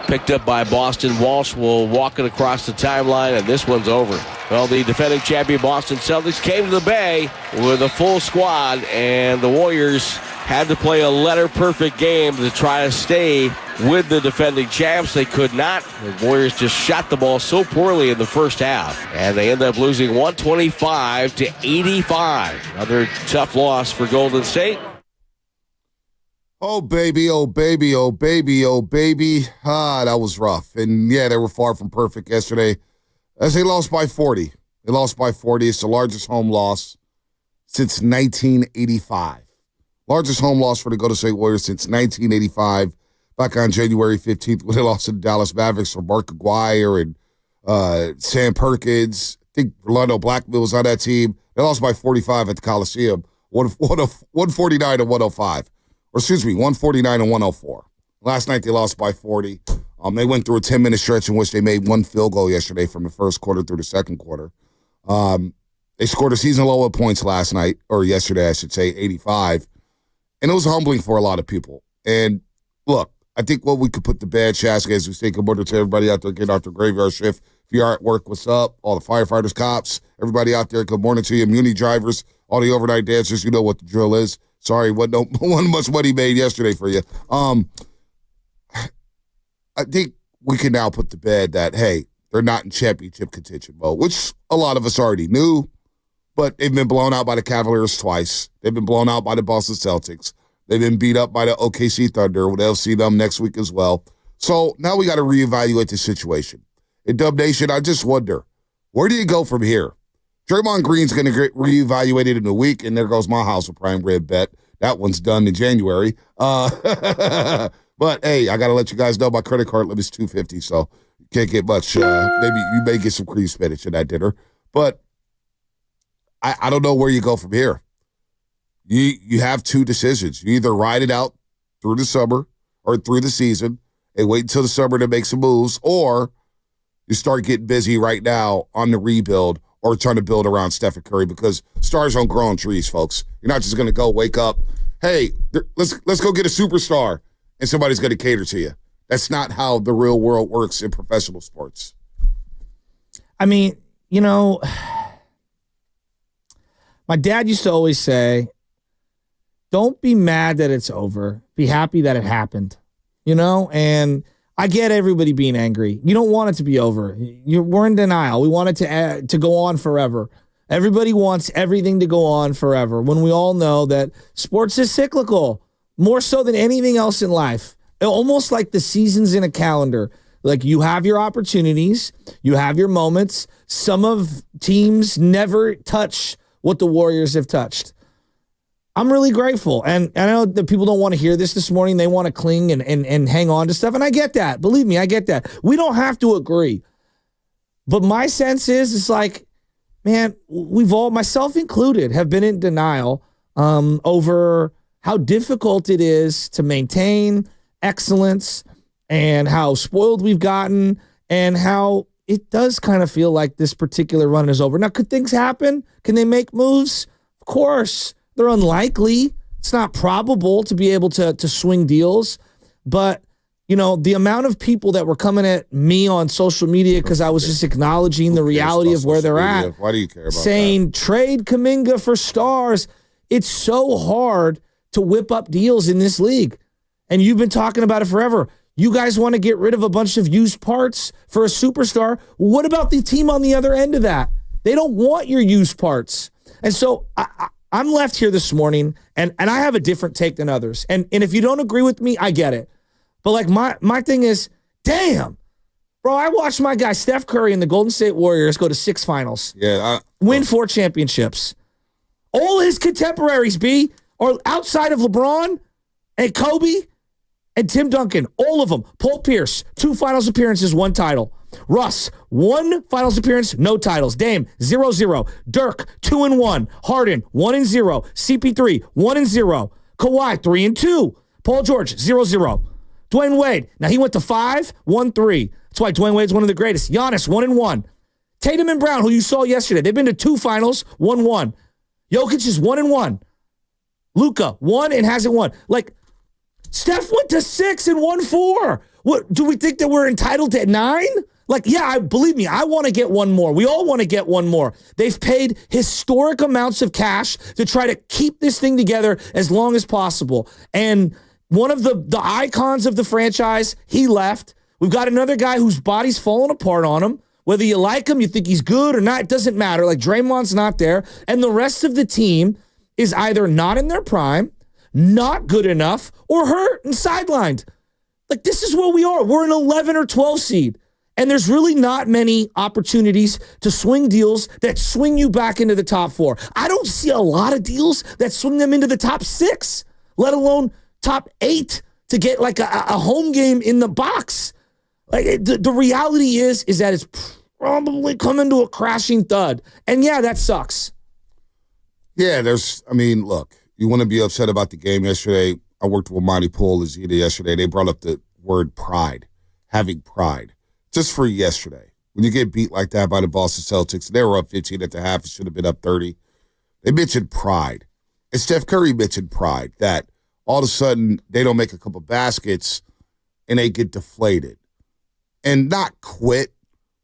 Picked up by Boston. Walsh will walk it across the timeline, and this one's over. Well, the defending champion Boston Celtics came to the Bay with a full squad, and the Warriors had to play a letter-perfect game to try to stay with the defending champs. They could not. The Warriors just shot the ball so poorly in the first half, and they end up losing 125-85. Another tough loss for Golden State. Oh, baby, oh, baby, oh, baby, oh, baby. That was rough. And, yeah, they were far from perfect yesterday as they lost by 40. They lost by 40. It's the largest home loss since 1985. Largest home loss for the Golden State Warriors since 1985, back on January 15th when they lost to the Dallas Mavericks for Mark Aguirre and Sam Perkins. I think Rolando Blackman was on that team. They lost by 45 at the Coliseum, 149 to 105. Or excuse me, 149 and 104. Last night they lost by 40. They went through a 10-minute stretch in which they made one field goal yesterday from the first quarter through the second quarter. They scored a season low of points last night, or yesterday I should say, 85. And it was humbling for a lot of people. And look, I think what we could put to bed, Shaska, as we say good morning to everybody out there getting out their graveyard shift. If you're at work, what's up? All the firefighters, cops, everybody out there, good morning to you. Muni drivers, all the overnight dancers, you know what the drill is. Sorry, wasn't much money made yesterday for you. I think we can now put to bed that, hey, they're not in championship contention mode, which a lot of us already knew, but they've been blown out by the Cavaliers twice. They've been blown out by the Boston Celtics. They've been beat up by the OKC Thunder. They'll see them next week as well. So now we got to reevaluate the situation. In Dub Nation, I just wonder, where do you go from here? Draymond Green's going to get reevaluated in a week, and there goes my house with prime red bet. That one's done in January. But, hey, I got to let you guys know my credit card limit is $250, so you can't get much. Maybe you may get some cream spinach in that dinner. But I don't know where you go from here. You have two decisions. You either ride it out through the summer or through the season and wait until the summer to make some moves, or you start getting busy right now on the rebuild or trying to build around Steph Curry, because stars don't grow on trees, folks. You're not just going to go wake up, hey, let's go get a superstar, and somebody's going to cater to you. That's not how the real world works in professional sports. I mean, you know, my dad used to always say, don't be mad that it's over. Be happy that it happened, you know? And I get everybody being angry. You don't want it to be over. We're in denial. We want it to go on forever. Everybody wants everything to go on forever when we all know that sports is cyclical, more so than anything else in life. Almost like the seasons in a calendar. Like, you have your opportunities, you have your moments. Some of teams never touch what the Warriors have touched. I'm really grateful. And I know that people don't want to hear this morning. They want to cling and hang on to stuff. And I get that. Believe me, I get that. We don't have to agree. But my sense is, it's like, man, we've all, myself included, have been in denial over how difficult it is to maintain excellence and how spoiled we've gotten and how it does kind of feel like this particular run is over. Now, could things happen? Can they make moves? Of course. They're unlikely. It's not probable to be able to swing deals. But, you know, the amount of people that were coming at me on social media because I was just acknowledging the reality of where they're at. Why do you care about saying, trade Kuminga for stars. It's so hard to whip up deals in this league. And you've been talking about it forever. You guys want to get rid of a bunch of used parts for a superstar. What about the team on the other end of that? They don't want your used parts. And so I'm left here this morning, and I have a different take than others. And if you don't agree with me, I get it. But, like, my thing is, damn, bro, I watched my guy Steph Curry and the Golden State Warriors go to 6 finals. Yeah. Win 4 championships. All his contemporaries, B, are outside of LeBron and Kobe and Tim Duncan, all of them. Paul Pierce, 2 finals appearances, 1 title. Russ, 1 finals appearance, no titles. Dame, 0-0. Dirk, 2-1. Harden, 1-0. CP3, 1-0. Kawhi, 3-2. Paul George, 0-0. Dwayne Wade, now he went to 5, 1-3. That's why Dwayne Wade's one of the greatest. Giannis, 1-1. Tatum and Brown, who you saw yesterday, they've been to 2 finals, 1-1. Jokic is 1-1. Luka, 1 and hasn't won. Like, Steph went to 6 and won 4. What do we think that we're entitled to 9? Like, yeah, believe me, I want to get one more. We all want to get one more. They've paid historic amounts of cash to try to keep this thing together as long as possible. And one of the icons of the franchise, he left. We've got another guy whose body's falling apart on him. Whether you like him, you think he's good or not, it doesn't matter. Like, Draymond's not there. And the rest of the team is either not in their prime, not good enough, or hurt and sidelined. Like, this is where we are. We're an 11 or 12 seed. And there's really not many opportunities to swing deals that swing you back into the top 4. I don't see a lot of deals that swing them into the top 6, let alone top 8 to get like a home game in the box. Like, the reality is that it's probably coming to a crashing thud. And yeah, that sucks. Yeah, look, you want to be upset about the game yesterday. I worked with Monty Poole and Zeta yesterday. They brought up the word pride, having pride. Just for yesterday, when you get beat like that by the Boston Celtics, they were up 15 at the half. It should have been up 30. They mentioned pride. And Steph Curry mentioned pride, that all of a sudden they don't make a couple baskets and they get deflated. And not quit,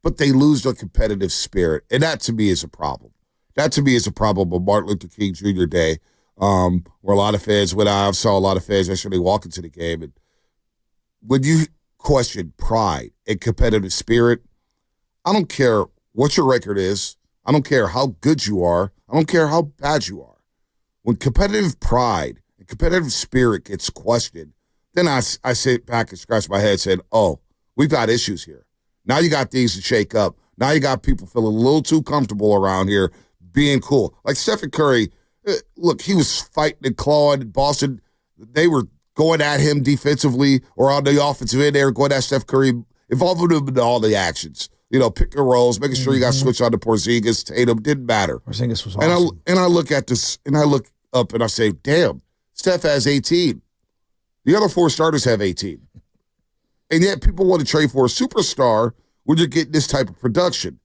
but they lose their competitive spirit. And that to me is a problem. That to me is a problem of Martin Luther King Jr. Day, where a lot of fans went out. I saw a lot of fans yesterday walk into the game. And when you question pride and competitive spirit, I don't care what your record is. I don't care how good you are. I don't care how bad you are. When competitive pride and competitive spirit gets questioned, then I sit back and scratch my head and said, oh, we've got issues here. Now you got things to shake up. Now you got people feeling a little too comfortable around here being cool. Like Stephen Curry, look, he was fighting and clawing in Boston. They were going at him defensively or on the offensive end. They were going at Steph Curry, involving him in all the actions. You know, pick and rolls, making sure you got switched on to Porzingis, Tatum, didn't matter. Porzingis was awesome. And I look at this, and I look up, and I say, damn, Steph has 18. The other 4 starters have 18. And yet people want to trade for a superstar when you're getting this type of production.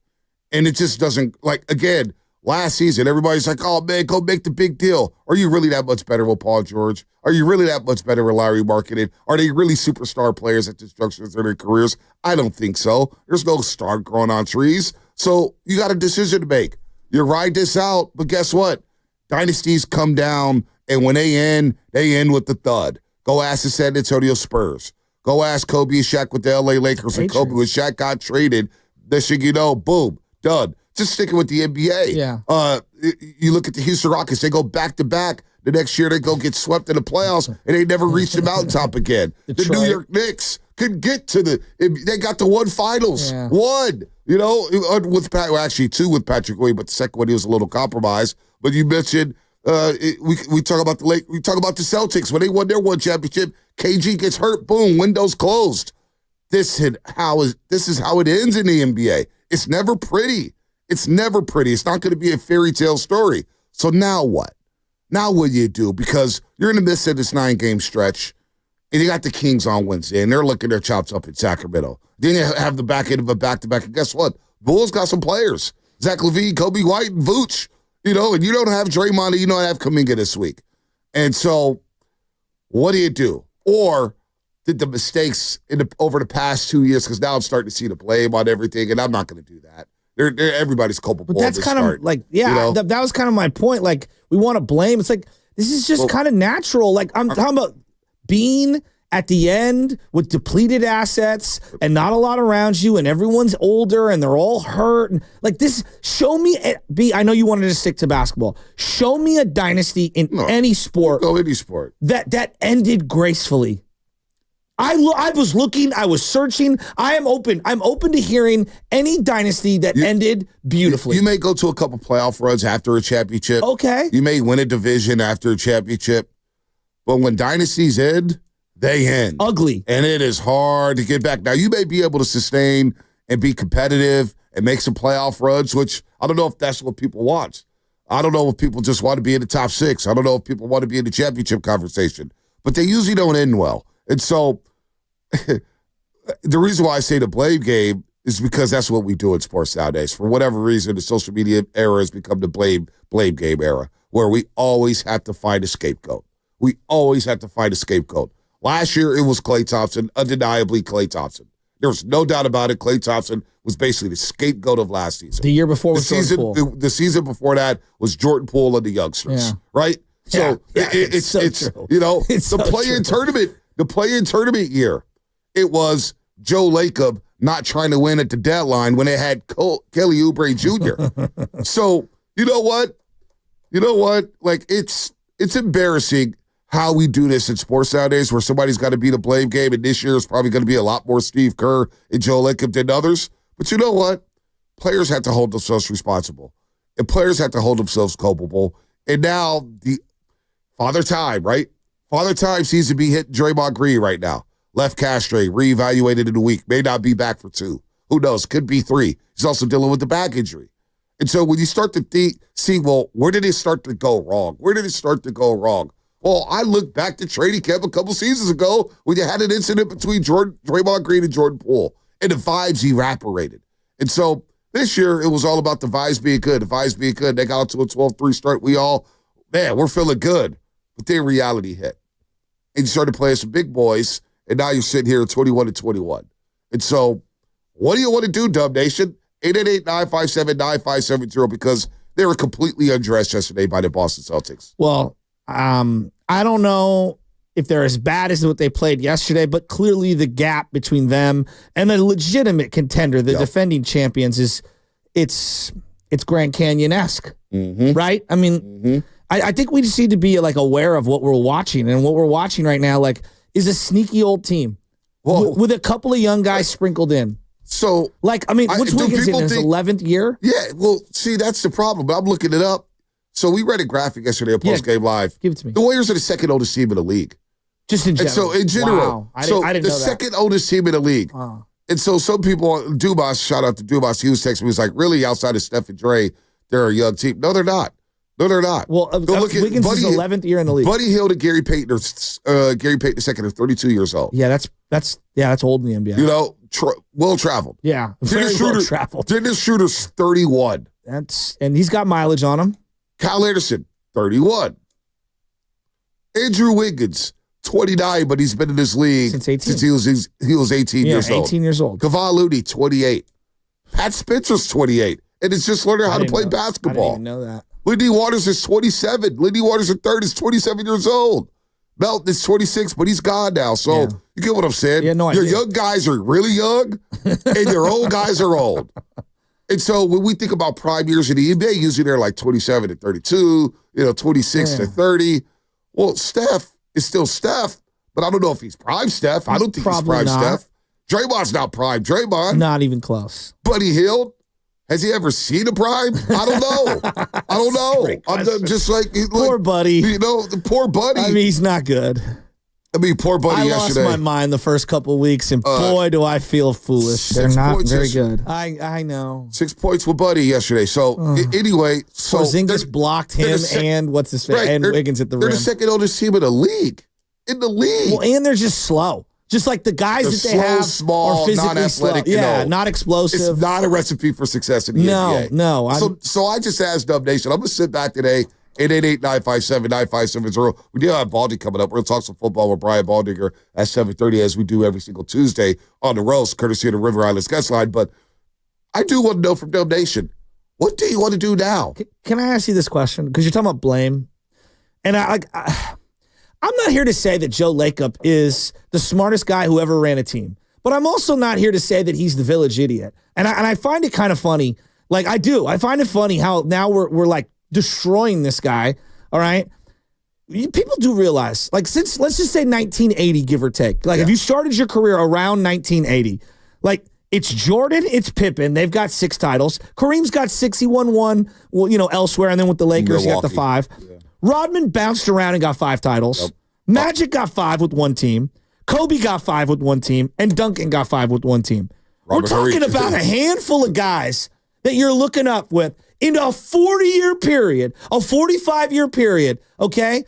And it just doesn't, like, again, last season, everybody's like, oh, man, go make the big deal. Are you really that much better with Paul George? Are you really that much better with Larry Marketing? Are they really superstar players at this juncture of their careers? I don't think so. There's no star growing on trees. So you got a decision to make. You ride this out, but guess what? Dynasties come down, and when they end with the thud. Go ask the San Antonio Spurs. Go ask Kobe and Shaq with the LA Lakers. And Kobe, when Shaq got traded, next thing you know, boom, done. Just sticking with the NBA. Yeah. You look at the Houston Rockets, they go back-to-back. The next year they go get swept in the playoffs, and they never reach the mountaintop again. The New York Knicks couldn't get to they got to one finals. Yeah. One. You know, with actually 2 with Patrick Ewing, but the second one he was a little compromised. But you mentioned we talk about the Celtics when they won their one championship. KG gets hurt, boom, windows closed. This is how it ends in the NBA. It's never pretty. It's never pretty. It's not going to be a fairy tale story. So now what? Now what do you do? Because you're in the midst of this 9-game stretch, and you got the Kings on Wednesday, and they're looking their chops up in Sacramento. Then you have the back end of a back-to-back, and guess what? Bulls got some players. Zach LaVine, Kobe White, and Vooch. You know, and you don't have Draymond, and you don't have Kuminga this week. And so what do? Or did the mistakes over the past 2 years, because now I'm starting to see the blame on everything, and I'm not going to do that. Everybody's culpable. But that's kind of like, yeah, you know? that was kind of my point. Like, we want to blame. It's like, this is just kind of natural. Like, I'm talking about being at the end with depleted assets and not a lot around you, and everyone's older and they're all hurt. And like this, show me, I know you wanted to stick to basketball. Show me a dynasty in any sport. Go any sport. That ended gracefully. I was looking, I was searching. I'm open to hearing any dynasty that ended beautifully. You may go to a couple playoff runs after a championship. Okay. You may win a division after a championship. But when dynasties end, they end. Ugly. And it is hard to get back. Now, you may be able to sustain and be competitive and make some playoff runs, which I don't know if that's what people want. I don't know if people just want to be in the top 6. I don't know if people want to be in the championship conversation. But they usually don't end well. And so the reason why I say the blame game is because that's what we do in sports nowadays. For whatever reason, the social media era has become the blame game era, where we always have to find a scapegoat. We always have to find a scapegoat. Last year, it was Klay Thompson, undeniably Klay Thompson. There was no doubt about it. Klay Thompson was basically the scapegoat of last season. The year before was Jordan Poole. The season before that was Jordan Poole and the youngsters, right? So it's true. The play-in tournament year. It was Joe Lacob not trying to win at the deadline when they had Kelly Oubre Jr. So you know what? Like it's embarrassing how we do this in sports nowadays, where somebody's got to be the blame game, and this year is probably going to be a lot more Steve Kerr and Joe Lacob than others. But you know what? Players have to hold themselves responsible, and players have to hold themselves culpable. And now the Father Time, right? Father Time seems to be hitting Draymond Green right now. Left castrate, reevaluated in a week, may not be back for 2. Who knows? Could be 3. He's also dealing with the back injury. And so when you start to see, well, where did it start to go wrong? Well, I look back to training camp a couple seasons ago when you had an incident between Draymond Green and Jordan Poole, and the vibes evaporated. And so this year, it was all about the vibes being good. They got to a 12-3 start. We're feeling good. But then reality hit. And you started playing some big boys, and now you're sitting here at 21-21. And so what do you want to do, Dub Nation? 888-957-9570, because they were completely undressed yesterday by the Boston Celtics. Well, I don't know if they're as bad as what they played yesterday, but clearly the gap between them and the legitimate contender, the defending champions, it's Grand Canyon-esque, right? I mean, I think we just need to be like aware of what we're watching, and what we're watching right now, like, is a sneaky old team with a couple of young guys sprinkled in. So, what's Wiggins in his 11th year? Yeah, well, see, that's the problem. I'm looking it up. So we read a graphic yesterday on Post Game Live. Give it to me. The Warriors are the second oldest team in the league. Just in general. And so in general, wow. I didn't know that. Second oldest team in the league. Oh. And so some people, Dubas, shout out to Dubas, he was texting me, he's like, really, outside of Steph and Dre, they're a young team. No, they're not. Well, Wiggins is 11th year in the league. Buddy Hield and Gary Payton II are 32 years old. Yeah, that's old in the NBA. Well traveled. Yeah, very well traveled. Dennis Schroeder's 31. And he's got mileage on him. Kyle Anderson, 31. Andrew Wiggins, 29, but he's been in this league since he was 18 years old. 18 years old. Kevon Looney, 28. Pat Spencer's 28, and it's just learning how to play basketball. I didn't even know that. Lindy Waters is 27. Lindy Waters III is 27 years old. Melton is 26, but he's gone now. So you get what I'm saying? Yeah, no, your young guys are really young, and your old guys are old. And so when we think about prime years in the NBA, usually they're like 27 to 32, 26 to 30. Well, Steph is still Steph, but I don't know if he's prime Steph. I don't think he's prime Steph. Draymond's not prime Draymond. Not even close. Buddy Hield, has he ever seen a prime? I don't know. I'm just like poor Buddy. The poor Buddy. I mean, he's not good. Poor Buddy yesterday. I lost my mind the first couple of weeks, and boy, do I feel foolish. They're not very good. I know. 6 points with Buddy yesterday. So, anyway. Porzingis blocked him and what's his face? Right, and Wiggins at the rim. They're the second oldest team in the league. Well, and they're just slow. Just like the guys that they have small, are physically non-athletic. slow. Yeah, not explosive. It's not a recipe for success in the NBA. No. So I just asked Dub Nation, I'm going to sit back today, 888-957-9570. We do have Baldy coming up. We're going to talk some football with Brian Baldinger at 7:30, as we do every single Tuesday on the Roast, courtesy of the River Islands guest line. But I do want to know from Dub Nation, what do you want to do now? Can I ask you this question? Because you're talking about blame. And I'm not here to say that Joe Lacob is the smartest guy who ever ran a team. But I'm also not here to say that he's the village idiot. And I find it kind of funny. Like, I do. I find it funny how now we're like destroying this guy, all right? People do realize, like, since, let's just say 1980, give or take. Like, if you started your career around 1980, like, it's Jordan, it's Pippen. They've got 6 titles. Kareem's got 6. He won 1, elsewhere, and then with the Lakers, he got the 5. Yeah. Rodman bounced around and got 5 titles. Yep. Magic got 5 with one team. Kobe got 5 with one team. And Duncan got 5 with one team. We're talking about a handful of guys that you're looking up with in a 40-year period, a 45-year period, okay,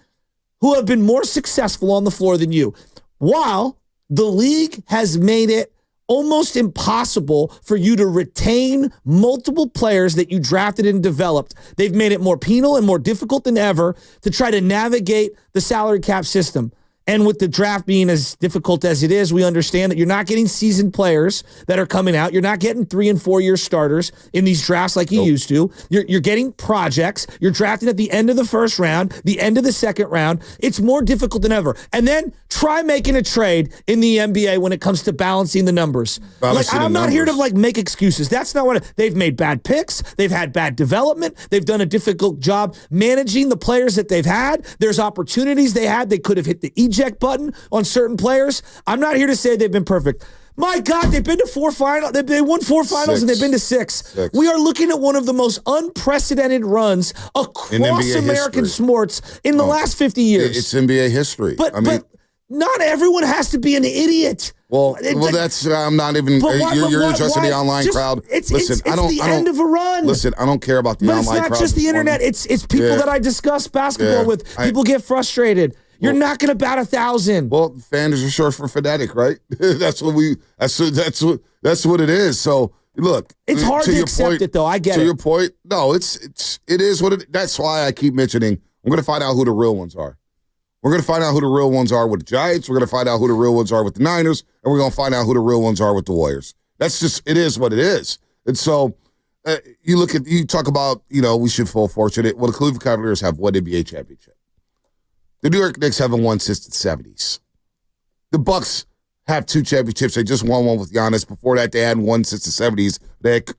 who have been more successful on the floor than you. While the league has made it almost impossible for you to retain multiple players that you drafted and developed. They've made it more penal and more difficult than ever to try to navigate the salary cap system. And with the draft being as difficult as it is, we understand that you're not getting seasoned players that are coming out. You're not getting 3 and 4 year starters in these drafts like you used to. You're getting projects. You're drafting at the end of the first round, the end of the second round. It's more difficult than ever. And then try making a trade in the NBA when it comes to balancing the numbers. I'm not here to make excuses. That's not what they've made bad picks. They've had bad development. They've done a difficult job managing the players that they've had. There's opportunities they had. They could have hit the eject button on certain players. I'm not here to say they've been perfect. My God, they've been to 4 finals. They won 4 finals and they've been to 6. We are looking at one of the most unprecedented runs across American sports in the last 50 years. It's NBA history. But not everyone has to be an idiot. That's I'm not even. You're addressing the online crowd. Listen, I don't. End of a run. Listen, I don't care about the online crowd. It's not just the internet. It's people that I discuss basketball with. People get frustrated. You're not going to bat 1,000. Well, fans are short for fanatic, right? That's what it is. So look, it's hard to accept it, though. I get it. To your point, no, it is what it. That's why I keep mentioning. I'm going to find out who the real ones are. We're going to find out who the real ones are with the Giants. We're going to find out who the real ones are with the Niners, and we're going to find out who the real ones are with the Warriors. That's just it is what it is. And so you talk about we should feel fortunate. Well, the Cleveland Cavaliers have one NBA championship. The New York Knicks haven't won since the 70s. The Bucks have 2 championships. They just won one with Giannis. Before that, they hadn't won since the 70s. They had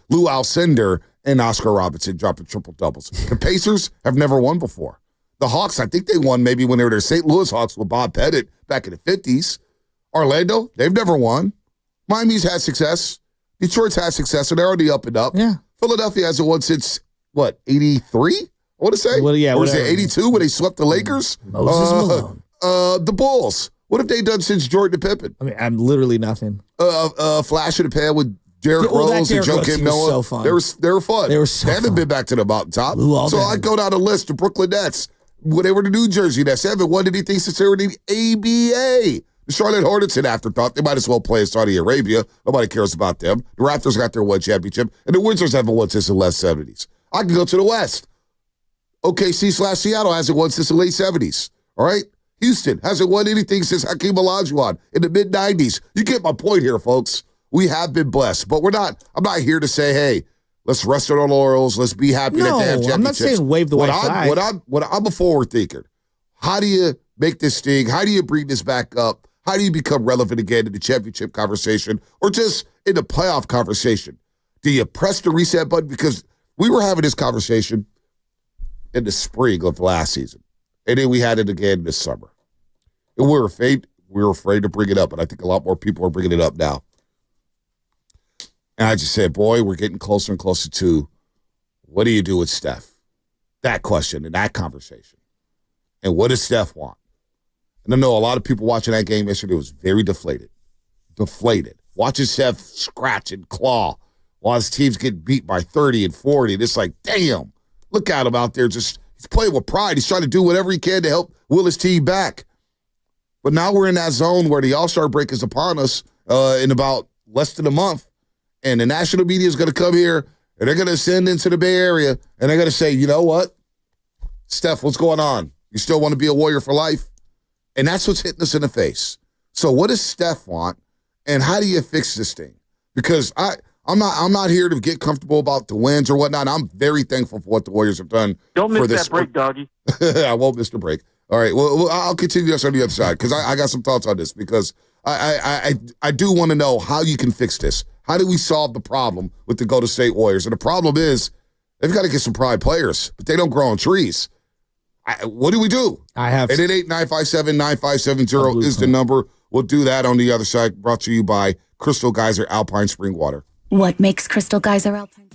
Lou Alcindor and Oscar Robertson dropping triple-doubles. The Pacers have never won before. The Hawks, I think they won maybe when they were their St. Louis Hawks with Bob Pettit back in the 50s. Orlando, they've never won. Miami's had success. Detroit's had success, so they're already up and up. Yeah. Philadelphia hasn't won since, 83? I want to say. Well, yeah, or was it 82 when they swept the Lakers? Moses Malone. The Bulls. What have they done since Jordan and Pippen? I mean, I'm literally nothing. Flash in the pan with Derrick Rose and Joakim Noah. So fun. They were fun. They were so They haven't fun. been back to the mountaintop. So I go down the list. The Brooklyn Nets. When they were the New Jersey Nets, they haven't won anything since they were in the ABA. The Charlotte Hornets, an afterthought. They might as well play in Saudi Arabia. Nobody cares about them. The Raptors got their 1 championship, and the Wizards haven't won since the late 70s. I can go to the West. OKC/Seattle hasn't won since the late 70s. All right? Houston hasn't won anything since Hakeem Olajuwon in the mid-90s. You get my point here, folks. We have been blessed, but I'm not here to say, hey, let's rest on our laurels. Let's be happy that they have championships. I'm not saying wave the white flag. I'm a forward thinker. How do you make this thing? How do you bring this back up? How do you become relevant again in the championship conversation or just in the playoff conversation? Do you press the reset button? Because we were having this conversation in the spring of last season, and then we had it again this summer. And we were afraid to bring it up, and I think a lot more people are bringing it up now. And I just said, boy, we're getting closer and closer to what do you do with Steph? That question and that conversation. And what does Steph want? And I know a lot of people watching that game yesterday was very deflated. Watching Steph scratch and claw while his teams get beat by 30 and 40. And it's like, damn, look at him out there. He's playing with pride. He's trying to do whatever he can to help will his team back. But now we're in that zone where the All-Star break is upon us in about less than a month. And the national media is going to come here, and they're going to send into the Bay Area, and they're going to say, you know what? Steph, what's going on? You still want to be a Warrior for life? And that's what's hitting us in the face. So what does Steph want, and how do you fix this thing? Because I'm not here to get comfortable about the wins or whatnot. I'm very thankful for what the Warriors have done. Don't miss that break, doggy. I won't miss the break. All right, well, I'll continue this on the other side because I got some thoughts on this because I do want to know how you can fix this. How do we solve the problem with the Golden State Warriors? And the problem is they've got to get some pride players, but they don't grow on trees. What do we do? 888-957-9570 is the number. We'll do that on the other side. Brought to you by Crystal Geyser Alpine Spring Water. What makes Crystal Geyser Alpine?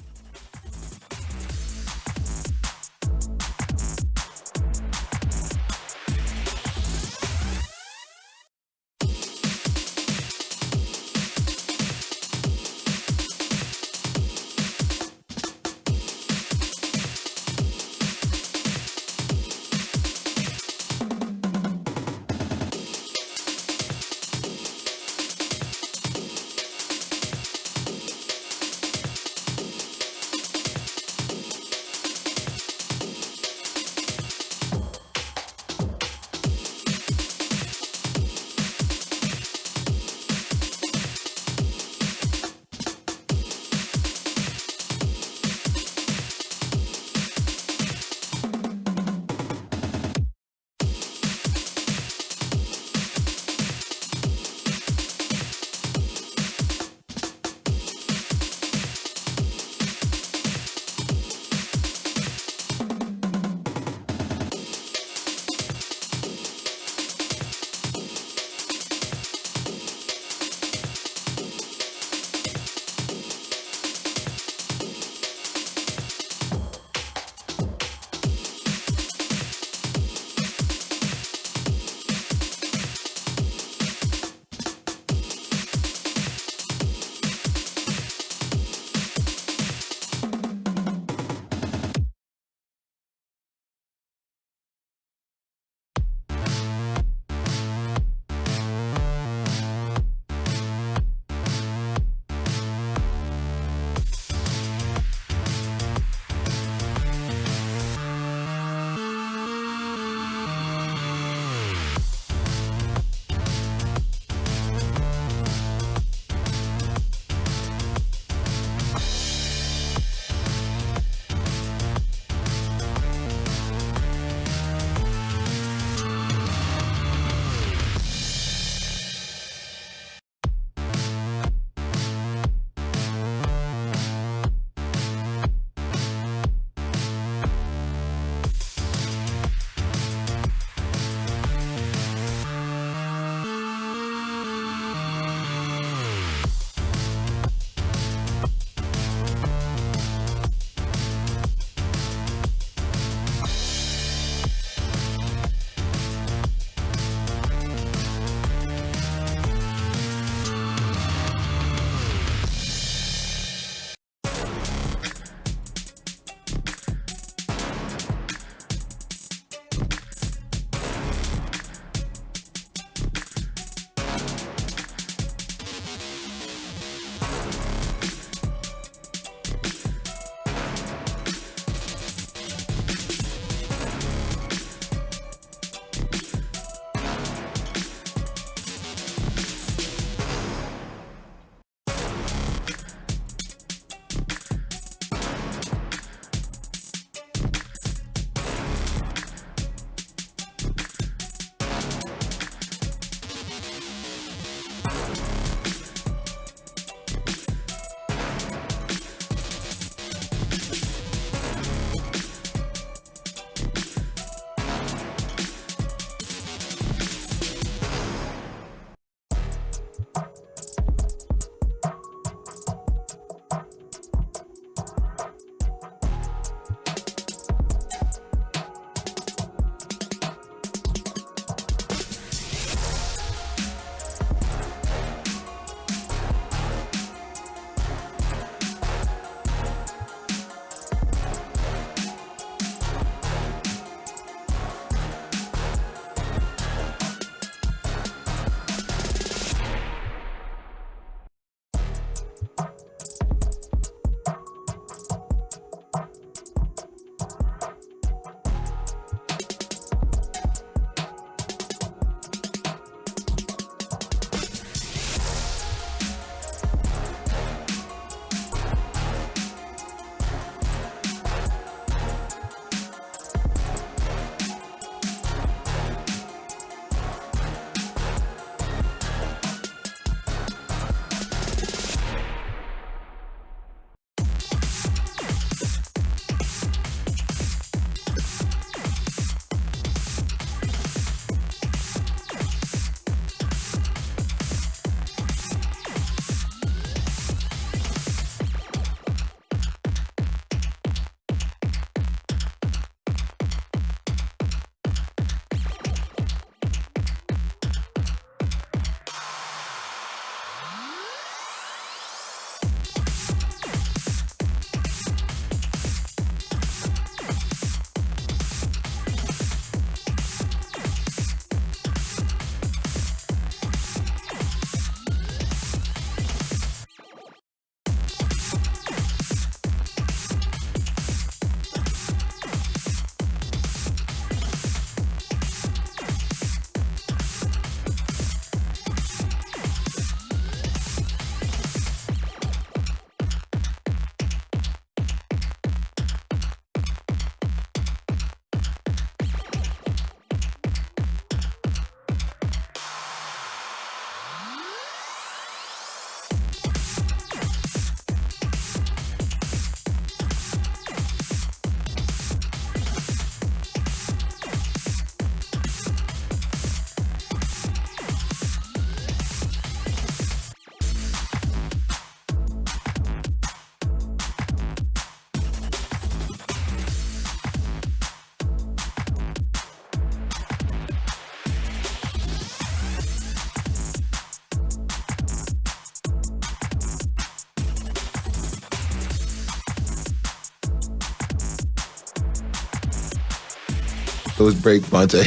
It was break Monte.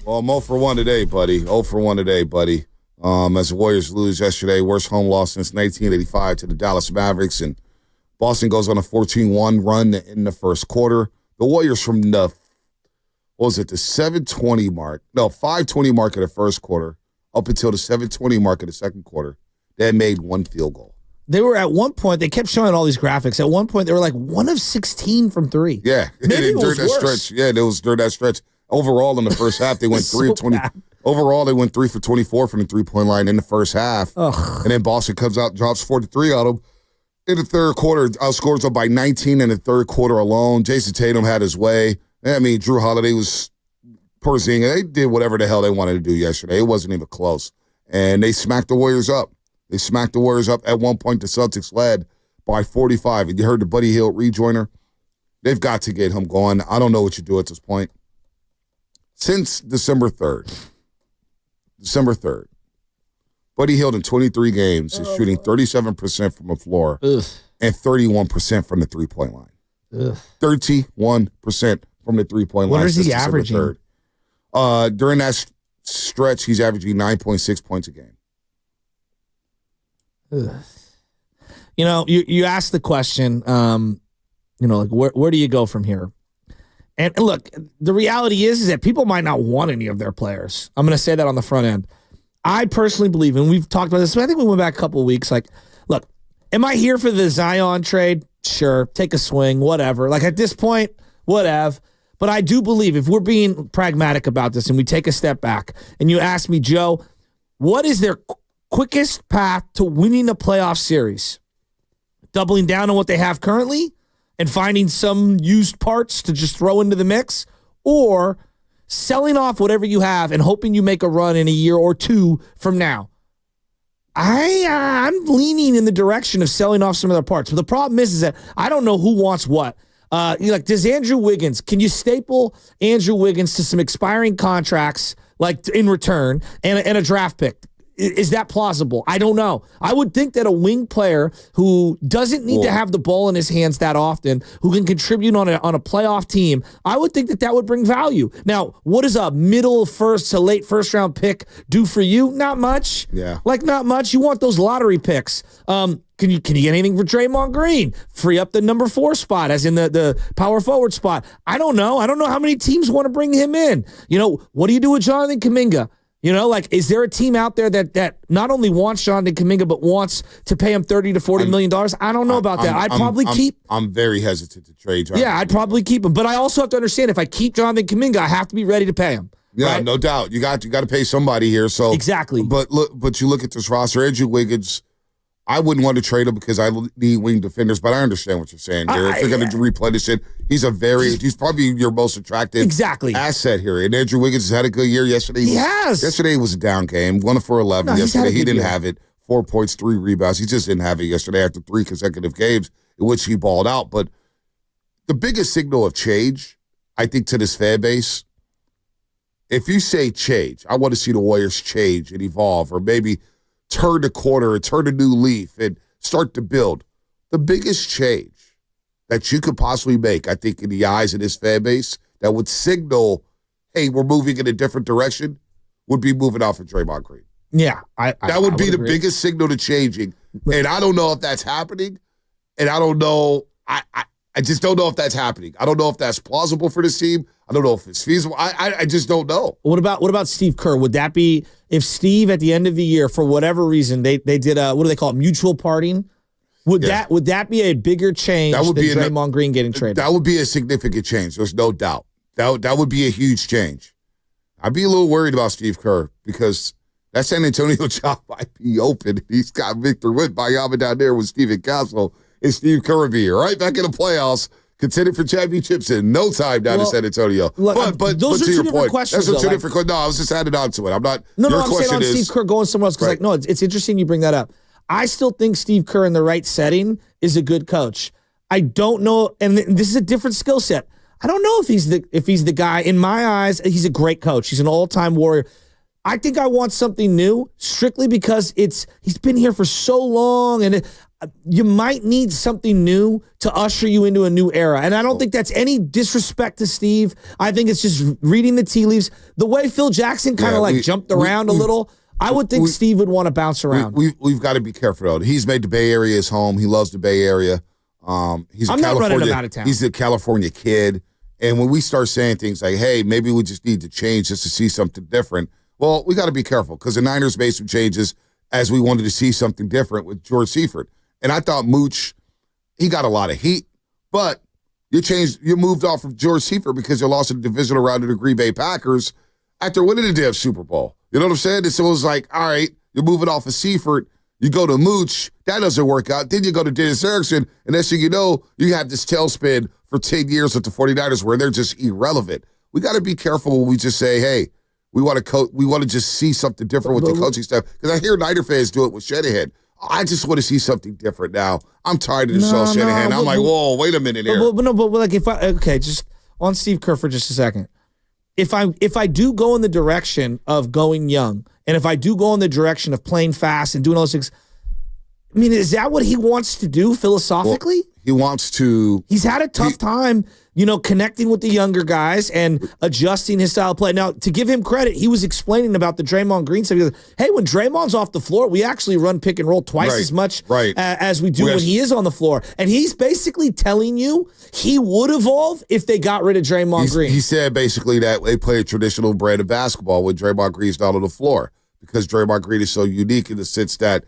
Well, I'm 0 for 1 today, buddy. 0 for 1 today, buddy. As the Warriors lose yesterday, worst home loss since 1985 to the Dallas Mavericks, and Boston goes on a 14-1 run in the first quarter. The Warriors from the, the 7:20 mark? No, 5:20 mark of the first quarter up until the 7:20 mark of the second quarter, they had made one field goal. They were at one point, they kept showing all these graphics. At one point, they were like 1 of 16 from 3. Yeah. Maybe it was during that worse. stretch. Yeah, it was during that stretch. Overall, in the first half, they went 3 of 20. bad. Overall, they went 3 for 24 from the three-point line in the first half. Ugh. And then Boston comes out, drops 43 on them. In the third quarter, outscores them by 19 in the third quarter alone. Jason Tatum had his way. I mean, Drew Holiday was Porzingis. They did whatever the hell they wanted to do yesterday. It wasn't even close. And they smacked the Warriors up. They smacked the Warriors up. At one point, the Celtics led by 45. And you heard the Buddy Hield rejoiner. They've got to get him going. I don't know what you do at this point. Since December 3rd, Buddy Hield in 23 games is shooting 37% from the floor and 31% from the three-point line. 31% from the three-point line. What is since he December averaging? 3rd. During that stretch, he's averaging 9.6 points a game. You know, you asked the question, like where do you go from here? And look, the reality is that people might not want any of their players. I'm going to say that on the front end. I personally believe, and we've talked about this, I think we went back a couple of weeks, like, look, am I here for the Zion trade? Sure, take a swing, whatever. Like at this point, whatever. But I do believe if we're being pragmatic about this and we take a step back and you ask me, Joe, what is their quickest path to winning a playoff series? Doubling down on what they have currently and finding some used parts to just throw into the mix, or selling off whatever you have and hoping you make a run in a year or two from now? I'm leaning in the direction of selling off some of their parts. But the problem is that I don't know who wants what. Does Andrew Wiggins, can you staple Andrew Wiggins to some expiring contracts like in return and a draft pick? Is that plausible? I don't know. I would think that a wing player who doesn't need to have the ball in his hands that often, who can contribute on a playoff team, I would think that would bring value. Now, what does a middle first to late first round pick do for you? Not much. Yeah. Like not much. You want those lottery picks. Can you get anything for Draymond Green? Free up the number 4 spot, as in the power forward spot. I don't know. I don't know how many teams want to bring him in. What do you do with Jonathan Kuminga? Is there a team out there that not only wants Jonathan Kuminga but wants to pay him $30 to $40 million? I don't know about that. I'd probably keep. I'm very hesitant to trade Jonathan. Yeah, I'd probably keep him, but I also have to understand if I keep Jonathan Kuminga, I have to be ready to pay him. Yeah, right? no doubt. You got to pay somebody here. So exactly. But you look at this roster, Andrew Wiggins. I wouldn't want to trade him because I need wing defenders, but I understand what you're saying here. If you're going to replenish it, he's probably your most attractive asset here. And Andrew Wiggins has had a good year yesterday. Yesterday was a down game. 1 for 11 yesterday. He didn't have it. 4 points, 3 rebounds. He just didn't have it yesterday after 3 consecutive games in which he balled out. But the biggest signal of change, I think, to this fan base, if you say change, I want to see the Warriors change and evolve, or maybe turn the corner and turn a new leaf and start to build. The biggest change that you could possibly make, I think, in the eyes of this fan base that would signal, hey, we're moving in a different direction, would be moving off of Draymond Green. Yeah. That would be the biggest signal to changing. And I don't know if that's happening. And I don't know. I just don't know if that's happening. I don't know if that's plausible for this team. I don't know if it's feasible. I just don't know. What about Steve Kerr? Would that be if Steve at the end of the year, for whatever reason, they did a, what do they call it, mutual parting? Would that be a bigger change than Draymond Green getting traded? That would be a significant change. There's no doubt. That would be a huge change. I'd be a little worried about Steve Kerr because that San Antonio job might be open. He's got Victor Wembanyama down there with Steven Castle and Steve Kerr be here, right back in the playoffs, contending for championships in no time down in San Antonio. Look, but those to are two your different point, questions. That's two different questions. No, I was just adding on to it. I'm not. No, your I'm question saying on is, Steve Kerr going somewhere else because it's interesting you bring that up. I still think Steve Kerr in the right setting is a good coach. I don't know, and this is a different skill set. I don't know if he's the guy. In my eyes, he's a great coach. He's an all-time Warrior. I think I want something new strictly because he's been here for so long, and you might need something new to usher you into a new era. And I don't think that's any disrespect to Steve. I think it's just reading the tea leaves. The way Phil Jackson kind of jumped around a little, I would think Steve would want to bounce around. We've got to be careful, though. He's made the Bay Area his home. He loves the Bay Area. I'm not running him out of town. He's a California kid. And when we start saying things like, hey, maybe we just need to change just to see something different, well, we got to be careful because the Niners made some changes as we wanted to see something different with George Seifert. And I thought Mooch, he got a lot of heat, but you moved off of George Seifert because you lost in the divisional round of the Green Bay Packers after winning the damn Super Bowl. You know what I'm saying? And so it was like, all right, you're moving off of Seifert. You go to Mooch. That doesn't work out. Then you go to Dennis Erickson, and next thing you know, you have this tailspin for 10 years with the 49ers where they're just irrelevant. We got to be careful when we just say, hey, we want to just see something different with the coaching staff. Because I hear Niner fans do it with Shanahan. I just want to see something different now. I'm tired of this Shanahan. I'm like, whoa, wait a minute here. But just on Steve Kerr for just a second. If I do go in the direction of going young, and if I do go in the direction of playing fast and doing all those things, I mean, is that what he wants to do philosophically? Well, he wants to. He's had a tough time, connecting with the younger guys and adjusting his style of play. Now, to give him credit, he was explaining about the Draymond Green stuff. He goes, hey, when Draymond's off the floor, we actually run pick and roll twice as much as we do when he is on the floor. And he's basically telling you he would evolve if they got rid of Draymond Green. He said basically that they play a traditional brand of basketball when Draymond Green's not on the floor because Draymond Green is so unique in the sense that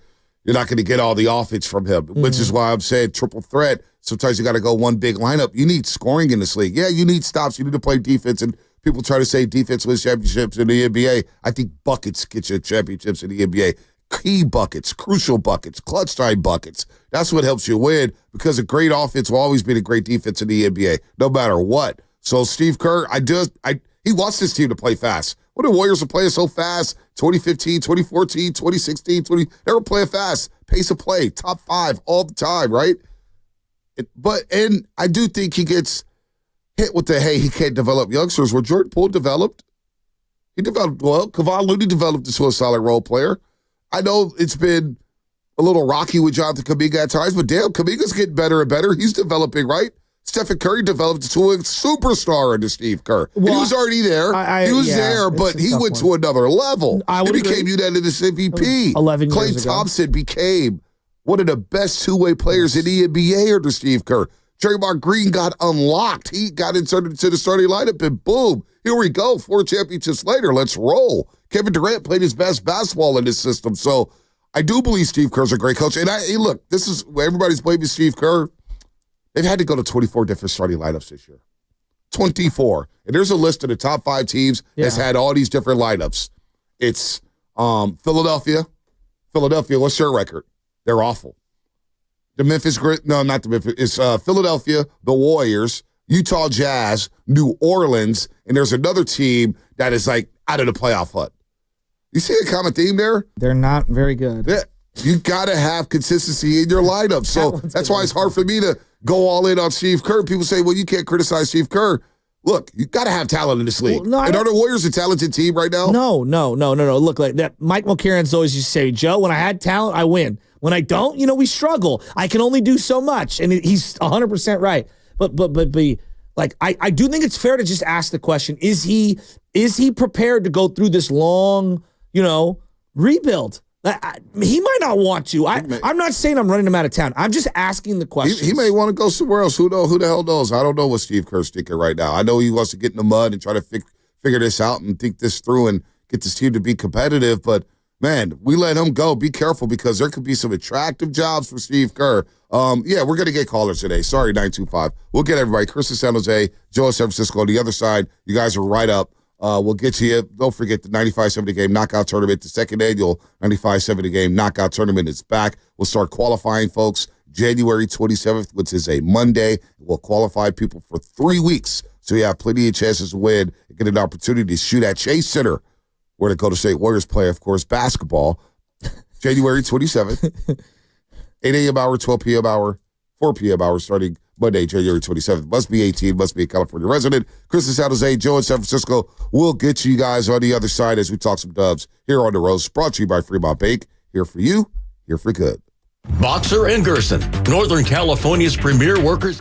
you're not going to get all the offense from him, which is why I'm saying triple threat. Sometimes you got to go one big lineup. You need scoring in this league. Yeah, you need stops. You need to play defense. And people try to say defense wins championships in the NBA. I think buckets get you championships in the NBA. Key buckets, crucial buckets, clutch time buckets. That's what helps you win because a great offense will always be a great defense in the NBA, no matter what. So Steve Kerr, he wants this team to play fast. What the Warriors are playing so fast? 2015, 2014, 2016, they were playing fast. Pace of play, top 5 all the time, right? And I do think he gets hit with the, hey, he can't develop youngsters. Where Jordan Poole developed. He developed well. Kevon Looney developed into a solid role player. I know it's been a little rocky with Jonathan Kuminga at times, but damn, Kuminga's getting better and better. He's developing, right? Stephen Curry developed into a superstar into Steve Kerr. Well, he was already there. He was there, but he went to another level. He became unanimous MVP. 11 years ago. Klay Thompson became one of the best two-way players in the NBA under Steve Kerr. Draymond Green got unlocked. He got inserted into the starting lineup, and boom, here we go. 4 championships later. Let's roll. Kevin Durant played his best basketball in this system. So I do believe Steve Kerr's a great coach. And look, this is where everybody's blaming Steve Kerr. They've had to go to 24 different starting lineups this year. 24. And there's a list of the top 5 teams that's had all these different lineups. It's Philadelphia. Philadelphia, what's their record? They're awful. The Memphis Grit, no, not the Memphis. It's Philadelphia, the Warriors, Utah Jazz, New Orleans, and there's another team that is like out of the playoff hunt. You see a common theme there? They're not very good. Yeah. You got to have consistency in your lineup. So that's why it's hard for me to go all in on Steve Kerr. People say, well, you can't criticize Steve Kerr. Look, you got to have talent in this league. Well, and are the Warriors a talented team right now? No. Look, like that. Mike Mulcairn's always used to say, Joe, when I had talent, I win. When I don't, we struggle. I can only do so much. And he's 100% right. But like, I do think it's fair to just ask the question, is he prepared to go through this long, rebuild? He might not want to. I'm not saying I'm running him out of town. I'm just asking the question. He may want to go somewhere else. Who the hell knows? I don't know what Steve Kerr's thinking right now. I know he wants to get in the mud and try to figure this out and think this through and get this team to be competitive. But, man, we let him go. Be careful because there could be some attractive jobs for Steve Kerr. We're going to get callers today. Sorry, 925. We'll get everybody. Chris in San Jose, Joe in San Francisco. On the other side, you guys are right up. We'll get to you. Don't forget the 95-70 Game Knockout Tournament. The second annual 95-70 Game Knockout Tournament is back. We'll start qualifying, folks, January 27th, which is a Monday. We'll qualify people for 3 weeks. So you have plenty of chances to win and get an opportunity to shoot at Chase Center, where the Golden State Warriors play, of course, basketball. January 27th, 8 a.m. hour, 12 p.m. hour, 4 p.m. hour, starting Monday, January 27th. Must be 18, must be a California resident. Chris in San Jose, Joe in San Francisco. We'll get you guys on the other side as we talk some Dubs here on The Roast. Brought to you by Fremont Bank. Here for you, here for good. Boxer and Gerson, Northern California's premier workers'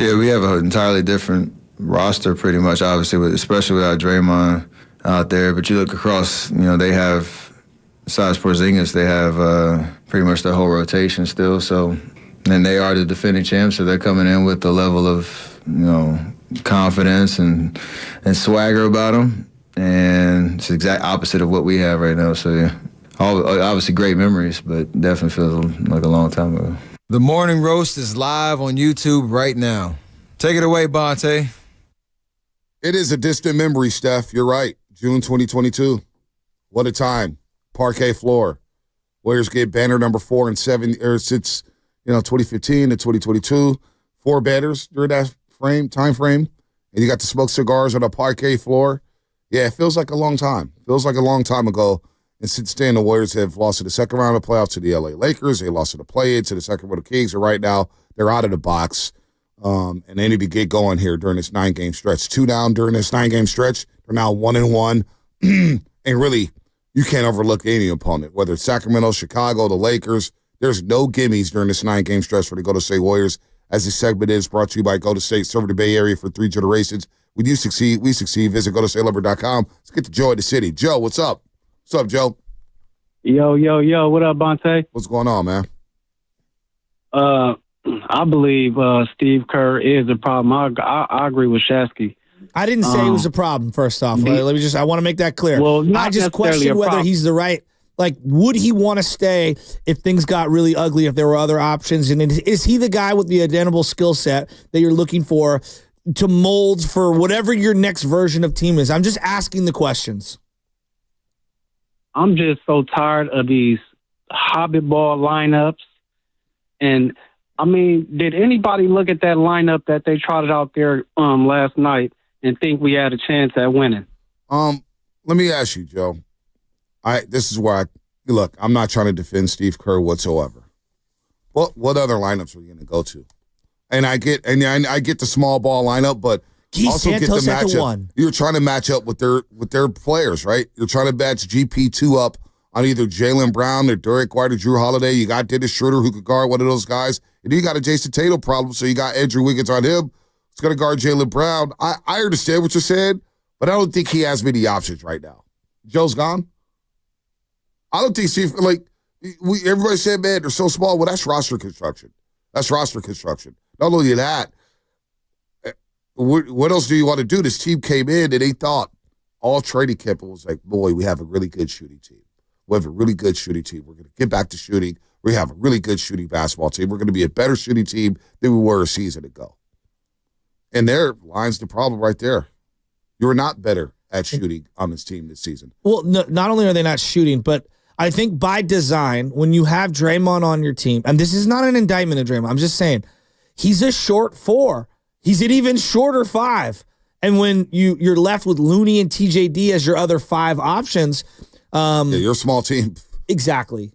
Yeah, we have an entirely different roster pretty much, obviously, especially without Draymond out there. But you look across, they have, besides Porzingis, they have pretty much the whole rotation still. So, and they are the defending champs, so they're coming in with a level of, confidence and swagger about them. And it's the exact opposite of what we have right now. So, yeah, obviously great memories, but definitely feels like a long time ago. The Morning Roast is live on YouTube right now. Take it away, Bonte. It is a distant memory, Steph. You're right. June 2022. What a time. Parquet floor. Warriors get banner number 4 and 7 since 2015 to 2022. 4 banners during that time frame. And you got to smoke cigars on a parquet floor. Yeah, it feels like a long time. Feels like a long time ago. And since then, the Warriors have lost in the second round of playoffs to the LA Lakers. They lost in the play-in to the second round of Kings. And right now, they're out of the box. And they need to get going here during this 9-game stretch. 2 down during this 9-game stretch. They're now 1-1. And really, you can't overlook any opponent, whether it's Sacramento, Chicago, the Lakers. There's no gimmies during this 9-game stretch for the Golden State Warriors. As this segment is brought to you by Golden State, serving the Bay Area for 3 generations. When you succeed, we succeed. Visit GoldenStateLumber.com. Let's get to Joe in the city. Joe, what's up? What's up, Joe? Yo. What up, Bonte? What's going on, man? I believe Steve Kerr is a problem. I agree with Shasky. I didn't say it was a problem, first off. I want to make that clear. Well, I just question whether he's the right. Like, would he want to stay if things got really ugly, if there were other options? And is he the guy with the identical skill set that you're looking for to mold for whatever your next version of team is? I'm just asking the questions. I'm just so tired of these hobbit ball lineups. And, I mean, did anybody look at that lineup that they trotted out there last night and think we had a chance at winning? Let me ask you, Joe. This is where look, I'm not trying to defend Steve Kerr whatsoever. What other lineups are you going to go to? And I get the small ball lineup, but also get the matchup. You're trying to match up with their players, right? You're trying to match GP2 up on either Jaylen Brown or Derek White or Drew Holiday. You got Dennis Schroeder who could guard one of those guys. And then you got a Jason Tatum problem, so you got Andrew Wiggins on him. It's going to guard Jaylen Brown. I understand what you're saying, but I don't think he has many options right now. Joe's gone? I don't think Steve, everybody said, man, they're so small. Well, that's roster construction. Not only that, what else do you want to do? This team came in and they thought all training camp was like, boy, we have a really good shooting team. We have a really good shooting team. We're going to get back to shooting. We have a really good shooting basketball team. We're going to be a better shooting team than we were a season ago. And there lies the problem right there. You're not better at shooting on this team this season. Well, no, not only are they not shooting, but I think by design, when you have Draymond on your team, and this is not an indictment of Draymond, I'm just saying, he's a short 4. He's an even shorter 5. And when you're left with Looney and TJD as your other 5 options. You're a small team. Exactly.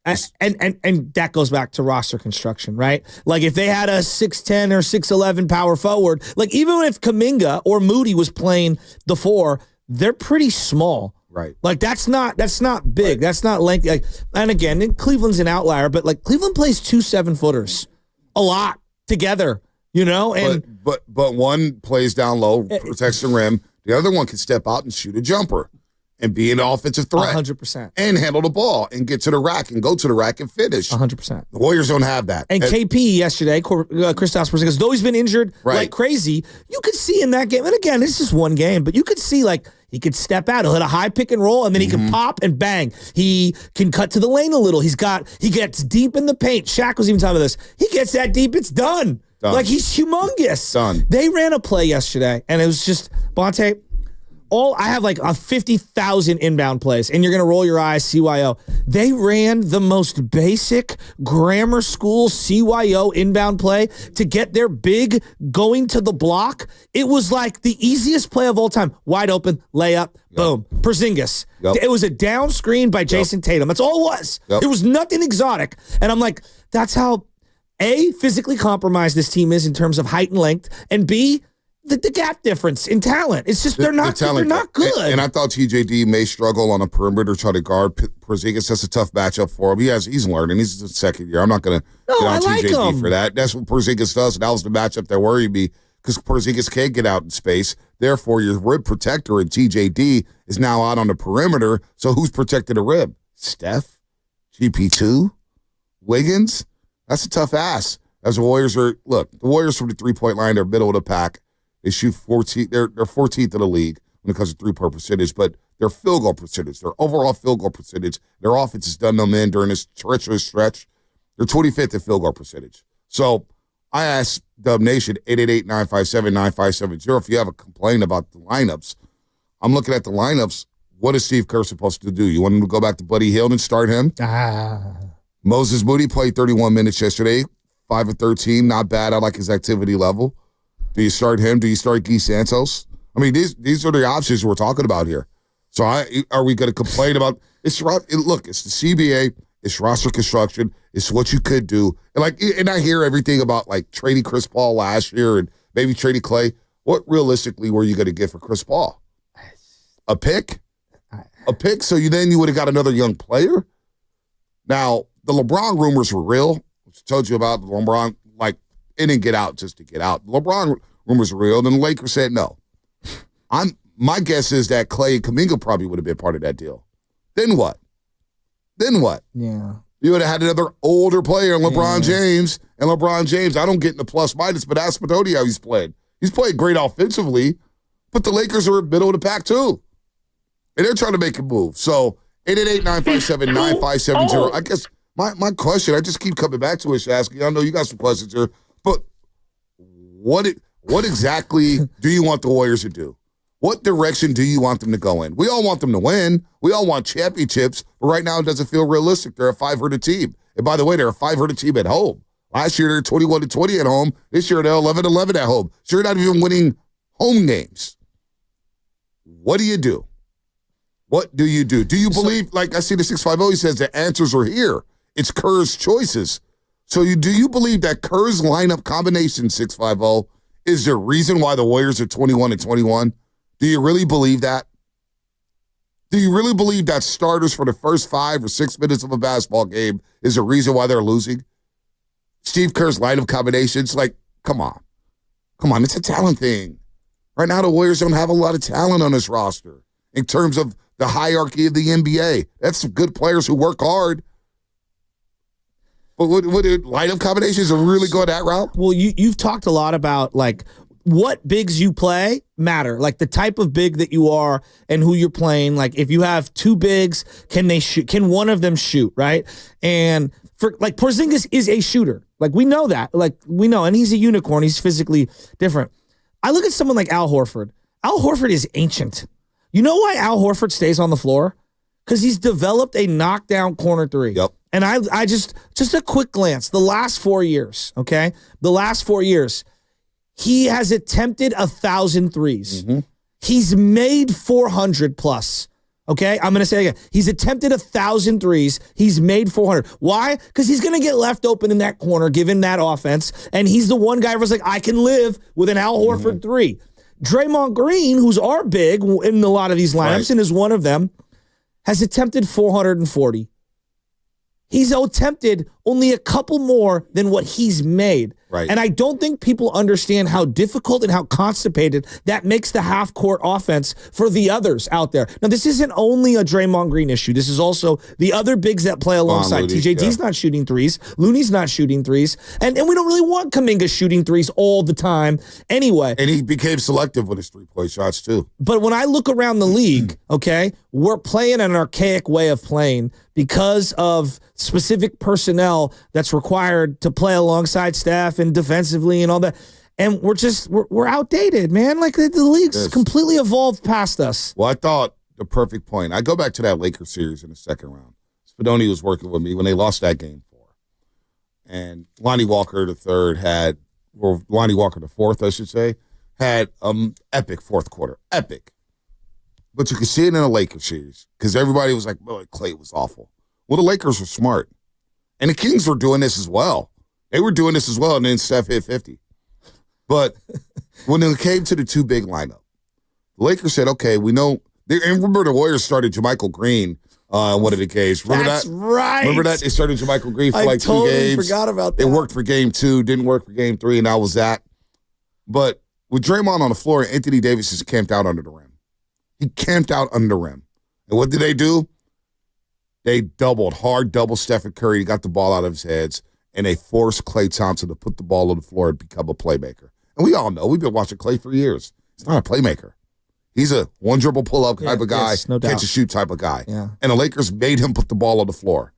And that goes back to roster construction, right? Like if they had a 6'10 or 6'11 power forward, like even if Kuminga or Moody was playing the 4, they're pretty small. Right. Like that's not big. Right. That's not lengthy. Like, and again, Cleveland's an outlier, but like Cleveland plays 2 7-footers a lot together, and but one plays down low, protects the rim. The other one can step out and shoot a jumper and be an offensive threat. 100%. And handle the ball and get to the rack and go to the rack and finish. 100%. The Warriors don't have that. And KP yesterday, Kristaps Porzingis, though he's been injured like crazy, you could see in that game, and again, it's just one game, but you could see like he could step out, he'll hit a high pick and roll, and then he can pop and bang. He can cut to the lane a little. He gets deep in the paint. Shaq was even talking about this. He gets that deep, it's done. Like he's humongous. Done. They ran a play yesterday, and it was just, Bonte, I have like a 50,000 inbound plays, and you're going to roll your eyes, CYO. They ran the most basic grammar school CYO inbound play to get their big going to the block. It was like the easiest play of all time. Wide open, layup, boom. Porzingis. It was a down screen by Jason Tatum. That's all it was. It was nothing exotic. And I'm like, that's how, A, physically compromised this team is in terms of height and length, and B, the gap difference in talent. It's just they're not good. And I thought TJD may struggle on a perimeter trying to guard Porzingis. That's a tough matchup for him. He's learning. He's in the second year. I'm not going to get on TJD for that. That's what Porzingis does. And that was the matchup that worried me because Porzingis can't get out in space. Therefore, your rib protector in TJD is now out on the perimeter. So who's protecting the rib? Steph? GP2? Wiggins? That's a tough ass. As the Warriors the Warriors from the three-point line, they're middle of the pack. They shoot 14th. They're 14th in the league when it comes to three-point percentage, but their field goal percentage, their overall field goal percentage, their offense has done them in during this treacherous stretch. They're 25th in field goal percentage. So I asked Dub Nation, 888-957-9570, if you have a complaint about the lineups. I'm looking at the lineups. What is Steve Kerr supposed to do? You want him to go back to Buddy Hield and start him? Moses Moody played 31 minutes yesterday, 5 of 13, not bad. I like his activity level. Do you start him? Do you start Guy Santos? I mean, these are the options we're talking about here. So are we going to complain about it's the CBA, it's roster construction, it's what you could do. And I hear everything about like trading Chris Paul last year and maybe trading Clay. What realistically were you going to get for Chris Paul? A pick? A pick? So you would have got another young player? Now, the LeBron rumors were real. I told you about LeBron, it didn't get out just to get out. The LeBron rumors were real, and the Lakers said no. My guess is that Clay and Kuminga probably would have been part of that deal. Then what? Yeah. You would have had another older player, LeBron James. And LeBron James, I don't get in the plus-minus, but ask Spinoni how he's played. He's played great offensively, but the Lakers are middle of the pack too. And they're trying to make a move. So 888-957-9570. I guess my question, I just keep coming back to it, Shasky. I know you got some questions here, but what exactly do you want the Warriors to do? What direction do you want them to go in? We all want them to win. We all want championships, but right now it doesn't feel realistic. They're a 500 team. And by the way, they're a 500 team at home. Last year, they're 21-20 at home. This year, they're 11-11 at home. So you're not even winning home games. What do you do? What do you do? Do you believe, like I see the 650, he says the answers are here. It's Kerr's choices. So do you believe that Kerr's lineup combination, 650, is the reason why the Warriors are 21-21? Do you really believe that? Do you really believe that starters for the first 5 or 6 minutes of a basketball game is the reason why they're losing? Steve Kerr's lineup combinations, come on. Come on, it's a talent thing. Right now, the Warriors don't have a lot of talent on this roster in terms of the hierarchy of the NBA. That's some good players who work hard. But would lineup combinations really go that route? Well, you've talked a lot about, what bigs you play matter, the type of big that you are and who you're playing. If you have 2 bigs, can they shoot? Can one of them shoot, right? And for Porzingis is a shooter. We know that. We know, and he's a unicorn. He's physically different. I look at someone like Al Horford. Al Horford is ancient. You know why Al Horford stays on the floor? Because he's developed a knockdown corner 3. Yep. And I just a quick glance, the last 4 years, okay? The last 4 years, he has attempted 1,000 threes. Mm-hmm. He's made 400 plus. Okay, I'm going to say it again. He's attempted 1,000 threes. He's made 400. Why? Because he's going to get left open in that corner, given that offense. And he's the one guy who's I can live with an Al Horford 3. Draymond Green, who's our big in a lot of these lineups and is one of them, has attempted 440. He's attempted only a couple more than what he's made. Right. And I don't think people understand how difficult and how constipated that makes the half-court offense for the others out there. Now, this isn't only a Draymond Green issue. This is also the other bigs that play alongside. TJD's not shooting threes. Looney's not shooting threes. And we don't really want Kuminga shooting threes all the time anyway. And he became selective with his three-point shots, too. But when I look around the league, okay, we're playing an archaic way of playing because of specific personnel that's required to play alongside Steph and defensively and all that. And we're outdated, man. The league's completely evolved past us. Well, I thought the perfect point. I go back to that Lakers series in the second round. Spinoni was working with me when they lost that game 4. And Lonnie Walker the fourth, I should say, had epic fourth quarter. Epic. But you could see it in a Lakers series because everybody was like, well, Clay was awful. Well, the Lakers were smart. And the Kings were doing this as well. They were doing this as well, and then Steph hit 50. But when it came to the two big lineup, the Lakers said, okay, we know. And remember the Warriors started JaMychal Green one of the games. Remember That's that? right. Remember that? They started JaMychal Green for like totally 2 games. Forgot about that. It worked for game 2, didn't work for game 3, and that was that. But with Draymond on the floor, Anthony Davis just camped out under the rim. He camped out under the rim. And what did they do? They hard double Steph Curry. He got the ball out of his hands, and they forced Klay Thompson to put the ball on the floor and become a playmaker. And we all know, we've been watching Klay for years. He's not a playmaker. He's a one-dribble pull-up type of guy, no doubt. catch-and-shoot type of guy. Yeah. And the Lakers made him put the ball on the floor.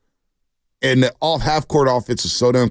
And the half-court offense is so damn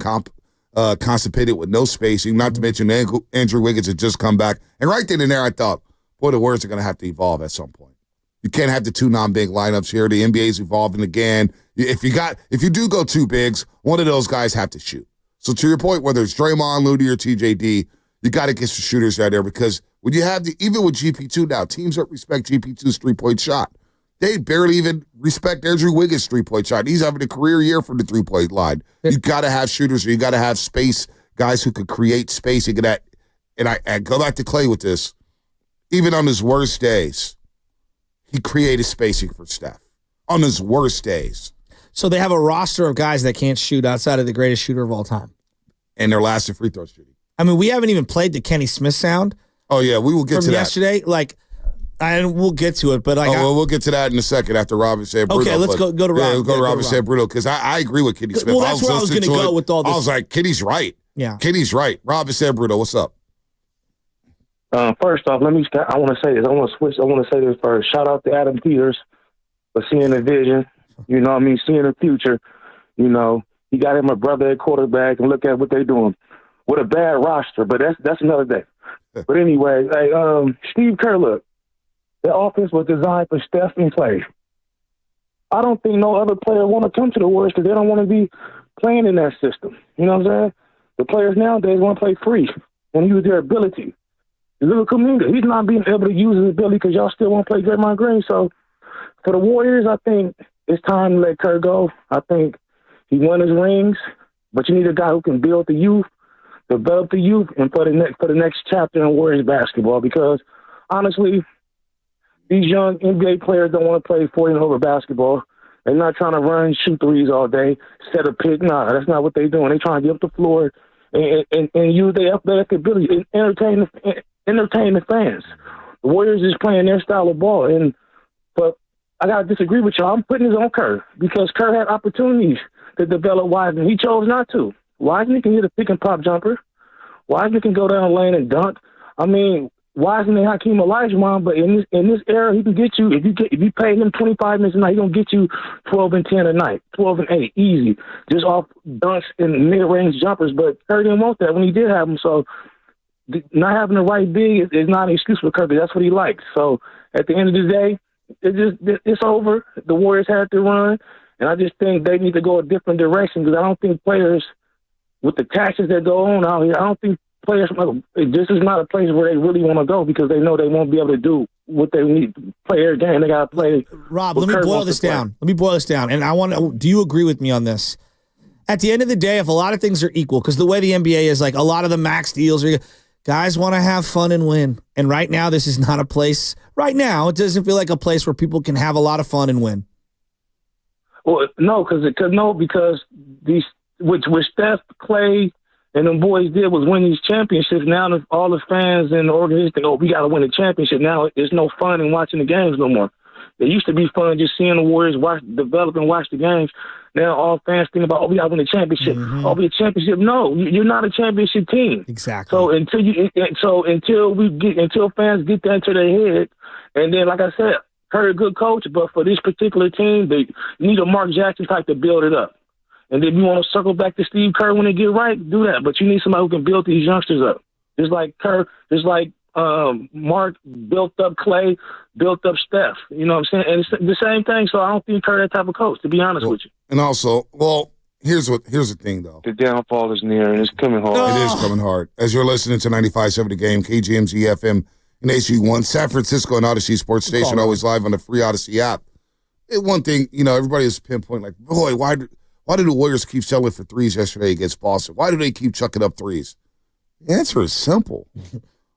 constipated with no spacing, not to mention Andrew Wiggins had just come back. And right then and there, I thought, boy, the Warriors are going to have to evolve at some point. You can't have the two non-big lineups here. The NBA's evolving again. If you do go two bigs, one of those guys have to shoot. So to your point, whether it's Draymond, Looney, or TJD, you got to get some shooters out there because when you have even with GP2 now, teams don't respect GP2's three-point shot. They barely even respect Andrew Wiggins' three-point shot. He's having a career year from the three-point line. You got to have shooters, or you got to have space, guys who could create spacing. And I go back to Klay with this. Even on his worst days, he created spacing for Steph. On his worst days. So they have a roster of guys that can't shoot outside of the greatest shooter of all time. And they're last in free throw shooting. I mean, we haven't even played the Kenny Smith sound. Oh, yeah, we will get to that. From yesterday, and we'll get to it, but we'll get to that in a second after Robin said Bruno. Okay, let's go to Rob. Yeah, we'll go to Robin said Bruno, because I agree with Kenny Smith. Well, that's where I was going to go with all this. I was like, Kenny's right. Yeah. Kenny's right. Robin said Bruno, what's up? First off, I want to say this. I want to say this first. Shout out to Adam Peters for seeing the vision. You know what I mean? Seeing the future. You know, he got him a brother at quarterback, and look at what they're doing. With a bad roster, but that's another day. But anyway, Steve Kerr, look, the offense was designed for Steph and Klay. I don't think no other player want to come to the Warriors because they don't want to be playing in that system. You know what I'm saying? The players nowadays want to play free and use their ability. Look at Kuminga. He's not being able to use his ability because y'all still want to play Draymond Green. So for the Warriors, I think it's time to let Kerr go. I think he won his rings, but you need a guy who can build the youth, develop the youth, and for the next chapter in Warriors basketball. Because honestly, these young NBA players don't want to play 40 and over basketball. They're not trying to run, shoot threes all day, set a pick. Nah, that's not what they're doing. They're trying to get up the floor and use their athletic ability and entertain the fans. The Warriors is playing their style of ball, but I gotta disagree with y'all. I'm putting this on Kerr because Kerr had opportunities to develop Wiseman. He chose not to. Wiseman can hit a pick and pop jumper. Wiseman can go down the lane and dunk. I mean, Wiseman and Hakeem Olajuwon, but in this era, he can get you if you pay him 25 minutes a night, he's gonna get you 12 and 10 a night, 12 and 8, easy, just off dunks and mid-range jumpers. But Kerr didn't want that when he did have them. So not having the right big is not an excuse for Kerr. That's what he likes. So at the end of the day, it's over. The Warriors had to run, and I just think they need to go a different direction because I don't think players, with the taxes that go on out here, I don't think players, this is not a place where they really want to go because they know they won't be able to do what they need to play every game. They got to play. Rob, let me boil this down. And do you agree with me on this? At the end of the day, if a lot of things are equal, because the way the NBA is, like a lot of the max deals are, guys want to have fun and win. And right now, this is not a place. Right now, it doesn't feel like a place where people can have a lot of fun and win. Well, no, because these which Steph, Klay, and them boys did was win these championships. Now all the fans and the organization think, we got to win a championship. Now there's no fun in watching the games no more. It used to be fun just seeing the Warriors develop and watch the games. Now all fans think about, we got to win a championship. Mm-hmm. We a championship. No, you're not a championship team. Exactly. So until fans get that into their head, and then like I said, Curry a good coach, but for this particular team, you need a Mark Jackson type to build it up. And if you want to circle back to Steve Kerr when they get right, do that. But you need somebody who can build these youngsters up. Just like Mark built up Klay, built up Steph. You know what I'm saying? And it's the same thing. So I don't think Kerr that type of coach, to be honest with you. And also, here's the thing, though. The downfall is near, and it's coming hard. It is coming hard. As you're listening to 95.7 The Game, KGMZ FM, and HG1, San Francisco and Odyssey Sports Station, always live on the free Odyssey app. One thing, everybody is pinpoint like, boy, why did the Warriors keep selling for threes yesterday against Boston? Why do they keep chucking up threes? The answer is simple.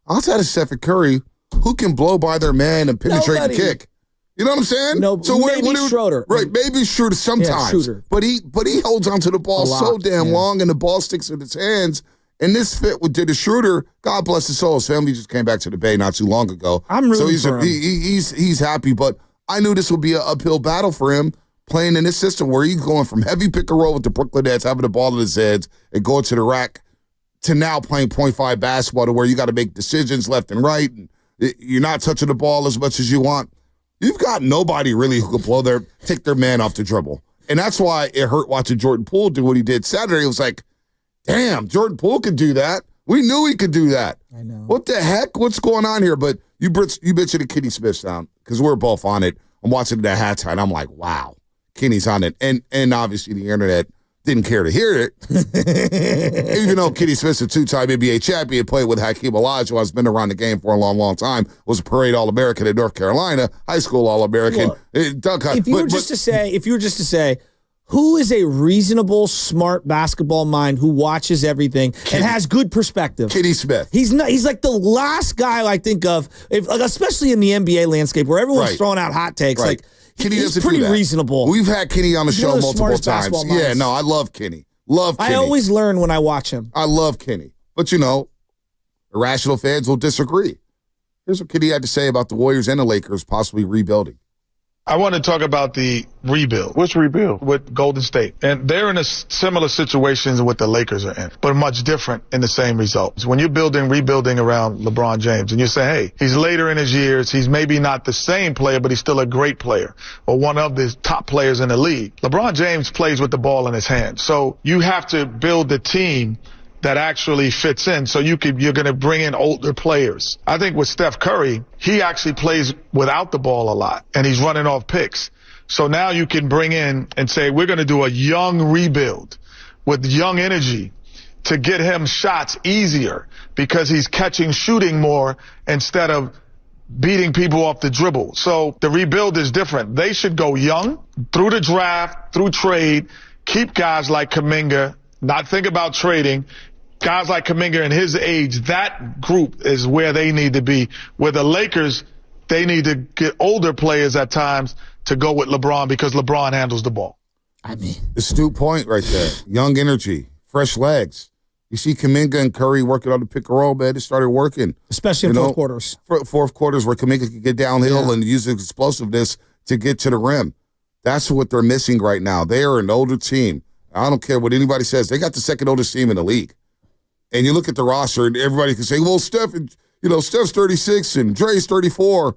Outside of Steph and Curry, who can blow by their man and penetrate and kick? You know what I'm saying? No, so maybe Schroeder. Right, maybe Schroeder sometimes. Yeah, Schroeder. But he holds onto the ball so damn long, and the ball sticks in his hands. And this fit with Dennis Schroeder, God bless his soul. His family just came back to the Bay not too long ago. I'm rooting for him. He's happy, but I knew this would be an uphill battle for him playing in this system where he's going from heavy pick and roll with the Brooklyn Nets, having the ball in his heads, and going to the rack, to now playing 0.5 basketball to where you got to make decisions left and right. And you're not touching the ball as much as you want. You've got nobody really who could take their man off the dribble. And that's why it hurt watching Jordan Poole do what he did Saturday. It was like, damn, Jordan Poole could do that. We knew he could do that. I know. What the heck? What's going on here? But you mentioned the Kenny Smith sound because we're both on it. I'm watching it at halftime. I'm like, wow, Kenny's on it. And obviously the internet didn't care to hear it. Even though Kenny Smith's a two-time NBA champion, played with Hakeem Olajuwon, has been around the game for a long, long time, was a parade All-American in North Carolina, high school All-American. If you were just to say, who is a reasonable, smart basketball mind who watches everything and has good perspective? Kenny Smith. He's like the last guy I think of, especially in the NBA landscape where everyone's throwing out hot takes. Right. Like Kenny he's pretty reasonable. We've had Kenny on the show multiple times. Yeah, no, I love Kenny. I always learn when I watch him. I love Kenny. But, irrational fans will disagree. Here's what Kenny had to say about the Warriors and the Lakers possibly rebuilding. I want to talk about the rebuild. Which rebuild? With Golden State. And they're in a similar situation as what the Lakers are in, but much different in the same results. When you're rebuilding around LeBron James, and you say, hey, he's later in his years, he's maybe not the same player, but he's still a great player, or one of the top players in the league. LeBron James plays with the ball in his hand. So you have to build the team that actually fits in. So you're going to bring in older players. I think with Steph Curry, he actually plays without the ball a lot, and he's running off picks. So now you can bring in and say, we're going to do a young rebuild with young energy to get him shots easier because he's shooting more instead of beating people off the dribble. So the rebuild is different. They should go young through the draft, through trade, keep guys like Kuminga, not think about trading. Guys like Kuminga and his age, that group is where they need to be. Where the Lakers, they need to get older players at times to go with LeBron because LeBron handles the ball. I mean, astute point right there. Young energy, fresh legs. You see Kuminga and Curry working on the pick and roll, man. It started working. Especially in fourth quarters. Fourth quarters where Kuminga can get downhill and use his explosiveness to get to the rim. That's what they're missing right now. They are an older team. I don't care what anybody says. They got the second oldest team in the league. And you look at the roster, and everybody can say, well, Steph's 36 and Dre's 34.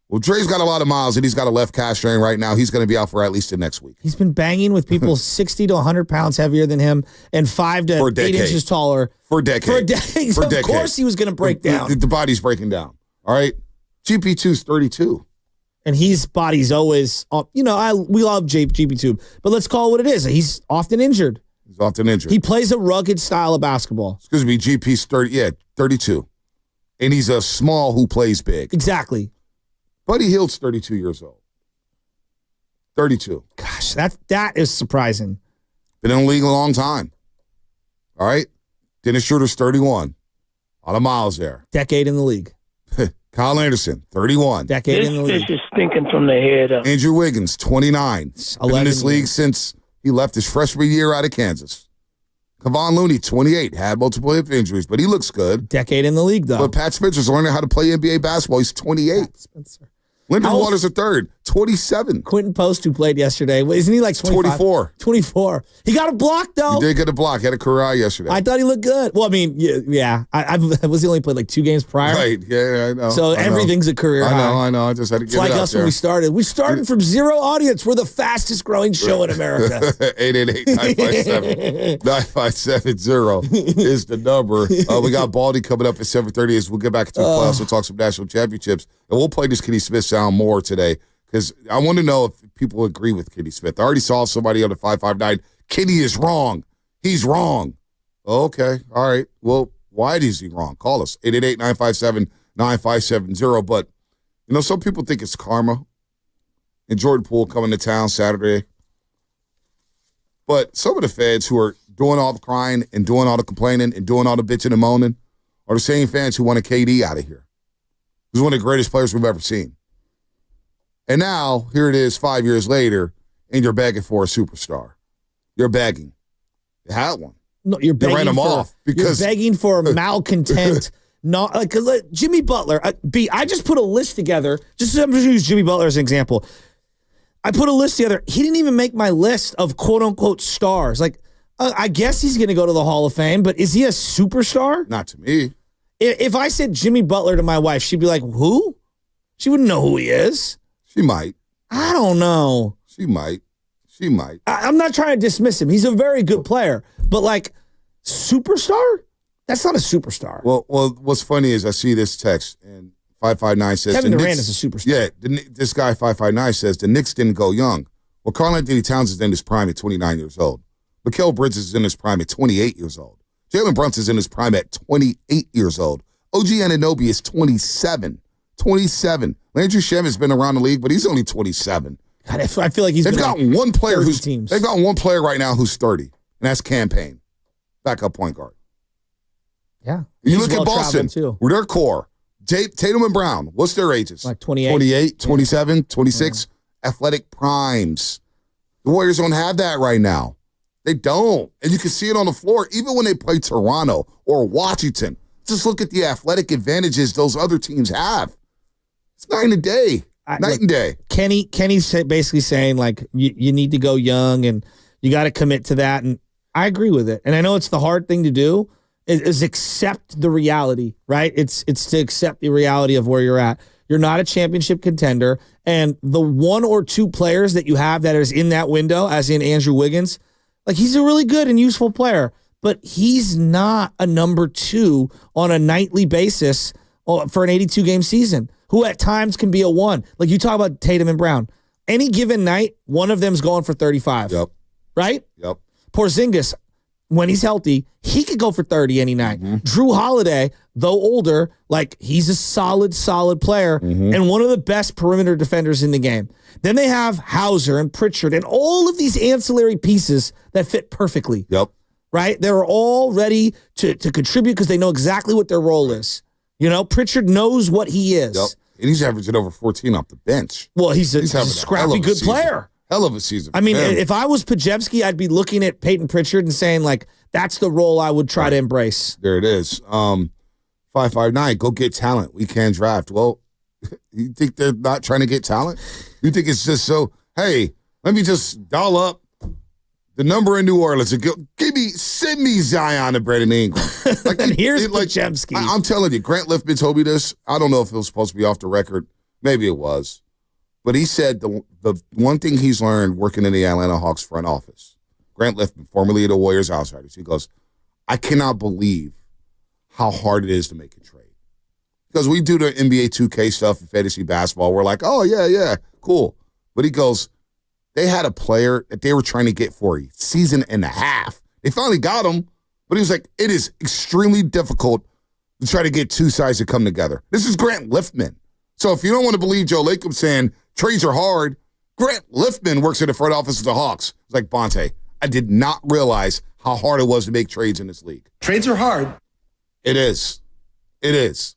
Well, Dre's got a lot of miles, and he's got a left calf strain right now. He's going to be out for at least the next week. He's been banging with people 60 to 100 pounds heavier than him and 5 to 8 inches taller. For a decade. Of course he was going to break down. The body's breaking down. All right? GP2's 32. And his body's always, we love GP2, but let's call it what it is. He's often injured. He plays a rugged style of basketball. Excuse me, GP's 32. And he's a small who plays big. Exactly. Buddy Hield's 32 years old. 32. Gosh, that is surprising. Been in the league a long time. All right? Dennis Schroeder's 31. A lot of miles there. Decade in the league. Kyle Anderson, 31. Decade in the league. This is stinking from the head up. Andrew Wiggins, 29. Been in this league since he left his freshman year out of Kansas. Kevon Looney, 28. Had multiple hip injuries, but he looks good. Decade in the league, though. But Pat Spencer's learning how to play NBA basketball. He's 28. Pat Spencer. Lyndon Waters a third, 27. Quentin Post, who played yesterday, isn't he like 25? 24. He got a block, though. He did get a block. He had a career eye yesterday. I thought he looked good. Well, I mean, yeah. I was only played like 2 games prior. Right, yeah, I know. So everything's a career high. I know. I just had to get it out there. It's like us when we started. We started from 0 audience. We're the fastest growing show in America. 888-957-9570 is the number. We got Baldy coming up at 7:30 as we'll get back into the playoffs. We'll talk some national championships. And we'll play this Kenny Smith sound more today because I want to know if people agree with Kenny Smith. I already saw somebody on the 559. Kenny is wrong. He's wrong. Okay. All right. Well, why is he wrong? Call us. 888-957-9570. But, some people think it's karma. And Jordan Poole coming to town Saturday. But some of the feds who are doing all the crying and doing all the complaining and doing all the bitching and moaning, are the same fans who wanted KD out of here. He's one of the greatest players we've ever seen. And now, here it is 5 years later, and you're begging for a superstar. You're begging. You had one. No, you're begging ran him off because you're begging for malcontent. Not like Jimmy Butler. I just put a list together. I'm just use Jimmy Butler as an example. I put a list together. He didn't even make my list of quote unquote stars. Like, I guess he's going to go to the Hall of Fame, but is he a superstar? Not to me. If I said Jimmy Butler to my wife, she'd be like, "Who?" She wouldn't know who he is. She might. I don't know. She might. I'm not trying to dismiss him. He's a very good player, but like superstar. That's not a superstar. Well, what's funny is I see this text, and 559 says Kevin Durant is a superstar. Yeah, this guy 559 says the Knicks didn't go young. Well, Karl Anthony Towns is in his prime at 29 years old. Mikal Bridges is in his prime at 28 years old. Jalen Brunson is in his prime at 28 years old. OG Anunoby is 27. 27. Landry Shamet has been around the league, but he's only 27. God, I feel like they've got one player who's teams. They've got one player right now who's 30, and that's Campaign, backup point guard. Yeah. You look at Boston, with their core, Tatum and Brown, what's their ages? Like 28. 28, 27, 26, athletic primes. The Warriors don't have that right now. They don't. And you can see it on the floor, even when they play Toronto or Washington. Just look at the athletic advantages those other teams have. It's night and day. Night and day. Kenny's basically saying, like, you need to go young and you got to commit to that. And I agree with it. And I know it's the hard thing to do, is accept the reality, right? It's to accept the reality of where you're at. You're not a championship contender. And the one or two players that you have that is in that window, as in Andrew Wiggins, like, he's a really good and useful player, but he's not a number 2 on a nightly basis for an 82-game season, who at times can be a 1. Like, you talk about Tatum and Brown. Any given night, one of them's going for 35. Yep. Right? Yep. Porzingis, when he's healthy, he could go for 30 any night. Mm-hmm. Drew Holiday, though older, like, he's a solid player and one of the best perimeter defenders in the game. Then they have Hauser and Pritchard and all of these ancillary pieces that fit perfectly. Yep. Right? They're all ready to contribute because they know exactly what their role is. You know, Pritchard knows what he is. Yep. And he's averaging over 14 off the bench. Well, he's a scrappy good player. Hell of a season. I mean, if I was Pajewski, I'd be looking at Peyton Pritchard and saying, like, that's the role I would try to embrace. There it is. 559, go get talent. We can't draft. Well, you think they're not trying to get talent? You think it's just so, hey, let me just dial up the number in New Orleans and send me Zion and Brandon Ingram. Like, and here's Pajewski. I'm telling you, Grant Liffman told me this. I don't know if it was supposed to be off the record. Maybe it was. But he said the one thing he's learned working in the Atlanta Hawks front office, Grant Liffman, formerly of the Warriors Outsiders, he goes, I cannot believe how hard it is to make a trade. Because we do the NBA 2K stuff in fantasy basketball. We're like, oh, yeah, cool. But he goes, they had a player that they were trying to get for a season and a half. They finally got him, but he was like, it is extremely difficult to try to get two sides to come together. This is Grant Liffman. So if you don't want to believe Joe Lacob saying trades are hard, Grant Liffman works in the front office of the Hawks. It's like, Bonte, I did not realize how hard it was to make trades in this league. Trades are hard. It is. It is.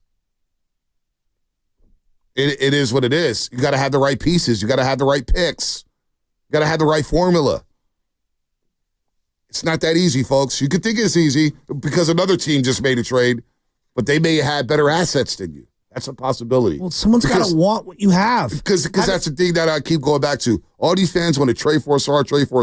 It is what it is. You got to have the right pieces. You got to have the right picks. You got to have the right formula. It's not that easy, folks. You could think it's easy because another team just made a trade, but they may have had better assets than you. That's a possibility. Well, someone's got to want what you have. Because that's the thing that I keep going back to. All these fans want to trade for a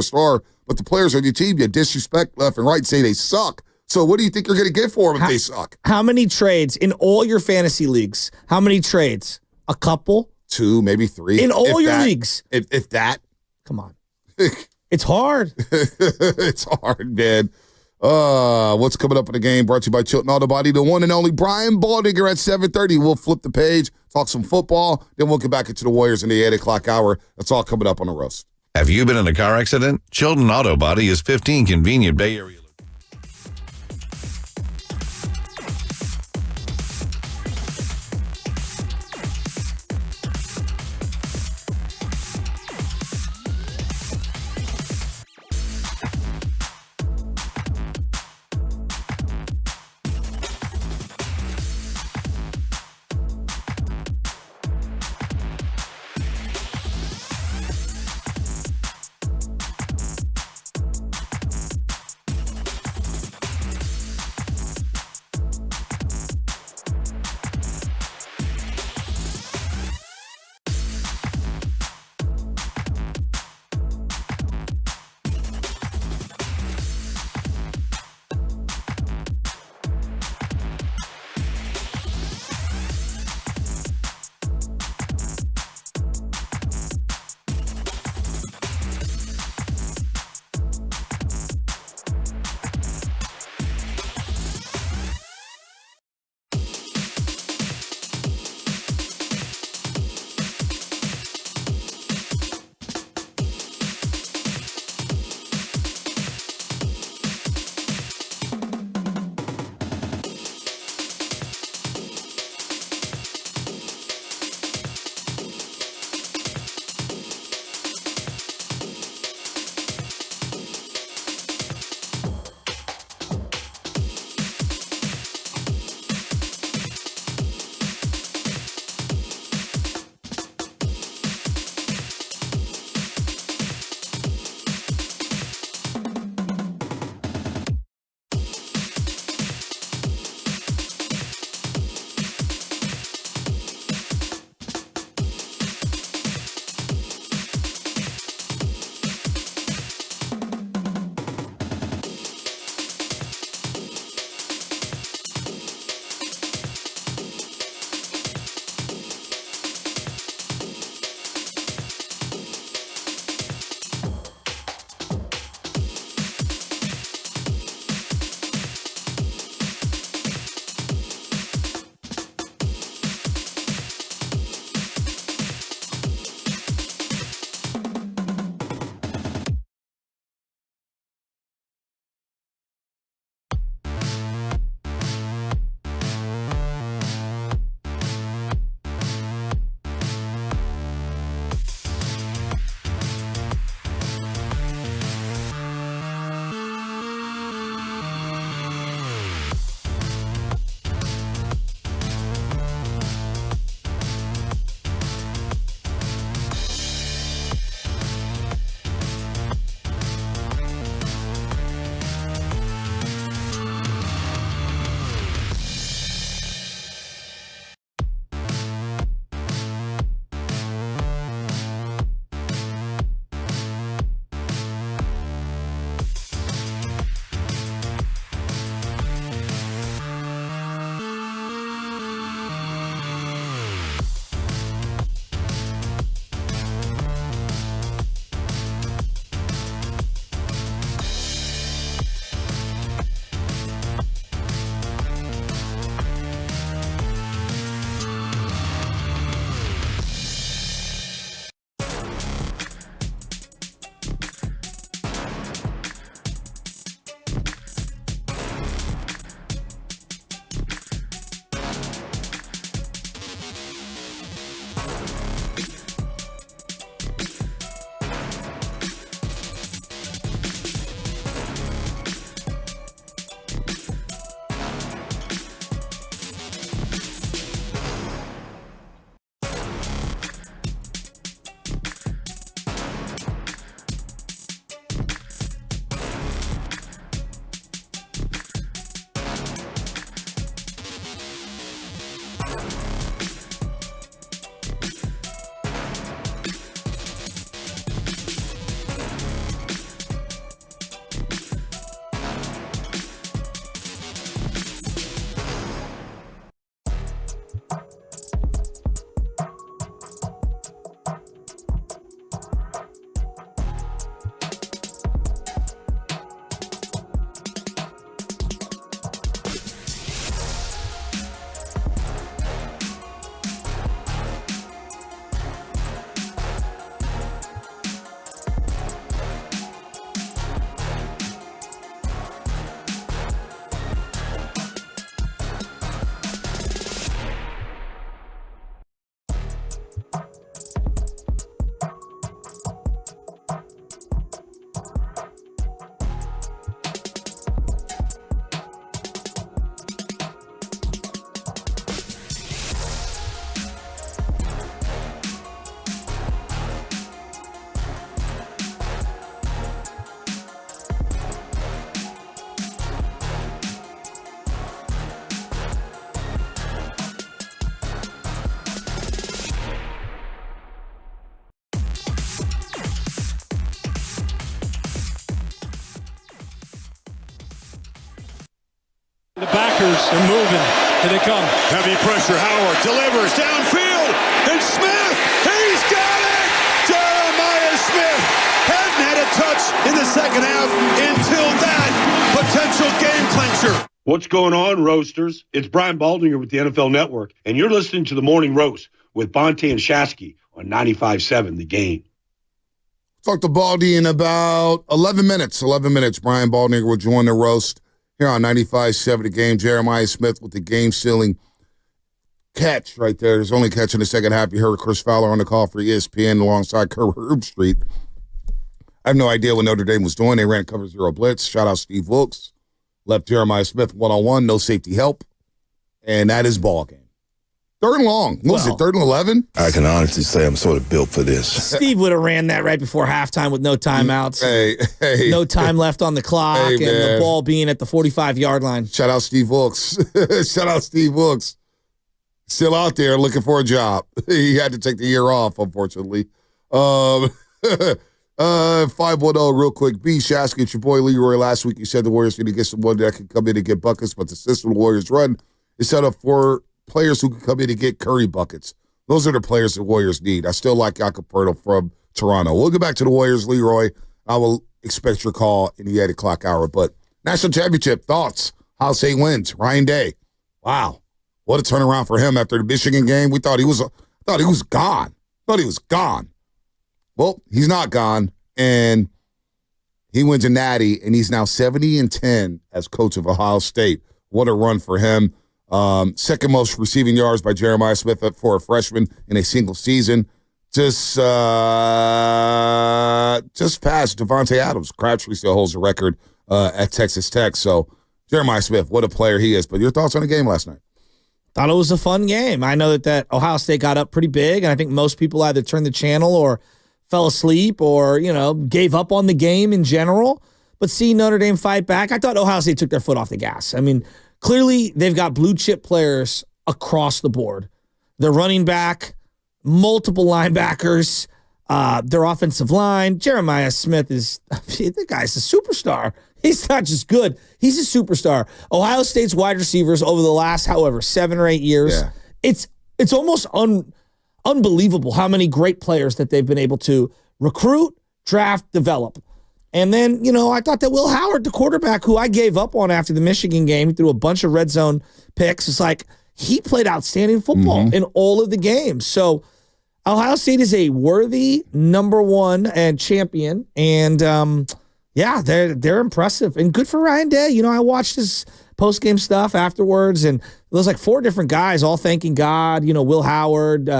star, but the players on your team, you disrespect left and right, say they suck. So what do you think you're going to get for them if they suck? How many trades in all your fantasy leagues? How many trades? A couple? 2, maybe 3. In all your leagues? If that. Come on. It's hard. It's hard, man. What's coming up in the game? Brought to you by Chilton Auto Body, the one and only Brian Baldinger at 7:30. We'll flip the page, talk some football, then we'll get back into the Warriors in the 8 o'clock hour. That's all coming up on the roast. Have you been in a car accident? Chilton Auto Body is 15 convenient Bay Area. The backers are moving. Here they come. Heavy pressure. Howard delivers downfield. And Smith, he's got it! Jeremiah Smith hadn't had a touch in the second half until that potential game clincher. What's going on, Roasters? It's Brian Baldinger with the NFL Network, and you're listening to The Morning Roast with Bonte and Shasky on 95.7 The Game. Talk to Baldy in about 11 minutes. 11 minutes. Brian Baldinger will join the roast here on 95.7 The Game. Jeremiah Smith with the game-sealing catch right there. His only catch in the second half. You heard Chris Fowler on the call for ESPN alongside Kurt Herbstreit. I have no idea what Notre Dame was doing. They ran cover zero blitz. Shout out Steve Wilkes. Left Jeremiah Smith one-on-one, no safety help. And that is ball game. Third and long. What was it, third and 11? I can honestly say I'm sort of built for this. Steve would have ran that right before halftime with no timeouts. Hey. No time left on the clock, and the ball being at the 45-yard line. Shout out Steve Wilkes. Shout out Steve Wilkes. Still out there looking for a job. He had to take the year off, unfortunately. 510 real quick. B. Shasky, it's your boy Leroy. Last week you said the Warriors need to get someone that can come in and get buckets, but the system the Warriors run is set up for players who can come in and get Curry buckets. Those are the players the Warriors need. I still like Jakob Poeltl from Toronto. We'll get back to the Warriors, Leroy. I will expect your call in the 8 o'clock hour. But national championship thoughts. Ohio State wins. Ryan Day. Wow. What a turnaround for him after the Michigan game. We thought he was gone. Well, he's not gone, and he wins a natty, and he's now 70-10 as coach of Ohio State. What a run for him. Second most receiving yards by Jeremiah Smith for a freshman in a single season. Just past Devontae Adams. Crabtree still holds the record at Texas Tech. So Jeremiah Smith, what a player he is. But your thoughts on the game last night? Thought it was a fun game. I know that Ohio State got up pretty big, and I think most people either turned the channel or fell asleep or, gave up on the game in general. But seeing Notre Dame fight back, I thought Ohio State took their foot off the gas. I mean, clearly they've got blue-chip players across the board. Their running back, multiple linebackers, their offensive line. Jeremiah Smith the guy's a superstar. He's not just good. He's a superstar. Ohio State's wide receivers over the last, 7 or 8 years, it's almost unbelievable how many great players that they've been able to recruit, draft, develop. And then, I thought that Will Howard, the quarterback who I gave up on after the Michigan game, he threw a bunch of red zone picks. It's like he played outstanding football in all of the games. So Ohio State is a worthy number one and champion. And, they're impressive. And good for Ryan Day. I watched his post-game stuff afterwards, and there was like 4 different guys all thanking God. Will Howard,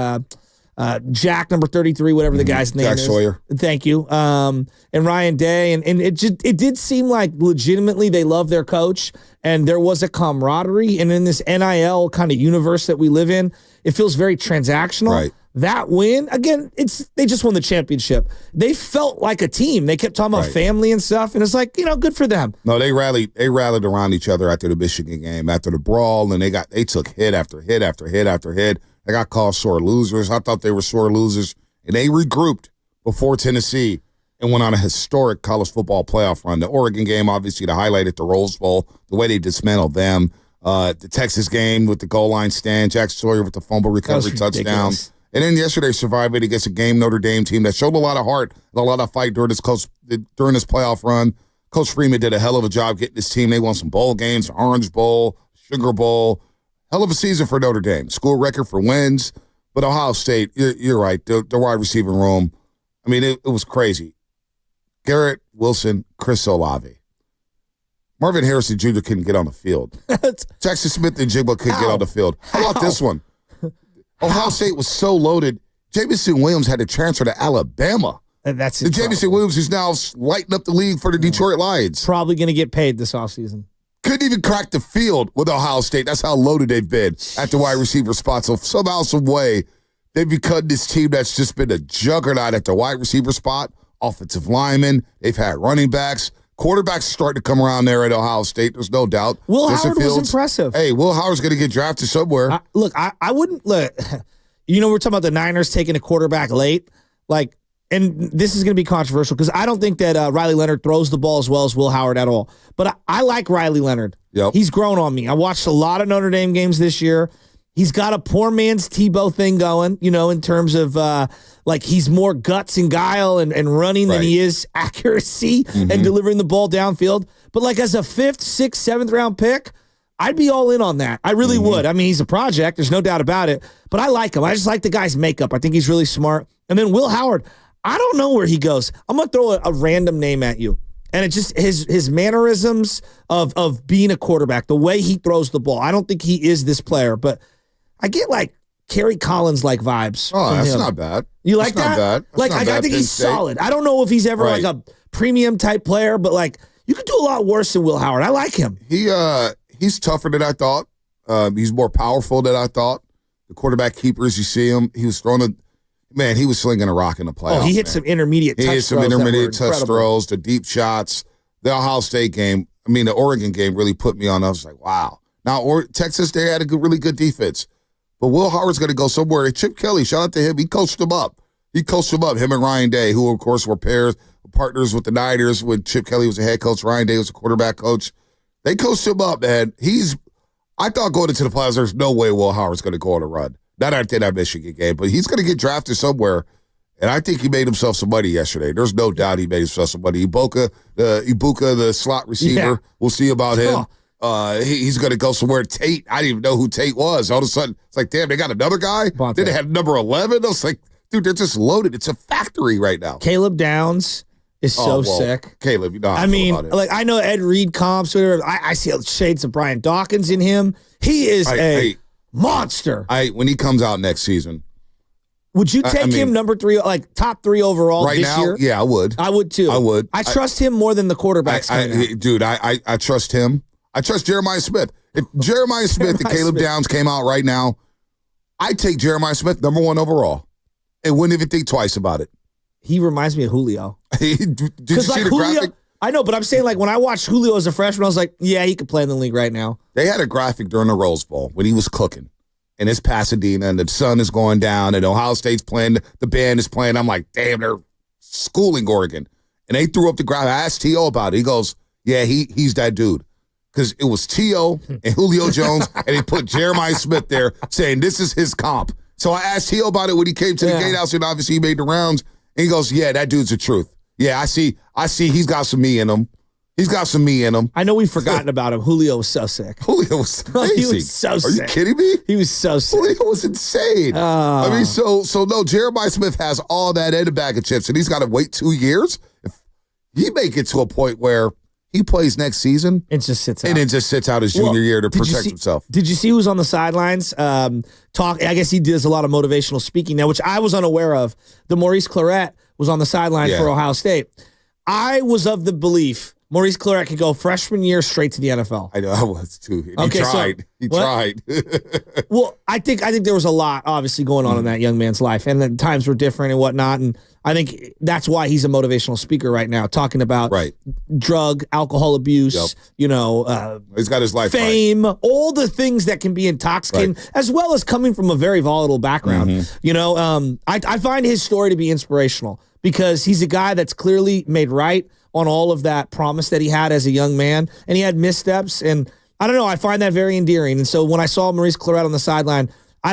Jack number 33, whatever the guy's name is. Jack Sawyer. Thank you. And Ryan Day. And it did seem like legitimately they love their coach, and there was a camaraderie. And in this NIL kind of universe that we live in, it feels very transactional. Right. that win, again, they just won the championship. They felt like a team. They kept talking about family and stuff, and it's like, good for them. No, they rallied around each other after the Michigan game, after the brawl, and they took hit after hit after hit after hit. They got called sore losers. I thought they were sore losers, and they regrouped before Tennessee and went on a historic college football playoff run. The Oregon game, obviously, the highlight at the Rose Bowl, the way they dismantled them. The Texas game with the goal line stand, Jack Sawyer with the fumble recovery touchdown. And then yesterday, survived it against a game Notre Dame team that showed a lot of heart and a lot of fight during this playoff run. Coach Freeman did a hell of a job getting this team. They won some bowl games, Orange Bowl, Sugar Bowl. Hell of a season for Notre Dame. School record for wins. But Ohio State, you're right, the wide receiving room, I mean, it was crazy. Garrett Wilson, Chris Olave. Marvin Harrison Jr. couldn't get on the field. Jackson Smith and Jigba couldn't get on the field. How about this one? Ohio State was so loaded, Jamison Williams had to transfer to Alabama. And that's the Jamison Williams who's now lighting up the league for the Detroit Lions. Probably going to get paid this offseason. Couldn't even crack the field with Ohio State. That's how loaded they've been at the wide receiver spot. So somehow, some way, they've become this team that's just been a juggernaut at the wide receiver spot. Offensive linemen, they've had running backs. Quarterbacks are starting to come around there at Ohio State. There's no doubt. Will Howard was impressive. Hey, Will Howard's going to get drafted somewhere. I wouldn't look. We're talking about the Niners taking a quarterback late. And this is going to be controversial because I don't think that Riley Leonard throws the ball as well as Will Howard at all. But I like Riley Leonard. Yep. He's grown on me. I watched a lot of Notre Dame games this year. He's got a poor man's Tebow thing going, in terms of he's more guts and guile and running than he is accuracy and delivering the ball downfield. But as a 5th, 6th, 7th round pick, I'd be all in on that. I really would. I mean, he's a project. There's no doubt about it. But I like him. I just like the guy's makeup. I think he's really smart. And then Will Howard, I don't know where he goes. I'm going to throw a random name at you. And it's just his mannerisms of being a quarterback, the way he throws the ball. I don't think he is this player, but I get Kerry Collins-like vibes. Oh, that's him. Not bad. You like that's that? Not bad. I think he's solid. I don't know if he's ever a premium type player, but you could do a lot worse than Will Howard. I like him. He's tougher than I thought. He's more powerful than I thought. The quarterback keepers, you see him. He was he was slinging a rock in the playoffs. Oh, he hit some intermediate touch throws. He hit some intermediate touch throws, the deep shots. The Ohio State game, the Oregon game really put me on. I was like, wow. Now, Texas, they had a really good defense. But Will Howard's going to go somewhere. Chip Kelly, shout out to him. He coached him up. Him and Ryan Day, who, of course, were partners with the Niners when Chip Kelly was the head coach. Ryan Day was the quarterback coach. They coached him up, man. I thought going into the playoffs, there's no way Will Howard's going to go on a run. Not after that Michigan game, but he's going to get drafted somewhere. And I think he made himself some money yesterday. There's no doubt he made himself some money. Ibuka, the slot receiver, we'll see about him. He's going to go somewhere. Tate, I didn't even know who Tate was. All of a sudden, it's like, damn, they got another guy? Then they had number 11. I was like, dude, they're just loaded. It's a factory right now. Caleb Downs is so sick. Caleb, you know how I feel about it. I know Ed Reed comps. I see shades of Brian Dawkins in him. He is a monster. When he comes out next season. Would you take him number 3, top 3 overall right this now? year? Yeah, I would. I would too. I would. I trust him more than the quarterbacks. Dude, I trust him. I trust Jeremiah Smith. If Jeremiah Smith and Caleb Downs came out right now, I'd take Jeremiah Smith number 1 overall and wouldn't even think twice about it. He reminds me of Julio. Did you see the graphic? I know, but I'm saying when I watched Julio as a freshman, I was like, yeah, he could play in the league right now. They had a graphic during the Rose Bowl when he was cooking. And it's Pasadena, and the sun is going down, and Ohio State's playing, the band is playing. I'm like, damn, they're schooling Oregon. And they threw up the graphic. I asked T.O. about it. He goes, yeah, he's that dude. Because it was T.O. and Julio Jones, and they put Jeremiah Smith there saying this is his comp. So I asked T.O. about it when he came to the gatehouse, and obviously he made the rounds. And he goes, yeah, that dude's the truth. Yeah, I see he's got some me in him. He's got some me in him. I know we've forgotten about him. Julio was so sick. Julio was amazing. He was so sick. Are you kidding me? He was so sick. Julio was insane. So no, Jeremiah Smith has all that in a bag of chips, and he's got to wait 2 years. If he may get to a point where he plays next season and just sits out. And then just sits out his junior year to protect himself. Did you see who's on the sidelines? I guess he does a lot of motivational speaking now, which I was unaware of. The Maurice Claret was on the sideline for Ohio State. I was of the belief Maurice Claret could go freshman year straight to the NFL. I know I was too. He tried. He tried. Well, I think there was a lot obviously going on in that young man's life, and the times were different and whatnot. And I think that's why he's a motivational speaker right now, talking about drug, alcohol abuse. You know, he's got his life, fame, all the things that can be intoxicating, as well as coming from a very volatile background. You know, I find his story to be inspirational because he's a guy that's clearly made right on all of that promise that he had as a young man, and he had missteps, and I don't know, I find that very endearing. And so when I saw Maurice Claret on the sideline,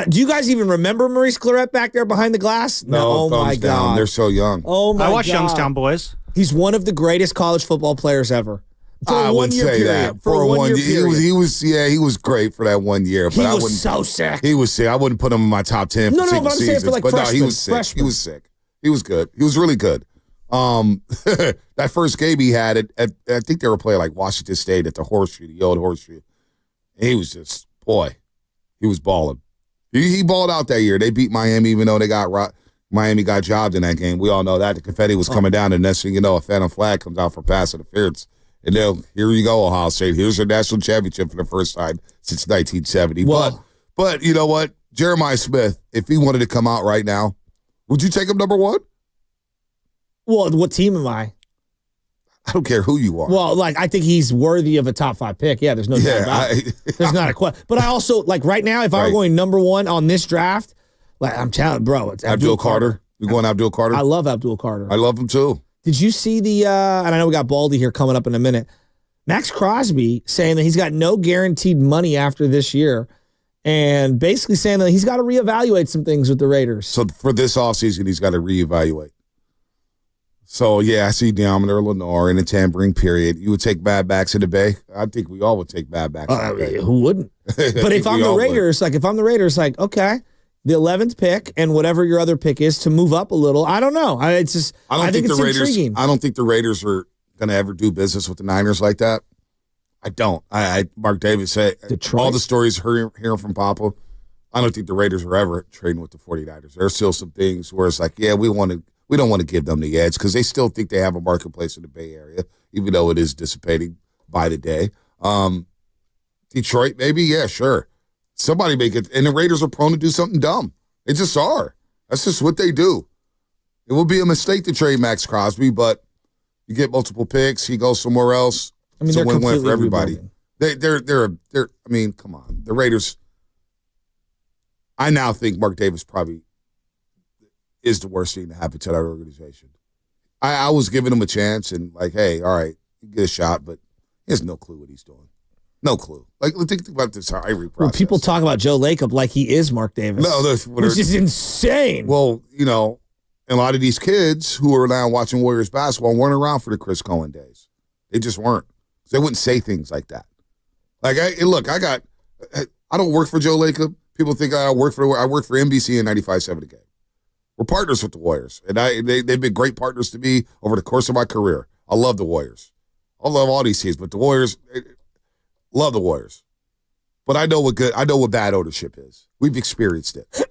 do you guys even remember Maurice Claret back there behind the glass? No, oh my God. They're so young. Oh my God. I watched Youngstown Boys. He's one of the greatest college football players ever. I wouldn't say that. For a 1 year. He was great for that 1 year. But he was so sick. He was sick. I wouldn't put him in my top 10 for single but I'm seasons. saying for like but freshmen, no, he was sick. He was sick. He was good. He was really good. That first game he had, I think they were playing like Washington State at the Horseshoe, the old Horseshoe. And he was just, he was balling. He balled out that year. They beat Miami, even though Miami got jobbed in that game. We all know that. The confetti was coming down, and next thing you know, a phantom flag comes out for pass interference. And then here you go, Ohio State. Here's your national championship for the first time since 1970. But you know what? Jeremiah Smith, if he wanted to come out right now, would you take him number one? Well, what team am I? I don't care who you are. Well, I think he's worthy of a top 5 pick. Yeah, there's no doubt about it. There's not a question. But I also, right now, if I were going number one on this draft, I'm telling bro, it's Abdul Carter. You going Abdul Carter? I love Abdul Carter. I love him too. Did you see and I know we got Baldy here coming up in a minute, Max Crosby saying that he's got no guaranteed money after this year and basically saying that he's got to reevaluate some things with the Raiders. So for this offseason, he's got to reevaluate. So, yeah, I see Deometer, Lenore, in a tampering period. You would take Bad Backs in the Bay? I think we all would take Bad Backs in the Bay. Who wouldn't? But if I'm the Raiders, okay, the 11th pick and whatever your other pick is to move up a little. I don't know. I think it's intriguing. I don't think the Raiders are going to ever do business with the Niners like that. I don't. Mark Davis said Detroit. All the stories hearing from Papa, I don't think the Raiders are ever trading with the 49ers. There's still some things where it's like, yeah, we don't want to give them the edge because they still think they have a marketplace in the Bay Area, even though it is dissipating by the day. Detroit, maybe? Yeah, sure. Somebody make it. And the Raiders are prone to do something dumb. They just are. That's just what they do. It will be a mistake to trade Max Crosby, but you get multiple picks. He goes somewhere else. I mean, it's a they're win-win for everybody. Rebuilding. They're. I mean, come on. The Raiders, I now think Mark Davis probably is the worst thing to happen to that organization. I was giving him a chance and hey, all right, get a shot, but he has no clue what he's doing. No clue. Think about this hiring process. Well, people talk about Joe Lacob like he is Mark Davis. No, which is insane. Well, a lot of these kids who are now watching Warriors basketball weren't around for the Chris Cohen days. They just weren't. They wouldn't say things like that. I don't work for Joe Lacob. People think I work for NBC and 95.7 The Game. We're partners with the Warriors, and they've been great partners to me over the course of my career. I love the Warriors. I love all these teams, but the Warriors, love the Warriors. But I know what bad ownership is. We've experienced it.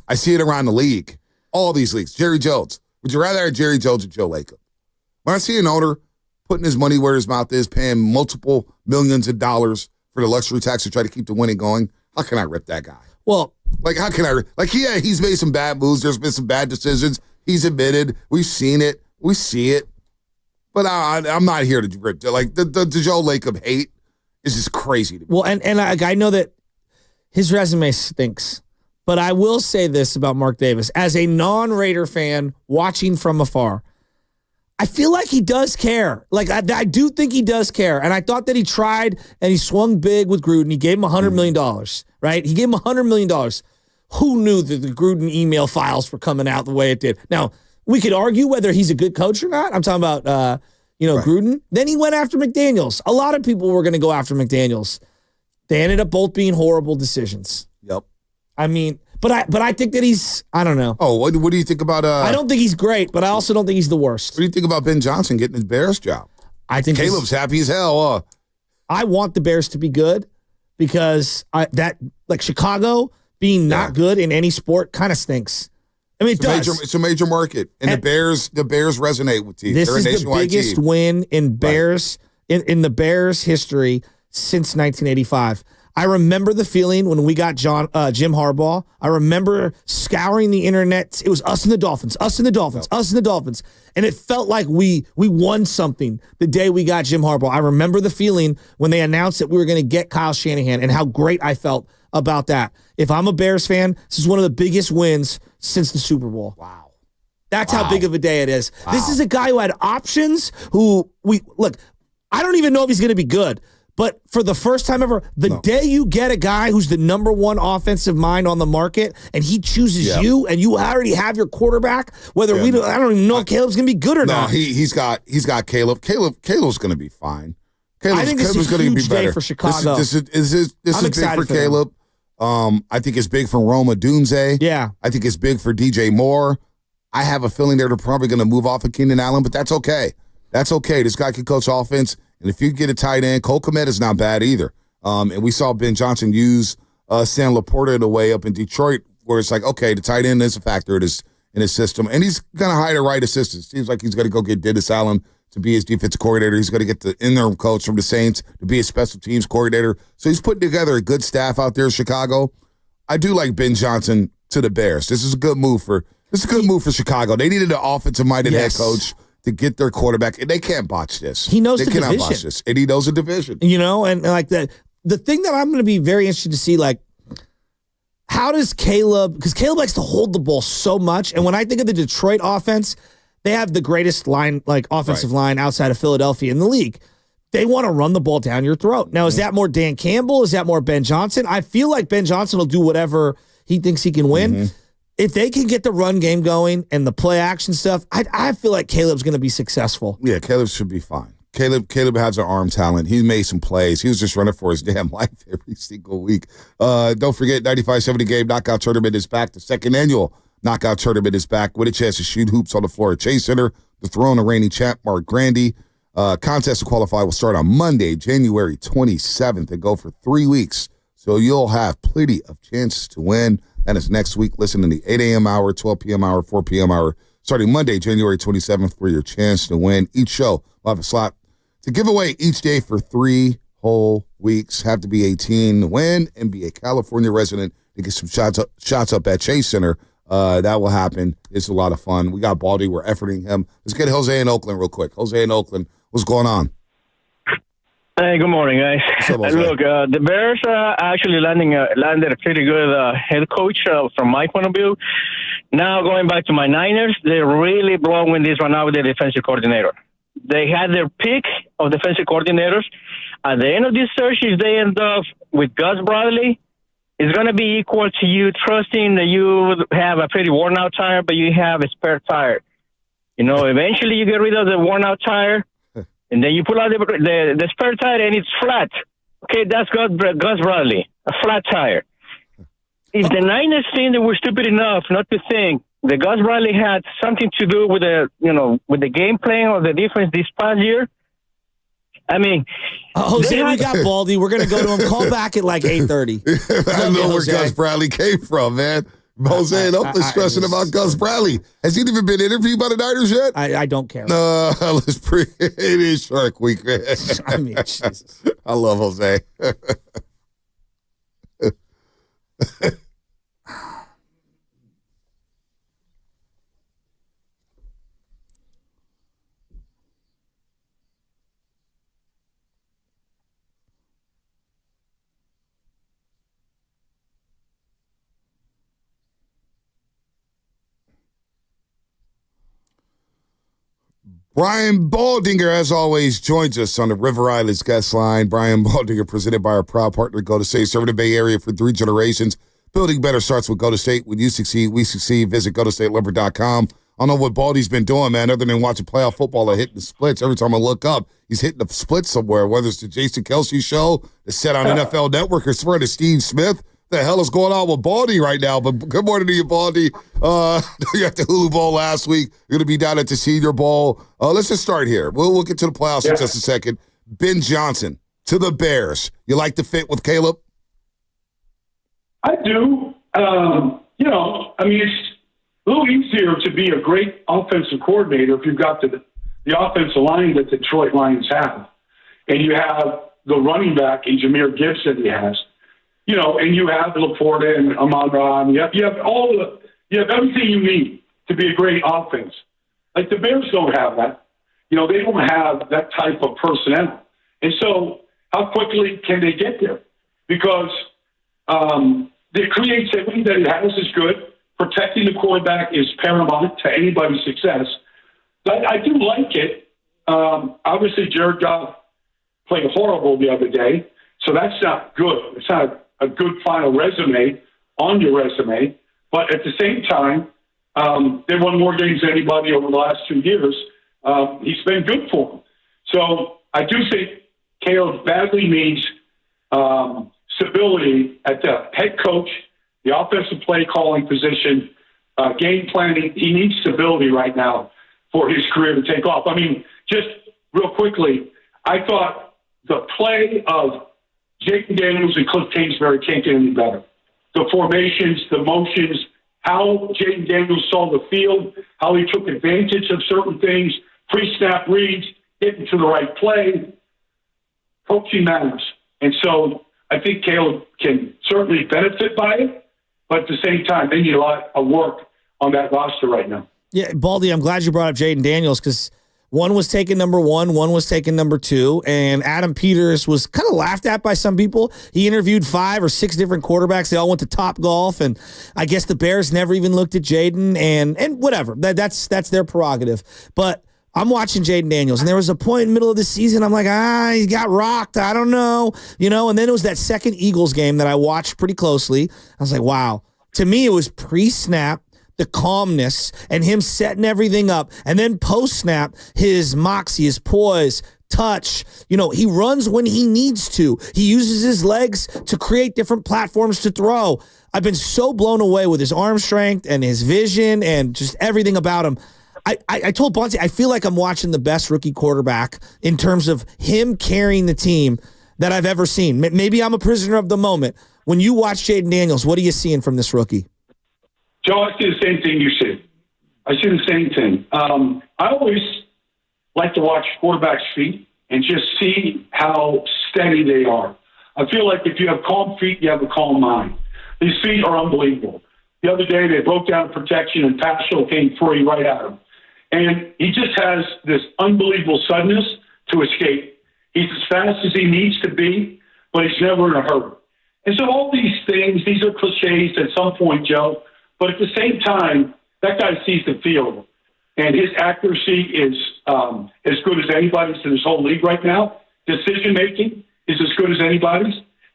I see it around the league, all these leagues. Jerry Jones. Would you rather have Jerry Jones or Joe Lacob? When I see an owner putting his money where his mouth is, paying multiple millions of dollars for the luxury tax to try to keep the winning going, how can I rip that guy? Well, how can I? He's made some bad moves. There's been some bad decisions. He's admitted. We've seen it. We see it. But I'm not here to rip. The Joe Lacob hate is just crazy to me. Well, and I know that his resume stinks. But I will say this about Mark Davis. As a non-Raider fan watching from afar, I feel like he does care. I do think he does care. And I thought that he tried and he swung big with Gruden. He gave him $100 million, right? He gave him $100 million. Who knew that the Gruden email files were coming out the way it did? Now, we could argue whether he's a good coach or not. I'm talking about, right. Gruden. Then he went after McDaniels. A lot of people were going to go after McDaniels. They ended up both being horrible decisions. Yep. I mean, but I think that he's, I don't know. Oh, what do you think about? I don't think he's great, but I also don't think he's the worst. What do you think about Ben Johnson getting his Bears job? I think Caleb's happy as hell. I want the Bears to be good because Chicago being not good in any sport kind of stinks. I mean, it's a major market, and the Bears resonate with teams. This is the biggest win in Bears in the Bears' history since 1985. I remember the feeling when we got Jim Harbaugh. I remember scouring the internet. It was us and the Dolphins, us and the Dolphins, us and the Dolphins. And it felt like we won something the day we got Jim Harbaugh. I remember the feeling when they announced that we were going to get Kyle Shanahan and how great I felt about that. If I'm a Bears fan, this is one of the biggest wins since the Super Bowl. Wow. That's how big of a day it is. Wow. This is a guy who had options I don't even know if he's going to be good. But for the first time ever, day you get a guy who's the number one offensive mind on the market and he chooses you and you already have your quarterback, I don't even know if Caleb's going to be good or not. He's got Caleb. Caleb's going to be fine. I think this is a huge day for Chicago. This is big for Caleb. I think it's big for Rome Odunze. Yeah. I think it's big for DJ Moore. I have a feeling they're probably going to move off of Keenan Allen, but that's okay. That's okay. This guy can coach offense. And if you get a tight end, Cole Kmet is not bad either. And we saw Ben Johnson use Sam Laporta in a way up in Detroit where it's like, okay, the tight end is a factor in his system. And he's going to hire a right assistant. Seems like he's going to go get Dennis Allen to be his defensive coordinator. He's going to get the interim coach from the Saints to be his special teams coordinator. So he's putting together a good staff out there in Chicago. I do like Ben Johnson to the Bears. This is a good move for Chicago. They needed an offensive-minded head coach to get their quarterback, and they can't botch this. He knows the division. They cannot botch this, and he knows the division. And like the thing that I'm going to be very interested to see, like, how does Caleb, because Caleb likes to hold the ball so much, and when I think of the Detroit offense, they have the greatest offensive line outside of Philadelphia in the league. They want to run the ball down your throat. Now, is that more Dan Campbell? Is that more Ben Johnson? I feel like Ben Johnson will do whatever he thinks he can win. Mm-hmm. If they can get the run game going and the play action stuff, I feel like Caleb's going to be successful. Yeah, Caleb should be fine. Caleb has an arm talent. He made some plays. He was just running for his damn life every single week. Don't forget, 95-70 Game Knockout Tournament is back. The second annual Knockout Tournament is back with a chance to shoot hoops on the floor at Chase Center. The throne of reigning champ, Mark Grandy. Contest to qualify will start on Monday, January 27th, and go for 3 weeks. So you'll have plenty of chances to win. That is next week. Listen to the 8 a.m. hour, 12 p.m. hour, 4 p.m. hour, starting Monday, January 27th, for your chance to win. Each show will have a slot to give away each day for 3 whole weeks. Have to be 18 to win and be a California resident to get some shots up at Chase Center. That will happen. It's a lot of fun. We got Baldy. We're efforting him. Let's get Jose in Oakland real quick. Jose in Oakland, what's going on? Hey, good morning, guys. Look, the Bears actually landed a pretty good head coach from my point of view. Now, going back to my Niners, they're really blowing this one out with their defensive coordinator. They had their pick of defensive coordinators. At the end of this search, if they end up with Gus Bradley, it's going to be equal to you trusting that you have a pretty worn-out tire, but you have a spare tire. Eventually you get rid of the worn-out tire, and then you pull out the spare tire, and it's flat. Okay, that's Gus Bradley, a flat tire. If the Niners think they were stupid enough not to think that Gus Bradley had something to do with the game plan of the defense this past year, I mean, Jose, we got Baldy. We're going to go to him. Call back at like 8:30. I know where Gus Bradley came from, man. Jose and Oakland stressing about Gus Bradley. Has he even been interviewed by the Niners yet? I don't care. No, it is Shark Week, man. I mean, Jesus. I love Jose. Brian Baldinger, as always, joins us on the River Islands guest line. Brian Baldinger, presented by our proud partner, Go to State, serving the Bay Area for 3 generations. Building better starts with Go to State. When you succeed, we succeed. Visit GoToStateLumber.com. I don't know what Baldy's been doing, man, other than watching playoff football or hitting the splits. Every time I look up, he's hitting the splits somewhere, whether it's the Jason Kelsey show, the set on NFL Network, or swear to Steve Smith. The hell is going on with Baldy right now? But good morning to you, Baldy. You had the Hulu Bowl last week. You're going to be down at the Senior Bowl. Let's just start here. We'll get to the playoffs in just a second. Ben Johnson to the Bears. You like the fit with Caleb? I do. It's a little easier to be a great offensive coordinator if you've got the offensive line that Detroit Lions have. and you have the running back in Jahmyr Gibbs that he has, and you have Laporta and Amon-Ra. You have everything you need to be a great offense. Like the Bears don't have that. They don't have that type of personnel. And so how quickly can they get there? Because the creativity that it has is good. Protecting the quarterback is paramount to anybody's success. But I do like it. Obviously, Jared Goff played horrible the other day, so that's not good. It's not a good final resume on your resume. But at the same time, they won more games than anybody over the last 2 years. He's been good for them. So I do think Caleb badly needs stability at the head coach, the offensive play calling position, game planning. He needs stability right now for his career to take off. I mean, just real quickly, I thought the play of Jaden Daniels and Cliff Kingsbury can't get any better. The formations, the motions, how Jaden Daniels saw the field, how he took advantage of certain things, pre-snap reads, getting to the right play. Coaching matters. And so I think Caleb can certainly benefit by it, but at the same time, they need a lot of work on that roster right now. Yeah, Baldy, I'm glad you brought up Jaden Daniels because one was taken number 1, one was taken number 2, and Adam Peters was kind of laughed at by some people. He interviewed 5 or 6 different quarterbacks. They all went to Topgolf, and I guess the Bears never even looked at Jaden, and whatever. That's their prerogative. But I'm watching Jaden Daniels, and there was a point in the middle of the season, I'm like, he got rocked. I don't know. And then it was that second Eagles game that I watched pretty closely. I was like, wow. To me, it was pre-snap, the calmness, and him setting everything up. And then post-snap, his moxie, his poise, touch. He runs when he needs to. He uses his legs to create different platforms to throw. I've been so blown away with his arm strength and his vision and just everything about him. I told Bonte, I feel like I'm watching the best rookie quarterback in terms of him carrying the team that I've ever seen. Maybe I'm a prisoner of the moment. When you watch Jaden Daniels, what are you seeing from this rookie? Joe, I see the same thing you see. I see the same thing. I always like to watch quarterbacks' feet and just see how steady they are. I feel like if you have calm feet, you have a calm mind. These feet are unbelievable. The other day, they broke down protection and Paschal came free right at him. And he just has this unbelievable suddenness to escape. He's as fast as he needs to be, but he's never in a hurry. And so all these things, these are cliches at some point, Joe, but at the same time, that guy sees the field. And his accuracy is as good as anybody's in this whole league right now. Decision-making is as good as anybody's.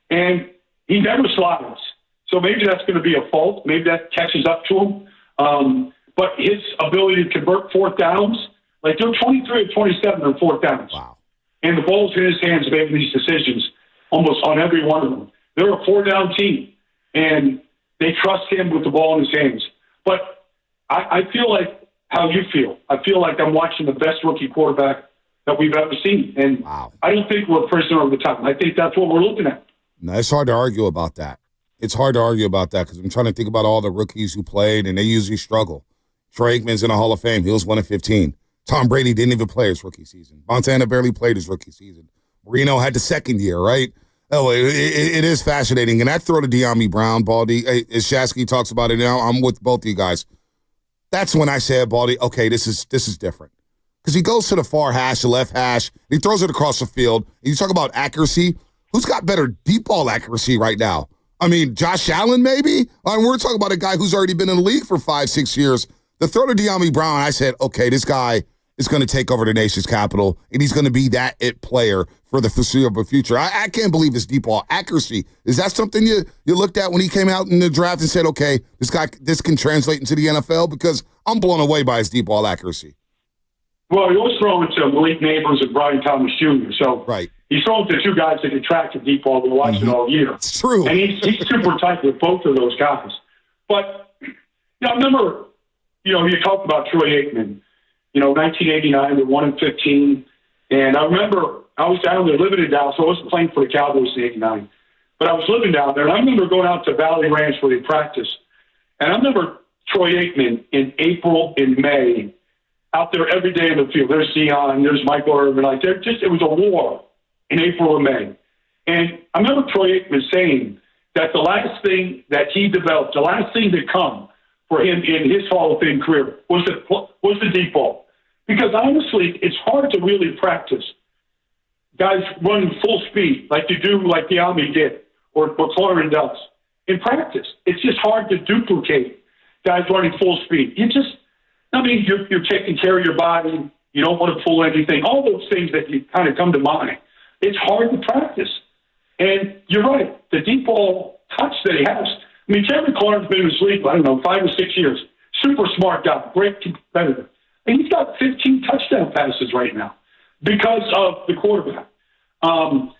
And he never slides. So maybe that's going to be a fault. Maybe that catches up to him. But his ability to convert fourth downs, like they're 23 or 27 on fourth downs. Wow. And the ball's in his hands making these decisions almost on every one of them. They're a 4-down team, and they trust him with the ball in his hands. But I feel like how you feel. I feel like I'm watching the best rookie quarterback that we've ever seen. And wow. I don't think we're a prisoner of the time. I think that's what we're looking at. No, it's hard to argue about that. It's hard to argue about that because I'm trying to think about all the rookies who played, and they usually struggle. Troy Aikman's in the Hall of Fame. He was 1 of 15. Tom Brady didn't even play his rookie season. Montana barely played his rookie season. Marino had the second year, right? Oh, it is fascinating. And that throw to De'Ami Brown, Baldy, as Shasky talks about it now, I'm with both of you guys. That's when I said, Baldy, okay, this is different. Because he goes to the far hash, the left hash, and he throws it across the field. And you talk about accuracy. Who's got better deep ball accuracy right now? I mean, Josh Allen, maybe? We're talking about a guy who's already been in the league for 5-6 years. The throw to De'Ami Brown, I said, okay, this guy is going to take over the nation's capital, and he's going to be that it player for the foreseeable future. I can't believe his deep ball accuracy. Is that something you looked at when he came out in the draft and said, okay, this can translate into the NFL? Because I'm blown away by his deep ball accuracy. Well, he was throwing to Malik Neighbors and Brian Thomas Jr., so right. He's throwing to two guys that can track the deep ball. We're watching all year. It's true. And he's super tight with both of those guys. But, I remember, you talked about Troy Aikman, 1989, they're 1 of 15. And I remember I was down there living in Dallas. I wasn't playing for the Cowboys in 89. But I was living down there. And I remember going out to Valley Ranch where they practiced. And I remember Troy Aikman in April and May out there every day in the field. There's Dion, there's Michael Irvin. It was a war. in April or May. And I remember Troy Aikman saying that the last thing that he developed, the last thing to come for him in his Hall of Fame career was the deep ball. Because honestly, it's hard to really practice guys running full speed like you do, like the Army did, or McLaurin does. In practice, it's just hard to duplicate guys running full speed. You're taking care of your body. You don't want to pull anything. All those things that you kind of come to mind. It's hard to practice. And you're right. The deep ball touch that he has. I mean, Terry McLaurin's been in this league, 5 or 6 years. Super smart guy, great competitor. And he's got 15 touchdown passes right now because of the quarterback. And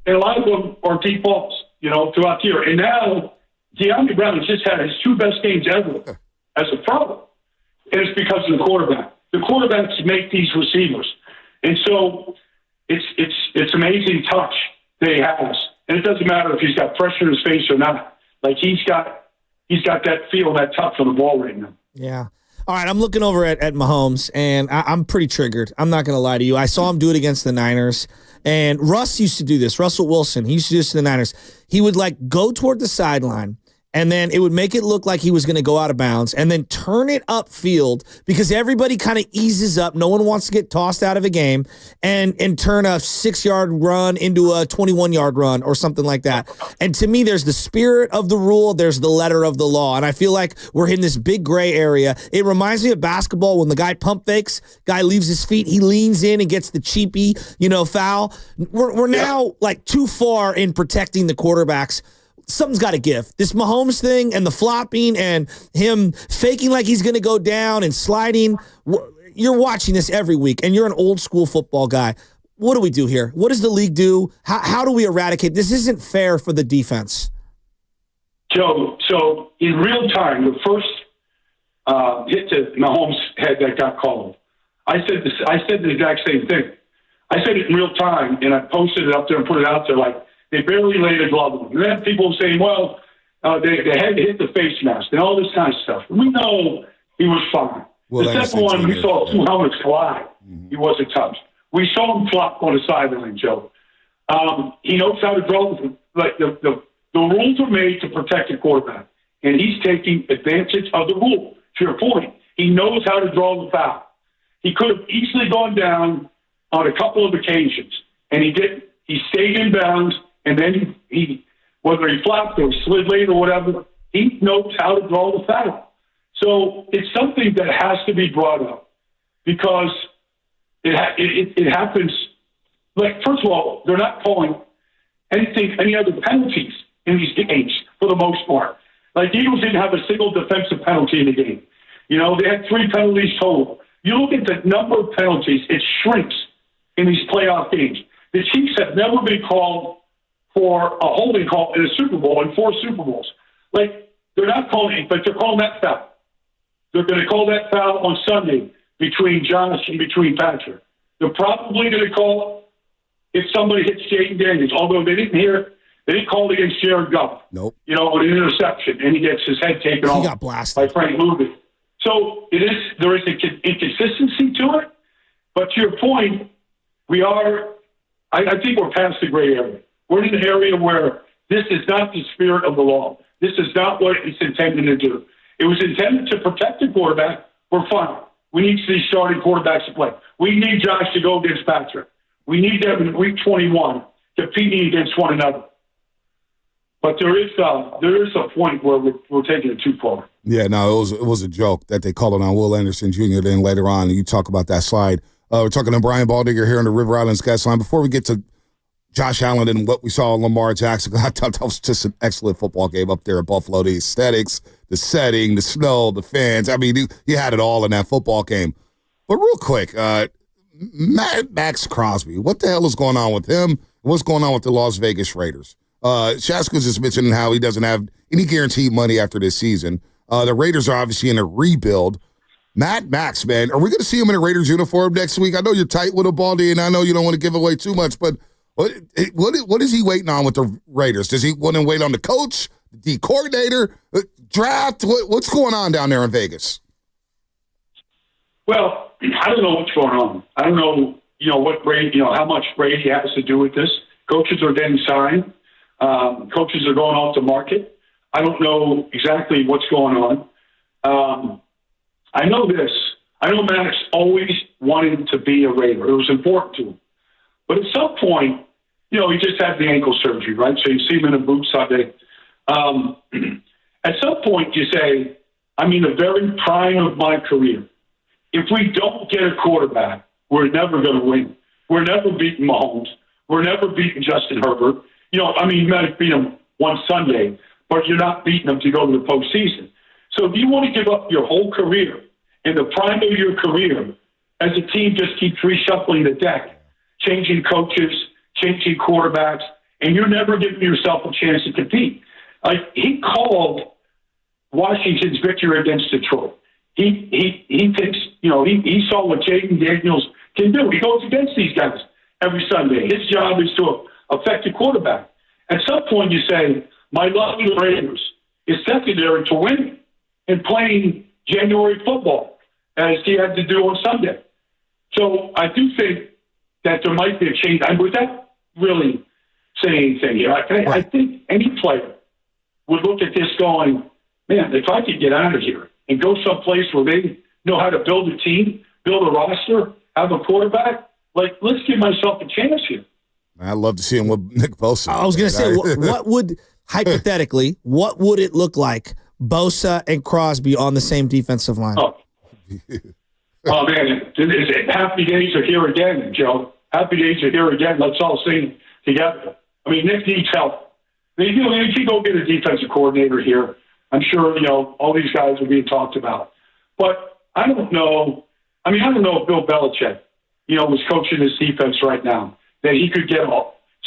a lot of them are deep balls, throughout the year. And now De'Ami Brown has just had his 2 best games ever as a pro. And it's because of the quarterback. The quarterbacks make these receivers. And so it's amazing touch that he has. And it doesn't matter if he's got pressure in his face or not. Like he's got that feel, that touch on the ball right now. Yeah. All right, I'm looking over at Mahomes, and I'm pretty triggered. I'm not going to lie to you. I saw him do it against the Niners, and Russ used to do this. Russell Wilson, he used to do this to the Niners. He would, go toward the sideline, and then it would make it look like he was going to go out of bounds, and then turn it upfield because everybody kind of eases up. No one wants to get tossed out of a game, and turn a 6-yard run into a 21-yard run or something like that. And to me, there's the spirit of the rule, there's the letter of the law, and I feel like we're in this big gray area. It reminds me of basketball when the guy pump fakes, guy leaves his feet, he leans in and gets the cheapy, foul. We're now too far in protecting the quarterbacks. Something's got to give. This Mahomes thing and the flopping and him faking like he's going to go down and sliding. You're watching this every week, and you're an old school football guy. What do we do here? What does the league do? How do we eradicate? This isn't fair for the defense. Joe, so in real time, the first hit to Mahomes' head that got called, I said the exact same thing. I said it in real time, and I posted it up there and put it out there they barely laid a glove on him. And then people saying, they had to hit the face mask and all this kind of stuff. We know he was fine. The second one, we saw 2 helmets collide. Mm-hmm. He wasn't touched. We saw him flop on the sideline, Joe. He knows how to draw. The rules are made to protect the quarterback, and he's taking advantage of the rule. To your point, he knows how to draw the foul. He could have easily gone down on a couple of occasions, and he didn't. He stayed in bounds. And then whether he flopped or slid late or whatever, he knows how to draw the foul. So it's something that has to be brought up because it happens. First of all, they're not calling any other penalties in these games for the most part. The Eagles didn't have a single defensive penalty in the game. They had 3 penalties total. You look at the number of penalties, it shrinks in these playoff games. The Chiefs have never been called for a holding call in a Super Bowl in 4 Super Bowls. They're not calling it, but they're calling that foul. They're going to call that foul on Sunday between Josh and between Patrick. They're probably going to call it if somebody hits Jaden Daniels, although they didn't call it against Jared Goff. Nope. An interception, and he gets his head taken off got blasted by Frank Lubin. So there is an inconsistency to it, but to your point, I think we're past the gray area. We're in an area where this is not the spirit of the law. This is not what it's intended to do. It was intended to protect the quarterback. We're fine. We need these starting quarterbacks to play. We need Josh to go against Patrick. We need them in week 21 competing against one another. But there is a point where we're taking it too far. Yeah, no, it was a joke that they called it on Will Anderson Jr. Then later on, you talk about that slide. We're talking to Brian Baldinger here on the River Islands guest line. Before we get to Josh Allen and what we saw in Lamar Jackson, I thought that was just an excellent football game up there at Buffalo. The aesthetics, the setting, the snow, the fans. I mean, you had it all in that football game. But real quick, Max Crosby, what the hell is going on with him? What's going on with the Las Vegas Raiders? Shaska was just mentioning how he doesn't have any guaranteed money after this season. The Raiders are obviously in a rebuild. Max, man, are we going to see him in a Raiders uniform next week? I know you're tight with a Baldy, and I know you don't want to give away too much, but what is he waiting on with the Raiders? Does he want to wait on the coach, the coordinator, draft? What's going on down there in Vegas? Well, I don't know what's going on. I don't know what Brady, how much Brady has to do with this. Coaches are getting signed. Coaches are going off the market. I don't know exactly what's going on. I know this. I know Max always wanted to be a Raider. It was important to him. But at some point, he just had the ankle surgery, right? So you see him in a boot Sunday. At some point, you say, I'm in the very prime of my career. If we don't get a quarterback, we're never going to win. We're never beating Mahomes. We're never beating Justin Herbert. You might beat him one Sunday, but you're not beating him to go to the postseason. So if you want to give up your whole career in the prime of your career, as a team just keeps reshuffling the deck, changing coaches, changing quarterbacks, and you're never giving yourself a chance to compete. Like, he called Washington's victory against Detroit. He thinks, he saw what Jaden Daniels can do. He goes against these guys every Sunday. His job is to affect the quarterback. At some point, you say, my love of the Raiders is secondary to winning and playing January football, as he had to do on Sunday. So I do think that there might be a change. And without really saying anything here, I think any player would look at this going, man, if I could get out of here and go someplace where they know how to build a team, build a roster, have a quarterback, let's give myself a chance here. I'd love to see him with Nick Bosa. I was going to say, what would, hypothetically, what would it look like, Bosa and Crosby on the same defensive line? Oh man, happy days are here again, Joe. Happy days are here again. Let's all sing together. Nick needs help. If you go get a defensive coordinator here, I'm sure, all these guys are being talked about. But I don't know. I don't know if Bill Belichick, was coaching his defense right now, that he could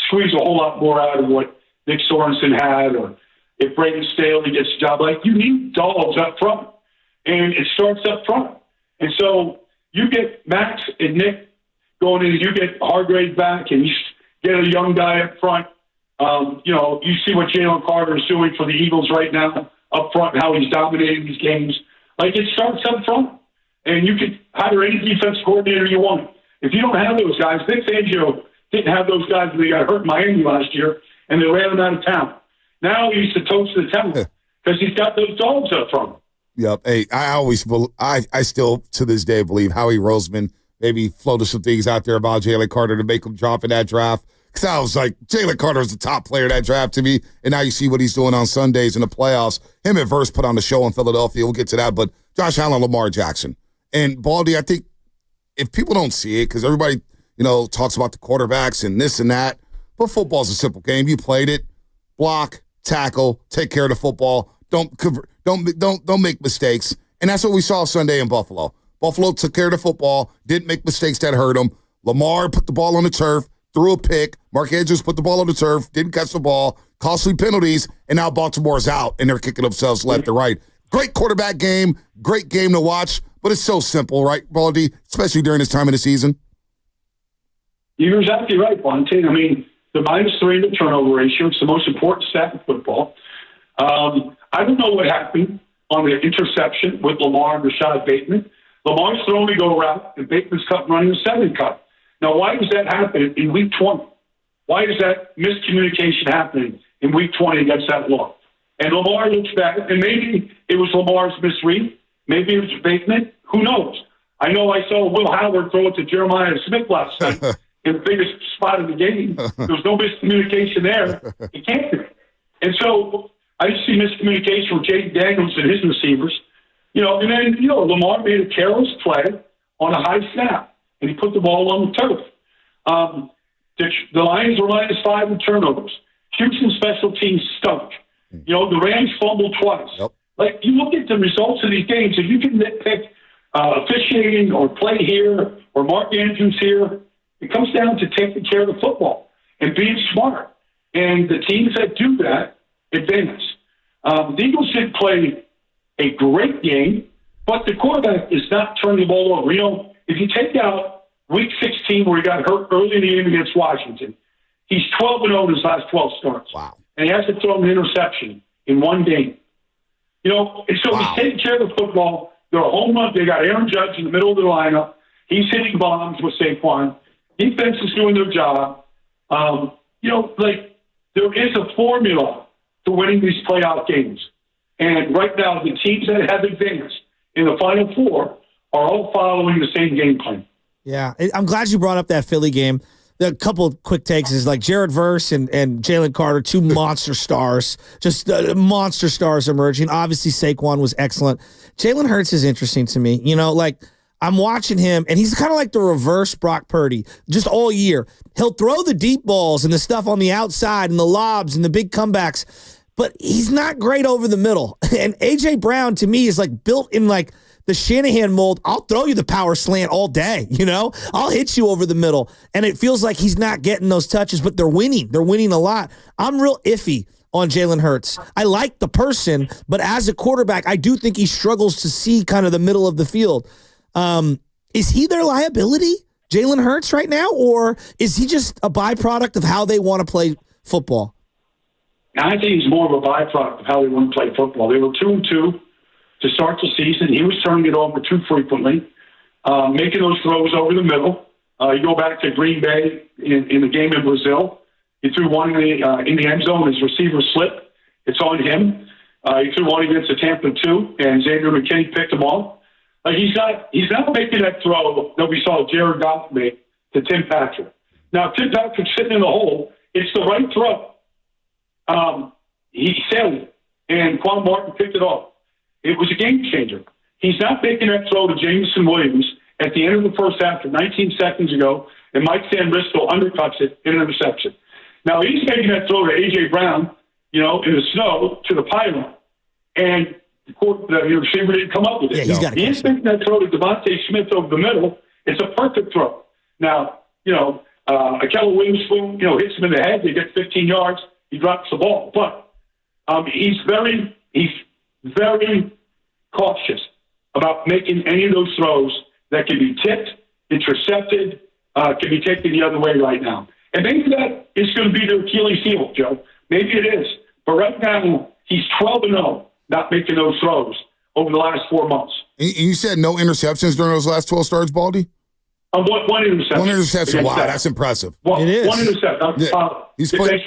squeeze a whole lot more out of what Nick Sorensen had, or if Brandon Staley gets a job. You need dogs up front, and it starts up front. And so you get Max and Nick going in, you get Hargrave back, and you get a young guy up front. You see what Jalen Carter is doing for the Eagles right now up front, and how he's dominating these games. It starts up front, and you can hire any defense coordinator you want. If you don't have those guys, Vic Fangio didn't have those guys when they got hurt in Miami last year, and they ran him out of town. Now he's the toast of the town because he's got those dogs up front. Yep. Hey, I still to this day believe Howie Roseman maybe floated some things out there about Jalen Carter to make him drop in that draft. Because I was like, Jalen Carter is the top player of that draft to me. And now you see what he's doing on Sundays in the playoffs. Him and Verse put on the show in Philadelphia. We'll get to that. But Josh Allen, Lamar Jackson. And Baldy, I think if people don't see it, because everybody, talks about the quarterbacks and this and that, but football's a simple game. You played it. Block, tackle, take care of the football. Don't make mistakes. And that's what we saw Sunday in Buffalo. Buffalo took care of the football, didn't make mistakes that hurt them. Lamar put the ball on the turf, threw a pick. Mark Andrews put the ball on the turf, didn't catch the ball, costly penalties, and now Baltimore's out, and they're kicking themselves left and right. Great quarterback game, great game to watch, but it's so simple, right, Baldy, especially during this time of the season? You're exactly right, Bonte. The -3 in the turnover ratio, it's the most important stat in football. I don't know what happened on the interception with Lamar and Rashad Bateman. Lamar's throwing the go route, and Bateman's running the 7 cut. Now, why does that happen in Week 20? Why is that miscommunication happening in Week 20 against that law? And Lamar looks back, and maybe it was Lamar's misread. Maybe it was Bateman. Who knows? I know I saw Will Howard throw it to Jeremiah Smith last night in the biggest spot of the game. There was no miscommunication there. It can't be. And so I just see miscommunication with Jaden Daniels and his receivers. And then, Lamar made a careless play on a high snap, and he put the ball on the turf. The Lions were -5 in turnovers. Houston special teams stunk. The Rams fumbled twice. Yep. You look at the results of these games, if you can nitpick officiating or play here or Mark Andrews here, it comes down to taking care of the football and being smart. And the teams that do that advance. The Eagles didn't play a great game, but the quarterback is not turning the ball over. If you take out Week 16 where he got hurt early in the game against Washington, he's 12-0 in his last 12 starts. Wow. And he hasn't thrown an interception in one game. And so he's taking care of the football. They're a home run. They got Aaron Judge in the middle of the lineup. He's hitting bombs with Saquon. Defense is doing their job. There is a formula to winning these playoff games. And right now, the teams that have advanced in the Final Four are all following the same game plan. Yeah, I'm glad you brought up that Philly game. A couple of quick takes is like Jared Verse and Jalen Carter, two monster stars, just monster stars emerging. Obviously, Saquon was excellent. Jalen Hurts is interesting to me. I'm watching him, and he's kind of like the reverse Brock Purdy, just all year. He'll throw the deep balls and the stuff on the outside and the lobs and the big comebacks, but he's not great over the middle. And A.J. Brown, to me, is like built in like the Shanahan mold. I'll throw you the power slant all day, I'll hit you over the middle. And it feels like he's not getting those touches, but they're winning. They're winning a lot. I'm real iffy on Jalen Hurts. I like the person, but as a quarterback, I do think he struggles to see kind of the middle of the field. Is he their liability, Jalen Hurts, right now, or is he just a byproduct of how they want to play football? I think he's more of a byproduct of how they want to play football. They were 2-2 to start the season. He was turning it over too frequently, making those throws over the middle. You go back to Green Bay in the game in Brazil. He threw one in the end zone. His receiver slipped. It's on him. He threw one against the Tampa 2, and Xavier McKinney picked him off. He's not making that throw that we saw Jared Goff make to Tim Patrick. Now, Tim Patrick's sitting in the hole. It's the right throw. He sailed it, and Quan Martin picked it off. It was a game changer. He's not making that throw to Jameson Williams at the end of the first half, 19 seconds ago, and Mike Sanrisco undercuts it in an interception. Now, he's making that throw to A.J. Brown, in the snow to the pylon, and the receiver didn't come up with it. Yeah, he's making that throw to Devontae Smith over the middle. It's a perfect throw. Now, Akello Witherspoon, hits him in the head. They get 15 yards. He drops the ball. But he's very cautious about making any of those throws that can be tipped, intercepted, can be taken the other way right now. And maybe that is going to be the Achilles heel, Joe. Maybe it is. But right now, he's 12-0. Not making those throws over the last 4 months. And you said no interceptions during those last 12 starts, Baldy? One interception. One interception. Wow, that's impressive. It is. One interception. He's playing.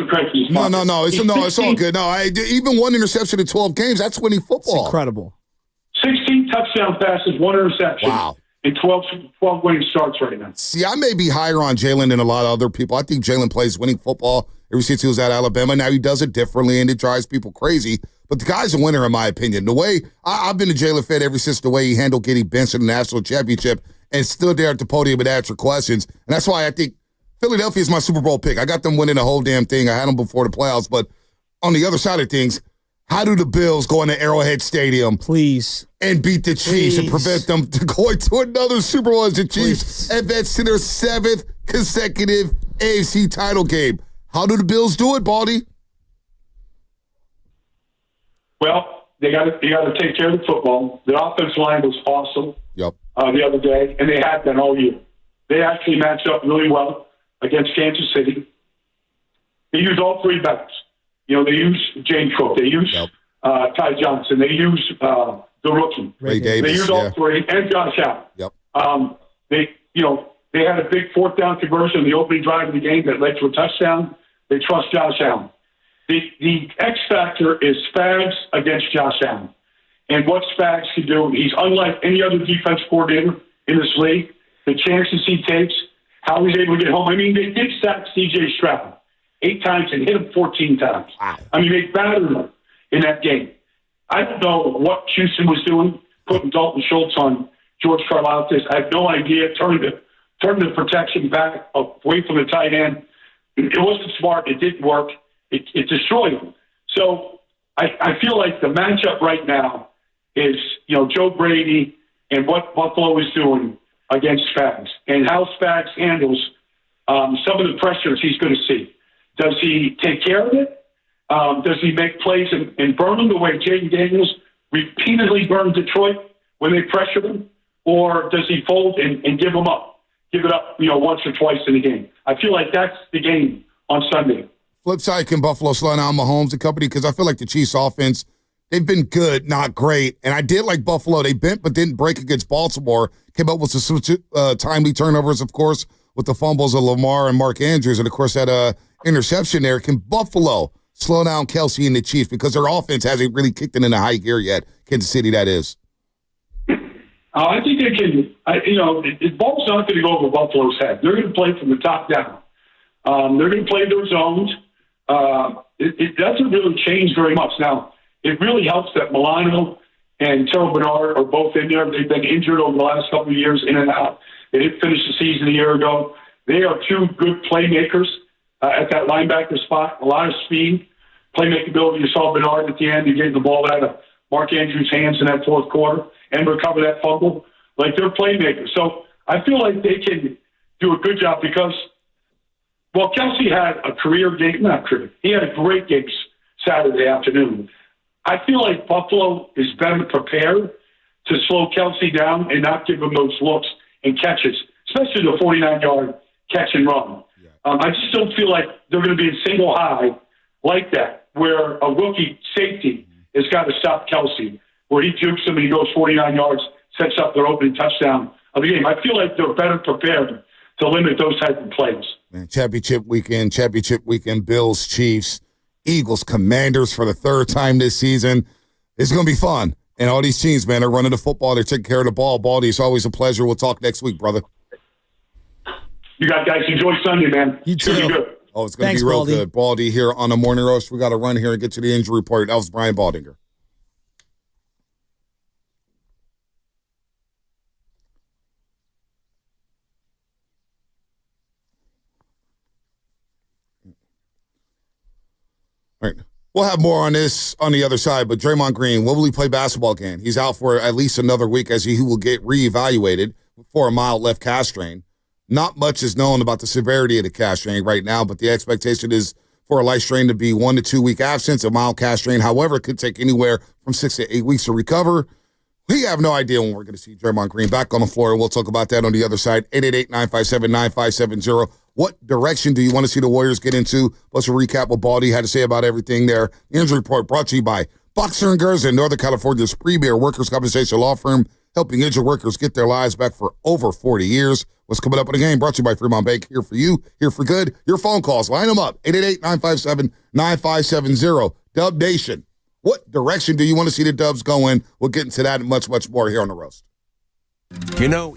No. It's all good. No, even one interception in 12 games, that's winning football. It's incredible. 16 touchdown passes, one interception. Wow. In 12 winning starts right now. See, I may be higher on Jalen than a lot of other people. I think Jalen plays winning football ever since he was at Alabama. Now he does it differently, and it drives people crazy. But the guy's a winner, in my opinion. The way I've been a Jalen fan ever since the way he handled getting benched in the national championship and stood there at the podium and answered questions. And that's why I think Philadelphia is my Super Bowl pick. I got them winning the whole damn thing. I had them before the playoffs. But on the other side of things, how do the Bills go into Arrowhead Stadium, please, and beat the Chiefs and prevent them from going to another Super Bowl as the Chiefs advance to their 7th consecutive AFC title game? How do the Bills do it, Baldy? Well, they got to take care of the football. The offensive line was awesome. Yep. The other day, and they had been all year. They actually matched up really well against Kansas City. They used all three backs. They used James Cook. They used Ty Johnson. They used the rookie. Ray Davis. They used all three, and Josh Allen. Yep. They had a big fourth down conversion in the opening drive of the game that led to a touchdown. They trust Josh Allen. The X factor is Spags against Josh Allen. And what Spags can do, he's unlike any other defense coordinator in this league. The chances he takes, how he's able to get home. I mean, they did sack C.J. Stroud 8 times and hit him 14 times. Wow. I mean, they battered him in that game. I don't know what Houston was doing, putting Dalton Schultz on George Karlaftis. I have no idea. Turning the protection back away from the tight end. It wasn't smart. It didn't work. It destroyed him. So I feel like the matchup right now is, Joe Brady and what Buffalo is doing against Spags and how Spags handles some of the pressures he's going to see. Does he take care of it? Does he make plays and burn them the way Jaden Daniels repeatedly burned Detroit when they pressured him? Or does he fold and give them up? Give it up, once or twice in the game. I feel like that's the game on Sunday. Flip side, can Buffalo slow down Mahomes and company? Because I feel like the Chiefs offense, they've been good, not great. And I did like Buffalo. They bent but didn't break against Baltimore. Came up with some timely turnovers, of course, with the fumbles of Lamar and Mark Andrews, and of course that interception there. Can Buffalo slow down Kelsey and the Chiefs because their offense hasn't really kicked it into high gear yet? Kansas City, that is. I think they can. The ball's not going to go over Buffalo's head. They're going to play from the top down. They're going to play their zones. It doesn't really change very much. Now, it really helps that Milano and Terrell Bernard are both in there. They've been injured over the last couple of years, in and out. They didn't finish the season a year ago. They are two good playmakers at that linebacker spot. A lot of speed, playmaking ability. You saw Bernard at the end. He gave the ball out of Mark Andrews' hands in that fourth quarter and recover that fumble. Like, they're playmakers. So I feel like they can do a good job because, well, Kelsey had a career game. Not career. He had a great game Saturday afternoon. I feel like Buffalo is better prepared to slow Kelsey down and not give him those looks and catches, especially the 49-yard catch and run. I just don't feel like they're going to be in single high like that, where a rookie safety has got to stop Kelsey, where he jukes him and he goes 49 yards, sets up their opening touchdown of the game. I feel like they're better prepared to limit those type of plays. Man, championship weekend, Bills, Chiefs, Eagles, Commanders for the third time this season. It's going to be fun. And all these teams, man, are running the football. They're taking care of the ball. Baldy, it's always a pleasure. We'll talk next week, brother. You guys enjoy Sunday, man. You too. It's good. Oh, it's going to be real Baldy. good. Baldy here on the Morning Roast. We got to run here and get to the injury report. That was Brian Baldinger. All right. We'll have more on this on the other side, but Draymond Green, will he play basketball again? He's out for at least another week as he will get reevaluated for a mild left calf strain. Not much is known about the severity of the calf strain right now, but the expectation is for a light strain to be 1 to 2 week absence. A mild calf strain, however, could take anywhere from 6 to 8 weeks to recover. We have no idea when we're going to see Draymond Green back on the floor, and we'll talk about that on the other side. 888-957-9570. What direction do you want to see the Warriors get into? Plus a recap what Baldy had to say about everything there. The injury report brought to you by Boxer & Gerson, Northern California's premier workers' compensation law firm, helping injured workers get their lives back for over 40 years. What's coming up in the game? Brought to you by Fremont Bank. Here for you, here for good. Your phone calls, line them up. 888-957-9570. Dub Nation. What direction do you want to see the Dubs go in? We'll get into that and much, much more here on The Roast. You know,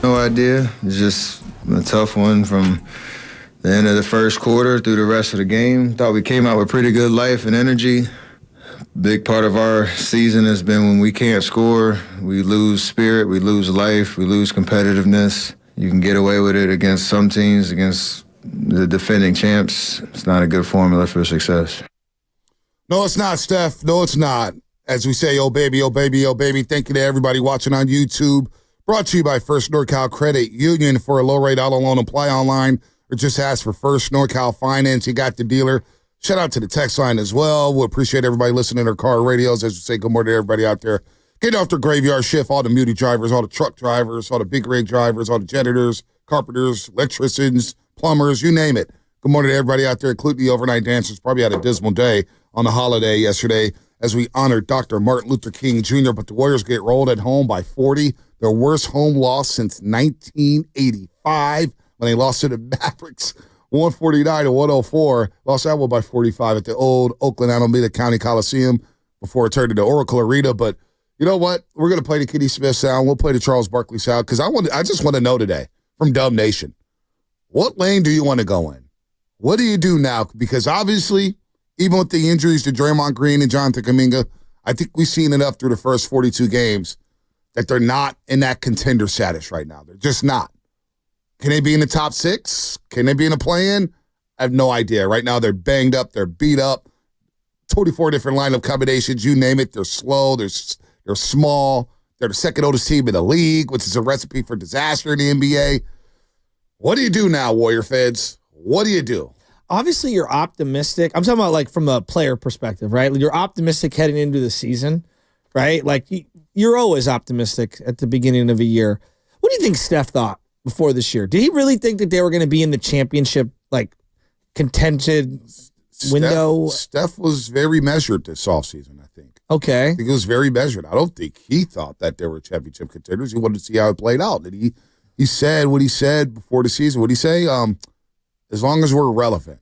No idea. It's just a tough one from the end of the first quarter through the rest of the game. Thought we came out with pretty good life and energy. Big part of our season has been when we can't score, we lose spirit, we lose life, we lose competitiveness. You can get away with it against some teams, against the defending champs. It's not a good formula for success. No, it's not, Steph. No, it's not. As we say, oh, baby, oh, baby, oh, baby. Thank you to everybody watching on YouTube. Brought to you by First NorCal Credit Union. For a low-rate auto loan, apply online or just ask for First NorCal Finance. You got the dealer. Shout out to the text line as well. We appreciate everybody listening to their car radios. As we say, good morning to everybody out there. Getting off their graveyard shift, all the muty drivers, all the truck drivers, all the big rig drivers, all the janitors, carpenters, electricians, plumbers, you name it. Good morning to everybody out there, including the overnight dancers. Probably had a dismal day on the holiday yesterday as we honored Dr. Martin Luther King Jr., but the Warriors get rolled at home by 40. Their worst home loss since 1985 when they lost to the Mavericks, 149-104. Lost that one by 45 at the old Oakland Alameda County Coliseum before it turned into Oracle Arena. But you know what? We're going to play the Kenny Smith sound. We'll play the Charles Barkley sound because I just want to know today from Dub Nation, what lane do you want to go in? What do you do now? Because obviously, even with the injuries to Draymond Green and Jonathan Kuminga, I think we've seen enough through the first 42 games that they're not in that contender status right now. They're just not. Can they be in the top 6? Can they be in a play-in? I have no idea. Right now, they're banged up. They're beat up. 24 different lineup combinations. You name it. They're slow. They're small. They're the second oldest team in the league, which is a recipe for disaster in the NBA. What do you do now, Warrior fans? What do you do? Obviously, you're optimistic. I'm talking about like from a player perspective, right? You're optimistic heading into the season, right? Like you're always optimistic at the beginning of a year. What do you think Steph thought before this year? Did he really think that they were going to be in the championship, like, contented window? Steph was very measured this offseason, I think. Okay. I think it was very measured. I don't think he thought that they were championship contenders. He wanted to see how it played out. And he said what he said before the season. What did he say? As long as we're relevant.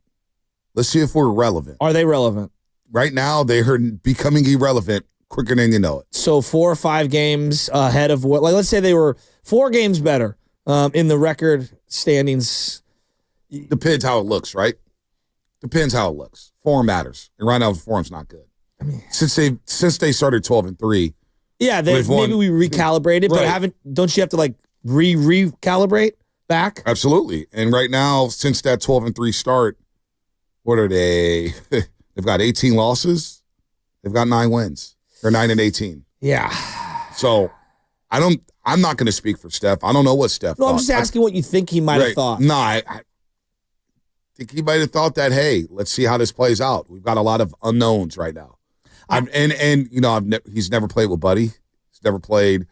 Let's see if we're relevant. Are they relevant? Right now, they are becoming irrelevant quicker than you know it. So 4 or 5 games ahead of what? Like, let's say they were 4 games better in the record standings. Depends how it looks, right? Depends how it looks. Form matters. And right now, the form's not good. I mean, since they started 12-3. Yeah, maybe we recalibrated, right. But don't you have to like recalibrate back? Absolutely. And right now, since that 12-3 start, what are they? They've got 18 losses. They've got 9 wins. They're 9-18. Yeah. So I'm not going to speak for Steph. I don't know what Steph thought. I'm just asking what you think he might have thought. No, I think he might have thought that, hey, let's see how this plays out. We've got a lot of unknowns right now. He's never played with Buddy. He's never played,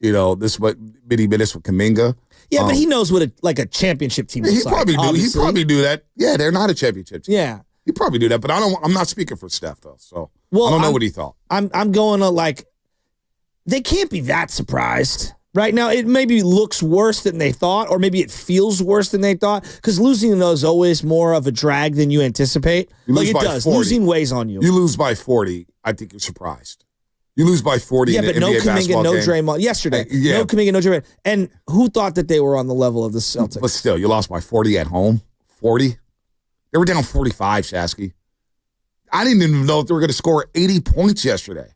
this many minutes with Kuminga. Yeah, but he knows what a championship team looks like. He probably knew that. Yeah, they're not a championship team. Yeah. He probably knew that, but I'm not speaking for Steph though. So I don't know what he thought. I'm going to they can't be that surprised. Right now, it maybe looks worse than they thought, or maybe it feels worse than they thought, because losing is always more of a drag than you anticipate. Like it does. 40. Losing weighs on you. You lose by 40, I think you're surprised. You lose by 40 yeah, in but the no NBA Kuminga, no game. Draymond. Yesterday, no Kuminga, no Draymond. And who thought that they were on the level of the Celtics? But still, you lost by 40 at home. 40? They were down 45, Shasky. I didn't even know if they were going to score 80 points yesterday.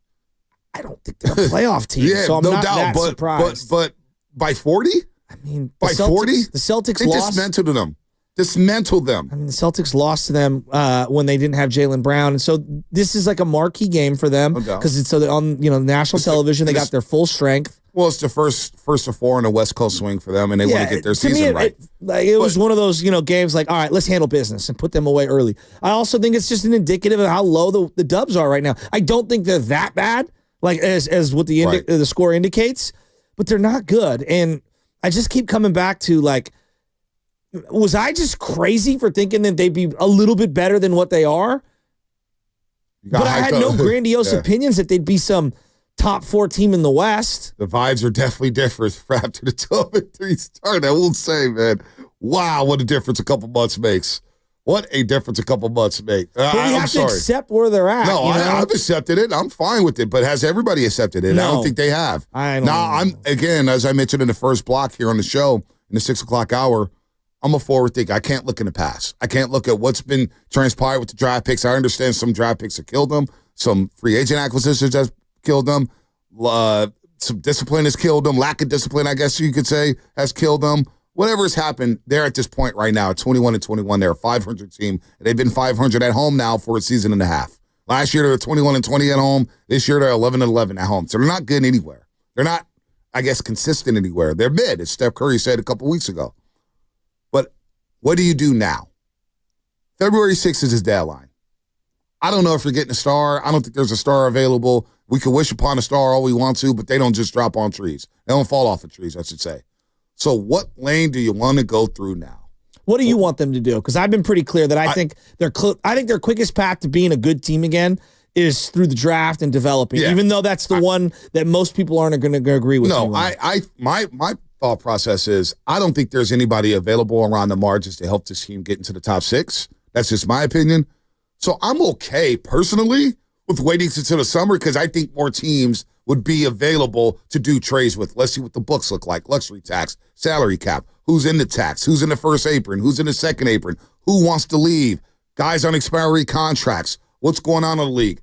I don't think they're a playoff team. Yeah, so I'm no not doubt. that But surprised. But by 40? I mean, by 40? The Celtics they lost. dismantled them. Dismantled them. I mean, the Celtics lost to them when they didn't have Jaylen Brown, and so this is like a marquee game for them because it's on national television. They got their full strength. Well, it's the first of 4 in a West Coast swing for them, and they want to get their season right. It was one of those games like, all right, let's handle business and put them away early. I also think it's just an indicative of how low the Dubs are right now. I don't think they're that bad, like as what the score indicates, but they're not good. And I just keep coming back to like, was I just crazy for thinking that they'd be a little bit better than what they are? But I had no grandiose opinions that they'd be some top 4 team in the West. The vibes are definitely different after the 12-3 start. I will say, man, wow, what a difference a couple months makes. What a difference a couple months make. But you have to accept where they're at. No, I've accepted it. I'm fine with it. But has everybody accepted it? No. I don't think they have. Again, as I mentioned in the first block here on the show, in the 6 o'clock hour, I'm a forward thinker. I can't look in the past. I can't look at what's been transpired with the draft picks. I understand some draft picks have killed them. Some free agent acquisitions have killed them. Some discipline has killed them. Lack of discipline, I guess you could say, has killed them. Whatever has happened, they're at this point right now, 21-21. They're a 500 team. They've been 500 at home now for a season and a half. Last year, they were 21-20 at home. This year, they're 11-11 at home. So they're not good anywhere. They're not, I guess, consistent anywhere. They're mid, as Steph Curry said a couple weeks ago. But what do you do now? February 6th is his deadline. I don't know if you're getting a star. I don't think there's a star available. We can wish upon a star all we want to, but they don't just drop on trees. They don't fall off of trees, I should say. So what lane do you want to go through now? What do you want them to do? Because I've been pretty clear that I think their quickest path to being a good team again is through the draft and developing, even though that's the one that most people aren't going to agree with. No, my thought process is I don't think there's anybody available around the margins to help this team get into the top 6. That's just my opinion. So I'm okay personally with waiting until the summer because I think more teams would be available to do trades with. Let's see what the books look like. Luxury tax, salary cap, who's in the tax, who's in the first apron, who's in the second apron, who wants to leave, guys on expiry contracts, what's going on in the league.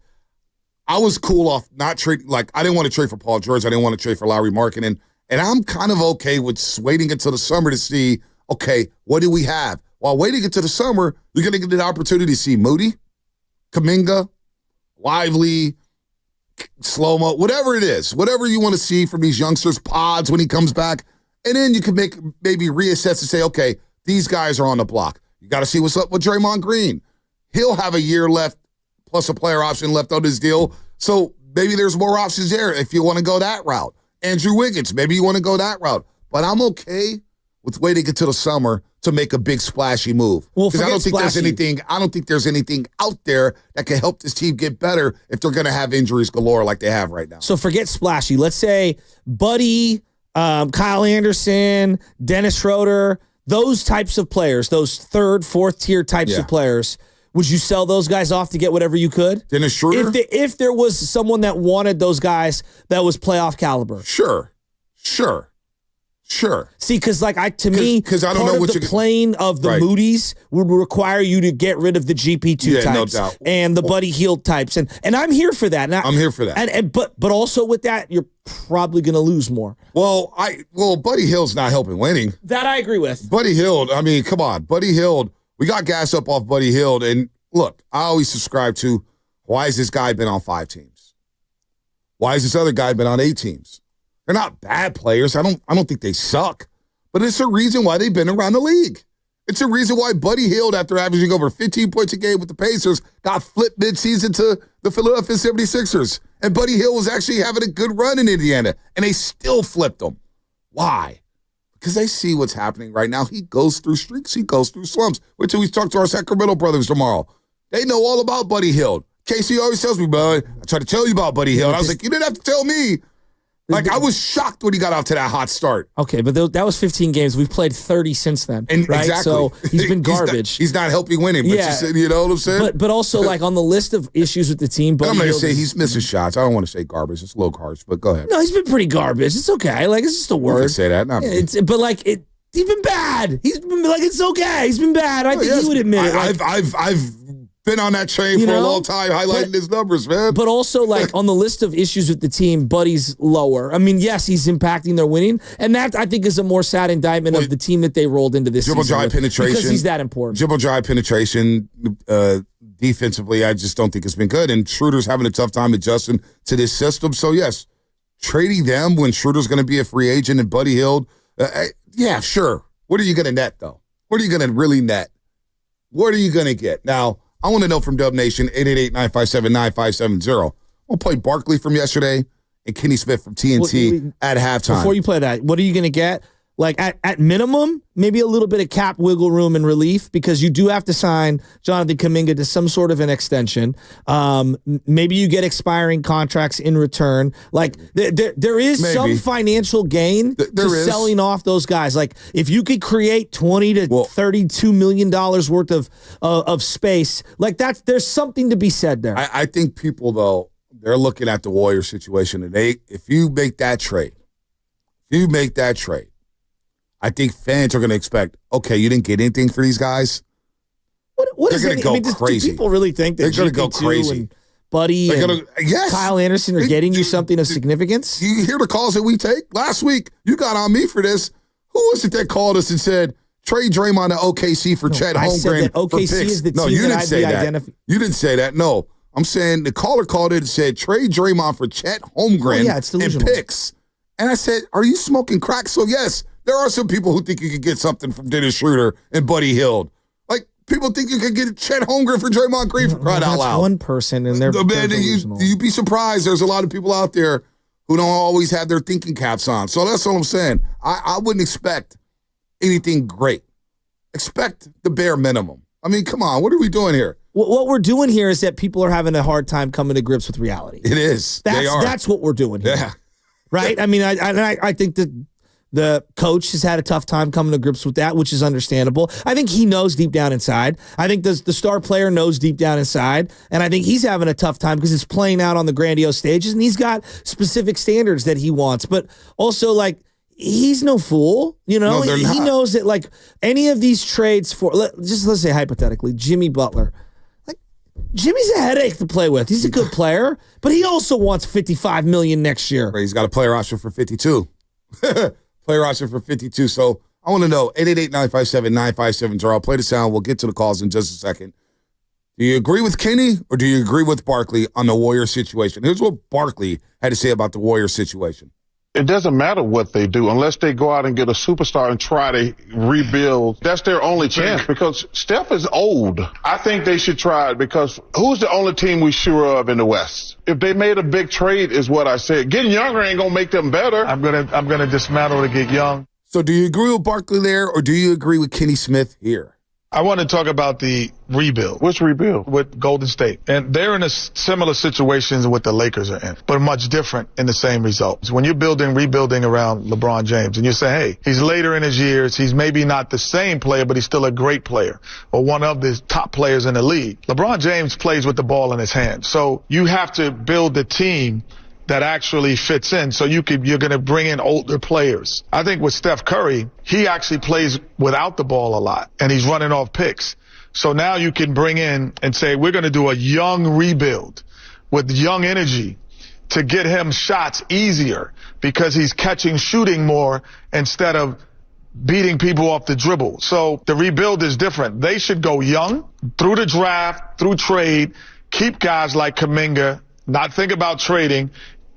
I was cool off not trading, like I didn't want to trade for Paul George. I didn't want to trade for Lowry Markkanen. And I'm kind of okay with waiting until the summer to see, okay, what do we have? While waiting until the summer, you're going to get the opportunity to see Moody, Kuminga, Lively, Slow-mo, whatever it is, whatever you want to see from these youngsters, Pods when he comes back. And then you can maybe reassess and say, okay, these guys are on the block. You got to see what's up with Draymond Green. He'll have a year left plus a player option left on his deal. So maybe there's more options there if you want to go that route. Andrew Wiggins, maybe you want to go that route. But I'm okay with waiting until the summer to make a big splashy move. Because I don't think there's anything out there that can help this team get better if they're going to have injuries galore like they have right now. So forget splashy. Let's say Buddy, Kyle Anderson, Dennis Schroeder, those types of players, those third, fourth tier types of players. Would you sell those guys off to get whatever you could? Dennis Schroeder? If there was someone that wanted those guys that was playoff caliber. Sure. See, because I don't know what the plane of the Moody's would require you to get rid of the GP2 types, no doubt, and the Buddy Hield types, and I'm here for that. I'm here for that. But also with that, you're probably going to lose more. Well, Buddy Hield's not helping winning. That I agree with. Buddy Hield. I mean, come on, Buddy Hield. We got gas up off Buddy Hield, and look, I always subscribe to why has this guy been on 5 teams? Why has this other guy been on 8 teams? They're not bad players. I don't think they suck. But it's a reason why they've been around the league. It's a reason why Buddy Hield, after averaging over 15 points a game with the Pacers, got flipped midseason to the Philadelphia 76ers. And Buddy Hield was actually having a good run in Indiana, and they still flipped him. Why? Because they see what's happening right now. He goes through streaks. He goes through slumps. Wait till we talk to our Sacramento brothers tomorrow. They know all about Buddy Hield. Casey always tells me, bud, I try to tell you about Buddy Hield. I was like, you didn't have to tell me. I was shocked when he got off to that hot start. Okay, but that was 15 games. We've played 30 since then, right? Exactly. So he's been garbage. He's not helping winning, but you know what I'm saying? But also, on the list of issues with the team, I'm going to say he's missing shots. I don't want to say garbage. It's low harsh, but go ahead. No, he's been pretty garbage. It's okay. It's just a word. You can say that. Not me. He's been bad. He's been it's okay. He's been bad. I think he would admit it. I've been on that train for a long time, highlighting his numbers, man. But also, like, on the list of issues with the team, Buddy's lower. I mean, yes, he's impacting their winning, and that, I think, is a more sad indictment of the team that they rolled into this dribble season drive penetration. because he's that important. Dribble drive penetration, defensively, I just don't think it's been good, and Schroeder's having a tough time adjusting to this system. So, yes, trading them when Schroeder's going to be a free agent and Buddy Hield, yeah, sure. What are you going to net, though? What are you going to really net? What are you going to get? Now, I want to know from Dub Nation, 888-957-9570. We'll play Barkley from yesterday and Kenny Smith from TNT at halftime. Before you play that, what are you going to get? Like, at minimum, maybe a little bit of cap wiggle room and relief, because you do have to sign Jonathan Kuminga to some sort of an extension. Maybe you get expiring contracts in return. Like, there is some financial gain to selling off those guys. Like, if you could create $20 to $32 million worth of space, like, there's something to be said there. I think people, though, they're looking at the Warriors situation, and if you make that trade, I think fans are going to expect, okay, you didn't get anything for these guys. What they're going to go crazy. Do people really think that they're going to go crazy? And Buddy and Kyle Anderson are getting you something of significance? You hear the calls that we take? Last week, you got on me for this. Who was it that called us and said, trade Draymond to OKC for Chet Holmgren? I said that OKC is the team that I'd be identifying. You didn't say that. No. I'm saying the caller called it and said, trade Draymond for Chet Holmgren and picks. And I said, are you smoking crack? So, yes. There are some people who think you could get something from Dennis Schroeder and Buddy Hield. Like, people think you could get Chet Holmgren for Draymond Green for crying out loud. That's one person, and they're delusional. You'd be surprised. There's a lot of people out there who don't always have their thinking caps on. So that's all I'm saying. I wouldn't expect anything great. Expect the bare minimum. I mean, come on. What are we doing here? What we're doing here is that people are having a hard time coming to grips with reality. It is. That's what we're doing here. Yeah. Right? I mean, I think that the coach has had a tough time coming to grips with that, which is understandable. I think he knows deep down inside. I think the star player knows deep down inside, and I think he's having a tough time because it's playing out on the grandiose stages, and he's got specific standards that he wants. But also, like, he's no fool, you know? No, he knows that, like, any of these trades for, let's say hypothetically, Jimmy Butler. Like, Jimmy's a headache to play with. He's a good player, but he also wants $55 million next year. He's got a player option for 52. Player option for 52. So I want to know, 888-957-9570. I'll play the sound. We'll get to the calls in just a second. Do you agree with Kenny or do you agree with Barkley on the Warriors situation? Here's what Barkley had to say about the Warriors situation. It doesn't matter what they do unless they go out and get a superstar and try to rebuild. That's their only chance because Steph is old. I think they should try it because who's the only team we sure of in the West? If they made a big trade is what I said. Getting younger ain't going to make them better. I'm gonna dismantle to get young. So do you agree with Barkley there or do you agree with Kenny Smith here? I want to talk about the rebuild. Which rebuild? With Golden State. And they're in a similar situations what the Lakers are in, but much different in the same results. When you're rebuilding around LeBron James and you say, hey, he's later in his years. He's maybe not the same player, but he's still a great player or one of the top players in the league. LeBron James plays with the ball in his hand. So you have to build the team that actually fits in. So you're going to bring in older players. I think with Steph Curry, he actually plays without the ball a lot and he's running off picks. So now you can bring in and say, we're going to do a young rebuild with young energy to get him shots easier because he's shooting more instead of beating people off the dribble. So the rebuild is different. They should go young through the draft, through trade, keep guys like Kuminga, not think about trading.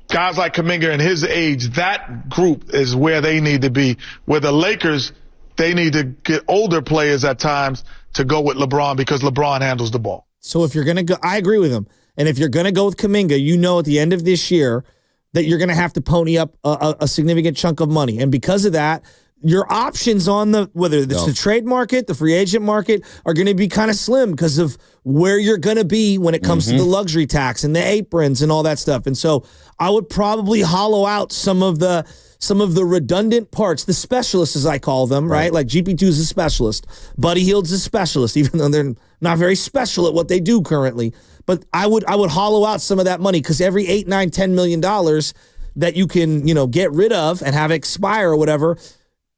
Guys like Kuminga and his age, that group is where they need to be. Where the Lakers, they need to get older players at times to go with LeBron because LeBron handles the ball. So if you're going to go, I agree with him. And if you're going to go with Kuminga, you know at the end of this year that you're going to have to pony up a significant chunk of money. And because of that, your options on whether it's the trade market, the free agent market, are going to be kind of slim because of where you're going to be when it comes to the luxury tax and the aprons and all that stuff. And so I would probably hollow out some of the redundant parts, the specialists as I call them, right? Like GP2 is a specialist, Buddy Hield's a specialist, even though they're not very special at what they do currently. But I would hollow out some of that money because every $8, $9, $10 million that you can get rid of and have expire or whatever.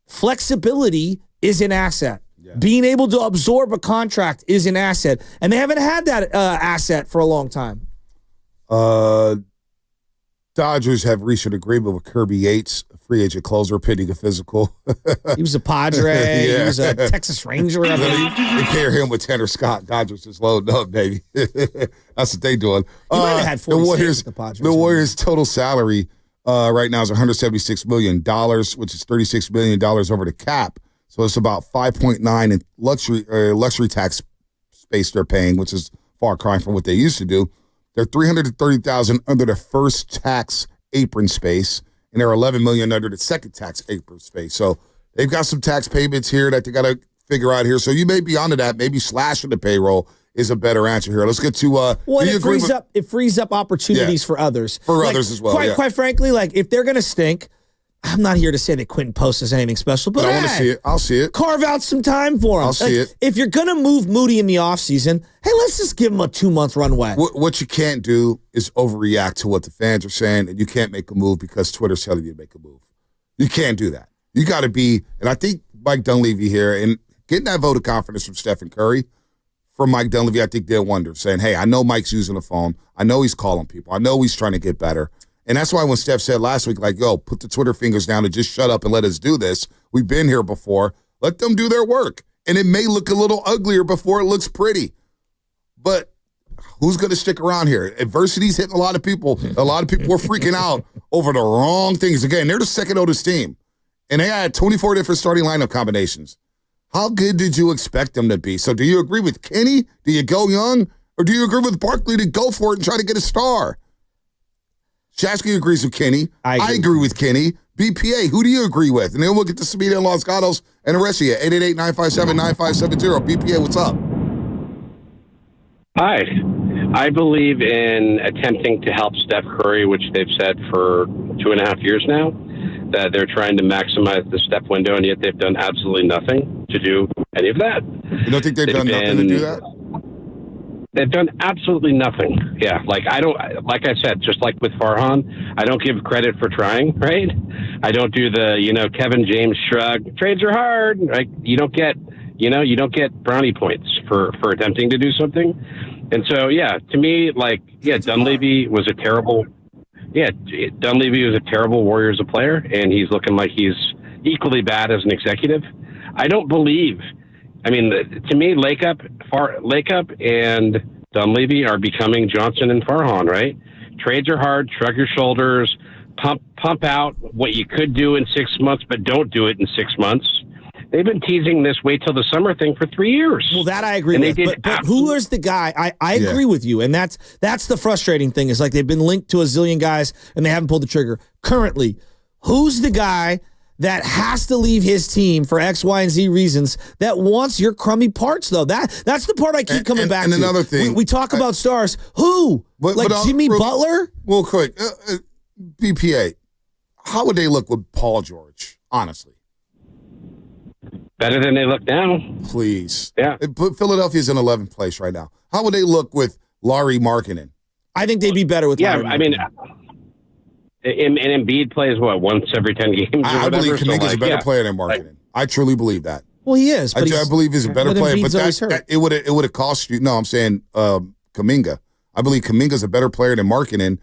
Flexibility is an asset. Being able to absorb a contract is an asset, and they haven't had that asset for a long time. Dodgers have reached an agreement with Kirby Yates, a free agent closer, pending a physical. He was a Padre. He was a Texas Ranger, I believe. They pair him with Tanner Scott. Dodgers just loading up, baby. That's what they doing. He might have had 46 with the Padres. The Warriors' total salary right now is $176 million, which is $36 million over the cap. So it's about 5.9 in luxury tax space they're paying, which is far cry from what they used to do. They're $330,000 under the first tax apron space, and they're $11 million under the second tax apron space. So they've got some tax payments here that they got to figure out here. So you may be onto that. Maybe slashing the payroll is a better answer here. Let's get to it frees up opportunities for others. For others as well. Quite frankly, if they're going to stink, I'm not here to say that Quentin Post is anything special, but I want to see it. I'll see it. Carve out some time for him. I'll see it. If you're going to move Moody in the offseason, hey, let's just give him a 2-month runway. What you can't do is overreact to what the fans are saying, and you can't make a move because Twitter's telling you to make a move. You can't do that. You got to be, and I think Mike Dunleavy here, and getting that vote of confidence from Steph and Curry, from Mike Dunleavy, I think did wonders, saying, hey, I know Mike's using the phone. I know he's calling people. I know he's trying to get better. And that's why when Steph said last week, yo, put the Twitter fingers down and just shut up and let us do this. We've been here before. Let them do their work. And it may look a little uglier before it looks pretty. But who's going to stick around here? Adversity's hitting a lot of people. A lot of people were freaking out over the wrong things. Again, they're the second oldest team. And they had 24 different starting lineup combinations. How good did you expect them to be? So do you agree with Kenny? Do you go young? Or do you agree with Barkley to go for it and try to get a star? Shasky agrees with Kenny. I agree with Kenny. BPA, who do you agree with? And then we'll get to Samita and Los Gatos and the rest of you. 888-957-9570. BPA, what's up? Hi. I believe in attempting to help Steph Curry, which they've said for 2.5 years now, that they're trying to maximize the Steph window, and yet they've done absolutely nothing to do any of that. You don't think they've done nothing to do that? They've done absolutely nothing. Yeah, like I said, just like with Farhan, I don't give credit for trying, right? I don't do the, Kevin James shrug. Trades are hard. Right? You don't get brownie points for attempting to do something. And so, to me, Dunleavy was a terrible Warriors a player, and he's looking like he's equally bad as an executive. I don't believe. I mean, to me, Lakeup and Dunleavy are becoming Johnson and Farhan, right? Trades are hard. Shrug your shoulders. Pump out what you could do in 6 months, but don't do it in 6 months. They've been teasing this wait till the summer thing for 3 years. Well, that I agree with. But who is the guy? I agree with you, and that's the frustrating thing. Is they've been linked to a zillion guys, and they haven't pulled the trigger. Currently, who's the guy that has to leave his team for X, Y, and Z reasons that wants your crummy parts, though? That's the part I keep coming back to. And another thing. We talk about stars. Who? Jimmy Butler? Well, quick. BPA, how would they look with Paul George, honestly? Better than they look now. Please. Yeah. Philadelphia's in 11th place right now. How would they look with Larry Markkinen? I think they'd be better with Larry Markkinen. And Embiid plays, once every 10 games I believe Kuminga's a better player than Markkinen. I truly believe that. Well, he is. But I believe he's a better player. But it would have cost you. No, I'm saying Kuminga. I believe Kuminga's a better player than Markkinen.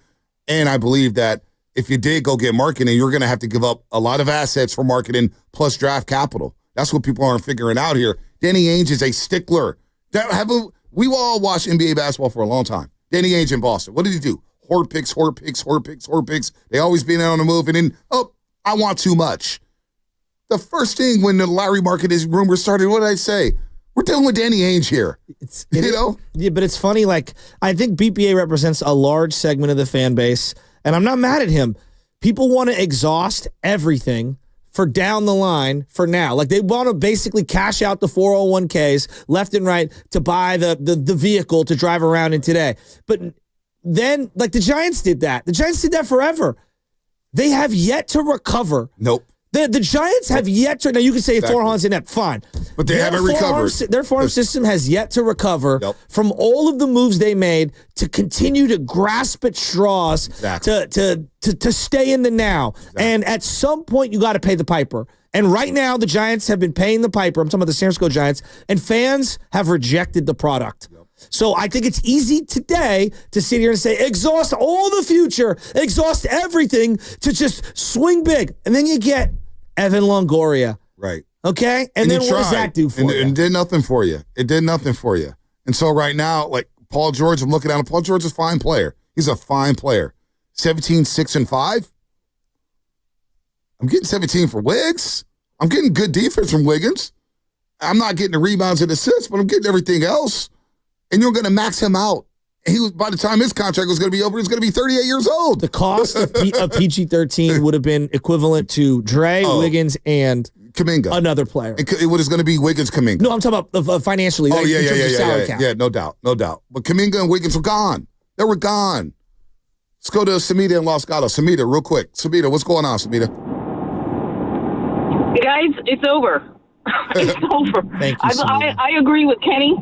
And I believe that if you did go get Markkinen, you're going to have to give up a lot of assets for Markkinen plus draft capital. That's what people aren't figuring out here. Danny Ainge is a stickler. We've all watched NBA basketball for a long time. Danny Ainge in Boston. What did he do? Hoard picks. They always being out on the move. And then, I want too much. The first thing when the Larry Markkinen rumor started, what did I say? We're dealing with Danny Ainge here. Yeah, but it's funny. I think BPA represents a large segment of the fan base, and I'm not mad at him. People want to exhaust everything for down the line for now. They want to basically cash out the 401ks left and right to buy the vehicle to drive around in today. But then, the Giants did that. The Giants did that forever. They have yet to recover. Nope. The Giants have yet to. Now you can say Exactly. 4 runs in that, fine, But they haven't recovered. Their farm system has yet to recover from all of the moves they made to continue to grasp at straws to stay in the now. And at some point, you got to pay the piper. And right now, the Giants have been paying the piper. I'm talking about the San Francisco Giants, and fans have rejected the product. So I think it's easy today to sit here and say, exhaust all the future, exhaust everything to just swing big. And then you get Evan Longoria. Right. Okay? And then what does that do for you? And it did nothing for you. It did nothing for you. And so right now, like Paul George, I'm looking at him. Paul George is a fine player. He's a fine player. 17, 6, and 5. I'm getting 17 for Wiggs. I'm getting good defense from Wiggins. I'm not getting the rebounds and assists, but I'm getting everything else. And you're going to max him out. And he was, by the time his contract was going to be over, he was going to be 38 years old. The cost of PG-13 would have been equivalent to Dre, Wiggins, and Kuminga, another player. It was going to be Wiggins, Kuminga. No, I'm talking about financially. Oh, in terms of salary cap. Yeah, no doubt. But Kuminga and Wiggins were gone. They were gone. Let's go to Samita in Los Gatos. Samita, real quick. Samita, what's going on, Samita? Guys, it's over. It's over. Thank you, Samita. I agree with Kenny.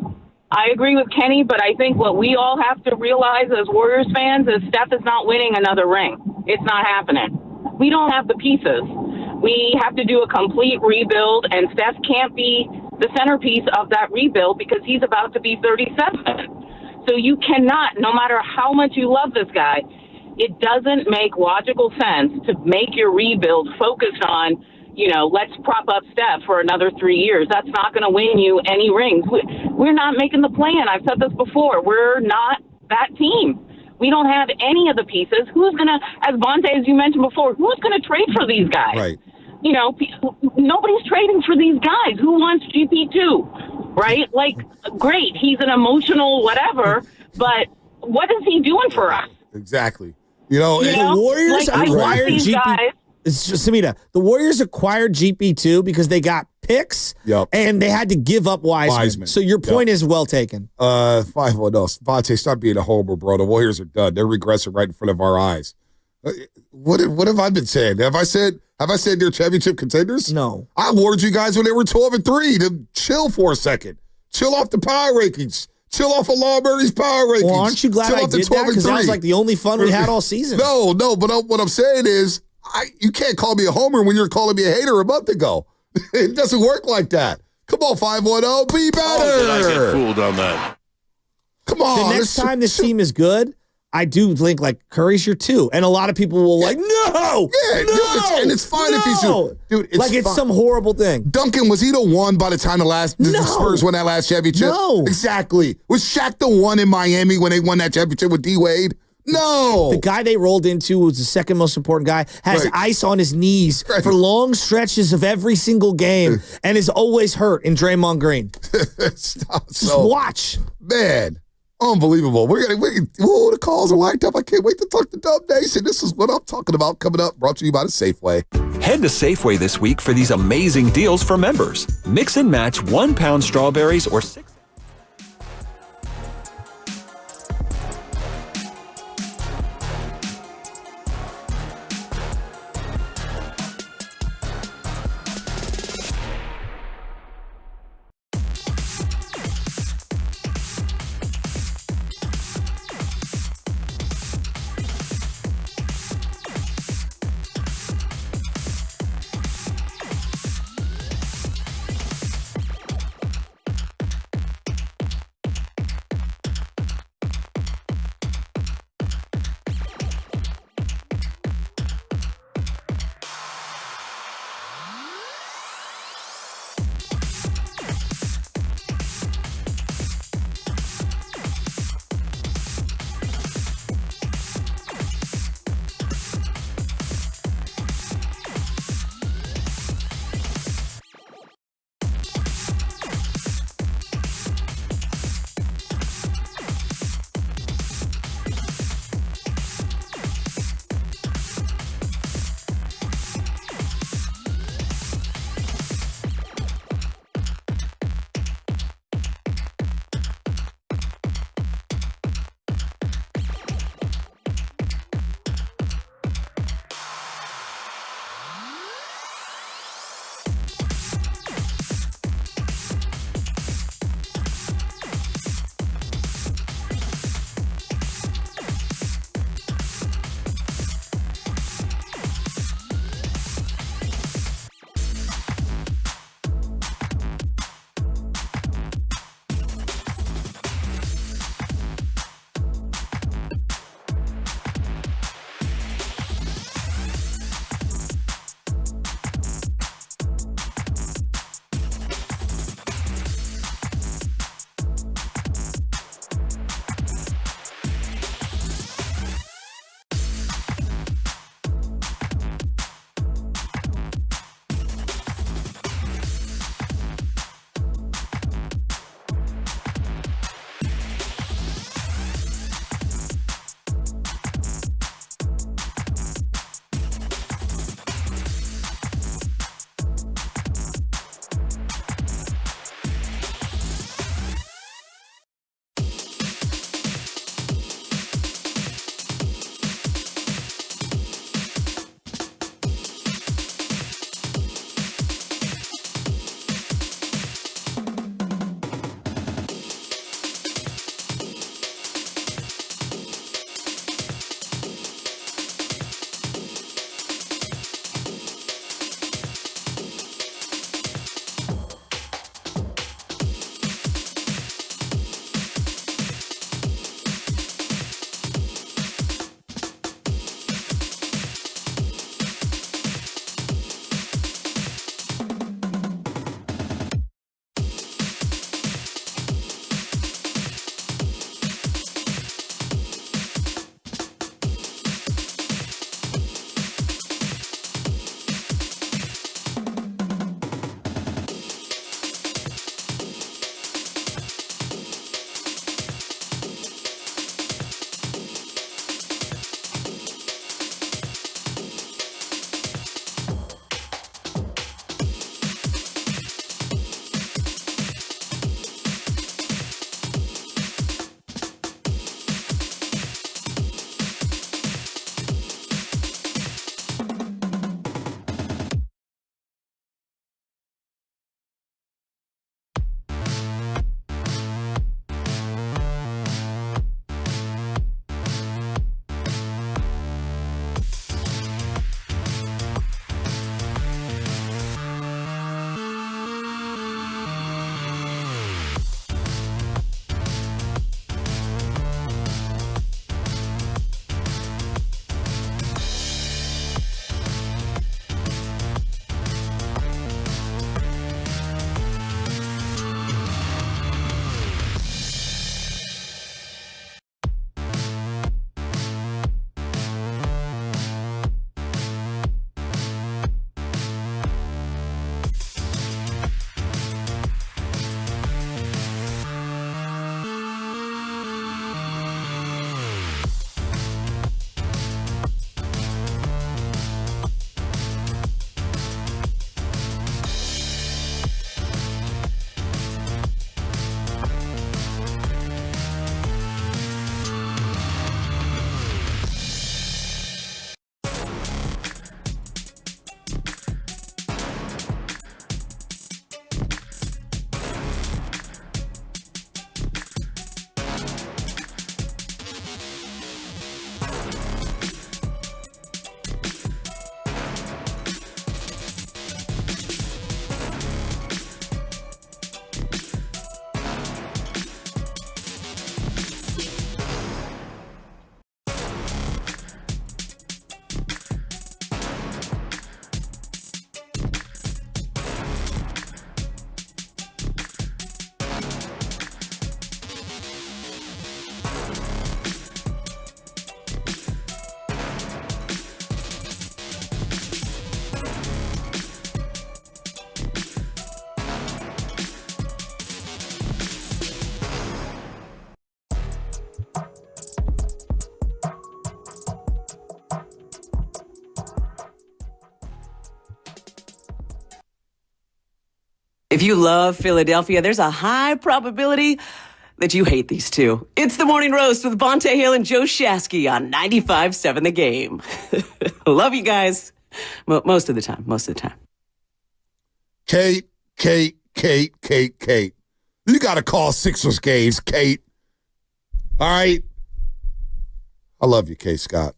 But I think what we all have to realize as Warriors fans is Steph is not winning another ring. It's not happening. We don't have the pieces. We have to do a complete rebuild, and Steph can't be the centerpiece of that rebuild because he's about to be 37. So you cannot, no matter how much you love this guy, it doesn't make logical sense to make your rebuild focused on, let's prop up Steph for another 3 years. That's not going to win you any rings. We're not making the plan. I've said this before. We're not that team. We don't have any of the pieces. Who's going to, as Bonte, as you mentioned before, who's going to trade for these guys? Right. Nobody's trading for these guys. Who wants GP2? Right? Like, great. He's an emotional whatever, but what is he doing for us? Exactly. The Warriors acquired GP. Samita, the Warriors acquired GP2 because they got picks and they had to give up Wiseman. So your point is well taken. 5-1. No, Vontae, stop being a homer, bro. The Warriors are done. They're regressing right in front of our eyes. What have I been saying? Have I said they're championship contenders? No. I warned you guys when they were 12-3 to chill for a second. Chill off the power rankings. Chill off of Law Murray's power rankings. Well, aren't you glad I did that? Because that was like the only fun we had all season. No, but what I'm saying is, you can't call me a homer when you're calling me a hater a month ago. It doesn't work like that. Come on, 5-1-0, be better. Did I get fooled on that? Come on. The next time this team is good, I do think like Curry's your 2. And a lot of people will no. Yeah, no, and it's fine if he's your, dude. It's like it's fine. some horrible thing. Duncan, was he the 1 by the time the Spurs won that last championship? No. Exactly. Was Shaq the 1 in Miami when they won that championship with D-Wade? No. The guy they rolled into was the second most important guy, has ice on his knees for long stretches of every single game and is always hurt in Draymond Green. Just watch. Man, unbelievable. The calls are lined up. I can't wait to talk to Dub Nation. This is what I'm talking about coming up, brought to you by the Safeway. Head to Safeway this week for these amazing deals for members. Mix and match 1 pound strawberries or 6. If you love Philadelphia, there's a high probability that you hate these two. It's the Morning Roast with Bonta Hill and Joe Shasky on 95.7 The Game. Love you guys. Most of the time. Kate. You got to call Sixers games, Kate. All right. I love you, Kate Scott.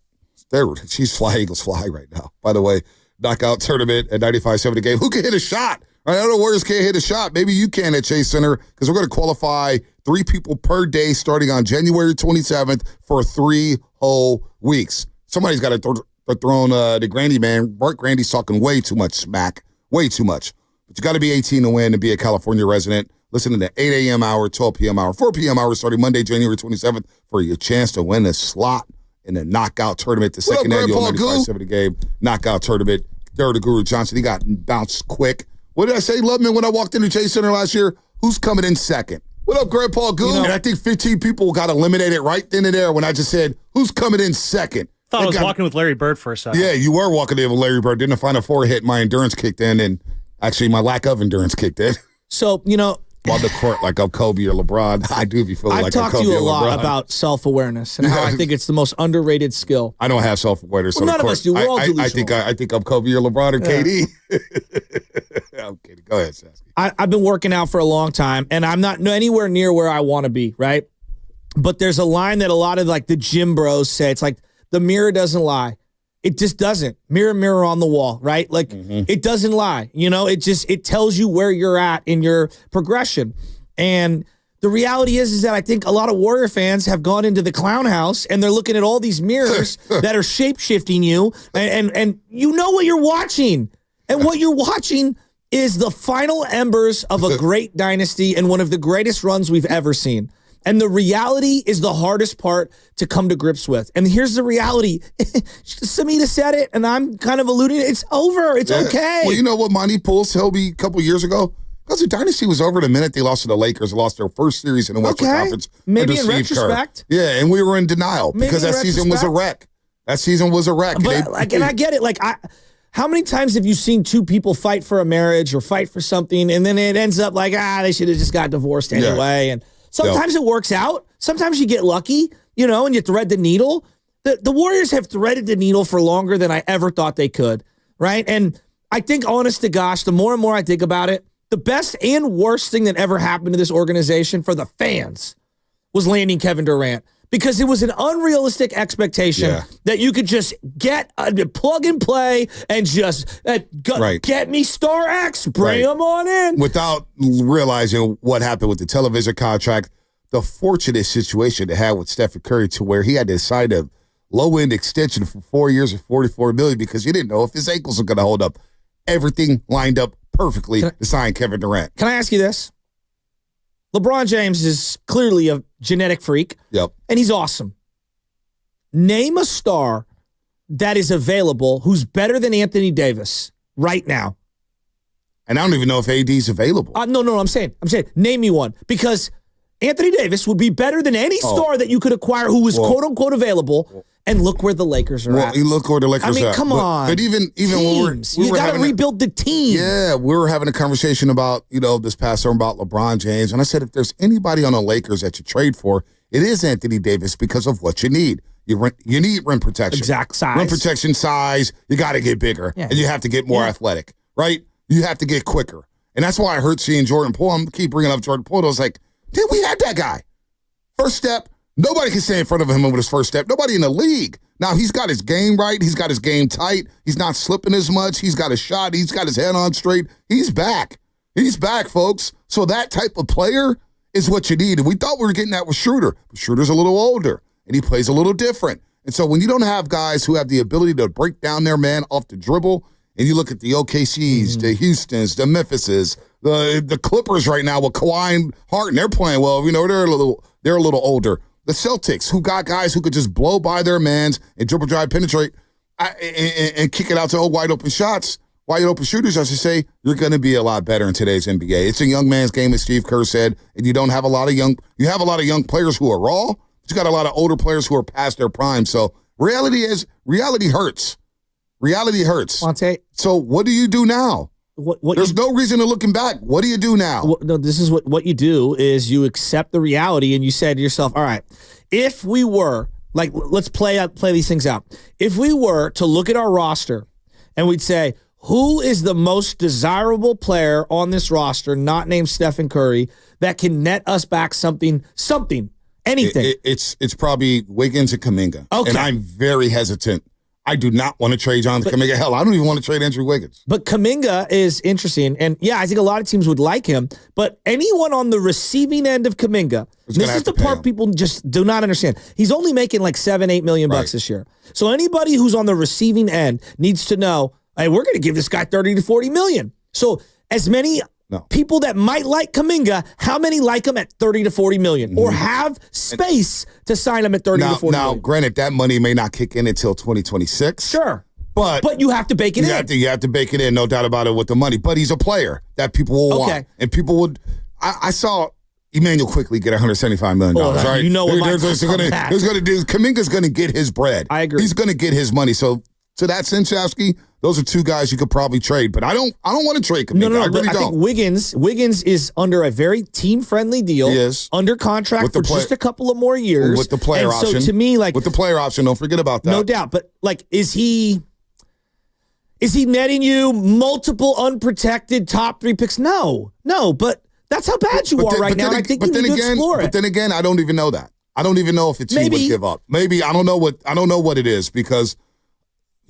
She's fly Eagles fly right now. By the way, knockout tournament at 95.7 The Game. Who can hit a shot? I know the Warriors can't hit a shot. Maybe you can at Chase Center because we're going to qualify 3 people per day starting on January 27th for 3 whole weeks. Somebody's got to throw the Grandy man. Bart Grandy's talking way too much smack. Way too much. But you got to be 18 to win and be a California resident. Listen to the 8 a.m. hour, 12 p.m. hour, 4 p.m. hour starting Monday, January 27th for your chance to win a slot in the knockout tournament, the second annual 95.7 The Game knockout tournament. Derek the Guru Johnson, he got bounced quick. What did I say, Loveman, when I walked into Chase Center last year? Who's coming in second? What up, Grandpa Goo? And I think 15 people got eliminated right then and there when I just said, who's coming in second? I was walking with Larry Bird for a second. Yeah, you were walking in with Larry Bird. Didn't find a 4 hit. My endurance kicked in, and actually my lack of endurance kicked in. So, on the court like I'm Kobe or LeBron. I do be feeling like I'm Kobe or LeBron. I've talked to you a lot about self-awareness and how I think it's the most underrated skill. I don't have self-awareness. Well, none of us do. We're all delusional. I think I'm Kobe or LeBron or KD. I'm kidding. Go ahead, Sasky. I've been working out for a long time, and I'm not anywhere near where I want to be, right? But there's a line that a lot of the gym bros say. It's like, the mirror doesn't lie. It just doesn't. Mirror, mirror on the wall, right? It doesn't lie. It tells you where you're at in your progression. And the reality is that I think a lot of Warrior fans have gone into the clown house and they're looking at all these mirrors that are shape-shifting you. And you know what you're watching. And what you're watching is the final embers of a great dynasty and one of the greatest runs we've ever seen. And the reality is the hardest part to come to grips with. And here's the reality. Samita said it, and I'm kind of alluding. It's over. It's okay. Well, you know what Monty Pools told me a couple years ago? Because the dynasty was over the minute they lost to the Lakers, lost their first series in the Western Conference. Maybe in retrospect. Yeah, and we were in denial because that season was a wreck. That season was a wreck. But, and I get it. How many times have you seen 2 people fight for a marriage or fight for something, and then it ends up they should have just got divorced anyway, and sometimes it works out. Sometimes you get lucky, and you thread the needle. The Warriors have threaded the needle for longer than I ever thought they could, right? And I think, honest to gosh, the more and more I think about it, the best and worst thing that ever happened to this organization for the fans was landing Kevin Durant. Because it was an unrealistic expectation that you could just get a plug and play and just get me Star X, bring them on in. Without realizing what happened with the television contract, the fortunate situation to have with Steph Curry to where he had to sign a low-end extension for 4 years of $44 million because you didn't know if his ankles are going to hold up. Everything lined up perfectly to sign Kevin Durant. Can I ask you this? LeBron James is clearly a genetic freak. Yep. And he's awesome. Name a star that is available who's better than Anthony Davis right now. And I don't even know if AD's available. No, I'm saying, name me one. Because Anthony Davis would be better than any star that you could acquire who was quote-unquote available. And look where the Lakers are at. Look where the Lakers are at. Come on. But even when you got to rebuild the team. Yeah, we were having a conversation about, this past summer about LeBron James. And I said, if there's anybody on the Lakers that you trade for, it is Anthony Davis because of what you need. You need rim protection. Exact size. Rim protection size. You got to get bigger. Yeah. And you have to get more athletic, right? You have to get quicker. And that's why I hurt seeing Jordan Poole. I'm keep bringing up Jordan Poole. I was like, dude, we had that guy. First step. Nobody can stay in front of him with his first step. Nobody in the league. Now, he's got his game right. He's got his game tight. He's not slipping as much. He's got a shot. He's got his head on straight. He's back. He's back, folks. So that type of player is what you need. And we thought we were getting that with Schroeder. But Schroeder's a little older, and he plays a little different. And so when you don't have guys who have the ability to break down their man off the dribble, and you look at the OKCs, the Houstons, the Memphises, the Clippers right now with Kawhi and Harden, they're playing well. They're a little older. The Celtics, who got guys who could just blow by their mans and dribble, drive, penetrate, and kick it out to wide open shots, wide open shooters, I should say, you're going to be a lot better in today's NBA. It's a young man's game, as Steve Kerr said, and you have a lot of young players who are raw, but you got a lot of older players who are past their prime. So reality hurts. Reality hurts. Monte, so what do you do now? There's no reason to looking back. What do you do now? No, this is what you do is you accept the reality and you say to yourself, all right, if we were, like, let's play these things out. If we were to look at our roster and we'd say, who is the most desirable player on this roster, not named Stephen Curry, that can net us back something, anything? It's probably Wiggins and Kuminga. Okay. And I'm very hesitant. I do not want to trade Jonathan Kuminga. Hell, I don't even want to trade Andrew Wiggins. But Kuminga is interesting. And, yeah, I think a lot of teams would like him. But anyone on the receiving end of Kuminga, this is the part people just do not understand. He's only making like $7-8 million bucks this year. So anybody who's on the receiving end needs to know, hey, we're going to give this guy $30 to $40 million. So as many people that might like Kuminga, how many like him at $30 to $40 million or have space to sign him at $30 to $40 million? Now, granted, that money may not kick in until 2026. Sure. But you have to bake it in. You have to bake it in, no doubt about it, with the money. But he's a player that people will want. And people would – I saw Emmanuel quickly get $175 million. Right? You know what Kuminga's going to get his bread. I agree. He's going to get his money. So, to that sense, Shafsky, those are two guys you could probably trade, but I don't want to trade Kuminga. No, I really I don't. think Wiggins is under a very team-friendly deal. He is. Under contract for just a couple of more years. With the player option. So to me, like, with the player option, don't forget about that. No doubt. But like, is he netting you multiple unprotected top 3 picks? No. But that's how bad you are right now. I think you need to explore it. But then again, I don't even know that. I don't even know if the team would give up. Maybe I don't know what it is, because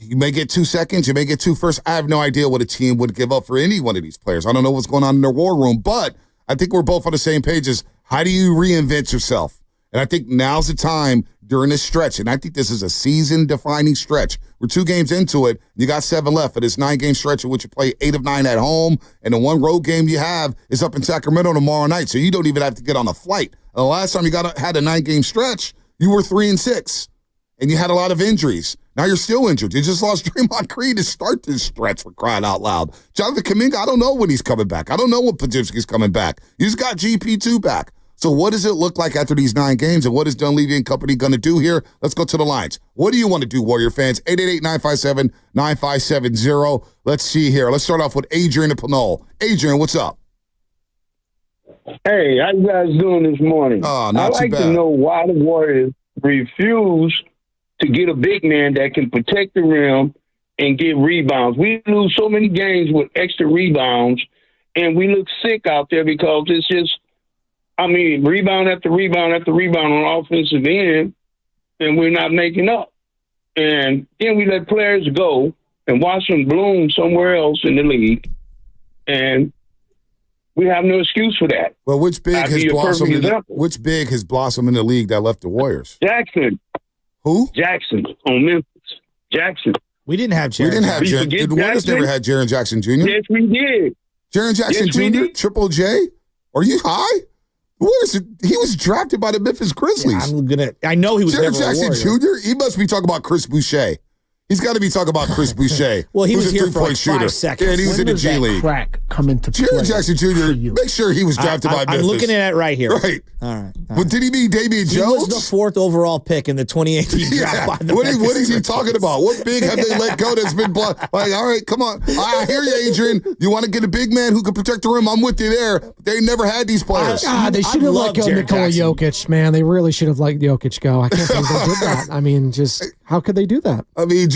you may get 2 seconds, you may get 2 firsts. I have no idea what a team would give up for any one of these players. I don't know what's going on in their war room, but I think we're both on the same page as how do you reinvent yourself? And I think now's the time during this stretch, and I think this is a season-defining stretch. We're 2 games into it. You got 7 left for this 9-game stretch in which you play 8 of 9 at home, and the one road game you have is up in Sacramento tomorrow night, so you don't even have to get on a flight. The last time you had a 9-game stretch, you were 3-6, and you had a lot of injuries. Now you're still injured. You just lost Draymond Green to start this stretch, for crying out loud. Jonathan Kuminga, I don't know when he's coming back. I don't know when Podziemski's coming back. You just got GP2 back. So what does it look like after these 9 games, and what is Dunleavy and company going to do here? Let's go to the lines. What do you want to do, Warrior fans? 888-957-9570. Let's see here. Let's start off with Adrian and Pinole. Adrian, what's up? Hey, how you guys doing this morning? I'd like to know why the Warriors refuse to get a big man that can protect the rim and get rebounds. We lose so many games with extra rebounds, and we look sick out there because it's just, rebound after rebound after rebound on offensive end, and we're not making up. And then we let players go and watch them bloom somewhere else in the league, and we have no excuse for that. Well, which big has blossomed in the league that left the Warriors? Jackson. Who? Jackson on Memphis. Jackson. We didn't have Jaren. The Warriors never had Jaren Jackson Jr. Yes, we did. Jaren Jackson Jr., Triple J? Are you high? He was drafted by the Memphis Grizzlies. I know he was Jaren Jackson Jr.? He must be talking about Chris Boucher. He's got to be talking about Chris Boucher. Well, he was here for like shooter. 5 seconds. Yeah, and he was in the G League. Crack come into play. Jaren Jackson Jr., make sure he was drafted by Memphis. I'm looking at it right here. Right. All right. But did he mean Damian Jones? He was the 4th overall pick in the 2018 draft. By the what is he talking about? What big have they let go that's been blocked? Like, all right, come on. I hear you, Adrian. You want to get a big man who can protect the rim? I'm with you there. But they never had these players. They should have let go Nikola Jokic, man. They really should have let Jokic go. I can't believe they did that. Just how could they do that?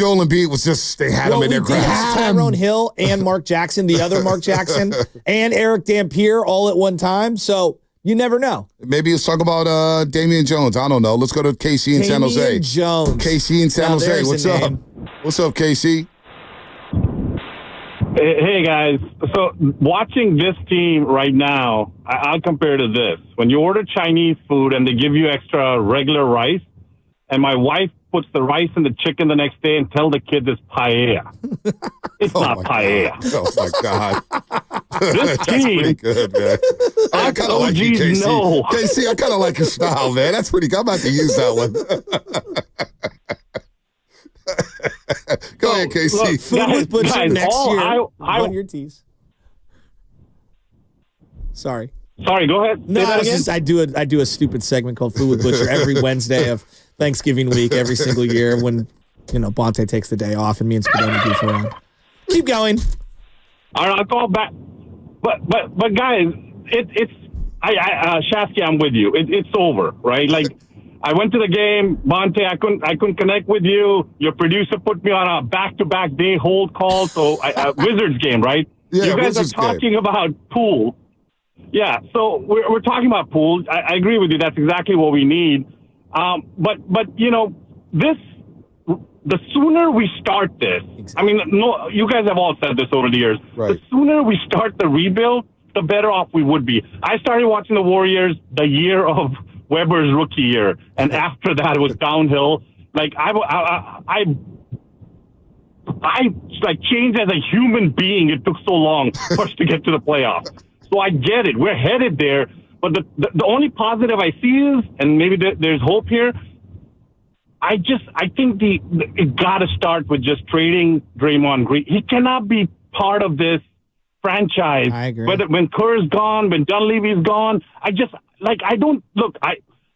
Joel Embiid was just, they had him in their grasp. Tyrone Hill and Mark Jackson, the other Mark Jackson, and Eric Dampier all at one time. So you never know. Maybe let's talk about Damian Jones. I don't know. Let's go to KC in San Jose. Damian Jones. KC in San Jose. What's up? What's up, KC? Hey, guys. So watching this team right now, I'll compare to this. When you order Chinese food and they give you extra regular rice, and my wife puts the rice and the chicken the next day and tell the kids it's paella. It's not paella. Oh, my God. This That's team. pretty good, man. I kind of like you, KC. No. KC, I kind of like your style, man. That's pretty good. I'm about to use that one. Go ahead, KC. Look, Food with Butcher next year. On your tees. Sorry. Go ahead. No, I do a stupid segment called Food with Butcher every Wednesday of Thanksgiving week every single year when Bonte takes the day off and me and Spadoni goof around. Keep going. All right, I'll call back. But guys, Shasky, I'm with you. It's over, right? Like, I went to the game, Bonte. I couldn't connect with you. Your producer put me on a back-to-back day hold call. So Wizards game, right? Yeah, you guys Wizards are talking game. about Poole. Yeah, so we're talking about Poole. I agree with you. That's exactly what we need. But you know, the sooner we start this, I mean, no, you guys have all said this over the years. Right. The sooner we start the rebuild, the better off we would be. I started watching the Warriors the year of Weber's rookie year, and after that it was downhill. Like I like changed as a human being. It took so long for us to get to the playoffs. So I get it. We're headed there. But the only positive I see is, and maybe there's hope here, I think it got to start with just trading Draymond Green. He cannot be part of this franchise. I agree. When Kerr's gone, when Dunleavy's gone,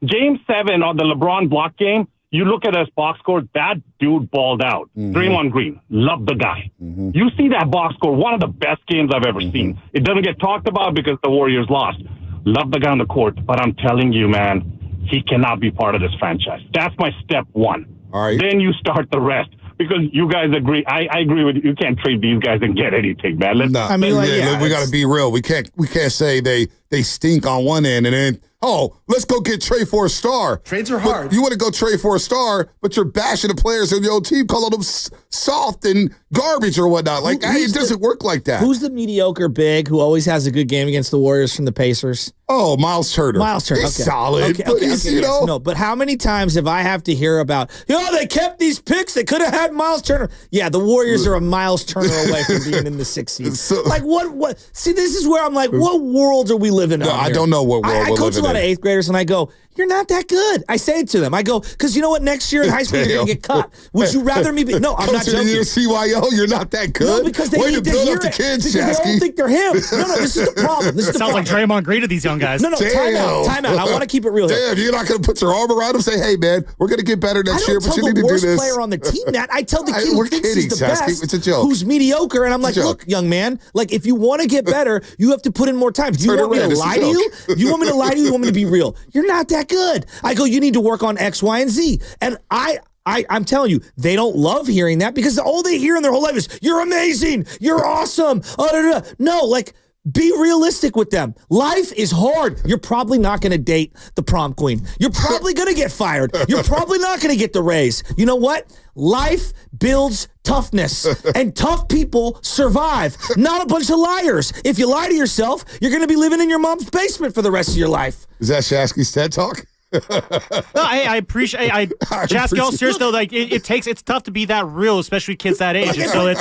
Game 7 of the LeBron block game, you look at his box score, that dude balled out. Mm-hmm. Draymond Green, love the guy. Mm-hmm. You see that box score, one of the best games I've ever seen. It doesn't get talked about because the Warriors lost. Love the guy on the court, but I'm telling you, man, he cannot be part of this franchise. That's my step one. All right. Then you start the rest. Because you guys agree, I agree with you. You can't trade these guys and get anything, man. We got to be real. We can't say they stink on one end and then let's go get trade for a star. Trades are hard. But you want to go trade for a star, but you're bashing the players in your own team, calling them soft and garbage or whatnot. Like, it doesn't work like that. Who's the mediocre big who always has a good game against the Warriors from the Pacers? Oh, Miles Turner. He's okay. Solid. Okay, no, but how many times have I have to hear about, they kept these picks. They could have had Miles Turner. Yeah, the Warriors are a Miles Turner away from being in the 6th seed. Like, what? See, this is where I'm like, what world are we living in? I don't know what world we're living in. I coach a lot of 8th graders, and I go, you're not that good. I say it to them. I go, because you know what? Next year in high school, you're going to get cut. Would you rather me be? No, I'm not joking. CYO, you're not that good. No, because they need to hear it. Kids, because they all think they're him. No, this is the problem. This is the Sounds problem. like Draymond Green to these young guys. No, time out. I want to keep it real here. You're not going to put your arm around him and say, hey, man, we're going to get better next year, but you need to do this. I don't tell the worst player on the team that. I tell the kid who thinks he's the best, it's a joke. Who's mediocre, and I'm like, look, young man, like, if you want to get better, you have to put in more time. Do you want me to lie to you? You want me to lie to you? You want me to be real? You're not that good. I go, you need to work on X, Y, and Z. And I'm telling you, they don't love hearing that because all they hear in their whole life is, you're amazing, you're awesome. No, like, be realistic with them. Life is hard. You're probably not going to date the prom queen. You're probably going to get fired. You're probably not going to get the raise. You know what? Life builds toughness, and tough people survive, not a bunch of liars. If you lie to yourself, you're going to be living in your mom's basement for the rest of your life. Is that Shasky's TED Talk? No, I appreciate. Jasky, all serious though, like it's tough to be that real, especially kids that age. And so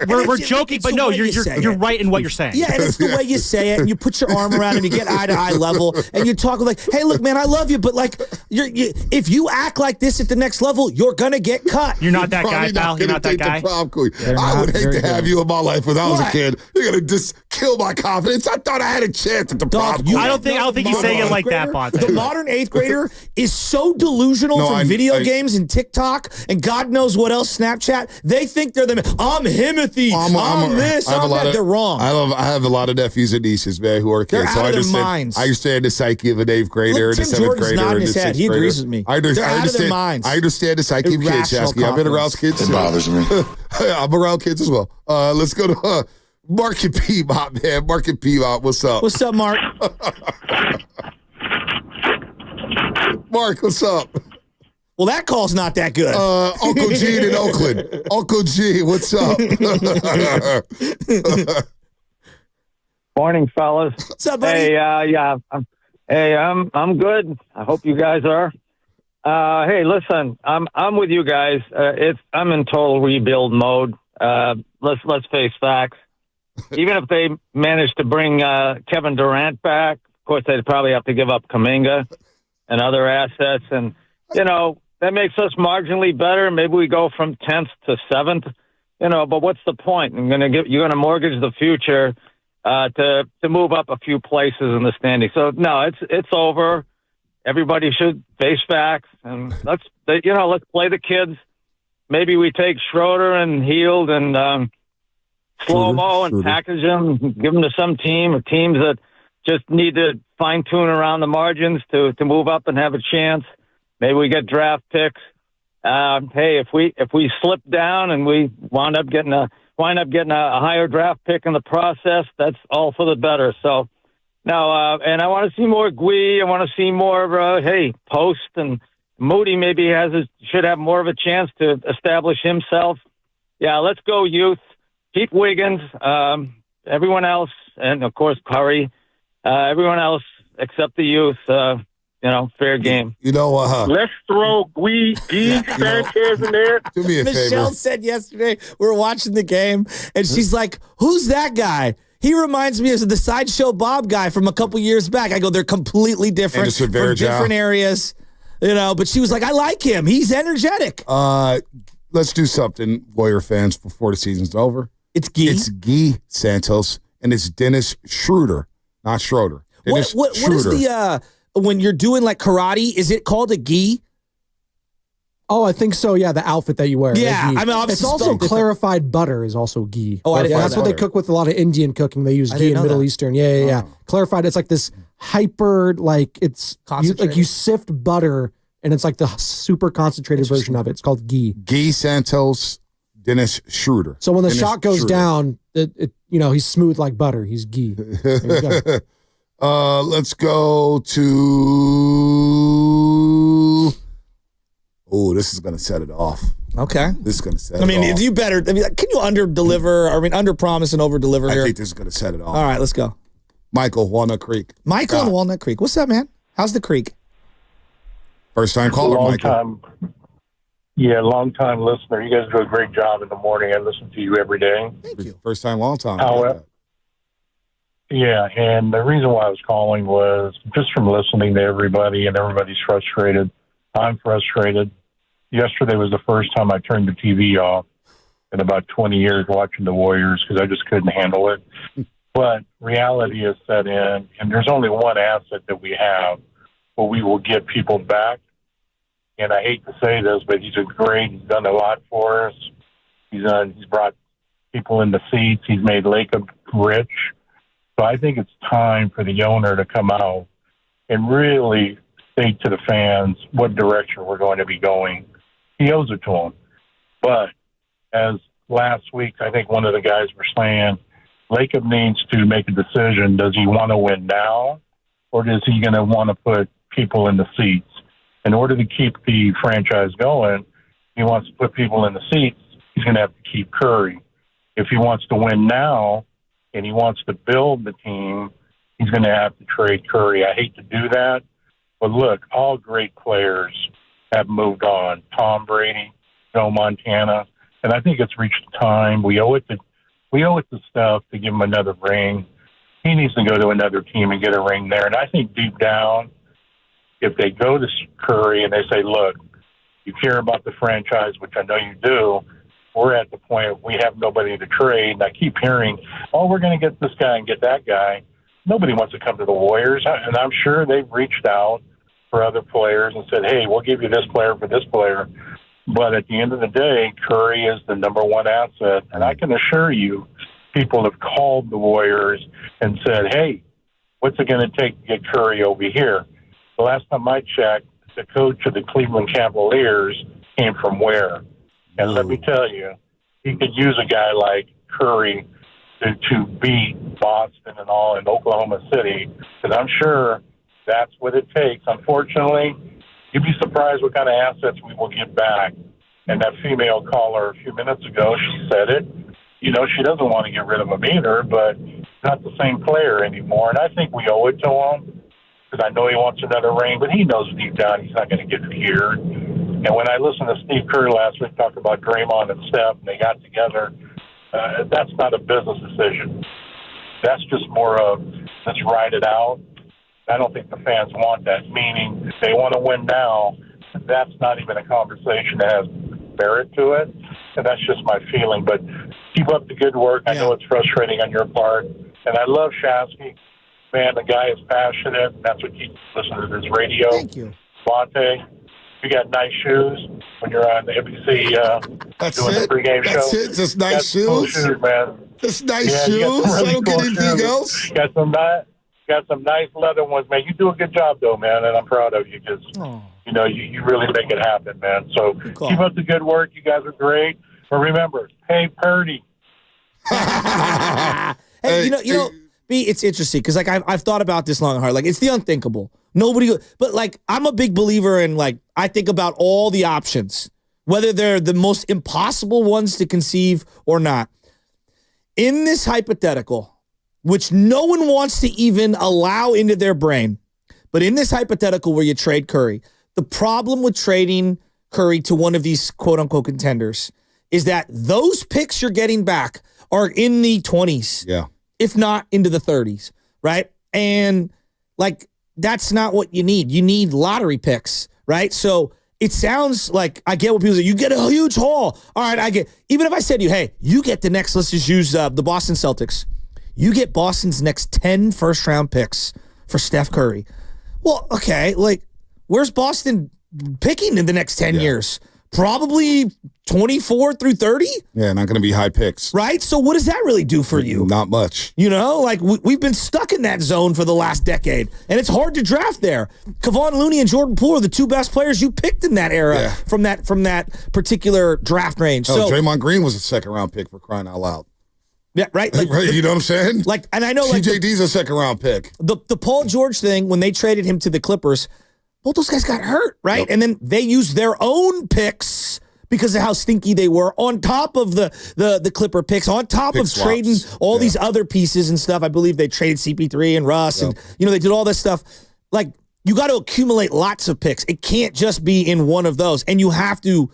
we're joking, but no, you're right in what you're saying. Yeah, and it's the way you say it, and you put your arm around him, you get eye to eye level, and you talk like, "Hey, look, man, I love you, but like, if you act like this at the next level, you're gonna get cut. You're not that guy, pal. You're not that guy. I would hate to have you in my life when I was a kid. You're gonna just kill my confidence. I thought I had a chance at the prom queen. I don't think he's saying it like that, Bonte. The modern 8th grader is so delusional from video games and TikTok and God knows what else, Snapchat. They think they're I'm Himothy. I'm this. I'm that. They're wrong. I have a lot of nephews and nieces, man, who are kids. They're out of their minds. I understand the psyche of an 8th grader and a 7th grader. Nodding his head. He agrees with me. They're out of their minds. I understand the psyche of kids, Shasky. I've been around kids. It bothers me. I'm around kids as well. Let's go to Mark and Piedmont, man. Mark and Piedmont, what's up? What's up, Mark? Mark, what's up? Well, that call's not that good. Uncle Gene in Oakland. Uncle Gene, what's up? Morning, fellas. What's up, buddy? Hey, I'm good. I hope you guys are. Hey, listen, I'm with you guys. I'm in total rebuild mode. Let's face facts. Even if they manage to bring Kevin Durant back, of course they'd probably have to give up Kuminga and other assets, and that makes us marginally better. Maybe we go from 10th to 7th, but what's the point? You're gonna mortgage the future to move up a few places in the standing. So no, it's over. Everybody should face facts, and let's play the kids. Maybe we take Schroeder and Hield and slow-mo and package them, give them to some team or teams that just need to fine-tune around the margins to move up and have a chance. Maybe we get draft picks. Hey, if we slip down and we wind up getting a higher draft pick in the process, that's all for the better. So now, and I want to see more Gui. I want to see more of Post, and Moody maybe should have more of a chance to establish himself. Yeah, let's go youth. Keep Wiggins. Everyone else, and of course Curry. Everyone else except the youth. Fair game. Let's throw Gui Sanchez in there. Do me a favor. Michelle said yesterday, we were watching the game, and she's like, who's that guy? He reminds me of the Sideshow Bob guy from a couple years back. I go, they're completely different from different areas, but she was like, I like him. He's energetic. Let's do something, Warrior fans, before the season's over. It's Guy. It's Guy Santos, and it's Dennis Schroeder, not Schroeder. What is the... when you're doing like karate, is it called a gi? Oh, I think so. Yeah, the outfit that you wear. Yeah, I mean, it's also clarified butter is also ghee. Oh, that's what they cook with a lot of Indian cooking. They use ghee in Middle Eastern. Yeah. Clarified. It's like this hyper, like it's you sift butter, and it's like the super concentrated version of it. It's called ghee. Guy Santos, Dennis Schroeder. So when the shot goes down, he's smooth like butter. He's ghee. There you go. Let's go to. Oh, this is going to set it off. Okay. This is going to set it off. You better. Can you under-deliver? Under-promise and over-deliver here? I think this is going to set it off. All right, let's go. Michael, Walnut Creek. Michael in Walnut Creek. What's up, man? How's the creek? First-time caller, Michael. Long-time listener. You guys do a great job in the morning. I listen to you every day. Thank you. First time, long time. Yeah, and the reason why I was calling was just from listening to everybody, and everybody's frustrated. I'm frustrated. Yesterday was the first time I turned the TV off in about 20 years watching the Warriors because I just couldn't handle it. But reality has set in, and there's only one asset that we have where we will get people back. And I hate to say this, but he's done a lot for us. He's brought people in the seats. He's made Lacob rich. So I think it's time for the owner to come out and really state to the fans what direction we're going to be going. He owes it to them. But as last week, I think one of the guys were saying, Lacob needs to make a decision. Does he want to win now, or is he going to want to put people in the seats? In order to keep the franchise going, if he wants to put people in the seats, he's going to have to keep Curry. If he wants to win now, and he wants to build the team, he's going to have to trade Curry. I hate to do that, but look, all great players have moved on. Tom Brady, Joe Montana, and I think it's reached the time. We owe it to Steph to give him another ring. He needs to go to another team and get a ring there. And I think deep down, if they go to Curry and they say, look, you care about the franchise, which I know you do, we're at the point we have nobody to trade. And I keep hearing, we're going to get this guy and get that guy. Nobody wants to come to the Warriors. And I'm sure they've reached out for other players and said, hey, we'll give you this player for this player. But at the end of the day, Curry is the number one asset. And I can assure you, people have called the Warriors and said, hey, what's it going to take to get Curry over here? The last time I checked, the coach of the Cleveland Cavaliers came from where? And let me tell you, he could use a guy like Curry to beat Boston and all in Oklahoma City, because I'm sure that's what it takes. Unfortunately, you'd be surprised what kind of assets we will get back. And that female caller a few minutes ago, she said it. She doesn't want to get rid of him either, but not the same player anymore. And I think we owe it to him, because I know he wants another ring, but he knows deep down he's not going to get it here. And when I listened to Steve Kerr last week talk about Draymond and Steph, and they got together, that's not a business decision. That's just more of, let's ride it out. I don't think the fans want that, meaning if they want to win now, that's not even a conversation that has merit to it. And that's just my feeling. But keep up the good work. I know it's frustrating on your part. And I love Shasky. Man, the guy is passionate, and that's what keeps listening to this radio. Thank you. Monte, you got nice shoes when you're on the NBC doing the pregame show. That's it, just nice shoes? Cool shoes, man. That's nice shoes. I don't get anything else. Got some nice leather ones, man. You do a good job, though, man, and I'm proud of you because, you really make it happen, man. So keep up the good work. You guys are great. But remember, hey, Purdy. Hey, B, it's interesting because like I've thought about this long and hard. Like it's the unthinkable. But like I'm a big believer in like I think about all the options, whether they're the most impossible ones to conceive or not. In this hypothetical, which no one wants to even allow into their brain, but in this hypothetical where you trade Curry, the problem with trading Curry to one of these quote unquote contenders is that those picks you're getting back are in the 20s. Yeah. If not into the 30s, right? And like that's not what you need. You need lottery picks, right? So it sounds like I get what people say. You get a huge haul. All right, I get. Even if I said to you, hey, you get the next. Let's just use the Boston Celtics. You get Boston's next 10 first-round picks for Steph Curry. Well, okay, like where's Boston picking in the next 10 years? Probably 24 through 30? Yeah, not going to be high picks. Right? So what does that really do for you? Not much. Like we've been stuck in that zone for the last decade, and it's hard to draft there. Kevon Looney and Jordan Poole are the two best players you picked in that era from that particular draft range. So Draymond Green was a second-round pick for crying out loud. Yeah, right. Like, you know what I'm saying? Like, and I know like TJD's a second-round pick. The Paul George thing when they traded him to the Clippers. Both those guys got hurt, right? Yep. And then they used their own picks because of how stinky they were on top of the Clipper picks, on top of trading all these other pieces and stuff. I believe they traded CP3 and Russ and, they did all this stuff. Like, you got to accumulate lots of picks. It can't just be in one of those. And you have to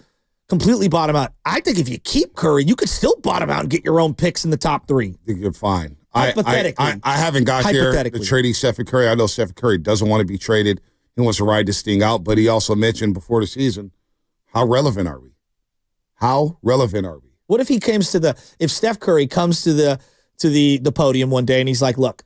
completely bottom out. I think if you keep Curry, you could still bottom out and get your own picks in the top 3. I think you're fine. Hypothetically. I haven't got here to trading Steph Curry. I know Steph Curry doesn't want to be traded. He wants to ride this thing out, but he also mentioned before the season, how relevant are we? How relevant are we? What if if Steph Curry comes to the podium one day and he's like, look,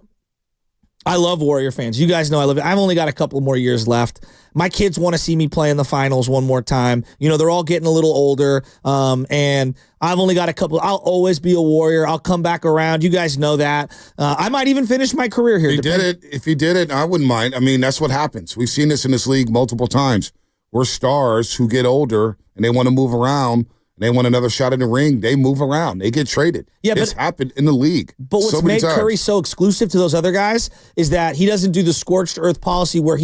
I love Warrior fans. You guys know I love it. I've only got a couple more years left. My kids want to see me play in the finals one more time. They're all getting a little older, and I've only got a couple. I'll always be a Warrior. I'll come back around. You guys know that. I might even finish my career here. If he did it, I wouldn't mind. I mean, that's what happens. We've seen this in this league multiple times. We're stars who get older, and they want to move around. They want another shot in the ring. They move around. They get traded. Yeah, it's happened in the league. But what's made Curry so exclusive to those other guys is that he doesn't do the scorched earth policy where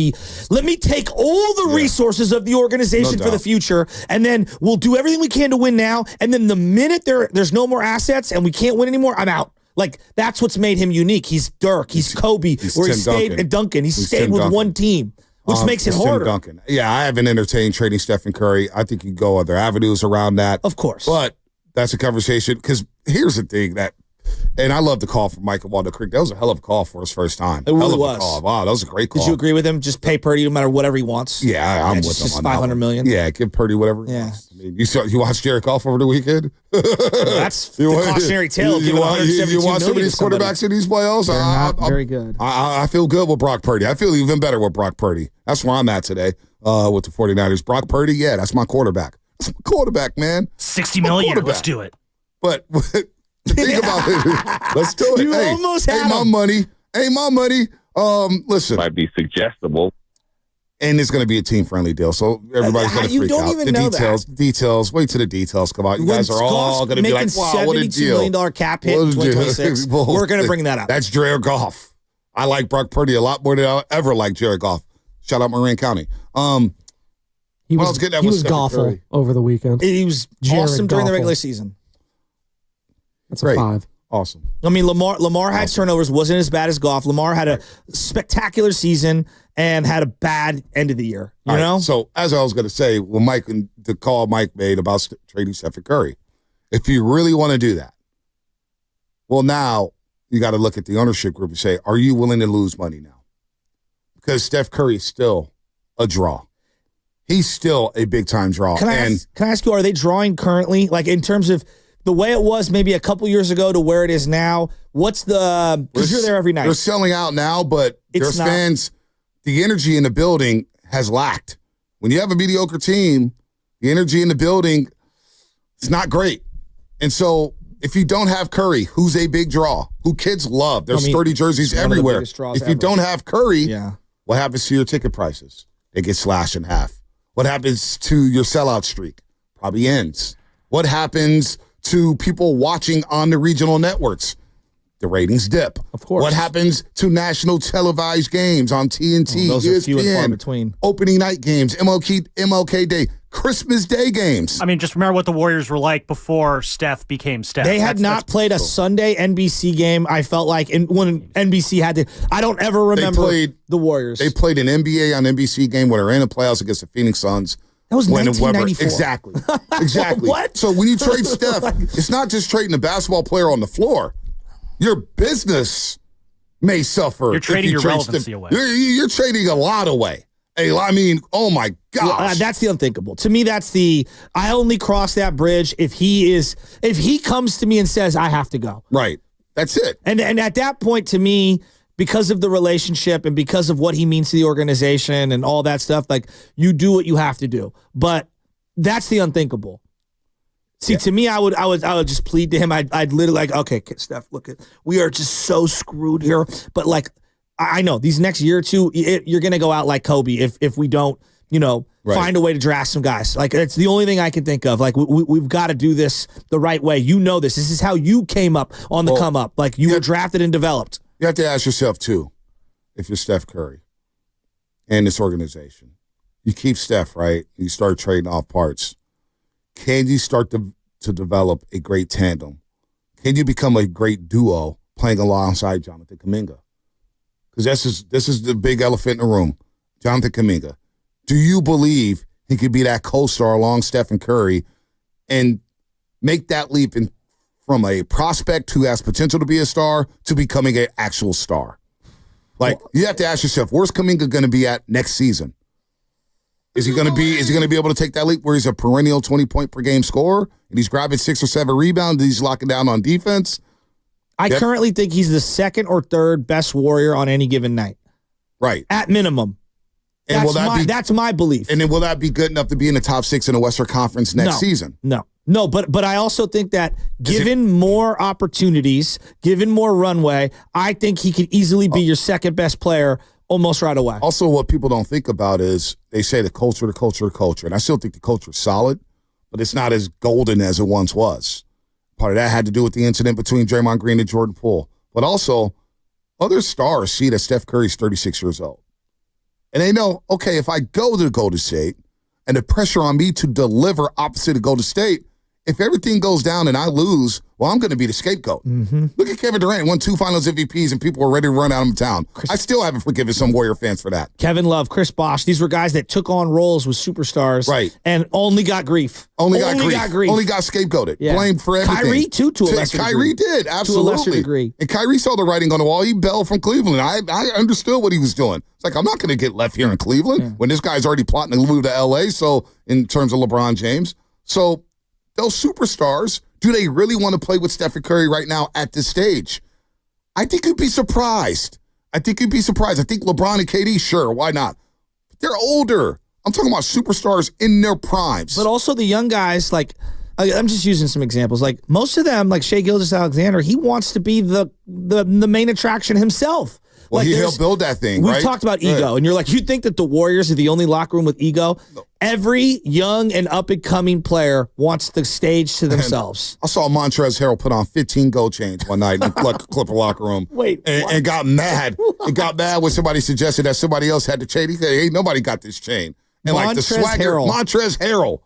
let me take all the resources of the organization for the future, and then we'll do everything we can to win now. And then the minute there's no more assets and we can't win anymore, I'm out. Like, that's what's made him unique. He's Dirk. He's Kobe. Where he stayed at Duncan. He's stayed with one team. Which makes it harder. Duncan. Yeah, I haven't entertained trading Stephen Curry. I think you can go other avenues around that. Of course. But that's a conversation, because here's the thing and I love the call from Mike at Waldo Creek. That was a hell of a call for his first time. It really was. Call. Wow, that was a great call. Did you agree with him? Just pay Purdy no matter whatever he wants? Yeah, I'm with him just on $500 million? Yeah, give Purdy whatever he wants. I mean, you watched Jared Goff over the weekend? That's the cautionary tale. You watch some of these quarterbacks in these playoffs? They're not very good. I feel good with Brock Purdy. I feel even better with Brock Purdy. That's where I'm at today with the 49ers. Brock Purdy, that's my quarterback. That's my quarterback, man. $60 million. Let's do it. But think about it. Let's do it. You almost had my money. Ain't my money. Listen. Might be suggestible. And it's going to be a team-friendly deal, so everybody's going to freak out. You don't even know that. Details. Wait till the details come out. You guys are all going to be like, wow, what a deal. $72 million cap hit in 2026. We're going to bring that up. That's Jared Goff. I like Brock Purdy a lot more than I ever liked Jared Goff. Shout out Marin County. He was Goffle over the weekend. He was awesome during the regular season. That's a 5. Awesome. I mean, Lamar had turnovers, wasn't as bad as Goff. Lamar had a spectacular season and had a bad end of the year. You know? So, as I was going to say, the call Mike made about trading Stephen Curry, if you really want to do that, well, now you got to look at the ownership group and say, are you willing to lose money now? Because Steph Curry is still a draw. He's still a big-time draw. Can I ask you, are they drawing currently? Like, in terms of the way it was maybe a couple years ago to where it is now, what's the... Because you're there every night. They're selling out now, but there's fans... The energy in the building has lacked. When you have a mediocre team, the energy in the building, it's not great. And so If you don't have Curry, who's a big draw, who kids love, there's sturdy jerseys everywhere. If you don't have Curry, what happens to your ticket prices? They get slashed in half. What happens to your sellout streak? Probably ends. What happens to people watching on the regional networks? The ratings dip. Of course. What happens to national televised games on TNT, those ESPN, are few and far between. Opening night games, MLK Day, Christmas Day games? I mean, just remember what the Warriors were like before Steph became Steph. They had not played a Sunday NBC game, I felt like, when NBC had to. I don't ever remember the Warriors. They played an NBA on NBC game when they were in the playoffs against the Phoenix Suns. That was 1994. Exactly. What? So when you trade Steph, it's not just trading a basketball player on the floor. Your business may suffer. You're trading your trade relevancy Steph. away. You're trading a lot away. I mean, oh my gosh. Well, that's the unthinkable. To me, I only cross that bridge if he comes to me and says, I have to go. Right. That's it. And at that point, to me, because of the relationship and because of what he means to the organization and all that stuff, like, you do what you have to do. But that's the unthinkable. See, to me, I would just plead to him. I'd literally like, okay, Steph, look, we are just so screwed here. But like, I know these next year or two, you're gonna go out like Kobe if we don't, find a way to draft some guys. Like, it's the only thing I can think of. Like, we've got to do this the right way. You know this. This is how you came up on the come up. Like, you were drafted and developed. You have to ask yourself too, if you're Steph Curry and this organization, you keep Steph, right? You start trading off parts. Can you start to develop a great tandem? Can you become a great duo playing alongside Jonathan Kuminga? Because this is the big elephant in the room. Jonathan Kuminga. Do you believe he could be that co-star along Stephen Curry and make that leap from a prospect who has potential to be a star to becoming an actual star? Like, you have to ask yourself, where's Kuminga going to be at next season? Is he going to be able to take that leap where he's a perennial 20-point per game scorer and he's grabbing 6 or 7 rebounds and he's locking down on defense? I currently think he's the second or third best Warrior on any given night. Right. At minimum. And that's my belief. And then will that be good enough to be in the top 6 in the Western Conference next season? No, but I also think that given more opportunities, given more runway, I think he could easily be your second best player almost right away. Also, what people don't think about is they say the culture. And I still think the culture is solid, but it's not as golden as it once was. Part of that had to do with the incident between Draymond Green and Jordan Poole. But also, other stars see that Steph Curry's 36 years old. And they know, okay, if I go to Golden State and the pressure on me to deliver opposite of Golden State, if everything goes down and I lose, well, I'm going to be the scapegoat. Mm-hmm. Look at Kevin Durant, won 2 Finals MVPs, and people were ready to run out of town. I still haven't forgiven some Warrior fans for that. Kevin Love, Chris Bosh, these were guys that took on roles with superstars, right, and only got grief. Only got grief. Only got scapegoated. Yeah. Blamed for everything. Kyrie, too, to a lesser degree. Kyrie did, absolutely. To a lesser degree. And Kyrie saw the writing on the wall. He bailed from Cleveland. I understood what he was doing. It's like, I'm not going to get left here in Cleveland when this guy's already plotting to move to L.A., so in terms of LeBron James. So those superstars, do they really want to play with Stephen Curry right now at this stage? I think you'd be surprised. I think LeBron and KD, sure, why not? But they're older. I'm talking about superstars in their primes. But also the young guys, like, I'm just using some examples. Like, most of them, like Shai Gilgeous-Alexander, he wants to be the main attraction himself. Well, like, he'll build that thing, We've talked about ego, and you're like, you think that the Warriors are the only locker room with ego? No. Every young and up-and-coming player wants the stage to themselves. I saw Montrezl Harrell put on 15 gold chains one night in the Clipper locker room. And got mad. And got mad when somebody suggested that somebody else had the chain. He said, hey, nobody got this chain. And like the swagger, Montrezl Harrell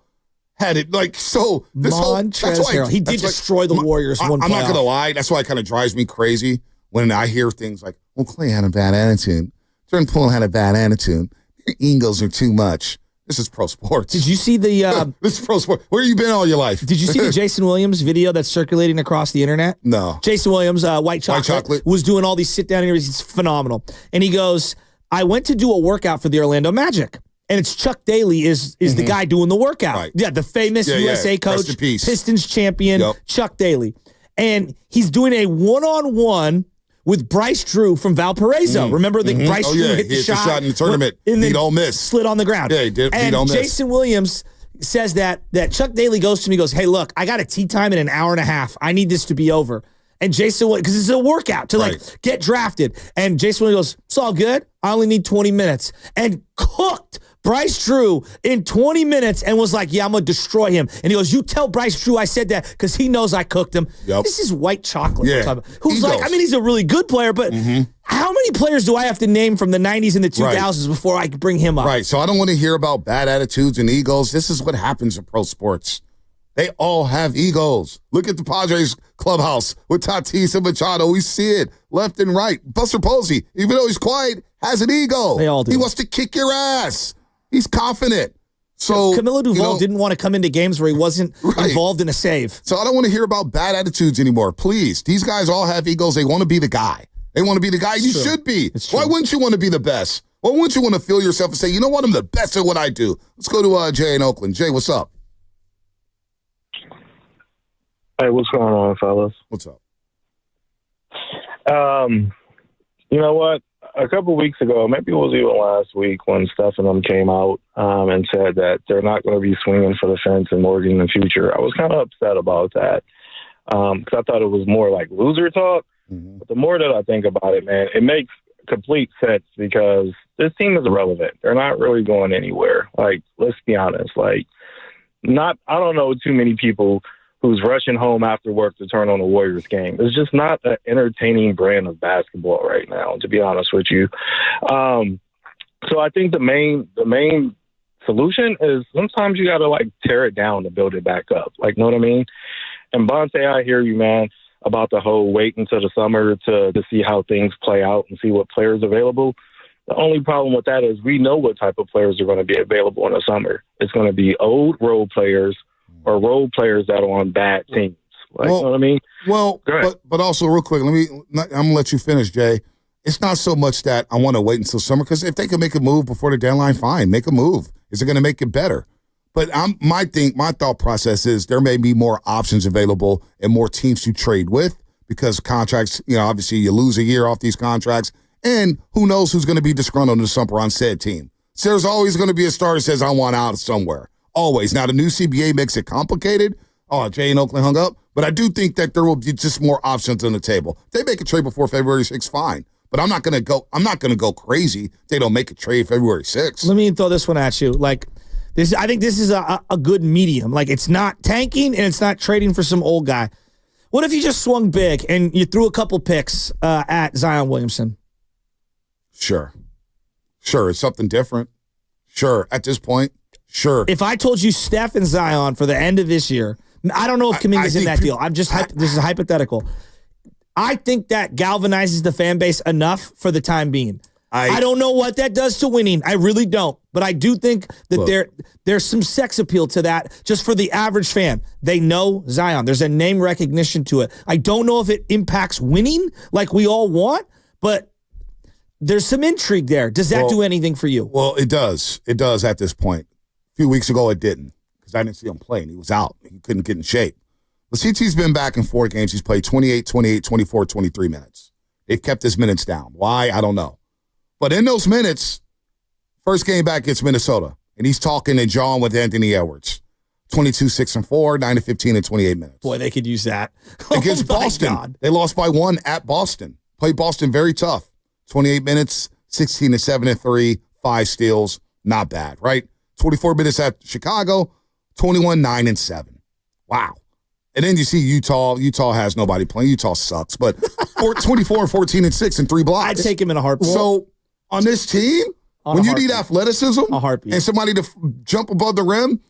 had it. Like, so this Montrezl Harrell. He did destroy the Warriors one playoff. I'm not going to lie. That's why it kind of drives me crazy when I hear things like, well, Clay had a bad attitude. Jordan Poole had a bad attitude. Your egos are too much. This is pro sports. Did you see the... this is pro sports. Where have you been all your life? Did you see the Jason Williams video that's circulating across the internet? No. Jason Williams, White Chocolate, was doing all these sit-down interviews. It's phenomenal. And he goes, I went to do a workout for the Orlando Magic. And it's Chuck Daly is the guy doing the workout. Right. Yeah, the famous USA coach, Pistons champion, Chuck Daly. And he's doing a one-on-one with Bryce Drew from Valparaiso. Remember that Bryce Drew hit the shot in the tournament. And beat Ole Miss. Slid on the ground. Yeah, he did. And beat Ole Miss. Jason Williams says that Chuck Daly goes to me, goes, hey, look, I got a tee time in an hour and a half. I need this to be over. And Jason, because it's a workout to get drafted. And Jason goes, it's all good. I only need 20 minutes. And cooked Bryce Drew in 20 minutes and was like, yeah, I'm going to destroy him. And he goes, you tell Bryce Drew I said that because he knows I cooked him. Yep. This is white chocolate. Yeah. Who's like, I mean, he's a really good player, but how many players do I have to name from the 90s and the 2000s before I can bring him up? Right. So I don't want to hear about bad attitudes and egos. This is what happens in pro sports. They all have egos. Look at the Padres clubhouse with Tatis and Machado. We see it left and right. Buster Posey, even though he's quiet, has an ego. They all do. He wants to kick your ass. He's confident. So Camilo Duvall didn't want to come into games where he wasn't involved in a save. So I don't want to hear about bad attitudes anymore. Please. These guys all have egos. They want to be the guy. They want to be the guy you should be. Why wouldn't you want to be the best? Why wouldn't you want to feel yourself and say, you know what, I'm the best at what I do? Let's go to Jay in Oakland. Jay, what's up? Hey, what's going on, fellas? What's up? You know what? A couple of weeks ago, maybe it was even last week, when Steph and them came out and said that they're not going to be swinging for the fence in Morgan in the future, I was kind of upset about that because I thought it was more like loser talk. But the more that I think about it, man, it makes complete sense because this team is irrelevant. They're not really going anywhere. Like, let's be honest. Like, I don't know too many people who's rushing home after work to turn on a Warriors game. It's just not an entertaining brand of basketball right now, to be honest with you. So I think the main solution is sometimes you got to like tear it down to build it back up. Like, know what I mean? And Bonte, I hear you, man, about the whole wait until the summer to see how things play out and see what players are available. The only problem with that is we know what type of players are going to be available in the summer. It's going to be old role players or role players that are on bad teams. Like, you know what I mean? Well, but also real quick, I'm going to let you finish, Jay. It's not so much that I want to wait until summer, because if they can make a move before the deadline, fine, make a move. Is it going to make it better? But my thought process is there may be more options available and more teams to trade with, because contracts, obviously you lose a year off these contracts, and who knows who's going to be disgruntled in the summer on said team. So there's always going to be a star that says, I want out somewhere. Always. Now, the new CBA makes it complicated. Oh, Jay in Oakland hung up. But I do think that there will be just more options on the table. If they make a trade before February 6th, fine. But I'm not going to go crazy if they don't make a trade February 6th. Let me throw this one at you. Like, this, I think this is a good medium. Like, it's not tanking and it's not trading for some old guy. What if you just swung big and you threw a couple picks at Zion Williamson? Sure. It's something different. Sure. At this point, sure. If I told you Steph and Zion for the end of this year, I don't know if Kuminga's in that deal. This is hypothetical. I think that galvanizes the fan base enough for the time being. I don't know what that does to winning. I really don't. But I do think that there's some sex appeal to that just for the average fan. They know Zion. There's a name recognition to it. I don't know if it impacts winning like we all want, but there's some intrigue there. Does that do anything for you? Well, it does. It does at this point. A few weeks ago, it didn't, because I didn't see him playing. He was out. He couldn't get in shape. But CT's been back in 4 games. He's played 28, 28, 24, 23 minutes. They've kept his minutes down. Why? I don't know. But in those minutes, first game back against Minnesota, and he's talking and jawing with Anthony Edwards. 22, 6, and 4, 9 to 15 in 28 minutes. Boy, they could use that. Against Boston. God. They lost by 1 at Boston. Played Boston very tough. 28 minutes, 16 to 7 and 3, 5 steals. Not bad, right? 24 minutes at Chicago, 21, 9 and 7. Wow. And then you see Utah. Utah has nobody playing. Utah sucks. But 24, 14 and 6 and 3 blocks. I'd take him in a heartbeat. So on this team, when you need athleticism and somebody to jump above the rim,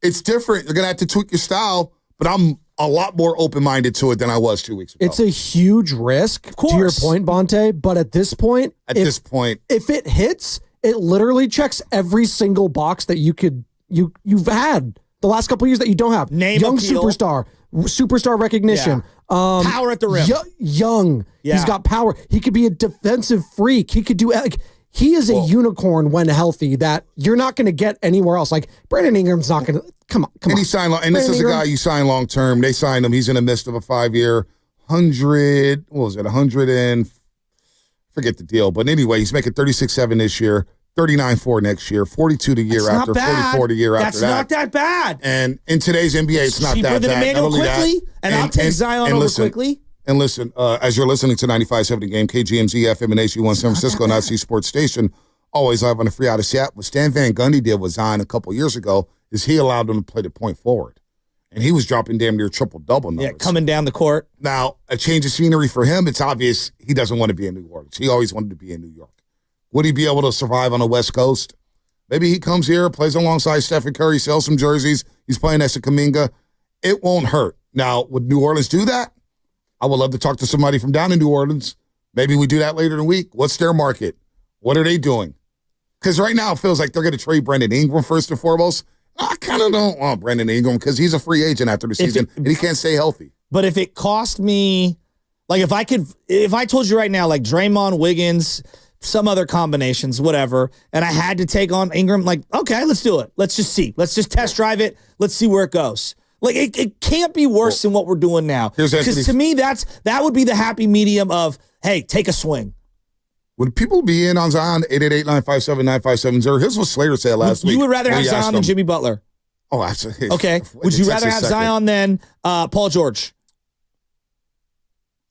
it's different. You're going to have to tweak your style, but I'm a lot more open-minded to it than I was 2 weeks ago. It's a huge risk, to your point, Bonte, but at this point, if it hits, it literally checks every single box that you've had the last couple of years that you don't have. Young superstar recognition. Yeah. Power at the rim. Young. Yeah. He's got power. He could be a defensive freak. He could do he is a unicorn when healthy that you're not going to get anywhere else. Like, Brandon Ingram's not going to come on. And he signed and this is a guy you sign long term. They signed him. He's in the midst of a 5-year, 100. What was it? 100 and forget the deal. But anyway, he's making 36-7 this year, 39-4 next year, 42 the year after, 44 the year after that. That's not that bad. And in today's NBA, it's not cheaper that than bad. Emmanuel quickly, and I'll take Zion over quickly. And listen, as you're listening to 95.7 The Game, KGMZ, FM, and HG1 San Francisco, and IC Sports Station, always live on the free out of Seattle. What Stan Van Gundy did with Zion a couple years ago is he allowed him to play the point forward. And he was dropping damn near triple-double numbers. Yeah, coming down the court. Now, a change of scenery for him, it's obvious he doesn't want to be in New Orleans. He always wanted to be in New York. Would he be able to survive on the West Coast? Maybe he comes here, plays alongside Steph Curry, sells some jerseys. He's playing next to Kuminga. It won't hurt. Now, would New Orleans do that? I would love to talk to somebody from down in New Orleans. Maybe we do that later in the week. What's their market? What are they doing? Because right now it feels like they're going to trade Brandon Ingram first and foremost. I kind of don't want Brandon Ingram because he's a free agent after the season and he can't stay healthy. But if it cost me, like if I told you right now, like Draymond, Wiggins, some other combinations, whatever, and I had to take on Ingram, like, okay, let's do it. Let's just see. Let's just test drive it. Let's see where it goes. Like, it can't be worse than what we're doing now. Because to me, that would be the happy medium of, hey, take a swing. Would people be in on Zion? 888-957-9570. Here's what Slater said last week. You would rather have Zion than Jimmy Butler? Oh, absolutely. Okay. Would you rather have Zion than Paul George?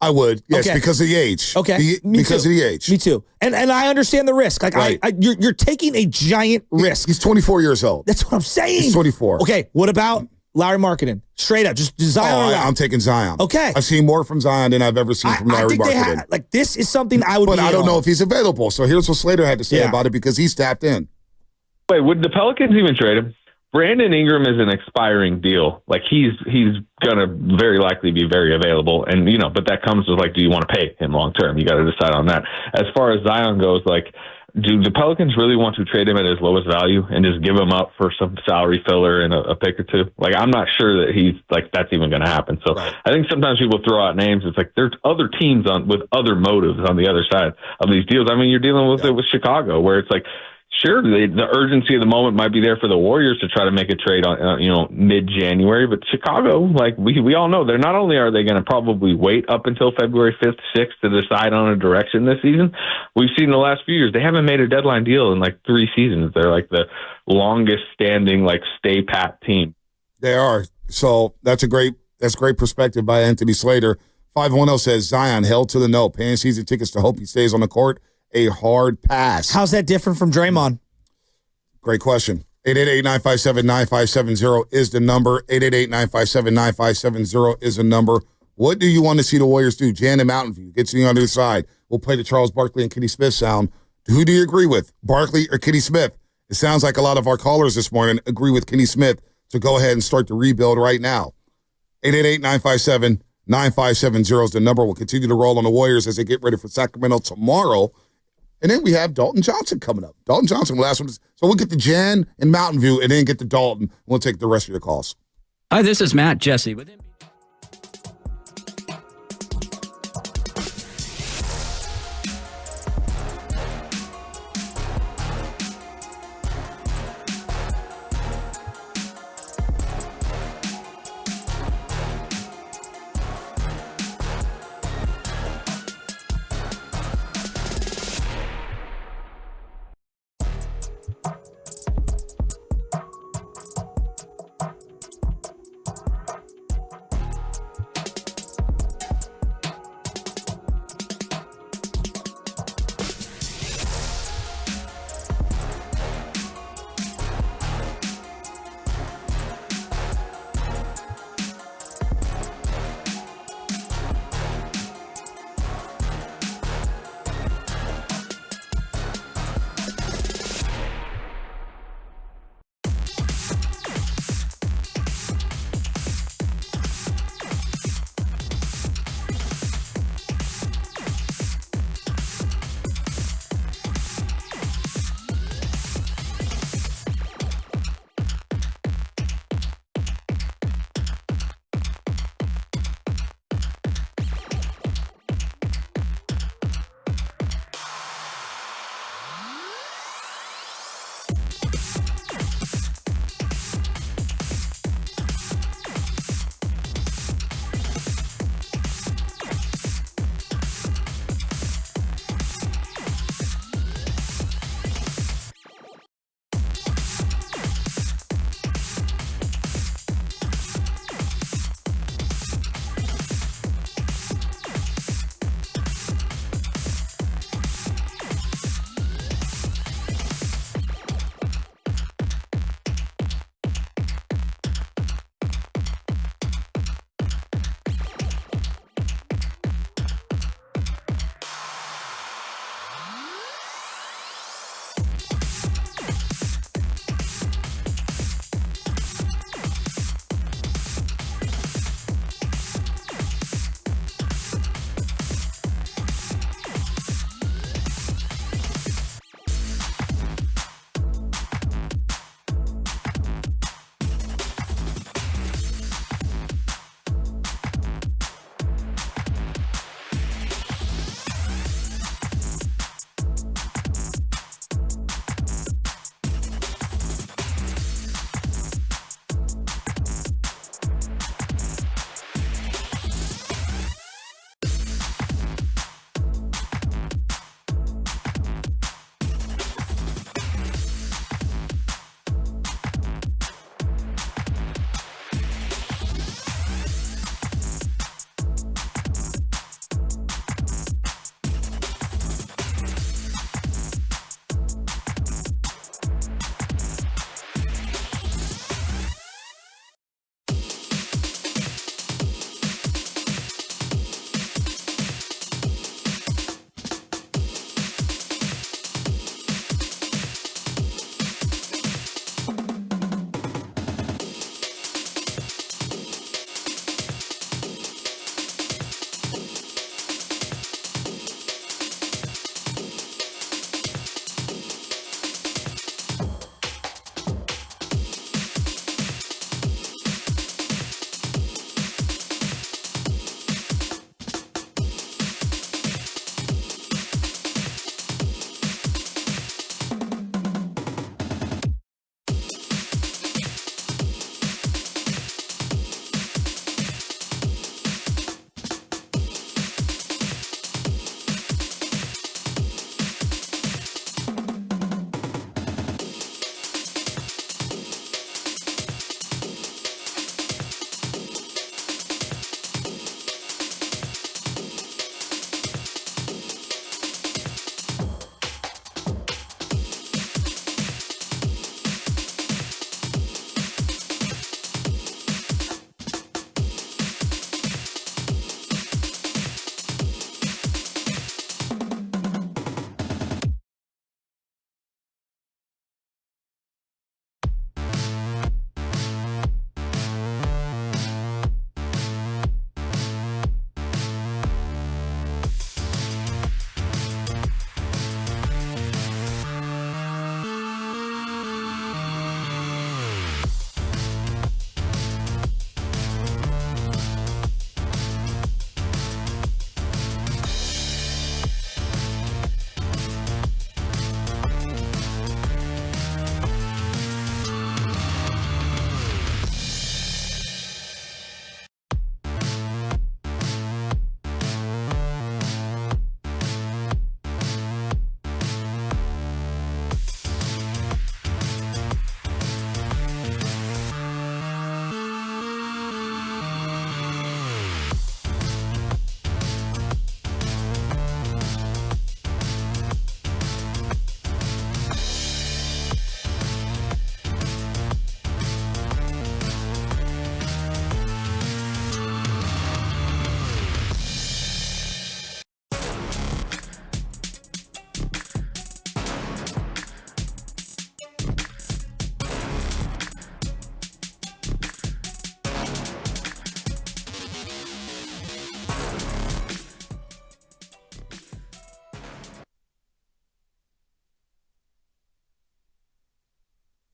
I would, yes, okay. Because of the age. Okay, because of the age. Me too. And I understand the risk. Like right. You're taking a giant risk. He's 24 years old. That's what I'm saying. He's 24. Okay, what about Larry Marketing? Straight up, just Zion. I'm taking Zion. Okay, I've seen more from Zion than I've ever seen from Larry Marketing. Like this is something I would. But I don't know if he's available. So here's what Slater had to say about it because he's tapped in. Wait, would the Pelicans even trade him? Brandon Ingram is an expiring deal. Like he's gonna very likely be very available, and but that comes with like, do you want to pay him long term? You got to decide on that. As far as Zion goes, like, do the Pelicans really want to trade him at his lowest value and just give him up for some salary filler and a pick or two? Like, I'm not sure that he's like that's even going to happen. So right. I think sometimes people throw out names. It's like there's other teams with other motives on the other side of these deals. I mean, you're dealing with it with Chicago, where it's like. Sure, the urgency of the moment might be there for the Warriors to try to make a trade on, mid-January, but Chicago, like we all know, they're not only are they going to probably wait up until February 5th, 6th to decide on a direction this season. We've seen the last few years they haven't made a deadline deal in like 3 seasons. They're like the longest standing, like stay pat team. They are. So that's great perspective by Anthony Slater. 510 says Zion held to the no, paying season tickets to hope he stays on the court. A hard pass. How's that different from Draymond? Great question. 888-957-9570 is the number. 888-957-9570 is the number. What do you want to see the Warriors do? Jan and Mountain View. Get to the other side. We'll play the Charles Barkley and Kenny Smith sound. Who do you agree with, Barkley or Kenny Smith? It sounds like a lot of our callers this morning agree with Kenny Smith to go ahead and start the rebuild right now. 888-957-9570 is the number. We'll continue to roll on the Warriors as they get ready for Sacramento tomorrow. And then we have Dalton Johnson coming up. Dalton Johnson, last one. So we'll get to Jan and Mountain View and then get to Dalton. We'll take the rest of your calls. Hi, this is Matt Jesse with him.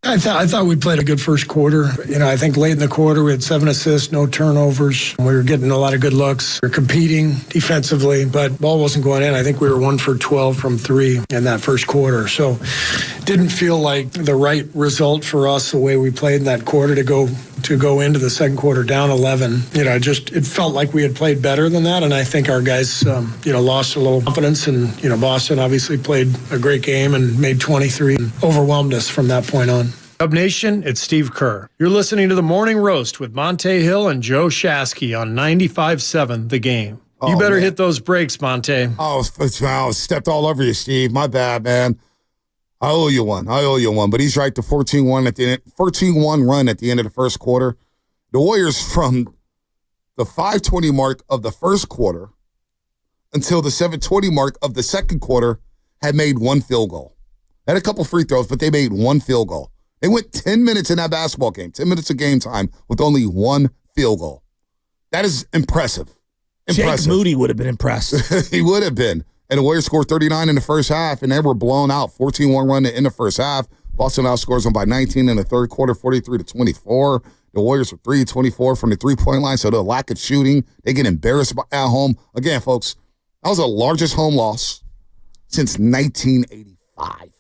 I thought we played a good first quarter. I think late in the quarter we had 7 assists, no turnovers. We were getting a lot of good looks. We were competing defensively, but ball wasn't going in. I think we were 1 for 12 from 3 in that first quarter. So didn't feel like the right result for us the way we played in that quarter to go into the second quarter down 11. It felt like we had played better than that, and I think our guys, lost a little confidence. And Boston obviously played a great game and made 23 and overwhelmed us from that point on. Cub Nation, it's Steve Kerr. You're listening to The Morning Roast with Monte Hill and Joe Shasky on 95.7 The Game. You better hit those brakes, Monte. I stepped all over you, Steve. My bad, man. I owe you one. But he's right. The 14-1 at the end, 14-1 run at the end of the first quarter. The Warriors from the 5:20 mark of the first quarter until the 7:20 mark of the second quarter had made 1 field goal. Had a couple free throws, but they made 1 field goal. They went 10 minutes in that basketball game, 10 minutes of game time with only 1 field goal. That is impressive. Jake Moody would have been impressed. He would have been. And the Warriors scored 39 in the first half, and they were blown out. 14-1 run in the first half. Boston outscores them by 19 in the third quarter, 43-24. The Warriors were 3-24 from the three-point line, so the lack of shooting, they get embarrassed at home. Again, folks, that was the largest home loss since 1985.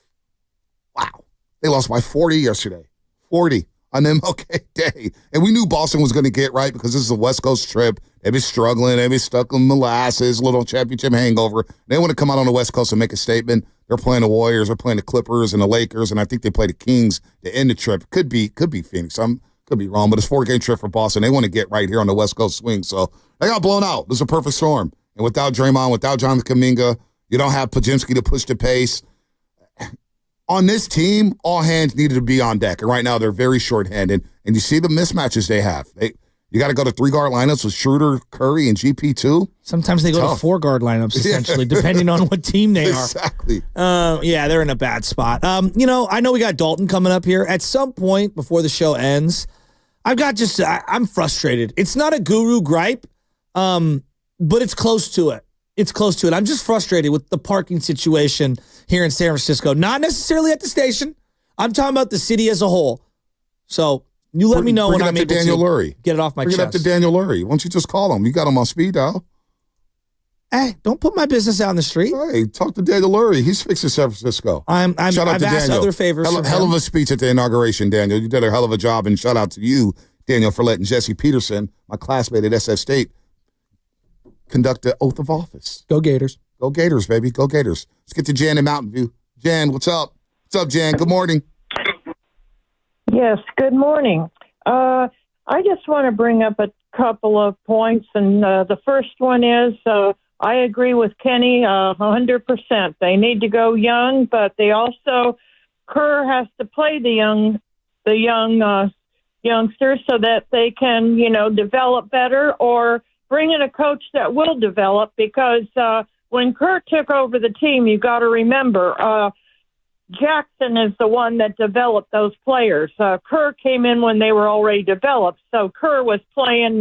Wow. They lost by 40 yesterday. 40 on MLK Day. And we knew Boston was going to get right because this is a West Coast trip. They've been struggling. They've been stuck in molasses, little championship hangover. They want to come out on the West Coast and make a statement. They're playing the Warriors. They're playing the Clippers and the Lakers, and I think they play the Kings to end the trip. Could be Phoenix. Could be wrong, but it's a 4-game trip for Boston. They want to get right here on the West Coast swing. So they got blown out. This is a perfect storm. And without Draymond, without Jonathan Kuminga, you don't have Podziemski to push the pace. On this team, all hands needed to be on deck. And right now, they're very shorthanded. And you see the mismatches they have. You got to go to 3-guard lineups with Schroeder, Curry, and GP2. Sometimes they go to 4-guard lineups, essentially, depending on what team they are. Exactly. Yeah, they're in a bad spot. I know we got Dalton coming up here. At some point before the show ends, I'm frustrated. It's not a guru gripe, but it's close to it. I'm just frustrated with the parking situation here in San Francisco. Not necessarily at the station. I'm talking about the city as a whole. So you let me know when I'm able Daniel Lurie. Get it off my chest. Bring it up to Daniel Lurie. Why don't you just call him? You got him on speed dial. Hey, don't put my business out in the street. Hey, talk to Daniel Lurie. He's fixing San Francisco. I've asked Daniel. other favors. Hell of a speech at the inauguration, Daniel. You did a hell of a job, and shout out to you, Daniel, for letting Jesse Peterson, my classmate at SF State, conduct the oath of office. Go Gators. Go Gators, baby. Go Gators. Let's get to Jan in Mountain View. Jan, what's up? What's up, Jan? Good morning. Yes, good morning. I just want to bring up a couple of points, and the first one is I agree with Kenny 100%. They need to go young, but they also Kerr has to play the youngsters so that they can, develop better, or bring in a coach that will develop, because when Kerr took over the team, you got to remember, Jackson is the one that developed those players. Kerr came in when they were already developed, so Kerr was playing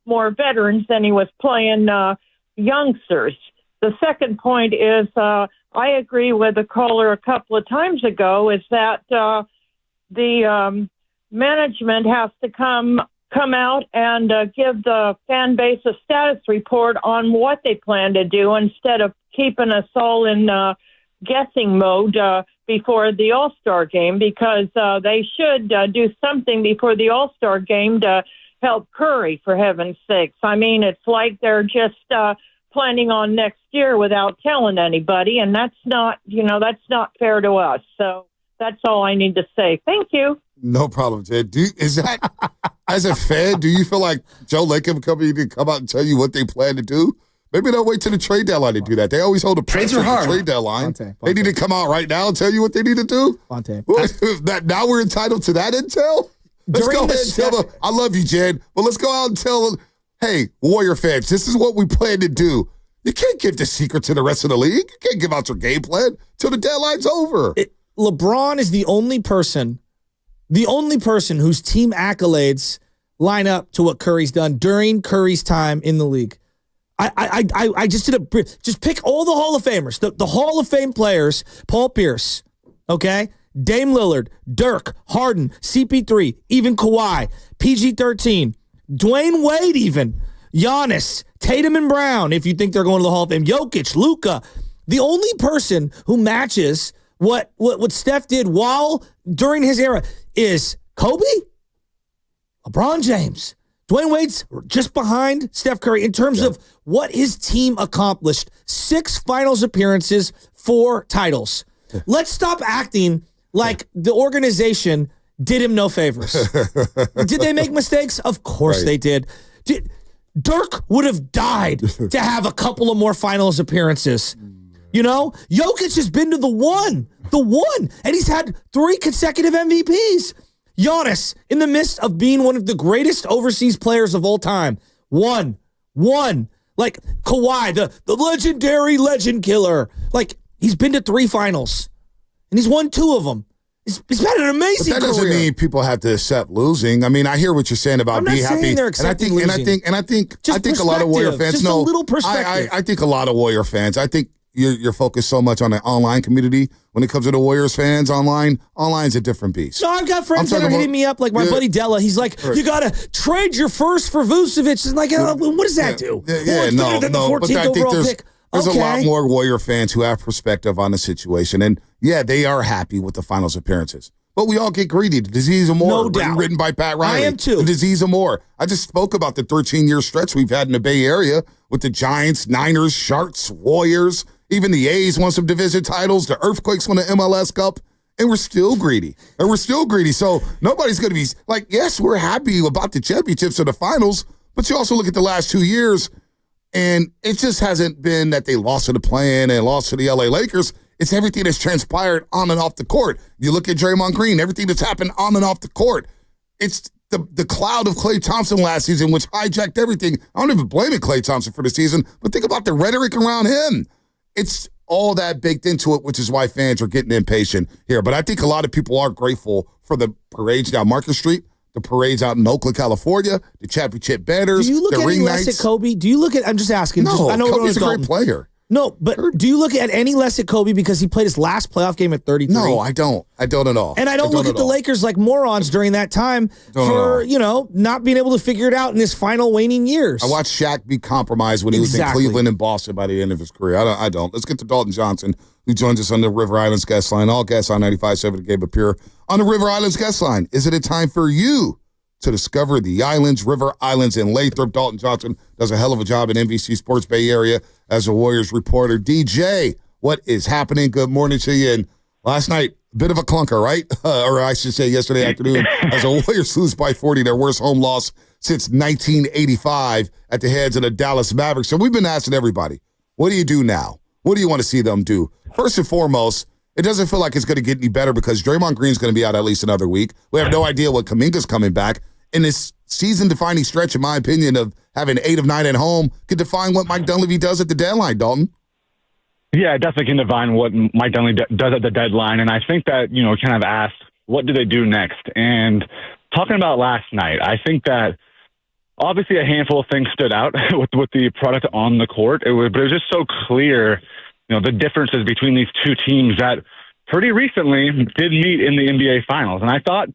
more veterans than he was playing youngsters. The second point is I agree with the caller a couple of times ago, is that the management has to come out and give the fan base a status report on what they plan to do, instead of keeping us all in guessing mode before the All-Star game, because they should do something before the All-Star game to help Curry, for heaven's sakes. I mean, it's like they're just planning on next year without telling anybody, and that's not fair to us. So that's all I need to say. Thank you. No problem, Jay. Is that, as a fan, do you feel like Joe Lacob Company did come out and tell you what they plan to do? Maybe they'll wait till the trade deadline to do that. They always hold a press at the trade deadline. They need to come out right now and tell you what they need to do. Now we're entitled to that intel? Let's go ahead and tell them, I love you, Jen, but let's go out and tell them, hey, Warrior fans, this is what we plan to do. You can't give the secret to the rest of the league. You can't give out your game plan till the deadline's over. LeBron is the only person whose team accolades line up to what Curry's done during Curry's time in the league. I just pick all the Hall of Famers, the Hall of Fame players, Paul Pierce, okay? Dame Lillard, Dirk, Harden, CP3, even Kawhi, PG-13, Dwayne Wade even, Giannis, Tatum and Brown, if you think they're going to the Hall of Fame, Jokic, Luka. The only person who matches what Steph did during his era is Kobe, LeBron James. Dwayne Wade's just behind Steph Curry in terms of what his team accomplished. 6 finals appearances, 4 titles. Let's stop acting like the organization did him no favors. Did they make mistakes? Of course they did. Dirk would have died to have a couple of more finals appearances. You know, Jokic has been to the one, and he's had 3 consecutive MVPs. Giannis, in the midst of being one of the greatest overseas players of all time, won. Like Kawhi, the legendary legend killer. Like, he's been to 3 finals, and he's won 2 of them. He's had an amazing career. That doesn't mean people have to accept losing. I mean, I hear what you're saying about be happy. And I think a lot of Warrior fans just a little perspective. I think a lot of Warrior fans. I think you're focused so much on the online community when it comes to the Warriors fans online. Online's a different beast. No, I've got friends that are hitting me up, like my buddy Della. He's like, you got to trade your first for Vucevic. It's like, what does that do? No. But I think there's a lot more Warrior fans who have perspective on the situation. And, yeah, they are happy with the finals appearances. But we all get greedy. The disease of more. No doubt. Written by Pat Riley. I am too. The disease of more. I just spoke about the 13-year stretch we've had in the Bay Area with the Giants, Niners, Sharks, Warriors. Even the A's won some division titles. The Earthquakes won the MLS Cup. And we're still greedy. So nobody's going to be like, yes, we're happy about the championships or the finals. But you also look at the last 2 years, and it just hasn't been that they lost to the play-in and lost to the LA Lakers. It's everything that's transpired on and off the court. You look at Draymond Green, everything that's happened on and off the court. It's the cloud of Klay Thompson last season, which hijacked everything. I don't even blame Klay Thompson for the season, but think about the rhetoric around him. It's all that baked into it, which is why fans are getting impatient here. But I think a lot of people are grateful for the parades down Market Street, the parades out in Oakland, California, the championship banners, do you look the at ring any nights. less at Kobe? Do you look at, I'm just asking. No, I know Kobe's a great player. No, but do you look at any less at Kobe because he played his last playoff game at 33? No, I don't. I don't at all. And I don't look at the Lakers like morons during that time for, not being able to figure it out in his final waning years. I watched Shaq be compromised when he was in Cleveland and Boston by the end of his career. I don't. Let's get to Dalton Johnson, who joins us on the River Islands guest line. All guests on 95.7 The Game appear on the River Islands guest line. Is it a time for you to discover the islands, River Islands, in Lathrop? Dalton Johnson does a hell of a job in NBC Sports Bay Area as a Warriors reporter. DJ, what is happening? Good morning to you. And last night, a bit of a clunker, right? Or I should say yesterday afternoon, as the Warriors lose by 40, their worst home loss since 1985 at the hands of the Dallas Mavericks. So we've been asking everybody, what do you do now? What do you want to see them do? First and foremost, it doesn't feel like it's going to get any better because Draymond Green's going to be out at least another week. We have no idea what Kuminga's coming back. In this season-defining stretch, in my opinion, of having 8 of 9 at home, could define what Mike Dunleavy does at the deadline, Dalton. Yeah, definitely can define what Mike Dunleavy does at the deadline. And I think that, kind of asked, what do they do next? And talking about last night, I think that obviously a handful of things stood out with the product on the court. But it was just so clear, the differences between these two teams that pretty recently did meet in the NBA Finals. And I thought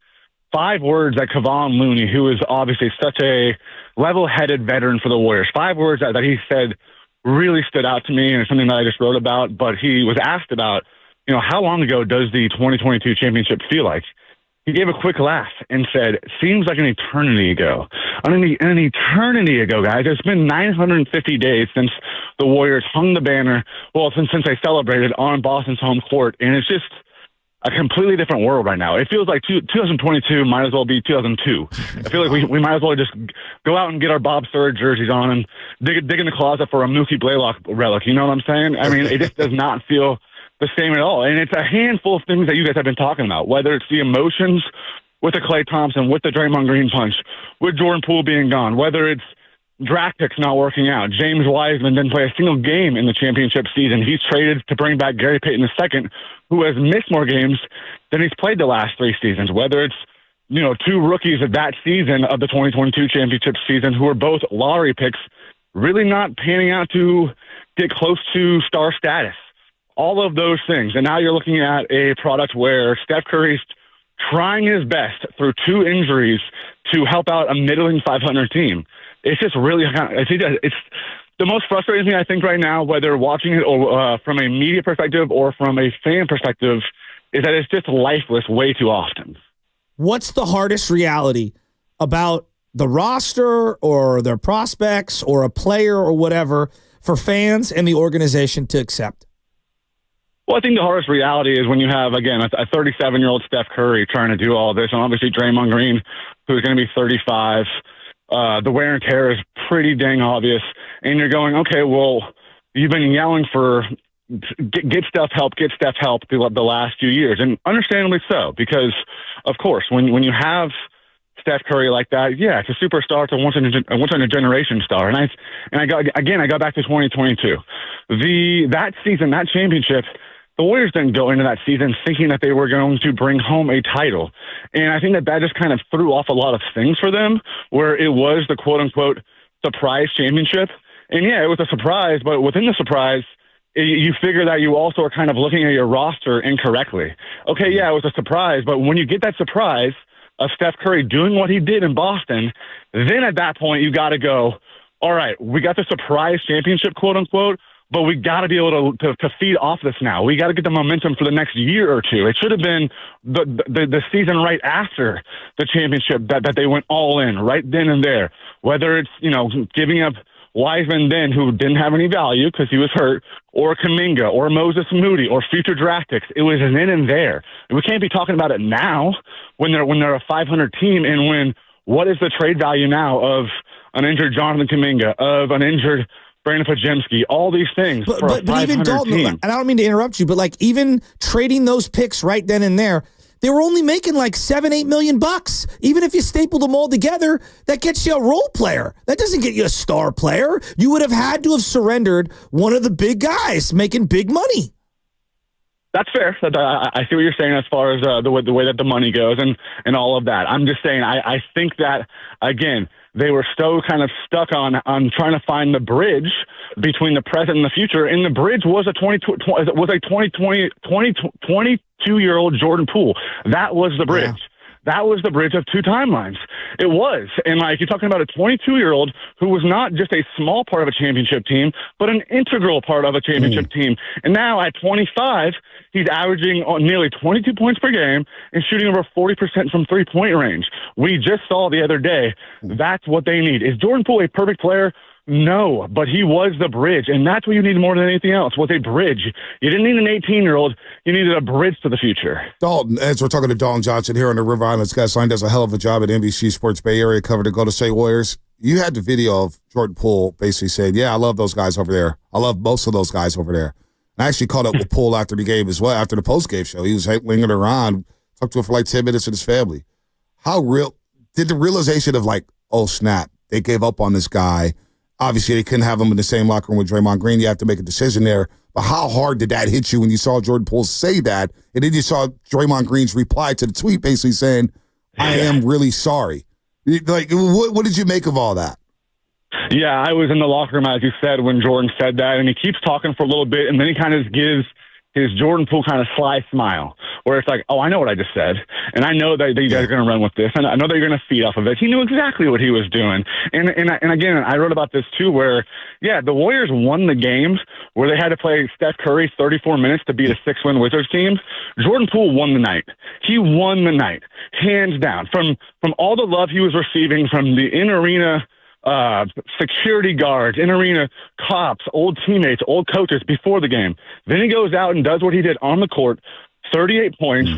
5 words that Kevon Looney, who is obviously such a level-headed veteran for the Warriors, 5 words that he said really stood out to me, and it's something that I just wrote about. But he was asked about, how long ago does the 2022 championship feel like? He gave a quick laugh and said, seems like an eternity ago. An eternity ago, guys. It's been 950 days since the Warriors hung the banner, since they celebrated on Boston's home court, and it's just a completely different world right now. It feels like 2022 might as well be 2002. I feel like we might as well just go out and get our Bob Sir jerseys on and dig in the closet for a Mookie Blaylock relic. You know what I'm saying? I mean, it just does not feel the same at all. And it's a handful of things that you guys have been talking about, whether it's the emotions with the Klay Thompson, with the Draymond Green punch, with Jordan Poole being gone, whether it's draft picks not working out. James Wiseman didn't play a single game in the championship season. He's traded to bring back Gary Payton II, who has missed more games than he's played the last 3 seasons. Whether it's, 2 rookies of that season of the 2022 championship season who are both lottery picks, really not panning out to get close to star status. all of those things. And now you're looking at a product where Steph Curry's trying his best through 2 injuries to help out a middling 500 team. It's just really, it's the most frustrating thing I think right now, whether watching it or from a media perspective or from a fan perspective, is that it's just lifeless way too often. What's the hardest reality about the roster or their prospects or a player or whatever for fans and the organization to accept? Well, I think the hardest reality is when you have, again, a 37-year-old Steph Curry trying to do all this, and obviously Draymond Green, who's going to be 35. The wear and tear is pretty dang obvious. And you're going, okay, well, you've been yelling for get Steph help the last few years. And understandably so, because, of course, when you have Steph Curry like that, yeah, it's a superstar. It's a once-in-a-generation star. And I got back to 2022. That season, that championship, the Warriors didn't go into that season thinking that they were going to bring home a title. And I think that just kind of threw off a lot of things for them, where it was the quote-unquote surprise championship. And, yeah, it was a surprise, but within the surprise, you figure that you also are kind of looking at your roster incorrectly. Okay, yeah, it was a surprise, but when you get that surprise of Steph Curry doing what he did in Boston, then at that point you got to go, all right, we got the surprise championship, quote-unquote, but we got to be able to feed off this now. We got to get the momentum for the next year or two. It should have been the season right after the championship that they went all in right then and there. Whether it's, giving up Wiseman then, who didn't have any value because he was hurt, or Kuminga, or Moses Moody, or future draft picks. It was then and there. We can't be talking about it now when they're a 500 team, and when what is the trade value now of an injured Jonathan Kuminga, of an injured Brandon Podziemski, all these things for a 500 even Dalton, team. And I don't mean to interrupt you, but like even trading those picks right then and there, they were only making like $7-8 million bucks. Even if you stapled them all together, that gets you a role player. That doesn't get you a star player. You would have had to have surrendered one of the big guys making big money. That's fair. I see what you're saying as far as the way that the money goes and all of that. I'm just saying I think that, again, they were so kind of stuck on trying to find the bridge between the present and the future, and the bridge was a 22-year-old Jordan Poole. That was the bridge. Yeah. That was the bridge of 2 timelines. It was. And like, you're talking about a 22-year-old who was not just a small part of a championship team, but an integral part of a championship team. And now at 25, he's averaging nearly 22 points per game and shooting over 40% from three-point range. We just saw the other day, that's what they need. Is Jordan Poole a perfect player? No, but he was the bridge, and that's what you need more than anything else, was a bridge. You didn't need an 18-year-old. You needed a bridge to the future. Dalton, as we're talking to Dalton Johnson here on the River Islands Guest Line, does a hell of a job at NBC Sports Bay Area, covered the Golden State Warriors. You had the video of Jordan Poole basically saying, yeah, I love those guys over there. I love most of those guys over there. And I actually caught up with Poole after the game as well, after the post-game show. He was lingering around, talked to him for like 10 minutes with his family. How real did the realization of like, oh, snap, they gave up on this guy. Obviously, they couldn't have him in the same locker room with Draymond Green. You have to make a decision there. But how hard did that hit you when you saw Jordan Poole say that? And then you saw Draymond Green's reply to the tweet basically saying, I am really sorry. Like, what did you make of all that? Yeah, I was in the locker room, as you said, when Jordan said that. And he keeps talking for a little bit, and then he kind of gives his Jordan Poole kind of sly smile, where it's like, oh, I know what I just said, and I know that you guys are going to run with this, and I know that you're going to feed off of it. He knew exactly what he was doing. And again, I wrote about this too, where, yeah, the Warriors won the game where they had to play Steph Curry 34 minutes to beat a 6-win Wizards team. Jordan Poole won the night. He won the night, hands down, from all the love he was receiving from the in-arena security guards, in-arena cops, old teammates, old coaches before the game. Then he goes out and does what he did on the court, 38 points,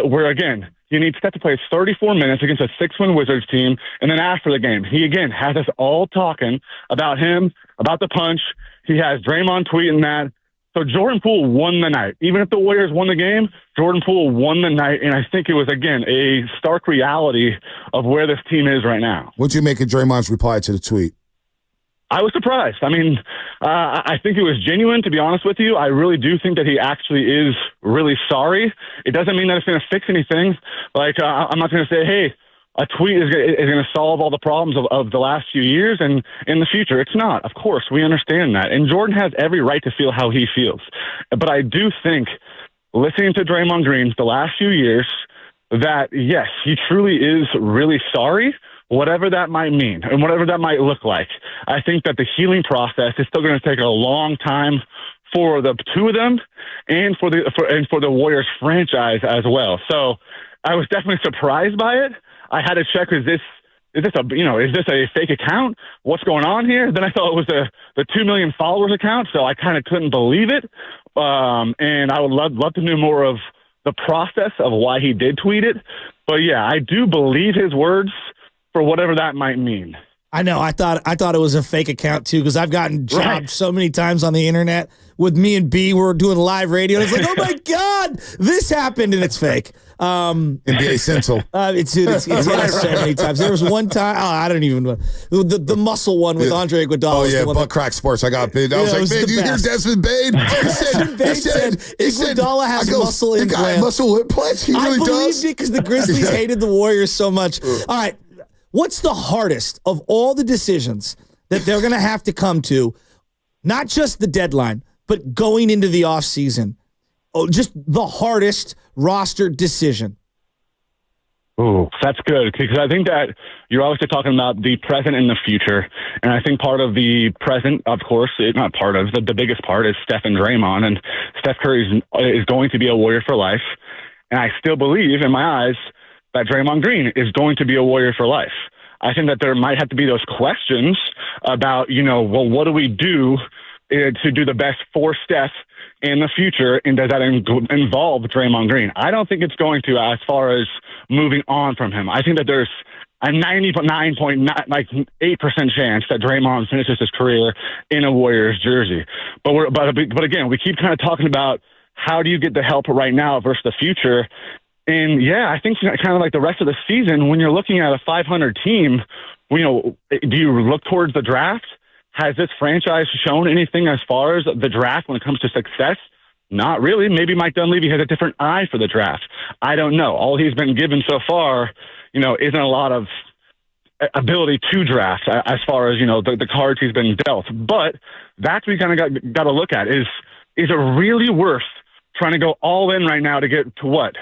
where, again, you need Steph to play 34 minutes against a 6-win Wizards team, and then after the game, he, again, has us all talking about him, about the punch. He has Draymond tweeting that. So Jordan Poole won the night. Even if the Warriors won the game, Jordan Poole won the night, and I think it was, again, a stark reality of where this team is right now. What'd you make of Draymond's reply to the tweet? I was surprised. I mean, I think it was genuine, to be honest with you. I really do think that he actually is really sorry. It doesn't mean that it's going to fix anything. Like, I'm not going to say, hey, a tweet is going to solve all the problems of the last few years and in the future. It's not. Of course, we understand that. And Jordan has every right to feel how he feels. But I do think, listening to Draymond Green the last few years, that, yes, he truly is really sorry, whatever that might mean and whatever that might look like. I think that the healing process is still going to take a long time for the two of them and for the Warriors franchise as well. So I was definitely surprised by it. I had to check, is this a fake account? What's going on here? Then I thought it was the 2 million followers account, so I kind of couldn't believe it. And I would love to know more of the process of why he did tweet it. But yeah, I do believe his words for whatever that might mean. I know. I thought it was a fake account too, because I've gotten jobbed so many times on the internet with me and B. We're doing live radio. And it's like, oh my God, this happened, and it's fake. NBA Central. It's so many times. There was one time. Oh, I don't even know the muscle one with Andre Iguodala. Oh yeah, Butt Crack Sports. I got bid. I was like, man, do you hear Desmond Bane? He said Iguodala has muscle implants. Muscle implants. He really does. I believed it because the Grizzlies hated the Warriors so much. All right. What's the hardest of all the decisions that they're going to have to come to, not just the deadline, but going into the offseason? Oh, just the hardest roster decision. Ooh, that's good, because I think that you're obviously talking about the present and the future. And I think part of the present, of course, not part of, the biggest part is Steph and Draymond. And Steph Curry is going to be a Warrior for life. And I still believe, in my eyes, that Draymond Green is going to be a Warrior for life. I think that there might have to be those questions about, well, what do we do to do the best for Steph in the future, and does that involve Draymond Green? I don't think it's going to, as far as moving on from him. I think that there's a 99.8% chance that Draymond finishes his career in a Warriors jersey. But again, we keep kind of talking about how do you get the help right now versus the future. And yeah, I think kind of like the rest of the season, when you're looking at a 500 team, do you look towards the draft? Has this franchise shown anything as far as the draft when it comes to success? Not really. Maybe Mike Dunleavy has a different eye for the draft. I don't know. All he's been given so far, isn't a lot of ability to draft as far as, the cards he's been dealt. But that's what we kind of got to look at is it really worth trying to go all in right now to get to what?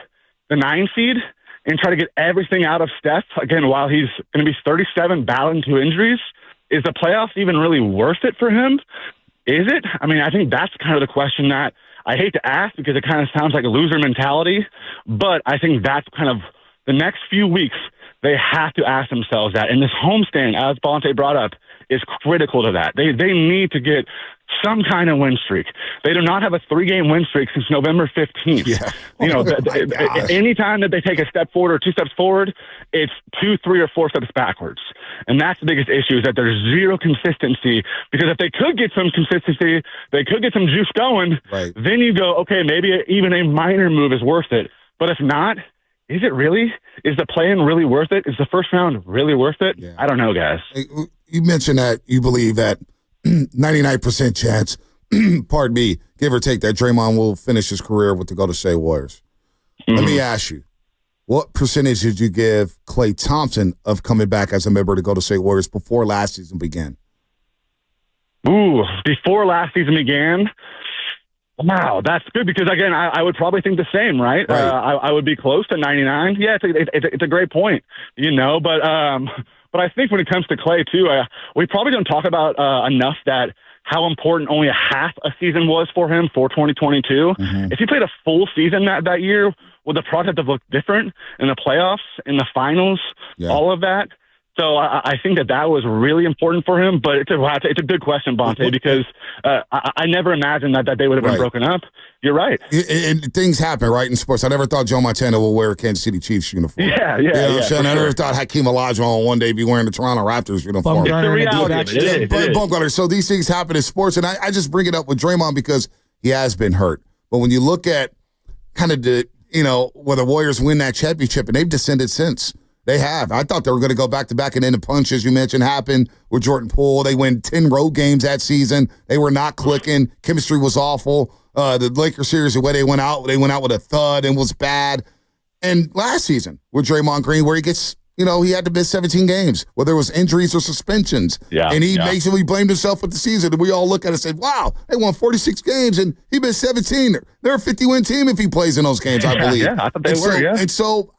The 9 seed, and try to get everything out of Steph, again, while he's going to be 37 battling 2 injuries? Is the playoffs even really worth it for him? Is it? I mean, I think that's kind of the question that I hate to ask, because it kind of sounds like a loser mentality, but I think that's kind of the next few weeks they have to ask themselves that. And this homestand, as Bonte brought up, is critical to that. They need to get some kind of win streak. They do not have a 3-game win streak since November 15th. Yeah. Anytime that they take a step forward or 2 steps forward, it's 2, 3, or 4 steps backwards. And that's the biggest issue, is that there's zero consistency. Because if they could get some consistency, they could get some juice going, right. Then you go, okay, maybe even a minor move is worth it. But if not, is it really? Is the play-in really worth it? Is the first round really worth it? Yeah. I don't know, guys. You mentioned that you believe that 99% chance, pardon me, give or take, that Draymond will finish his career with the Golden State Warriors. Mm-hmm. Let me ask you, what percentage did you give Klay Thompson of coming back as a member of the Golden State Warriors before last season began? Ooh, before last season began? Wow, that's good, because, again, I would probably think the same, right? I would be close to 99. Yeah, it's a great point, but I think when it comes to Klay, too, we probably don't talk about enough that how important only a half a season was for him for 2022. Mm-hmm. If he played a full season that year, would the product have looked different in the playoffs, in the finals, all of that? So I think that was really important for him. But it's a good question, Bonte, because I never imagined that they would have been broken up. You're right. And things happen, right, in sports. I never thought Joe Montana would wear a Kansas City Chiefs uniform. Yeah. You know what I'm saying? I never thought Hakeem Olajuwon will one day be wearing the Toronto Raptors uniform. It's the reality. So these things happen in sports, and I just bring it up with Draymond because he has been hurt. But when you look at kind of where the Warriors win that championship, and they've descended since. They have. I thought they were going to go back-to-back, and then the punch, as you mentioned, happened with Jordan Poole. They win 10 road games that season. They were not clicking. Chemistry was awful. The Lakers series, the way they went out with a thud and was bad. And last season with Draymond Green, where he gets, he had to miss 17 games, whether it was injuries or suspensions. Yeah, and he basically blamed himself with the season. And we all look at it and say, wow, they won 46 games and he missed 17. They're a 50-win team if he plays in those games, I believe. Yeah, I thought they were, yeah. And so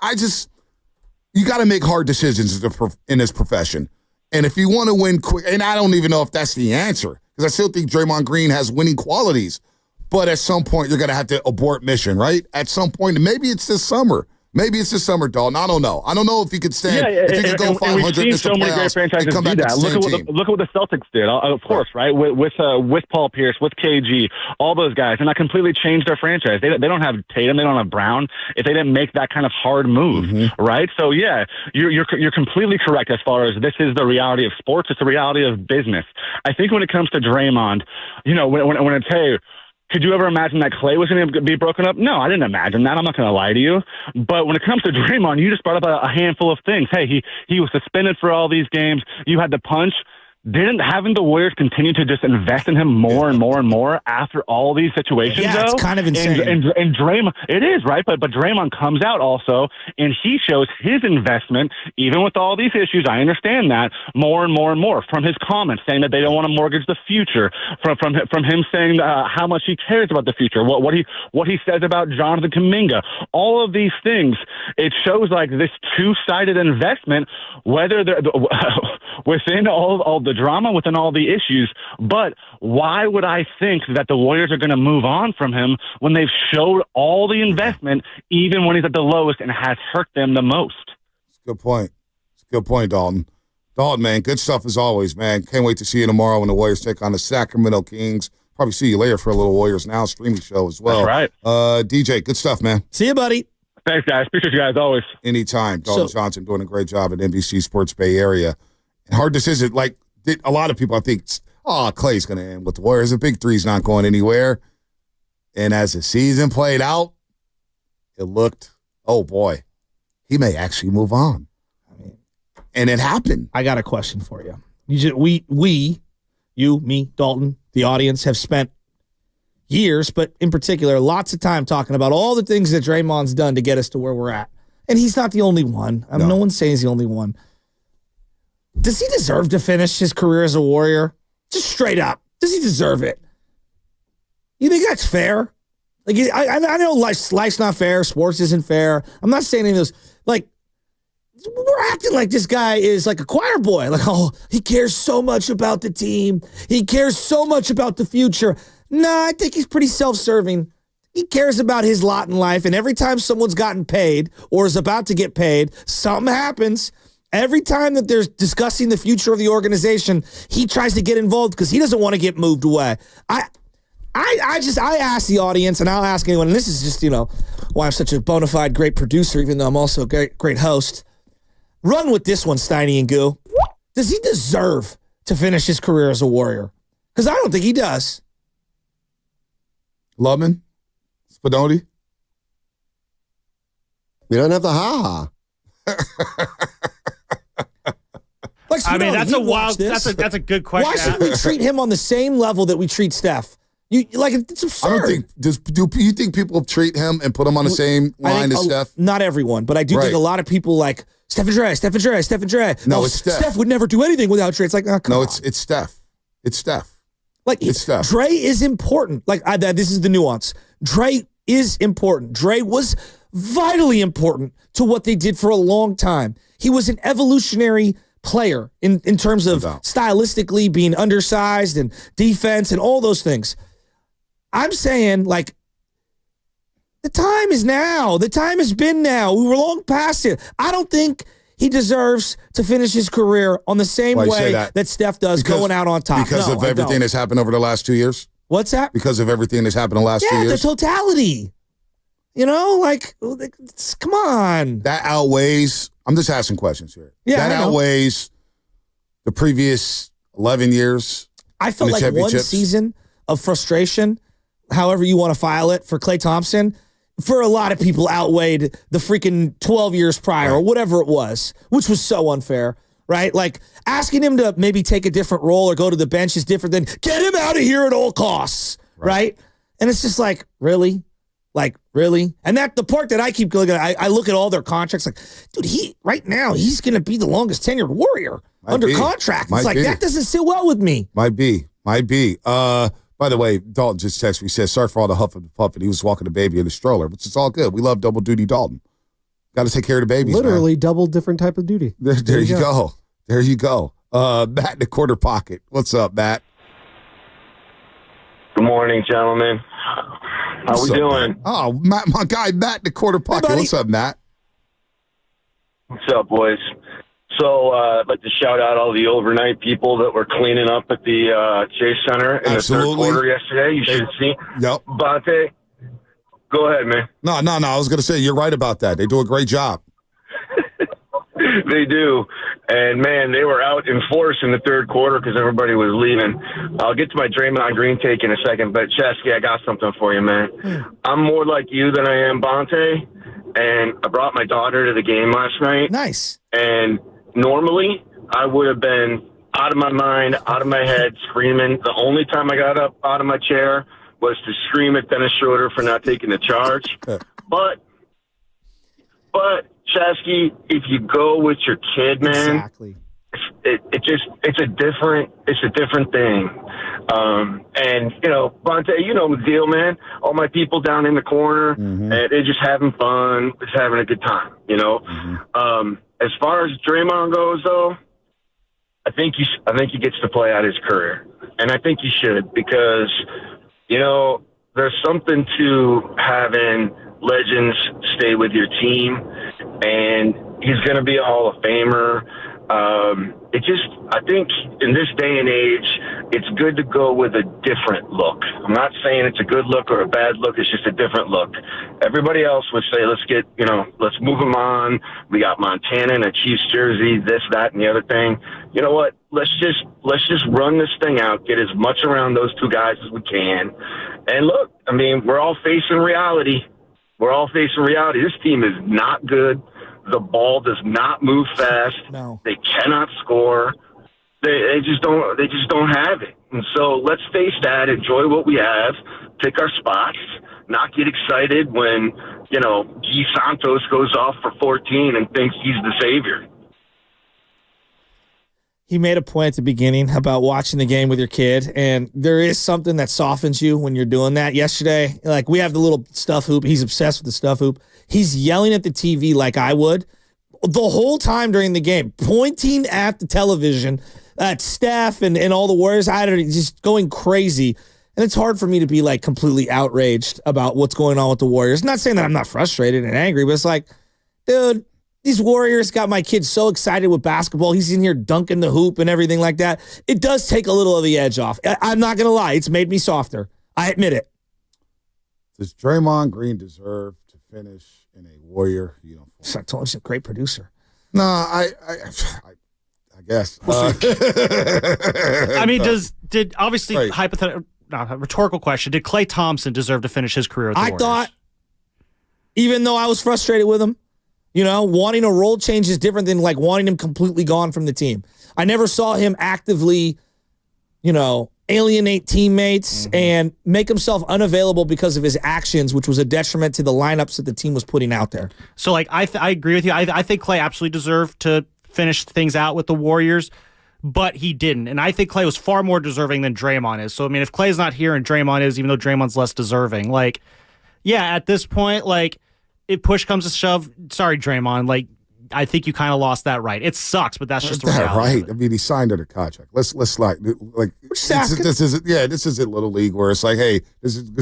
you got to make hard decisions in this profession. And if you want to win quick, and I don't even know if that's the answer, because I still think Draymond Green has winning qualities. But at some point, you're going to have to abort mission, right? At some point, and maybe it's this summer. Maybe it's this summer, Dalton. I don't know. I don't know if he could stand. If he could go 500, we've seen so many great franchises do that. Look at what the Celtics did. Of course, right? With Paul Pierce, with KG, all those guys, and that completely changed their franchise. They don't have Tatum, they don't have Brown. If they didn't make that kind of hard move, right? So yeah, you're completely correct as far as this is the reality of sports. It's the reality of business. I think when it comes to Draymond, when it's could you ever imagine that Clay was going to be broken up? No, I didn't imagine that. I'm not going to lie to you. But when it comes to Draymond, you just brought up a handful of things. Hey, he was suspended for all these games. You had the punch. Having the Warriors continue to just invest in him more and more and more after all these situations? Yeah, it's kind of insane. And Draymond, it is, right? But Draymond comes out also, and he shows his investment, even with all these issues. I understand that more and more and more from his comments saying that they don't want to mortgage the future, from him saying how much he cares about the future, what he says about Jonathan Kuminga. All of these things, it shows like this two-sided investment, whether within all the drama, within all the issues. But why would I think that the Warriors are going to move on from him when they've showed all the investment, even when he's at the lowest and has hurt them the most? Good point. Good point, Dalton. Dalton, man, good stuff as always, man. Can't wait to see you tomorrow when the Warriors take on the Sacramento Kings. Probably see you later for a little Warriors Now streaming show as well. That's right. DJ, good stuff, man. See you, buddy. Thanks, guys. Appreciate you guys always. Anytime. Dalton Johnson doing a great job at NBC Sports Bay Area. Hard decision. Like a lot of people, I think, Clay's going to end with the Warriors. The big three's not going anywhere. And as the season played out, it looked, oh boy, he may actually move on. And it happened. I got a question for you. You, me, Dalton, the audience have spent years, but in particular, lots of time talking about all the things that Draymond's done to get us to where we're at. And he's not the only one. No one's saying he's the only one. Does he deserve to finish his career as a Warrior? Just straight up. Does he deserve it? You think that's fair? Like, I know life's not fair. Sports isn't fair. I'm not saying any of those. Like, we're acting like this guy is like a choir boy. Like, oh, he cares so much about the team. He cares so much about the future. Nah, I think he's pretty self-serving. He cares about his lot in life. And every time someone's gotten paid or is about to get paid, something happens. Every time that they're discussing the future of the organization, he tries to get involved because he doesn't want to get moved away. I ask the audience, and I'll ask anyone, and this is just, why I'm such a bona fide great producer, even though I'm also a great host. Run with this one, Steiny and Goo. Does he deserve to finish his career as a Warrior? Because I don't think he does. Lubman? Spadoni? We don't have the ha-ha. Like, I mean, that's a wild. That's a good question. Why should we treat him on the same level that we treat Steph? It's absurd. I don't think. Do you think people treat him and put him on the same line as Steph? Not everyone, but I do think a lot of people like Steph and Dre. No, it's Steph. Steph would never do anything without Dre. It's like, come on. It's Steph. It's Steph. Like, it's Steph. Dre is important. Like, this is the nuance. Dre is important. Dre was vitally important to what they did for a long time. He was an evolutionary player in terms of stylistically being undersized and defense and all those things. I'm saying, like, the time is now. The time has been now. We were long past it. I don't think he deserves to finish his career on the same way that Steph does, going out on top. Because of everything that's happened over the last 2 years? What's that? Because of everything that's happened in the last 2 years? Yeah, the totality. Come on. That outweighs, I'm just asking questions here. Yeah, that outweighs the previous 11 years. I felt like one season of frustration, however you want to file it, for Klay Thompson, for a lot of people outweighed the freaking 12 years prior or whatever it was, which was so unfair, right? Like, asking him to maybe take a different role or go to the bench is different than get him out of here at all costs, right? And it's just like, really? Like, really? And that the part that I keep looking at, I look at all their contracts like, dude, right now, he's going to be the longest tenured Warrior under contract. It's like, that doesn't sit well with me. Might be. By the way, Dalton just texted me, says, sorry for all the huff and puff, and he was walking the baby in the stroller, which is all good. We love double duty Dalton. Got to take care of the babies, Literally man. Double different type of duty. There you go. There you go. Matt in the corner pocket. What's up, Matt? Good morning, gentlemen. How we doing? Matt? Oh, Matt, my guy, Matt in the corner pocket. Hey, what's up, Matt? What's up, boys? So I'd like to shout out all the overnight people that were cleaning up at the Chase Center in the third quarter yesterday. You should see. Yep. Bonte, go ahead, man. No. I was going to say, you're right about that. They do a great job. They do. And, man, they were out in force in the third quarter because everybody was leaving. I'll get to my Draymond Green take in a second, but, Chesky, I got something for you, man. I'm more like you than I am Bonte, and I brought my daughter to the game last night. Nice. And normally I would have been out of my mind, out of my head, screaming. The only time I got up out of my chair was to scream at Dennis Schroeder for not taking the charge. But Chesky, if you go with your kid, man, exactly. It's a different thing. And Bonte, you know the deal, man. All my people down in the corner, and they're just having fun, just having a good time, As far as Draymond goes, though, I think he gets to play out his career, and I think he should because, there's something to having legends stay with your team, and he's going to be a Hall of Famer. I think in this day and age, it's good to go with a different look. I'm not saying it's a good look or a bad look. It's just a different look. Everybody else would say, let's move him on. We got Montana in a Chiefs jersey, this, that, and the other thing. You know what? Let's just run this thing out, get as much around those two guys as we can. And look, I mean, we're all facing reality. This team is not good. The ball does not move fast. No. They cannot score. They just don't have it. And so let's face that, enjoy what we have, pick our spots, not get excited when, Guy Santos goes off for 14 and thinks he's the savior. He made a point at the beginning about watching the game with your kid, and there is something that softens you when you're doing that. Yesterday, like, we have the little stuff hoop. He's obsessed with the stuff hoop. He's yelling at the TV like I would the whole time during the game, pointing at the television, at Steph and all the Warriors. Just going crazy. And it's hard for me to be, like, completely outraged about what's going on with the Warriors. Not saying that I'm not frustrated and angry, but it's like, dude, these Warriors got my kid so excited with basketball. He's in here dunking the hoop and everything like that. It does take a little of the edge off. I'm not going to lie. It's made me softer. I admit it. Does Draymond Green deserve to finish in a Warrior uniform? I told you, he's a great producer. No, I guess. I mean, obviously, hypothetical, rhetorical question, did Klay Thompson deserve to finish his career with the Warriors? Thought, even though I was frustrated with him, wanting a role change is different than, like, wanting him completely gone from the team. I never saw him actively, alienate teammates and make himself unavailable because of his actions, which was a detriment to the lineups that the team was putting out there. So, like, I agree with you. I think Klay absolutely deserved to finish things out with the Warriors, but he didn't. And I think Klay was far more deserving than Draymond is. So, I mean, if Klay's not here and Draymond is, even though Draymond's less deserving, like, yeah, at this point, like, if push comes to shove, sorry, Draymond, like, I think you kind of lost that right. It sucks, but that's just the reality. Right. I mean, he signed under contract. Let's this isn't Little League where it's like, hey, does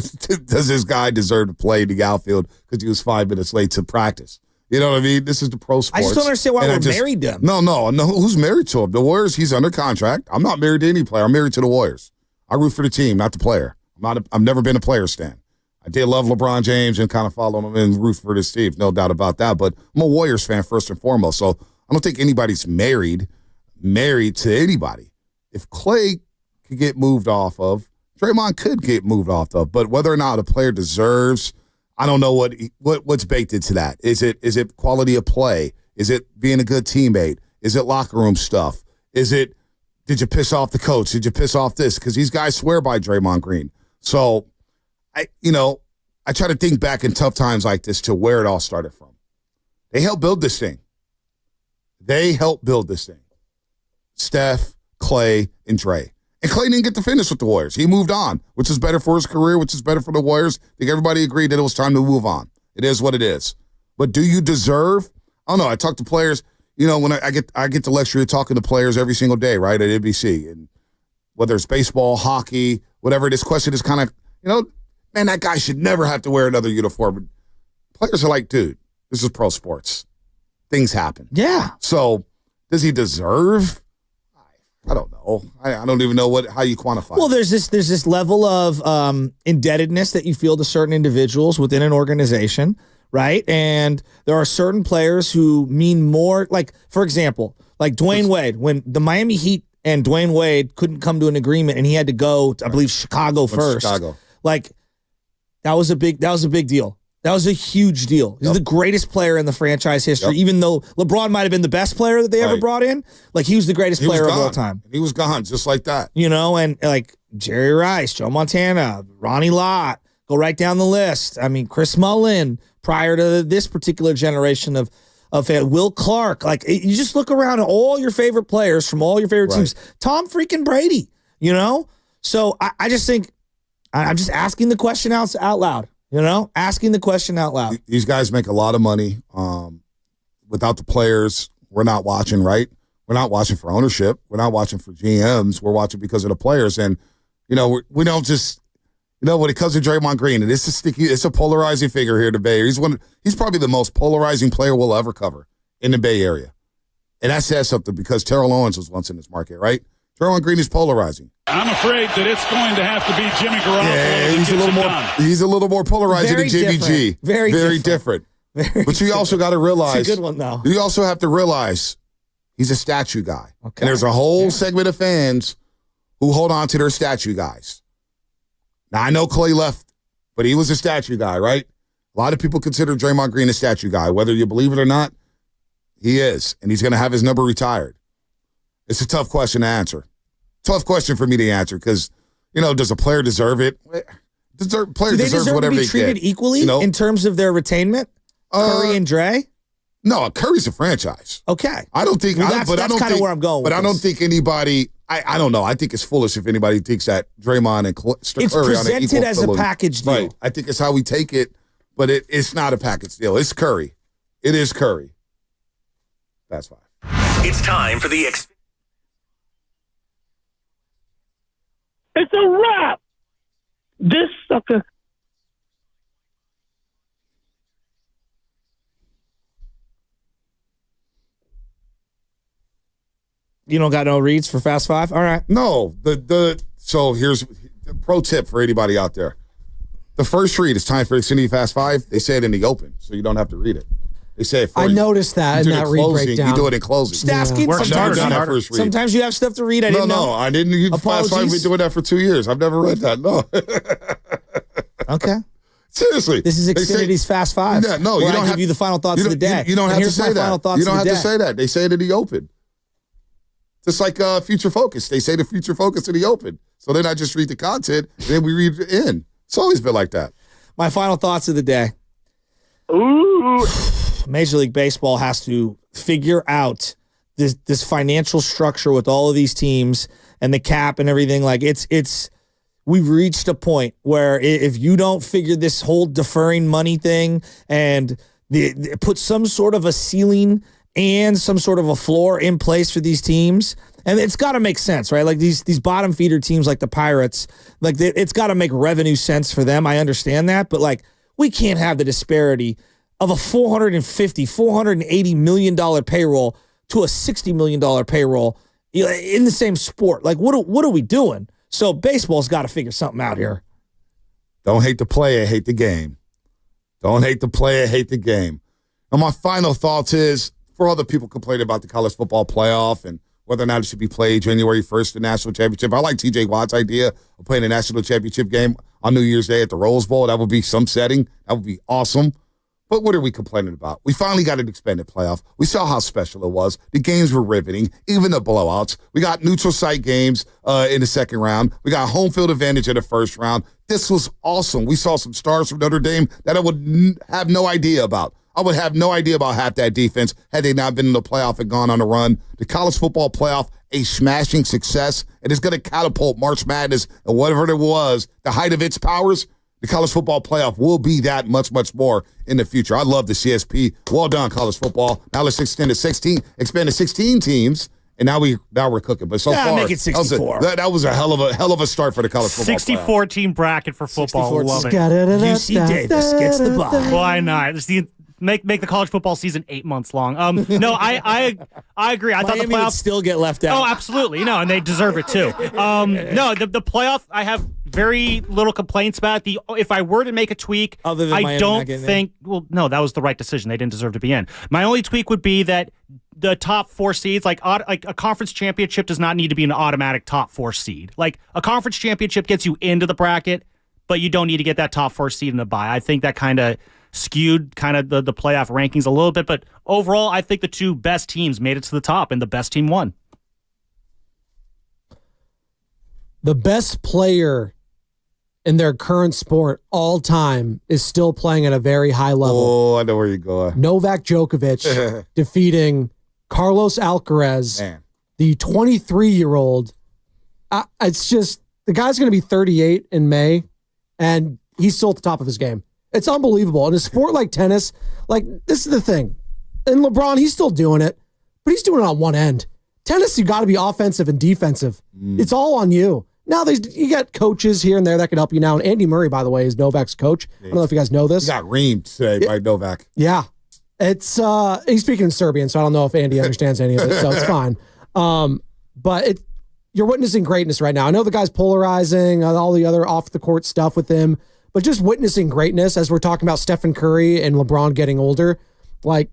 this guy deserve to play in the outfield because he was 5 minutes late to practice? You know what I mean? This is the pro sports. I just don't understand why we're married to him. No. Who's married to him? The Warriors, he's under contract. I'm not married to any player. I'm married to the Warriors. I root for the team, not the player. I've never been a player stan. I did love LeBron James and kind of follow him and root for this team, no doubt about that. But I'm a Warriors fan first and foremost, so I don't think anybody's married to anybody. If Klay could get moved off of, Draymond could get moved off of. But whether or not a player deserves, I don't know what's baked into that. Is it quality of play? Is it being a good teammate? Is it locker room stuff? Did you piss off the coach? Did you piss off this? Because these guys swear by Draymond Green. So, I I try to think back in tough times like this to where it all started from. They helped build this thing. Steph, Clay, and Dre. And Clay didn't get to finish with the Warriors. He moved on, which is better for his career, which is better for the Warriors. I think everybody agreed that it was time to move on. It is what it is. But do you deserve? I don't know. I talk to players. When I get the luxury of talking to players every single day, right, at NBC. And whether it's baseball, hockey, whatever, this question is kind of, man, that guy should never have to wear another uniform. But players are like, dude, this is pro sports. Things happen. Yeah. So does he deserve? I don't know. I don't even know how you quantify. Well, there's this level of indebtedness that you feel to certain individuals within an organization, right? And there are certain players who mean more. Like, for example, like Dwayne Wade, when the Miami Heat and Dwayne Wade couldn't come to an agreement, and he had to go to, I believe, Chicago first. Like, that was a big deal. That was a huge deal. He's the greatest player in the franchise history, even though LeBron might have been the best player that they ever brought in. Like, he was the greatest player of all time. He was gone just like that. And like Jerry Rice, Joe Montana, Ronnie Lott, go right down the list. I mean, Chris Mullin, prior to this particular generation of Will Clark. Like, you just look around at all your favorite players from all your favorite teams. Tom freaking Brady, So I just think I'm just asking the question out loud. Asking the question out loud. These guys make a lot of money. Without the players, we're not watching, right? We're not watching for ownership. We're not watching for GMs. We're watching because of the players. And, we don't just, when it comes to Draymond Green, and it's a polarizing figure here in the Bay Area. He's probably the most polarizing player we'll ever cover in the Bay Area. And that says something because Terrell Owens was once in this market, right? Draymond Green is polarizing. I'm afraid that it's going to have to be Jimmy Garoppolo. Yeah, he's a little more polarizing than Jimmy G. Very different. But you also got to realize, it's a good one, though. You also have to realize he's a statue guy. Okay. And there's a whole segment of fans who hold on to their statue guys. Now, I know Clay left, but he was a statue guy, right? A lot of people consider Draymond Green a statue guy. Whether you believe it or not, he is. And he's going to have his number retired. It's a tough question to answer. Tough question for me to answer because, does a player deserve it? Player deserves whatever they get. Do they deserve to be treated equally in terms of their retainment? Curry and Dre? No, Curry's a franchise. Okay. I don't think. Well, that's kind of where I'm going with But I don't think anybody. I don't know. I think it's foolish if anybody thinks that Draymond and Curry it's presented as a package deal. Right. I think it's how we take it, but it's not a package deal. It's Curry. It is Curry. That's fine. It's time for the It's a wrap. This sucker. You don't got no reads for Fast Five? All right. No. So here's the pro tip for anybody out there. The first read is time for Xfinity Fast Five. They say it in the open, so you don't have to read it. They say it for you. I noticed that in that read breakdown. You do it in closing. Just asking. Sometimes you have stuff to read. I didn't know. No, I didn't. Fast Five. We've been doing that for 2 years. I've never read that. No. Okay. Seriously. This is Xfinity's Fast Five. Yeah, no, you don't give you the final thoughts of the day. You don't have to say that. You don't have to say that. They say it in the open. Just like Future Focus. They say the Future Focus in the open. So then I just read the content, and then we read it in. It's always been like that. My final thoughts of the day. Ooh. Major League Baseball has to figure out this financial structure with all of these teams and the cap and everything. Like we've reached a point where if you don't figure this whole deferring money thing and put some sort of a ceiling and some sort of a floor in place for these teams, and it's got to make sense, right? Like these bottom feeder teams like the Pirates, like it's got to make revenue sense for them. I understand that, but like we can't have the disparity of a $480 million payroll to a $60 million payroll in the same sport. Like, what are we doing? So baseball's got to figure something out here. Don't hate the player, hate the game. Don't hate the player, hate the game. And my final thoughts is, for all the people complaining about the college football playoff and whether or not it should be played January 1st, the national championship, I like TJ Watt's idea of playing a national championship game on New Year's Day at the Rose Bowl. That would be some setting. That would be awesome. But what are we complaining about? We finally got an expanded playoff. We saw how special it was. The games were riveting, even the blowouts. We got neutral site games in the second round. We got home field advantage in the first round. This was awesome. We saw some stars from Notre Dame that I would have no idea about. I would have no idea about half that defense had they not been in the playoff and gone on a run. The college football playoff, a smashing success. It is going to catapult March Madness and whatever it was, the height of its powers. The college football playoff will be that much, much more in the future. I love the CSP. Well done, college football. Now let's expand to 16 teams, and now we're cooking. But so far, make it 64. That was a hell of a start for the college football 64 team bracket for football. Love it. UC Davis gets the bye. Why not? It's the Make the college football season 8 months long. No, I agree. I thought the playoffs would still get left out. Oh, absolutely. No, and they deserve it too. No, the playoff, I have very little complaints about it. If I were to make a tweak, I don't think. Well, no, that was the right decision. They didn't deserve to be in. My only tweak would be that the top 4 seeds, like a conference championship, does not need to be an automatic top 4 seed. Like a conference championship gets you into the bracket, but you don't need to get that top 4 seed in the bye. I think that kind of skewed the playoff rankings a little bit, but overall, I think the 2 best teams made it to the top, and the best team won. The best player in their current sport all time is still playing at a very high level. Oh, I know where you're going. Novak Djokovic defeating Carlos Alcaraz, the 23-year-old. It's just, the guy's going to be 38 in May, and he's still at the top of his game. It's unbelievable. In a sport like tennis, like, this is the thing. And LeBron, he's still doing it, but he's doing it on one end. Tennis, you got to be offensive and defensive. It's all on you. Now, you got coaches here and there that can help you now. And Andy Murray, by the way, is Novak's coach. I don't know if you guys know this. He got reamed today by Novak. Yeah. It's he's speaking in Serbian, so I don't know if Andy understands any of it, so it's fine. But you're witnessing greatness right now. I know the guy's polarizing, all the other off-the-court stuff with him, but just witnessing greatness as we're talking about Stephen Curry and LeBron getting older. Like,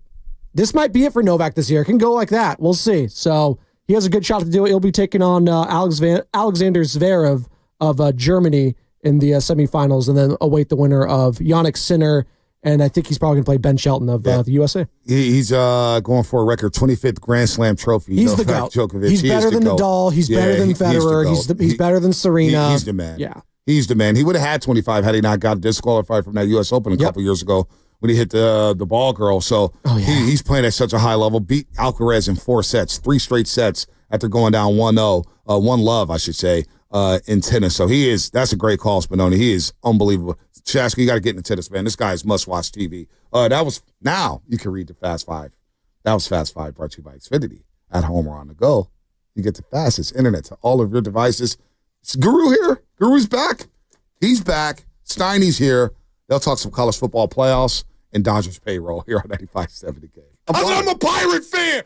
this might be it for Novak this year. It can go like that. We'll see. So he has a good shot to do it. He'll be taking on Alexander Zverev of Germany in the semifinals, and then await the winner of Jannik Sinner, and I think he's probably going to play Ben Shelton of the USA. He's going for a record 25th Grand Slam trophy. He's the GOAT. Djokovic. He's better than Nadal. He's better than Federer. He's better than Serena. He's the man. Yeah. He's the man. He would have had 25 had he not got disqualified from that U.S. Open a couple years ago when he hit the ball girl. So he's playing at such a high level. Beat Alcaraz in 4 sets, 3 straight sets after going down 1-0, 1-love, I should say, in tennis. So that's a great call, Spinoni. He is unbelievable. Shasky, you got to get into tennis, man. This guy is must-watch TV. Now you can read the Fast 5. That was Fast 5 brought to you by Xfinity. At home or on the go, you get the fastest internet to all of your devices. Is Guru here? Guru's back. He's back. Steiny's here. They'll talk some college football playoffs and Dodgers payroll here on 95.7 The Game. I'm a Pirate fan.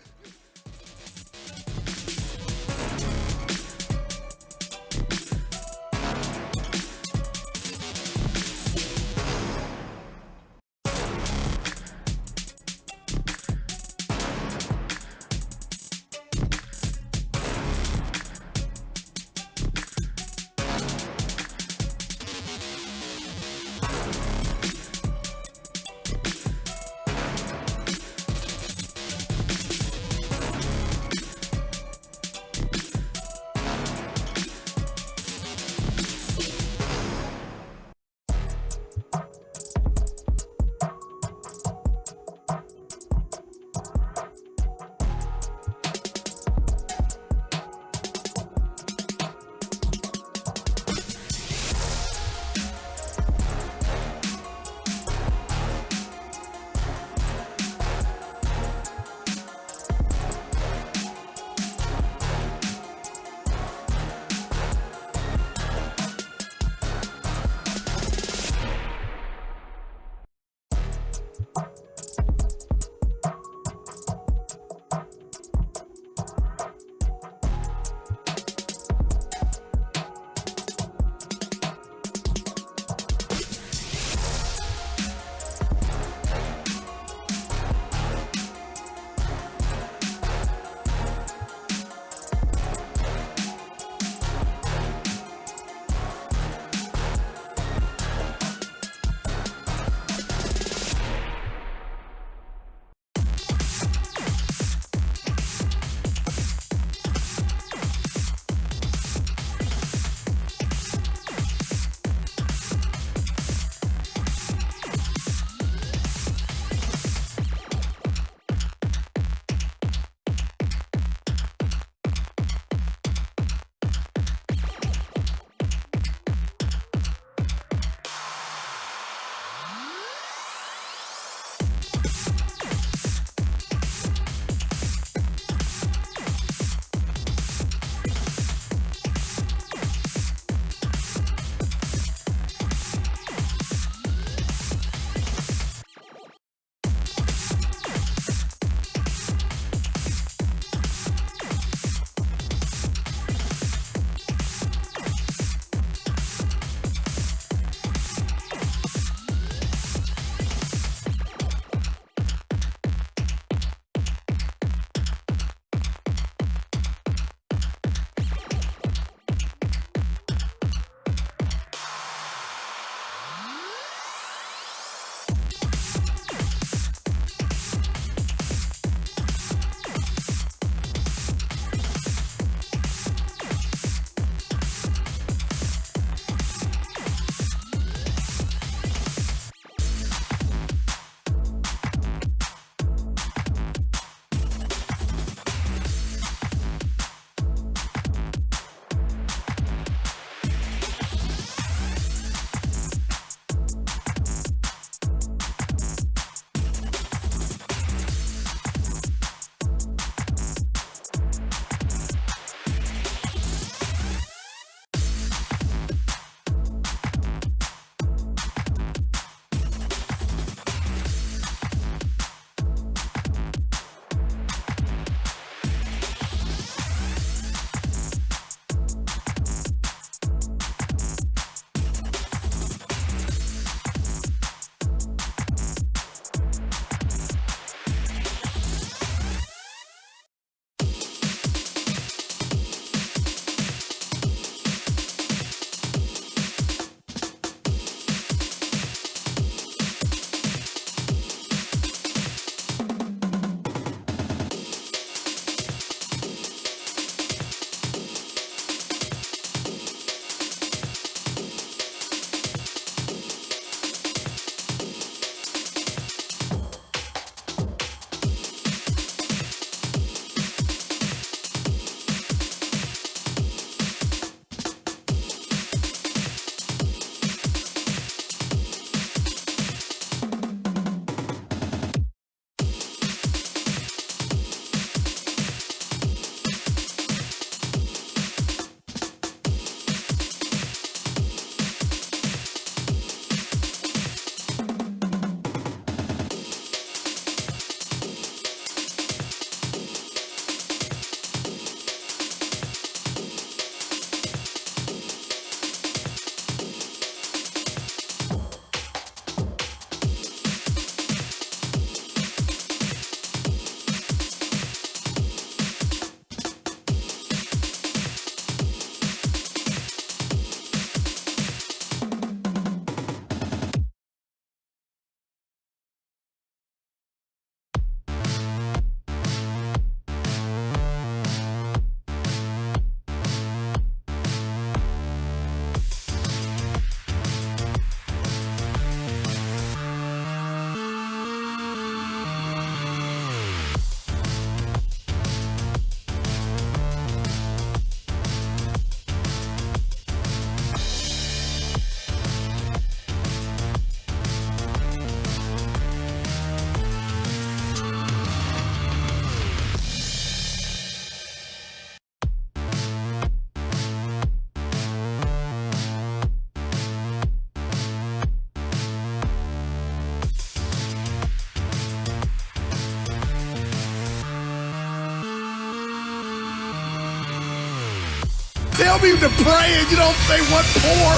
tell me to pray and you don't say what for.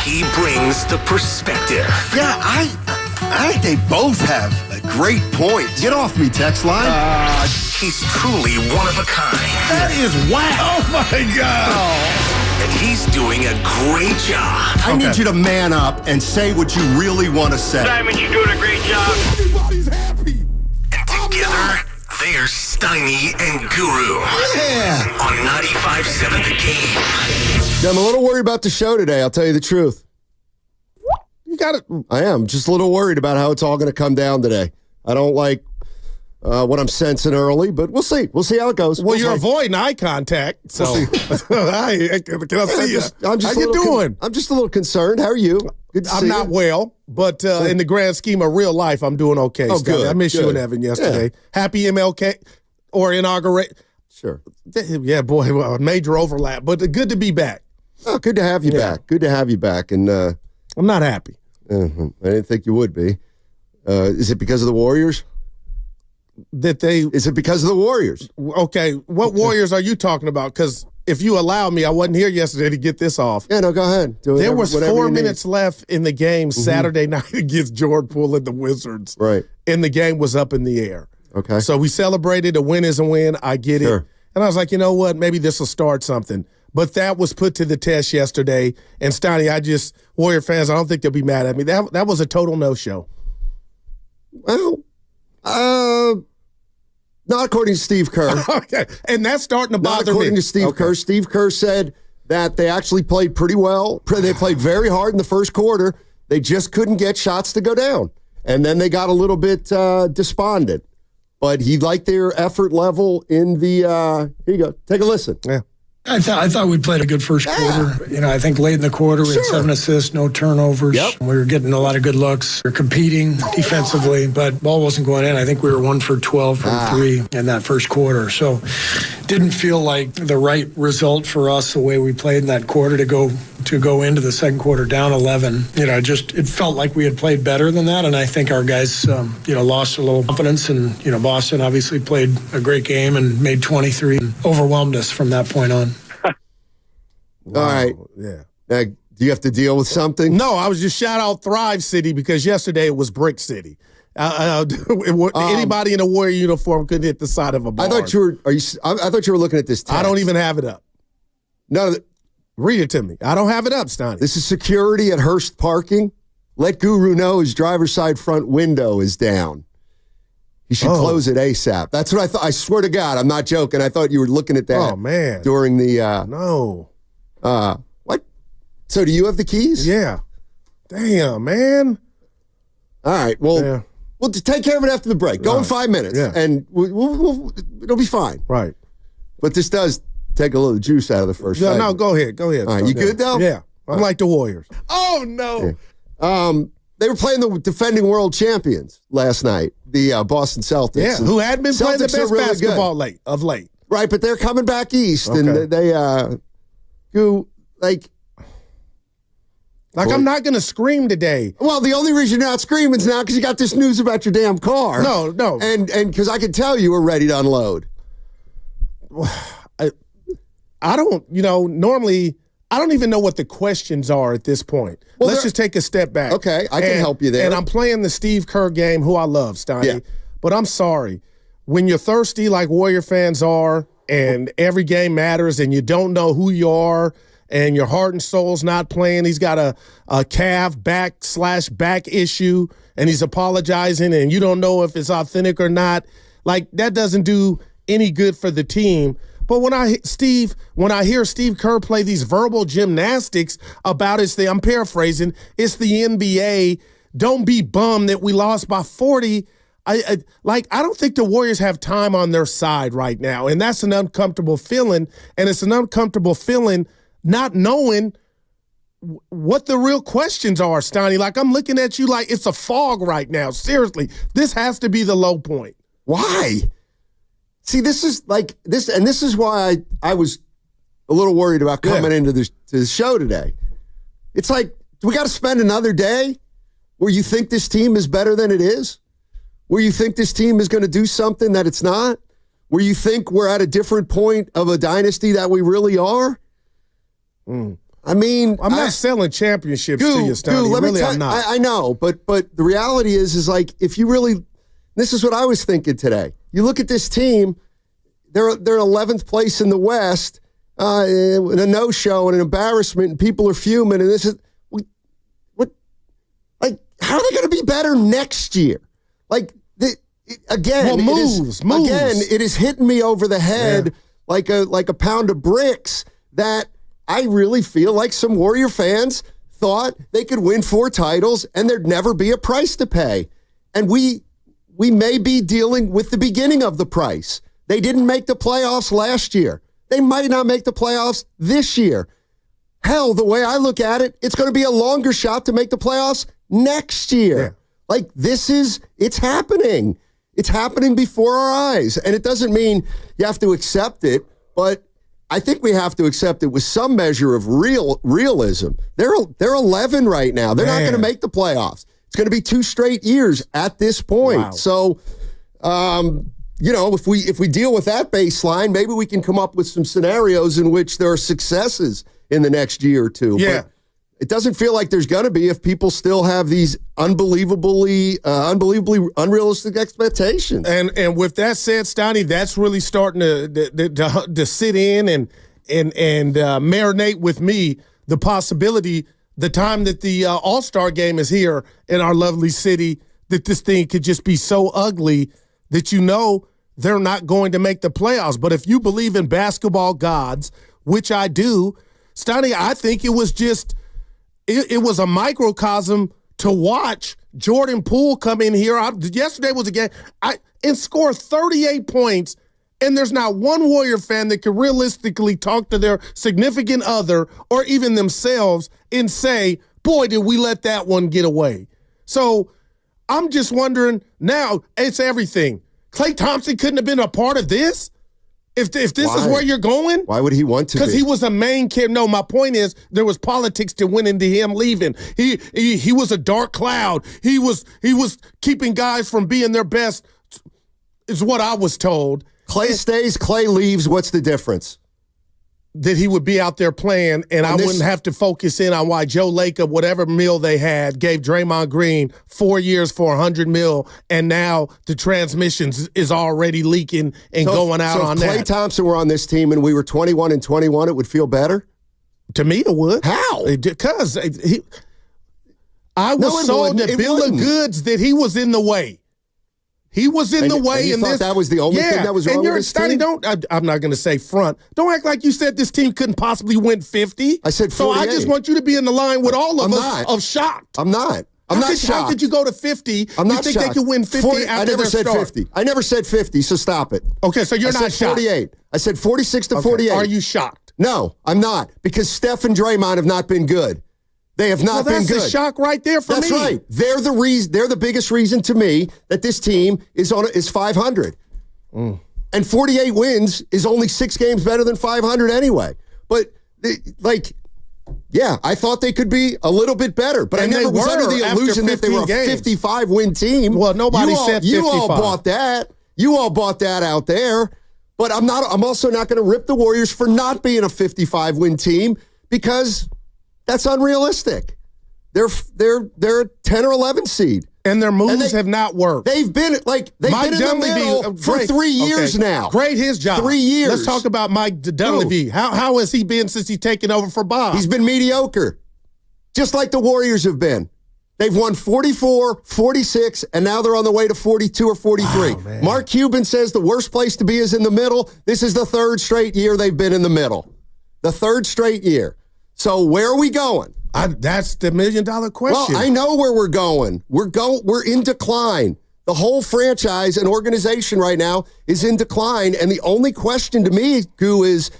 He brings the perspective. Yeah, I think they both have great points. Get off me, text line. He's truly one of a kind. That is whack. Oh, my God. And he's doing a great job. I need you to man up and say what you really want to say. Simon, you're doing a great job. Everybody's happy. And together, they're Steiny and Guru. Yeah. On 95.7 The Game. Yeah, I'm a little worried about the show today, I'll tell you the truth. You got it. I am. Just a little worried about how it's all going to come down today. I don't like what I'm sensing early, but we'll see. We'll see how it goes. Well, you're avoiding eye contact, so hi, can I see you? How you doing? I'm just a little concerned. How are you? Good to see I'm not you. well, but in the grand scheme of real life, I'm doing okay. Oh, Scotty. good. I missed you Good. and Evan yesterday. Yeah. Happy MLK or inaugurate. Sure. Yeah, boy, a major overlap, but good to be back. Oh, good to have you back. Good to have you back. And I'm not happy. I didn't think you would be. Is it because of the Warriors? Is it because of the Warriors? Okay, what Warriors are you talking about? Because if you allow me, I wasn't here yesterday to get this off. Yeah, no, go ahead. There was 4 minutes left in the game Saturday night against Jordan Poole and the Wizards. Right. And the game was up in the air. Okay. So we celebrated. A win is a win. I get it. And I was like, you know what? Maybe this will start something. But that was put to the test yesterday. And Steiny, Warrior fans, I don't think they'll be mad at me. That was a total no-show. Well, not according to Steve Kerr. Okay, and that's starting to bother me. Not according to Steve Kerr. Steve Kerr said that they actually played pretty well. They played very hard in the first quarter. They just couldn't get shots to go down. And then they got a little bit despondent. But he liked their effort level in the here you go. Take a listen. Yeah. I thought we played a good first quarter. You know, I think late in the quarter we had 7 assists, no turnovers. Yep. We were getting a lot of good looks. We were competing defensively, but ball wasn't going in. I think we were 1 for 12 from 3 in that first quarter. So didn't feel like the right result for us the way we played in that quarter to go into the second quarter down 11. You know, it felt like we had played better than that, and I think our guys, lost a little confidence. And Boston obviously played a great game and made 23 and overwhelmed us from that point on. All right. Yeah. Do you have to deal with something? No, I was just shout out Thrive City because yesterday it was Brick City. Anybody in a Warrior uniform couldn't hit the side of a bar. I thought you were. I thought you were looking at this text. I don't even have it up. No, read it to me. I don't have it up, Steiny. This is security at Hearst Parking. Let Guru know his driver's side front window is down. He should close it ASAP. That's what I thought. I swear to God, I'm not joking. I thought you were looking at that. Oh man! During the no. What? So do you have the keys? Yeah. Damn, man. All right. Well, we'll take care of it after the break. Go in 5 minutes, and it'll be fine. Right. But this does take a little juice out of the first. No, go ahead. Go ahead. All right, you good though? Yeah. I'm like the Warriors. Oh no. Yeah. They were playing the defending world champions last night, the Boston Celtics. Yeah, who had been playing the best really basketball of late. Right, but they're coming back east, and they go like. I'm not going to scream today. Well, the only reason you're not screaming is now because you got this news about your damn car. No. And because I can tell you were ready to unload. I don't, normally, I don't even know what the questions are at this point. Well, let's just take a step back. Okay, I can help you there. And I'm playing the Steve Kerr game, who I love, Steiny. Yeah. But I'm sorry. When you're thirsty like Warrior fans are, and every game matters, and you don't know who you are, and your heart and soul's not playing. He's got a calf back issue, and he's apologizing, and you don't know if it's authentic or not. Like, that doesn't do any good for the team. But when I hear Steve Kerr play these verbal gymnastics about his thing, I'm paraphrasing, it's the NBA, don't be bummed that we lost by 40. I don't think the Warriors have time on their side right now, and that's an uncomfortable feeling, and it's an uncomfortable feeling not knowing what the real questions are, Steiny. Like, I'm looking at you like it's a fog right now. Seriously, this has to be the low point. Why? See, this is like this, and this is why I was a little worried about coming into the show today. It's like, do we got to spend another day where you think this team is better than it is? Where you think this team is going to do something that it's not? Where you think we're at a different point of a dynasty that we really are? I mean, I'm not selling championships to you, Stoney. I'm not. I know, but the reality is like if you really, this is what I was thinking today. You look at this team, they're 11th place in the West, in a no-show and an embarrassment, and people are fuming. And this is what like how are they going to be better next year? Like again, moves. Again, it is hitting me over the head like a pound of bricks that. I really feel like some Warrior fans thought they could win 4 titles and there'd never be a price to pay. And we may be dealing with the beginning of the price. They didn't make the playoffs last year. They might not make the playoffs this year. Hell, the way I look at it, it's going to be a longer shot to make the playoffs next year. Yeah. Like it's happening. It's happening before our eyes. And it doesn't mean you have to accept it, but I think we have to accept it with some measure of realism. They're 11 right now. They're not going to make the playoffs. It's going to be 2 straight years at this point. Wow. So, if we deal with that baseline, maybe we can come up with some scenarios in which there are successes in the next year or two. Yeah. But it doesn't feel like there's going to be if people still have these unbelievably unrealistic expectations. And with that said, Stoney, that's really starting to sit in and marinate with me the possibility, the time that the All-Star game is here in our lovely city, that this thing could just be so ugly that they're not going to make the playoffs. But if you believe in basketball gods, which I do, Stoney, I think it was just – It was a microcosm to watch Jordan Poole come in here. Yesterday was a game and score 38 points, and there's not one Warrior fan that could realistically talk to their significant other or even themselves and say, boy, did we let that one get away. So I'm just wondering now, it's everything. Klay Thompson couldn't have been a part of this? If this is where you're going? Why would he want to be? Because he was a main kid. No, my point is there was politics to went into him leaving. He was a dark cloud. He was keeping guys from being their best, is what I was told. Klay stays, Klay leaves. What's the difference? That he would be out there playing, and I wouldn't have to focus in on why Joe Lacob, whatever meal they had, gave Draymond Green 4 years for $100 million, and now the transmissions is already leaking and going out on that. So if Klay Thompson were on this team and we were 21-21, it would feel better? To me, it would. How? Because I was sold a bill of goods that he was in the way. He was in the way. And you thought that was the only thing that was wrong with this team? I'm not going to say front. Don't act like you said this team couldn't possibly win 50. I said 48. So I just want you to be in the line with all of us of shocked. I'm not. I'm not shocked. How could you go to 50? I'm not shocked. You think they could win 50 after their start? 50. I never said 50, so stop it. Okay, so you're not shocked. 48. I said 46-48. Are you shocked? No, I'm not. Because Steph and Draymond have not been good. They have not been good. That's a shock right there for me. That's right. They're the reason. They're the biggest reason to me that this team is 500. And 48 wins is only 6 games better than 500 anyway. But I thought they could be a little bit better. But I never was under the illusion that they were a 55-win team. Well, nobody said 55. You all bought that. You all bought that out there. But I'm also not going to rip the Warriors for not being a 55-win team because that's unrealistic. They're a 10 or 11 seed. And their moves have not worked. They've been in the middle for 3 years now. Great his job. 3 years. Let's talk about Mike Dunleavy. How has he been since he's taken over for Bob? He's been mediocre. Just like the Warriors have been. They've won 44, 46, and now they're on the way to 42 or 43. Oh, Mark Cuban says the worst place to be is in the middle. This is the 3rd straight year they've been in the middle. The 3rd straight year. So where are we going? That's the $1 million question. Well, I know where we're going. We're in decline. The whole franchise and organization right now is in decline. And the only question to me, Goo, is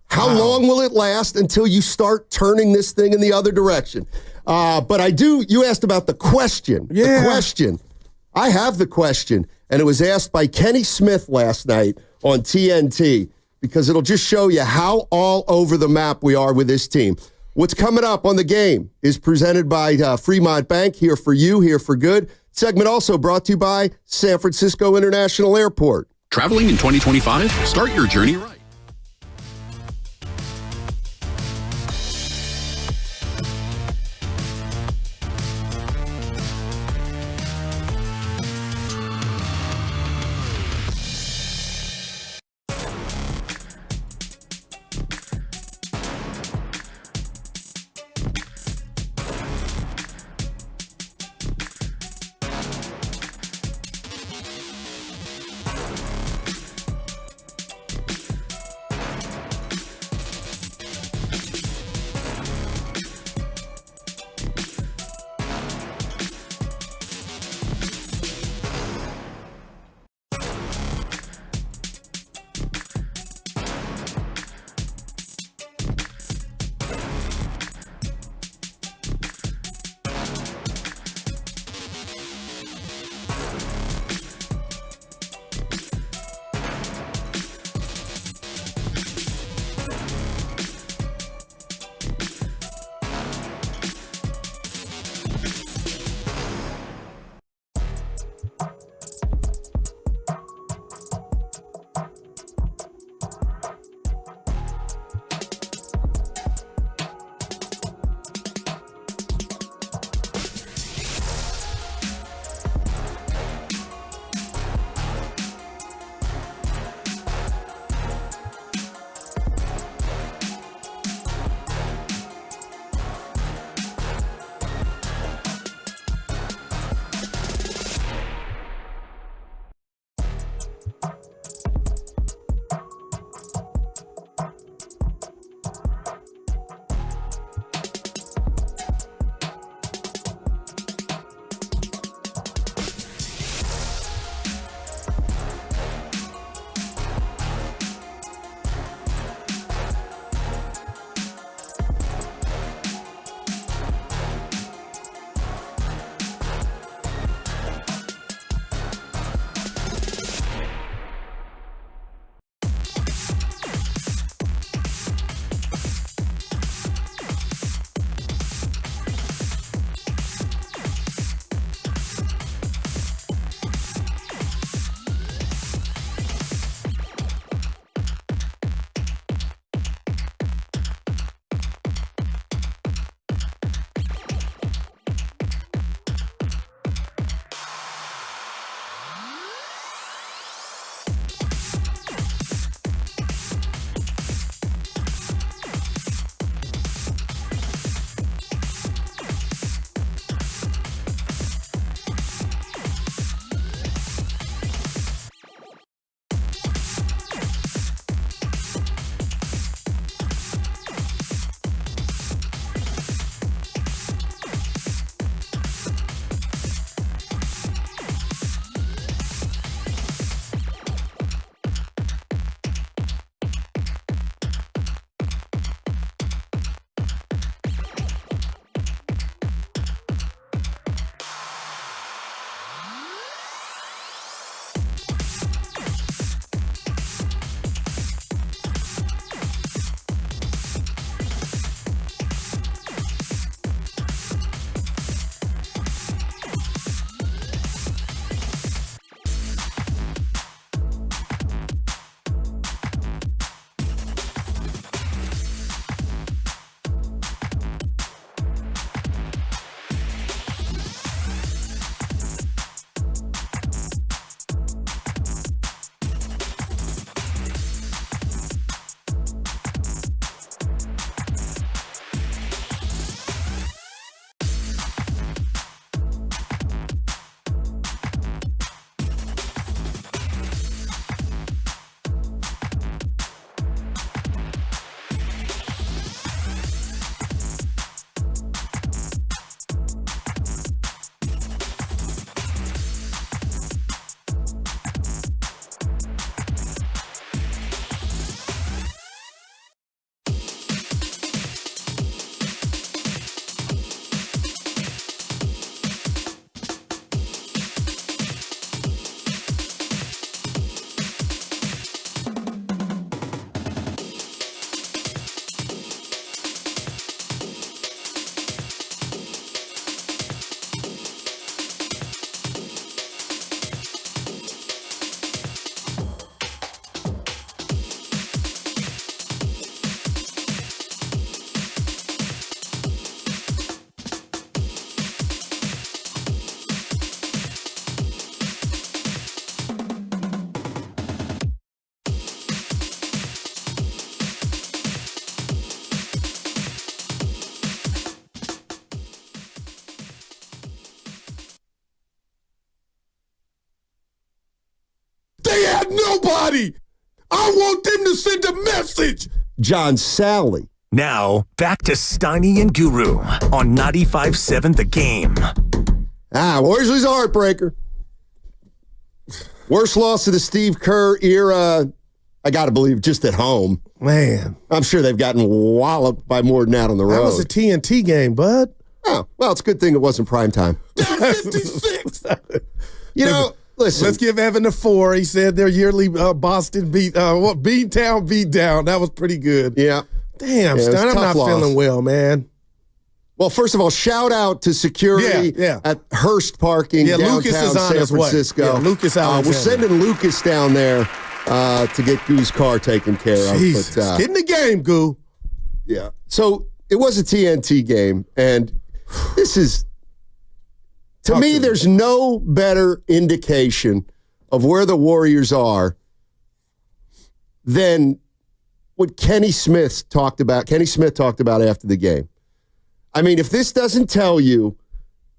how long will it last until you start turning this thing in the other direction? But you asked about the question. Yeah. The question. I have the question. And it was asked by Kenny Smith last night on TNT. Because it'll just show you how all over the map we are with this team. What's coming up on The Game is presented by Fremont Bank, here for you, here for good. Segment also brought to you by San Francisco International Airport. Traveling in 2025? Start your journey right. They had nobody. I want them to send a message. John Sally. Now, back to Steiny and Guru on 95.7 The Game. Warriors lose a heartbreaker. Worst loss of the Steve Kerr era, I got to believe, just at home. Man. I'm sure they've gotten walloped by more than that on the road. That was a TNT game, bud. Oh, well, it's a good thing it wasn't prime time. Down 56. Listen. Let's give Evan a 4. He said their yearly Boston beat down. That was pretty good. Yeah. Damn, Stein, I'm not feeling well, man. Well, first of all, shout out to security at Hearst Parking downtown Lucas is on San Francisco. Yeah, Lucas Alexander. We're sending Lucas down there to get Goo's car taken care of. Jesus. But, get in the game, Goo. Yeah. So it was a TNT game, and this is, to me, there's no better indication of where the Warriors are than what Kenny Smith talked about after the game. I mean, if this doesn't tell you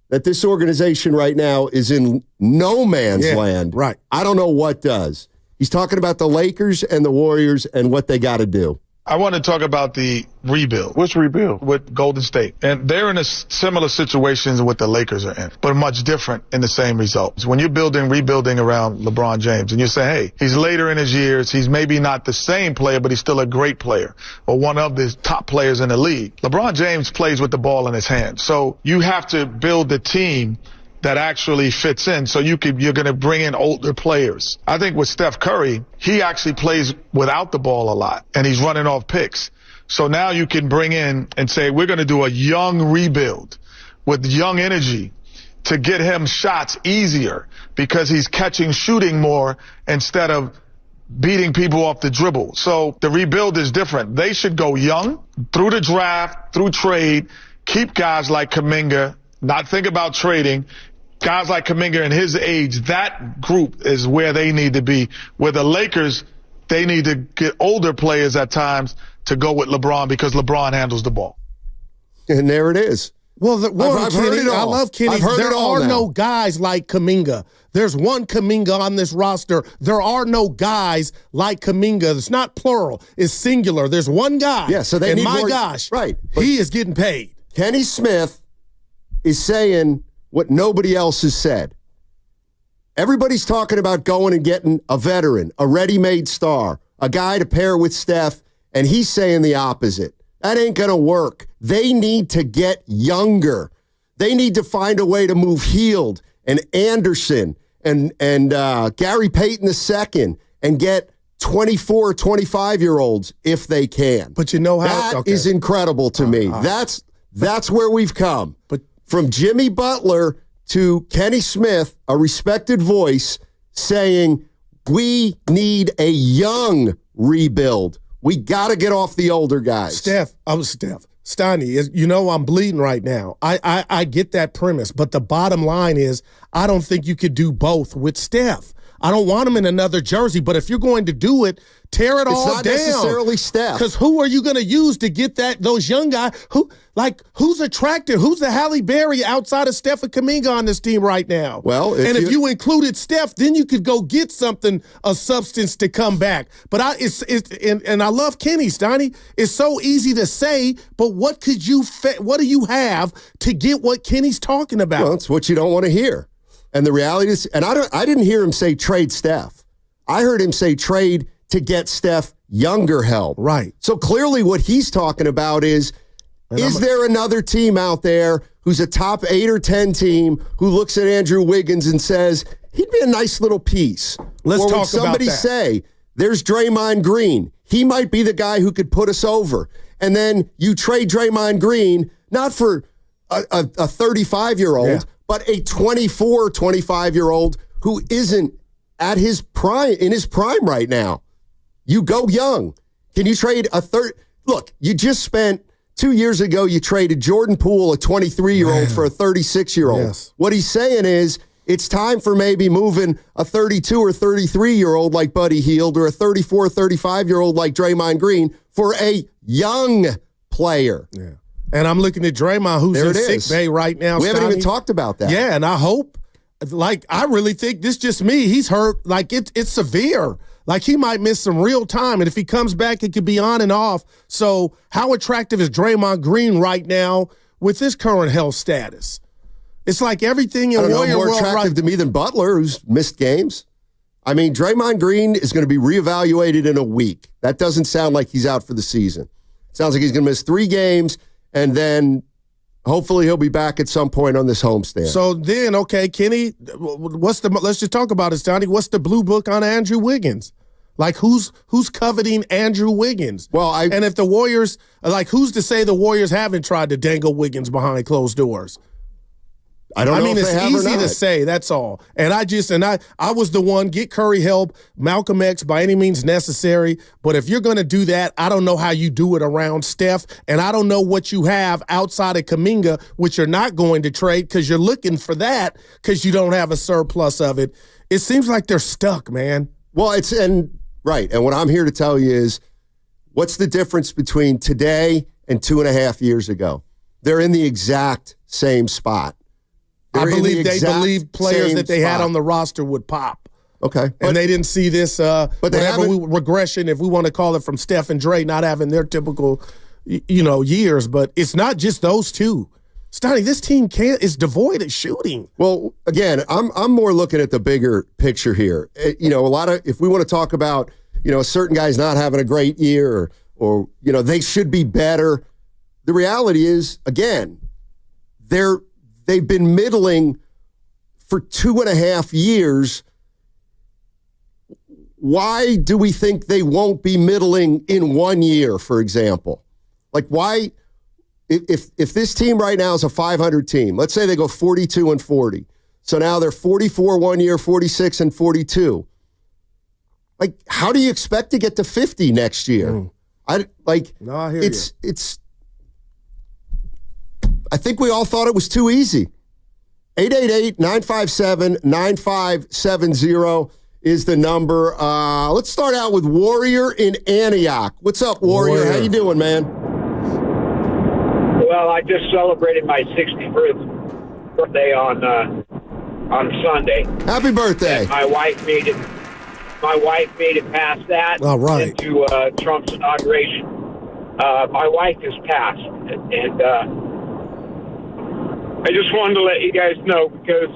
that this organization right now is in no man's land, right? I don't know what does. He's talking about the Lakers and the Warriors and what they got to do. I want to talk about the rebuild. Which rebuild? With Golden State. And they're in a similar situations what the Lakers are in, but much different in the same results. When you're rebuilding around LeBron James, and you say, hey, he's later in his years, he's maybe not the same player, but he's still a great player, or one of the top players in the league. LeBron James plays with the ball in his hand. So you have to build the team that actually fits in. So you're going to bring in older players. I think with Steph Curry, he actually plays without the ball a lot, and he's running off picks. So now you can bring in and say, we're going to do a young rebuild with young energy to get him shots easier because he's shooting more instead of beating people off the dribble. So the rebuild is different. They should go young through the draft, through trade, keep guys like Kuminga, not think about trading. Guys like Kuminga and his age, that group is where they need to be. Where the Lakers, they need to get older players at times to go with LeBron because LeBron handles the ball. And there it is. Well, I've heard it all. I love Kenny. There are no guys like Kuminga. There's one Kuminga on this roster. There are no guys like Kuminga. It's not plural. It's singular. There's one guy. Yeah, so they need more. Gosh, right. He is getting paid. Kenny Smith is saying what nobody else has said. Everybody's talking about going and getting a veteran, a ready-made star, a guy to pair with Steph, and he's saying the opposite. That ain't going to work. They need to get younger. They need to find a way to move Hield and Anderson and Gary Payton II and get 24, 25-year-olds if they can. But you know how that is incredible to me. That's where we've come. But from Jimmy Butler to Kenny Smith, a respected voice, saying we need a young rebuild. We got to get off the older guys. Steph. Steiny, you know I'm bleeding right now. I get that premise, but the bottom line is I don't think you could do both with Steph. I don't want him in another jersey, but if you're going to do it, tear it all down. It's not necessarily Steph. Because who are you going to use to get those young guys? Who's attractive? Who's the Halle Berry outside of Steph and Kuminga on this team right now? Well, if you included Steph, then you could go get something of substance to come back. But I love Kenny, Steiny. It's so easy to say, but what do you have to get what Kenny's talking about? Well, it's what you don't want to hear. And the reality is, and I didn't hear him say trade Steph. I heard him say trade to get Steph younger help. Right. So clearly what he's talking about is there another team out there who's a top 8 or 10 team who looks at Andrew Wiggins and says, he'd be a nice little piece. Let's talk about that. Somebody say, there's Draymond Green. He might be the guy who could put us over. And then you trade Draymond Green, not for a 35-year-old, but a 24, 25-year-old who isn't at his prime, in his prime right now. You go young. Can you trade a third? Look, you just spent 2 years ago, you traded Jordan Poole, a 23-year-old, for a 36-year-old. Yes. What he's saying is it's time for maybe moving a 32 or 33-year-old like Buddy Hield or a 34 or 35-year-old like Draymond Green for a young player. Yeah. And I'm looking at Draymond, who's in sick bay right now. We haven't even talked about that. Yeah, and I hope like, I really think this just me. He's hurt. Like, it's severe. Like, he might miss some real time. And if he comes back, it could be on and off. So how attractive is Draymond Green right now with his current health status? It's like everything in Warrior more world attractive to me than Butler, who's missed games. I mean, Draymond Green is going to be reevaluated in a week. That doesn't sound like he's out for the season. It sounds like he's going to miss 3 games, and then hopefully he'll be back at some point on this homestand. So then, okay, Kenny, let's just talk about it, Stoney. What's the blue book on Andrew Wiggins? Like, who's coveting Andrew Wiggins? Well, and if the Warriors, like, who's to say the Warriors haven't tried to dangle Wiggins behind closed doors? I don't know if it's they have or easy not. to say, that's all. And I was the one, get Curry help, Malcolm X by any means necessary. But if you're going to do that, I don't know how you do it around Steph. And I don't know what you have outside of Kuminga, which you're not going to trade because you're looking for that because you don't have a surplus of it. It seems like they're stuck, man. Well, right. And what I'm here to tell you is, what's the difference between today and 2.5 years ago? They're in the exact same spot. I believe they believed players that they had on the roster would pop. Okay. And they didn't see this regression, if we want to call it, from Steph and Dre not having their typical, years. But it's not just those two. Stoney, this team is devoid of shooting. Well, again, I'm more looking at the bigger picture here. If we want to talk about, a certain guy's not having a great year or they should be better. The reality is, again, they've been middling for 2.5 years. Why do we think they won't be middling in 1 year, for example? Like, why, if this team right now is a 500 team, let's say they go 42-40. So now they're 44 1 year, 46-42. Like, how do you expect to get to 50 next year? I hear you. I think we all thought it was too easy. 888-957-9570 is the number. Let's start out with Warrior in Antioch. What's up, Warrior? How you doing, man? Well, I just celebrated my 61st birthday on Sunday. Happy birthday! And my wife made it past that. All right. Into Trump's inauguration. My wife is passed, and I just wanted to let you guys know because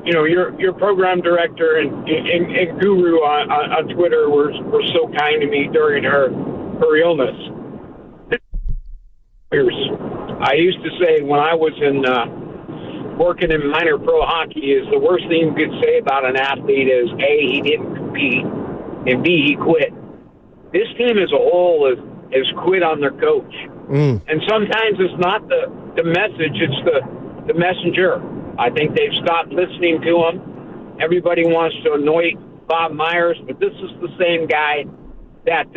your program director and Guru on Twitter were so kind to me during her illness. I used to say when I was working in minor pro hockey is the worst thing you could say about an athlete is A, he didn't compete, and B, he quit. This team as a whole is quit on their coach. And sometimes it's not the message, it's the messenger. I think they've stopped listening to him. Everybody wants to anoint Bob Myers, but this is the same guy that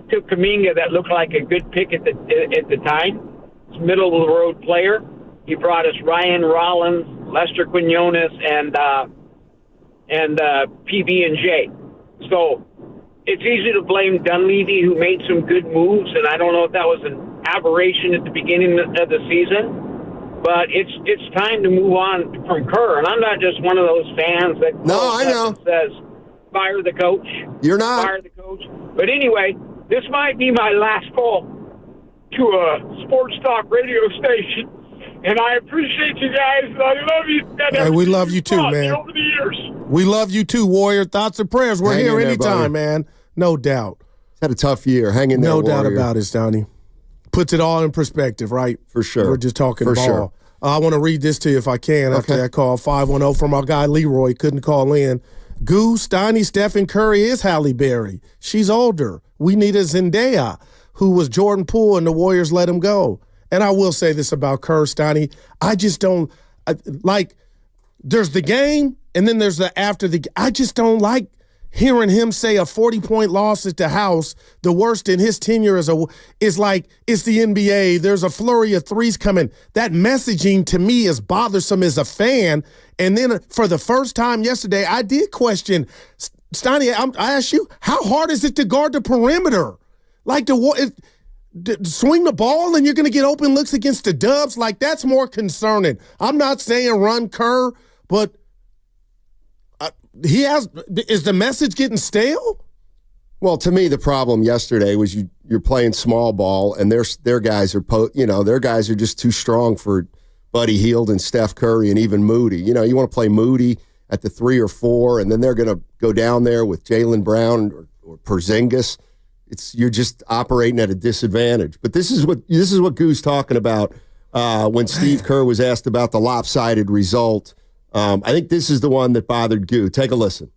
took Kuminga that looked like a good pick at the time. It's a middle-of-the-road player. He brought us Ryan Rollins, Lester Quinones, and PB&J. So it's easy to blame Dunleavy, who made some good moves, and I don't know if that was an aberration at the beginning of the season. But it's time to move on from Kerr, and I'm not just one of those fans that says fire the coach. You're not. Fire the coach. But anyway, this might be my last call to a sports talk radio station, and I appreciate you guys. And I love you. Hey, we love you too, man. Over the years. We love you too, Warrior. Thoughts and prayers. We're here anytime, man. No doubt. He's had a tough year. Hang in there, No Warrior. doubt about it, Downey. Puts it all in perspective, right? For sure. We're just talking For ball. sure. I want to read this to you if I can after that call. 510 from our guy Leroy. Couldn't call in. Goose, Steiny, Stephen Curry is Halle Berry. She's older. We need a Zendaya, who was Jordan Poole, and the Warriors let him go. And I will say this about Kerr, Steiny. I just don't there's the game, and then there's the after the – I just don't like hearing him say a 40-point loss at the house, the worst in his tenure is like it's the NBA. There's a flurry of threes coming. That messaging to me is bothersome as a fan. And then for the first time yesterday, I did question, Steiny, I asked you, how hard is it to guard the perimeter? Like swing the ball and you're going to get open looks against the Dubs. Like, that's more concerning. I'm not saying run Kerr, but is the message getting stale? Well, to me, the problem yesterday was you're playing small ball, and their guys are just too strong for Buddy Hield and Steph Curry and even Moody. You want to play Moody at the 3 or 4, and then they're going to go down there with Jaylen Brown or Porzingis. You're just operating at a disadvantage. But this is what Goo's talking about when Steve Kerr was asked about the lopsided result. I think this is the one that bothered Goo. Take a listen.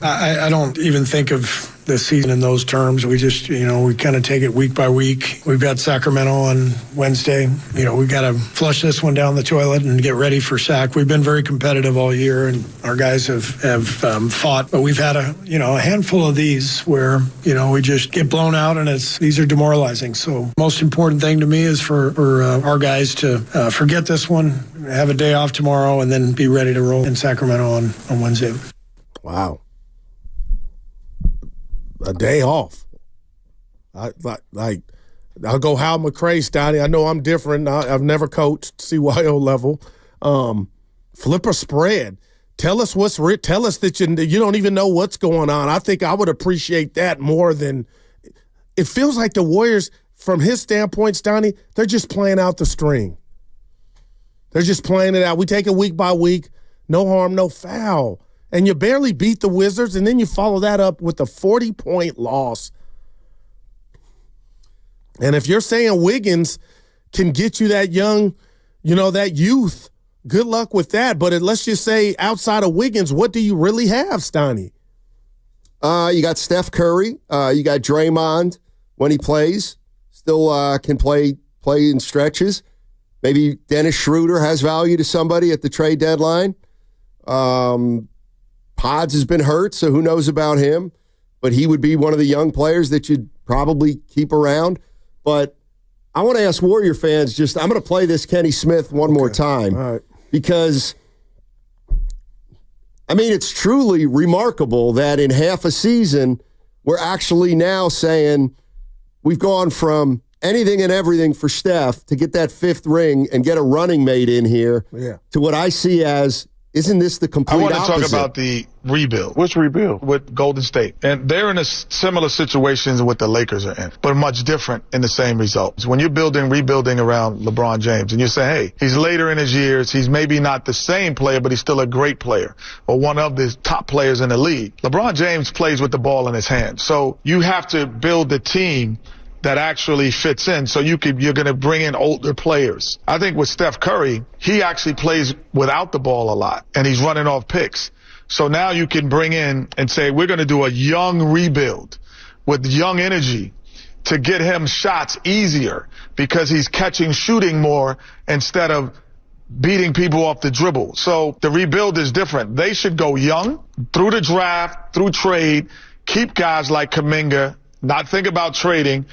I don't even think of the season in those terms. We just, we kind of take it week by week. We've got Sacramento on Wednesday. We've got to flush this one down the toilet and get ready for Sac. We've been very competitive all year, and our guys have fought. But we've had a handful of these where, we just get blown out, and these are demoralizing. So most important thing to me is for our guys to forget this one, have a day off tomorrow, and then be ready to roll in Sacramento on Wednesday. Wow. A day off. I'll go Hal McRae, Stoney. I know I'm different. I've never coached CYO level. Flip a spread. Tell us tell us that you don't even know what's going on. I think I would appreciate that more than it feels like the Warriors, from his standpoint, Stoney, they're just playing out the string. They're just playing it out. We take it week by week. No harm, no foul. And you barely beat the Wizards, and then you follow that up with a 40-point loss. And if you're saying Wiggins can get you that young, that youth, good luck with that. But let's just say outside of Wiggins, what do you really have, Stoney? You got Steph Curry. You got Draymond when he plays. Still can play in stretches. Maybe Dennis Schroeder has value to somebody at the trade deadline. Pods has been hurt, so who knows about him? But he would be one of the young players that you'd probably keep around. But I want to ask Warrior fans, I'm going to play this Kenny Smith one more time. All right. Because, it's truly remarkable that in half a season, we're actually now saying we've gone from anything and everything for Steph to get that 5th ring and get a running mate in here to what I see as, isn't this the complete opposite? I want to talk about the rebuild. Which rebuild? With Golden State. And they're in a similar situations what the Lakers are in, but much different in the same results. When you're rebuilding around LeBron James, and you say, hey, he's later in his years, he's maybe not the same player, but he's still a great player, or one of the top players in the league. LeBron James plays with the ball in his hand. So you have to build the team that actually fits in. So you're going to bring in older players. I think with Steph Curry, he actually plays without the ball a lot, and he's running off picks. So now you can bring in and say, we're going to do a young rebuild with young energy to get him shots easier because he's shooting more instead of beating people off the dribble. So the rebuild is different. They should go young through the draft, through trade, keep guys like Kuminga, not think about trading.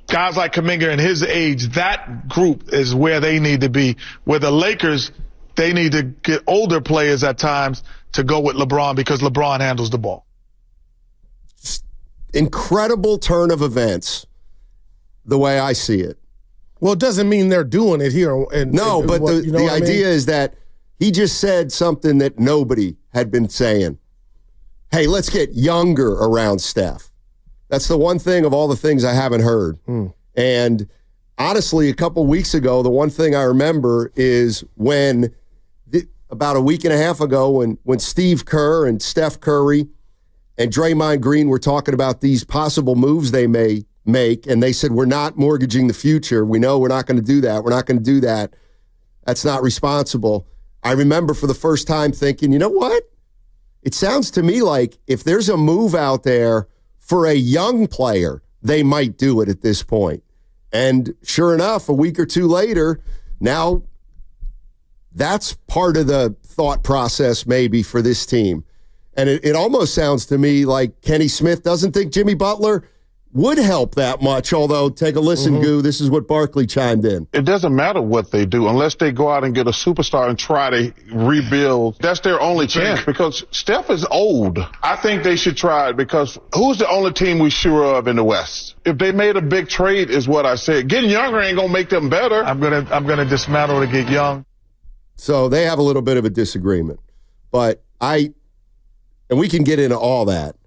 Guys like Kuminga and his age, that group is where they need to be. Where the Lakers, they need to get older players at times to go with LeBron because LeBron handles the ball. Incredible turn of events, the way I see it. Well, it doesn't mean they're doing it here. No, but the idea is that he just said something that nobody had been saying. Hey, let's get younger around Steph. That's the one thing of all the things I haven't heard. And honestly, a couple weeks ago, the one thing I remember is about a week and a half ago when Steve Kerr and Steph Curry and Draymond Green were talking about these possible moves they may make, and they said, we're not mortgaging the future. We know we're not going to do that. We're not going to do that. That's not responsible. I remember for the first time thinking, you know what? It sounds to me like if there's a move out there for a young player, they might do it at this point. And sure enough, a week or two later, now that's part of the thought process maybe for this team. And it almost sounds to me like Kenny Smith doesn't think Jimmy Butler would help that much, although take a listen, Goo. This is what Barkley chimed in. It doesn't matter what they do unless they go out and get a superstar and try to rebuild. That's their only chance because Steph is old. I think they should try it because who's the only team we sure of in the West? If they made a big trade is what I said. Getting younger ain't going to make them better. I'm gonna dismantle to get young. So they have a little bit of a disagreement. But and we can get into all that.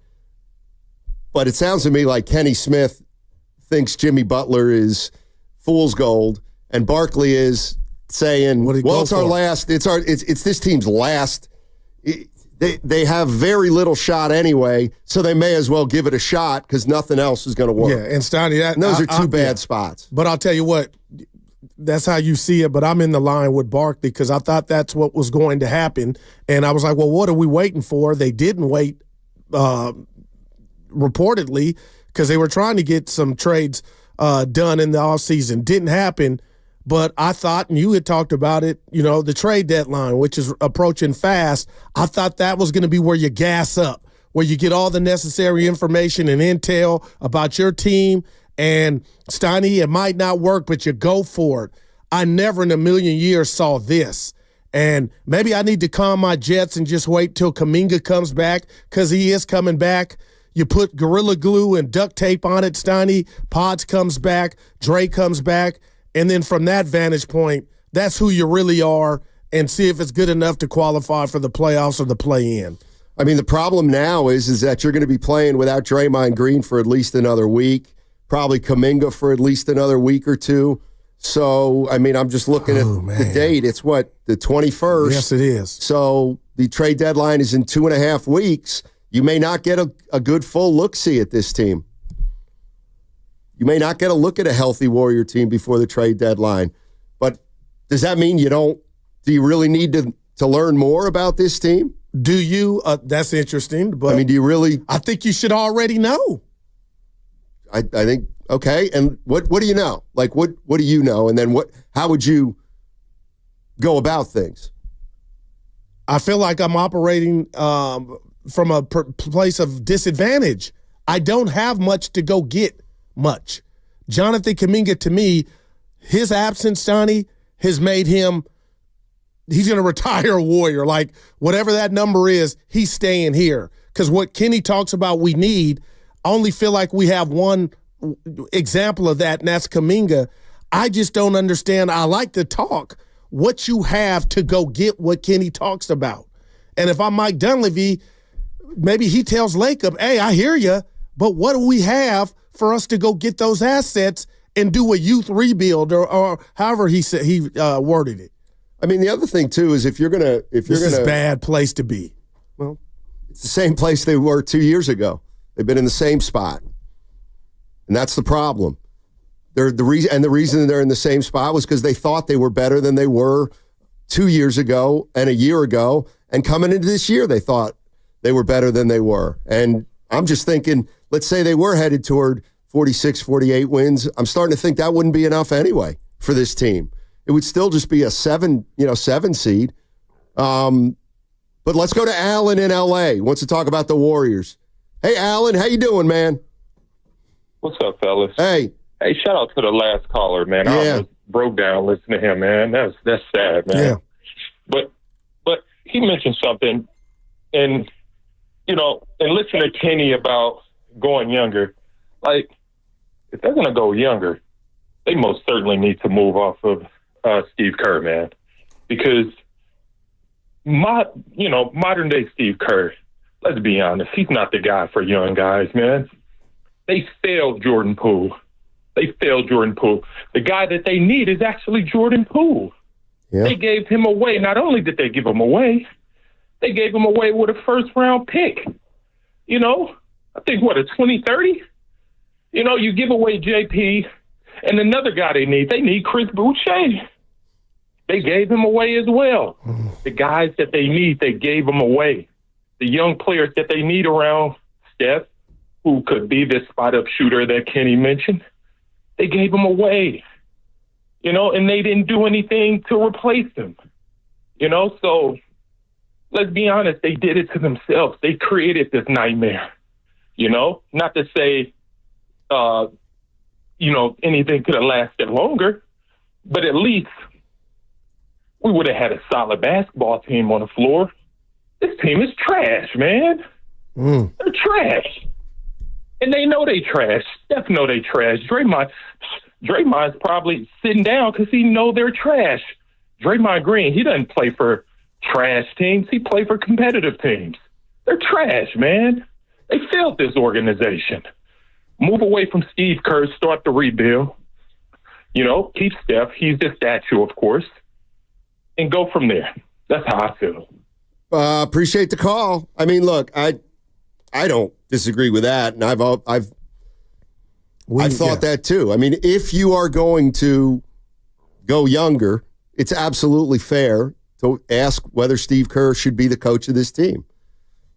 But it sounds to me like Kenny Smith thinks Jimmy Butler is fool's gold, and Barkley is saying, "Well, it's our last. It's this team's last. They have very little shot anyway, so they may as well give it a shot because nothing else is going to work." Yeah, and Stoney, those are two bad spots. But I'll tell you what, that's how you see it. But I'm in the line with Barkley because I thought that's what was going to happen, and I was like, "Well, what are we waiting for?" They didn't wait. Reportedly, because they were trying to get some trades done in the offseason. Didn't happen, but I thought, and you had talked about it, the trade deadline, which is approaching fast, I thought that was going to be where you gas up, where you get all the necessary information and intel about your team, and Steiny, it might not work, but you go for it. I never in a million years saw this. And maybe I need to calm my jets and just wait till Kuminga comes back, because he is coming back. You put Gorilla Glue and duct tape on it, Steiny. Pods comes back. Dre comes back. And then from that vantage point, that's who you really are, and see if it's good enough to qualify for the playoffs or the play-in. I mean, the problem now is that you're going to be playing without Draymond Green for at least another week, probably Kuminga for at least another week or two. So, I mean, I'm just looking at the date. It's what, the 21st? Yes, it is. So the trade deadline is in 2.5 weeks. You may not get a good full look-see at this team. You may not get a look at a healthy Warrior team before the trade deadline. But does that mean do you really need to learn more about this team? Do you? That's interesting. But I mean, do you really? I think you should already know. I think, okay. And what do you know? Like, what do you know? And then how would you go about things? I feel like I'm operating from a place of disadvantage. I don't have much to go get much. Jonathan Kuminga, to me, his absence, Donnie, has made him, he's going to retire a Warrior. Like, whatever that number is, he's staying here. Because what Kenny talks about we need, I only feel like we have one example of that, and that's Kuminga. I just don't understand. I like to talk. What you have to go get what Kenny talks about. And if I'm Mike Dunleavy, maybe he tells Lacob, hey, I hear you, but what do we have for us to go get those assets and do a youth rebuild or however he worded it? I mean, the other thing, too, is this is a bad place to be. Well, it's the same place they were 2 years ago. They've been in the same spot. And that's the problem. The reason they're in the same spot was because they thought they were better than they were 2 years ago and a year ago. And coming into this year, they thought they were better than they were. And I'm just thinking, let's say they were headed toward 46, 48 wins. I'm starting to think that wouldn't be enough anyway for this team. It would still just be a 7 seed. But let's go to Alan in L.A. Wants to talk about the Warriors. Hey, Alan, how you doing, man? What's up, fellas? Hey, shout out to the last caller, man. I almost broke down listening to him, man. That's sad, man. Yeah. But he mentioned something, and listening to Kenny about going younger. Like, if they're gonna go younger, they most certainly need to move off of Steve Kerr, man, because modern day Steve Kerr. Let's be honest, he's not the guy for young guys, man. They failed Jordan Poole. The guy that they need is actually Jordan Poole. Yeah. They gave him away. Not only did they give him away, they gave him away with a first-round pick. I think, a 2030? You give away JP, and another guy they need Chris Boucher. They gave him away as well. The guys that they need, they gave them away. The young players that they need around Steph, who could be this spot-up shooter that Kenny mentioned, they gave him away. And they didn't do anything to replace him. So let's be honest, they did it to themselves. They created this nightmare. Not to say anything could have lasted longer, but at least we would have had a solid basketball team on the floor. This team is trash, man. They're trash. And they know they trash. Steph know they trash. Draymond's probably sitting down because he know they're trash. Draymond Green, he doesn't play for trash teams. He play for competitive teams. They're trash, man. They failed this organization. Move away from Steve Kerr, start the rebuild. Keep Steph. He's the statue, of course. And go from there. That's how I feel. Appreciate the call. I mean, look, I don't disagree with that, and I've thought that too. I mean, if you are going to go younger, it's absolutely fair to ask whether Steve Kerr should be the coach of this team.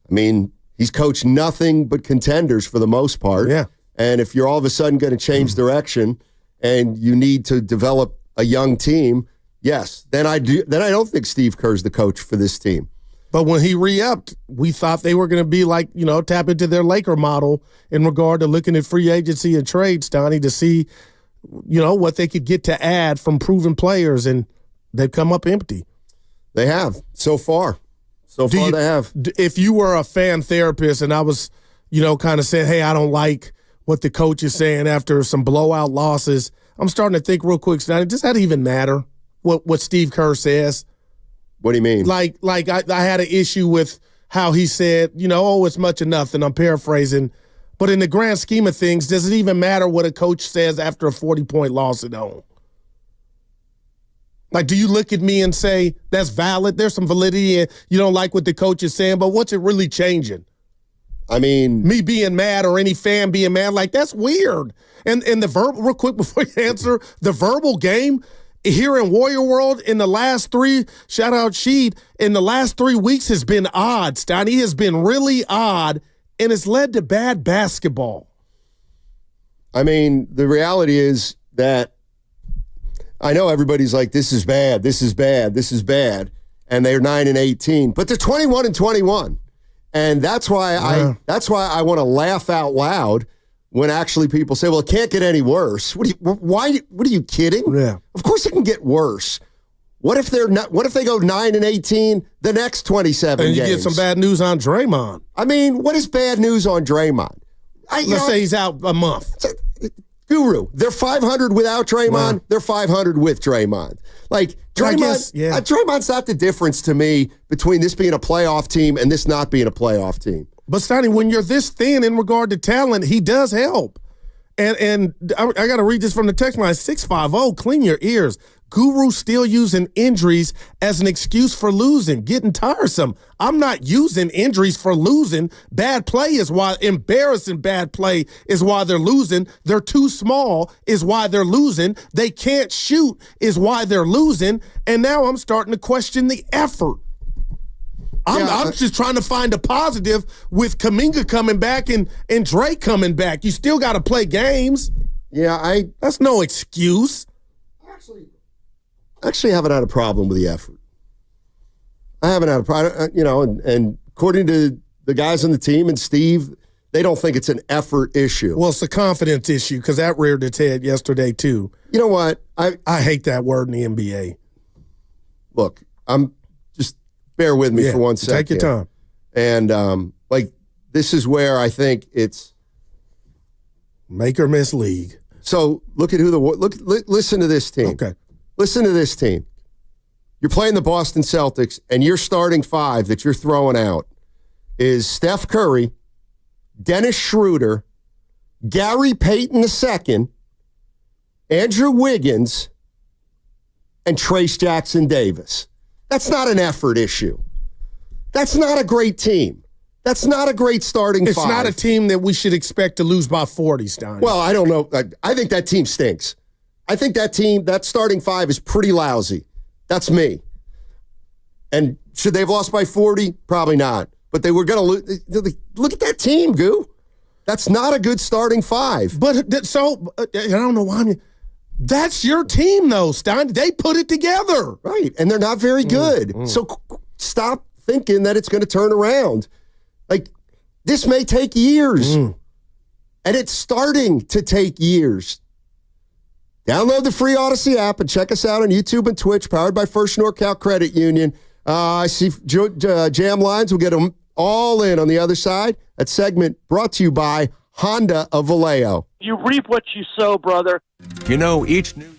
I mean, he's coached nothing but contenders for the most part. Yeah. And if you're all of a sudden going to change direction and you need to develop a young team, yes, then I don't think Steve Kerr's the coach for this team. But when he re-upped, we thought they were going to be like, tap into their Laker model in regard to looking at free agency and trades, Donnie, to see, what they could get to add from proven players, and they've come up empty. They have, so far. They have. If you were a fan therapist and I was, kind of saying, hey, I don't like what the coach is saying after some blowout losses, I'm starting to think real quick, Donnie, does that even matter, what Steve Kerr says? What do you mean? Like I had an issue with how he said, it's much of nothing. I'm paraphrasing. But in the grand scheme of things, does it even matter what a coach says after a 40-point loss at home? Like, do you look at me and say, that's valid? There's some validity and you don't like what the coach is saying, but what's it really changing? I mean, me being mad or any fan being mad, like, that's weird. And the verbal, real quick before you answer, the verbal game here in Warrior World in the last 3, shout out Sheed, in the last 3 weeks has been odd, Stoney. Has been really odd, and it's led to bad basketball. I mean, the reality is that I know everybody's like, this is bad, this is bad, this is bad, and they're 9-18, but they're 21-21. And that's why I want to laugh out loud when actually people say, well, it can't get any worse. What are you kidding? Yeah. Of course it can get worse. What if they go 9-18 the next 27 games? And you games? get some bad news on Draymond. I mean, what is bad news on Draymond? Let's say he's out a month. Guru, they're 500 without Draymond. Wow. They're 500 with Draymond. Like, Draymond's not the difference to me between this being a playoff team and this not being a playoff team. But, Stoney, when you're this thin in regard to talent, he does help. And I got to read this from the text line, 650, clean your ears. Guru still using injuries as an excuse for losing, getting tiresome. I'm not using injuries for losing. Bad play is why, embarrassing bad play is why they're losing. They're too small is why they're losing. They can't shoot is why they're losing. And now I'm starting to question the effort. I'm just trying to find a positive with Kuminga coming back and Drake coming back. You still got to play games. Yeah, that's no excuse. Actually haven't had a problem with the effort. I haven't had a problem, and according to the guys on the team and Steve, they don't think it's an effort issue. Well, it's a confidence issue because that reared its head yesterday too. You know what? I hate that word in the NBA. Look, just bear with me for 1 second. Take your time. And this is where I think it's make or miss league. So look at listen to this team. Okay. Listen to this team. You're playing the Boston Celtics, and your starting 5 that you're throwing out is Steph Curry, Dennis Schroeder, Gary Payton II, Andrew Wiggins, and Trace Jackson Davis. That's not an effort issue. That's not a great team. That's not a great starting 5. It's not a team that we should expect to lose by 40, Stein. Well, I don't know. I think that team stinks. I think that starting 5 is pretty lousy. That's me. And should they have lost by 40? Probably not. But they were going to lose. Look at that team, Goo. That's not a good starting 5. But I don't know why. That's your team, though, Stein. They put it together. Right. And they're not very good. So stop thinking that it's going to turn around. Like, this may take years. And it's starting to take years. Download the free Odyssey app and check us out on YouTube and Twitch, powered by First NorCal Credit Union. I see Jam Lines will get them all in on the other side. That segment brought to you by Honda of Vallejo. You reap what you sow, brother. You know, each new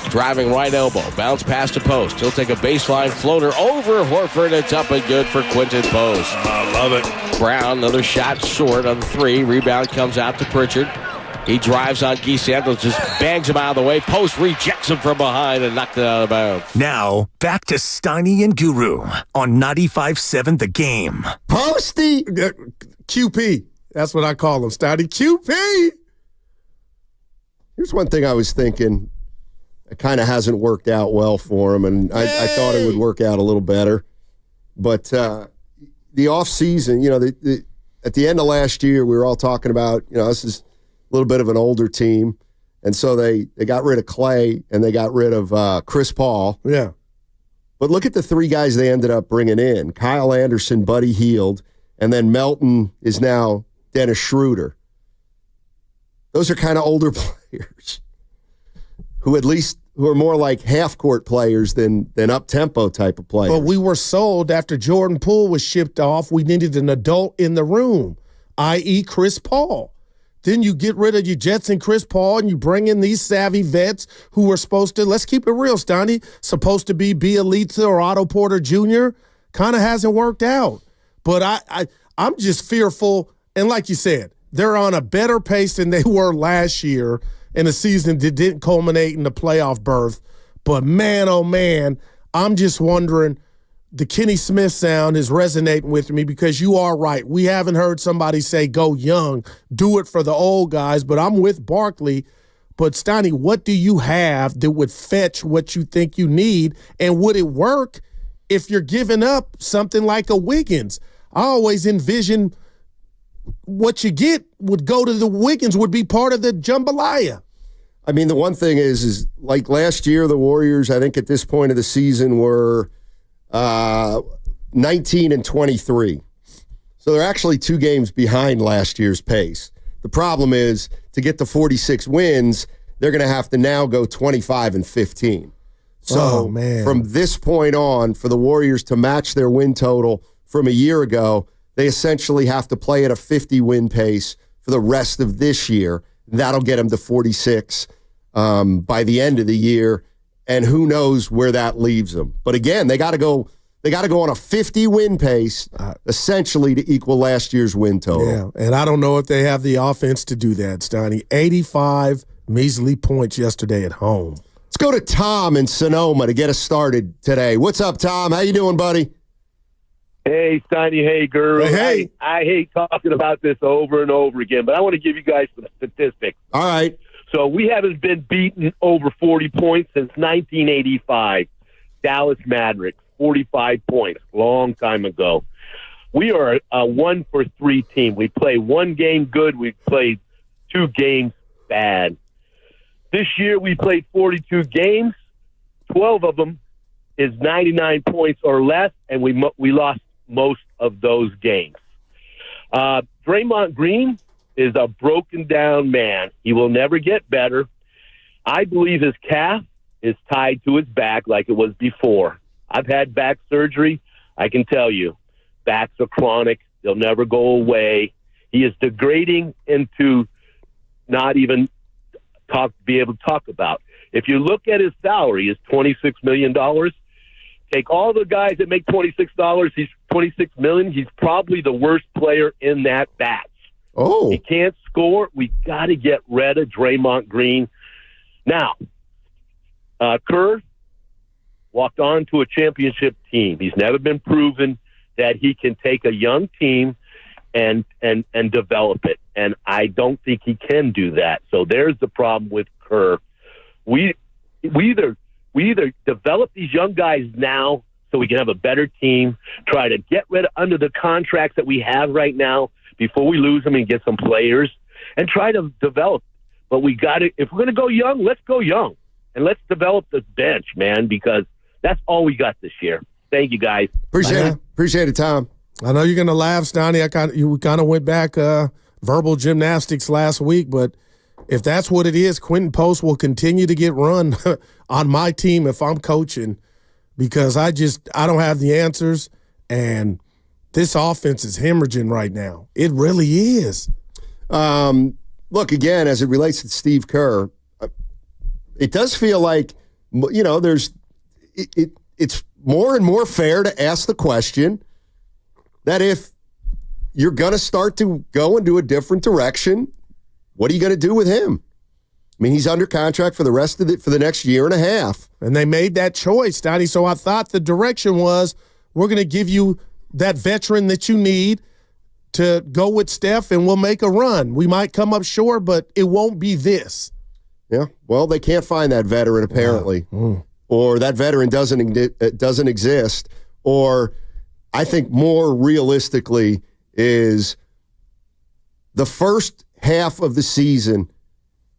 driving right elbow. Bounce past the post. He'll take a baseline floater over Horford. It's up and good for Quinton Post. I love it. Brown, another shot short on 3. Rebound comes out to Pritchard. He drives on Guy Santos, just bangs him out of the way. Post rejects him from behind and knocked it out of bounds. Now, back to Steiny and Guru on 95.7 The Game. Posty! QP. That's what I call him, Steiny. QP! Here's one thing I was thinking. It kind of hasn't worked out well for him, and I thought it would work out a little better. But the offseason, at the end of last year, we were all talking about, this is a little bit of an older team. And so they got rid of Clay and they got rid of Chris Paul. Yeah. But look at the 3 guys they ended up bringing in. Kyle Anderson, Buddy Hield, and then Melton is now Dennis Schroeder. Those are kind of older players who are more like half-court players than up-tempo type of players. But we were sold after Jordan Poole was shipped off, we needed an adult in the room, i.e. Chris Paul. Then you get rid of your Jets and Chris Paul, and you bring in these savvy vets who were supposed to, let's keep it real, Stoney, supposed to be Bielitsa or Otto Porter Jr. Kind of hasn't worked out. But I'm just fearful, and like you said, they're on a better pace than they were last year in a season that didn't culminate in the playoff berth. But man, oh man, I'm just wondering, the Kenny Smith sound is resonating with me because you are right. We haven't heard somebody say go young, do it for the old guys, but I'm with Barkley. But Stoney, what do you have that would fetch what you think you need? And would it work if you're giving up something like a Wiggins? I always envision what you get would go to the Wiggins, would be part of the jambalaya. I mean, the one thing is like last year, the Warriors, I think at this point of the season were 19 and 23. So they're actually 2 games behind last year's pace. The problem is to get to 46 wins, they're going to have to now go 25 and 15. So from this point on, for the Warriors to match their win total from a year ago, they essentially have to play at a 50-win pace for the rest of this year. That'll get them to 46 by the end of the year. And who knows where that leaves them. But again, they got to go on a 50-win pace, essentially to equal last year's win total. Yeah, and I don't know if they have the offense to do that, Stoney. 85 measly points yesterday at home. Let's go to Tom in Sonoma to get us started today. What's up, Tom? How you doing, buddy? Hey, Stoney. Hey, Guru. Hey. I hate talking about this over and over again, but I want to give you guys some statistics. All right. So we haven't been beaten over 40 points since 1985. Dallas Mavericks, 45 points, long time ago. We are a 1-for-3 team. We play 1 game good. We played 2 games bad. This year we played 42 games. 12 of them is 99 points or less, and we lost most of those games. Draymond Green is a broken down man. He will never get better. I believe his calf is tied to his back like it was before. I've had back surgery. I can tell you, backs are chronic. They'll never go away. He is degrading into not even be able to talk about. If you look at his salary, is $26 million. Take all the guys that make $26, he's $26 million. He's probably the worst player in that batch. Oh. He can't score. We got to get rid of Draymond Green. Now, Kerr walked on to a championship team. He's never been proven that he can take a young team and develop it. And I don't think he can do that. So there's the problem with Kerr. We either develop these young guys now so we can have a better team, try to get rid of under the contracts that we have right now before we lose them and get some players, and try to develop. But we got to, if we're going to go young, let's go young. And let's develop the bench, man, because that's all we got this year. Thank you, guys. Appreciate it, Tom. I know you're going to laugh, Stoney. We kind of went back verbal gymnastics last week, but if that's what it is, Quinton Post will continue to get run on my team if I'm coaching, because I don't have the answers, and this offense is hemorrhaging right now. It really is. Look, again, as it relates to Steve Kerr, it does feel like it's more and more fair to ask the question that if you're going to start to go into a different direction, what are you going to do with him? I mean, he's under contract for the next year and a half. And they made that choice, Donnie. So I thought the direction was, we're going to give you that veteran that you need to go with Steph, and we'll make a run. We might come up short, but it won't be this. Yeah, well, they can't find that veteran apparently, or that veteran doesn't exist. Or I think more realistically is the first half of the season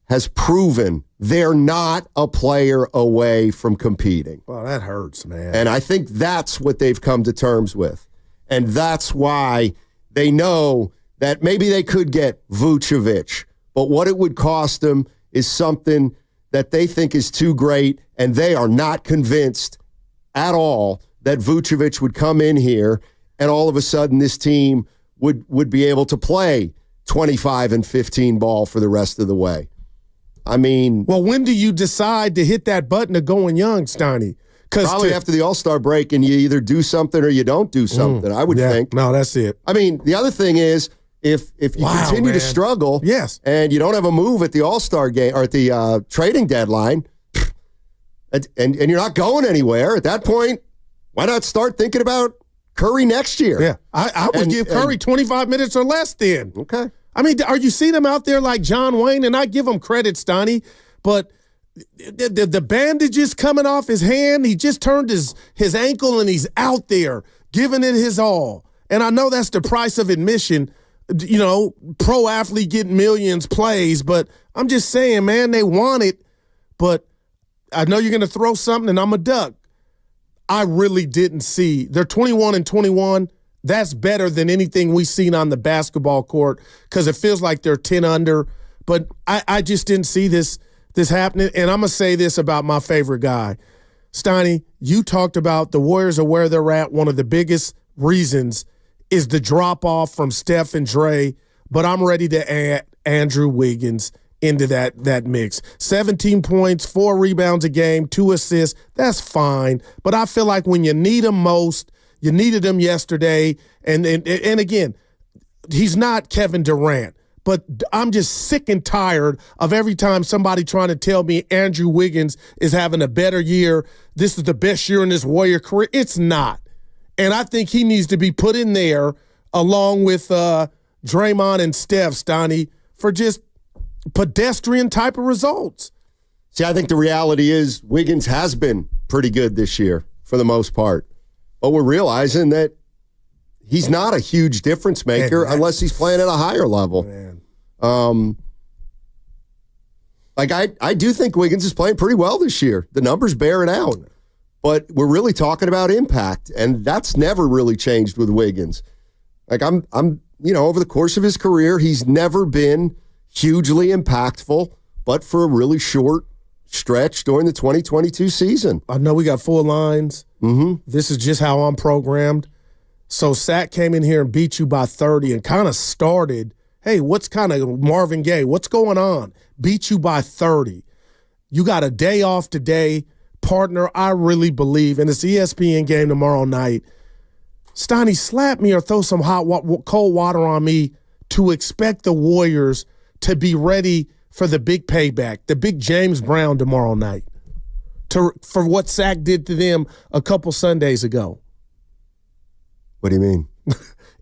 has proven they're not a player away from competing. Well, that hurts, man. And I think that's what they've come to terms with. And that's why they know that maybe they could get Vucevic, but what it would cost them is something that they think is too great, and they are not convinced at all that Vucevic would come in here and all of a sudden this team would be able to play 25 and 15 ball for the rest of the way. I mean, well, when do you decide to hit that button of going young, Steiny? Probably after the All-Star break, and you either do something or you don't do something, I would think. No, that's it. I mean, the other thing is, if you continue to struggle, and you don't have a move at the All-Star game or at the trading deadline, and you're not going anywhere, at that point, why not start thinking about Curry next year? Yeah, I would give Curry 25 minutes or less then. Okay. I mean, are you seeing him out there like John Wayne? And I give him credit, Steiny, but the bandages coming off his hand, he just turned his ankle and he's out there giving it his all. And I know that's the price of admission, pro athlete getting millions plays, but I'm just saying, man, they want it, but I know you're going to throw something and I'm a duck. I really didn't see. They're 21-21. That's better than anything we've seen on the basketball court because it feels like they're 10 under. But I just didn't see this happening. And I'm going to say this about my favorite guy. Steiny, you talked about the Warriors are where they're at. One of the biggest reasons is the drop-off from Steph and Dre. But I'm ready to add Andrew Wiggins into that mix. 17 points, 4 rebounds a game, 2 assists. That's fine. But I feel like when you need him most, you needed him yesterday, and again, he's not Kevin Durant, but I'm just sick and tired of every time somebody trying to tell me Andrew Wiggins is having a better year, this is the best year in his Warrior career. It's not. And I think he needs to be put in there along with Draymond and Steph, Steiny, for just pedestrian type of results. See, I think the reality is Wiggins has been pretty good this year for the most part. But we're realizing that he's not a huge difference maker unless he's playing at a higher level. I do think Wiggins is playing pretty well this year. The numbers bear it out. But we're really talking about impact, and that's never really changed with Wiggins. Like I'm over the course of his career, he's never been hugely impactful, but for a really short stretch during the 2022 season. I know we got 4 lines. This is just how I'm programmed. So Sack came in here and beat you by 30 and kind of started, hey, what's kind of Marvin Gaye? What's going on? Beat you by 30. You got a day off today. Partner, I really believe, and it's the ESPN game tomorrow night. Steiny, slap me or throw some cold water on me to expect the Warriors to be ready for the big payback, the big James Brown tomorrow night, for what Sack did to them a couple Sundays ago. What do you mean?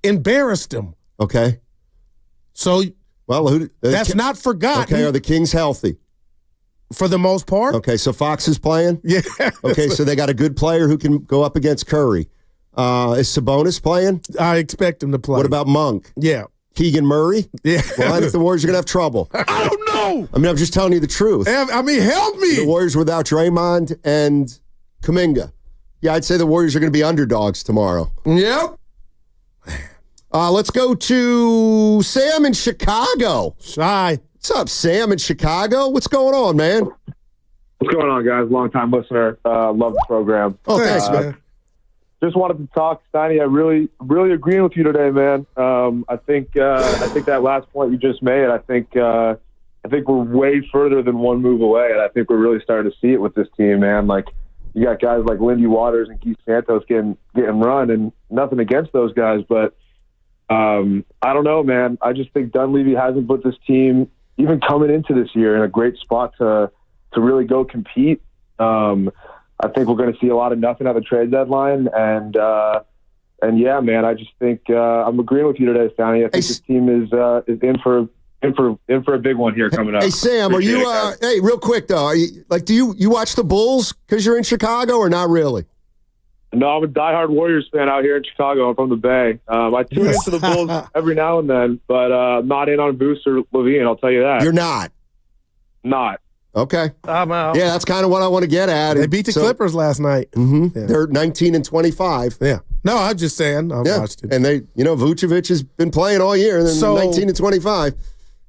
Embarrassed them. Okay. So, well, that's not forgotten. Okay, are the Kings healthy? For the most part. Okay, so Fox is playing? Yeah. Okay, so they got a good player who can go up against Curry. Is Sabonis playing? I expect him to play. What about Monk? Yeah. Keegan Murray? Yeah. Well, I think the Warriors are going to have trouble. I don't know. I mean, I'm just telling you the truth. I mean, help me. The Warriors without Draymond and Kuminga. Yeah, I'd say the Warriors are going to be underdogs tomorrow. Yep. Let's go to Sam in Chicago. Shy. What's up, Sam in Chicago? What's going on, man? What's going on, guys? Long-time listener. Love the program. Oh, thanks, man. Just wanted to talk, Steiny. I really agreeing with you today, man. I think that last point you just made, I think I think we're way further than one move away, and I think we're really starting to see it with this team, man. Like, you got guys like Lindy Waters and Keith Santos getting run, and nothing against those guys, but I don't know, man. I just think Dunleavy hasn't put this team, even coming into this year, in a great spot to really go compete. I think we're going to see a lot of nothing at the trade deadline, and yeah, man, I just think I'm agreeing with you today, Stanley. I think this team is in for a big one here coming up. Hey, Sam, are you? Hey, real quick though, do you watch the Bulls because you're in Chicago, or not really? No, I'm a diehard Warriors fan out here in Chicago. I'm from the Bay. I tune into the Bulls every now and then, but I'm not in on Booster Levine. I'll tell you that. You're not. Not. Okay. I'm out. Yeah, that's kind of what I want to get at. They beat the Clippers last night. Mm-hmm. Yeah. They're 19-25. Yeah. No, I'm just saying. I watched it. And Vucevic has been playing all year, and then 19-25.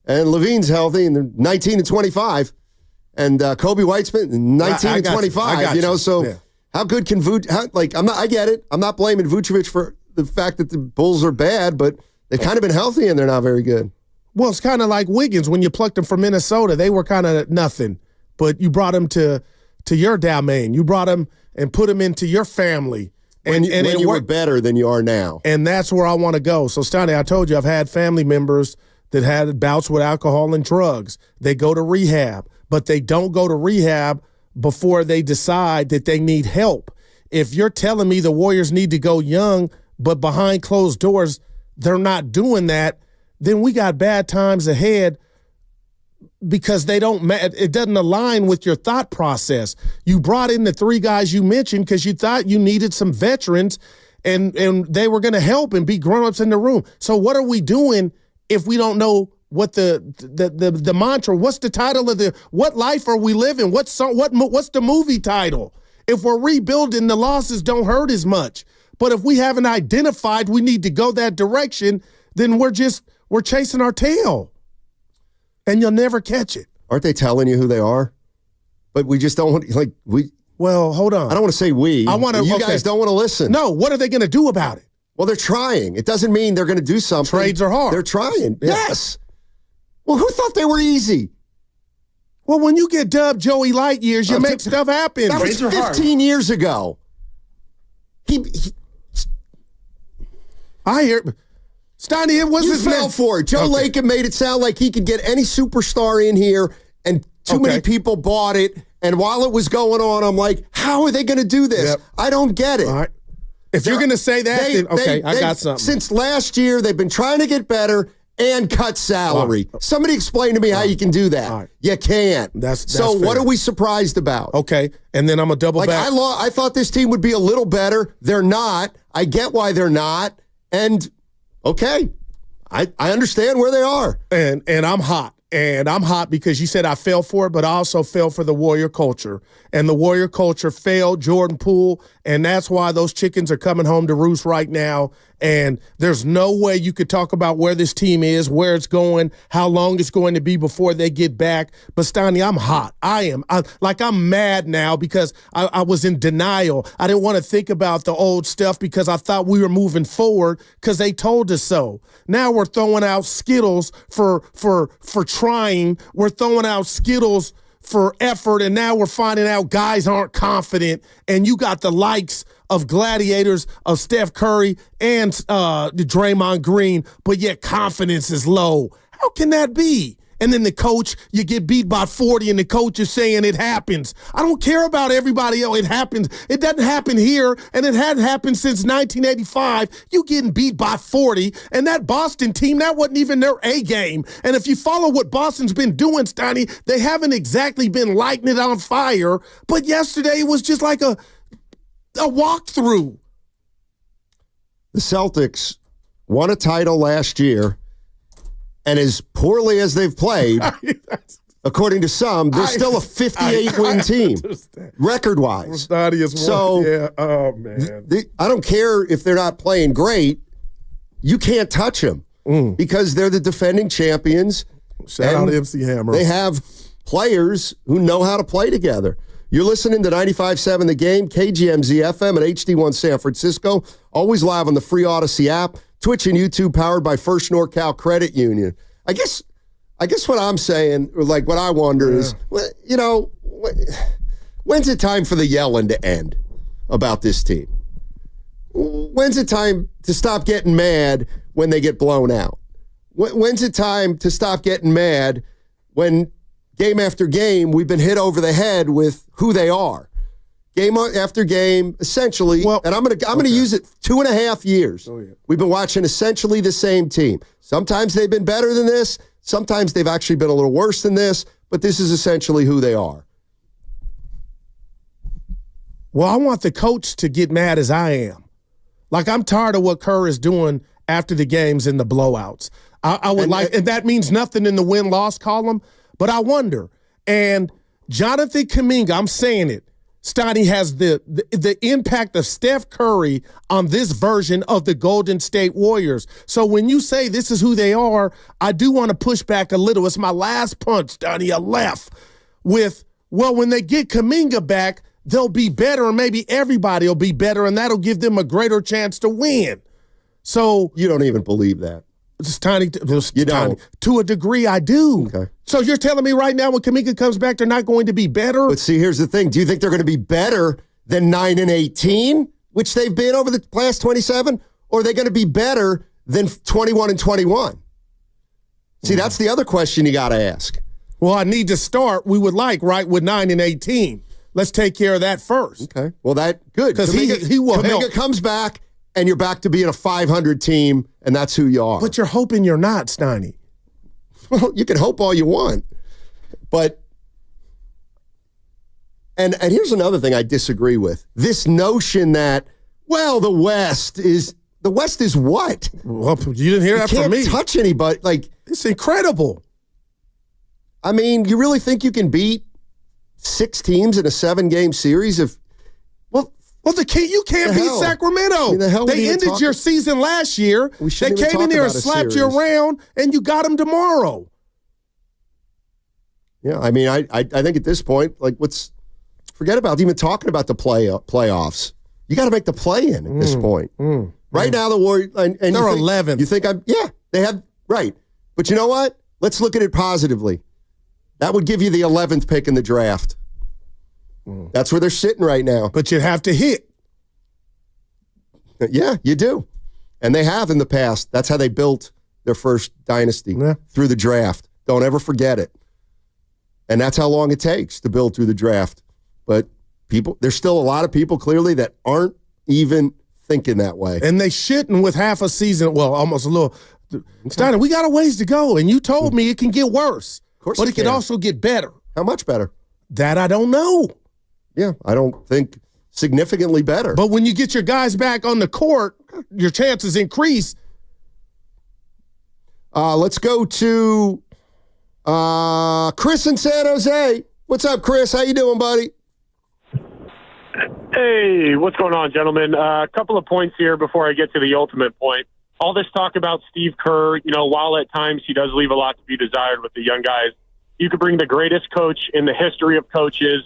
And Levine's healthy, and they're 19-25. And Kobe White's been 19-25. So how good can Vucevic? I get it. I'm not blaming Vucevic for the fact that the Bulls are bad, but they've kind of been healthy, and they're not very good. Well, it's kind of like Wiggins. When you plucked them from Minnesota, they were kind of nothing. But you brought them to your domain. You brought them and put them into your family. And you were better than you are now. And that's where I want to go. So, Stoney, I told you I've had family members that had bouts with alcohol and drugs. They go to rehab, but they don't go to rehab before they decide that they need help. If you're telling me the Warriors need to go young, but behind closed doors, they're not doing that, then we got bad times ahead because it doesn't align with your thought process. You brought in the three guys you mentioned because you thought you needed some veterans and they were going to help and be grown-ups in the room. So what are we doing if we don't know what the mantra, what's the title of what life are we living? What's the movie title? If we're rebuilding, the losses don't hurt as much. But if we haven't identified we need to go that direction, then we're chasing our tail, and you'll never catch it. Aren't they telling you who they are? But we just don't want Well, hold on. I don't want to say we. You guys don't want to listen. No, what are they going to do about it? Well, they're trying. It doesn't mean they're going to do something. Trades are hard. They're trying. Yeah. Yes. Well, who thought they were easy? Well, when you get dubbed Joey Light years, you make stuff happen. That was 15 years ago. I hear. Steiny, it wasn't. You fell for it. Joe Lacob made it sound like he could get any superstar in here, and too many people bought it. And while it was going on, I'm like, how are they going to do this? Yep. I don't get it. All right. If you're going to say that, then I got something. Since last year, they've been trying to get better and cut salary. Right. Somebody explain to me how you can do that. Right. You can't. That's so fair. What are we surprised about? Okay, and then I'm a double back. I thought this team would be a little better. They're not. I get why they're not. And, okay, I understand where they are. And I'm hot. And I'm hot because you said I fell for it, but I also fell for the Warrior culture. And the Warrior culture failed Jordan Poole, and that's why those chickens are coming home to roost right now. And there's no way you could talk about where this team is, where it's going, how long it's going to be before they get back. But, Steiny, I'm hot. I'm mad now because I was in denial. I didn't want to think about the old stuff because I thought we were moving forward because they told us so. Now we're throwing out Skittles for trying. We're throwing out Skittles for effort, and now we're finding out guys aren't confident, and you got the likes of gladiators of Steph Curry and Draymond Green, but yet confidence is low. How can that be? And then the coach, you get beat by 40 and the coach is saying it happens. I don't care about everybody else. It happens. It doesn't happen here, and it hadn't happened since 1985. You getting beat by 40, and that Boston team, that wasn't even their A game. And if you follow what Boston's been doing, Steiny, they haven't exactly been lighting it on fire, but yesterday it was just like a walkthrough. The Celtics won a title last year. And as poorly as they've played, according to some, they're still a 58-win team, record-wise. So, oh, man. I don't care if they're not playing great. You can't touch them because they're the defending champions. Shout out to MC Hammer. They have players who know how to play together. You're listening to 95.7 The Game, KGMZ FM and HD1 San Francisco. Always live on the free Odyssey app. Twitch and YouTube powered by First NorCal Credit Union. I guess I guess what I'm saying, or like what I wonder is, you know, when's it time for the yelling to end about this team? When's it time to stop getting mad when they get blown out? When's it time to stop getting mad when game after game we've been hit over the head with who they are? Game after game, essentially, and I'm gonna use it 2.5 years. Oh, yeah. We've been watching essentially the same team. Sometimes they've been better than this. Sometimes they've actually been a little worse than this, but this is essentially who they are. Well, I want the coach to get mad as I am. Like, I'm tired of what Kerr is doing after the games and the blowouts. I would and that means nothing in the win-loss column, but I wonder. And Jonathan Kuminga, I'm saying it, Stoney, has the impact of Steph Curry on this version of the Golden State Warriors. So when you say this is who they are, I do want to push back a little. It's my last punch, Stoney, a left with, well, when they get Kuminga back, they'll be better, and maybe everybody will be better, and that'll give them a greater chance to win. So you don't even believe that. You don't. To a degree, I do. Okay. So you're telling me right now when Kuminga comes back, they're not going to be better? But see, here's the thing. Do you think they're going to be better than 9-18, which they've been over the last 27? Or are they going to be better than 21-21? See, that's the other question you got to ask. Well, I need to start, we would like, right, with 9-18. Let's take care of that first. Okay. Well, good. Because he will help. Kuminga comes back, and you're back to being a 500 team, and that's who you are. But you're hoping you're not, Steiny. Well, you can hope all you want. But, and here's another thing I disagree with. This notion that, well, the West is what? Well, you didn't hear that from me. You can't touch anybody. Like, it's incredible. I mean, you really think you can beat 6 teams in a 7-game series? Well, you can't beat Sacramento. They ended your season last year. They came in there and slapped you around, and you got them tomorrow. Yeah, I mean, I think at this point, like, forget about even talking about the playoffs. You got to make the play-in at this point. Right now, the Warriors, and they're 11th. You think they have, right. But you know what? Let's look at it positively. That would give you the 11th pick in the draft. That's where they're sitting right now. But you have to hit. Yeah, you do. And they have in the past. That's how they built their first dynasty, through the draft. Don't ever forget it. And that's how long it takes to build through the draft. But there's still a lot of people clearly that aren't even thinking that way. And they shouldn't with half a season, well, almost a little. Steiner, we got a ways to go. And you told me it can get worse. Of course but it can also get better. How much better? That I don't know. Yeah, I don't think significantly better. But when you get your guys back on the court, your chances increase. Let's go to Chris in San Jose. What's up, Chris? How you doing, buddy? Hey, what's going on, gentlemen? A couple of points here before I get to the ultimate point. All this talk about Steve Kerr, while at times he does leave a lot to be desired with the young guys, you could bring the greatest coach in the history of coaches,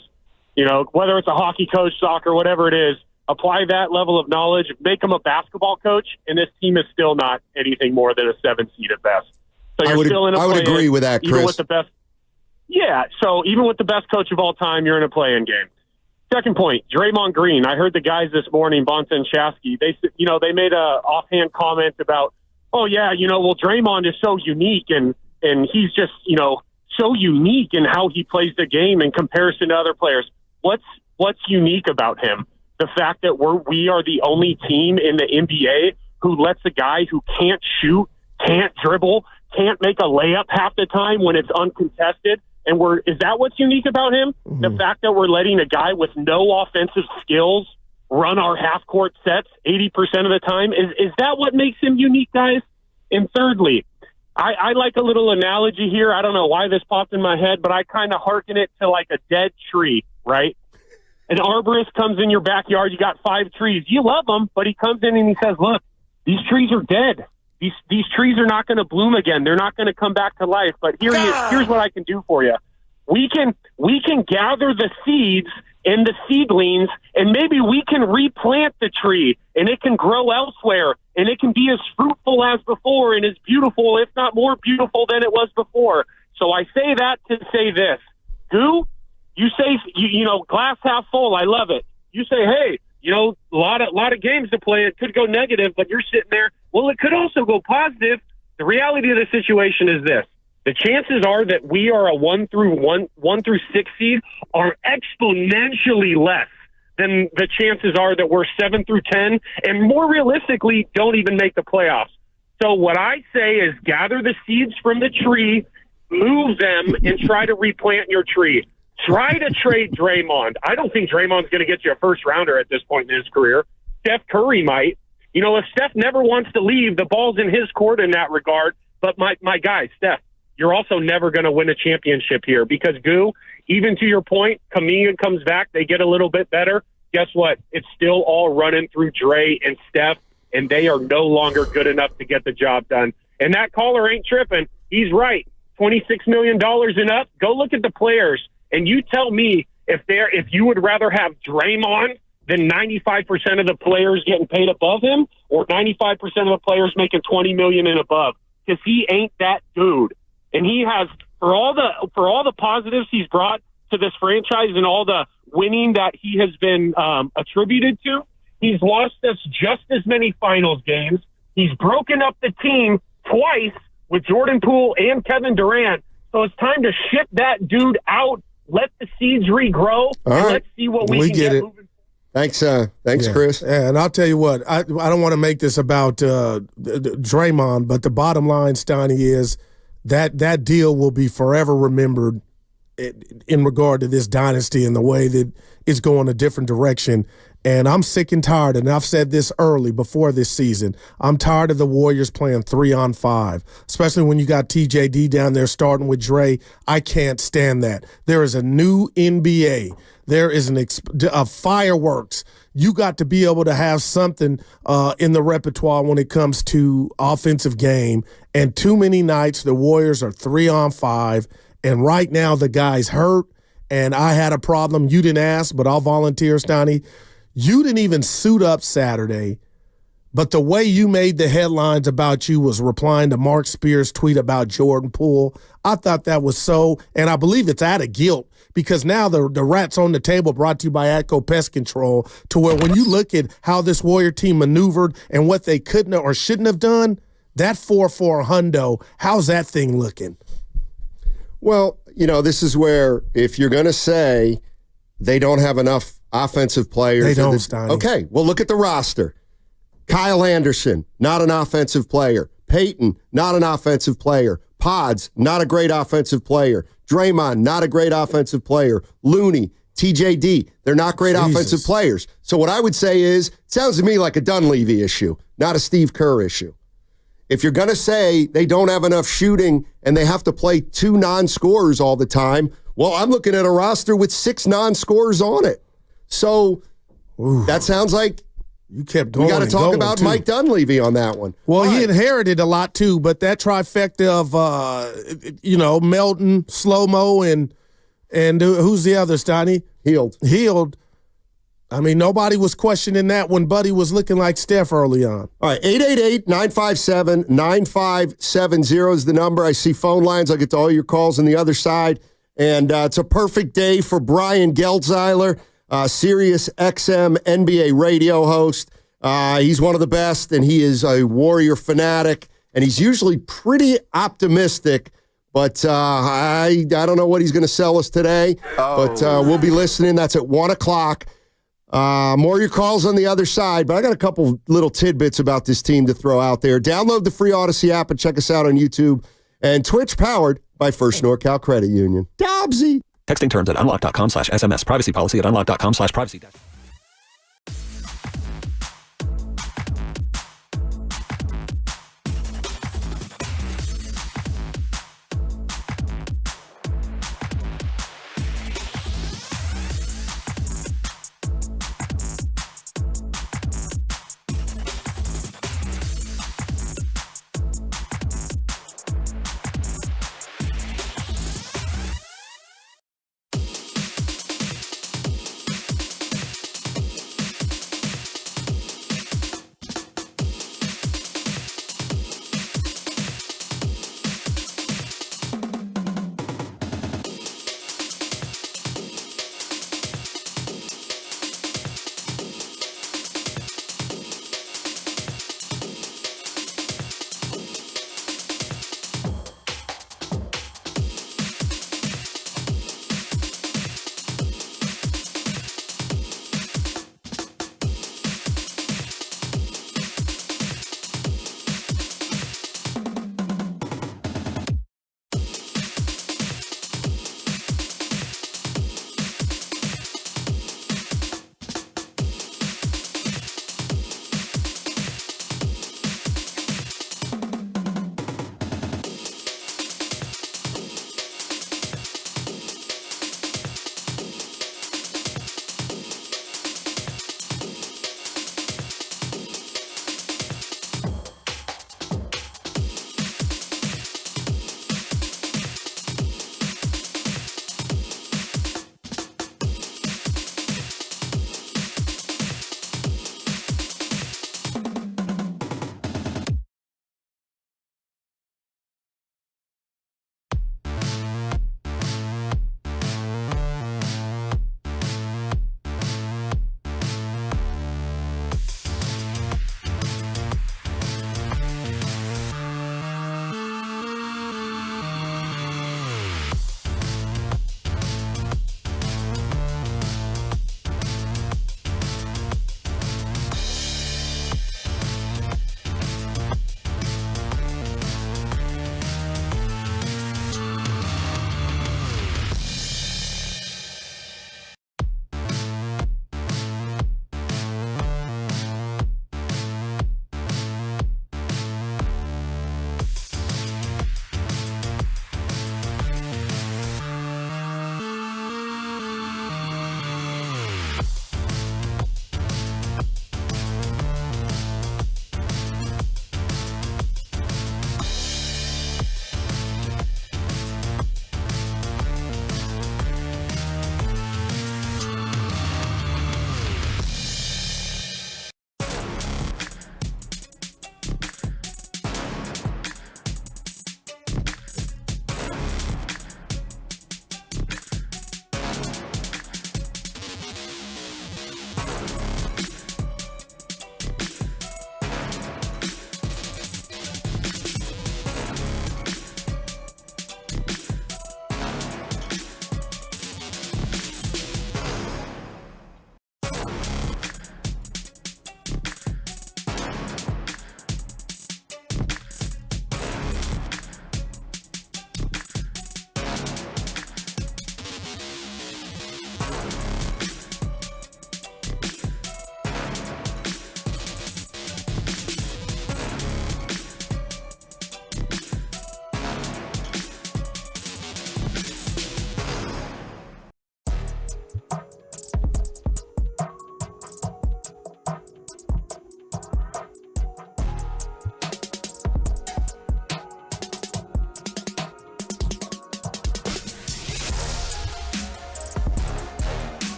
whether it's a hockey coach, soccer, whatever it is, apply that level of knowledge, make him a basketball coach, and this team is still not anything more than a 7 seed at best. So I would agree with that, Chris. Even with the best, so even with the best coach of all time, you're in a play-in game. Second point, Draymond Green. I heard the guys this morning, Bonta and Shasky, they made a offhand comment about, Draymond is so unique and he's just, so unique in how he plays the game in comparison to other players. What's unique about him? The fact that we are the only team in the NBA who lets a guy who can't shoot, can't dribble, can't make a layup half the time when it's uncontested. And is that what's unique about him? Mm-hmm. The fact that we're letting a guy with no offensive skills run our half-court sets 80% of the time? Is that what makes him unique, guys? And thirdly, I like a little analogy here. I don't know why this popped in my head, but I kind of hearken it to like a dead tree, right? An arborist comes in your backyard. You got 5 trees. You love them, but he comes in and he says, look, these trees are dead. These trees are not going to bloom again. They're not going to come back to life. But here's what I can do for you. We can gather the seeds and the seedlings, and maybe we can replant the tree, and it can grow elsewhere, and it can be as fruitful as before and as beautiful, if not more beautiful than it was before. So I say that to say this. Goo, you say, glass half full. I love it. You say, hey, a lot of games to play. It could go negative, but you're sitting there. Well, it could also go positive. The reality of the situation is this. The chances are that we are a 1 through 6 seed are exponentially less than the chances are that we're 7 through 10, and more realistically, don't even make the playoffs. So what I say is gather the seeds from the tree, move them, and try to replant your tree. Try to trade Draymond. I don't think Draymond's going to get you a first rounder at this point in his career. Steph Curry might. If Steph never wants to leave, the ball's in his court in that regard. But my guy, Steph, you're also never going to win a championship here because, Goo, even to your point, Kuminga comes back, they get a little bit better. Guess what? It's still all running through Dre and Steph, and they are no longer good enough to get the job done. And that caller ain't tripping. He's right. $26 million and up. Go look at the players, and you tell me if you would rather have Draymond than 95% of the players getting paid above him or 95% of the players making $20 million and above, because he ain't that dude. And he has, for all the positives he's brought to this franchise and all the winning that he has been attributed to, he's lost us just as many finals games. He's broken up the team twice with Jordan Poole and Kevin Durant. So it's time to ship that dude out, let the seeds regrow, and let's see what we can get moving. Thanks, Chris. Yeah, and I'll tell you what, I don't want to make this about Draymond, but the bottom line, Steiny, is that deal will be forever remembered in regard to this dynasty and the way that it's going a different direction. And I'm sick and tired, and I've said this early before this season, I'm tired of the Warriors playing 3-on-5, especially when you got TJD down there starting with Dre. I can't stand that. There is a new NBA. There is a fireworks. You got to be able to have something in the repertoire when it comes to offensive game. And too many nights the Warriors are 3-on-5, and right now the guy's hurt, and I had a problem. You didn't ask, but I'll volunteer, Steiny. You didn't even suit up Saturday, but the way you made the headlines about you was replying to Mark Spears' tweet about Jordan Poole. I thought that was so, and I believe it's out of guilt because now the rat's on the table, brought to you by Atco Pest Control, to where when you look at how this Warrior team maneuvered and what they couldn't or shouldn't have done, that 4-4 hundo, how's that thing looking? Well, this is where if you're going to say they don't have enough offensive players. They don't, Steiny. Okay, well, look at the roster. Kyle Anderson, not an offensive player. Peyton, not an offensive player. Pods, not a great offensive player. Draymond, not a great offensive player. Looney, TJD, they're not great offensive players. So what I would say is, it sounds to me like a Dunleavy issue, not a Steve Kerr issue. If you're going to say they don't have enough shooting and they have to play 2 non-scorers all the time, well, I'm looking at a roster with 6 non-scorers on it. So that sounds like you kept going. We got to talk about too. Mike Dunleavy on that one. Well, he inherited a lot too, but that trifecta of Melton, Slow-Mo, and who's the other, Steiny? Healed. I mean, nobody was questioning that when Buddy was looking like Steph early on. All right, 888-957-9570 is the number. I see phone lines. I'll get to all your calls on the other side. And it's a perfect day for Brian Geldzeiler, Sirius XM NBA radio host. He's one of the best, and he is a Warrior fanatic, and he's usually pretty optimistic, but I don't know what he's going to sell us today, but we'll be listening. That's at 1 o'clock. More of your calls on the other side, but I got a couple little tidbits about this team to throw out there. Download the free Odyssey app and check us out on YouTube and Twitch, powered by First NorCal Credit Union. Dobbsy. Texting terms at unlock.com/SMS. Privacy policy at unlock.com/privacy.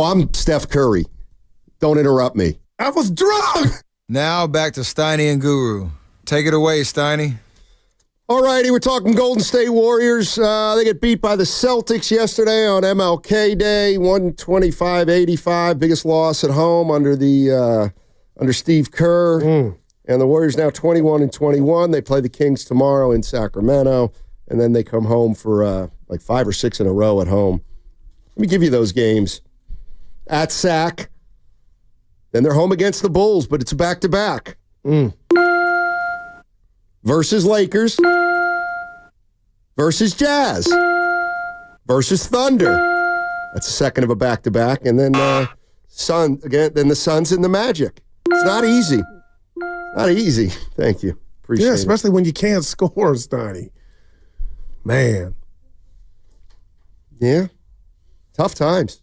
Oh, I'm Steph Curry. Don't interrupt me. I was drunk. Now back to Steiny and Guru. Take it away, Steiny. All righty, we're talking Golden State Warriors. They get beat by the Celtics yesterday on MLK Day, 125-85, biggest loss at home under Steve Kerr. And the Warriors now 21-21. They play the Kings tomorrow in Sacramento, and then they come home for like 5 or 6 in a row at home. Let me give you those games. At Sac, then they're home against the Bulls, but it's a back-to-back. Versus Lakers, versus Jazz, versus Thunder. That's the second of a back-to-back. And then Sun again. Then the Suns and the Magic. It's not easy. Not easy. Thank you. Appreciate it. Especially when you can't score, Steiny. Man. Yeah. Tough times.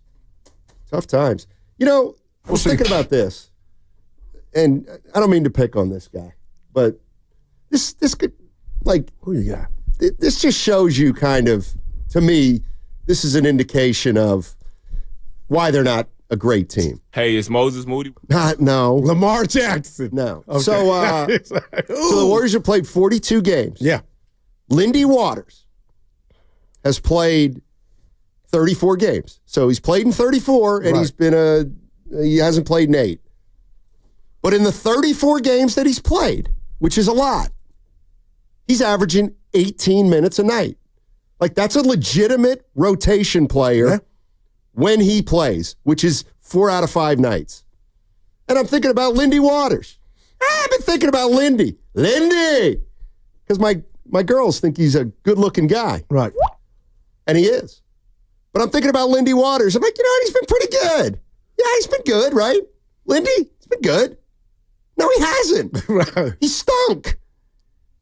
Tough times. You know, I was thinking about this, and I don't mean to pick on this guy, but this could, like, who you got? This just shows you kind of, to me, this is an indication of why they're not a great team. Hey, is Moses Moody? No. Lamar Jackson. No. Okay. So the Warriors have played 42 games. Yeah. Lindy Waters has played 34 games. So he's played in 34, and he hasn't played in 8. But in the 34 games that he's played, which is a lot, he's averaging 18 minutes a night. Like, that's a legitimate rotation player when he plays, which is 4 out of 5 nights. And I'm thinking about Lindy Waters. I've been thinking about Lindy. Because my girls think he's a good-looking guy. Right. And he is. But I'm thinking about Lindy Waters. I'm like, he's been pretty good. Yeah, he's been good, right? Lindy, he's been good. No, he hasn't. Right. He stunk.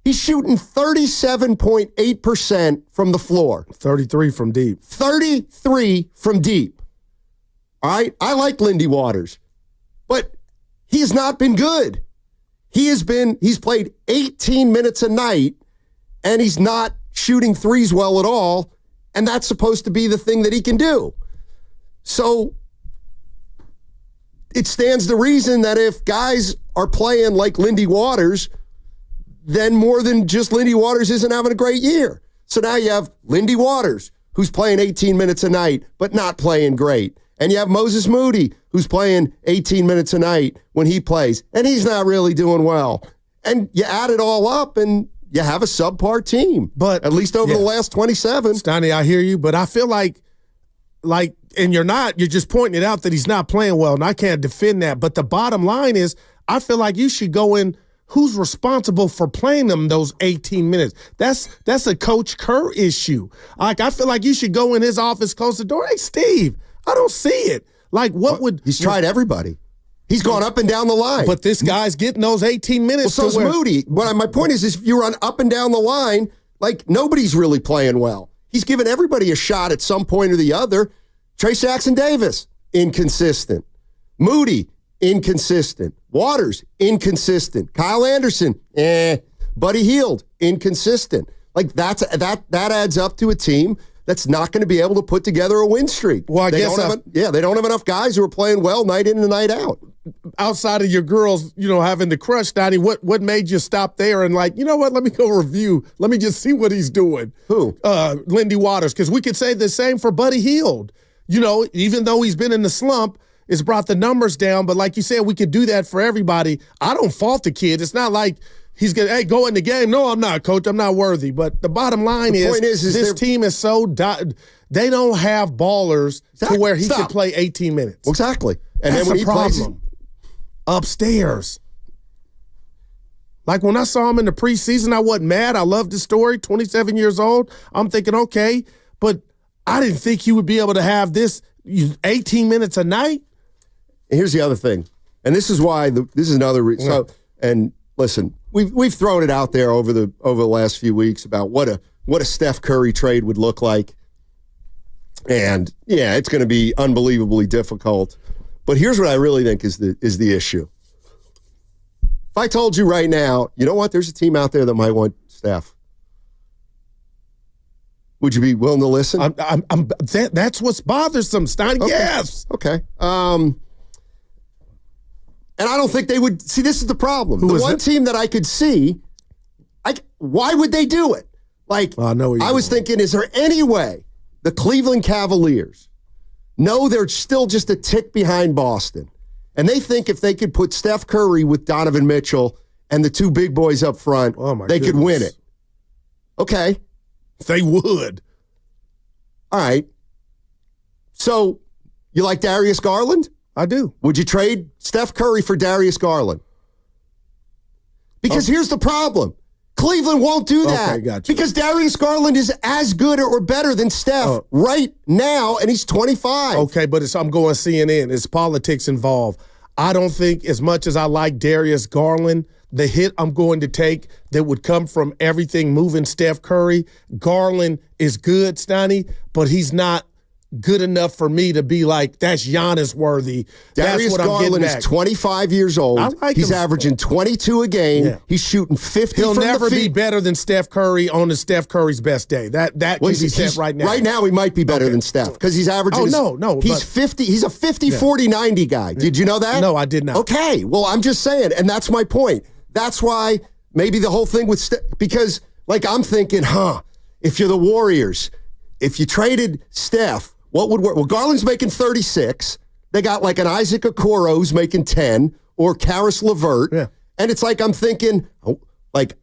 He's shooting 37.8% from the floor. 33 from deep. 33 from deep. All right? I like Lindy Waters. But he has not been good. He's played 18 minutes a night, and he's not shooting threes well at all, and that's supposed to be the thing that he can do. So it stands to reason that if guys are playing like Lindy Waters, then more than just Lindy Waters isn't having a great year. So now you have Lindy Waters, who's playing 18 minutes a night, but not playing great. And you have Moses Moody, who's playing 18 minutes a night when he plays, and he's not really doing well. And you add it all up, and you have a subpar team. But at least over the last 27. Steiny, I hear you, but I feel like, and you're just pointing it out that he's not playing well, and I can't defend that. But the bottom line is, I feel like you should go in, who's responsible for playing them those 18 minutes? That's a Coach Kerr issue. Like, I feel like you should go in his office, close the door. Hey, Steve, I don't see it. Like, He's tried everybody. He's gone up and down the line. But this guy's getting those 18 minutes. Well, so's Moody. My point is if you run up and down the line, like, nobody's really playing well. He's given everybody a shot at some point or the other. Trace Jackson-Davis, inconsistent. Moody, inconsistent. Waters, inconsistent. Kyle Anderson, Buddy Hield, inconsistent. Like, that adds up to a team that's not going to be able to put together a win streak. Well, they don't have enough guys who are playing well night in and night out. Outside of your girls, having the crush, Donnie, what made you stop there and like, you know what, let me go review. Let me just see what he's doing. Who? Lindy Waters, because we could say the same for Buddy Hield. Even though he's been in the slump, it's brought the numbers down. But like you said, we could do that for everybody. I don't fault the kid. It's not like he's going to, go in the game. No, I'm not, Coach. I'm not worthy. But the bottom line is this team is so they don't have ballers to where he can play 18 minutes. Exactly. And that's then when he problem. plays Upstairs. Like when I saw him in the preseason, I wasn't mad. I loved the story, 27 years old. I'm thinking, okay, but I didn't think he would be able to have this 18 minutes a night. Here's the other thing, and this is why this is another reason. So, and listen, we've thrown it out there over the last few weeks about what a Steph Curry trade would look like, and yeah, it's going to be unbelievably difficult. But here's what I really think is the issue. If I told you right now, you know what, there's a team out there that might want Steph. Would you be willing to listen? That's what's bothersome, Stein. Okay. Yes. Okay. And I don't think they would. See, this is the problem. The one team that I could see, why would they do it? Like, I was thinking, is there any way the Cleveland Cavaliers know they're still just a tick behind Boston, and they think if they could put Steph Curry with Donovan Mitchell and the two big boys up front, they could win it? Okay. They would. All right. So, you like Darius Garland? I do. Would you trade Steph Curry for Darius Garland? Because here's the problem. Cleveland won't do that. Okay, gotcha. Because Darius Garland is as good or better than Steph right now, and he's 25. Okay, but I'm going CNN. It's politics involved. I don't think, as much as I like Darius Garland, the hit I'm going to take that would come from everything moving Steph Curry, Garland is good, Steiny, but he's not good enough for me to be like, that's Giannis worthy. Darius Garland is 25 years old. He's averaging 22 a game. Yeah. He's shooting 50 He'll from the never feet. be better than Steph Curry on the Steph Curry's best day. That can be said right now. Right now, he might be better than Steph because he's averaging. He's 50. He's a 50, 40, 90 guy. Did you know that? No, I did not. Okay. Well, I'm just saying, and that's my point. That's why maybe the whole thing with Steph, because like I'm thinking, if you're the Warriors, if you traded Steph, what would work? Well, Garland's making 36. They got like an Isaac Okoro who's making 10, or Karis LeVert. Yeah. And it's like I'm thinking,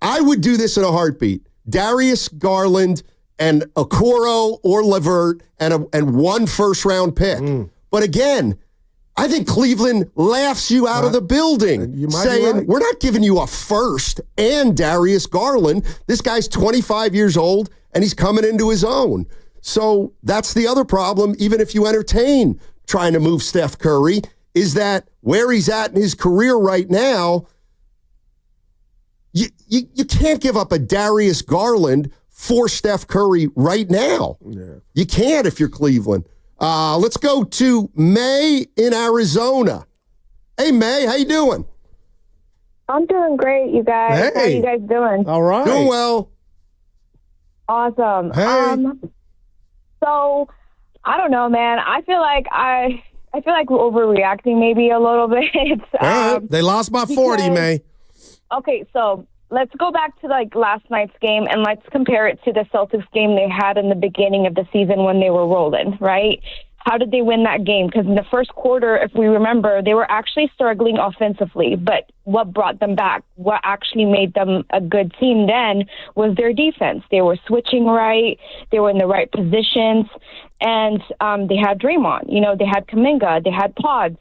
I would do this in a heartbeat. Darius Garland and Okoro or LeVert and one first-round pick. But again, I think Cleveland laughs you out of the building, saying, we're not giving you a first and Darius Garland. This guy's 25 years old, and he's coming into his own. So that's the other problem, even if you entertain trying to move Steph Curry, is that where he's at in his career right now, you can't give up a Darius Garland for Steph Curry right now. Yeah. You can't if you're Cleveland. Let's go to May in Arizona. Hey, May, how you doing? I'm doing great, you guys. Hey. How you guys doing? All right. Doing well. Awesome. Hey. So I don't know, man. I feel like we're overreacting maybe a little bit. They lost by 40, May. Okay, so let's go back to like last night's game and let's compare it to the Celtics game they had in the beginning of the season when they were rolling, right? How did they win that game? Because in the first quarter, if we remember, they were actually struggling offensively. But what brought them back, what actually made them a good team then was their defense. They were switching right. They were in the right positions. And they had Draymond. You know, they had Kuminga. They had Pods.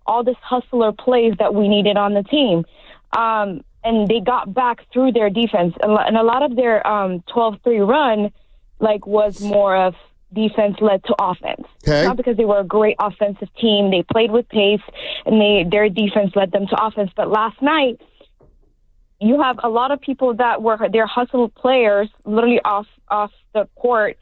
All this hustler plays that we needed on the team. And they got back through their defense. And a lot of their 12-3 run was more of defense led to offense. Okay. Not because they were a great offensive team. They played with pace, and their defense led them to offense. But last night, you have a lot of people that were their hustle players literally off the court.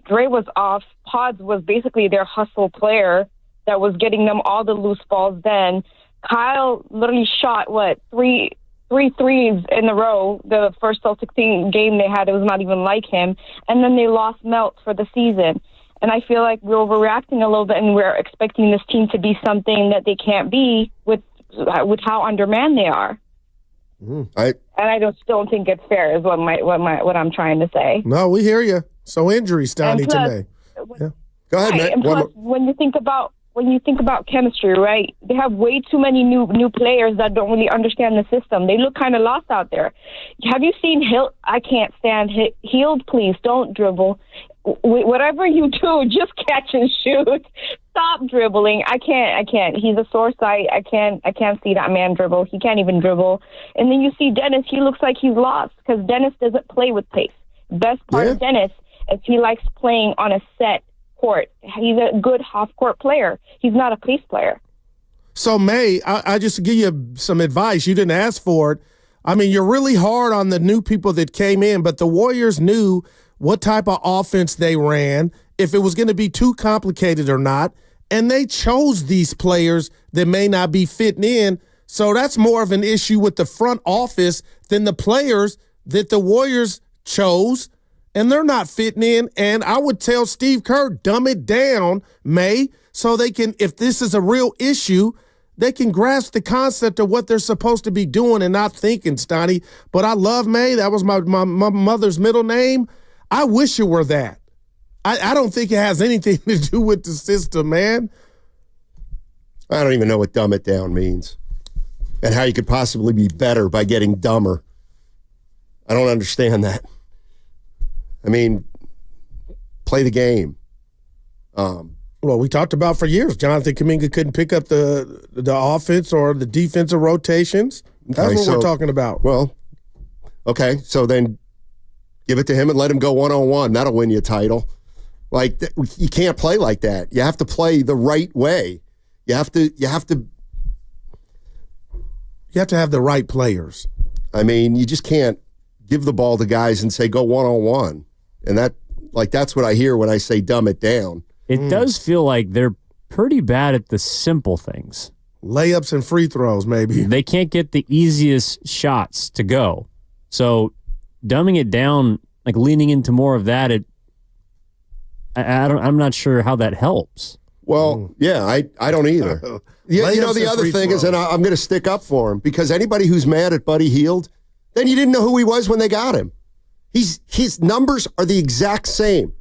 Dre was off. Pods was basically their hustle player that was getting them all the loose balls then. Kyle literally shot, three threes in a row. The first Celtic game they had, it was not even like him. And then they lost Melt for the season. And I feel like we're overreacting a little bit, and we're expecting this team to be something that they can't be with how undermanned they are. And I just don't think it's fair is what I'm trying to say. No, we hear you. So injuries, Stoney, today. Go ahead, right, man. And plus, when you think about chemistry, right? They have way too many new players that don't really understand the system. They look kind of lost out there. Have you seen Hill? I can't stand Healed. Please don't dribble. Whatever you do, just catch and shoot. Stop dribbling. I can't. He's a sore sight. I can't see that man dribble. He can't even dribble. And then you see Dennis. He looks like he's lost because Dennis doesn't play with pace. Best part of Dennis is he likes playing on a set court. He's a good half-court player. He's not a pace player. So, May, I just give you some advice. You didn't ask for it. I mean, you're really hard on the new people that came in, but the Warriors knew what type of offense they ran, if it was going to be too complicated or not, and they chose these players that may not be fitting in. So that's more of an issue with the front office than the players that the Warriors chose and they're not fitting in. And I would tell Steve Kerr, dumb it down, May, so they can, if this is a real issue, they can grasp the concept of what they're supposed to be doing and not thinking, Stoney. But I love May. That was my mother's middle name. I wish it were that. I don't think it has anything to do with the system, man. I don't even know what dumb it down means and how you could possibly be better by getting dumber. I don't understand that. I mean, play the game. Well, we talked about for years, Jonathan Kuminga couldn't pick up the offense or the defensive rotations. That's what we're talking about. Well, okay, so then give it to him and let him go one-on-one. That'll win you a title. Like, you can't play like that. You have to play the right way. You have to have the right players. I mean, you just can't give the ball to guys and say go one-on-one. And that's what I hear when I say dumb it down. It does feel like they're pretty bad at the simple things. Layups and free throws, maybe. They can't get the easiest shots to go. So dumbing it down, like leaning into more of that, I'm not sure how that helps. Well, yeah, I don't either. You know, the other thing is, and I'm going to stick up for him, because anybody who's mad at Buddy Hield, then you didn't know who he was when they got him. His numbers are the exact same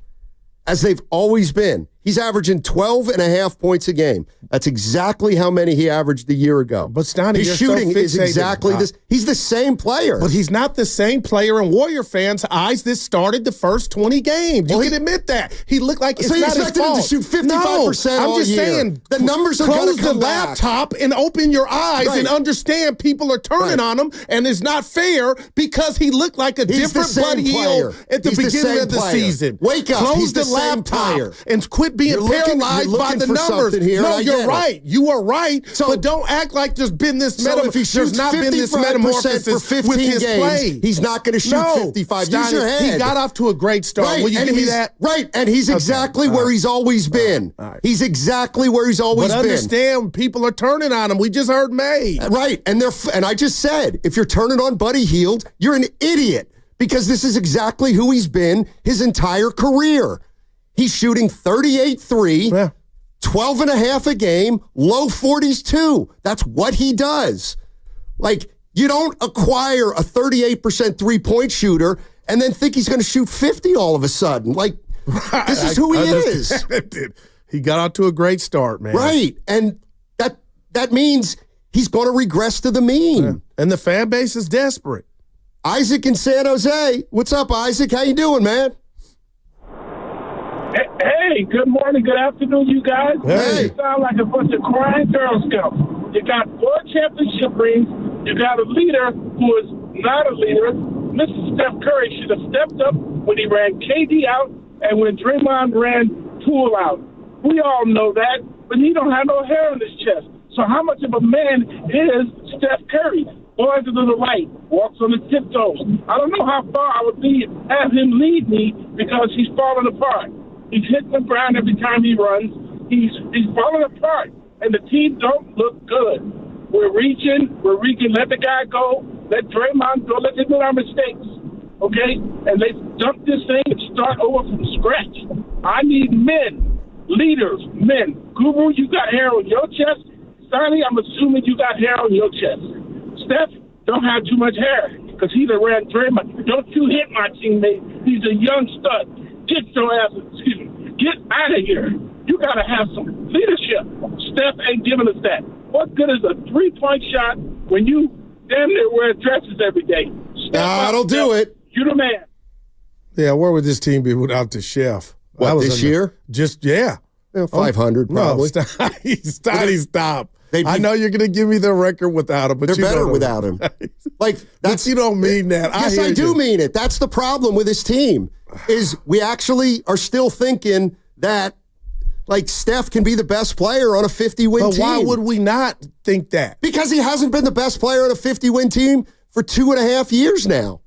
as they've always been. He's averaging 12.5 points a game. That's exactly how many he averaged a year ago. But Stoney, his shooting is exactly this. He's the same player. But he's not the same player in Warrior fans' eyes that started the first 20 games. You can admit that. He looked like it's not his fault. Him to shoot 55% all I'm just year. saying, the numbers are going to close come the back. laptop and open your eyes and understand people are turning on him, and it's not fair because he looked like a different Buddy Hield at the beginning of the season. Wake up. Close the laptop and quit being paralyzed by the numbers. No, you're right. You are right. But don't act like there's been this there's not been this metamorphosis for 15 with his games, play. He's not going to shoot 55. Use your head. He got off to a great start. Right, Will you give me that? Right, and he's exactly where he's always been. He's exactly where he's always been. But understand, people are turning on him. We just heard May. Right, and I just said, if you're turning on Buddy Hield, you're an idiot, because this is exactly who he's been his entire career. He's shooting 38-3, 12.5 a game, low 40s too. That's what he does. Like, you don't acquire a 38% three-point shooter and then think he's going to shoot 50 all of a sudden. Like, this is who he is. He got out to a great start, man. Right, and that means he's going to regress to the mean. Yeah. And the fan base is desperate. Isaac in San Jose. What's up, Isaac? How you doing, man? Hey, good morning, good afternoon, you guys. Hey. You sound like a bunch of crying Girl Scouts. You got 4 championship rings. You got a leader who is not a leader. Mr. Steph Curry should have stepped up when he ran KD out and when Draymond ran Poole out. We all know that, but he don't have no hair on his chest. So how much of a man is Steph Curry? Boys to the right, walks on his tiptoes. I don't know how far I would have him lead me because he's falling apart. He's hitting the ground every time he runs. He's falling apart, and the team don't look good. We're reaching. Let the guy go. Let Draymond go. Let's admit our mistakes, okay? And let's dump this thing and start over from scratch. I need men, leaders, men. Guru, you got hair on your chest. Sonny, I'm assuming you got hair on your chest. Steph don't have too much hair because he done ran Draymond. Don't you hit my teammate. He's a young stud. Get your ass, get out of here. You got to have some leadership. Steph ain't giving us that. What good is a three-point shot when you damn near wear dresses every day? That'll do it. You the man. Yeah, where would this team be without the chef? What, this year? Just, yeah. 500 probably. No, stop. I know you're going to give me the record without him, but they're better without him. Like, but you don't mean that. Yes, I do mean it. That's the problem with this team, is we actually are still thinking that, like, Steph can be the best player on a 50-win team. But why would we not think that? Because he hasn't been the best player on a 50-win team for 2.5 years now.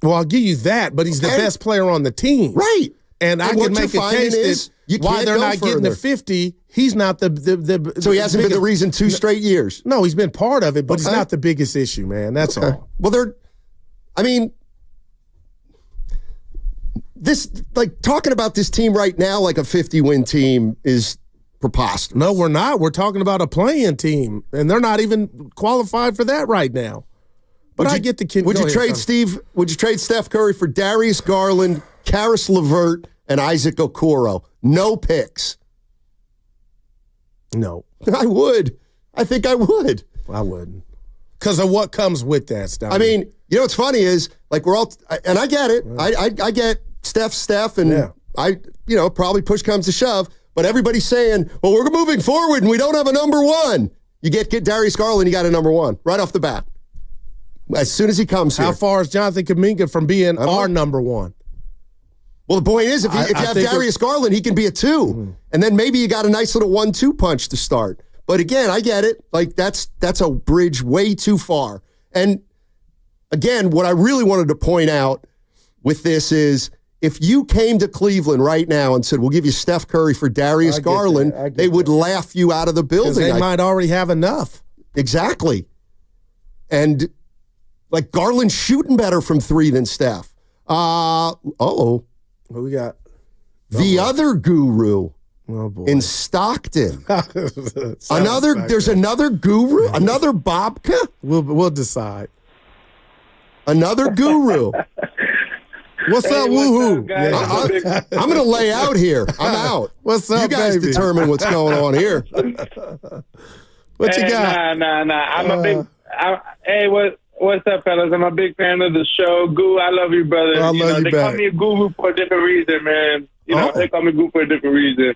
Well, I'll give you that, but he's the best player on the team. Right. And I can make a case that why they're not getting the 50, he's not the So he hasn't been the reason 2 straight years? No, he's been part of it, but he's not the biggest issue, man. That's all. Well, talking about this team right now like a 50-win team is preposterous. No, we're not. We're talking about a playing team, and they're not even qualified for that right now. But I get the kid. Would you trade Steph Curry for Darius Garland, Karis LeVert, and Isaac Okoro? No picks. No. I would. I think I would. I wouldn't. Because of what comes with that stuff. I mean, you know what's funny is, like, we're all, and I get it. I get Steph, and probably push comes to shove, but everybody's saying, well, we're moving forward and we don't have a number one. You get Darius Garland, you got a number one right off the bat. As soon as he comes here. How far is Jonathan Kuminga from being our number one? Well, the point is, if you have Darius Garland, he can be a 2. And then maybe you got a nice little 1-2 punch to start. But again, I get it. Like, that's a bridge way too far. And again, what I really wanted to point out with this is, if you came to Cleveland right now and said, we'll give you Steph Curry for Darius Garland, they would laugh you out of the building. They might already have enough. Exactly. And, like, Garland's shooting better from 3 than Steph. What we got? The other guru in Stockton. There's another guru, another Bobka. We'll decide. Another guru. What's up, woohoo? I'm going to lay out here. I'm out. What's up, you guys baby? Determine what's going on here. What you got? Nah. I'm a big. What's up, fellas? I'm a big fan of the show. Goo, I love you, brother. I love you they back. call me a guru for a different reason, man. They call me guru for a different reason.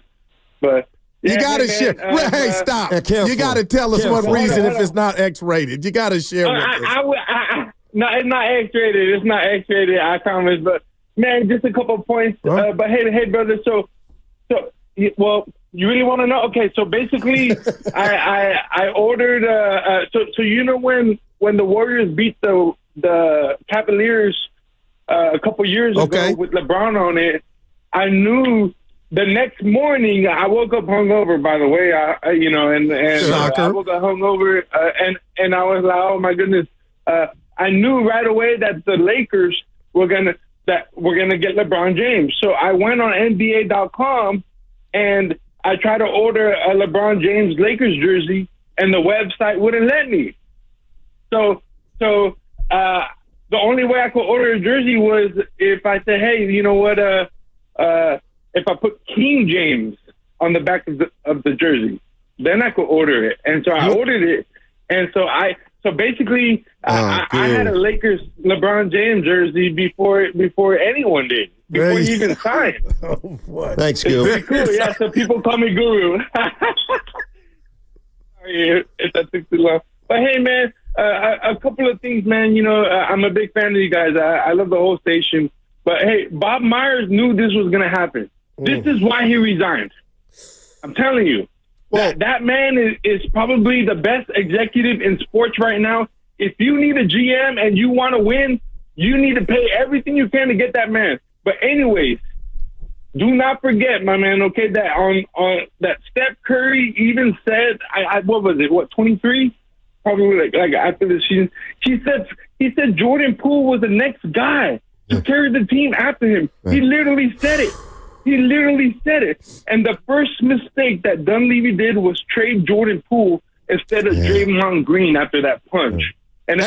But you got to share. Hey, stop. You got to tell us what reason if it's not X-rated. You got to share with us. No, it's not X-rated. It's not X-rated, I promise. But, man, just a couple points. But, hey, brother, so you really want to know? Okay, so basically, I ordered. So you know when the Warriors beat the Cavaliers a couple years ago with LeBron on it, I knew the next morning. I woke up hungover. By the way, I woke up hungover, and I was like, oh my goodness. I knew right away that the Lakers were gonna get LeBron James. So I went on NBA.com and I tried to order a LeBron James Lakers jersey, and the website wouldn't let me. So the only way I could order a jersey was if I said, hey, you know what? If I put King James on the back of the jersey, then I could order it. And so I ordered it, and so basically I had a Lakers LeBron James jersey before anyone did. Before he even signed. Thanks, Guru. Very cool. Yeah, so people call me Guru. Sorry if that took too long. But hey, man, a couple of things, man. You know, I'm a big fan of you guys. I love the whole station. But hey, Bob Myers knew this was going to happen. This is why he resigned. I'm telling you. Well, that man is probably the best executive in sports right now. If you need a GM and you want to win, you need to pay everything you can to get that man. But anyways, do not forget, my man, okay, that on that Steph Curry even said, what was it, 23? Probably like after the season. He said Jordan Poole was the next guy to carry the team after him. He literally said it. And the first mistake that Dunleavy did was trade Jordan Poole instead of Draymond Green after that punch. And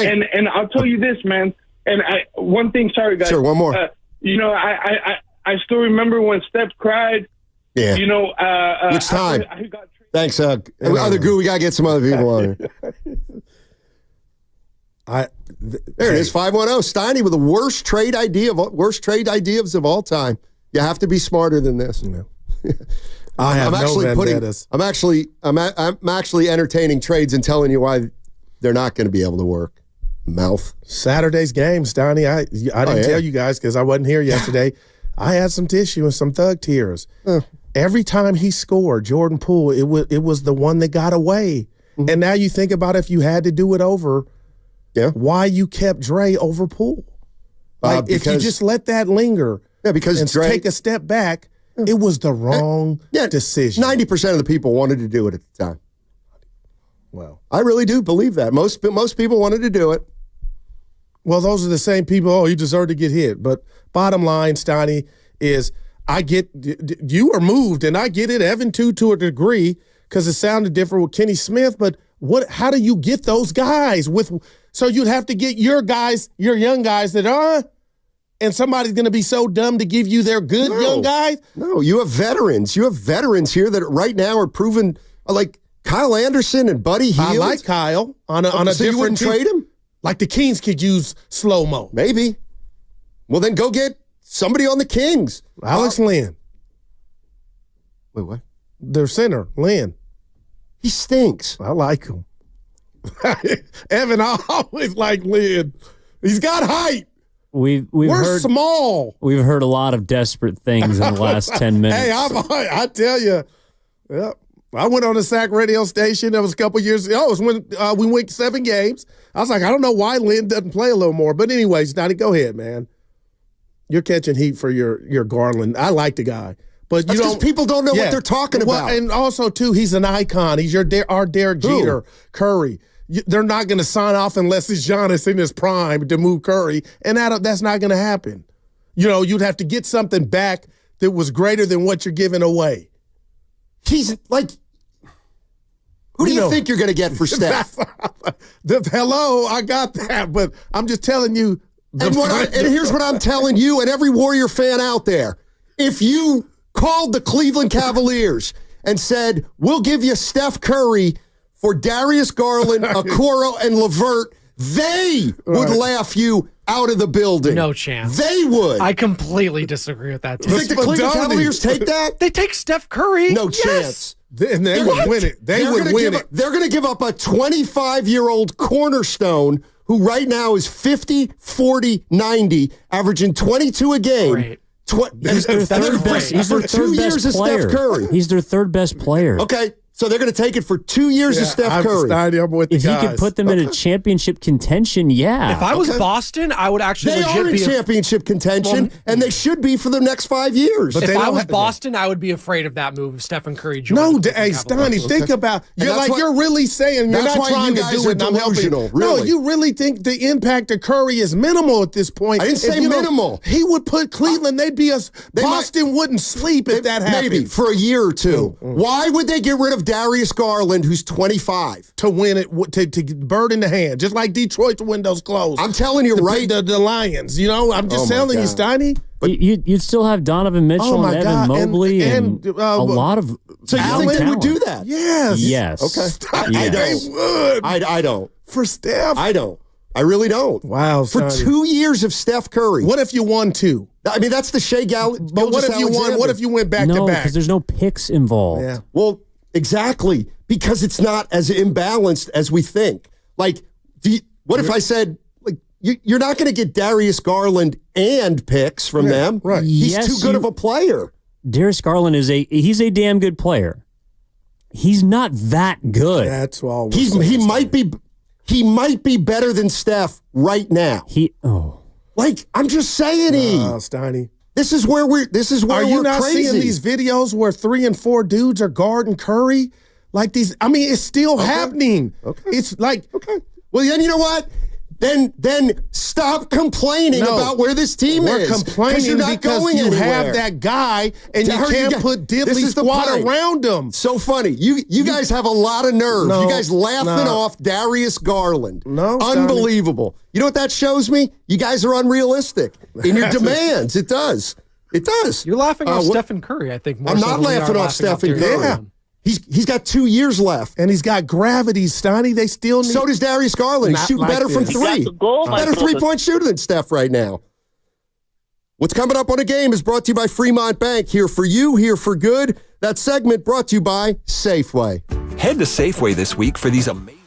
I'll tell you this, man. And one thing, sorry guys. Sure, one more. You know, I still remember when Steph cried. Yeah. You know, which time? Thanks, other Guru. We gotta get some other people on here. There it is, 510 Steiny with the worst trade ideas of all time. You have to be smarter than this. I'm actually entertaining trades and telling you why they're not going to be able to work. Mouth. Saturday's game, Steiny. I didn't tell you guys because I wasn't here yesterday. I had some tissue and some thug tears. Every time he scored, Jordan Poole, it was the one that got away. Mm-hmm. And now you think about if you had to do it over, why you kept Dre over Poole. Like if you just let that linger because and take a step back, it was the wrong decision. 90% of the people wanted to do it at the time. Well, I really do believe that. Most people wanted to do it. Well, those are the same people, he deserved to get hit. But bottom line, Steiny, is I get you are moved, and I get it, Evan too, to a degree, because it sounded different with Kenny Smith. But how do you get those guys so you'd have to get your guys, your young guys that are, and somebody's going to be so dumb to give you their good young guys? No, you have veterans. You have veterans here that right now are proven, like Kyle Anderson and Buddy Hield. I like Kyle on a different you wouldn't team. trade him? Like the Kings could use slow-mo. Maybe. Well, then go get somebody on the Kings. Alex Lynn. Wait, what? Their center, Lynn. He stinks. I like him. Evan, I always like Lynn. He's got height. We're heard, small. We've heard a lot of desperate things in the last 10 minutes. Hey, I tell you, I went on a SAC radio station. That was a couple years ago. It was when we went 7 games. I was like, I don't know why Lynn doesn't play a little more. But anyways, Donnie, go ahead, man. You're catching heat for your Garland. I like the guy. But you don't. People don't know what they're talking about. And also, too, he's an icon. He's our Derek Jeter, Curry. They're not going to sign off unless it's Giannis in his prime to move Curry, and that's not going to happen. You'd have to get something back that was greater than what you're giving away. He's like, who do you think you're going to get for Steph? Hello, I got that, but I'm just telling you. And here's what I'm telling you and every Warrior fan out there. If you called the Cleveland Cavaliers and said, we'll give you Steph Curry for Darius Garland, Okoro, and LeVert, they would laugh you out of the building. No chance. They would. I completely disagree with that. You think the Cleveland Cavaliers take that? They take Steph Curry. No chance. And they would win it. They would win it. They're going to give up a 25-year-old cornerstone who right now is 50, 40, 90, averaging 22 a game. Great. He's their third best. He's their third best player. Steph Curry. He's their third best player. Okay. So they're going to take it for 2 years of Steph Curry. I'm with the if guys. He could put them in a championship contention, yeah. If I was Boston, I would actually They are in championship contention, and they should be for the next 5 years. But if I was Boston, I would be afraid of that move. Stephen Curry joined. No, hey, Stoney, think about you're really saying you're not trying to do it. I'm helping. Really. No, you really think the impact of Curry is minimal at this point? I didn't say minimal. He would put Cleveland. Boston wouldn't sleep if that happened. Maybe for a year or two. Why would they get rid of Darius Garland, who's 25, to win it, to bird in the hand, just like Detroit's windows closed? I'm telling you, the Lions. I'm just telling you, Steiny. But you'd still have Donovan Mitchell and Evan Mobley and a lot of. So you think they would do that? Yes. Okay. I don't. I don't. For Steph, I don't. I really don't. Wow. For 2 years of Steph Curry. What if you won 2? I mean, that's the Shea Gilgeous. But what if you won? What if you went back to back? No, because there's no picks involved. Yeah. Well, exactly, because it's not as imbalanced as we think. Like, what if I said, like, you're not going to get Darius Garland and picks from them? Right. He's too good of a player. Darius Garland he's a damn good player. He's not that good. That's all. He might be better than Steph right now. Like, I'm just saying, Steiny. This is where we're Are you not crazy. seeing these videos where 3 and 4 dudes are guarding Curry? Like these, I mean, it's still happening. Okay. It's like, well, then you know what? Then stop complaining about where this team is. We're complaining because you have that guy and you can't put diddly squat around him. So funny. You guys have a lot of nerve. You guys laughing off Darius Garland. No, unbelievable. You know what that shows me? You guys are unrealistic in your demands. It does. It does. You're laughing off Stephen Curry, I think. More I'm so not than we laughing are off Stephen Curry. Yeah. He's got 2 years left. And he's got gravity, Steiny. They still need... So does Darius Garland. He's shooting better from 3. Better three-point shooter than Steph right now. What's coming up on a game is brought to you by Fremont Bank. Here for you, here for good. That segment brought to you by Safeway. Head to Safeway this week for these amazing...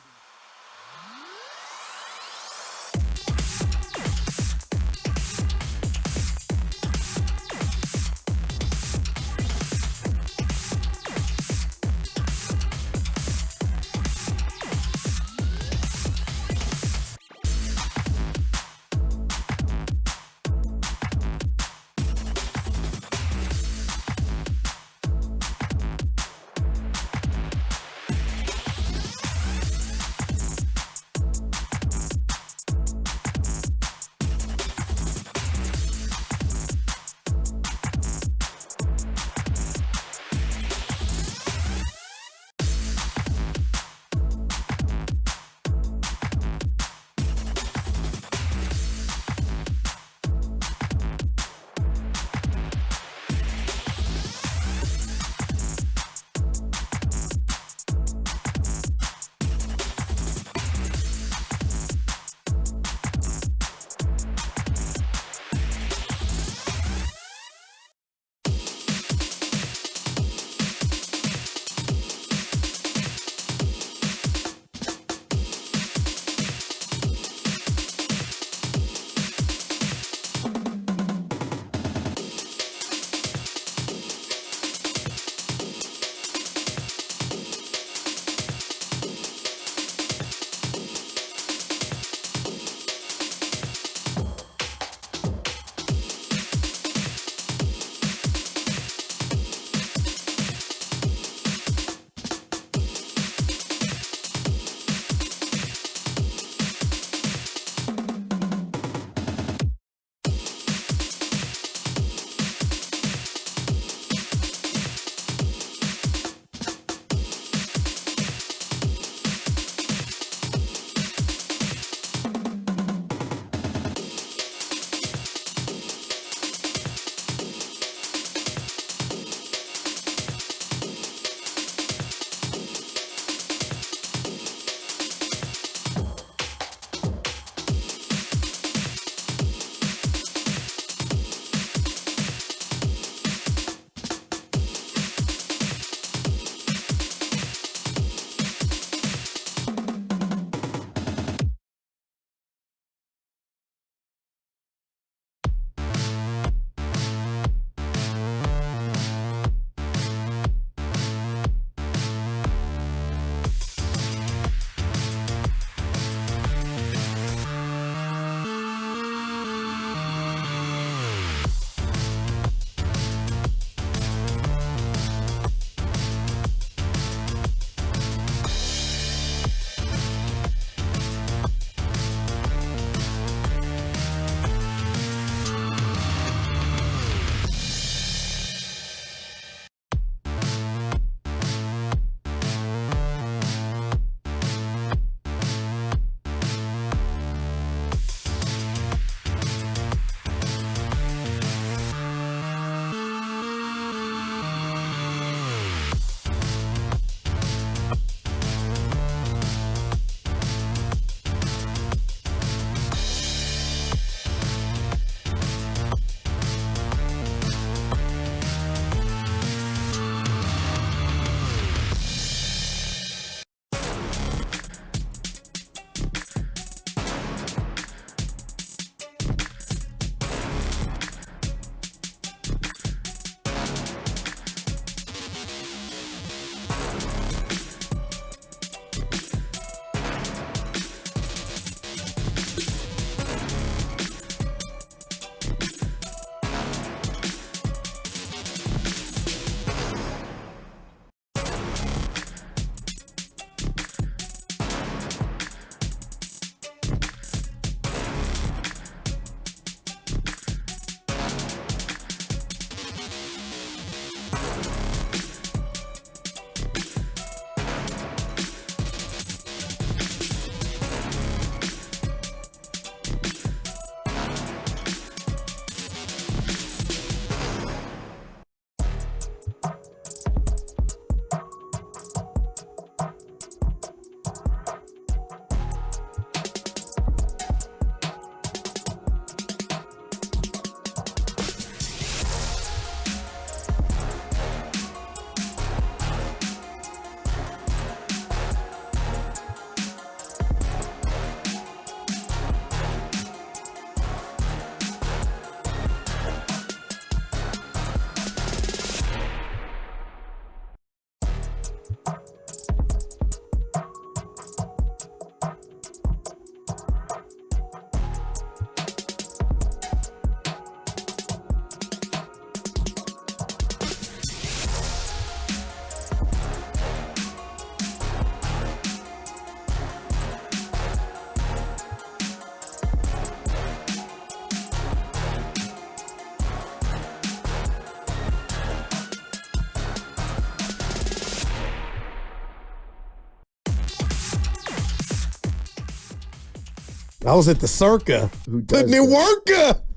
I was at the Circa putting in work.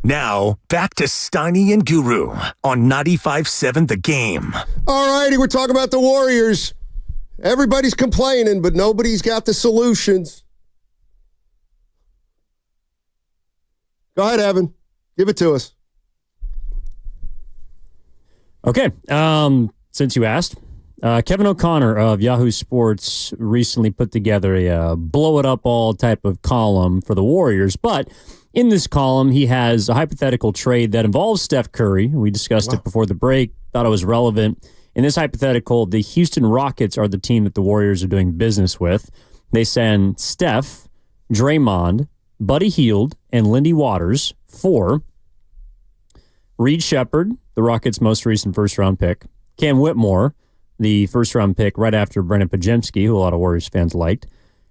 Now, back to Steiny and Guru on 95.7 The Game. All righty, we're talking about the Warriors. Everybody's complaining, but nobody's got the solutions. Go ahead, Evan. Give it to us. Okay. Since you asked, Kevin O'Connor of Yahoo Sports recently put together a blow it up all type of column for the Warriors. But in this column, he has a hypothetical trade that involves Steph Curry. We discussed it before the break, thought it was relevant. In this hypothetical, the Houston Rockets are the team that the Warriors are doing business with. They send Steph, Draymond, Buddy Hield, and Lindy Waters for Reed Shepherd, the Rockets' most recent first-round pick, Cam Whitmore, the first-round pick right after Brennan Pajemski, who a lot of Warriors fans liked,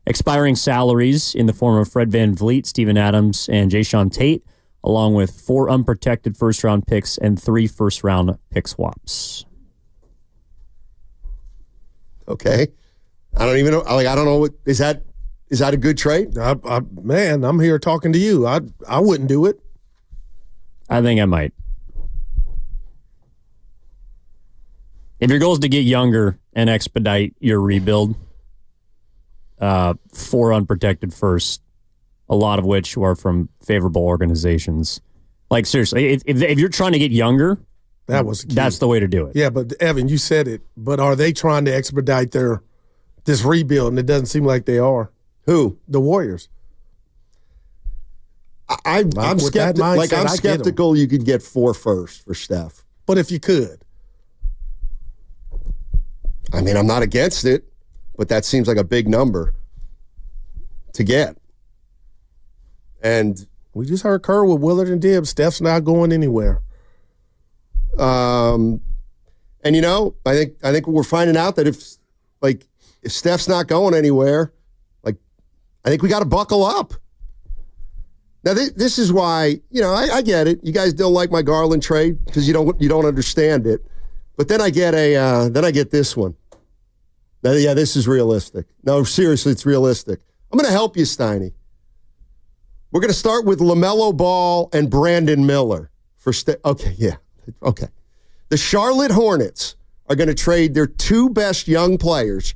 expiring salaries in the form of Fred VanVleet, Steven Adams, and Jayshawn Tate, along with 4 unprotected first-round picks and 3 first-round pick swaps. Okay. I don't even know. Like, I don't know. Is that a good trade? Man, I'm here talking to you. I wouldn't do it. I think I might. If your goal is to get younger and expedite your rebuild, 4 unprotected first, a lot of which are from favorable organizations. Like, seriously, if you're trying to get younger, that's the way to do it. Yeah, but Evan, you said it. But are they trying to expedite this rebuild? And it doesn't seem like they are. Who? The Warriors. I'm skeptical you could get 4 firsts for Steph. But if you could. I mean, I'm not against it, but that seems like a big number to get. And we just heard Kerr with Willard and Dibbs. Steph's not going anywhere. And you know, I think we're finding out that if Steph's not going anywhere, I think we got to buckle up. Now, this is why, you know, I get it. You guys don't like my Garland trade because you don't understand it. But then I get this one. Now, yeah, this is realistic. No, seriously, it's realistic. I'm going to help you, Steiny. We're going to start with LaMelo Ball and Brandon Miller for Okay, yeah, okay. The Charlotte Hornets are going to trade their 2 best young players,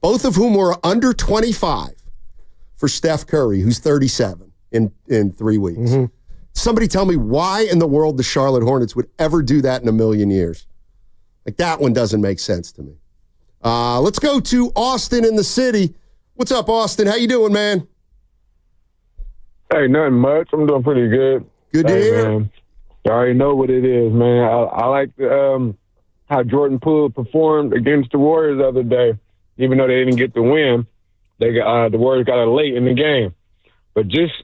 both of whom were under 25, for Steph Curry, who's 37 in 3 weeks. Mm-hmm. Somebody tell me why in the world the Charlotte Hornets would ever do that in a million years. Like, that one doesn't make sense to me. Let's go to Austin in the city. What's up, Austin? How you doing, man? Hey, nothing much. I'm doing pretty good. Good to hear. Man, you already know what it is, man. I like how Jordan Poole performed against the Warriors the other day. Even though they didn't get the win, the Warriors got it late in the game. But just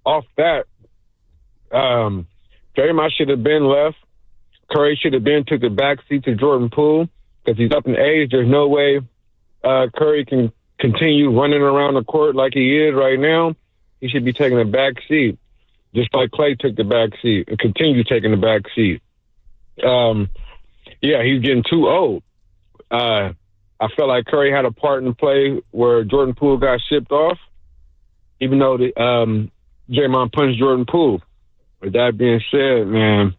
off that, Draymond should have been left. Curry should have been took the back seat to Jordan Poole because he's up in age. There's no way Curry can continue running around the court like he is right now. He should be taking the back seat, just like Klay took the back seat and continue taking the back seat. Yeah, he's getting too old. I felt like Curry had a part in the play where Jordan Poole got shipped off, even though Draymond punched Jordan Poole. With that being said, man,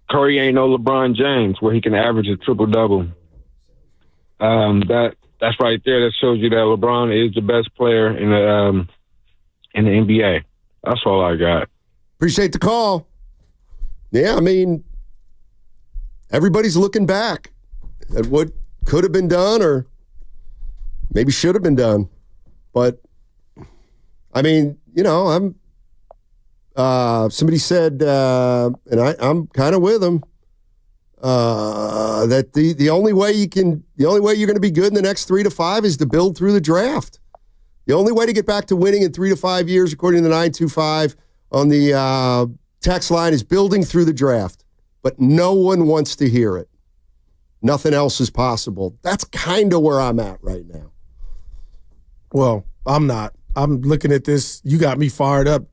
Curry ain't no LeBron James where he can average a triple-double. That's right there. That shows you that LeBron is the best player in the NBA. That's all I got. Appreciate the call. Yeah, I mean, everybody's looking back at what could have been done or maybe should have been done. But, I mean, you know, somebody said, and I'm kind of with them, that the only way you're going to be good in the next 3 to 5 is to build through the draft. The only way to get back to winning in 3 to 5 years, according to the 925 on the text line, is building through the draft. But no one wants to hear it. Nothing else is possible. That's kind of where I'm at right now. Well, I'm not. I'm looking at this. You got me fired up,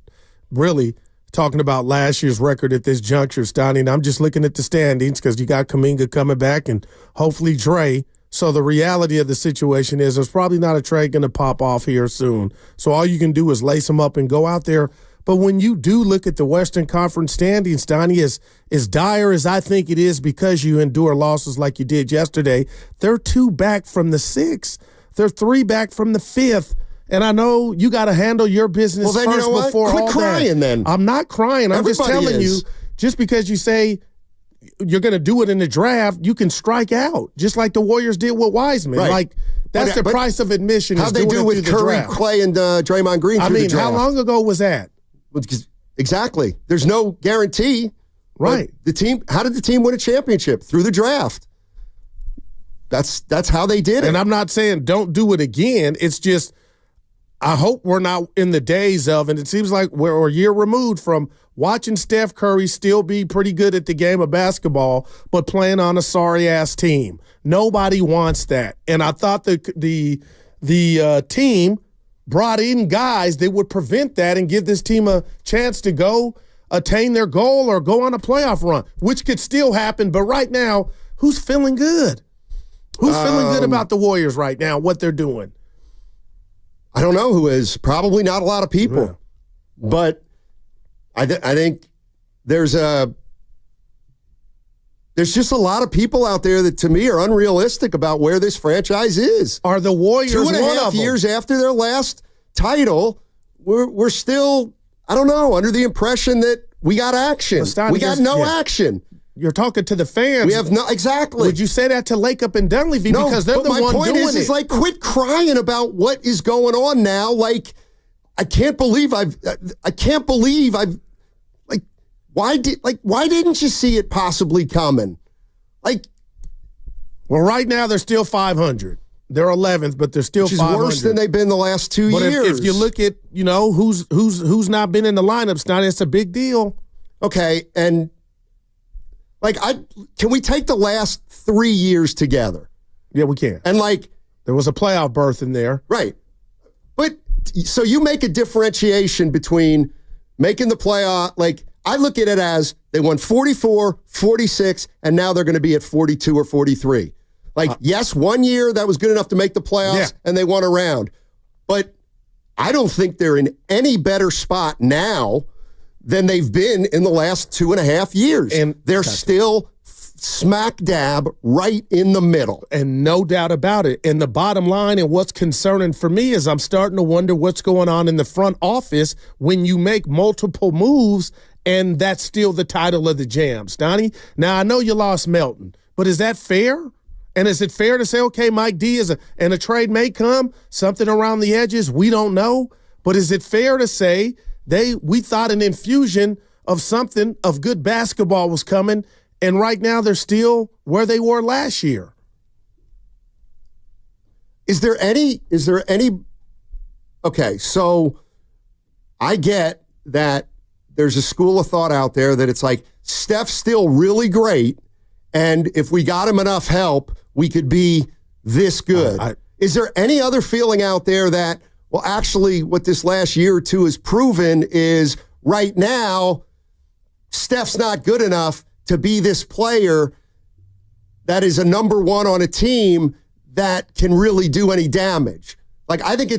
really, talking about last year's record at this juncture, Steiny. And I'm just looking at the standings because you got Kuminga coming back and hopefully Dre So the reality of the situation is there's probably not a trade going to pop off here soon. So all you can do is lace them up and go out there. But when you do look at the Western Conference standings, Donnie, as dire as I think it is because you endure losses like you did yesterday, they're 2 back from the 6th. They're 3 back from the 5th. And I know you got to handle your business first before all that. Quit crying then. I'm not crying. I'm just telling you, just because you say you're going to do it in the draft, you can strike out, just like the Warriors did with Wiseman. Right. Like, that's the price of admission. How'd they do with Curry, Clay, and Draymond Green through the draft? How long ago was that? Exactly. There's no guarantee. Right. How did the team win a championship? Through the draft. That's how they did it. And I'm not saying don't do it again. It's just, I hope we're not in the days of, and it seems like we're a year removed from watching Steph Curry still be pretty good at the game of basketball, but playing on a sorry-ass team. Nobody wants that. And I thought the team brought in guys that would prevent that and give this team a chance to go attain their goal or go on a playoff run, which could still happen. But right now, who's feeling good? Who's feeling good about the Warriors right now, what they're doing? I don't know who is. Probably not a lot of people. Yeah. But I think there's just a lot of people out there that, to me, are unrealistic about where this franchise is. Are the Warriors 2.5 years after their last title, we're still, I don't know, under the impression that we got action. We got no action. You're talking to the fans. We have no, exactly. Would you say that to Lacob and Dunleavy? No, because they're the one doing it. My point is like, quit crying about what is going on now. Like, I can't believe I've, like, why didn't you see it possibly coming? Like, well, right now they're still 500. They're 11th, but they're still 500. Which is worse than they've been the last 2 years. If you look at, who's not been in the lineups now, it's a big deal. Okay, and like, can we take the last 3 years together? Yeah, we can. And like, there was a playoff berth in there. Right. But so you make a differentiation between making the playoff. Like, I look at it as they won 44, 46, and now they're going to be at 42 or 43. Like, yes, 1 year that was good enough to make the playoffs and they won a round. But I don't think they're in any better spot now than they've been in the last 2.5 years. And they're still smack dab right in the middle. And no doubt about it. And the bottom line and what's concerning for me is I'm starting to wonder what's going on in the front office when you make multiple moves and that's still the title of the Jams. Donnie, now I know you lost Melton, but is that fair? And is it fair to say, okay, Mike D and a trade may come, something around the edges, we don't know. But is it fair to say we thought an infusion of something of good basketball was coming, and right now they're still where they were last year? Is there any okay, so I get that there's a school of thought out there that it's like Steph's still really great, and if we got him enough help, we could be this good. Is there any other feeling out there that, well, actually, what this last year or two has proven is right now, Steph's not good enough to be this player that is a number one on a team that can really do any damage? Like, I think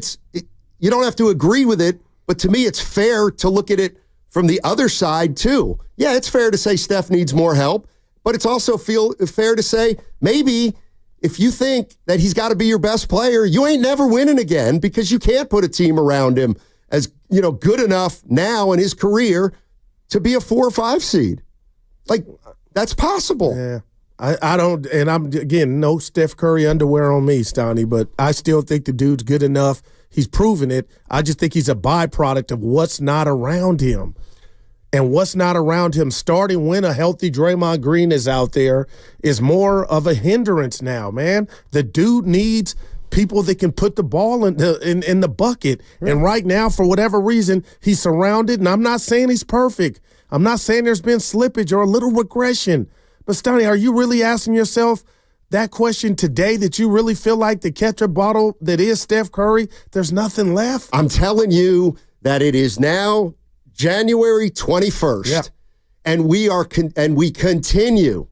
you don't have to agree with it, but to me, it's fair to look at it from the other side, too. Yeah, it's fair to say Steph needs more help, but it's also fair to say maybe if you think that he's got to be your best player, you ain't never winning again because you can't put a team around him as, good enough now in his career to be a 4 or 5 seed. Like, that's possible. Yeah. I don't, and I'm, again, no Steph Curry underwear on me, Stoney, but I still think the dude's good enough. He's proven it. I just think he's a byproduct of what's not around him. And what's not around him, starting when a healthy Draymond Green is out there, is more of a hindrance now, man. The dude needs people that can put the ball in the bucket. Yeah. And right now, for whatever reason, he's surrounded, and I'm not saying he's perfect. I'm not saying there's been slippage or a little regression. But, Stoney, are you really asking yourself that question today, that you really feel like the ketchup bottle that is Steph Curry, there's nothing left? I'm telling you that it is now January 21st, and we continue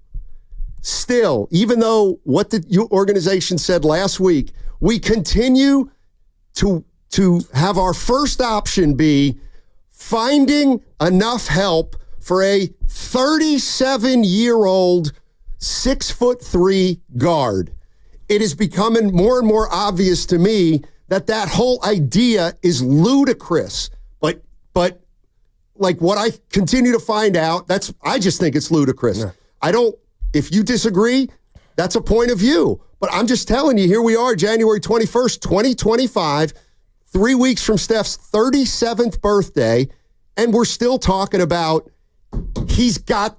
still, even though what the organization said last week, we continue to have our first option be finding enough help for a 37-year-old 6'3" guard. It is becoming more and more obvious to me that whole idea is ludicrous. But like what I continue to find out, I just think it's ludicrous. Yeah. If you disagree, that's a point of view. But I'm just telling you, here we are, January 21st, 2025, 3 weeks from Steph's 37th birthday, and we're still talking about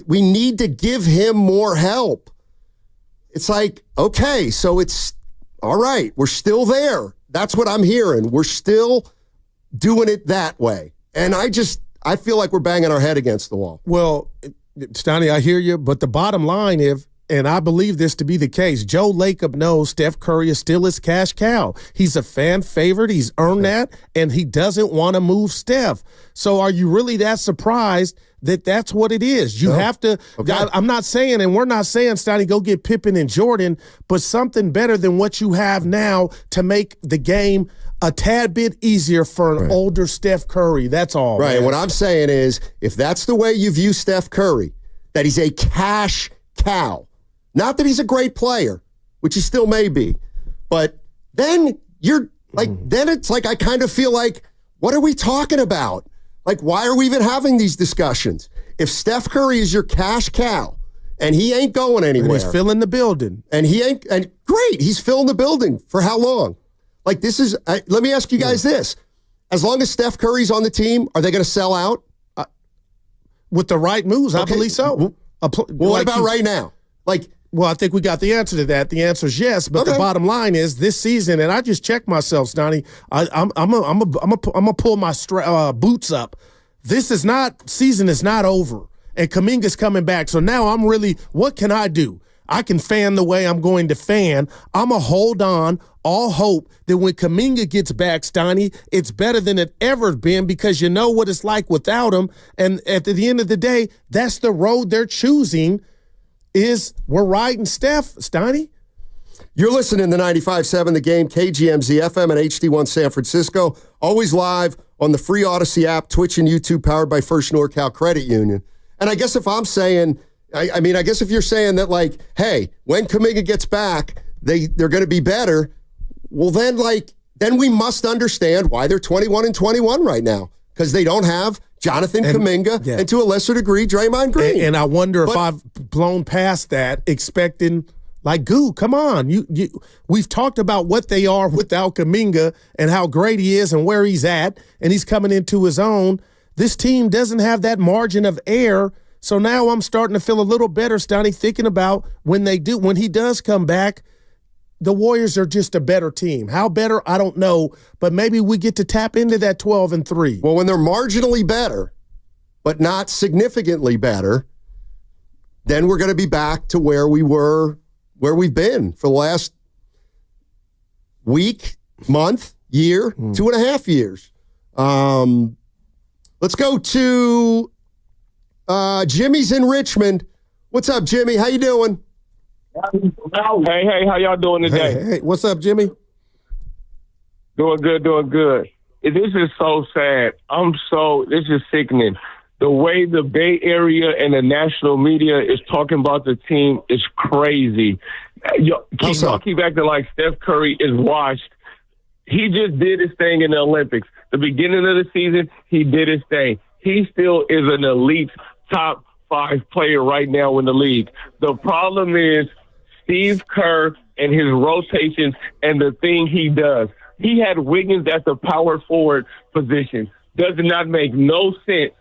we need to give him more help. It's like, okay, so it's all right. We're still there. That's what I'm hearing. We're still doing it that way. And I feel like we're banging our head against the wall. Well, Stoney, I hear you, but the bottom line is, and I believe this to be the case, Joe Lacob knows Steph Curry is still his cash cow. He's a fan favorite. He's earned that, and he doesn't want to move Steph. So are you really that surprised that that's what it is? You have to I'm not saying, and we're not saying, Stoney, go get Pippen and Jordan, but something better than what you have now to make the game a tad bit easier for an older Steph Curry. That's all. Right. Man. What I'm saying is, if that's the way you view Steph Curry, that he's a cash cow, not that he's a great player, which he still may be, but then you're like, then it's like, I kind of feel like, what are we talking about? Like, why are we even having these discussions? If Steph Curry is your cash cow and he ain't going anywhere. And he's filling the building. And great, he's filling the building. For how long? Like, this is, let me ask you guys this. As long as Steph Curry's on the team, are they going to sell out? With the right moves, I believe so. What about right now? Well, I think we got the answer to that. The answer is yes, but the bottom line is this season, and I just checked myself, Stoney. I'm gonna pull my boots up. Season is not over, and Kuminga's coming back. So now I'm really, what can I do? I can fan the way I'm going to fan. I'm gonna hold on, all hope that when Kuminga gets back, Stoney, it's better than it ever been, because you know what it's like without him. And at the end of the day, that's the road they're choosing. We're riding Steph, Stoney. You're listening to 95.7 The Game, KGMZ FM and HD1 San Francisco. Always live on the free Odyssey app, Twitch and YouTube, powered by First NorCal Credit Union. And I guess if I'm saying, I guess if you're saying that, like, hey, when Kuminga gets back, they're going to be better, well, then we must understand why they're 21-21 right now, because they don't have Jonathan Kuminga, and to a lesser degree, Draymond Green. And I wonder if I've blown past that, expecting, like, goo, come on. We've talked about what they are without Kuminga and how great he is and where he's at, and he's coming into his own. This team doesn't have that margin of error, so now I'm starting to feel a little better, Stoney, thinking about when he does come back, the Warriors are just a better team. How better, I don't know, but maybe we get to tap into that 12-3. Well, when they're marginally better, but not significantly better, then we're going to be back to where we've been for the last week, month, year, 2.5 years. Let's go to Jimmy's in Richmond. What's up, Jimmy? How you doing? Hey, how y'all doing today? Hey, what's up, Jimmy? Doing good. This is so sad. This is sickening. The way the Bay Area and the national media is talking about the team is crazy. Y'all keep acting like Steph Curry is washed. He just did his thing in the Olympics. The beginning of the season, he did his thing. He still is an elite top 5 player right now in the league. The problem is Steve Kerr and his rotations and the thing he does. He had Wiggins at the power forward position. Does not make no sense.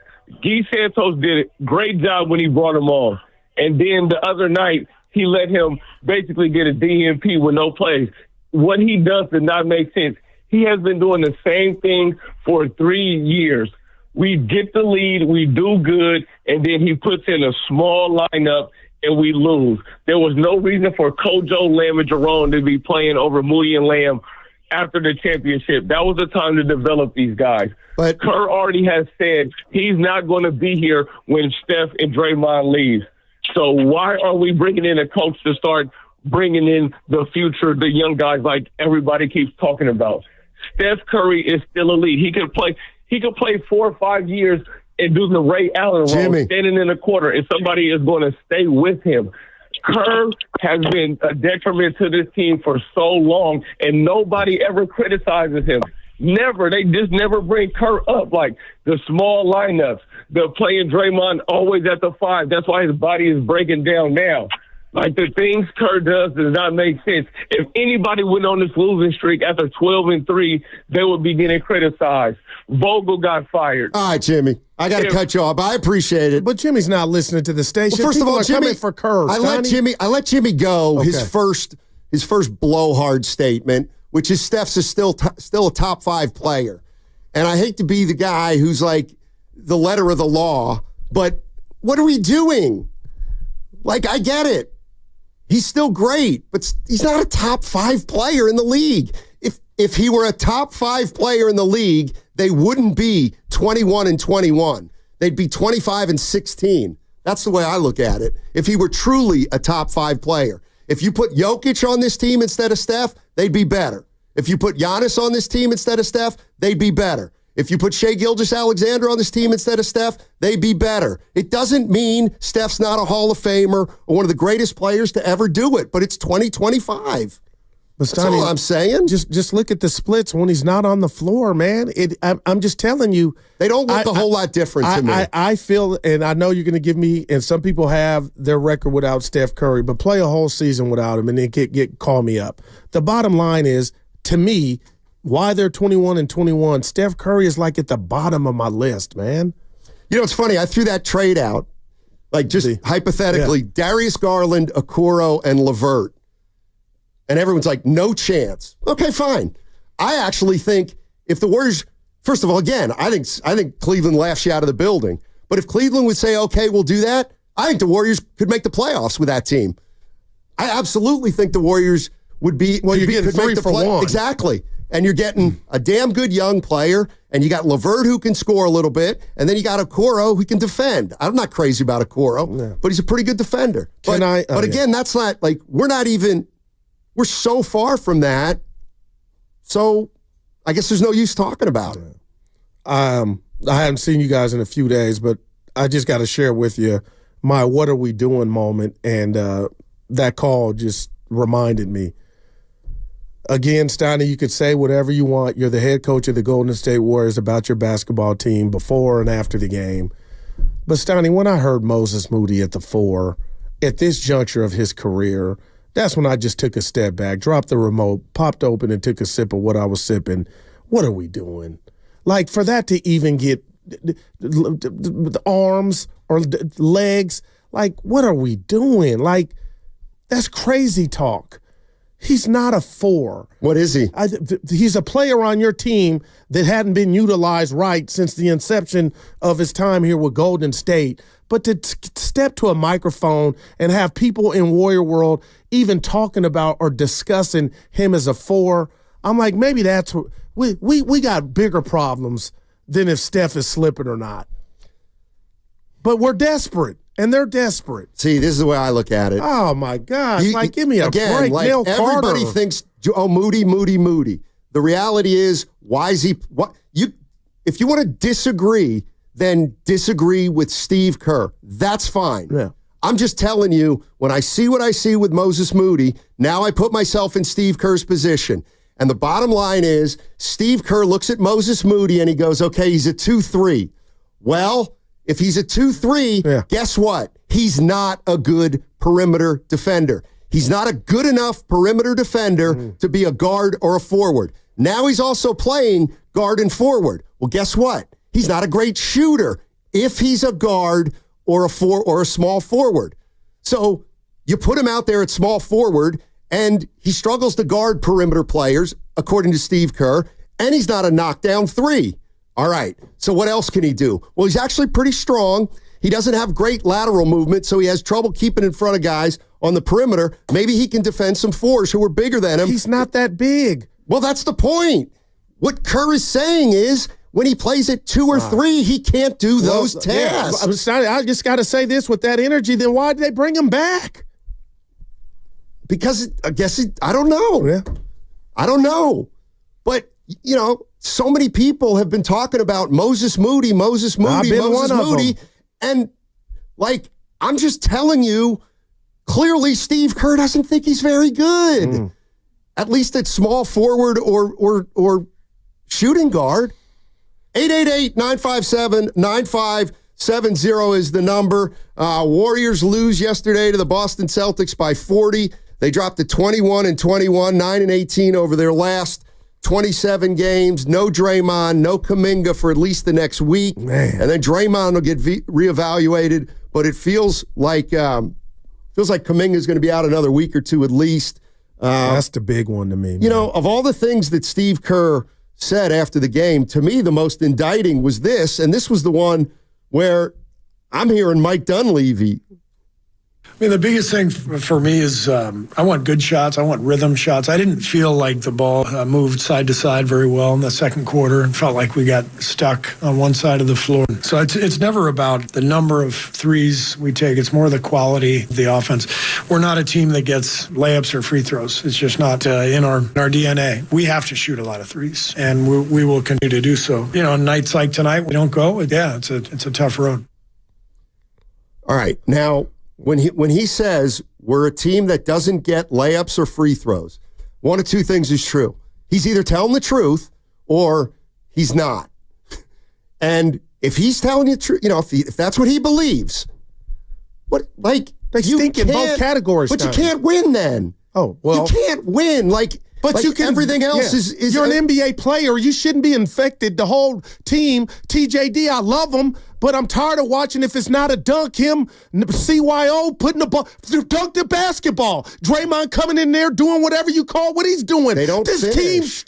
Guy Santos did a great job when he brought him on. And then the other night, he let him basically get a DNP with no plays. What he does not make sense. He has been doing the same thing for 3 years. We get the lead, we do good, and then he puts in a small lineup and we lose. There was no reason for Kojo, Lamb, and Jerome to be playing over Moody and Lamb after the championship. That was the time to develop these guys. But Kerr already has said he's not going to be here when Steph and Draymond leave. So why are we bringing in a coach to start bringing in the future, the young guys like everybody keeps talking about? Steph Curry is still elite. He can play 4 or 5 years and do the Ray Allen role, standing in the corner, and somebody is going to stay with him. Kerr has been a detriment to this team for so long, and nobody ever criticizes him. Never. They just never bring Kerr up. Like the small lineups, they're playing Draymond always at the 5. That's why his body is breaking down now. Like the things Kerr does not make sense. If anybody went on this losing streak after 12-3, they would be getting criticized. Vogel got fired. All right, Jimmy. I got to cut you off. I appreciate it. But Jimmy's not listening to the station. Well, first of all, Jimmy, for Kerr. I let Jimmy go. Okay. His first blowhard statement, which is Steph's is still a top 5 player. And I hate to be the guy who's like the letter of the law, but what are we doing? Like, I get it. He's still great, but he's not a top 5 player in the league. If he were a top 5 player in the league, they wouldn't be 21-21. They'd be 25-16. That's the way I look at it. If he were truly a top 5 player. If you put Jokic on this team instead of Steph, they'd be better. If you put Giannis on this team instead of Steph, they'd be better. If you put Shai Gilgeous-Alexander on this team instead of Steph, they'd be better. It doesn't mean Steph's not a Hall of Famer or one of the greatest players to ever do it, but it's 2025. That's all I'm saying. Just look at the splits when he's not on the floor, man. I'm just telling you. They don't look a whole lot different to me. I feel, and I know you're going to give me, and some people have their record without Steph Curry, but play a whole season without him and then call me up. The bottom line is, to me, why they're 21-21, Steph Curry is like at the bottom of my list, man. You know, it's funny. I threw that trade out, like just hypothetically, Darius Garland, Okoro, and LeVert. And everyone's like, no chance. Okay, fine. I actually think if the Warriors, first of all, again, I think Cleveland laughs you out of the building. But if Cleveland would say, okay, we'll do that, I think the Warriors could make the playoffs with that team. I absolutely think the Warriors would be. Well, you're getting 3 for 1. Exactly. And you're getting a damn good young player, and you got LeVert who can score a little bit, and then you got Okoro who can defend. I'm not crazy about Okoro, but he's a pretty good defender. But again, that's not like we're so far from that. So I guess there's no use talking about it. I haven't seen you guys in a few days, but I just got to share with you my what are we doing moment, and that call just reminded me. Again, Steiny, you could say whatever you want. You're the head coach of the Golden State Warriors about your basketball team before and after the game. But, Steiny, when I heard Moses Moody at the 4, at this juncture of his career, that's when I just took a step back, dropped the remote, popped open and took a sip of what I was sipping. What are we doing? Like, for that to even get the arms or legs, like, what are we doing? Like, that's crazy talk. He's not a 4. What is he? He's a player on your team that hadn't been utilized right since the inception of his time here with Golden State. But to step to a microphone and have people in Warrior World even talking about or discussing him as a 4, I'm like, maybe that's what we got bigger problems than if Steph is slipping or not. But we're desperate. And they're desperate. See, this is the way I look at it. Oh, my gosh. Give me a break. Like Neil everybody Carter. thinks, oh, Moody. The reality is, why is he if you want to disagree, then disagree with Steve Kerr. That's fine. Yeah. I'm just telling you, when I see what I see with Moses Moody, now I put myself in Steve Kerr's position. And the bottom line is, Steve Kerr looks at Moses Moody and he goes, okay, he's a 2-3. Well, if he's a 2-3, guess what? He's not a good perimeter defender. He's not a good enough perimeter defender to be a guard or a forward. Now he's also playing guard and forward. Well, guess what? He's not a great shooter if he's a guard or a small forward. So you put him out there at small forward, and he struggles to guard perimeter players, according to Steve Kerr, and he's not a knockdown 3. All right, so what else can he do? Well, he's actually pretty strong. He doesn't have great lateral movement, so he has trouble keeping in front of guys on the perimeter. Maybe he can defend some 4s who are bigger than him. He's not that big. Well, that's the point. What Kerr is saying is, when he plays at 2 or 3, he can't do those tasks. Yeah. I just got to say this with that energy. Then why did they bring him back? Because I don't know. Yeah. I don't know. But, so many people have been talking about Moses Moody. And, I'm just telling you, clearly Steve Kerr doesn't think he's very good. At least at small forward or shooting guard. 888-957-9570 is the number. Warriors lose yesterday to the Boston Celtics by 40. They dropped to 21-21, 9-18 over their last 27 games. No Draymond, no Kuminga for at least the next week. Man. And then Draymond will get reevaluated, but it feels like Kuminga is going to be out another week or two at least. That's the big one to me, man. Of all the things that Steve Kerr said after the game, to me the most indicting was this, and this was the one where I'm hearing Mike Dunleavy. The biggest thing for me is I want good shots. I want rhythm shots. I didn't feel like the ball moved side to side very well in the second quarter and felt like we got stuck on one side of the floor. So it's never about the number of threes we take. It's more the quality of the offense. We're not a team that gets layups or free throws. It's just not in our DNA. We have to shoot a lot of threes, and we will continue to do so. Nights like tonight, we don't go. Yeah, it's a tough road. All right, now, when he says we're a team that doesn't get layups or free throws, one of two things is true. He's either telling the truth or he's not. And if he's telling you the truth, if that's what he believes, they stink in both categories. But you can't win then. Oh, well. You can't win. But you can, everything else is you're an NBA player. You shouldn't be infected. The whole team, TJD, I love him, but I'm tired of watching if it's not a dunk, him, CYO, putting the ball, dunk the basketball. Draymond coming in there doing whatever you call what he's doing. They don't finish.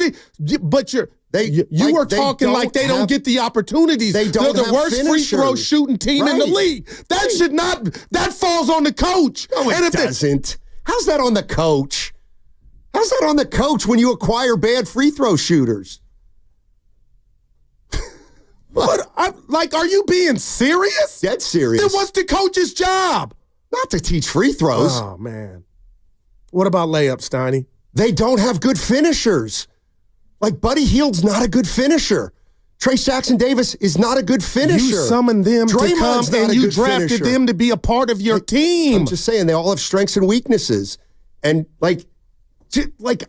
But you are talking like they don't get the opportunities. They're the worst free throw shooting team in the league. That falls on the coach. No, it doesn't. How's that on the coach? How's that on the coach when you acquire bad free throw shooters? Are you being serious? Dead serious. Then what's the coach's job? Not to teach free throws. Oh, man. What about layups, Steiny? They don't have good finishers. Buddy Hield's not a good finisher. Trace Jackson-Davis is not a good finisher. You summoned them to come and you drafted them to be a part of your team. I'm just saying they all have strengths and weaknesses. And,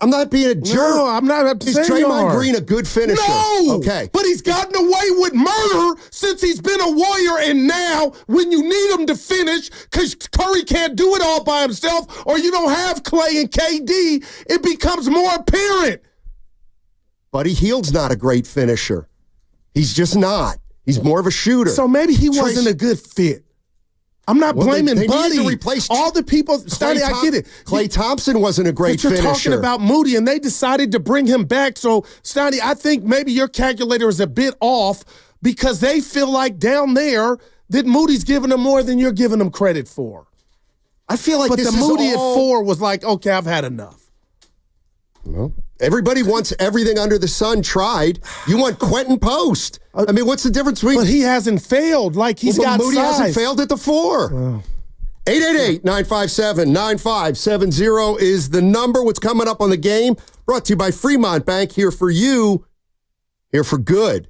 I'm not being a jerk. No, I'm not saying Is Draymond Green a good finisher? No! Okay. But he's gotten away with murder since he's been a Warrior, and now when you need him to finish, because Curry can't do it all by himself, or you don't have Clay and KD, it becomes more apparent. Buddy Hield's not a great finisher. He's just not. He's more of a shooter. So maybe he wasn't a good fit. I'm not blaming they Buddy. Need to replace all the people. Steiny, I get it. Klay Thompson wasn't a great finisher. You're talking about Moody, and they decided to bring him back. So, Steiny, I think maybe your calculator is a bit off because they feel like down there that Moody's giving them more than you're giving them credit for. I feel like but this the Moody at 4 was like, okay, I've had enough. Well, everybody wants everything under the sun tried. You want Quentin Post. I mean, what's the difference between... But he hasn't failed. He's got Moody size. hasn't failed at the 4. Oh. 888-957-9570 is the number. What's coming up on the game? Brought to you by Fremont Bank. Here for you. Here for good.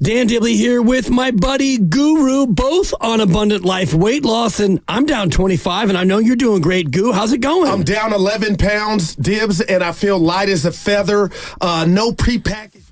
Dan Dibley here with my buddy Guru, both on Abundant Life weight loss, and I'm down 25, and I know you're doing great, Goo. How's it going? I'm down 11 pounds, Dibs, and I feel light as a feather. No prepackaged.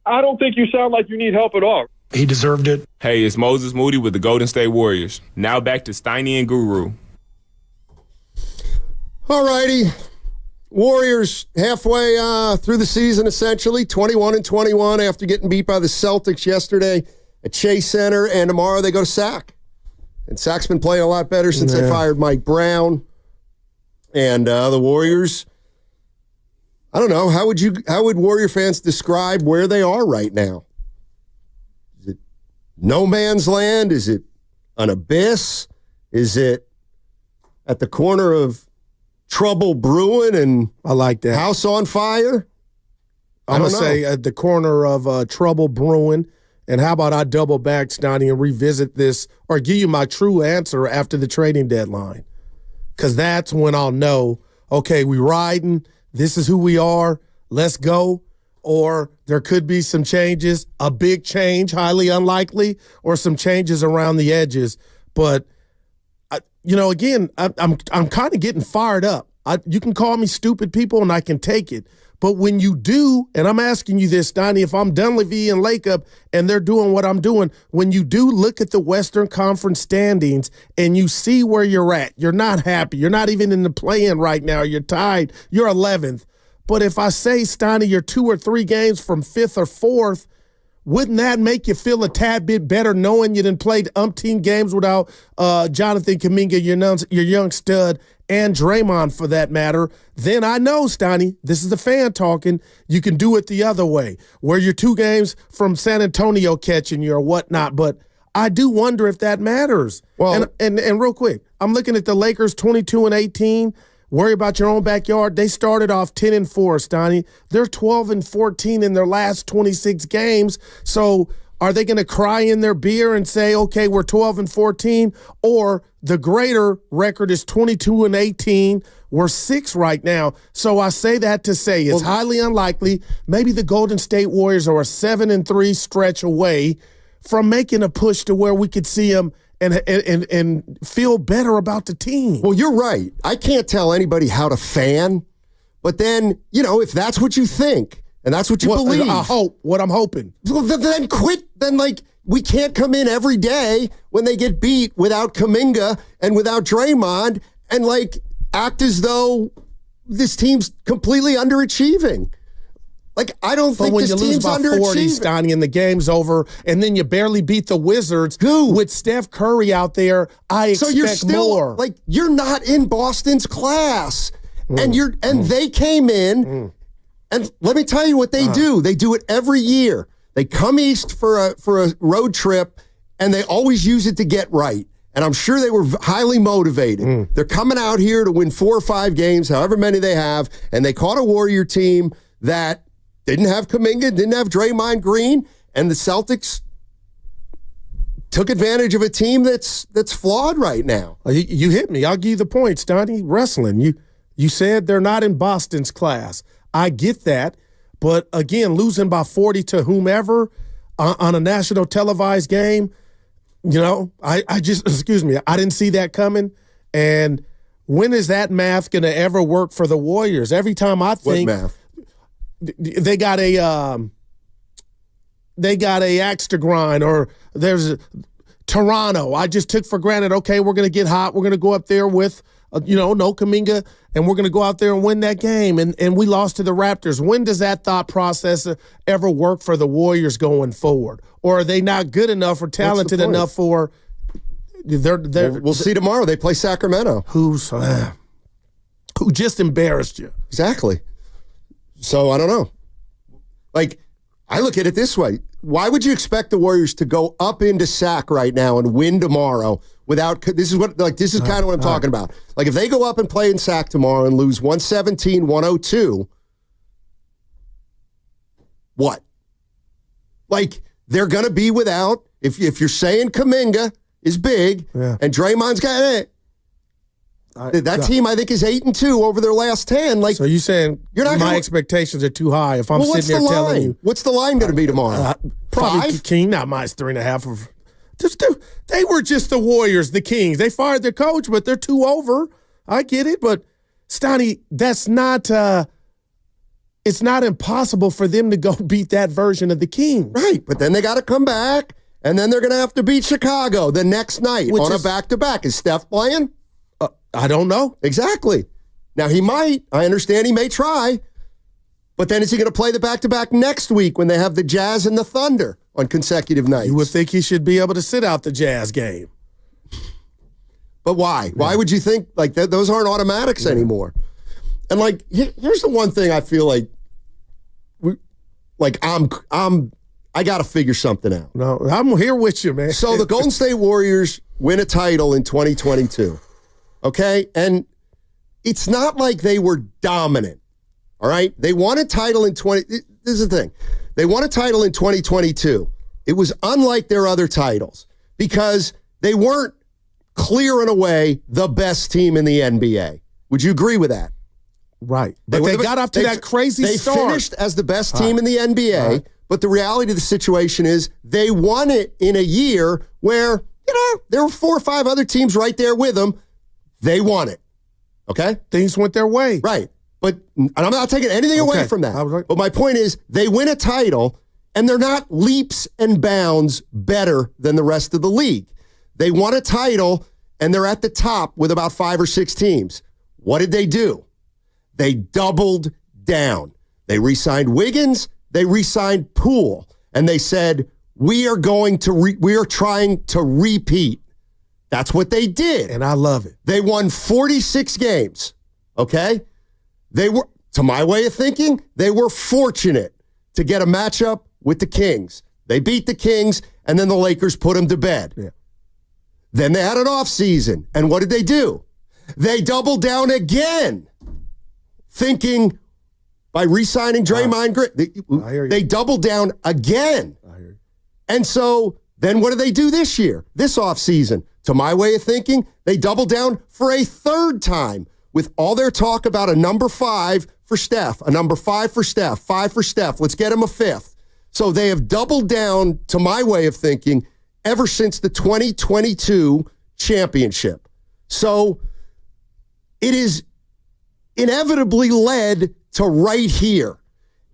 I don't think you sound like you need help at all. He deserved it. Hey, it's Moses Moody with the Golden State Warriors. Now back to Steiny and Guru. All righty. Warriors halfway through the season, essentially, 21-21 after getting beat by the Celtics yesterday at Chase Center, and tomorrow they go to Sac. And Sac's been playing a lot better since they fired Mike Brown. And the Warriors, I don't know, how would Warrior fans describe where they are right now? Is it no man's land? Is it an abyss? Is it at the corner of trouble brewing and I like that house on fire? I'm going to say at the corner of trouble brewing. And how about I double back, Stoney, and revisit this or give you my true answer after the trading deadline? Because that's when I'll know, okay, we riding. This is who we are. Let's go. Or there could be some changes, a big change, highly unlikely, or some changes around the edges. But, again, I'm kind of getting fired up. You can call me stupid people, and I can take it. But when you do, and I'm asking you this, Donnie, if I'm Dunleavy and Lakeup and they're doing what I'm doing, when you do look at the Western Conference standings and you see where you're at, you're not happy. You're not even in the play-in right now. You're tied. You're 11th. But if I say, Stoney, you're 2 or 3 games from 5th or 4th, wouldn't that make you feel a tad bit better knowing you done played umpteen games without Jonathan Kuminga, your young stud, and Draymond for that matter? Then I know, Stoney, this is the fan talking, you can do it the other way, where you're 2 games from San Antonio catching you or whatnot. But I do wonder if that matters. Well, and real quick, I'm looking at the Lakers 22-18. Worry about your own backyard. They started off 10-4, Stoney. They're 12-14 in their last 26 games. So are they going to cry in their beer and say, okay, we're 12-14? Or the greater record is 22-18. We're 6 right now. So I say that to say it's highly unlikely. Maybe the Golden State Warriors are a 7-3 stretch away from making a push to where we could see them and feel better about the team. Well, you're right. I can't tell anybody how to fan, but then, if that's what you think and that's what you believe. What I'm hoping. Well, then quit. Then, we can't come in every day when they get beat without Kuminga and without Draymond and, act as though this team's completely underachieving. I don't think this team's underachieving. But when you lose by 40, Stoney, and the game's over, and then you barely beat the Wizards with Steph Curry out there, I expect more. So you're still, you're not in Boston's class. And they came in, and let me tell you what they do. They do it every year. They come east for a road trip, and they always use it to get right. And I'm sure they were highly motivated. They're coming out here to win 4 or 5 games, however many they have, and they caught a Warrior team that didn't have Kuminga, didn't have Draymond Green, and the Celtics took advantage of a team that's flawed right now. You hit me. I'll give you the points, Donnie. Wrestling. You said they're not in Boston's class. I get that. But, again, losing by 40 to whomever on a national televised game, I didn't see that coming. And when is that math going to ever work for the Warriors? Every time I think – what math? They got a axe to grind, or there's Toronto. I just took for granted, okay, we're going to get hot. We're going to go up there with, no Kuminga, and we're going to go out there and win that game. And we lost to the Raptors. When does that thought process ever work for the Warriors going forward? Or are they not good enough or talented enough for we'll see tomorrow. They play Sacramento. Who just embarrassed you. Exactly. So I don't know. I look at it this way. Why would you expect the Warriors to go up into Sac right now and win tomorrow without – this is kind of what I'm talking about. If they go up and play in Sac tomorrow and lose 117-102, what? They're going to be without – if you're saying Kuminga is big and Draymond's got it, that team, I think, is 8-2 over their last 10. So you saying my expectations are too high? If I'm sitting there telling you, what's the line going to be tomorrow? Probably 5? King, not -3.5. They were just the Warriors, the Kings. They fired their coach, but they're 2 over. I get it, but Stoney, that's not. it's not impossible for them to go beat that version of the Kings. Right, but then they got to come back, and then they're going to have to beat Chicago the next night on a back-to-back. Is Steph playing? I don't know. Exactly. Now, he might. I understand he may try. But then is he going to play the back-to-back next week when they have the Jazz and the Thunder on consecutive nights? You would think he should be able to sit out the Jazz game. But why? Yeah. Why would you think like that? Those aren't automatics anymore. And like, here's the one thing I feel like, I got to figure something out. No, I'm here with you, man. So the Golden State Warriors win a title in 2022, okay? And it's not like they were dominant, all right? They won a title in this is the thing. They won a title in 2022. It was unlike their other titles because they weren't clear and away the best team in the NBA. Would you agree with that? Right. But they got off to that crazy start. They finished as the best team in the NBA, but the reality of the situation is they won it in a year where, there were 4 or 5 other teams right there with them. They won it. Okay? Things went their way. Right. But and I'm not taking anything away from that. But my point is they win a title, and they're not leaps and bounds better than the rest of the league. They won a title, and they're at the top with about 5 or 6 teams. What did they do? They doubled down. They re-signed Wiggins. They re-signed Poole. And they said, we are trying to repeat. That's what they did. And I love it. They won 46 games. Okay? They were, to my way of thinking, they were fortunate to get a matchup with the Kings. They beat the Kings, and then the Lakers put them to bed. Yeah. Then they had an offseason. And what did they do? They doubled down again, thinking by re-signing Draymond Green, they doubled down again. And so then what do they do this year, this offseason? To my way of thinking, they doubled down for a third time with all their talk about a number 5 for Steph, a number 5 for Steph, 5 for Steph. Let's get him a 5th. So they have doubled down, to my way of thinking, ever since the 2022 championship. So it is inevitably led to right here.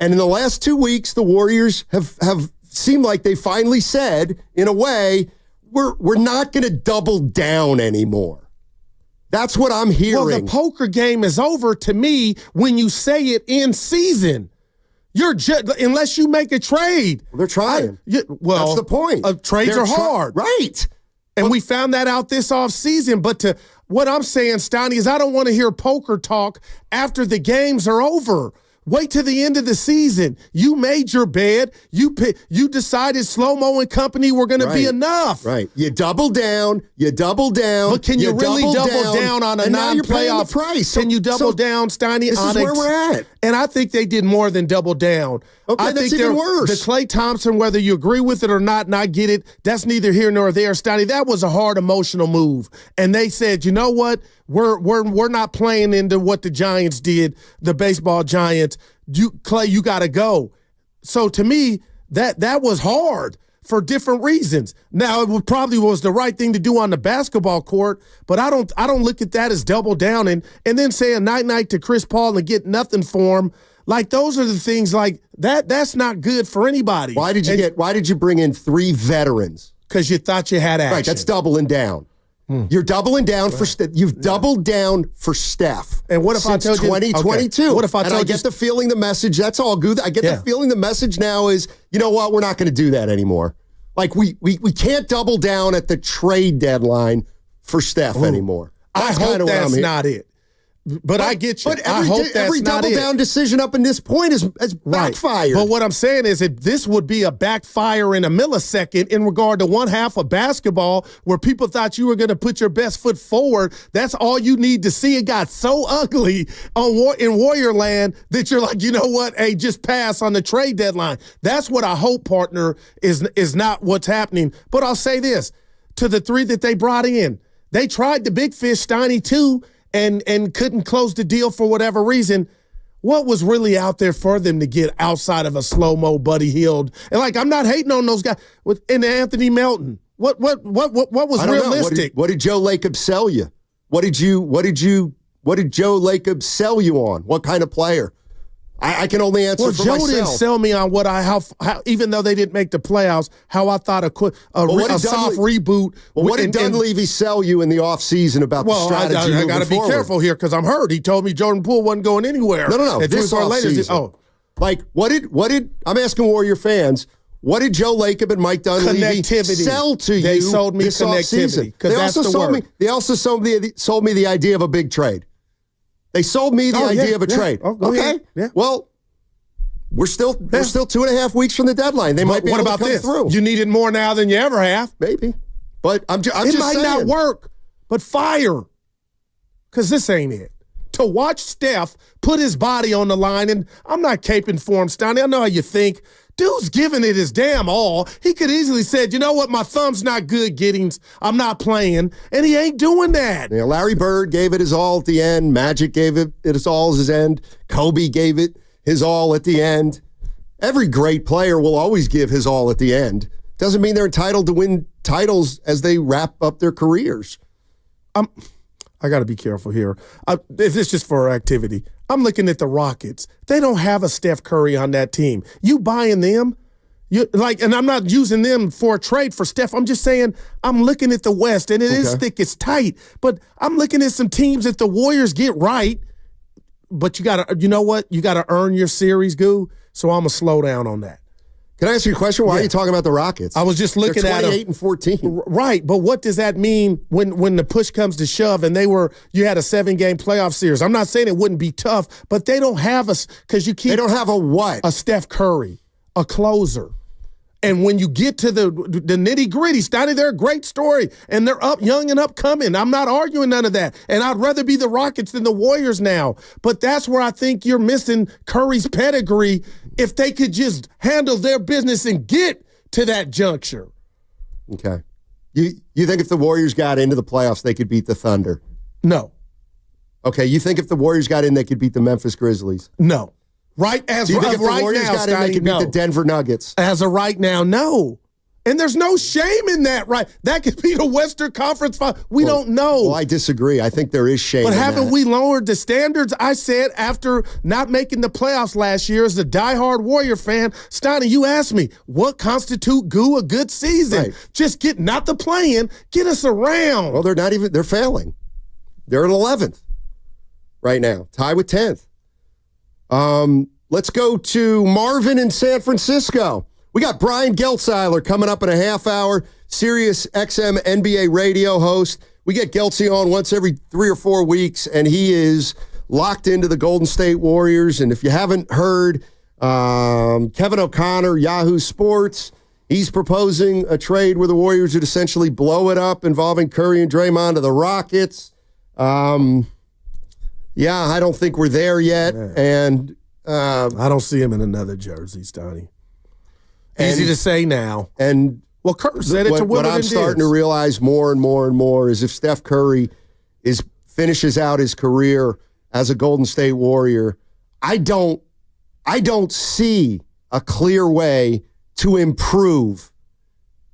And in the last 2 weeks, the Warriors have seemed like they finally said, in a way, we're not going to double down anymore. That's what I'm hearing. Well, the poker game is over to me when you say it in season. You're unless you make a trade. Well, they're trying. That's the point. Trades are hard. Right. And we found that out this offseason. But what I'm saying, Stoney, is I don't want to hear poker talk after the games are over. Wait till the end of the season. You made your bed. You decided Slow-Mo and company were going to be enough. Right. You double down. But can you really double down on a non-playoff price? Can you double down, Stoney? This is where we're at. And I think they did more than double down. Okay, I that's think even worse. The Klay Thompson, whether you agree with it or not, and I get it, that's neither here nor there, Stoney. That was a hard emotional move. And they said, you know what? We're not playing into what the Giants did, the baseball Giants. Klay, you got to go. So to me, that was hard for different reasons. Now, it probably was the right thing to do on the basketball court, but I don't look at that as double down and then say a night to Chris Paul and get nothing for him. Like, those are the things like that. That's not good for anybody. Why did you bring in 3 veterans? Because you thought you had action. Right, that's doubling down. You're doubling down for you've doubled down for Steph. And what if I told you 2022? Okay. What if I told you? I get the feeling the message. That's all good. I get the feeling the message now is, you know what? We're not going to do that anymore. Like we can't double down at the trade deadline for Steph anymore. I hope that's not it. But I get you. But every double down decision up in this point has backfired. But what I'm saying is that this would be a backfire in a millisecond in regard to one half of basketball where people thought you were going to put your best foot forward. That's all you need to see. It got so ugly in Warrior Land that you're like, you know what? Hey, just pass on the trade deadline. That's what I hope, partner, is not what's happening. But I'll say this, to the 3 that they brought in, they tried the big fish, Steiny, too, and couldn't close the deal for whatever reason. What was really out there for them to get outside of a Slow-Mo, Buddy Hield? And like, I'm not hating on those guys. And Anthony Melton. What was realistic? What did Joe Lacob sell you? What did Joe Lacob sell you on? What kind of player? I can only answer for Joe myself. didn't sell me on how even though they didn't make the playoffs, how I thought a soft reboot. Well, what did Dunleavy sell you in the offseason about the strategy? I got to be careful here because I'm hurt. He told me Jordan Poole wasn't going anywhere. No. This offseason. What did I'm asking Warrior fans? What did Joe Lacob and Mike Dunleavy sell to you? They sold me this connectivity. They also sold me the idea of a big trade. They sold me the idea of a trade. Okay. Yeah. Well, we're still 2.5 weeks from the deadline. They might be able to come through. You need it more now than you ever have. Maybe. But I'm just saying. It might not work, but fire. Because this ain't it. To watch Steph put his body on the line, and I'm not caping for him, Stoney. I know how you think. Dude's giving it his damn all. He could easily said, you know what, my thumb's not good, Giddings. I'm not playing. And he ain't doing that. Yeah, Larry Bird gave it his all at the end. Magic gave it his all at his end. Kobe gave it his all at the end. Every great player will always give his all at the end. Doesn't mean they're entitled to win titles as they wrap up their careers. I got to be careful here. It's just for activity. I'm looking at the Rockets. They don't have a Steph Curry on that team. You buying them? And I'm not using them for a trade for Steph. I'm just saying I'm looking at the West, and it is thick. It's tight. But I'm looking at some teams that the Warriors get right. But you got to, you know what? You got to earn your series, Goo. So I'm going to slow down on that. Can I ask you a question? Why are you talking about the Rockets? I was just looking at them. 28 and 14. Right, but what does that mean when the push comes to shove and you had a 7-game playoff series? I'm not saying it wouldn't be tough, but they don't have they don't have a what? A Steph Curry, a closer. And when you get to the nitty-gritty, Stoney, they're a great story, and they're up, young and upcoming. I'm not arguing none of that. And I'd rather be the Rockets than the Warriors now. But that's where I think you're missing Curry's pedigree if they could just handle their business and get to that juncture. Okay. You think if the Warriors got into the playoffs, they could beat the Thunder? No. Okay, you think if the Warriors got in, they could beat the Memphis Grizzlies? No. Right as Do you think of if right the Warriors now, got in, they could beat the Denver Nuggets? As of right now, no. And there's no shame in that, right? That could be the Western Conference Final. We don't know. Well, I disagree. I think there is shame But in haven't that. we lowered the standards? I said after not making the playoffs last year as a diehard Warrior fan, Stoney, you asked me, what constitute a good season? Right. Just get not the playing, get us around. Well, they're failing. They're at 11th right now, tied with 10th. Let's go to Marvin in San Francisco. We got Brian Geltzeiler coming up in a half hour, Sirius XM NBA radio host. We get Geltzy on once every 3 or 4 weeks, and he is locked into the Golden State Warriors. And if you haven't heard, Kevin O'Connor, Yahoo Sports, he's proposing a trade where the Warriors would essentially blow it up involving Curry and Draymond to the Rockets. I don't think we're there yet. And I don't see him in another jersey, Stoney. Easy to say now. And well, Kurt said it to Wimbledon. What I'm starting to realize more and more and more is if Steph Curry finishes out his career as a Golden State Warrior, I don't see a clear way to improve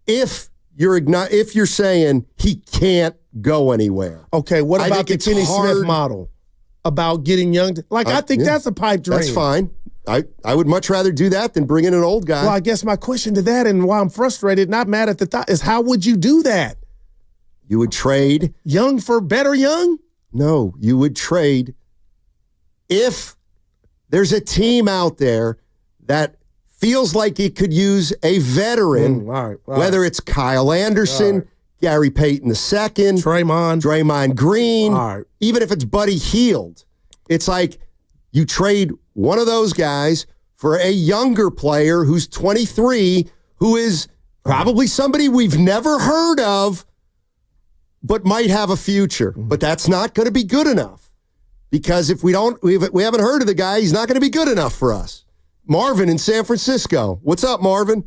if you're saying he can't go anywhere. Okay, what about the Kenny Smith model? About getting young? I think that's a pipe dream. That's fine. I would much rather do that than bring in an old guy. Well, I guess my question to that and why I'm frustrated, not mad at the thought, is how would you do that? You would trade. Young for better young? No, you would trade if there's a team out there that feels like it could use a veteran, whether it's Kyle Anderson, Gary Payton II, Draymond Green, even if it's Buddy Hield. It's like you trade one of those guys for a younger player who's 23, who is probably somebody we've never heard of, but might have a future. But that's not going to be good enough because if we haven't heard of the guy, he's not going to be good enough for us. Marvin in San Francisco. What's up, Marvin?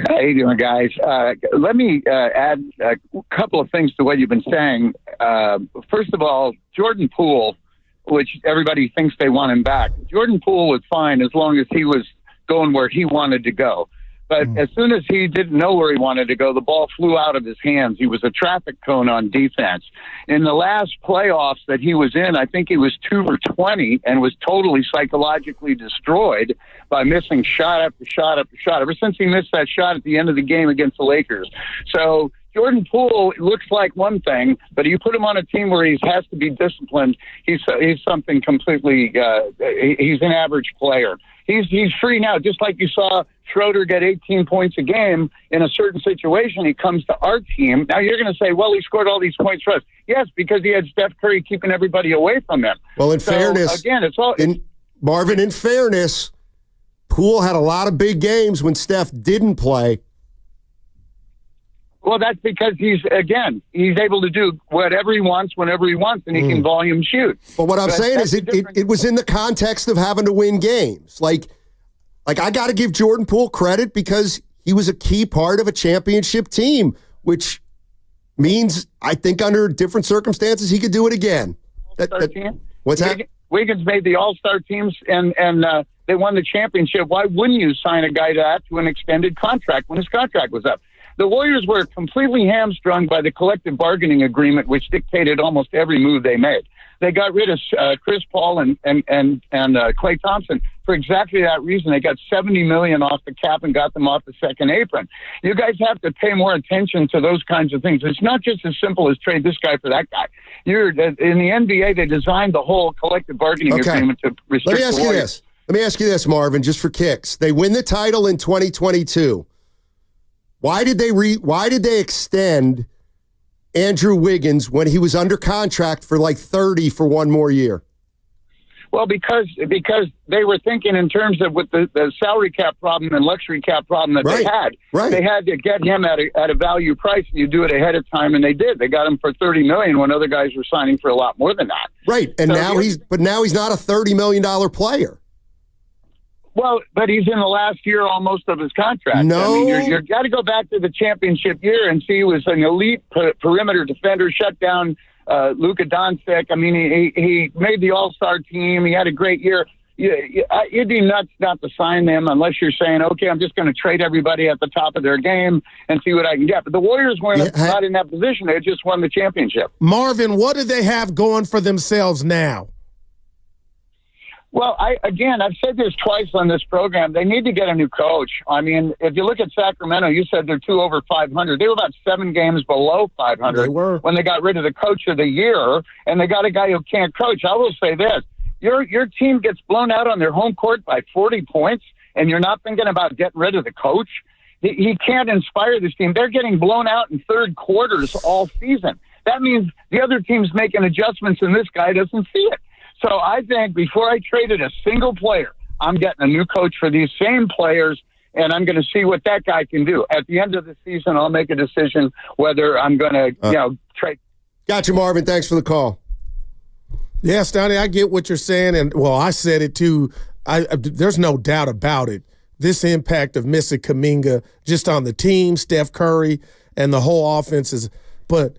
How you doing, guys? Let me add a couple of things to what you've been saying. First of all, Jordan Poole, which everybody thinks they want him back. Jordan Poole was fine as long as he was going where he wanted to go. But as soon as he didn't know where he wanted to go, the ball flew out of his hands. He was a traffic cone on defense. In the last playoffs that he was in, I think he was 2 for 20 and was totally psychologically destroyed by missing shot after shot after shot, ever since he missed that shot at the end of the game against the Lakers. So Jordan Poole looks like one thing, but you put him on a team where he has to be disciplined, he's something completely he's an average player. He's free now, just like you saw Schroeder get 18 points a game in a certain situation. He comes to our team. Now you're going to say, well, he scored all these points for us. Yes, because he had Steph Curry keeping everybody away from him. Well, in fairness, again, Marvin, in fairness, Poole had a lot of big games when Steph didn't play. Well, that's because he's able to do whatever he wants, whenever he wants, and he can volume shoot. But what I'm saying is it was in the context of having to win games. Like I got to give Jordan Poole credit because he was a key part of a championship team, which means I think under different circumstances he could do it again. What's that? Wiggins made the All-Star teams, and they won the championship. Why wouldn't you sign a guy to an extended contract when his contract was up? The Warriors were completely hamstrung by the collective bargaining agreement, which dictated almost every move they made. They got rid of Chris Paul and Klay Thompson for exactly that reason. They got $70 million off the cap and got them off the second apron. You guys have to pay more attention to those kinds of things. It's not just as simple as trade this guy for that guy. In the NBA, they designed the whole collective bargaining agreement to restrict the Warriors. Let me ask you this, Marvin, just for kicks. They win the title in 2022. Why did they extend Andrew Wiggins when he was under contract for like 30 for one more year? Well, because they were thinking in terms of with the salary cap problem and luxury cap problem that they had. Right. They had to get him at a value price, and you do it ahead of time, and they did. They got him for $30 million when other guys were signing for a lot more than that. Right, and now he's not a $30 million player. Well, but he's in the last year almost of his contract. No. I mean, you got to go back to the championship year and see he was an elite perimeter defender, shut down Luka Doncic. I mean, he made the All-Star team. He had a great year. You'd be nuts not to sign them unless you're saying, okay, I'm just going to trade everybody at the top of their game and see what I can get. But the Warriors weren't not in that position. They just won the championship. Marvin, what do they have going for themselves now? Well, I've said this twice on this program. They need to get a new coach. I mean, if you look at Sacramento, you said they're 2 over 500. They were about 7 games below 500 they were. When they got rid of the coach of the year, and they got a guy who can't coach. I will say this. Your team gets blown out on their home court by 40 points, and you're not thinking about getting rid of the coach? He can't inspire this team. They're getting blown out in third quarters all season. That means the other team's making adjustments, and this guy doesn't see it. So I think before I traded a single player, I'm getting a new coach for these same players, and I'm going to see what that guy can do. At the end of the season, I'll make a decision whether I'm going to, trade. Got you, Marvin. Thanks for the call. Yeah, Stoney, I get what you're saying, and well, I said it too. There's no doubt about it. This impact of missing Kuminga just on the team, Steph Curry, and the whole offense is. But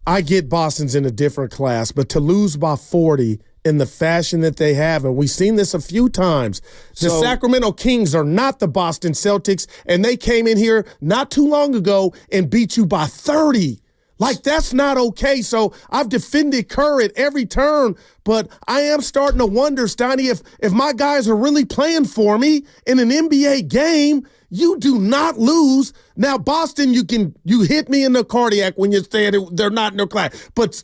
I get Boston's in a different class, but to lose by 40 in the fashion that they have, and we've seen this a few times. The Sacramento Kings are not the Boston Celtics, and they came in here not too long ago and beat you by 30. Like, that's not okay. So I've defended Kerr at every turn, but I am starting to wonder, Steiny, if my guys are really playing for me in an NBA game. You do not lose. Now, Boston, you hit me in the cardiac when you said they're not in their class, but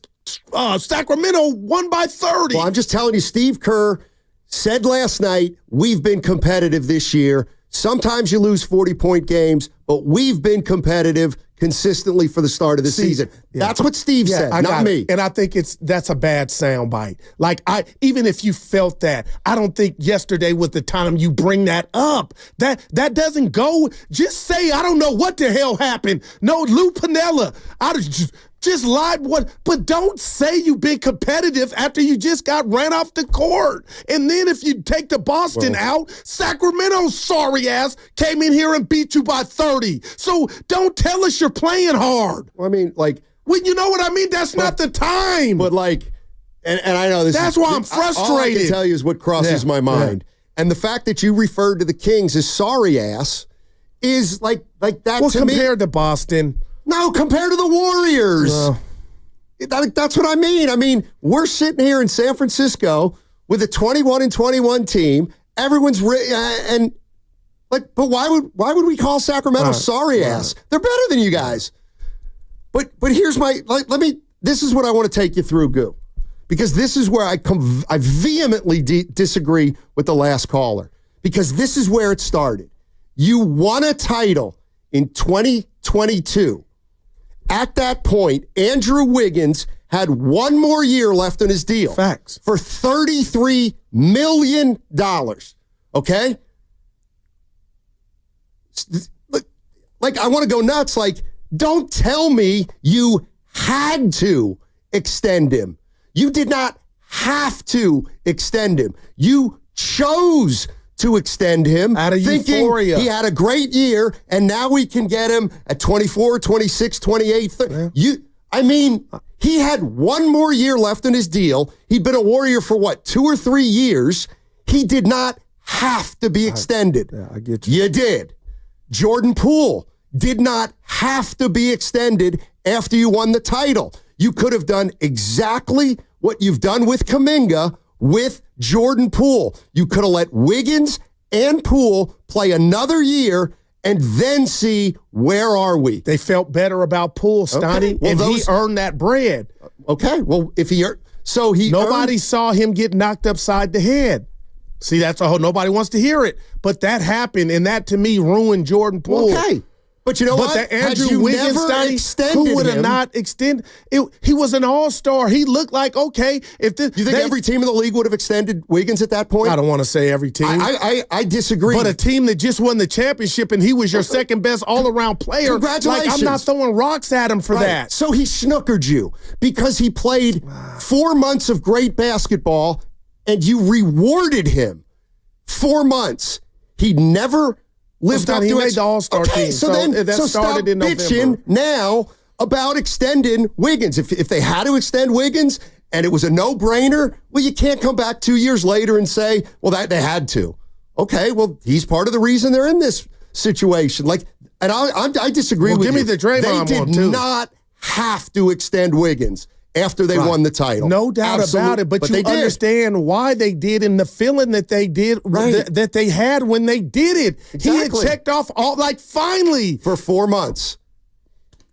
Sacramento won by 30. Well, I'm just telling you, Steve Kerr said last night, we've been competitive this year. Sometimes you lose 40-point games, but we've been competitive consistently for the start of the season. Yeah. That's what Steve said, not me. And I think that's a bad soundbite. Like, even if you felt that, I don't think yesterday was the time you bring that up. That doesn't go. Just say, I don't know what the hell happened. No, Lou Piniella, just lied. But don't say you've been competitive after you just got ran off the court. And then if you take the Boston out, Sacramento's sorry ass came in here and beat you by 30. So don't tell us you're playing hard. Well, I mean, like, well, you know what I mean? That's not the time. But like, and I know this. That's why I'm frustrated. All I can tell you is what crosses my mind. And the fact that you referred to the Kings as sorry ass is like that well, to me. compared to Boston. No, compared to the Warriors. That's what I mean. I mean, we're sitting here in San Francisco with a 21-21 team. Everyone's but why would we call Sacramento sorry ass? They're better than you guys. But here's this is what I want to take you through, Goo, because this is where I vehemently disagree with the last caller, because this is where it started. You won a title in 2022. At that point, Andrew Wiggins had one more year left on his deal. Facts. For $33 million. Okay? Like, I want to go nuts. Like, don't tell me you had to extend him. You did not have to extend him. You chose to extend him, out of thinking euphoria. He had a great year, and now we can get him at 24, 26, 28, 30. I mean, he had one more year left in his deal. He'd been a Warrior for, 2 or 3 years. He did not have to be extended. I get you. You did. Jordan Poole did not have to be extended after you won the title. You could have done exactly what you've done with Kuminga with Jordan Poole. You could have let Wiggins and Poole play another year and then see where are we. They felt better about Poole, Stoney, and he earned that bread. Okay, well, if he nobody saw him get knocked upside the head. See, that's a whole, nobody wants to hear it, but that happened, and that to me ruined Jordan Poole. Okay. But you know what? But Andrew Wiggins, who would have not extended? He was an all-star. He looked like, okay. You think every team in the league would have extended Wiggins at that point? I don't want to say every team. I disagree. But a team that just won the championship and he was your second best all-around player. Congratulations. Like, I'm not throwing rocks at him for that. So he snookered you because he played 4 months of great basketball and you rewarded him 4 months. He never lived up to he made the All-Star team. So started stop in bitching now about extending Wiggins. If they had to extend Wiggins and it was a no-brainer, well, you can't come back 2 years later and say, well, that they had to. Okay, well, he's part of the reason they're in this situation. Like, and I disagree with you. Give me the Draymond one, too. They did not have to extend Wiggins after they won the title. No doubt about it, but you understand why they did and the feeling that they did, that they had when they did it. Exactly. He had checked off all, finally. For 4 months.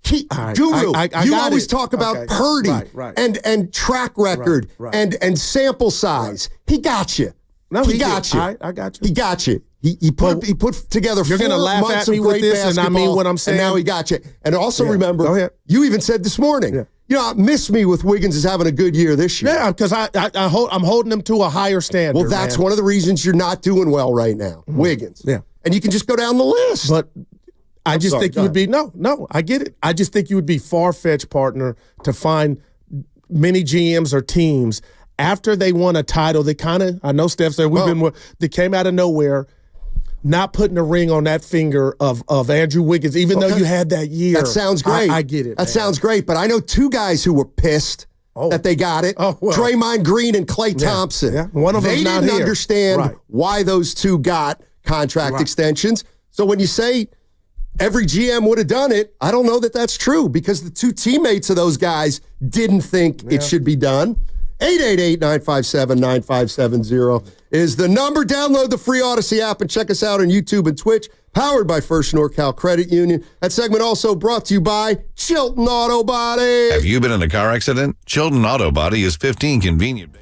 Guru, you always talk about Purdy and track record and sample size. He got you. No, he got you. I got you. He got you. He put together 4 months of great basketball, and I mean what I'm saying. And now he got you. And also remember, you even said this morning, miss me with Wiggins is having a good year this year. Yeah, because I'm holding him to a higher standard. Well, that's one of the reasons you're not doing well right now, Wiggins. Yeah. And you can just go down the list. But I just think you would be, no, I get it. I just think you would be far-fetched, partner, to find many GMs or teams after they won a title. They kind of, I know Steph said they came out of nowhere, not putting a ring on that finger of Andrew Wiggins, even though you had that year. That sounds great. I get it. That sounds great. But I know 2 guys who were pissed that they got it. Draymond Green and Klay Thompson. Yeah. One of them didn't understand why those 2 got contract extensions. So when you say every GM would have done it, I don't know that that's true because the 2 teammates of those guys didn't think it should be done. 888-957-9570 is the number. Download the free Odyssey app and check us out on YouTube and Twitch. Powered by First NorCal Credit Union. That segment also brought to you by Chilton Auto Body. Have you been in a car accident? Chilton Auto Body is 15 convenient.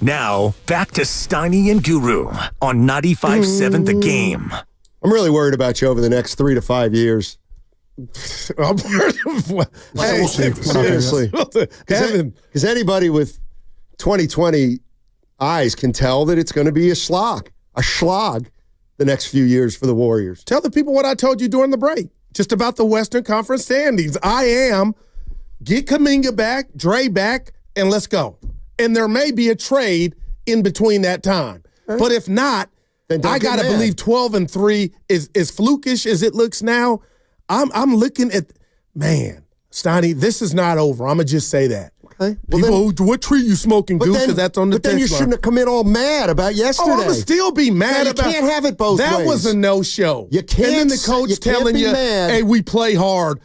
Now, back to Steiny and Guru on 95.7 The Game. I'm really worried about you over the next 3 to 5 years. Seriously. Because anybody with 2020 eyes can tell that it's going to be a slog the next few years for the Warriors. Tell the people what I told you during the break, just about the Western Conference standings. I am get Kuminga back, Dre back, and let's go. And there may be a trade in between that time. Right. But if not, I got to believe 12-3 is as flukish as it looks now. I'm looking at, man, Steiny, this is not over. I'm going to just say that. Okay. Well, people, what tree you smoking, Goose? Because that's on the But then you shouldn't have come in all mad about yesterday. Oh, I'm going to still be mad about it. You can't have it both ways. That was a no-show. You can't. And then the coach telling you, mad. hey, we play hard.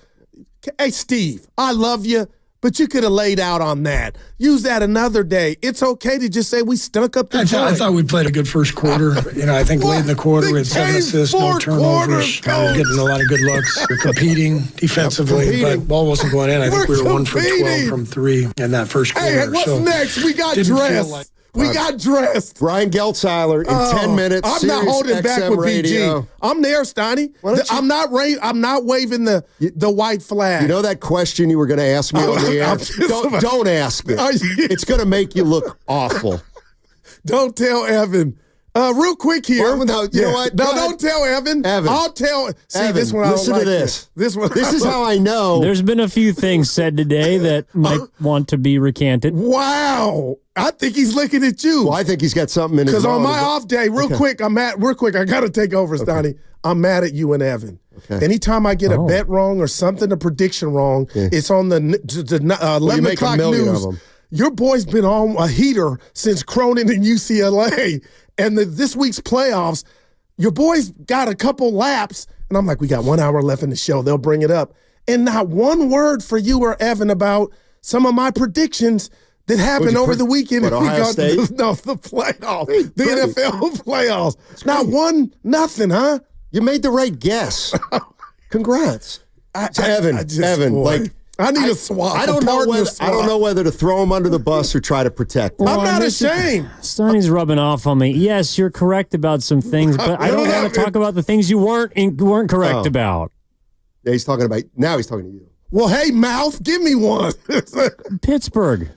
Hey, Steve, I love you, but you could have laid out on that. Use that another day. It's okay to just say we stunk up the joint. I thought we played a good first quarter. I think late in the quarter we had 7 assists, no turnovers. We were getting a lot of good looks. We were competing defensively, but ball wasn't going in. I think we were 1 for 12 from 3 in that first quarter. Hey, what's next? We got dressed. We got dressed. Brian Geltzeiler in 10 minutes. I'm not holding XM back with radio. BG. I'm there, Steiny. I'm not waving the white flag. You know that question you were going to ask me on the air? Don't ask it. It's going to make you look awful. Don't tell Evan. Real quick here. You know what? No, don't tell Evan. I'll tell. See, Evan, this one I don't listen like to this. This one. This is how I know. There's been a few things said today that might want to be recanted. Wow. I think he's looking at you. Well, I think he's got something in his Because on my off day, real quick, I got to take over, Stoney. I'm mad at you and Evan. Okay. Anytime I get a bet wrong or something, a prediction wrong, it's on the 11 o'clock news. Your boy's been on a heater since Cronin and UCLA. And this week's playoffs, your boy's got a couple laps. And I'm like, we got 1 hour left in the show. They'll bring it up. And not one word for you or Evan about some of my predictions that happened over the weekend. Ohio State? No, the playoffs. The NFL playoffs. Not one, nothing, huh? You made the right guess. Congrats. Evan, I need a swap. I don't know whether to throw him under the bus or try to protect him. I'm not ashamed. Steiny's rubbing off on me. Yes, you're correct about some things, but I don't want to talk about the things you weren't correct about. Yeah, he's talking to you. Well, hey, mouth, give me one. Pittsburgh.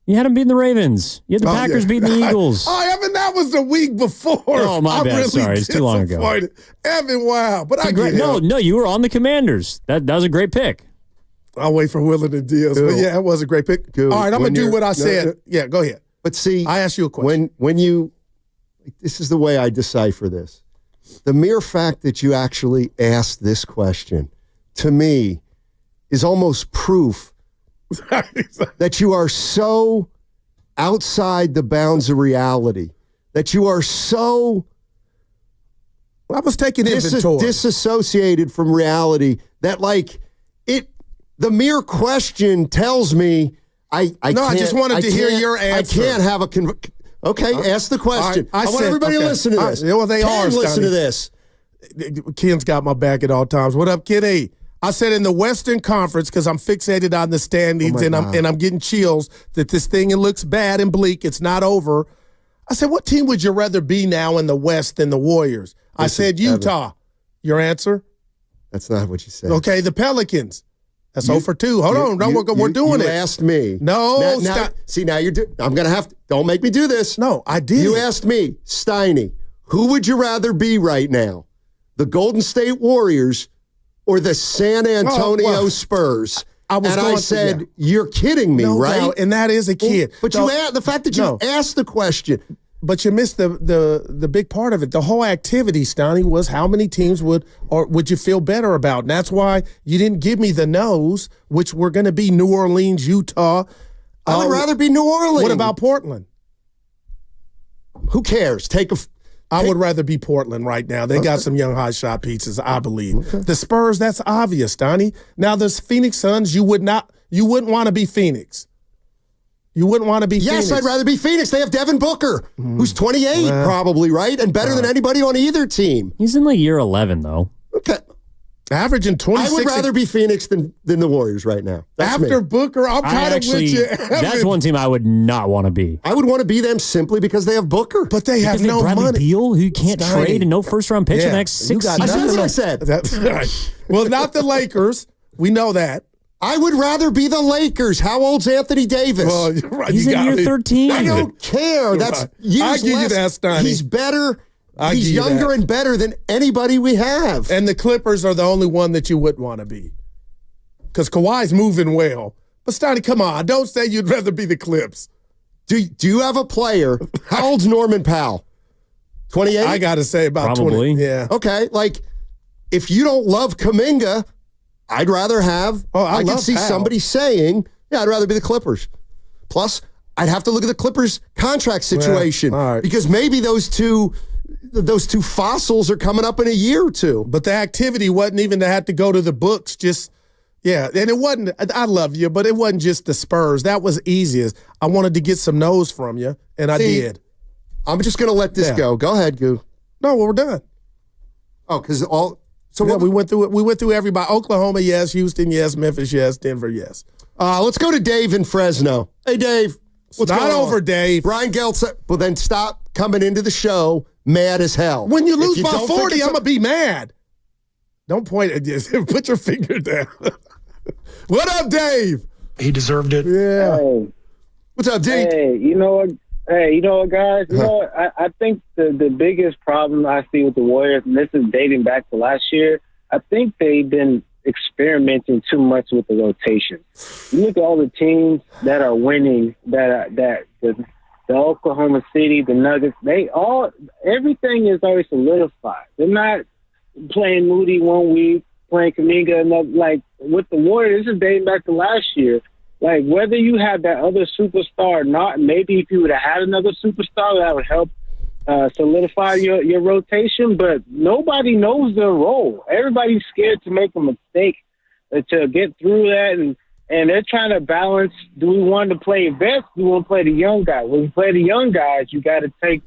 You had them beating the Ravens. You had the Packers beating the Eagles. Evan, that was the week before. Oh, my bad. Really sorry. It's too long ago. Evan, wow. But I get it. No, you were on the Commanders. That was a great pick. I'll wait for Willard and Diaz. But yeah, it was a great pick. All right, I'm going to do what I said. Yeah, go ahead. But see, I asked you a question. This is the way I decipher this. The mere fact that you actually asked this question, to me, is almost proof that you are so outside the bounds of reality, that you are so I was taking inventory. Disassociated from reality that the mere question tells me I just wanted to hear your answer. I can't have a ask the question. I want everybody to listen to this. Well, they are. Listen to this. Ken's got my back at all times. What up, Kenny? I said in the Western Conference, because I'm fixated on the standings and I'm getting chills that this thing looks bad and bleak. It's not over. I said, what team would you rather be now in the West than the Warriors? I said Utah. Evan. Your answer? That's not what you said. Okay, the Pelicans. That's 0 for 2. Hold on. We're doing it. You asked me. No. Now you're I'm going to have to. Don't make me do this. No, I did. You asked me, Steiny, who would you rather be right now? The Golden State Warriors or the San Antonio Spurs? I said, you're kidding me, right? Doubt, and that is a kid. But the fact that you asked the question. But you missed the big part of it. The whole activity, Stoney, was how many teams would you feel better about? And that's why you didn't give me the no's, which were going to be New Orleans, Utah. I would rather be New Orleans. What about Portland? Who cares? I would rather be Portland right now. They got some young hot shot pizzas, I believe. Okay. The Spurs, that's obvious, Donnie. Now there's Phoenix Suns. You wouldn't want to be Phoenix. You wouldn't want to be Phoenix. Yes, I'd rather be Phoenix. They have Devin Booker, who's 28 probably, right? And better than anybody on either team. He's in year 11, though. Okay. Averaging 26. I would rather be Phoenix than the Warriors right now. That's After me. Booker, I'm kind of with you. That's one team I would not want to be. I would want to be them simply because they have Booker. But they have no Bradley money. Beal, who you can't trade, and no first-round pick in the next 6 got seasons. That's what I said. That's right. Well, not the Lakers. We know that. I would rather be the Lakers. How old's Anthony Davis? Well, you're right. He's in year 13. I don't care. That's right. years I give you less. that, Steiny. He's better. I He's give you younger that. and better than anybody we have. And the Clippers are the only one that you wouldn't want to be. Because Kawhi's moving well. But, Steiny, come on. Don't say you'd rather be the Clips. Do you have a player? How old's Norman Powell? 28? I got to say about Probably. 20. Yeah. Okay, like, if you don't love Kuminga, I'd rather have. I can love see Powell. somebody saying, "Yeah, I'd rather be the Clippers." Plus, I'd have to look at the Clippers' contract situation all right. because maybe those two fossils are coming up in a year or two. But the activity wasn't even to have to go to the books. Just, yeah. And it wasn't, I love you, but it wasn't just the Spurs. That was easiest. I wanted to get some no's from you, and I did. I'm just going to let this go. Go ahead, Goo. No, well, we're done. Oh, because all. So yeah, we went through it. We went through everybody. Oklahoma, yes. Houston, yes. Memphis, yes. Denver, yes. Let's go to Dave in Fresno. Hey, Dave. What's not going over, on? Dave. Brian Geltz. Well, then stop coming into the show mad as hell. When you If lose by don't 40, think I'm going to be mad. Don't point at this. Put your finger down. What up, Dave? He deserved it. Yeah. Hey, What's up, D? hey, you know what? Hey, you know what, guys? You know what? I think the biggest problem I see with the Warriors, and this is dating back to last year, I think they've been experimenting too much with the rotation. You look at all the teams that are winning, the Oklahoma City, the Nuggets, everything is always solidified. They're not playing Moody one week, playing Kuminga another. Like with the Warriors, this is dating back to last year. Like whether you have that other superstar or not, maybe if you would have had another superstar, that would help solidify your rotation, but nobody knows their role. Everybody's scared to make a mistake to get through that, and they're trying to balance, do we want to play vets? Do we want to play the young guys? When you play the young guys, you got to take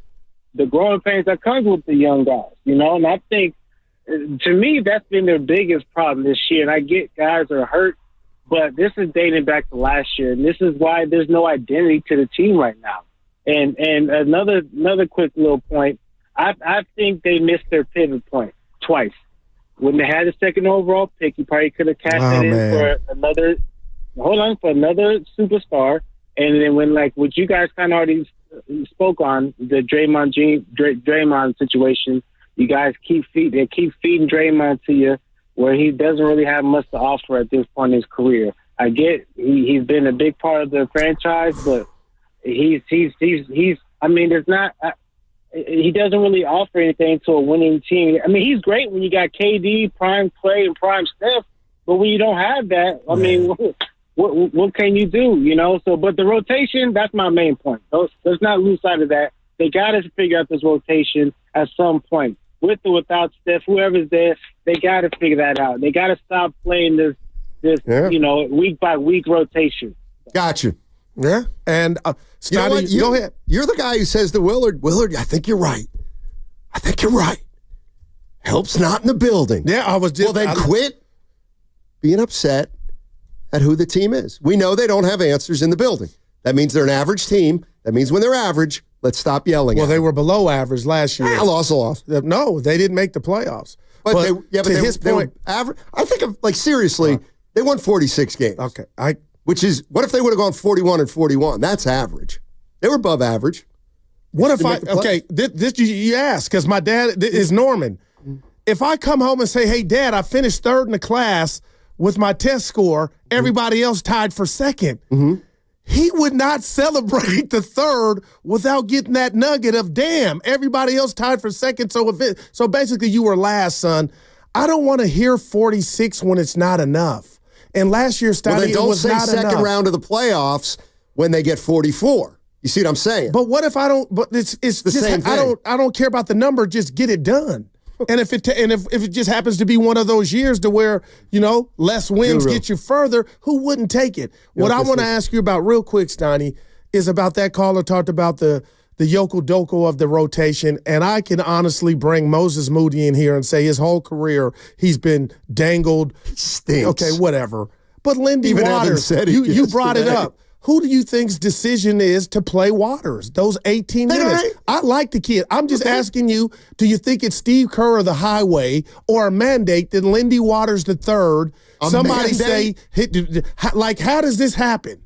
the growing pains that comes with the young guys, you know? And I think, to me, that's been their biggest problem this year, and I get guys are hurt, but this is dating back to last year, and this is why there's no identity to the team right now. And another quick little point, I think they missed their pivot point twice. When they had the second overall pick, you probably could have cashed that in for another superstar. And then when, like, what you guys kind of already spoke on, the Draymond situation, you guys keep feeding Draymond to you where he doesn't really have much to offer at this point in his career. I get he's been a big part of the franchise, but he doesn't really offer anything to a winning team. I mean, he's great when you got KD, prime Clay, and prime Steph, but when you don't have that, I mean, what can you do, you know? So, but the rotation, that's my main point. Let's not lose sight of that. They got to figure out this rotation at some point. With or without Steph, whoever's there, they got to figure that out. They got to stop playing this week by week rotation. Got you. Yeah. And Scotty, go ahead. You're the guy who says to Willard, I think you're right. Help's not in the building. Yeah, I was just. Well, then quit being upset at who the team is. We know they don't have answers in the building. That means they're an average team. That means when they're average, let's stop yelling at them. Well, they were below average last year. Lost. No, they didn't make the playoffs. But his point, average. I think of, like, seriously, they won 46 games. Okay. Which is, what if they would have gone 41-41? That's average. They were above average. What if this you ask, because my dad is Norman. If I come home and say, hey, Dad, I finished third in the class with my test score, everybody else tied for second. He would not celebrate the third without getting that nugget of, damn, everybody else tied for second. So basically you were last, son. I don't want to hear 46 when it's not enough. And last year, Stotty, it was not enough. Don't say second round of the playoffs when they get 44. You see what I'm saying? But what if I don't? But it's the just, same thing. I don't care about the number. Just get it done. And if it just happens to be one of those years to where, you know, less wins get you further, who wouldn't take it? What I want to ask you about real quick, Stoney, is about that caller talked about the the Yoko-Doko of the rotation, and I can honestly bring Moses Moody in here and say his whole career he's been dangled. Stinks. Okay, whatever. But Lindy Even Evan Waters, said it you brought it yesterday. up. Who do you think's decision is to play Waters, those 18 minutes? I like the kid. I'm just asking you, do you think it's Steve Kerr or the highway or a mandate that Lindy Waters III, somebody say, like, how does this happen?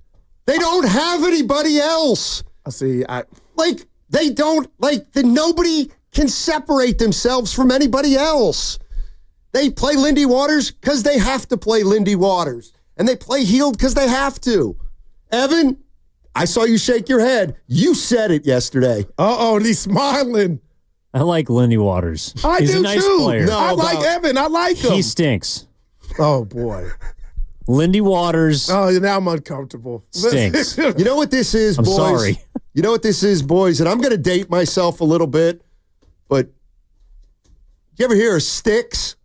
They don't have anybody else. They don't, nobody can separate themselves from anybody else. They play Lindy Waters because they have to play Lindy Waters. And they play Heald because they have to. Evan, I saw you shake your head. You said it yesterday. Uh-oh, and he's smiling. I like Lindy Waters. He's a nice too. player. I like Evan. I like him. He stinks. Oh, boy. Lindy Waters. Oh, now I'm uncomfortable. Stinks. You know what this is, boys? I'm sorry. You know what this is, boys? And I'm going to date myself a little bit, but you ever hear of Styx?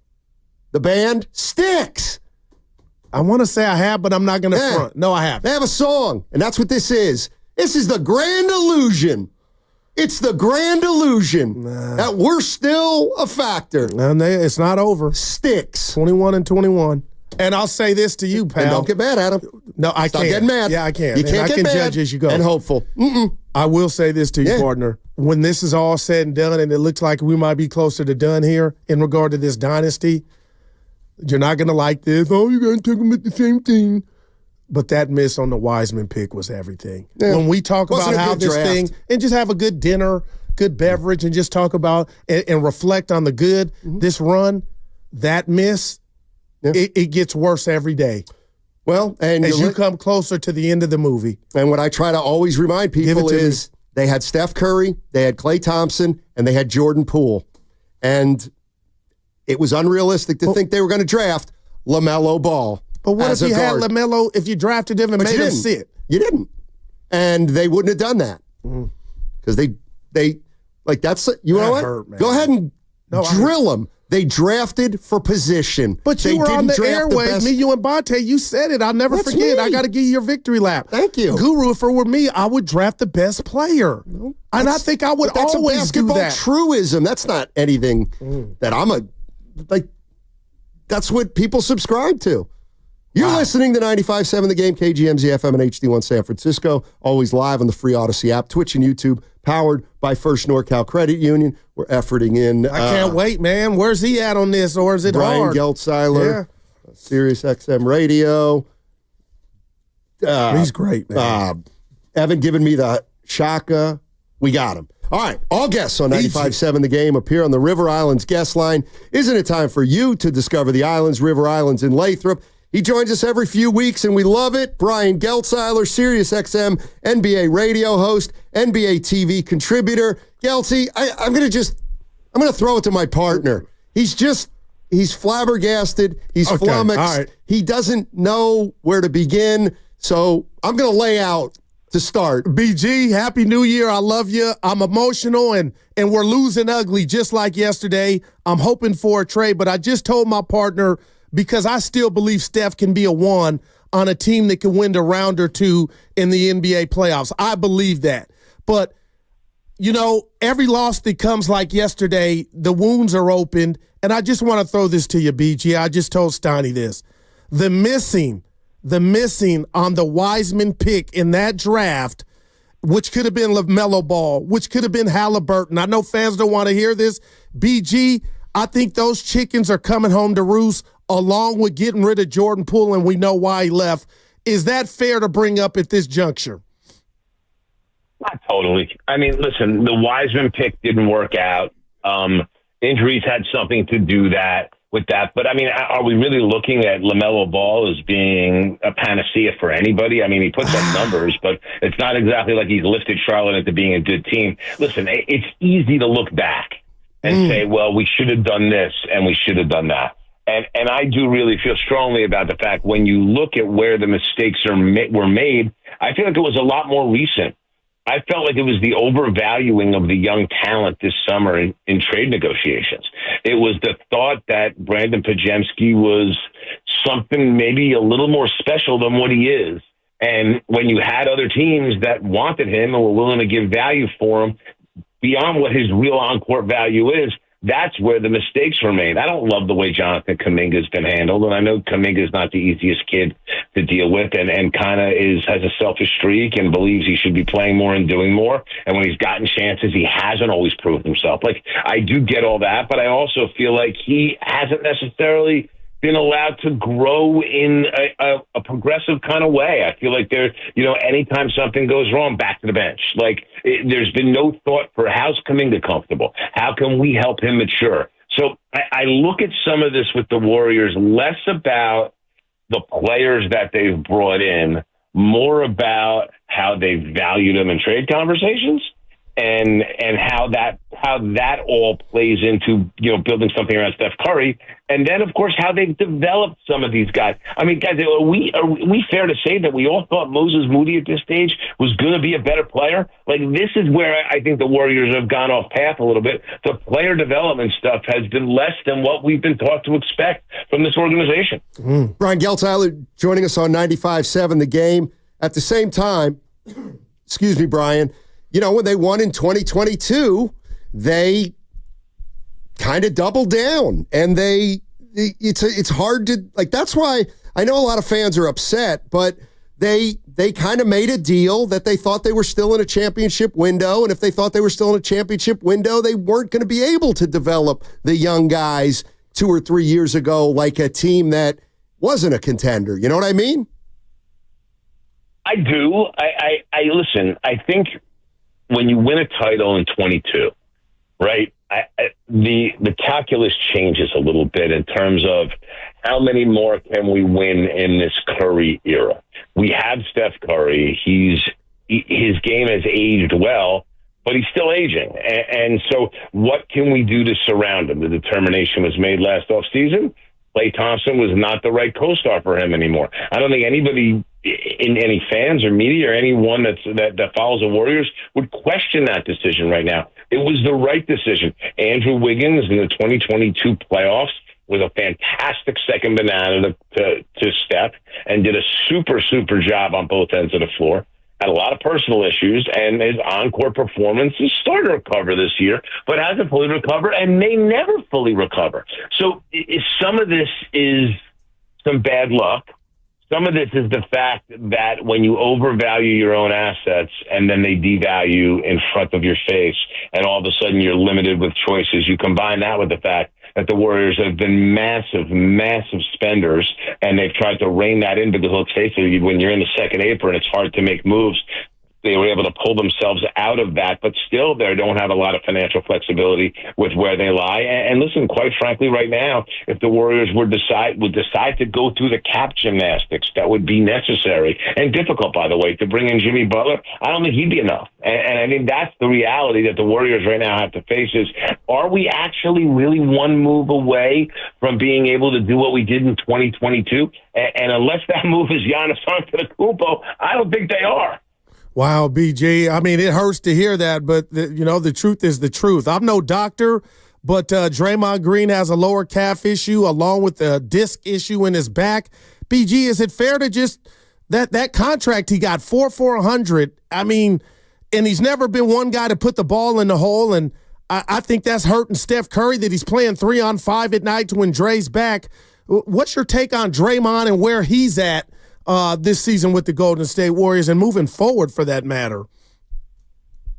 The band? Styx. I want to say I have, but I'm not going to front. No, I haven't. They have a song, and that's what this is. This is the grand illusion. It's the grand illusion that we're still a factor. And it's not over. Styx. 21-21. And I'll say this to you, pal. And don't get mad at him. No, I Stop can't. getting mad. Yeah, I can. You can't I get can mad judge as you go. and hopeful. I will say this to you, partner. When this is all said and done, and it looks like we might be closer to done here in regard to this dynasty, you're not going to like this. Oh, you're going to take them at the same thing. But that miss on the Wiseman pick was everything. Yeah. When we talk about how this thing, and just have a good dinner, good beverage, and just talk about and reflect on the good, this run, that miss, it gets worse every day. Well, and as you come closer to the end of the movie. And what I try to always remind people is they had Steph Curry, they had Klay Thompson, and they had Jordan Poole. And it was unrealistic to think they were going to draft LaMelo Ball. But what if you had LaMelo, if you drafted him and made him sit? You didn't. And they wouldn't have done that. Because they that's, you know what? Go ahead and drill them. They drafted for position. But you were on the airwaves, me, you, and Bonte. You said it. I'll never forget. I got to give you your victory lap. Thank you. Guru, if it were me, I would draft the best player. And I think I would always do that. That's a basketball truism. That's not anything that that's what people subscribe to. You're listening to 95.7 The Game, KGMZ FM and HD1 San Francisco. Always live on the free Odyssey app, Twitch and YouTube, powered by First NorCal Credit Union. We're efforting in. I can't wait, man. Where's he at on this, or is it Brian hard? Geltzeiler, Sirius XM Radio. He's great, man. Evan giving me the shaka. We got him. All right, all guests on 95.7 The Game appear on the River Islands guest line. Isn't it time for you to discover the islands, River Islands in Lathrop? He joins us every few weeks, and we love it. Brian Geltzeiler, Sirius XM NBA radio host, NBA TV contributor. Geltzy, I'm going to throw it to my partner. He's flabbergasted. He's flummoxed. All right. He doesn't know where to begin, so I'm going to lay out to start. BG, Happy New Year. I love you. I'm emotional, and we're losing ugly just like yesterday. I'm hoping for a trade, but I just told my partner, because I still believe Steph can be a one on a team that can win a round or two in the NBA playoffs. I believe that. But, you know, every loss that comes like yesterday, the wounds are opened. And I just want to throw this to you, BG. I just told Steiny this. The missing on the Wiseman pick in that draft, which could have been LaMelo Ball, which could have been Halliburton. I know fans don't want to hear this. BG, I think those chickens are coming home to roost, along with getting rid of Jordan Poole, and we know why he left. Is that fair to bring up at this juncture? Not totally. I mean, listen, the Wiseman pick didn't work out. Injuries had something to do with that. But, I mean, are we really looking at LaMelo Ball as being a panacea for anybody? I mean, he puts up numbers, but it's not exactly like he's lifted Charlotte into being a good team. Listen, it's easy to look back and say, well, we should have done this and we should have done that. And I do really feel strongly about the fact when you look at where the mistakes were made, I feel like it was a lot more recent. I felt like it was the overvaluing of the young talent this summer in trade negotiations. It was the thought that Brandon Pajemski was something maybe a little more special than what he is. And when you had other teams that wanted him and were willing to give value for him beyond what his real on-court value is, that's where the mistakes were made. I don't love the way Jonathan Kuminga's been handled, and I know Kuminga's not the easiest kid to deal with, and kind of has a selfish streak and believes he should be playing more and doing more. And when he's gotten chances, he hasn't always proved himself. Like, I do get all that, but I also feel like he hasn't necessarily been allowed to grow in a progressive kind of way. I feel like anytime something goes wrong, back to the bench. Like, there's been no thought for how's Kuminga comfortable? How can we help him mature? So I look at some of this with the Warriors less about the players that they've brought in, more about how they value them in trade conversations. And how that all plays into building something around Steph Curry, and then of course how they've developed some of these guys. I mean, guys, are we fair to say that we all thought Moses Moody at this stage was going to be a better player? Like, this is where I think the Warriors have gone off path a little bit. The player development stuff has been less than what we've been taught to expect from this organization. Brian Gelteiler joining us on 95.7 The Game. At the same time, excuse me, Brian. When they won in 2022, they kind of doubled down, and it's hard to, like, that's why I know a lot of fans are upset, but they kind of made a deal that they thought they were still in a championship window, and if they thought they were still in a championship window, they weren't going to be able to develop the young guys 2 or 3 years ago like a team that wasn't a contender. You know what I mean? I do. I listen, I think when you win a title in 22, right, the calculus changes a little bit in terms of how many more can we win in this Curry era. We have Steph Curry. His game has aged well, but he's still aging. And so what can we do to surround him? The determination was made last offseason. Klay Thompson was not the right co-star for him anymore. I don't think anybody in any fans or media or anyone that follows the Warriors would question that decision right now. It was the right decision. Andrew Wiggins in the 2022 playoffs was a fantastic second banana to Steph and did a super, super job on both ends of the floor. Had a lot of personal issues, and his on-court performance is starting to recover this year, but hasn't fully recovered and may never fully recover. So some of this is some bad luck. Some of this is the fact that when you overvalue your own assets and then they devalue in front of your face and all of a sudden you're limited with choices, you combine that with the fact that the Warriors have been massive, massive spenders, and they've tried to rein that in because, let's face it, when you're in the second apron, it's hard to make moves. They were able to pull themselves out of that, but still they don't have a lot of financial flexibility with where they lie. And listen, quite frankly, right now, if the Warriors would decide to go through the cap gymnastics that would be necessary and difficult, by the way, to bring in Jimmy Butler, I don't think he'd be enough. And I mean, that's the reality that the Warriors right now have to face is, are we actually really one move away from being able to do what we did in 2022? And unless that move is Giannis Antetokounmpo, I don't think they are. Wow, BG. I mean, it hurts to hear that, but, the truth is the truth. I'm no doctor, but Draymond Green has a lower calf issue along with a disc issue in his back. BG, is it fair to just that contract he got, $400? I mean, and he's never been one guy to put the ball in the hole, and I think that's hurting Steph Curry that he's playing 3-on-5 at night when Dre's back. What's your take on Draymond and where he's at this season with the Golden State Warriors and moving forward for that matter?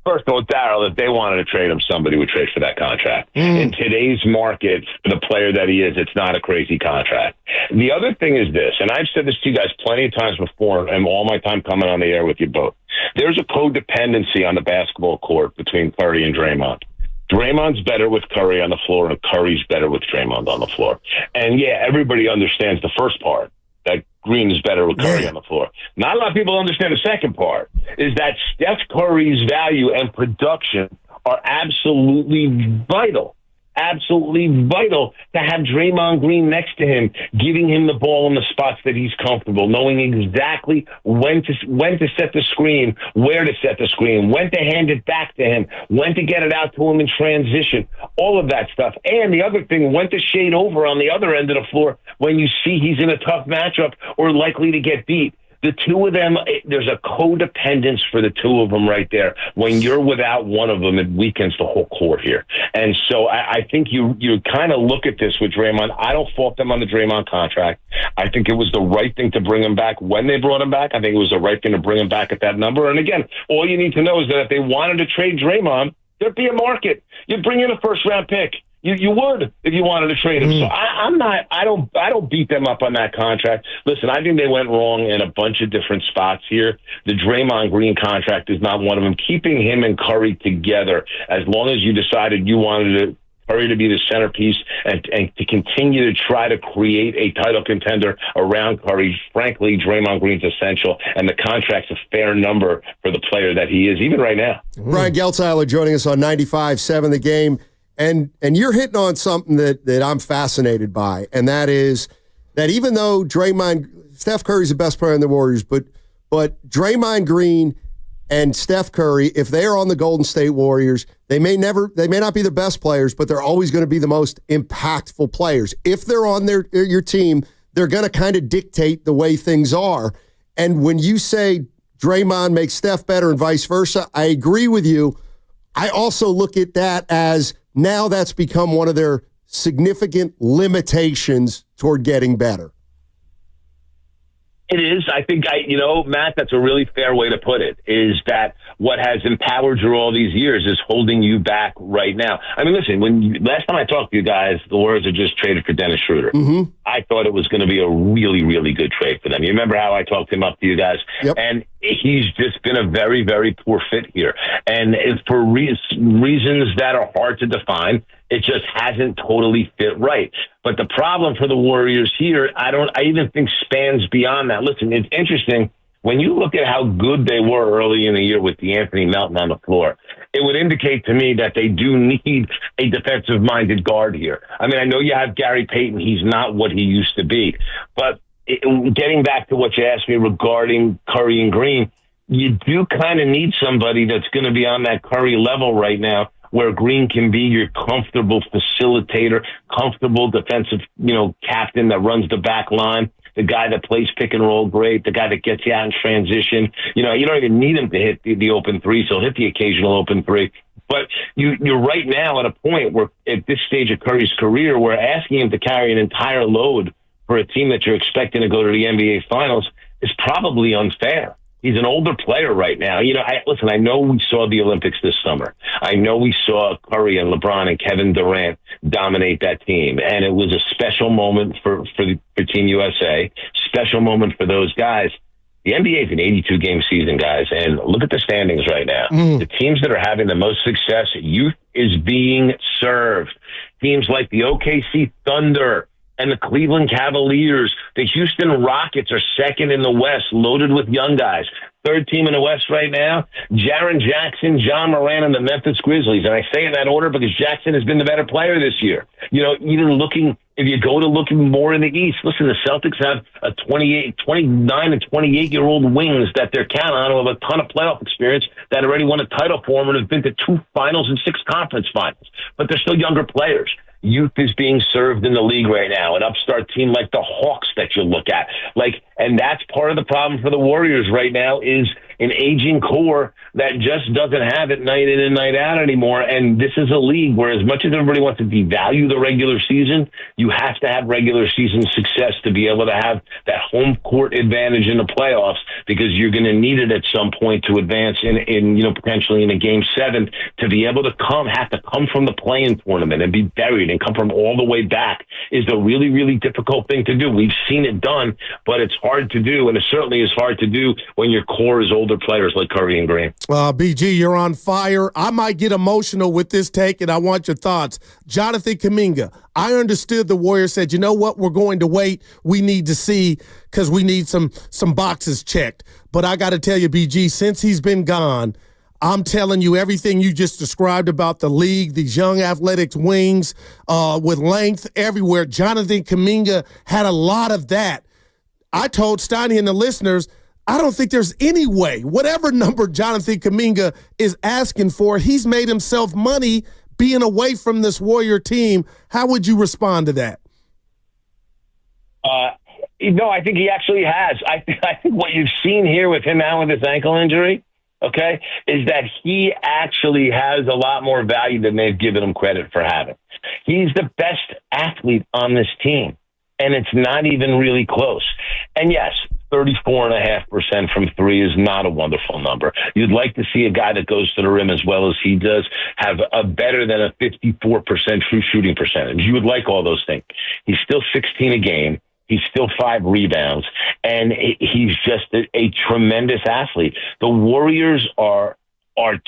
First of all, Darryl, if they wanted to trade him, somebody would trade for that contract. In today's market, for the player that he is, it's not a crazy contract. The other thing is this, and I've said this to you guys plenty of times before, and all my time coming on the air with you both. There's a codependency on the basketball court between Curry and Draymond. Draymond's better with Curry on the floor, and Curry's better with Draymond on the floor. And, yeah, everybody understands the first part, that Green is better with Curry on the floor. Not a lot of people understand the second part, is that Steph Curry's value and production are absolutely vital to have Draymond Green next to him, giving him the ball in the spots that he's comfortable, knowing exactly when to set the screen, where to set the screen, when to hand it back to him, when to get it out to him in transition, all of that stuff. And the other thing, when to shade over on the other end of the floor when you see he's in a tough matchup or likely to get beat. The two of them, there's a codependence for the two of them right there. When you're without one of them, it weakens the whole core here. And so I think you kind of look at this with Draymond. I don't fault them on the Draymond contract. I think it was the right thing to bring him back when they brought him back. I think it was the right thing to bring him back at that number. And again, all you need to know is that if they wanted to trade Draymond, there'd be a market. You'd bring in a first-round pick. You would if you wanted to trade him. So I don't beat them up on that contract. Listen, I think they went wrong in a bunch of different spots here. The Draymond Green contract is not one of them. Keeping him and Curry together, as long as you decided you wanted Curry to be the centerpiece and to continue to try to create a title contender around Curry. Frankly, Draymond Green's essential, and the contract's a fair number for the player that he is, even right now. Brian Geltzeiler joining us on 95.7 The Game. And you're hitting on something that I'm fascinated by, and that is that even though Steph Curry's the best player in the Warriors, but Draymond Green and Steph Curry, if they are on the Golden State Warriors, they may not be the best players, but they're always going to be the most impactful players. If they're on your team, they're going to kind of dictate the way things are. And when you say Draymond makes Steph better and vice versa, I agree with you. I also look at that as now that's become one of their significant limitations toward getting better. It is. I think, Matt, that's a really fair way to put it, is that what has empowered you all these years is holding you back right now. I mean, listen, last time I talked to you guys, the Warriors had just traded for Dennis Schroeder. Mm-hmm. I thought it was going to be a really, really good trade for them. You remember how I talked him up to you guys? Yep. And he's just been a very, very poor fit here. And for reasons that are hard to define, it just hasn't totally fit right. But the problem for the Warriors here, I even think spans beyond that. Listen, it's interesting. When you look at how good they were early in the year with D'Anthony Melton on the floor, it would indicate to me that they do need a defensive-minded guard here. I mean, I know you have Gary Payton. He's not what he used to be. But getting back to what you asked me regarding Curry and Green, you do kind of need somebody that's going to be on that Curry level right now, where Green can be your comfortable facilitator, comfortable defensive, captain that runs the back line, the guy that plays pick and roll great, the guy that gets you out in transition. You don't even need him to hit the open three, so he'll hit the occasional open three. But you're right now at a point where, at this stage of Curry's career, we're asking him to carry an entire load for a team that you're expecting to go to the NBA Finals is probably unfair. He's an older player right now. I know we saw the Olympics this summer. I know we saw Curry and LeBron and Kevin Durant dominate that team. And it was a special moment for Team USA, special moment for those guys. The NBA is an 82-game season, guys, and look at the standings right now. The teams that are having the most success, youth is being served. Teams like the OKC Thunder and the Cleveland Cavaliers, the Houston Rockets are second in the West, loaded with young guys. Third team in the West right now, Jaren Jackson, John Moran, and the Memphis Grizzlies. And I say in that order because Jackson has been the better player this year. If you go to looking more in the East, listen, the Celtics have a 29 and 28-year-old wings that they're counting on, who have a ton of playoff experience, that already won a title for them and have been to 2 finals and 6 conference finals. But they're still younger players. Youth is being served in the league right now. An upstart team like the Hawks that you look at. And that's part of the problem for the Warriors right now, is an aging core that just doesn't have it night in and night out anymore. And this is a league where, as much as everybody wants to devalue the regular season, you have to have regular season success to be able to have that home court advantage in the playoffs, because you're going to need it at some point to advance in potentially in a Game 7, to be able to have to come from the play-in tournament and be buried and come from all the way back is a really, really difficult thing to do. We've seen it done, but it's hard to do, and it certainly is hard to do when your core is older players like Curry and Green. BG, you're on fire. I might get emotional with this take, and I want your thoughts. Jonathan Kuminga, I understood the Warriors said, you know what, we're going to wait. We need to see, because we need some boxes checked. But I got to tell you, BG, since he's been gone, I'm telling you, everything you just described about the league, these young athletic wings with length everywhere, Jonathan Kuminga had a lot of that. I told Steiny and the listeners, I don't think there's any way, whatever number Jonathan Kuminga is asking for, he's made himself money being away from this Warrior team. How would you respond to that? No, I think he actually has. I think what you've seen here with him now with his ankle injury, okay, is that he actually has a lot more value than they've given him credit for having. He's the best athlete on this team, and it's not even really close. And yes, 34.5% from three is not a wonderful number. You'd like to see a guy that goes to the rim as well as he does have a better than a 54% true shooting percentage. You would like all those things. He's still 16 a game. He's still 5 rebounds, and he's just a tremendous athlete. The Warriors are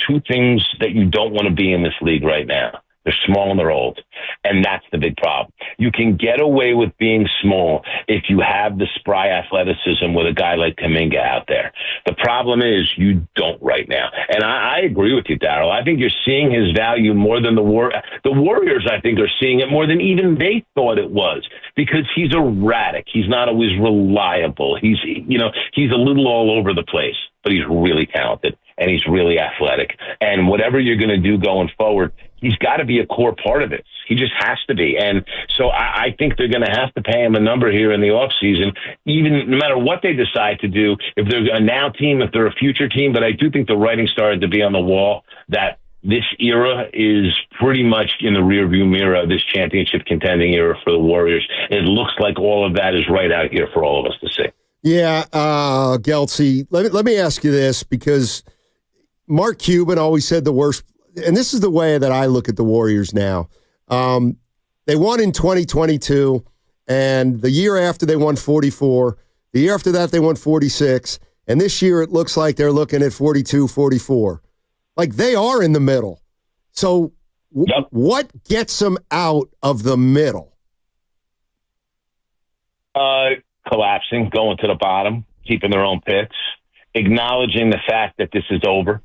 two things that you don't want to be in this league right now. They're small and they're old, and that's the big problem. You can get away with being small if you have the spry athleticism with a guy like Kuminga out there. The problem is you don't right now. And I agree with you, Darryl. I think you're seeing his value more than the Warriors, I think, are seeing it more than even they thought it was, because he's erratic. He's not always reliable. He's a little all over the place, but he's really talented and he's really athletic. And whatever you're going to do going forward, he's got to be a core part of it. He just has to be. And so I think they're going to have to pay him a number here in the offseason, even no matter what they decide to do, if they're a now team, if they're a future team. But I do think the writing started to be on the wall that this era is pretty much in the rearview mirror of this championship contending era for the Warriors. It looks like all of that is right out here for all of us to see. Yeah, Gelsey, let me ask you this, because Mark Cuban always said the worst, and this is the way that I look at the Warriors now. They won in 2022, and the year after they won 44. The year after that, they won 46. And this year, it looks like they're looking at 42, 44. Like, they are in the middle. So what gets them out of the middle? Collapsing, going to the bottom, keeping their own picks, acknowledging the fact that this is over,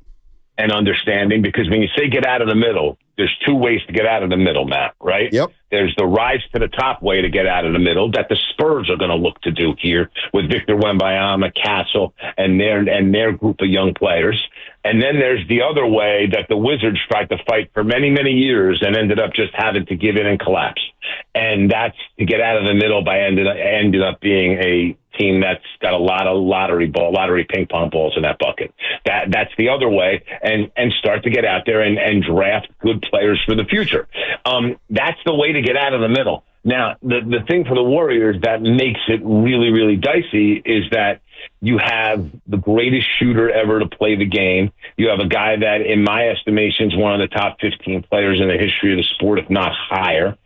and understanding, because when you say get out of the middle, there's 2 ways to get out of the middle, Matt, right? Yep. There's the rise to the top way to get out of the middle that the Spurs are going to look to do here with Victor Wembanyama, Castle, and their group of young players. And then there's the other way that the Wizards tried to fight for many, many years and ended up just having to give in and collapse. And that's to get out of the middle by ended up being a team that's got a lot of lottery ping pong balls in that bucket. That's the other way, and start to get out there and draft good players for the future. That's the way to get out of the middle. Now, the thing for the Warriors that makes it really, really dicey is that you have the greatest shooter ever to play the game. You have a guy that, in my estimation, is one of the top 15 players in the history of the sport, if not higher.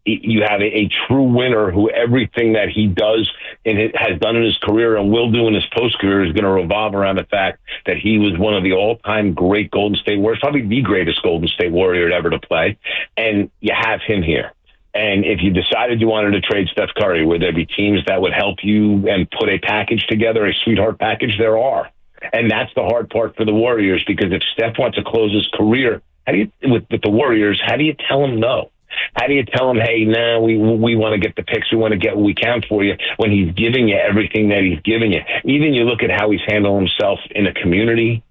You have a true winner who everything that he does and has done in his career and will do in his post-career is going to revolve around the fact that he was one of the all-time great Golden State Warriors, probably the greatest Golden State Warrior ever to play. And you have him here. And if you decided you wanted to trade Steph Curry, would there be teams that would help you and put a package together, a sweetheart package? There are. And that's the hard part for the Warriors, because if Steph wants to close his career with the Warriors, how do you tell him no? How do you tell him, hey, we want to get the picks, we want to get what we can for you, when he's giving you everything that he's giving you? Even you look at how he's handled himself in the community,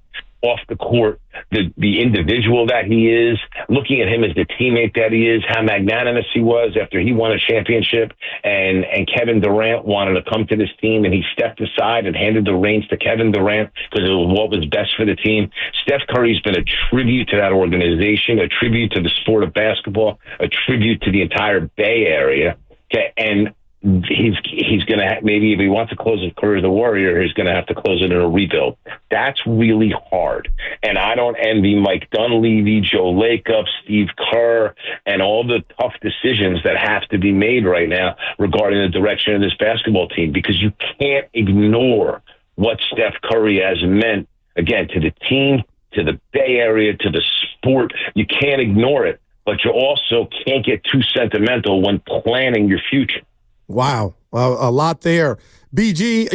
off the court, the individual that he is, looking at him as the teammate that he is, how magnanimous he was after he won a championship, and Kevin Durant wanted to come to this team, and he stepped aside and handed the reins to Kevin Durant because it was what was best for the team. Steph Curry's been a tribute to that organization, a tribute to the sport of basketball, a tribute to the entire Bay Area. Okay, and he's going to maybe, if he wants to close his career as a Warrior, he's going to have to close it in a rebuild. That's really hard. And I don't envy Mike Dunleavy, Joe Lacob, Steve Kerr, and all the tough decisions that have to be made right now regarding the direction of this basketball team, because you can't ignore what Steph Curry has meant, again, to the team, to the Bay Area, to the sport. You can't ignore it, but you also can't get too sentimental when planning your future. Wow, a lot there. BG,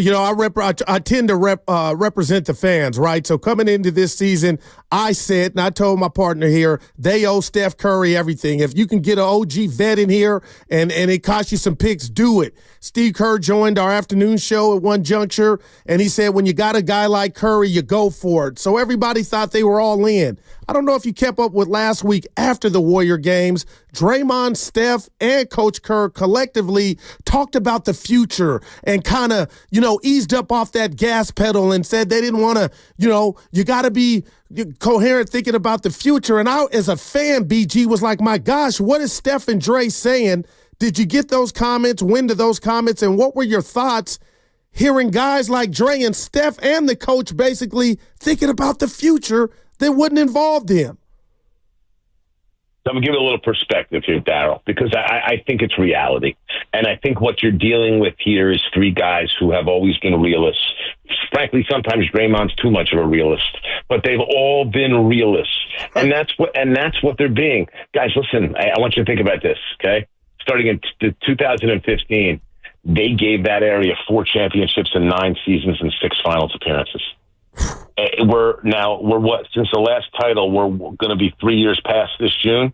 I tend to represent the fans, right? So coming into this season, I said, and I told my partner here, they owe Steph Curry everything. If you can get an OG vet in here and it costs you some picks, do it. Steve Kerr joined our afternoon show at one juncture, and he said, when you got a guy like Curry, you go for it. So everybody thought they were all in. I don't know if you kept up with last week after the Warrior games. Draymond, Steph, and Coach Kerr collectively talked about the future and kind of, eased up off that gas pedal and said they didn't want to, you got to be coherent thinking about the future. And I, as a fan, BG, was like, my gosh, what is Steph and Dre saying? Did you get those comments? When did those comments? And what were your thoughts hearing guys like Dre and Steph and the coach basically thinking about the future that wouldn't involve them? I'm going to give it a little perspective here, Darryl, because I think it's reality. And I think what you're dealing with here is three guys who have always been realists. Frankly, sometimes Draymond's too much of a realist, but they've all been realists. And that's what they're being. Guys, listen, I want you to think about this, okay? Starting in 2015, they gave that area 4 championships in 9 seasons and 6 finals appearances. We're what? Since the last title, we're going to be 3 years past this June.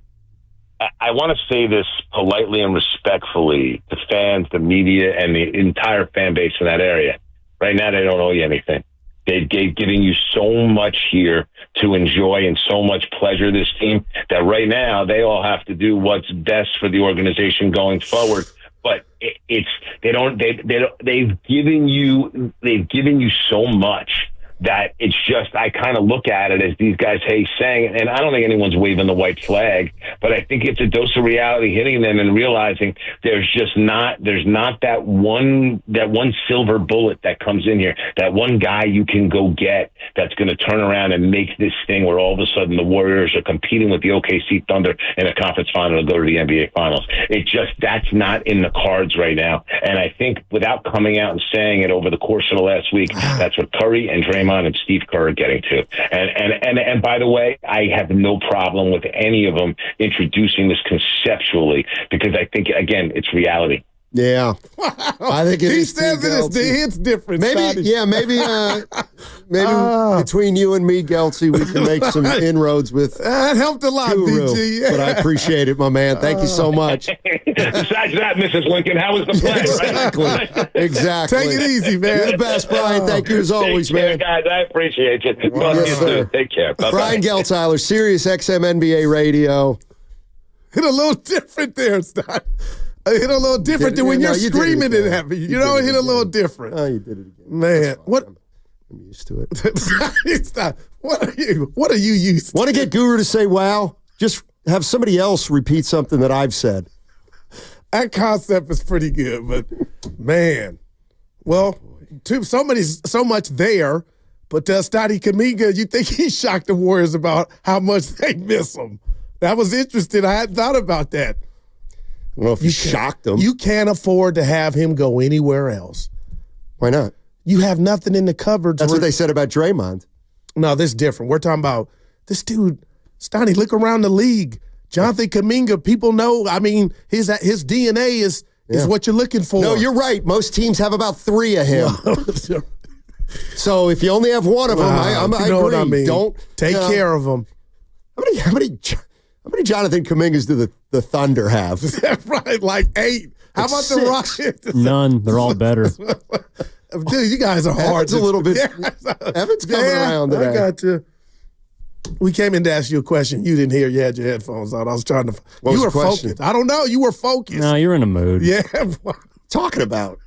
I want to say this politely and respectfully to fans, the media, and the entire fan base in that area. Right now, they don't owe you anything. They've giving you so much here to enjoy and so much pleasure, this team, that right now they all have to do what's best for the organization going forward. But they've given you so much that it's just, I kind of look at it as these guys saying, and I don't think anyone's waving the white flag, but I think it's a dose of reality hitting them and realizing there's not that one silver bullet that comes in here, that one guy you can go get that's going to turn around and make this thing where all of a sudden the Warriors are competing with the OKC Thunder in a conference final to go to the NBA Finals. That's not in the cards right now. And I think without coming out and saying it over the course of the last week, that's what Curry and Draymond and Steve Kerr are getting to. And by the way, I have no problem with any of them introducing this conceptually, because I think, again, it's reality. Yeah, I think he says it's different. Maybe between you and me, Geltsy, we can make some inroads with. That helped a lot, Guru, BG. Yeah. But I appreciate it, my man. Thank you so much. Besides that, Mrs. Lincoln, how was the play? Exactly. Take it easy, man. You're the best, Brian. Thank you as always, man. Guys, I appreciate you. Yes, sir. Take care. Bye-bye. Brian Geltzeiler, Sirius XM NBA Radio. Hit a little different there, Stein. Hit a little different than when you're screaming it at me. You know, it hit a little different. Oh, you did it again. Man, what? I'm used to it. What are you used to? Want to get Guru to say wow? Just have somebody else repeat something that I've said. That concept is pretty good, but man, well, so much there. But Stani Kaminga, you think he shocked the Warriors about how much they miss him? That was interesting. I hadn't thought about that. Well, if you shocked him. You can't afford to have him go anywhere else. Why not? You have nothing in the cupboards. That's what they said about Draymond. No, this is different. We're talking about this dude. Stani, look around the league. Jonathan Kuminga, people know. I mean, his DNA is what you're looking for. No, you're right. Most teams have about 3 of him. So if you only have one of them, I agree. What I mean. Don't take care of them. How many Jonathan Kumingas do the Thunder have? Right, like 8. How about 6? The Rockets? None. They're all better. Dude, you guys are hard. Evan's a little bit. Evan's coming around today. I got you. We came in to ask you a question. You didn't hear. You had your headphones on. I was trying to. What you was were the question? focused. I don't know. You were focused. No, you're in a mood. Yeah. Talking about.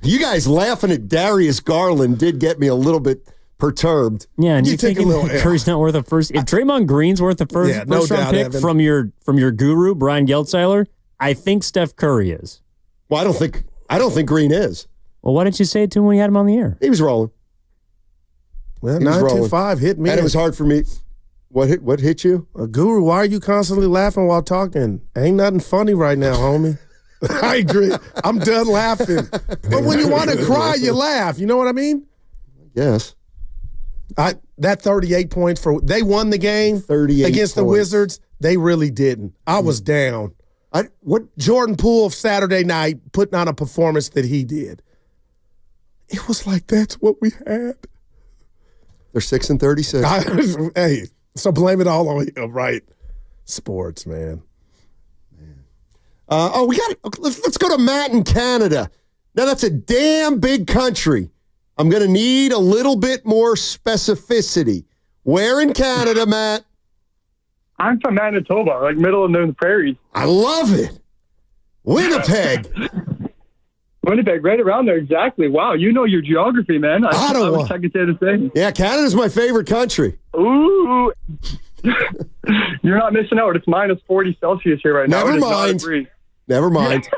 You guys laughing at Darius Garland did get me a little bit perturbed. Yeah, and you thinking Curry's not worth a first. If Draymond Green's worth a first round pick Evan. from your guru Brian Geltzeiler, I think Steph Curry is. Well, I don't think Green is. Well, why didn't you say it to him when you had him on the air? He was rolling. Well, 925 hit me, and it was hard for me. What hit you? Guru, why are you constantly laughing while talking? Ain't nothing funny right now, homie. I agree. I'm done laughing. But when you want to cry, you laugh. You know what I mean? Yes. That 38 points they won the game 38 against the Wizards. They really didn't. I was down. What Jordan Poole Saturday night putting on a performance that he did. It was like that's what we had. They're 6-36. Hey, so blame it all on him, right? Sports, man. We got it. Let's go to Matt in Canada. Now that's a damn big country. I'm going to need a little bit more specificity. Where in Canada, Matt? I'm from Manitoba, like middle of the prairies. I love it. Winnipeg. Winnipeg, right around there, exactly. Wow, you know your geography, man. I wish I could say the same. Yeah, Canada's my favorite country. Ooh. You're not missing out. It's minus 40 Celsius here right now. Never mind. Never mind.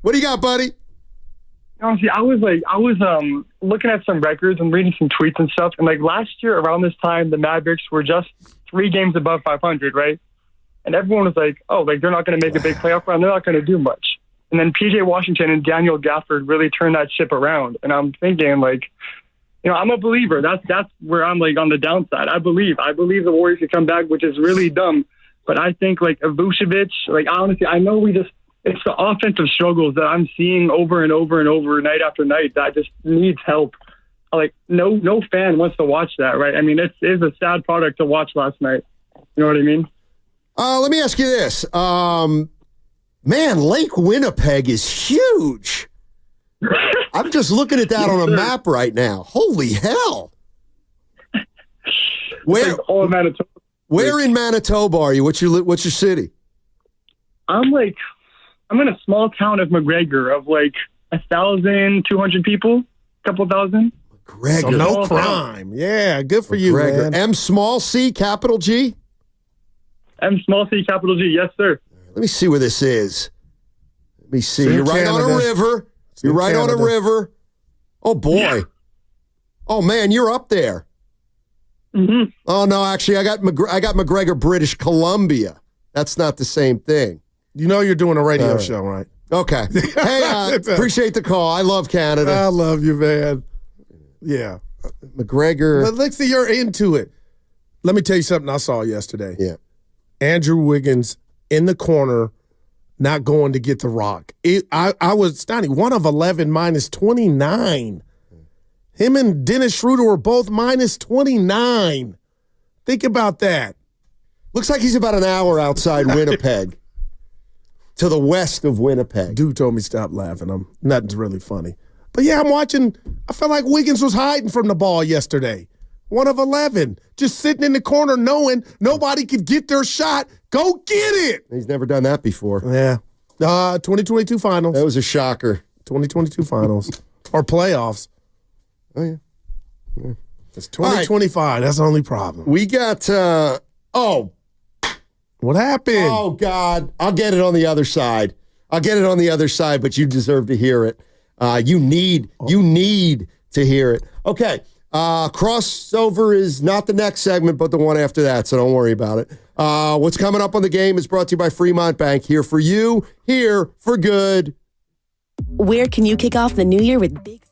What do you got, buddy? Honestly, I was looking at some records and reading some tweets and stuff. And like last year around this time, the Mavericks were just 3 games above 500, right? And everyone was like, oh, like they're not going to make a big playoff run. They're not going to do much. And then PJ Washington and Daniel Gafford really turned that ship around. And I'm thinking, like, you know, I'm a believer. That's where I'm like on the downside. I believe the Warriors could come back, which is really dumb. But I think like Vucevic, like honestly, I know it's the offensive struggles that I'm seeing over and over and over night after night that just needs help. Like no fan wants to watch that, right? I mean, it's a sad product to watch last night. You know what I mean? Let me ask you this. Man, Lake Winnipeg is huge. I'm just looking at that on a map right now. Holy hell. Where in Manitoba are you? What's your city? I'm in a small town of McGregor of like 1,200 people, couple thousand. McGregor. So no crime. Yeah, good for you, man. M small C, capital G? M small C, capital G. Yes, sir. Let me see where this is. Let me see. You're right on a river. You're right on a river. Oh, boy. Yeah. Oh, man, you're up there. Mm-hmm. Oh, no, actually, I got McGregor, British Columbia. That's not the same thing. You know you're doing a radio show, right? Okay. Hey, appreciate the call. I love Canada. I love you, man. Yeah. McGregor. But let's see, you're into it. Let me tell you something I saw yesterday. Yeah. Andrew Wiggins in the corner, not going to get the rock. I was, Stoney, 1 of 11 minus 29. Him and Dennis Schroeder were both minus 29. Think about that. Looks like he's about an hour outside Winnipeg. To the west of Winnipeg. Dude told me stop laughing. Nothing's really funny. But yeah, I'm watching. I felt like Wiggins was hiding from the ball yesterday. 1 of 11. Just sitting in the corner knowing nobody could get their shot. Go get it. He's never done that before. Yeah. 2022 finals. That was a shocker. 2022 finals. Or playoffs. Oh, yeah. It's 2025. Right. That's the only problem. We got, what happened? Oh, God. I'll get it on the other side. But you deserve to hear it. You need to hear it. Okay. Crossover is not the next segment, but the one after that, so don't worry about it. What's coming up on the game is brought to you by Fremont Bank. Here for you, here for good. Where can you kick off the new year with big...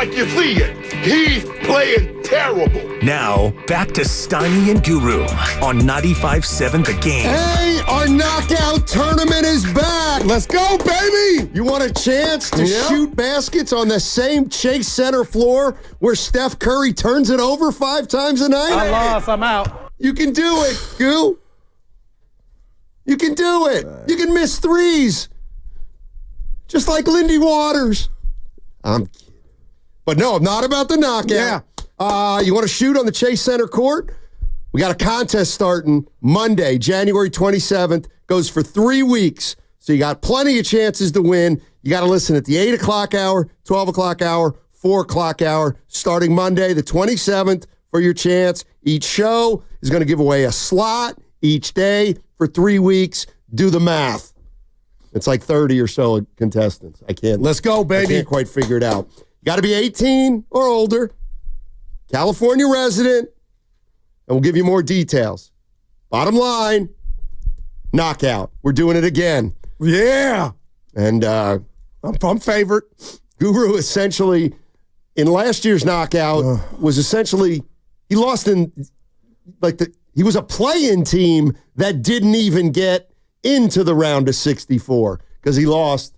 like you see it. He's playing terrible. Now, back to Steiny and Guru on 95.7 The Game. Hey, our knockout tournament is back. Let's go, baby. You want a chance to shoot baskets on the same Chase Center floor where Steph Curry turns it over 5 times a night? I lost. I'm out. You can do it, Goo. You can do it. You can miss threes. Just like Lindy Waters. I'm kidding. But no, not about the knockout. You want to shoot on the Chase Center court? We got a contest starting Monday, January 27th. Goes for 3 weeks. So you got plenty of chances to win. You got to listen at the 8 o'clock hour, 12 o'clock hour, 4 o'clock hour, starting Monday, the 27th, for your chance. Each show is going to give away a slot each day for 3 weeks. Do the math. It's like 30 or so contestants. Let's go, baby. I can't quite figure it out. You got to be 18 or older, California resident, and we'll give you more details. Bottom line, knockout. We're doing it again. Yeah. And I'm favored. Guru essentially, in last year's knockout, was essentially, he lost in, he was a play-in team that didn't even get into the round of 64 because he lost.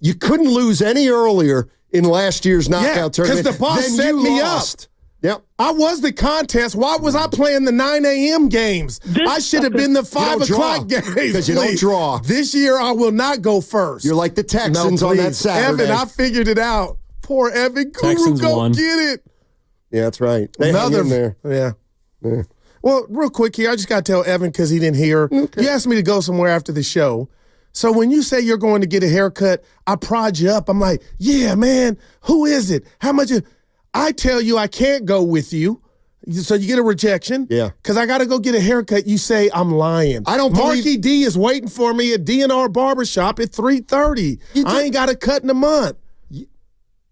You couldn't lose any earlier in last year's knockout tournament. Because the boss set me up. Yep. I was the contest. Why was I playing the 9 a.m. games? I should have been the 5 o'clock games. Because you don't draw. This year, I will not go first. You're like the Texans on that Saturday. Evan, I figured it out. Poor Evan. Guru, Texans go won. get it. Yeah, that's right. They hung in there. Yeah. Well, real quick here, I just got to tell Evan because he didn't hear. Okay. You asked me to go somewhere after the show. So when you say you're going to get a haircut, I prod you up. I'm like, yeah, man, who is it? How much? I tell you I can't go with you. So you get a rejection. Yeah. Because I got to go get a haircut. You say I'm lying. I don't Marky D is waiting for me at DNR Barbershop at 3:30. I ain't got a cut in a month.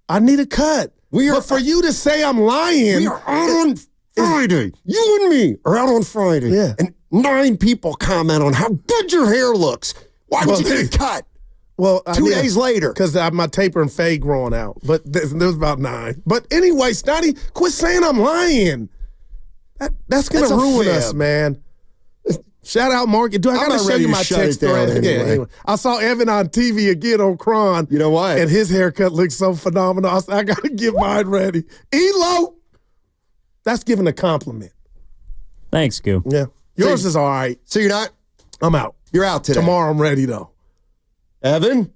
I need a cut. But for you to say I'm lying. We are out on Friday. You and me are out on Friday. Yeah. And 9 people comment on how good your hair looks. Why would you get a cut? Well, 2 days later. Because my taper and fade growing out. But there was about 9. But anyway, Snotty, quit saying I'm lying. That's going to ruin us, man. Shout out, Mark. Do I got to show you my text thread? Anyway. I saw Evan on TV again on Cron. You know what? And his haircut looks so phenomenal. I said, I got to get mine ready. Elo! That's giving a compliment. Thanks, Goo. Yeah. Yours is all right. So you're not? I'm out. You're out today. Tomorrow I'm ready, though. Evan?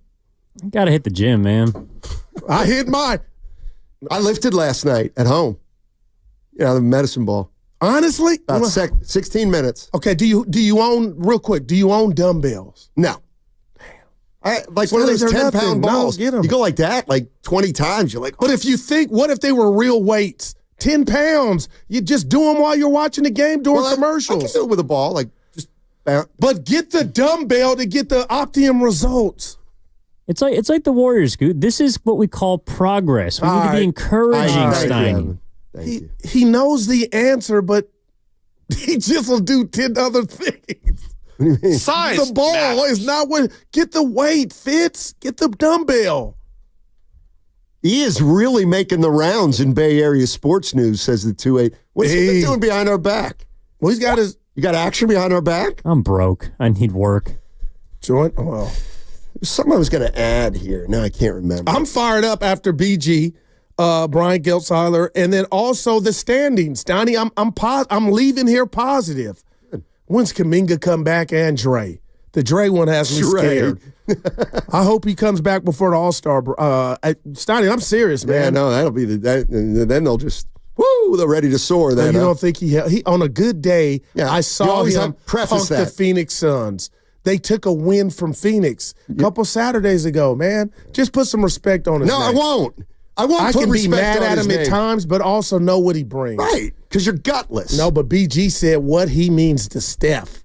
Got to hit the gym, man. I hit mine. I lifted last night at home. The medicine ball. Honestly? About 16 minutes. Okay, do you own, real quick, do you own dumbbells? No. One of those 10-pound balls. No, get 'em. You go like that, like 20 times. You're like, But if you think, what if they were real weights? 10 pounds. You just do them while you're watching the game during commercials. I can do it with a ball, like just. But get the dumbbell to get the optimum results. It's like the Warriors, Goo. This is what we call progress. We need to be encouraging Steiny. He knows the answer, but he just will do 10 other things. Science. The ball is not what. Get the weight, Fitz. Get the dumbbell. He is really making the rounds in Bay Area sports news, says the 2-8. What's he been doing behind our back? Well, he's got his. You got action behind our back? I'm broke. I need work. Joint? Well, there's something I was going to add here. Now I can't remember. I'm fired up after BG, Brian Geltzeiler, and then also the standings. Donnie, I'm leaving here positive. When's Kuminga come back and Dre? The Dre one has me scared. I hope he comes back before the All-Star. Stoney, I'm serious, man. Yeah, no, that'll be then they'll just, they're ready to soar then. You don't think he on a good day, I saw him punk the Phoenix Suns. They took a win from Phoenix a couple Saturdays ago, man. Just put some respect on his name. I won't. I can be mad at him at times, but also know what he brings. Right, because you're gutless. No, but BG said what he means to Steph.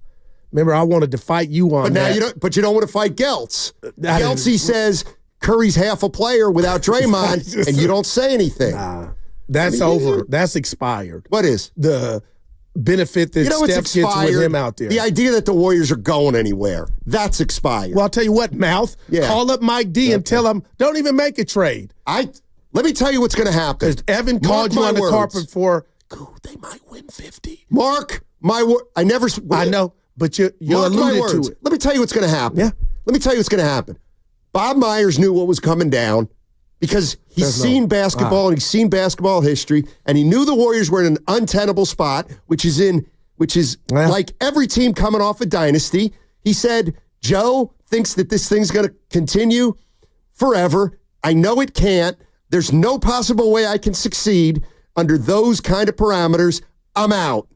Remember, I wanted to fight you on that. But you don't want to fight Geltz. Geltz says Curry's half a player without Draymond, and you don't say anything. Nah, that's over. That's expired. What is? The benefit that Steph gets with him out there. The idea that the Warriors are going anywhere, that's expired. Well, I'll tell you what, Mouth. Yeah. Call up Mike D and tell him, don't even make a trade. Let me tell you what's going to happen. Evan called you on the carpet for, they might win 50. Mark, my word. I know, but you're alluded to it. Let me tell you what's going to happen. Yeah. Let me tell you what's going to happen. Bob Myers knew what was coming down because he's seen basketball and he's seen basketball history, and he knew the Warriors were in an untenable spot, which is like every team coming off a dynasty. He said, Joe thinks that this thing's going to continue forever. I know it can't. There's no possible way I can succeed under those kind of parameters. I'm out.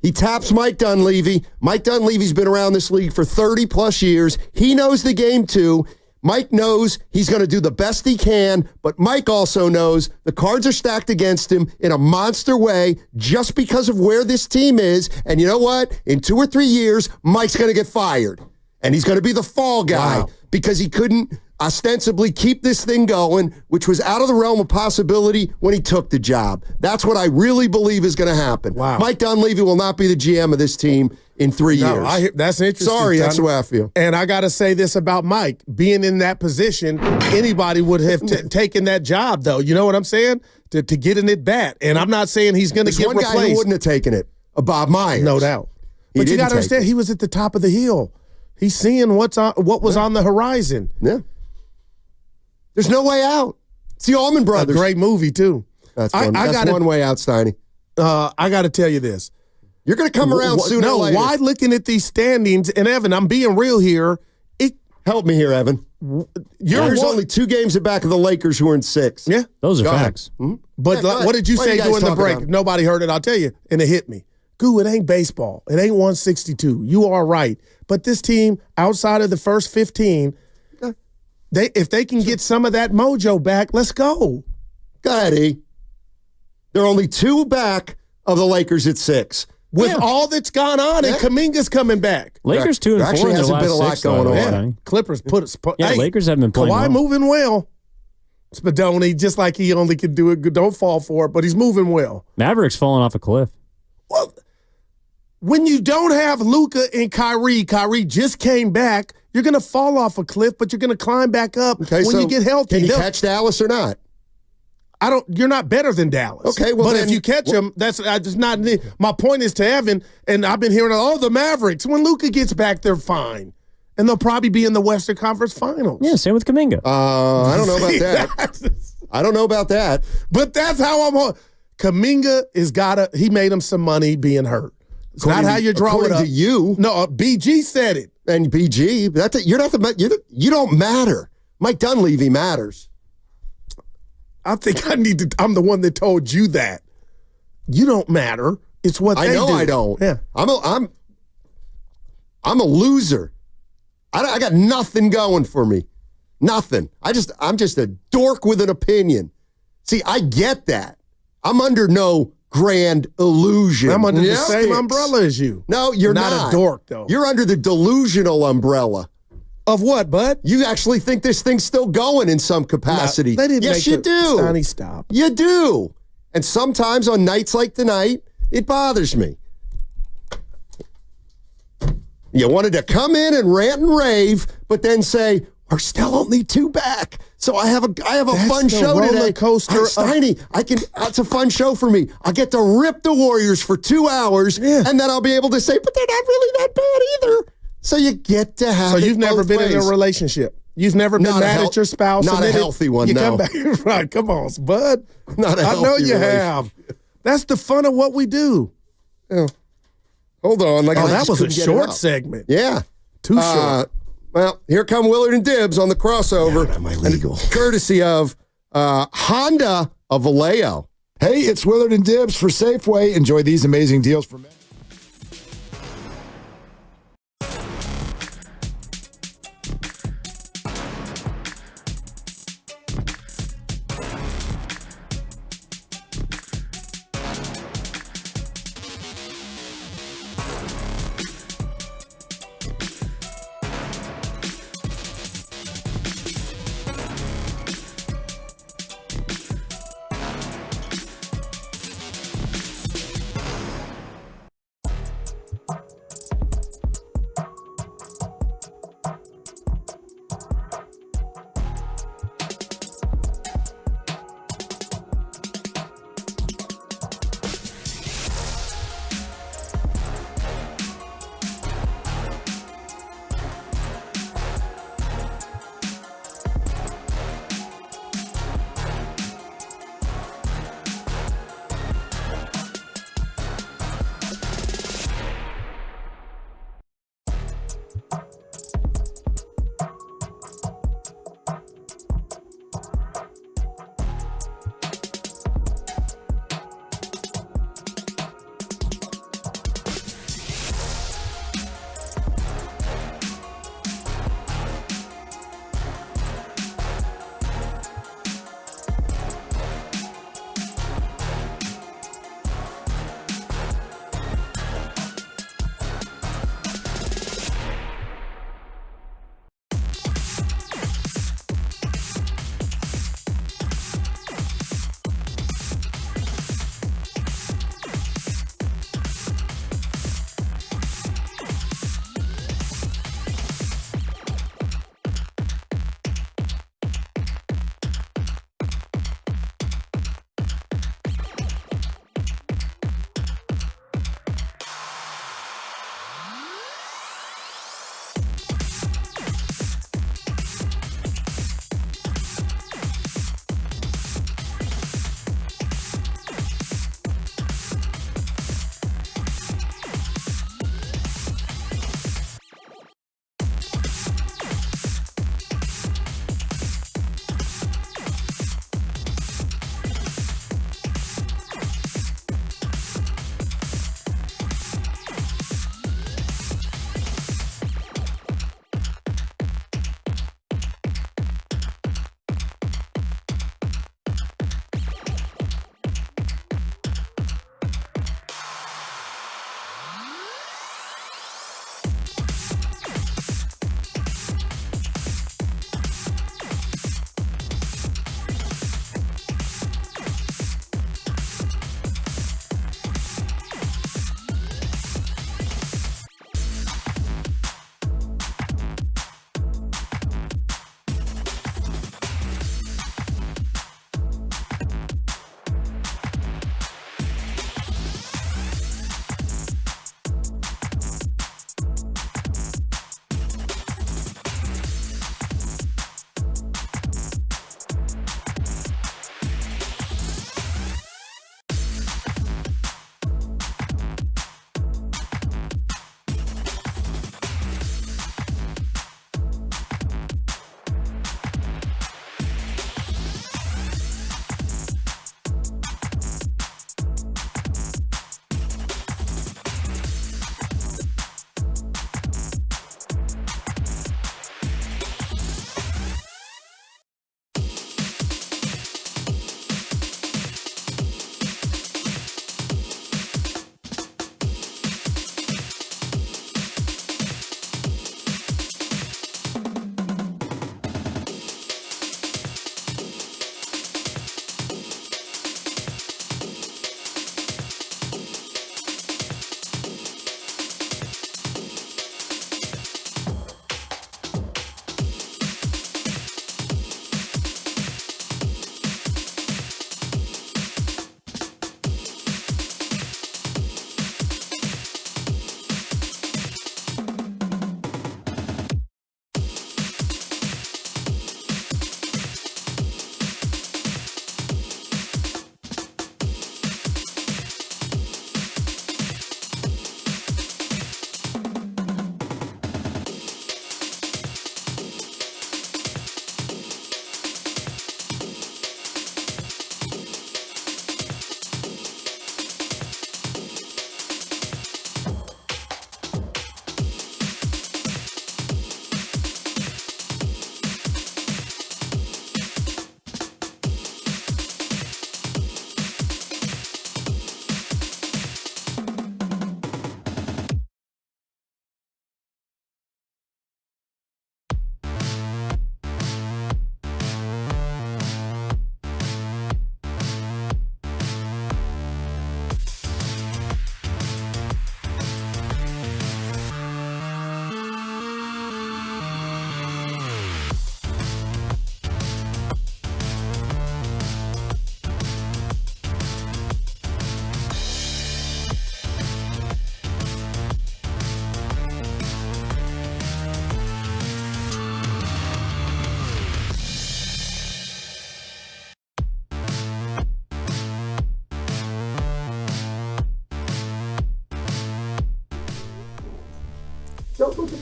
He taps Mike Dunleavy. Mike Dunleavy's been around this league for 30-plus years. He knows the game, too. Mike knows he's going to do the best he can, but Mike also knows the cards are stacked against him in a monster way just because of where this team is. And you know what? In 2 or 3 years, Mike's going to get fired. And he's going to be the fall guy because he couldn't ostensibly keep this thing going, which was out of the realm of possibility when he took the job. That's what I really believe is going to happen. Wow. Mike Dunleavy will not be the GM of this team in 3 years. That's interesting. Sorry, that's the way I feel. And I got to say this about Mike. Being in that position, anybody would have taken that job, though. You know what I'm saying? To get in it bat. And I'm not saying he's going to get replaced. One guy who wouldn't have taken it, Bob Myers. No doubt. But you got to understand, he was at the top of the hill. He's seeing what was on the horizon. Yeah. There's no way out. It's the Allman Brothers. A great movie, too. That's one way out, Steiny. I got to tell you this. You're going to come around sooner or later. Why looking at these standings, and Evan, I'm being real here. Help me here, Evan. There's only 2 games back of the Lakers who are in 6. Yeah. Those are facts. Mm-hmm. But what did you say during the break? Nobody heard it. I'll tell you, and it hit me. Goo, it ain't baseball. It ain't 162. You are right. But this team, outside of the first 15, if they can get some of that mojo back, let's go. Go ahead, E. They're only 2 back of the Lakers at 6. With all that's gone on, and Kuminga's coming back. Lakers 2 and 4 actually in the hasn't been a lot 6, going on. Yeah. Clippers put us. Lakers haven't been playing Kawhi well. moving well. Spadoni, just like he only can do it. Don't fall for it, but he's moving well. Mavericks falling off a cliff. Well, when you don't have Luka and Kyrie just came back. You're going to fall off a cliff, but you're going to climb back up when you get healthy. Can you catch Dallas or not? You're not better than Dallas. Okay, well, but if you catch them, that's just not. My point is to Evan, and I've been hearing, the Mavericks. When Luka gets back, they're fine, and they'll probably be in the Western Conference Finals. Yeah, same with Kuminga. I don't know about that. I don't know about that. But that's how I'm. Kuminga He made him some money being hurt. It's not how you draw it up. To you, no. BG said it. And BG, you don't matter. Mike Dunleavy matters. I think I'm the one that told you that. You don't matter. It's what they do. I know I don't. Yeah. I'm a loser. I got nothing going for me. Nothing. I'm just a dork with an opinion. See, I get that. I'm under no grand illusion. I'm under the same umbrella as you. No, you're not a dork, though. You're under the delusional umbrella. Of what, bud? You actually think this thing's still going in some capacity. No, they didn't yes, you do. Sonny, stop. You do. And sometimes on nights like tonight, it bothers me. You wanted to come in and rant and rave, but then say, we're still only 2 back. So I have a fun show today. Coaster. Steiny, it's a fun show for me. I get to rip the Warriors for 2 hours, and then I'll be able to say, but they're not really that bad either. So you get to have. So you've never been in a relationship. You've never been mad at your spouse. Not a healthy one. You come back, right? Come on, bud. Not a healthy I know you have. That's the fun of what we do. Yeah. Hold on. That was a short segment. Yeah. Too short. Well, here come Willard and Dibbs on the crossover. Am I legal? Courtesy of Honda of Vallejo. Hey, it's Willard and Dibbs for Safeway. Enjoy these amazing deals for men.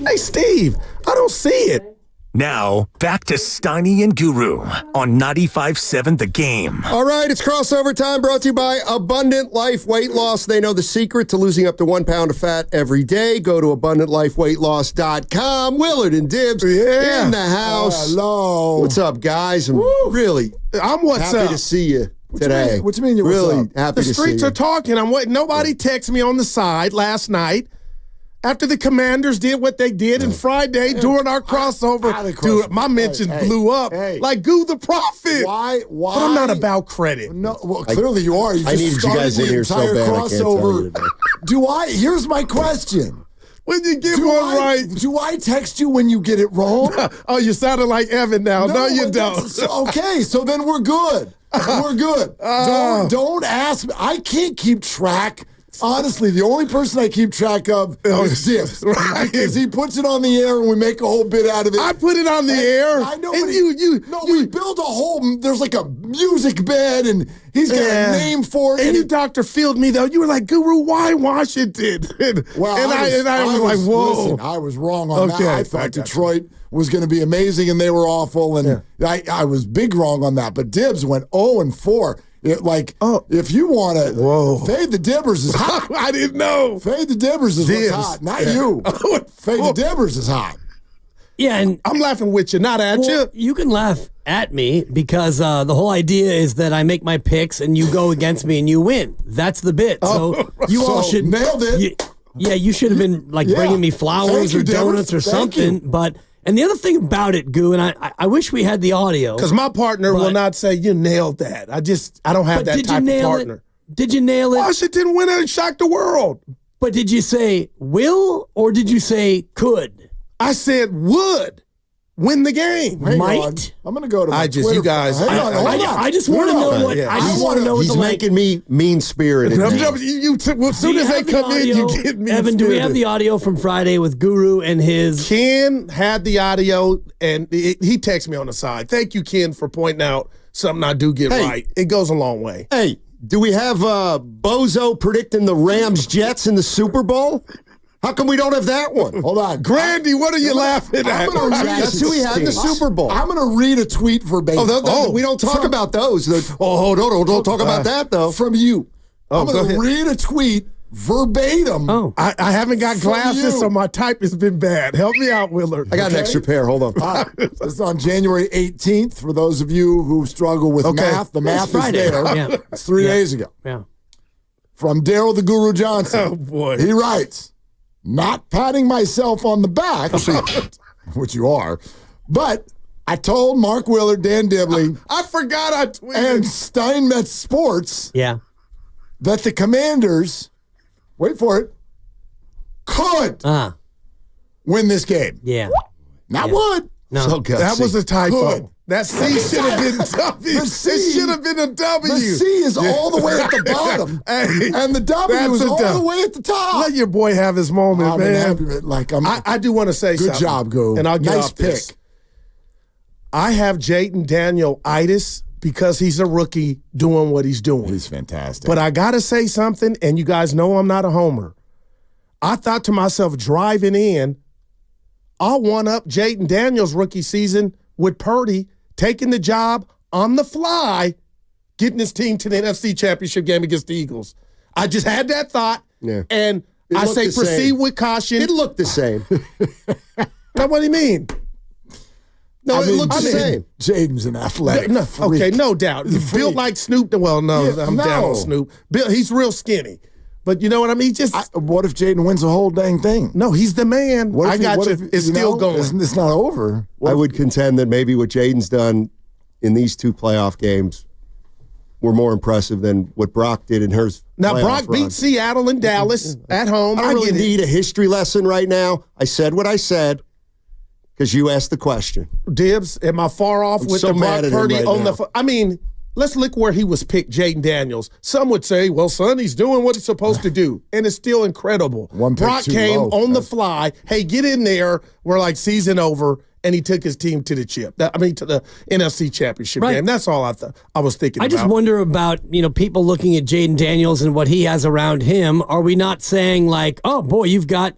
Hey, Steve, I don't see it. Now, back to Steiny and Guru on 95.7 The Game. All right, it's crossover time, brought to you by Abundant Life Weight Loss. They know the secret to losing up to 1 pound of fat every day. Go to AbundantLifeWeightLoss.com. Willard and Dibbs in the house. Hello. What's up, guys? I'm really happy to see you today. What you mean you're really happy The to see streets you? are talking. I'm waiting. Nobody texted me on the side last night. After the Commanders did what they did and Friday during our crossover, dude, my mentions blew up like Goo the Prophet. Why? But I'm not about credit. No, well, clearly you are. You I needed you guys in here so bad. I can't tell you today. Here's my question. When you get one right. Do I text you when you get it wrong? Oh, you sounded like Evan now. No, you don't. Okay, so then we're good. We're good. Don't ask me. I can't keep track. Honestly, the only person I keep track of is Dibbs. Right. Because he puts it on the air and we make a whole bit out of it. I put it on the air. I know. And we build a whole, there's like a music bed and he's got a name for it. And you Dr. Phil'd me, though. You were like, Guru, why Washington? Well, I was like, whoa. Listen, I was wrong on that. I thought Detroit was going to be amazing and they were awful. And I was big wrong on that. But Dibbs went 0-4. If you want to, Fade the Dibbers is hot. I didn't know. Fade the Dibbers is what's hot, not you. Fade the Dibbers is hot. Yeah, and I'm laughing with you, not at you. You can laugh at me because the whole idea is that I make my picks and you go against me and you win. That's the bit. So you all should nailed it. You should have been bringing me flowers or donuts or something. But. And the other thing about it, Goo, and I wish we had the audio. Because my partner will not say, you nailed that. I don't have that type of partner. Did you nail it? Washington went and shocked the world. But did you say will or did you say could? I said would win the game. Might. I'm going to go to my Twitter. You guys. I just want to know what. I just want to know what He's making me mean-spirited. As soon as they come in, you get me. Evan, do we have the audio from Friday with Guru and his? Ken had the audio, and he texted me on the side. Thank you, Ken, for pointing out something I do get right. It goes a long way. Hey, do we have Bozo predicting the Rams-Jets in the Super Bowl? How come we don't have that one? Hold on. Grandy, what are you laughing at? That's who we had in the Super Bowl. I'm going to read a tweet verbatim. We don't talk about those. Don't talk about that, though. From you. I'm going to read a tweet verbatim. Oh. I haven't got glasses, so my type has been bad. Help me out, Willard. I got an extra pair. Hold on. This is on January 18th. For those of you who struggle with math, the math is there. Yeah. It's 3 days ago. Yeah. From Daryl the Guru Johnson. Oh, boy. He writes, not patting myself on the back, which you are, but I told Mark Willard, Dan Dibley, I forgot I tweeted, and Steinmetz Sports that the Commanders, wait for it, could win this game. Yeah. Not would. No. So that was a typo. Could. That C should have been W. It should have been a W. The C is all the way at the bottom, and the W is all the way at the top. Let your boy have his moment, man. I do want to say something. Good job, Goo. And I'll get nice off pick. this. I have Jaden Daniel-itis because he's a rookie doing what he's doing. He's fantastic. But I got to say something, and you guys know I'm not a homer. I thought to myself, driving in, I'll one-up Jaden Daniels' rookie season with Purdy taking the job on the fly, getting his team to the NFC Championship game against the Eagles. I just had that thought, and I say proceed with caution. It looked the same. Now, what do you mean? No, it looked the same. Jaden's an athletic freak. Okay, no doubt. Built like Snoop. Well, no, I'm down on Snoop. He's real skinny. But you know what I mean? What if Jaden wins the whole dang thing? No, he's the man. I got you. It's still going. It's not over. I would contend that maybe what Jaden's done in these 2 playoff games were more impressive than what Brock did in hers. Now, Brock beat Seattle and Dallas at home. I don't really need a history lesson right now. I said what I said because you asked the question. Dibbs, am I far off with the Brock Purdy on the – I mean – let's look where he was picked, Jaden Daniels. Some would say, well, son, he's doing what he's supposed to do. And it's still incredible. Brock came on the fly. Hey, get in there. We're like season over. And he took his team to the to the NFC Championship game. That's all I was thinking about. I just wonder about, people looking at Jaden Daniels and what he has around him. Are we not saying like, oh, boy, you've got,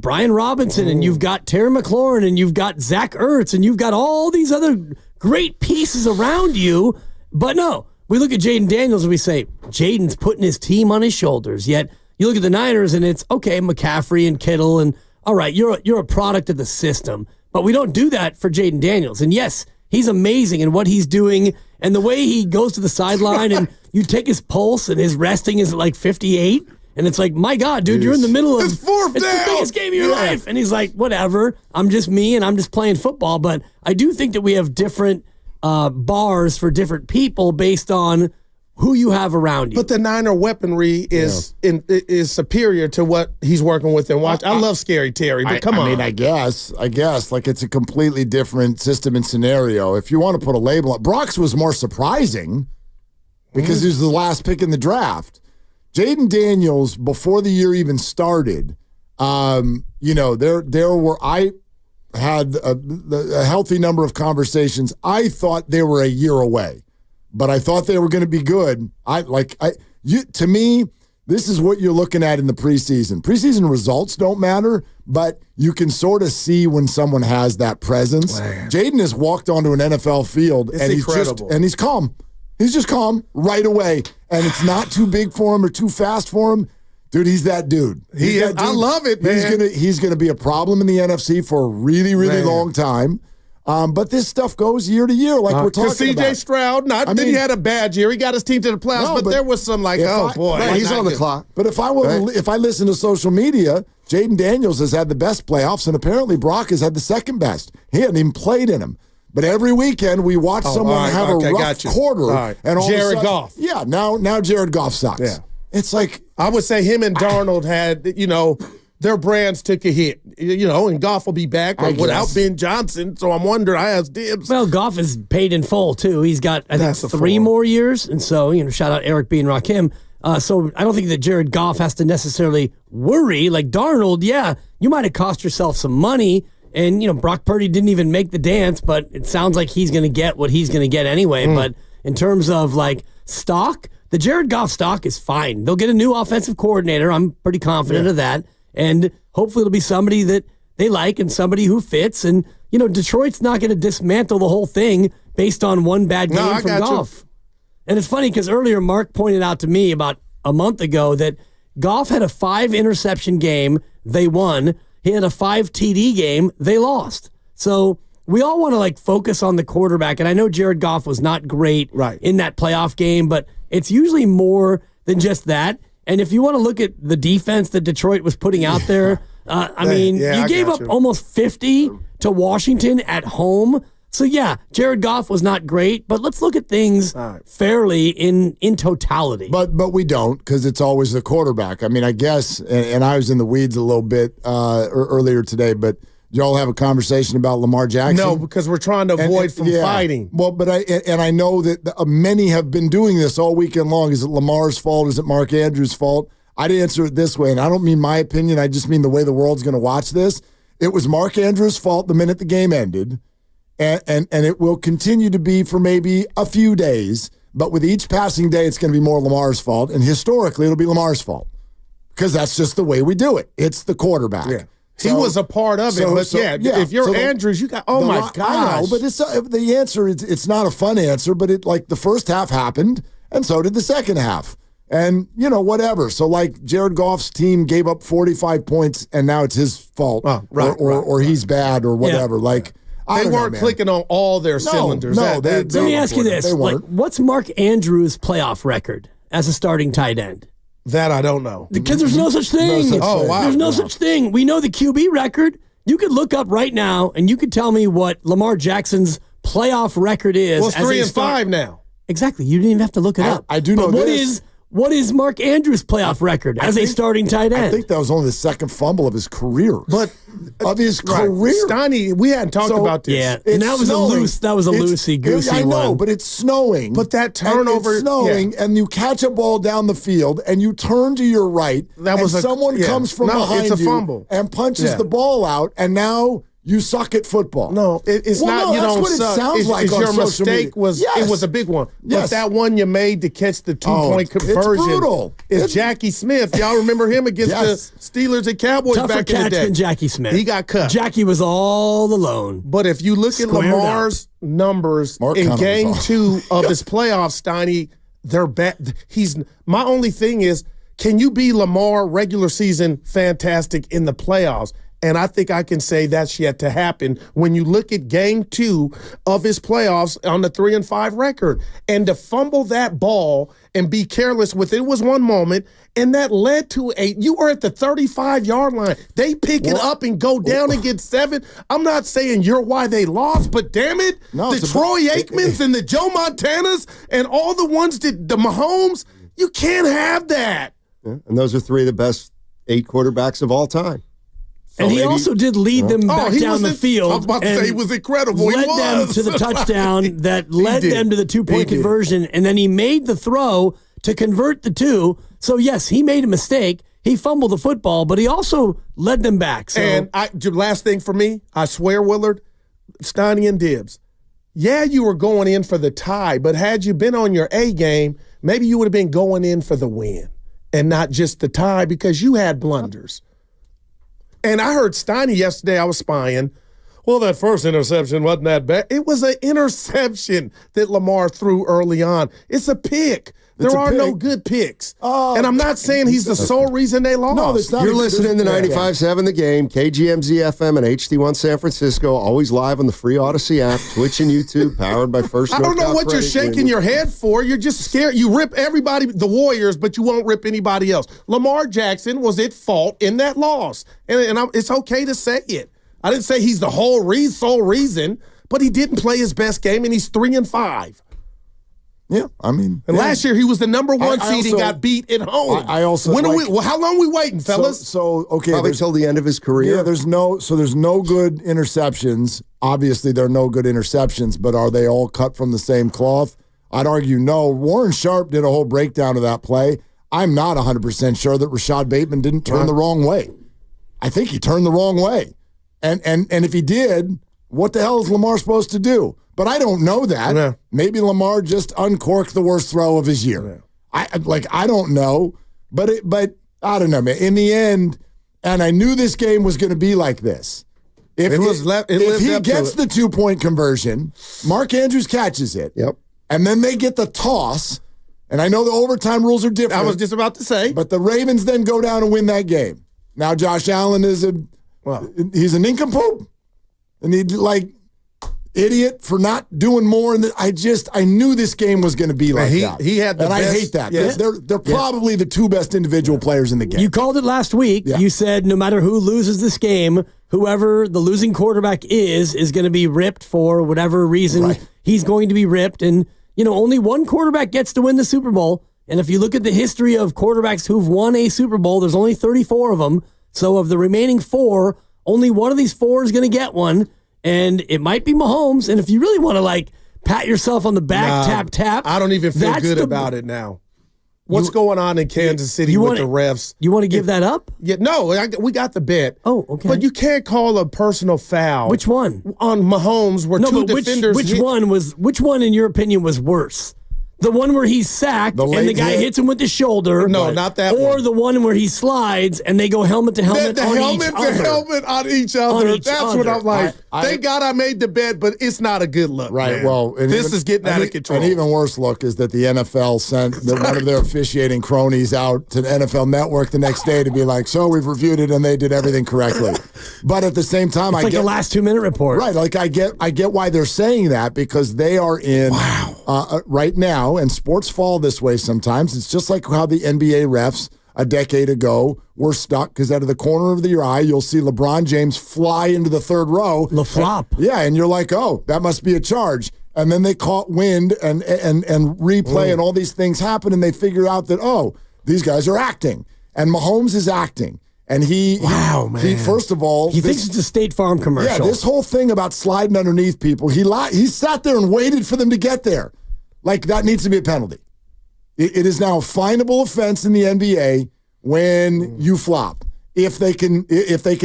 Brian Robinson, and you've got Terry McLaurin, and you've got Zach Ertz, and you've got all these other great pieces around you. But no, we look at Jaden Daniels and we say, Jaden's putting his team on his shoulders. Yet you look at the Niners and it's, okay, McCaffrey and Kittle, and all right, you're a product of the system. But we don't do that for Jaden Daniels. And yes, he's amazing in what he's doing, and the way he goes to the sideline and you take his pulse and his resting is at like 58. And it's like, my God, dude, you're in the middle of it's the biggest game of your life. And he's like, whatever, I'm just me and I'm just playing football. But I do think that we have different bars for different people based on who you have around you. But the Niner weaponry is superior to what he's working with and watch. I love Scary Terry, but come on. I mean, I guess, like it's a completely different system and scenario. If you want to put a label on, Brock's was more surprising because he was the last pick in the draft. Jaden Daniels, before the year even started, I had a healthy number of conversations. I thought they were a year away, but I thought they were going to be good. To me, this is what you're looking at in the preseason. Preseason results don't matter, but you can sort of see when someone has that presence. Jaden has walked onto an NFL field and he's calm. He's just calm right away, and it's not too big for him or too fast for him. Dude, he's that dude. I love it, man. He's gonna be a problem in the NFC for a really, really long time. But this stuff goes year to year, like we're talking about. CJ Stroud, he had a bad year. He got his team to the playoffs, but there was some he's on the clock. But if I listen to social media, Jaden Daniels has had the best playoffs, and apparently Brock has had the second best. He hadn't even played in them. But every weekend we watch someone have a rough quarter, and all Jared of a sudden, Goff. Yeah, now Jared Goff sucks. Yeah. It's like I would say him and Darnold had, their brands took a hit, and Goff will be back without Ben Johnson. So I'm wondering, I asked Dibs. Well, Goff is paid in full too. He's got I think 3 more years, and so shout out Eric B and Rakim. So I don't think that Jared Goff has to necessarily worry like Darnold. Yeah, you might have cost yourself some money. And, Brock Purdy didn't even make the dance, but it sounds like he's going to get what he's going to get anyway. But in terms of, stock, the Jared Goff stock is fine. They'll get a new offensive coordinator. I'm pretty confident of that. And hopefully it'll be somebody that they like and somebody who fits. And, Detroit's not going to dismantle the whole thing based on one bad game from Goff. And it's funny because earlier Mark pointed out to me about a month ago that Goff had a 5-interception game. They won. He had a 5 TD game. They lost. So we all want to focus on the quarterback. And I know Jared Goff was not great in that playoff game, but it's usually more than just that. And if you want to look at the defense that Detroit was putting out there, you gave up almost 50 to Washington at home. So yeah, Jared Goff was not great, but let's look at things fairly in totality. But we don't, because it's always the quarterback. I mean, I guess, and I was in the weeds a little bit earlier today, but y'all have a conversation about Lamar Jackson? No, because we're trying to avoid fighting. Well, but I know that many have been doing this all weekend long. Is it Lamar's fault? Is it Mark Andrews' fault? I'd answer it this way, and I don't mean my opinion. I just mean the way the world's going to watch this. It was Mark Andrews' fault the minute the game ended. And it will continue to be for maybe a few days, but with each passing day, it's going to be more Lamar's fault. And historically, it'll be Lamar's fault because that's just the way we do it. It's the quarterback. Yeah. He was a part of it, if you're Andrews, you got, my gosh. I know, but the answer, it's not a fun answer, but the first half happened, and so did the second half. And, whatever. So, Jared Goff's team gave up 45 points, and now it's his fault. Or he's bad or whatever. Yeah. They weren't clicking on all their cylinders. Let me ask you this. What's Mark Andrews' playoff record as a starting tight end? That I don't know. Because there's no such thing. There's no such thing. We know the QB record. You could look up right now, and you could tell me what Lamar Jackson's playoff record is. Well, it's 3-5 now. Exactly. You didn't even have to look it up. I do know this. What is Mark Andrews' playoff record as a starting tight end? I think that was only the second fumble of his career. But of his career, Steiny, we hadn't talked about this. Yeah, and that was a loosey goosey one. I know, but it's snowing. But that turnover, it's snowing, and you catch a ball down the field, and you turn to your right, someone comes from behind it's a fumble. and punches the ball out, and now you suck at football. No, it's not. No, you that's don't what suck. It sounds like it's on your social mistake media. it was a big one. Yes. But that one you made to catch the 2-point conversion. It's brutal. It's Jackie Smith. Y'all remember him against the Steelers and Cowboys Tougher back in the catch day? than Jackie Smith. He got cut. Jackie was all alone. But if you look at Lamar's numbers in Game 2 of his playoffs, Steiny, they're bad. My only thing is, can you be Lamar regular season fantastic in the playoffs? And I think I can say that's yet to happen when you look at Game 2 of his playoffs on the 3-5 record. And to fumble that ball and be careless with it was one moment, and that led to you were at the 35-yard line. They pick it up and go down and get 7. I'm not saying you're why they lost, but damn it, the Troy Aikmans and the Joe Montanas and all the ones that the Mahomes, you can't have that. Yeah, and those are 3 of the best 8 quarterbacks of all time. And he also did lead them back down the field. I was about to say he was incredible. Led them to the touchdown that led them to the 2-point conversion, and then he made the throw to convert the 2. So, yes, he made a mistake. He fumbled the football, but he also led them back. So. And last thing for me, I swear, Willard, Steiny and Dibbs, yeah, you were going in for the tie, but had you been on your A game, maybe you would have been going in for the win and not just the tie because you had blunders. And I heard Steiny yesterday, I was spying. Well, that first interception wasn't that bad. It was an interception that Lamar threw early on. It's a pick. There are no good picks. And I'm not saying he's the sole reason they lost. No, it's not. You're listening to 95.7 The Game, KGMZ FM and HD1 San Francisco, always live on the free Odyssey app, Twitch and YouTube, powered by First I don't know what you're shaking your head for. You're just scared. You rip everybody, the Warriors, but you won't rip anybody else. Lamar Jackson was at fault in that loss. And it's okay to say it. I didn't say he's the sole reason, but he didn't play his best game, and he's 3-5. Yeah, I mean, and last year he was the number 1 seed and got beat at home. I also how long are we waiting, fellas? So okay, probably till the end of his career. Yeah, there's no good interceptions. Obviously, there are no good interceptions, but are they all cut from the same cloth? I'd argue no. Warren Sharp did a whole breakdown of that play. I'm not 100% sure that Rashad Bateman didn't turn the wrong way. I think he turned the wrong way, and if he did, what the hell is Lamar supposed to do? But I don't know that. Yeah. Maybe Lamar just uncorked the worst throw of his year. Yeah. I don't know. But I don't know, man. In the end, and I knew this game was going to be like this. If he gets the 2-point conversion, Mark Andrews catches it. Yep. And then they get the toss. And I know the overtime rules are different. I was just about to say. But the Ravens then go down and win that game. Now Josh Allen is he's a nincompoop. And he'd idiot for not doing more. And I knew this game was going to be like that. He had the best. I hate that. Yeah. They're probably the 2 best individual players in the game. You called it last week. Yeah. You said no matter who loses this game, whoever the losing quarterback is going to be ripped for whatever reason he's going to be ripped. And, only one quarterback gets to win the Super Bowl. And if you look at the history of quarterbacks who've won a Super Bowl, there's only 34 of them. So of the remaining 4, only one of these 4 is going to get one. And it might be Mahomes. And if you really want to pat yourself on the back, tap. I don't even feel good about it now. What's going on in Kansas City with the refs? You want to give that up? Yeah, no, we got the bet. Oh, okay. But you can't call a personal foul. Which one? On Mahomes where two defenders Which one in your opinion was worse? The one where he's sacked and the guy hits him with the shoulder. No, not that one. Or the one where he slides and they go helmet to helmet the on helmet each other. The helmet on each other. That's what I'm like. Thank God I made the bet, but it's not a good look. Right. Man. Well, this is getting out of control. An even worse look is that the NFL sent one of their officiating cronies out to the NFL Network the next day to be like, so we've reviewed it and they did everything correctly. But at the same time, it's a last 2-minute report. Right. I get why they're saying that because they are in right now, and sports fall this way sometimes. It's just like how the NBA refs a decade ago were stuck because out of the corner of your eye, you'll see LeBron James fly into the third row. LaFlop. Yeah, and you're like, oh, that must be a charge. And then they caught wind and replay and all these things happen, and they figure out that, oh, these guys are acting. And Mahomes is acting. And he first of all, he thinks it's a State Farm commercial. Yeah, this whole thing about sliding underneath people, he sat there and waited for them to get there. Like, that needs to be a penalty. It is now a finable offense in the NBA when you flop, if they can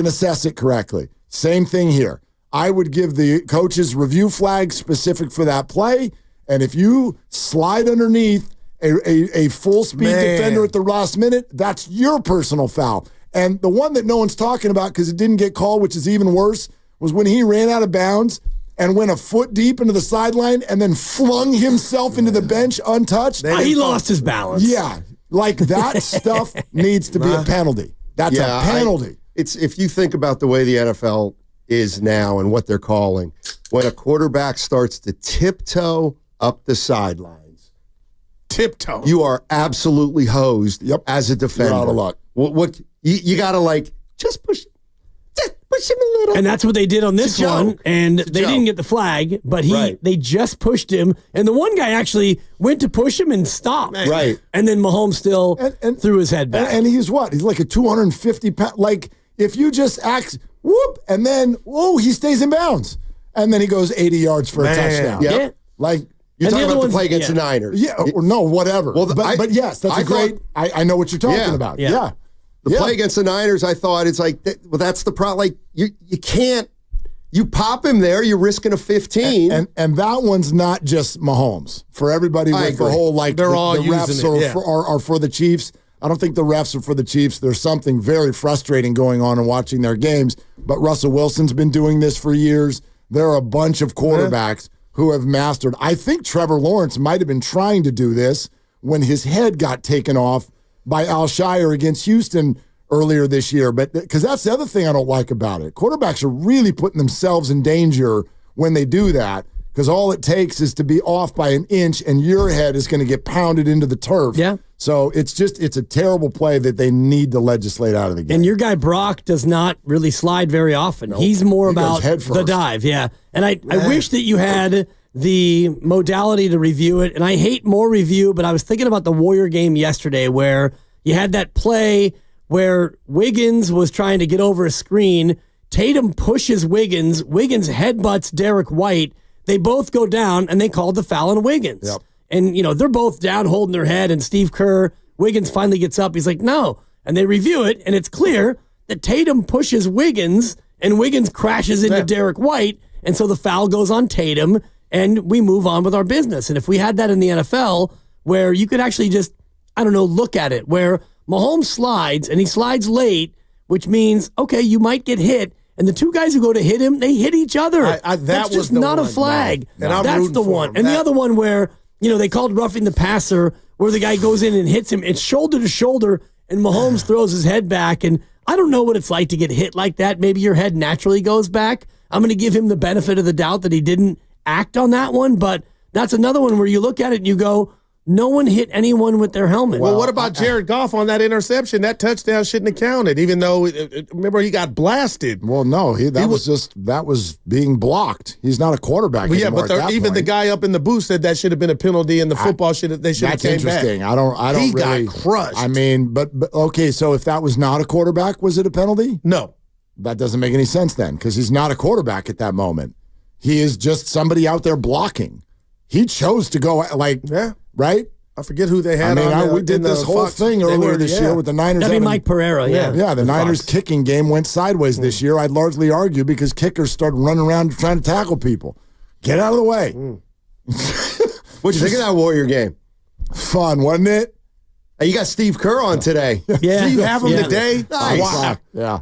assess it correctly. Same thing here. I would give the coaches review flag specific for that play. And if you slide underneath a full-speed defender at the last minute, that's your personal foul. And the one that no one's talking about because it didn't get called, which is even worse, was when he ran out of bounds and went a foot deep into the sideline and then flung himself into the bench untouched. He lost his balance. Yeah. Like that stuff needs to be a penalty. That's a penalty. It's if you think about the way the NFL is now and what they're calling, when a quarterback starts to tiptoe up the sidelines, you are absolutely hosed as a defender. You're out of luck. What you got to just push him a little. And that's what they did on this one. And they didn't get the flag, but they just pushed him. And the one guy actually went to push him and stopped. Right. And then Mahomes still threw his head back. And he's what? He's like a 250-pound. Like, if you just act, whoop, and then, he stays in bounds. And then he goes 80 yards for a touchdown. Yep. Yeah. Like, you're talking about the play against the Niners. Yeah, or no, whatever. Well, but yes, that's great. I know what you're talking about. Yeah. The play against the Niners, I thought it's like, that's the problem. Like, you can't, you pop him there, you're risking a 15. And that one's not just Mahomes. For everybody with the whole, like, they're all the refs are for the Chiefs. I don't think the refs are for the Chiefs. There's something very frustrating going on in watching their games. But Russell Wilson's been doing this for years. There are a bunch of quarterbacks who have mastered. I think Trevor Lawrence might have been trying to do this when his head got taken off by Alshire against Houston earlier this year. But because that's the other thing I don't like about it. Quarterbacks are really putting themselves in danger when they do that, because all it takes is to be off by an inch and your head is going to get pounded into the turf. Yeah. So it's a terrible play that they need to legislate out of the game. And your guy Brock does not really slide very often. Nope. He's more about the dive. Yeah. And I wish that you had the modality to review it. And I hate more review, but I was thinking about the Warrior game yesterday where you had that play where Wiggins was trying to get over a screen. Tatum pushes Wiggins. Wiggins headbutts Derek White. They both go down, and they called the foul on Wiggins. Yep. And, they're both down holding their head, and Steve Kerr, Wiggins finally gets up. He's like, no. And they review it, and it's clear that Tatum pushes Wiggins, and Wiggins crashes into Derek White, and so the foul goes on Tatum, and we move on with our business. And if we had that in the NFL, where you could actually just, look at it, where Mahomes slides, and he slides late, which means, okay, you might get hit, and the two guys who go to hit him, they hit each other. That's just not a flag. No. That's the one. And the other one where, they called roughing the passer, where the guy goes in and hits him. It's shoulder to shoulder, and Mahomes throws his head back. And I don't know what it's like to get hit like that. Maybe your head naturally goes back. I'm going to give him the benefit of the doubt that he didn't act on that one. But that's another one where you look at it and you go, no one hit anyone with their helmet. Well, what about Jared Goff on that interception? That touchdown shouldn't have counted, even though, remember, he got blasted. Well, no, that was being blocked. He's not a quarterback anymore. But even the guy up in the booth said that should have been a penalty, and the football they should have came back. That's interesting. I don't he really. Got crushed. I mean, but okay, so if that was not a quarterback, was it a penalty? No. That doesn't make any sense then, because he's not a quarterback at that moment. He is just somebody out there blocking. He chose to go right? I forget who they had. We did this whole thing earlier this year with the Niners. That'd be Mike Pereira, the Niners kicking game went sideways this year. I'd largely argue because kickers started running around trying to tackle people. Get out of the way. What'd you think of that Warrior game? Fun, wasn't it? Hey, you got Steve Kerr on today. Yeah. Do you have him today? Nice. 5 o'clock. Yeah.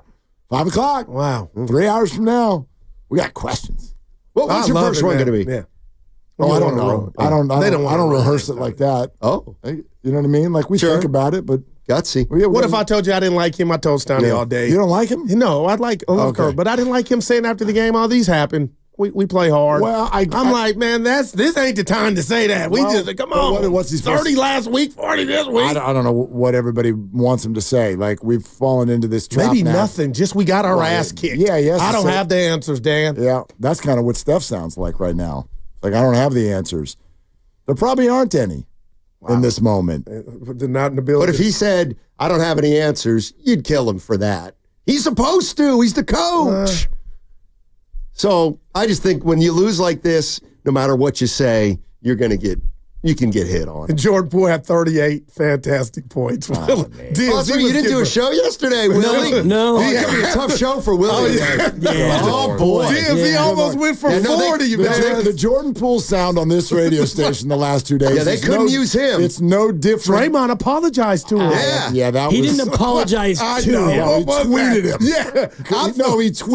5 o'clock. Wow. 3 hours from now. We got questions. What's your first one going to be? Yeah. Oh, I don't know. I don't rehearse it like that. Oh. You know what I mean? Like, we think about it, but gutsy. What if I told you I didn't like him? I told Stoney all day. You don't like him? No, I love Kerr, but I didn't like him saying after the game, all these happen. We play hard. Well, I'm like, man, this ain't the time to say that. We just come on. What's he 30 last week, 40 this week. I don't know what everybody wants him to say. Like, we've fallen into this trap. Maybe now. Nothing. Just we got our ass kicked. Yeah, yes. I don't have the answers, Dan. Yeah, that's kind of what Steph sounds like right now. Like, I don't have the answers. There probably aren't any in this moment. They're not in the building. But if he said, I don't have any answers, you'd kill him for that. He's supposed to. He's the coach. So I just think when you lose like this, no matter what you say, you're going to get you can get hit on. And Jordan Poole had 38 fantastic points. Oh, so you didn't do a show yesterday, Willie? No. It's going to be a tough show for Willie. Oh, boy. He almost went for 40, man. The Jordan Poole sound on this radio station the last 2 days. Yeah, they couldn't use him. It's no different. Draymond apologized to him. He didn't apologize to him. He tweeted him. Yeah.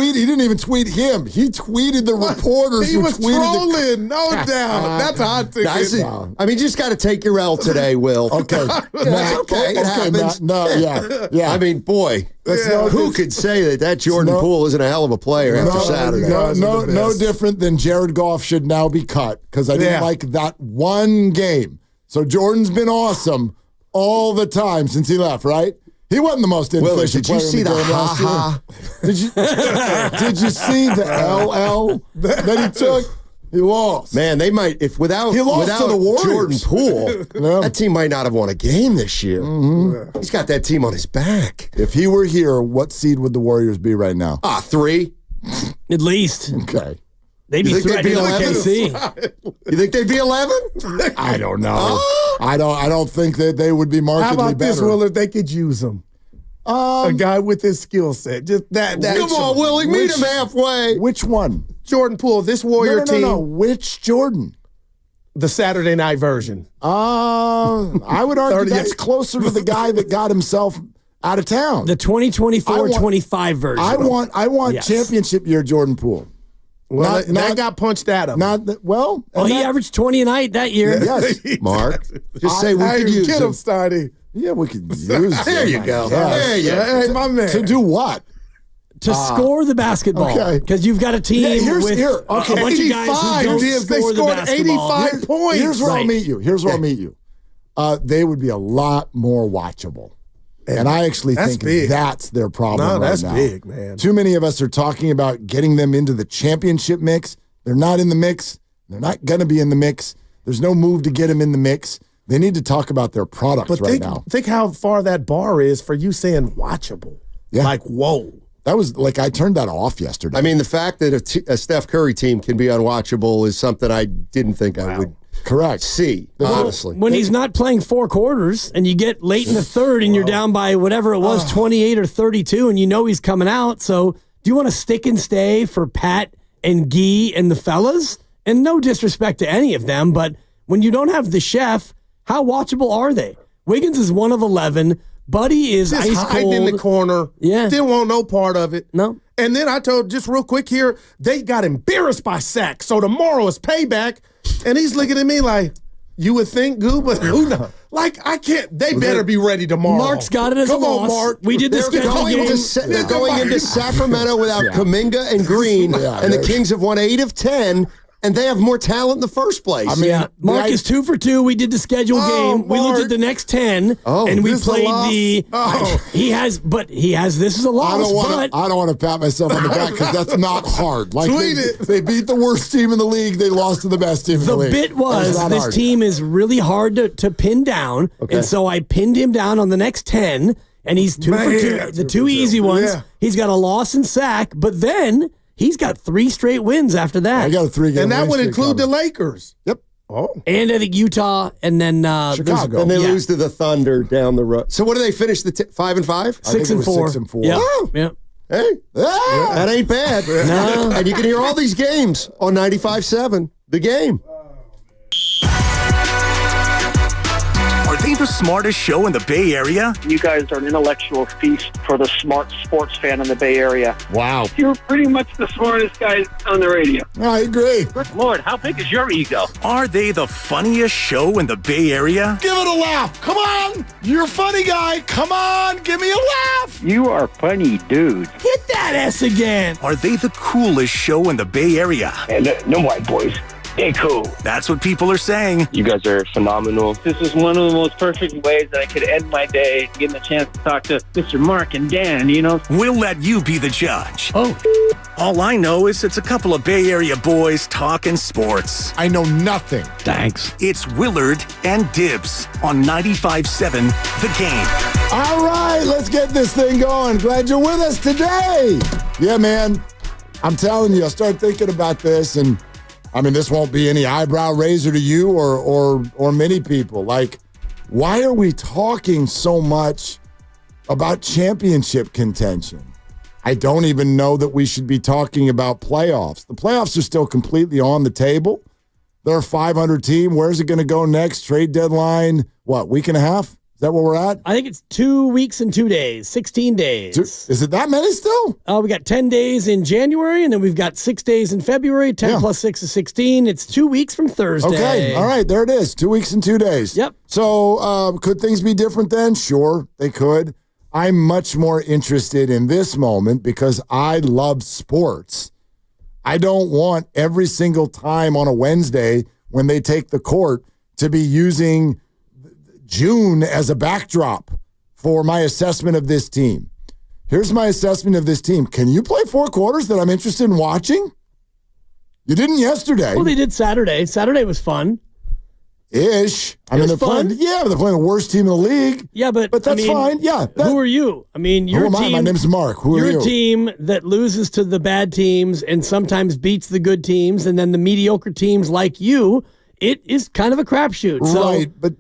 He didn't even tweet him. He tweeted the reporters. He was trolling, no doubt. That's how I took it. I mean, you just got to take your L today, Will. Okay. It's okay. It happens. Yeah. I mean, boy, who could say that Jordan Poole isn't a hell of a player after Saturday? No different than Jared Goff should now be cut because I didn't like that one game. So Jordan's been awesome all the time since he left, right? He wasn't the most inefficient player in the game last year. Did you see the LL that he took? He lost. Man, they might, without to the Warriors. Jordan Poole, that team might not have won a game this year. Mm-hmm. He's got that team on his back. If he were here, what seed would the Warriors be right now? 3. At least. Okay. They'd be threatening OKC. You think they'd be 11? I don't know. I don't think that they would be markedly better. How about this, Will, if they could use him? A guy with his skill set. Just that. Come on, Willie, meet him halfway. Which one? Jordan Poole, this Warrior team. No. Which Jordan? The Saturday night version. I would argue that's closer to the guy that got himself out of town. The 2024-25 version. I want championship year Jordan Poole. Well, that got punched at him. He averaged 20 a night that year. Yes. Mark, just say we could use him. Steiny. Yeah, we could use him. There you go. There you go. Hey, my man. To do what? To score the basketball. Because you've got a team with a bunch of guys who don't score the basketball. 85 points. Here's where I'll meet you. They would be a lot more watchable. And I actually think that's their problem right now. That's big, man. Too many of us are talking about getting them into the championship mix. They're not in the mix. They're not going to be in the mix. There's no move to get them in the mix. They need to talk about their products now. Think how far that bar is for you saying watchable. Yeah. Like, whoa. That was I turned that off yesterday. I mean, the fact that a Steph Curry team can be unwatchable is something I didn't think I would see, honestly. When he's not playing 4 quarters and you get late in the third and you're down by whatever it was, 28 or 32, and you know he's coming out. So do you want to stick and stay for Pat and Guy and the fellas? And no disrespect to any of them, but when you don't have the chef, how watchable are they? Wiggins is 1 of 11. Buddy is just ice cold. in the corner. Yeah. Didn't want no part of it. No. And then I told, just real quick here, they got embarrassed by Sack. So tomorrow is payback. And he's looking at me like, you would think, Goo, but who knows? Like, I can't. They better be ready tomorrow. Mark's got it as a loss. Come on, Mark. We did the schedule game. They're going into Sacramento without Kuminga and Green, and the Kings have won 8 of 10. And they have more talent in the first place. I mean, Mark is 2 for 2. We did the schedule game. We looked at the next 10, and we played the. He has. This is a loss. I don't want to pat myself on the back because that's not hard. Like they beat the worst team in the league. They lost to the best team in the league. The bit was this team is really hard to pin down, and so I pinned him down on the next 10, and he's 2 for 2. The 2 easy ones. Yeah. He's got a loss in Sack, but then. He's got 3 straight wins after that. I got a 3-game and that would include the Lakers. Yep. Oh. And I think Utah, and then Chicago. And they lose to the Thunder down the road. So what do they finish? 5 and 5? 6 and 4. 6 and 4. Yeah. Oh. Yeah. Hey, that ain't bad. No. And you can hear all these games on 95.7. The Game. Are they the smartest show in the Bay Area? You guys are an intellectual feast for the smart sports fan in the Bay Area. Wow. You're pretty much the smartest guy on the radio. I agree. Good Lord, how big is your ego? Are they the funniest show in the Bay Area? Give it a laugh. Come on. You're a funny guy. Come on. Give me a laugh. You are funny, dude. Hit that S again. Are they the coolest show in the Bay Area? And no white boys. Hey, cool. That's what people are saying. You guys are phenomenal. This is one of the most perfect ways that I could end my day, getting the chance to talk to Mr. Mark and Dan, you know? We'll let you be the judge. Oh. All I know is it's a couple of Bay Area boys talking sports. I know nothing. Thanks. It's Willard and Dibs on 95.7 The Game. All right, let's get this thing going. Glad you're with us today. Yeah, man. I'm telling you, I started thinking about this, and I mean, this won't be any eyebrow raiser to you or many people. Like, why are we talking so much about championship contention? I don't even know that we should be talking about playoffs. The playoffs are still completely on the table. They're a 500 team. Where's it going to go next? Trade deadline, what, week and a half? Is that where we're at? I think it's 2 weeks and 2 days, 16 days. Is it that many still? We got 10 days in January, and then we've got 6 days in February. 10 plus 6 is 16. It's 2 weeks from Thursday. Okay, all right, there it is. 2 weeks and 2 days. Yep. So could things be different then? Sure, they could. I'm much more interested in this moment because I love sports. I don't want every single time on a Wednesday when they take the court to be using June as a backdrop for my assessment of this team. Here's my assessment of this team. Can you play 4 quarters that I'm interested in watching? You didn't yesterday. Well, they did Saturday. Saturday was fun. Ish. I mean, they're playing the worst team in the league. Yeah, but that's fine. Yeah. Who are you? I mean, you're who am I? My name's Mark. Who are you? You're a team that loses to the bad teams and sometimes beats the good teams, and then the mediocre teams like you. It is kind of a crapshoot. So right, but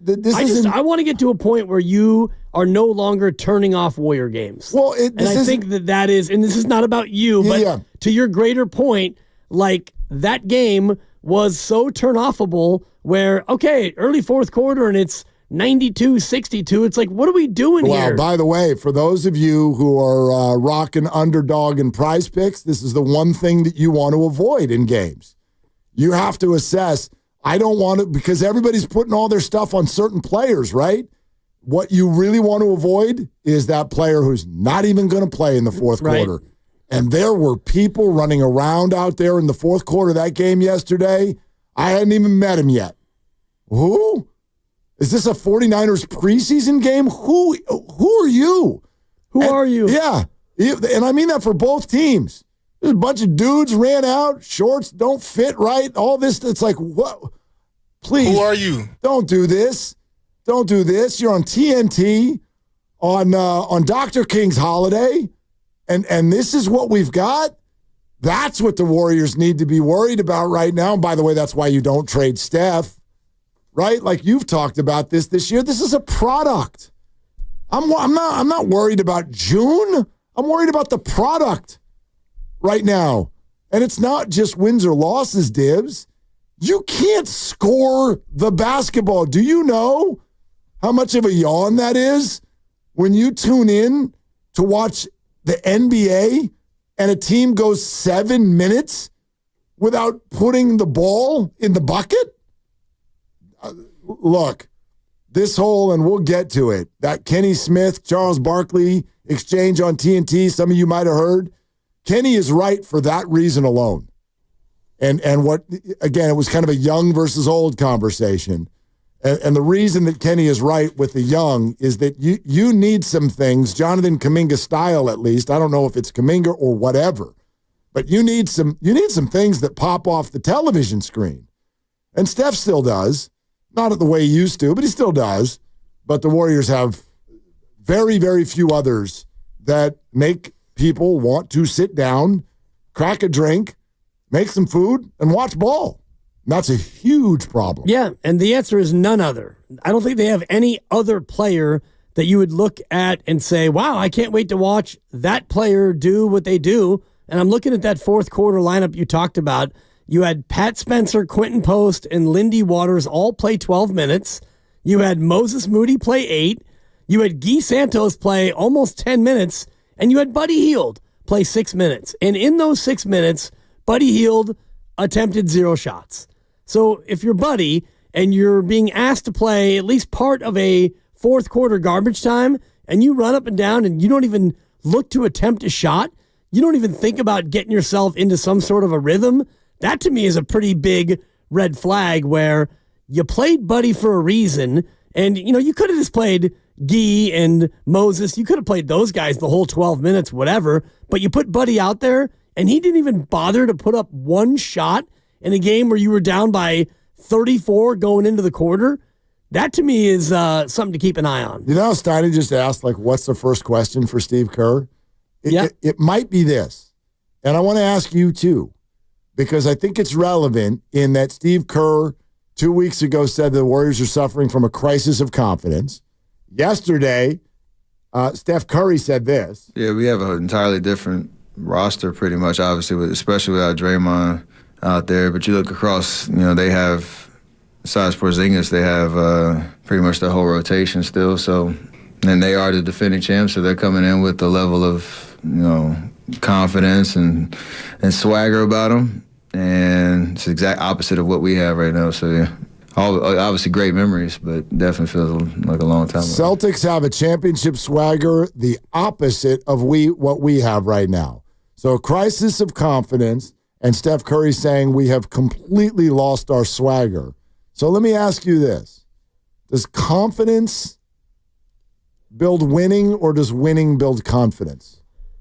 I want to get to a point where you are no longer turning off Warrior games. Well, I think that is, and this is not about you, but to your greater point, like that game was so turn-offable where, okay, early fourth quarter and it's 92-62. It's like, what are we doing here? Well, by the way, for those of you who are rocking underdog and prize picks, this is the one thing that you want to avoid in games. You have to assess. I don't want to, because everybody's putting all their stuff on certain players, right? What you really want to avoid is that player who's not even going to play in the fourth quarter. And there were people running around out there in the fourth quarter of that game yesterday. I hadn't even met him yet. Who? Is this a 49ers preseason game? Who are you? Who are you? Yeah. And I mean that for both teams. There's a bunch of dudes ran out, shorts don't fit right, all this. It's like, what? Please. Who are you? Don't do this. Don't do this. You're on TNT on Dr. King's holiday, and this is what we've got? That's what the Warriors need to be worried about right now. And by the way, that's why you don't trade Steph, right? Like you've talked about this year. This is a product. I'm not worried about June. I'm worried about the product right now. And it's not just wins or losses, Dibs. You can't score the basketball. Do you know how much of a yawn that is when you tune in to watch the NBA and a team goes 7 minutes without putting the ball in the bucket? Look, this whole, and we'll get to it, that Kenny Smith, Charles Barkley exchange on TNT, some of you might have heard. Kenny is right for that reason alone. And what, again, it was kind of a young versus old conversation. And the reason that Kenny is right with the young is that you need some things, Jonathan Kuminga style at least. I don't know if it's Kuminga or whatever, but you need some things that pop off the television screen. And Steph still does, not the way he used to, but he still does. But the Warriors have very, very few others that make people want to sit down, crack a drink, make some food, and watch ball. And that's a huge problem. Yeah, and the answer is none other. I don't think they have any other player that you would look at and say, wow, I can't wait to watch that player do what they do. And I'm looking at that fourth quarter lineup you talked about. You had Pat Spencer, Quentin Post, and Lindy Waters all play 12 minutes. You had Moses Moody play 8. You had Guy Santos play almost 10 minutes. And you had Buddy Hield play 6 minutes. And in those 6 minutes, Buddy Hield attempted 0 shots. So if you're Buddy and you're being asked to play at least part of a fourth quarter garbage time, and you run up and down and you don't even look to attempt a shot, you don't even think about getting yourself into some sort of a rhythm, that to me is a pretty big red flag where you played Buddy for a reason. And, you could have just played Guy and Moses. You could have played those guys the whole 12 minutes, whatever. But you put Buddy out there, and he didn't even bother to put up one shot in a game where you were down by 34 going into the quarter. That, to me, is something to keep an eye on. You know how Steiny just asked, what's the first question for Steve Kerr? It might be this. And I want to ask you, too. because I think it's relevant in that Steve Kerr 2 weeks ago said the Warriors are suffering from a crisis of confidence. Yesterday, Steph Curry said this. Yeah, we have an entirely different roster pretty much, obviously, especially without Draymond out there. But you look across, they have, besides Porzingis, they have pretty much the whole rotation still. So, and they are the defending champs, so they're coming in with a level of, confidence and swagger about them. And it's the exact opposite of what we have right now. So, yeah, obviously great memories, but definitely feels like a long time ago. Celtics have a championship swagger, the opposite of what we have right now. So a crisis of confidence, and Steph Curry saying we have completely lost our swagger. So let me ask you this. Does confidence build winning, or does winning build confidence?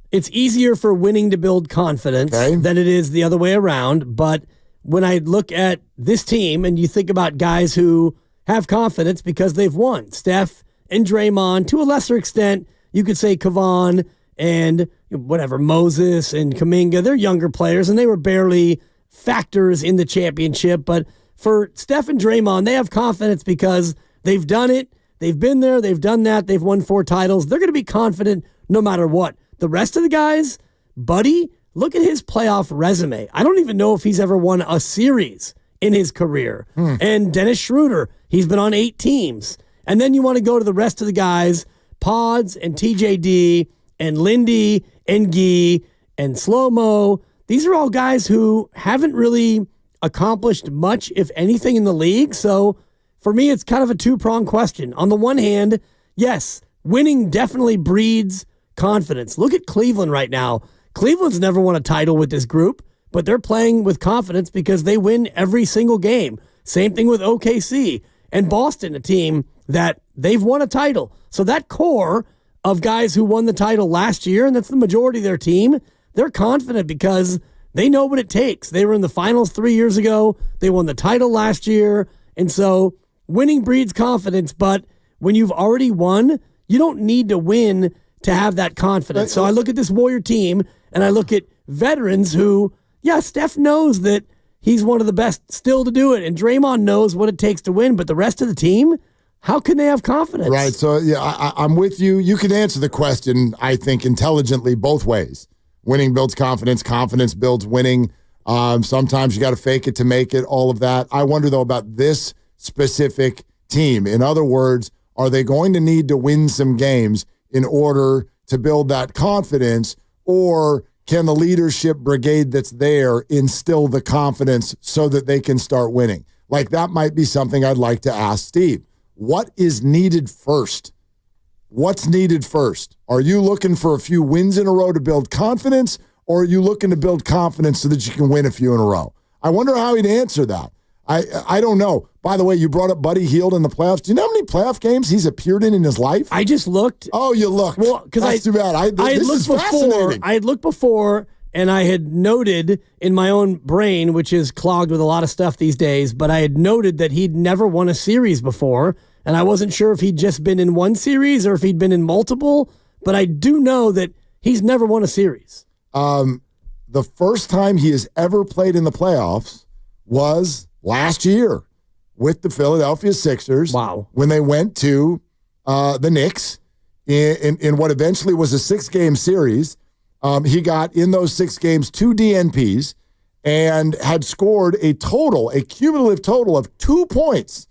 It's easier for winning to build confidence than it is the other way around. But when I look at this team and you think about guys who have confidence because they've won, Steph and Draymond, to a lesser extent, you could say Kevon and Moses and Kuminga, they're younger players and they were barely factors in the championship. But for Steph and Draymond, they have confidence because they've done it. They've been there. They've done that. They've won 4 titles. They're going to be confident no matter what. The rest of the guys, Buddy, look at his playoff resume. I don't even know if he's ever won a series in his career. And Dennis Schroeder, he's been on 8 teams. And then you want to go to the rest of the guys, Pods and TJD and Lindy and Gee and Slow-Mo. These are all guys who haven't really accomplished much, if anything, in the league. So for me, it's kind of a two-pronged question. On the one hand, yes, winning definitely breeds confidence. Look at Cleveland right now. Cleveland's never won a title with this group, but they're playing with confidence because they win every single game. Same thing with OKC and Boston, a team that they've won a title. So that core of guys who won the title last year, and that's the majority of their team, they're confident because they know what it takes. They were in the finals 3 years ago. They won the title last year. And so winning breeds confidence, but when you've already won, you don't need to win to have that confidence. So I look at this Warrior team, and I look at veterans who, Steph knows that he's one of the best still to do it, and Draymond knows what it takes to win, but the rest of the team, how can they have confidence? Right, so I'm with you. You can answer the question, I think, intelligently both ways. Winning builds confidence. Confidence builds winning. Sometimes you got to fake it to make it, all of that. I wonder, though, about this specific team. In other words, are they going to need to win some games in order to build that confidence, or can the leadership brigade that's there instill the confidence so that they can start winning? Like, that might be something I'd like to ask Steve. What is needed first? What's needed first? Are you looking for a few wins in a row to build confidence, or are you looking to build confidence so that you can win a few in a row? I wonder how he'd answer that. I don't know. By the way, you brought up Buddy Hield in the playoffs. Do you know how many playoff games he's appeared in his life? I just looked. Oh, you looked. Well, because that's too bad. This is fascinating. I had looked before, and I had noted in my own brain, which is clogged with a lot of stuff these days, but I had noted that he'd never won a series before, and I wasn't sure if he'd just been in one series or if he'd been in multiple, but I do know that he's never won a series. The first time he has ever played in the playoffs was last year with the Philadelphia Sixers. Wow. When they went to the Knicks in what eventually was a 6-game series. He got in those 6 games 2 DNPs and had scored a cumulative total of 2 points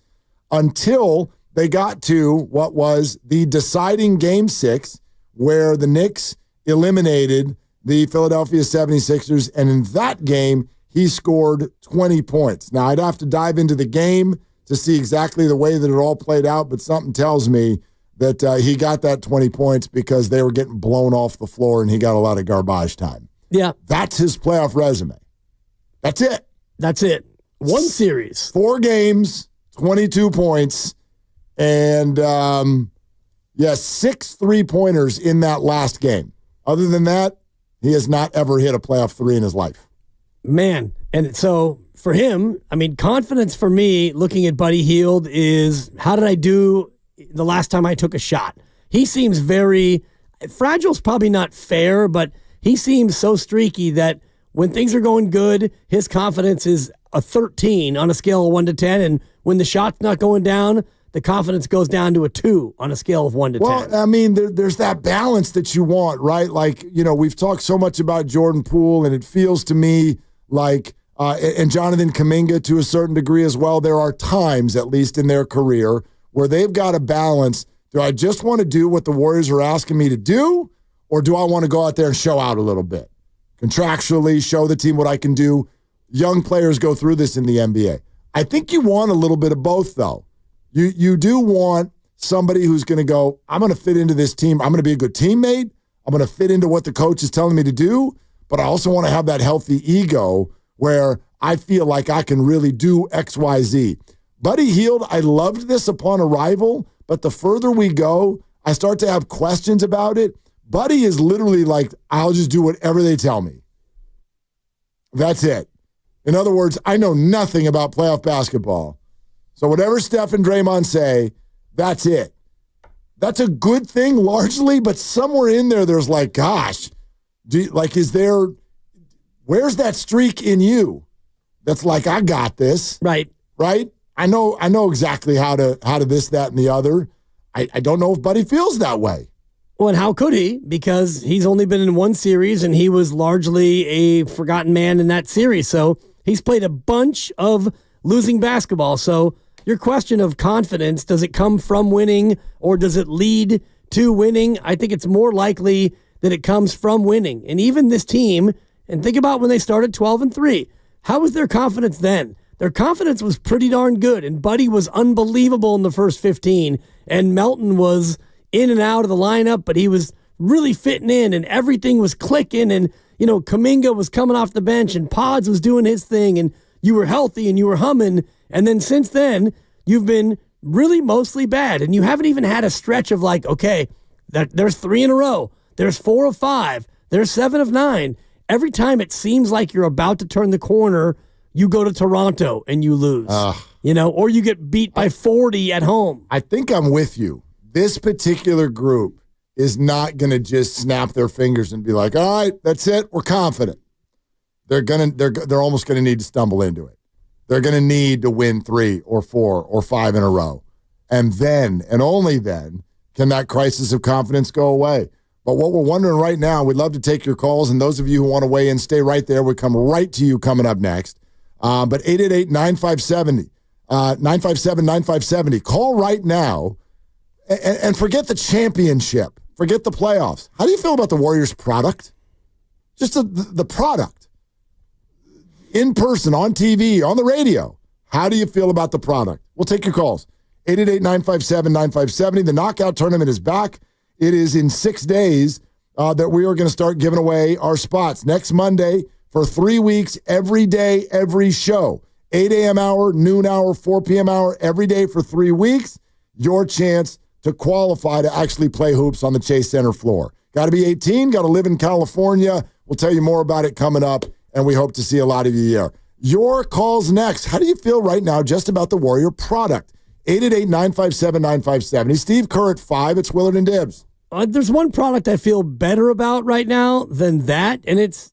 until they got to what was the deciding Game 6, where the Knicks eliminated the Philadelphia 76ers. And in that game, he scored 20 points. Now, I'd have to dive into the game to see exactly the way that it all played out, but something tells me that he got that 20 points because they were getting blown off the floor and he got a lot of garbage time. Yeah. That's his playoff resume. That's it. That's it. One series. 4 games, 22 points, and 6 3-pointers in that last game. Other than that, he has not ever hit a playoff 3 in his life. Man, and so for him, I mean, confidence for me, looking at Buddy Hield, is how did I do the last time I took a shot? He seems very, fragile's probably not fair, but he seems so streaky that when things are going good, his confidence is a 13 on a scale of 1 to 10. And when the shot's not going down, the confidence goes down to a 2 on a scale of 1 to 10. Well, I mean, there's that balance that you want, right? Like, we've talked so much about Jordan Poole, and it feels to me like, and Jonathan Kuminga to a certain degree as well, there are times, at least in their career, where they've got a balance. Do I just want to do what the Warriors are asking me to do, or do I want to go out there and show out a little bit? Contractually, show the team what I can do. Young players go through this in the NBA. I think you want a little bit of both, though. You do want somebody who's going to go, I'm going to fit into this team. I'm going to be a good teammate. I'm going to fit into what the coach is telling me to do. But I also want to have that healthy ego where I feel like I can really do X, Y, Z. Buddy Hield, I loved this upon arrival, but the further we go, I start to have questions about it. Buddy is literally like, I'll just do whatever they tell me. That's it. In other words, I know nothing about playoff basketball. So whatever Steph and Draymond say, that's it. That's a good thing largely, but somewhere in there, there's like, gosh, where's that streak in you that's like, I got this? Right. Right? I know exactly how to this, that, and the other. I don't know if Buddy feels that way. Well, and how could he? Because he's only been in one series, and he was largely a forgotten man in that series. So he's played a bunch of losing basketball. So your question of confidence, does it come from winning or does it lead to winning? I think it's more likely that it comes from winning. And even this team, and think about when they started 12-3, how was their confidence then? Their confidence was pretty darn good, and Buddy was unbelievable in the first 15, and Melton was in and out of the lineup, but he was really fitting in, and everything was clicking, and, Kuminga was coming off the bench, and Pods was doing his thing, and you were healthy, and you were humming. And then since then, you've been really mostly bad. And you haven't even had a stretch of like, okay, there's 3 in a row. There's 4 of 5. There's 7 of 9. Every time it seems like you're about to turn the corner, you go to Toronto and you lose. Or you get beat by 40 at home. I think I'm with you. This particular group is not going to just snap their fingers and be like, all right, that's it. We're confident. They're almost going to need to stumble into it. They're going to need to win 3 or 4 or 5 in a row. And then, and only then, can that crisis of confidence go away. But what we're wondering right now, we'd love to take your calls, and those of you who want to weigh in, stay right there. We come right to you coming up next. But 888-9570, 957-9570. Call right now and forget the championship. Forget the playoffs. How do you feel about the Warriors product? Just the product. In person, on TV, on the radio. How do you feel about the product? We'll take your calls. 888-957-9570. The knockout tournament is back. It is in 6 days that we are going to start giving away our spots. Next Monday for 3 weeks, every day, every show. 8 a.m. hour, noon hour, 4 p.m. hour, every day for 3 weeks. Your chance to qualify to actually play hoops on the Chase Center floor. Got to be 18, got to live in California. We'll tell you more about it coming up, and we hope to see a lot of you there. Your calls next. How do you feel right now just about the Warrior product? 888-957-9570. Steve Kerr at 5. It's Willard and Dibbs. There's one product I feel better about right now than that, and it's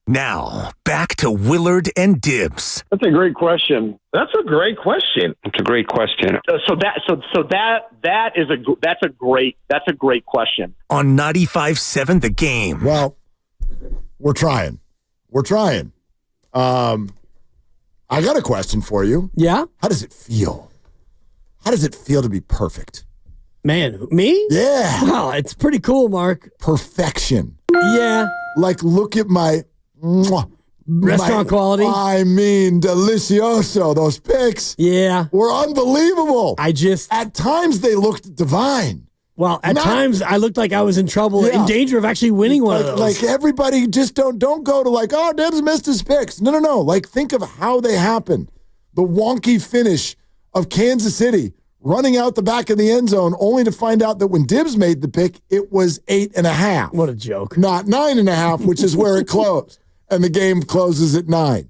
Now, back to Willard and Dibs. That's a great question. That's a great question. It's a great question. That's a great question. On 95.7 The Game. Well, we're trying. I got a question for you. Yeah? How does it feel? How does it feel to be perfect? Man, me? Yeah. Wow, it's pretty cool, Mark. Perfection. Yeah. Like, look at my restaurant quality. I mean, delicioso. Those picks. Yeah. Were unbelievable. At times they looked divine. Well, at times I looked like I was in trouble, in danger of actually winning one of those. Like everybody just don't go to like, oh, Dibs missed his picks. No. Like, think of how they happened. The wonky finish of Kansas City running out the back of the end zone, only to find out that when Dibs made the pick, it was 8.5. What a joke. Not 9.5, which is where it closed. And the game closes at 9.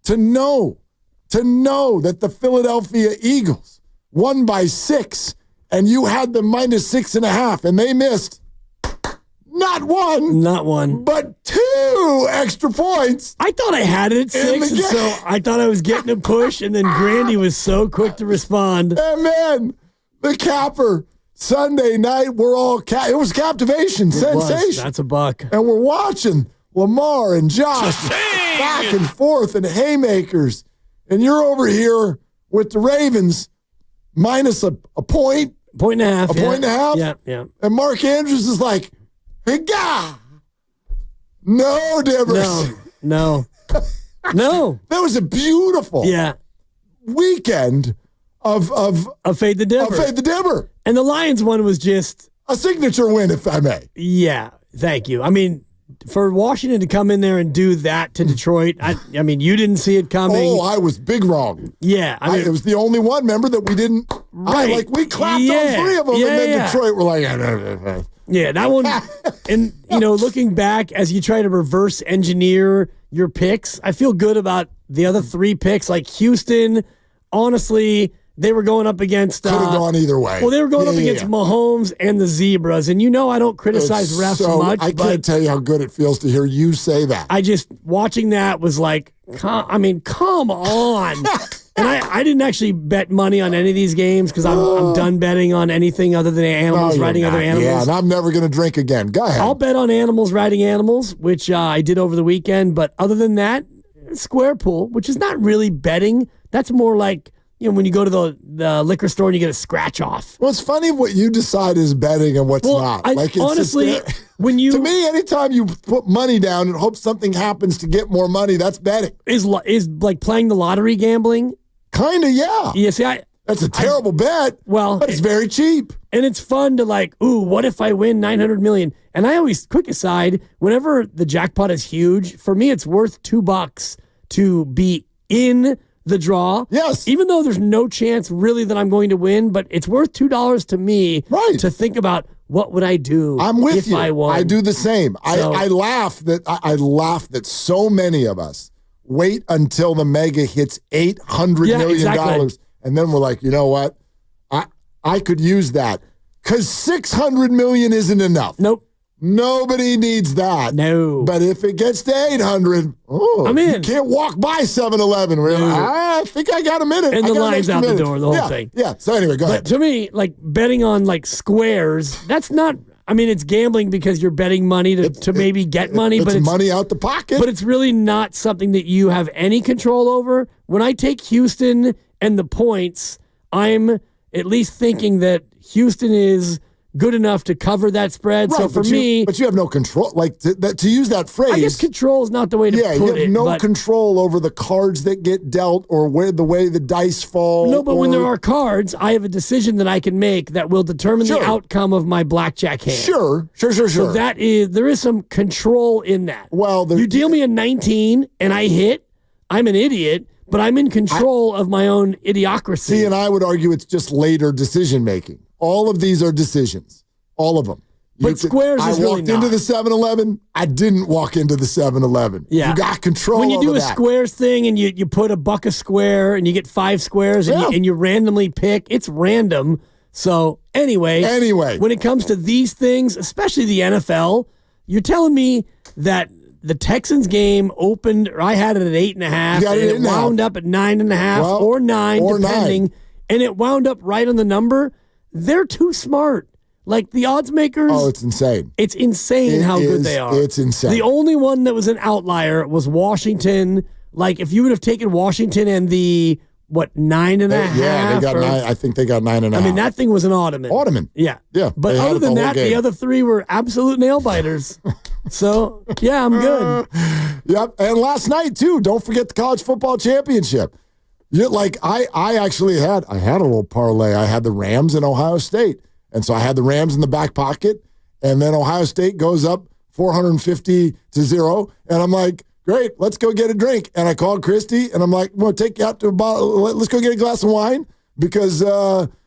To know that the Philadelphia Eagles won by 6, and you had them minus 6.5, and they missed not one, but 2 extra points. I thought I had it at 6, and so I thought I was getting a push, and then Grandy was so quick to respond. And man, the capper Sunday night, we're all it was captivation, sensation. That's a buck. And we're watching Lamar and Josh back and forth and haymakers, and you're over here with the Ravens minus a point. Point and a half. A point and a half? Yeah. And Mark Andrews is like, hey, God. No, Dibbers. No. That was a beautiful weekend of Fade the Dibber. Of Fade the Dibber. And the Lions one was just a signature win, if I may. Yeah, thank you. I mean, for Washington to come in there and do that to Detroit, I mean, you didn't see it coming. Oh, I was big wrong. Yeah. I mean, it was the only one, remember, that we didn't. Right. We clapped on 3 of them, and then Detroit were like, yeah, that one. And, looking back as you try to reverse engineer your picks, I feel good about the other 3 picks. Like Houston, honestly, they were going up against. Could have gone either way. Well, they were going up against Mahomes and the Zebras. And I don't criticize refs much. I can't tell you how good it feels to hear you say that. Watching that was like, come on. And I didn't actually bet money on any of these games because I'm done betting on anything other than animals riding other animals. Yeah, and I'm never going to drink again. Go ahead. I'll bet on animals riding animals, which I did over the weekend. But other than that, square pool, which is not really betting. That's more like, when you go to the liquor store and you get a scratch off. Well, it's funny what you decide is betting and what's not. Honestly, to me, anytime you put money down and hope something happens to get more money, that's betting. Is like playing the lottery gambling? Kind of, yeah. Yeah, see, that's a terrible bet. Well, but it's very cheap. And it's fun to what if I win $900 million? And I always, quick aside, whenever the jackpot is huge, for me, it's worth $2 to be in the draw. Yes. Even though there's no chance really that I'm going to win, but it's worth $2 to me to think about what would I do if I won. I do the same. I laugh that so many of us wait until the mega hits $800 million. And then we're like, you know what? I could use that. Because $600 million isn't enough. Nope. Nobody needs that. No. But if it gets to 800, I'm in. You can't walk by 7-Eleven. I think I got a minute. And the line's out the door, the whole thing. Yeah. So anyway, go ahead. But to me, betting on squares, that's not, it's gambling because you're betting money to maybe get money. But it's money out the pocket. But it's really not something that you have any control over. When I take Houston and the points, I'm at least thinking that Houston is good enough to cover that spread. Right, so for me, but you have no control. To use that phrase, I guess control is not the way to put it. Yeah, you have no control over the cards that get dealt or the way the dice fall. No, but when there are cards, I have a decision that I can make that will determine the outcome of my blackjack hand. Sure. So there is some control in that. Well, you deal me a 19 and I hit, I'm an idiot. But I'm in control of my own idiocracy. See, and I would argue it's just later decision making. All of these are decisions. All of them. Squares is really not. I walked into the 7-Eleven. I didn't walk into the 7-Eleven. Yeah. You got control when you do a that. squares thing and you put $1 a square and you get 5 squares and you randomly pick, it's random. So anyway, when it comes to these things, especially the NFL, you're telling me that the Texans game opened, or I had it at 8.5. And it wound up at 9.5 or 9, depending. And it wound up right on the number. They're too smart. Like the odds makers. Oh, it's insane. It's insane how good they are. It's insane. The only one that was an outlier was Washington. Like if you would have taken Washington and the 9.5. Yeah, they got 9. I think they got 9.5. I mean, that thing was an ottoman. Yeah. But other than that, the other 3 were absolute nail biters. So yeah, I'm good. Yep. And last night too. Don't forget the college football championship. I actually had a little parlay. I had the Rams and Ohio State. And so I had the Rams in the back pocket, and then Ohio State goes up 450-0, and I'm like, great, let's go get a drink. And I called Christy, and I'm like, I'm going to take you out to a bottle. Let's go get a glass of wine because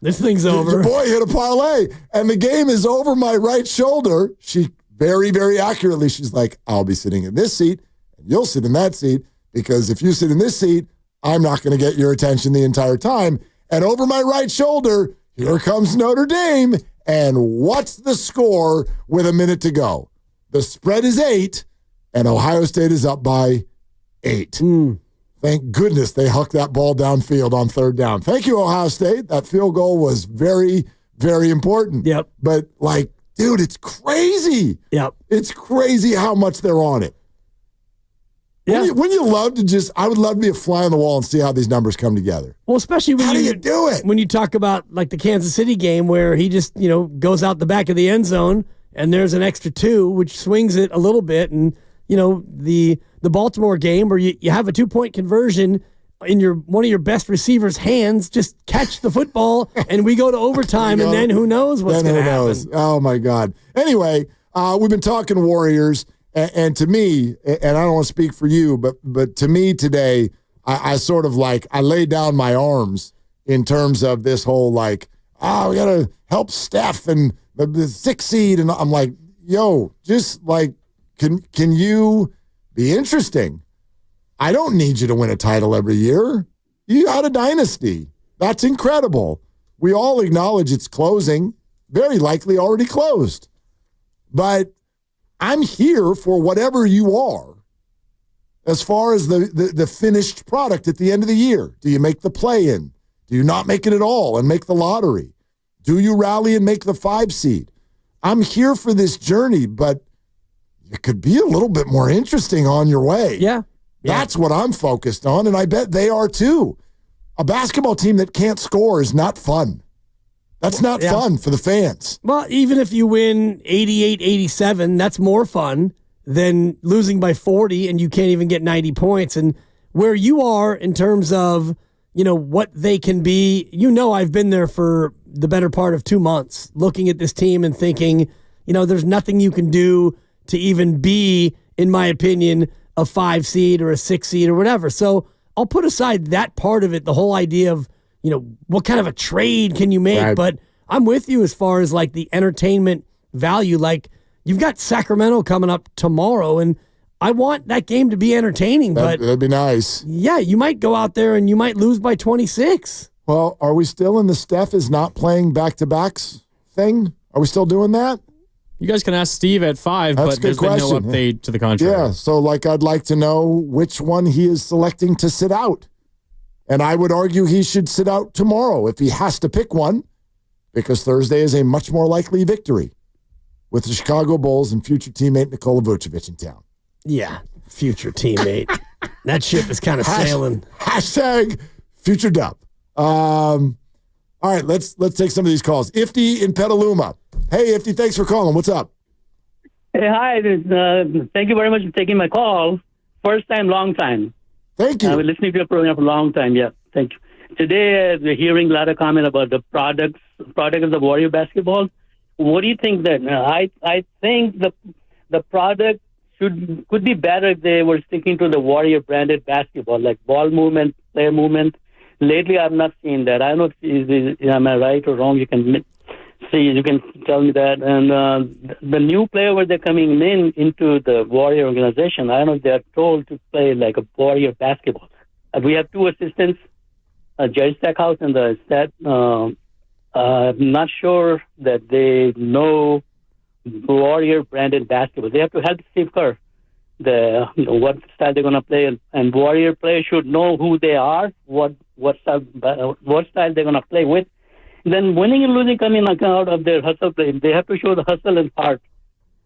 this thing's over. Your boy hit a parlay, and the game is over my right shoulder. She very, very accurately, she's like, I'll be sitting in this seat, and you'll sit in that seat, because if you sit in this seat, I'm not going to get your attention the entire time. And over my right shoulder, here comes Notre Dame, and what's the score with a minute to go? The spread is 8, and Ohio State is up by 8. Thank goodness they hucked that ball downfield on 3rd down. Thank you, Ohio State. That field goal was very, very important. Yep. But, dude, it's crazy. Yep. It's crazy how much they're on it. Yeah. Wouldn't you love to I would love to be a fly on the wall and see how these numbers come together. Well, especially when how do you do it? When you talk about the Kansas City game where he just, goes out the back of the end zone and there's an extra 2, which swings it a little bit. And, the Baltimore game where you have a 2-point conversion in one of your best receivers' hands, just catch the football and we go to overtime and then who knows what's going to happen. Oh, my God. Anyway, we've been talking Warriors. And to me, and I don't want to speak for you, but to me today, I sort of I laid down my arms in terms of this whole we got to help Steph and the 6th seed. And I'm like, yo, just can you be interesting? I don't need you to win a title every year. You got a dynasty. That's incredible. We all acknowledge it's closing, very likely already closed. But I'm here for whatever you are as far as the finished product at the end of the year. Do you make the play-in? Do you not make it at all and make the lottery? Do you rally and make the 5 seed? I'm here for this journey, but it could be a little bit more interesting on your way. Yeah. That's what I'm focused on, and I bet they are too. A basketball team that can't score is not fun. That's not fun for the fans. Well, even if you win 88-87, that's more fun than losing by 40 and you can't even get 90 points. And where you are in terms of, what they can be, I've been there for the better part of 2 months looking at this team and thinking, there's nothing you can do to even be, in my opinion, a 5 seed or a 6 seed or whatever. So I'll put aside that part of it, the whole idea of, what kind of a trade can you make? Right. But I'm with you as far as the entertainment value. You've got Sacramento coming up tomorrow, and I want that game to be entertaining. That'd be nice. Yeah, you might go out there and you might lose by 26. Well, are we still in the Steph is not playing back-to-backs thing? Are we still doing that? You guys can ask Steve at 5, but there's been no update to the contrary. Yeah, so I'd like to know which one he is selecting to sit out. And I would argue he should sit out tomorrow if he has to pick one, because Thursday is a much more likely victory with the Chicago Bulls and future teammate Nikola Vucevic in town. Yeah, future teammate. That ship is kind of sailing. Hashtag future dub. All right, let's take some of these calls. Ifty in Petaluma. Hey, Ifty, thanks for calling. What's up? Hey, hi. Thank you very much for taking my call. First time, long time. Thank you. I've been listening to your program for a long time. Yeah, thank you. Today, we're hearing a lot of comment about the product of the Warrior basketball. What do you think then? I think the product could be better if they were sticking to the Warrior branded basketball, like ball movement, player movement. Lately, I've not seen that. I don't know am I right or wrong. You can tell me that. And the new player where they're coming into the Warrior organization, I don't know if they're told to play like a Warrior basketball. We have 2 assistants, Jerry Stackhouse and the stat. I'm not sure that they know Warrior branded basketball. They have to help Steve Kerr. what style they're going to play, and Warrior players should know who they are, what style they're going to play with. Then winning and losing coming out of their hustle play. They have to show the hustle and heart.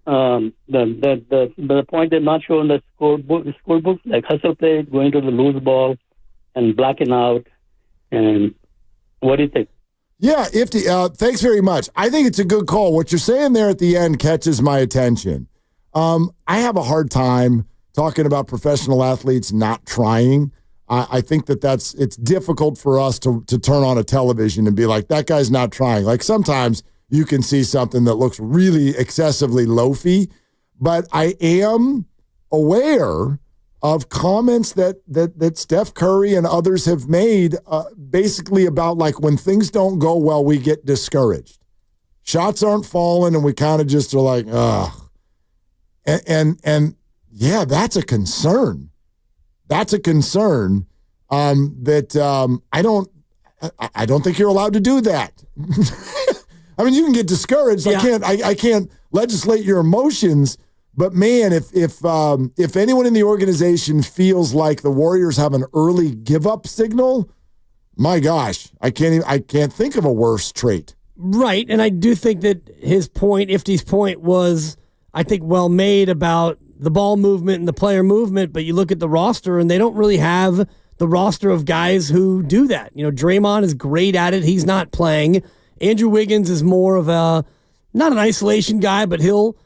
The point they're not showing the scorebook, like hustle play, going to the loose ball, and blacking out. And what do you think? Yeah, Ifty, thanks very much. I think it's a good call. What you're saying there at the end catches my attention. I have a hard time talking about professional athletes not trying. I think it's difficult for us to turn on a television and be like, that guy's not trying. Like sometimes you can see something that looks really excessively loafy, but I am aware of comments that Steph Curry and others have made basically about like when things don't go well, we get discouraged. Shots aren't falling and we kind of just are like, ugh. And yeah, that's a concern. That's a concern that I don't think you're allowed to do that. I mean, you can get discouraged. Yeah. I can't legislate your emotions, but man, if anyone in the organization feels like the Warriors have an early give up signal, my gosh, I can't think of a worse trait. Right, and I do think that Ifty's point was, I think, well made about the ball movement and the player movement, but you look at the roster and they don't really have the roster of guys who do that. You know, Draymond is great at it. He's not playing. Andrew Wiggins is more of not an isolation guy, but he'll,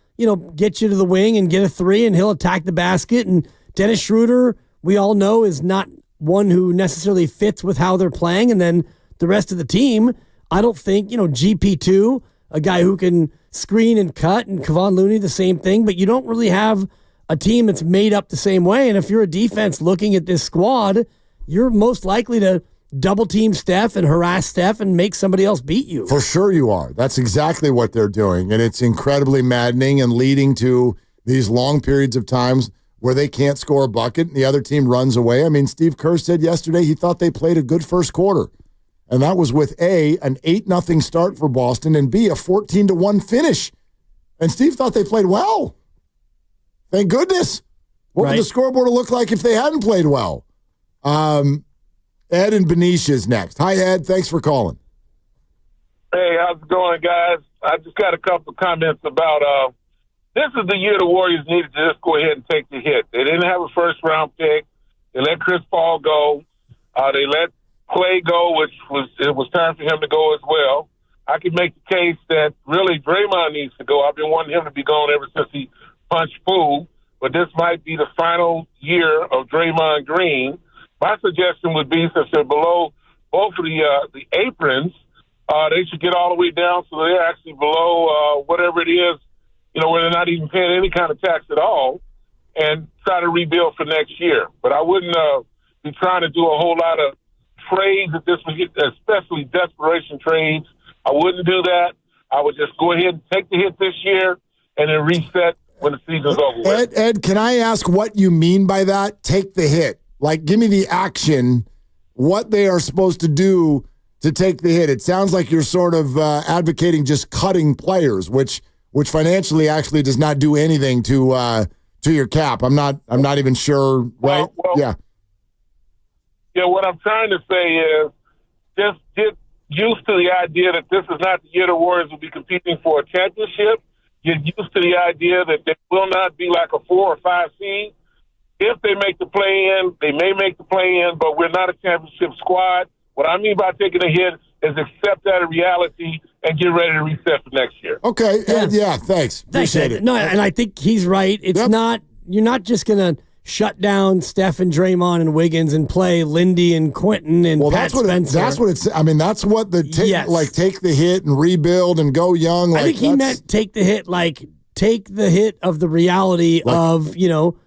get you to the wing and get a three and he'll attack the basket. And Dennis Schroeder, we all know, is not one who necessarily fits with how they're playing. And then the rest of the team, I don't think, GP2, a guy who can screen and cut, and Kevon Looney, the same thing, but you don't really have a team that's made up the same way. And if you're a defense looking at this squad, you're most likely to double team Steph and harass Steph and make somebody else beat you. For sure you are. That's exactly what they're doing. And it's incredibly maddening and leading to these long periods of times where they can't score a bucket and the other team runs away. I mean, Steve Kerr said yesterday he thought they played a good first quarter. And that was with A, an 8-0 start for Boston, and B, a 14-1 finish. And Steve thought they played well. Thank goodness. What would the scoreboard look like if they hadn't played well? Ed and Benicia is next. Hi, Ed. Thanks for calling. Hey, how's it going, guys? I just got a couple of comments about this is the year the Warriors needed to just go ahead and take the hit. They didn't have a first-round pick. They let Chris Paul go. They let Clay go, which was time for him to go as well. I could make the case that really Draymond needs to go. I've been wanting him to be gone ever since he punched Poole, but this might be the final year of Draymond Green. My suggestion would be, since they're below both of the aprons, they should get all the way down so they're actually below whatever it is, where they're not even paying any kind of tax at all, and try to rebuild for next year. But I wouldn't be trying to do a whole lot of trades at this, especially desperation trades. I wouldn't do that. I would just go ahead and take the hit this year and then reset when the season's over with. Ed, can I ask what you mean by that? Take the hit. Like, give me the action, what they are supposed to do to take the hit. It sounds like you're sort of advocating just cutting players, which financially actually does not do anything to your cap. I'm not even sure. Right? Well, yeah. Yeah, what I'm trying to say is just get used to the idea that this is not the year the Warriors will be competing for a championship. Get used to the idea that they will not be like a 4 or 5 seed. If they make the play-in, they may make the play-in, but we're not a championship squad. What I mean by taking a hit is accept that as reality and get ready to reset for next year. Okay, yeah, thanks. Appreciate it. No, and I think he's right. It's not, you're not just going to shut down Steph and Draymond and Wiggins and play Lindy and Quentin and Pat Spencer. That's what take the hit and rebuild and go young. I think he meant take the hit, like take the hit of the reality of,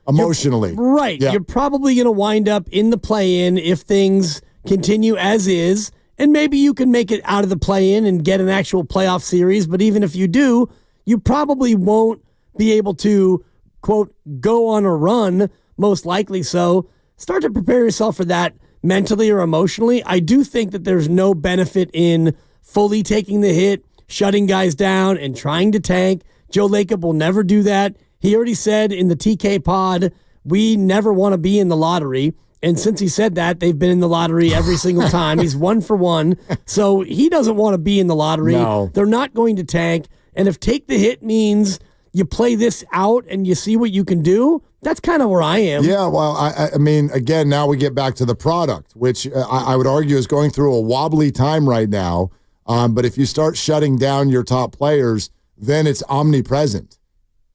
emotionally. Right. Yeah. You're probably going to wind up in the play-in if things continue as is, and maybe you can make it out of the play-in and get an actual playoff series, but even if you do, you probably won't be able to, quote, go on a run, most likely. So start to prepare yourself for that mentally or emotionally. I do think that there's no benefit in fully taking the hit, shutting guys down, and trying to tank. Joe Lacob will never do that. He already said in the TK pod, we never want to be in the lottery. And since he said that, they've been in the lottery every single time. He's 1 for 1. So he doesn't want to be in the lottery. No. They're not going to tank. And if take the hit means you play this out and you see what you can do, that's kind of where I am. Yeah, well, I mean, again, now we get back to the product, which I would argue is going through a wobbly time right now. But if you start shutting down your top players, then it's omnipresent.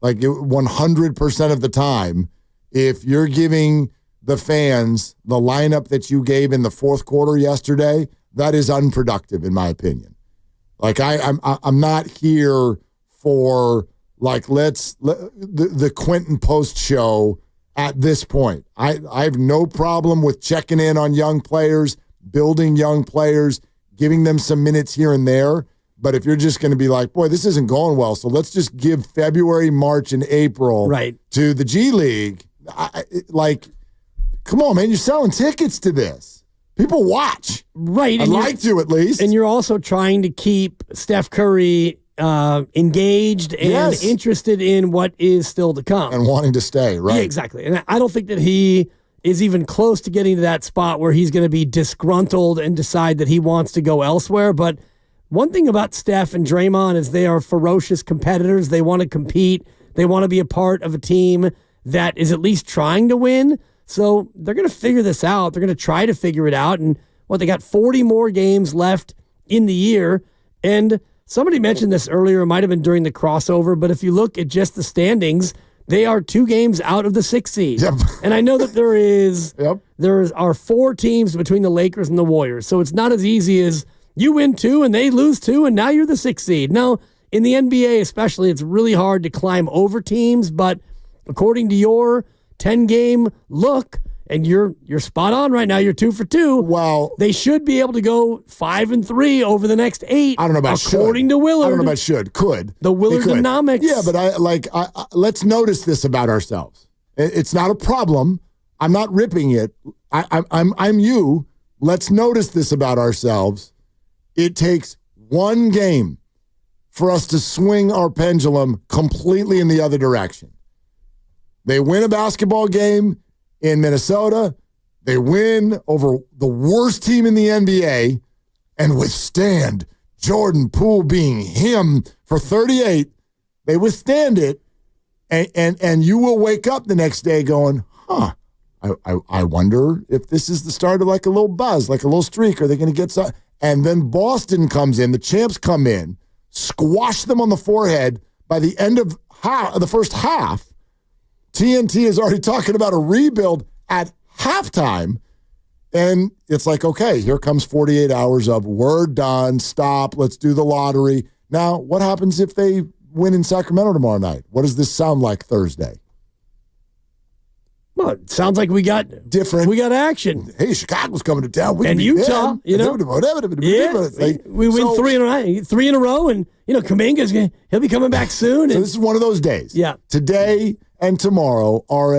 Like 100% of the time, if you're giving the fans the lineup that you gave in the fourth quarter yesterday, that is unproductive, in my opinion. Like I'm not here for like the Quentin Post show at this point. I have no problem with checking in on young players, building young players, giving them some minutes here and there. But if you're just going to be like, boy, this isn't going well, so let's just give February, March, and April to the G League. Come on, man, you're selling tickets to this. People watch. Right. I'd like to, at least. And you're also trying to keep Steph Curry engaged and interested in what is still to come. And wanting to stay, right? Yeah, exactly. And I don't think that he is even close to getting to that spot where he's going to be disgruntled and decide that he wants to go elsewhere. But one thing about Steph and Draymond is they are ferocious competitors. They want to compete. They want to be a part of a team that is at least trying to win. So they're going to figure this out. They're going to try to figure it out. And they got 40 more games left in the year. And somebody mentioned this earlier. It might have been during the crossover. But if you look at just the standings, they are 2 games out of the 6th seed. Yep. And I know that there are 4 teams between the Lakers and the Warriors. So it's not as easy as you win 2 and they lose 2 and now you're the 6th seed. No, in the NBA especially, it's really hard to climb over teams. But according to your 10-game look, and you're spot on right now. You're 2 for 2. Well, they should be able to go 5-3 over the next 8. I don't know about according to Willard. I don't know about should. Could. The Willardonomics. Yeah, but let's notice this about ourselves. It's not a problem. I'm not ripping it. I'm you. Let's notice this about ourselves. It takes 1 game for us to swing our pendulum completely in the other direction. They win a basketball game in Minnesota. They win over the worst team in the NBA and withstand Jordan Poole being him for 38. They withstand it, and you will wake up the next day going, I wonder if this is the start of like a little buzz, like a little streak. Are they going to get some? And then Boston comes in. The champs come in, squash them on the forehead. By the end of the first half, TNT is already talking about a rebuild at halftime, and it's like, okay, here comes 48 hours of we're done, stop, let's do the lottery. Now, what happens if they win in Sacramento tomorrow night? What does this sound like Thursday? Well, it sounds like we got different. We got action. Hey, Chicago's coming to town. And Utah, we win 3 in a row, and Kuminga's he'll be coming back soon. So this is one of those days. Yeah, today and tomorrow are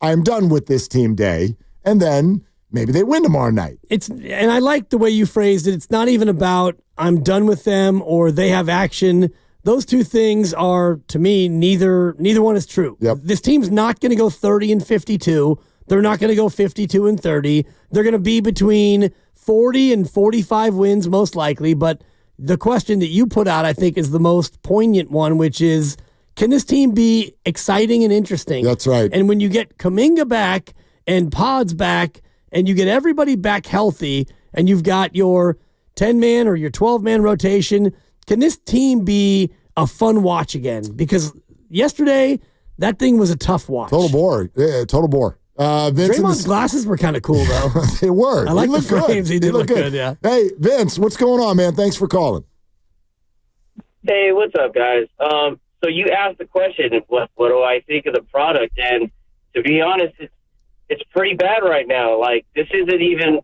I'm done with this team day, and then maybe they win tomorrow night. And I like the way you phrased it. It's not even about I'm done with them or they have action. Those 2 things are, to me, neither one is true. Yep. This team's not going to go 30-52. They're not going to go 52-30. They're going to be between 40 and 45 wins most likely. But the question that you put out, I think, is the most poignant one, which is, can this team be exciting and interesting? That's right. And when you get Kuminga back and Pods back and you get everybody back healthy and you've got your 10-man or your 12-man rotation, can this team be a fun watch again? Because yesterday, that thing was a tough watch. Total bore. Yeah, total bore. Draymond's glasses were kind of cool, though. They were. I like the frames. He did look good, yeah. Hey, Vince, what's going on, man? Thanks for calling. Hey, what's up, guys? So you asked the question, what do I think of the product? And to be honest, it's pretty bad right now. Like, this isn't even...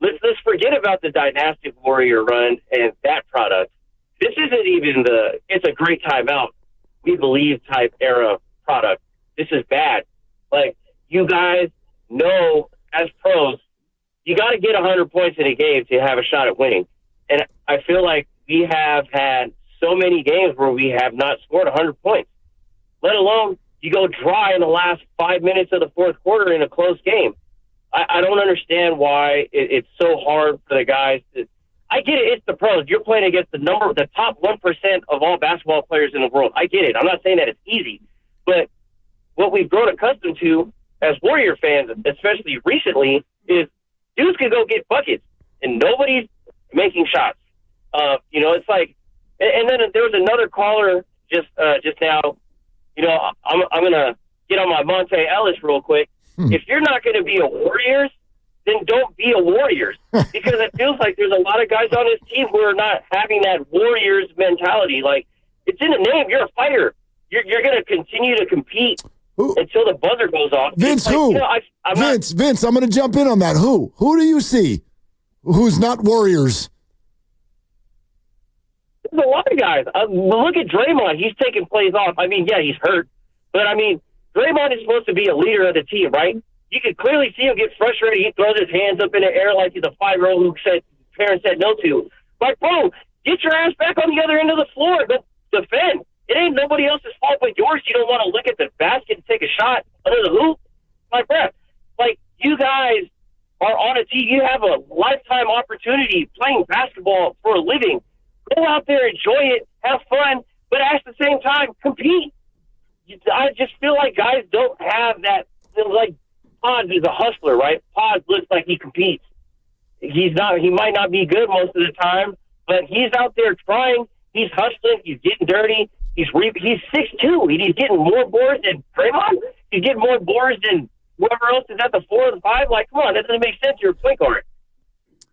Let's forget about the Dynastic Warrior run and that product. This isn't even it's a great timeout, we believe type era product. This is bad. Like, you guys know as pros, you got to get 100 points in a game to have a shot at winning. And I feel like we have had so many games where we have not scored 100 points. let alone you go dry in the last 5 minutes of the fourth quarter in a close game. I don't understand why it's so hard for the guys to. I get it. It's the pros. You're playing against the top 1% of all basketball players in the world. I get it. I'm not saying that it's easy, but what we've grown accustomed to as Warrior fans, especially recently, is dudes can go get buckets and nobody's making shots. It's like, and then there was another caller just now. I'm gonna get on my Monte Ellis real quick. If you're not going to be a Warriors, then don't be a Warriors, because it feels like there's a lot of guys on this team who are not having that Warriors mentality. Like, it's in the name. You're a fighter. You're going to continue to compete until the buzzer goes off. Vince, who? Vince, I'm going to jump in on that. Who do you see who's not Warriors? There's a lot of guys. Look at Draymond. He's taking plays off. I mean, yeah, he's hurt. But, I mean, Draymond is supposed to be a leader of the team, right? You can clearly see him get frustrated. He throws his hands up in the air like he's a 5-year-old who parents said no to. Like, bro, get your ass back on the other end of the floor. Go defend. It ain't nobody else's fault but yours. You don't want to look at the basket and take a shot under the hoop. Like, bro, you guys are on a team. You have a lifetime opportunity playing basketball for a living. Go out there, enjoy it, have fun, but at the same time, compete. I just feel like guys don't have that. Like, Pods is a hustler, right? Pods looks like he competes. He's not. He might not be good most of the time, but he's out there trying. He's hustling. He's getting dirty. He's 6'2". He's getting more boards than Draymond. He's getting more boards than whoever else is at the 4 or the 5. Like, come on, that doesn't make sense. You're a point guard.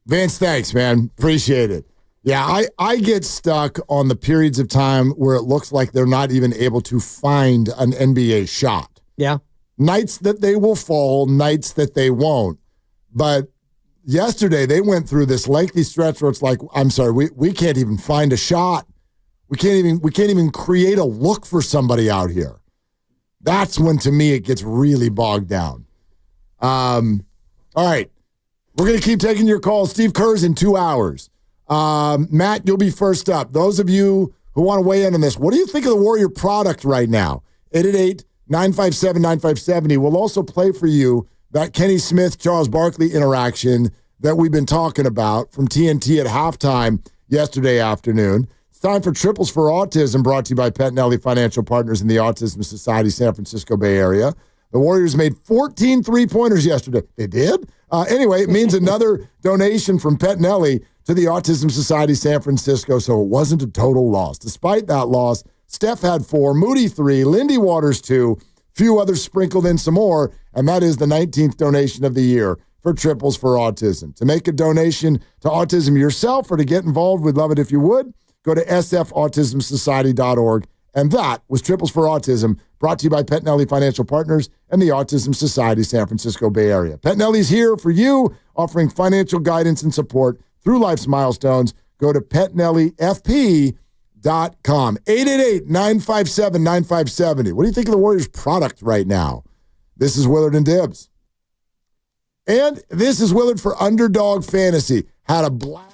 Vince, thanks, man. Appreciate it. Yeah, I get stuck on the periods of time where it looks like they're not even able to find an NBA shot. Yeah. Nights that they will fall, nights that they won't. But yesterday they went through this lengthy stretch where it's like, I'm sorry, we can't even find a shot. We can't even create a look for somebody out here. That's when, to me, it gets really bogged down. All right. We're going to keep taking your calls. Steve Kerr's in 2 hours. Matt, you'll be first up. Those of you who want to weigh in on this, what do you think of the Warrior product right now? 888-957-9570. We'll also play for you that Kenny Smith-Charles Barkley interaction that we've been talking about from TNT at halftime yesterday afternoon. It's time for Triples for Autism, brought to you by Pettinelli Financial Partners in the Autism Society, San Francisco Bay Area. The Warriors made 14 three-pointers yesterday. They did? Anyway, it means another donation from Pettinelli to the Autism Society San Francisco, so it wasn't a total loss. Despite that loss, Steph had 4, Moody 3, Lindy Waters 2, few others sprinkled in some more, and that is the 19th donation of the year for Triples for Autism. To make a donation to autism yourself or to get involved, we'd love it if you would. Go to sfautismsociety.org. And that was Triples for Autism, brought to you by Pettinelli Financial Partners and the Autism Society San Francisco Bay Area. Pettinelli's here for you, offering financial guidance and support through life's milestones. Go to PettinelliFP.com. 888-957-9570. What do you think of the Warriors' product right now? This is Willard and Dibbs. And this is Willard for Underdog Fantasy. Had a blast.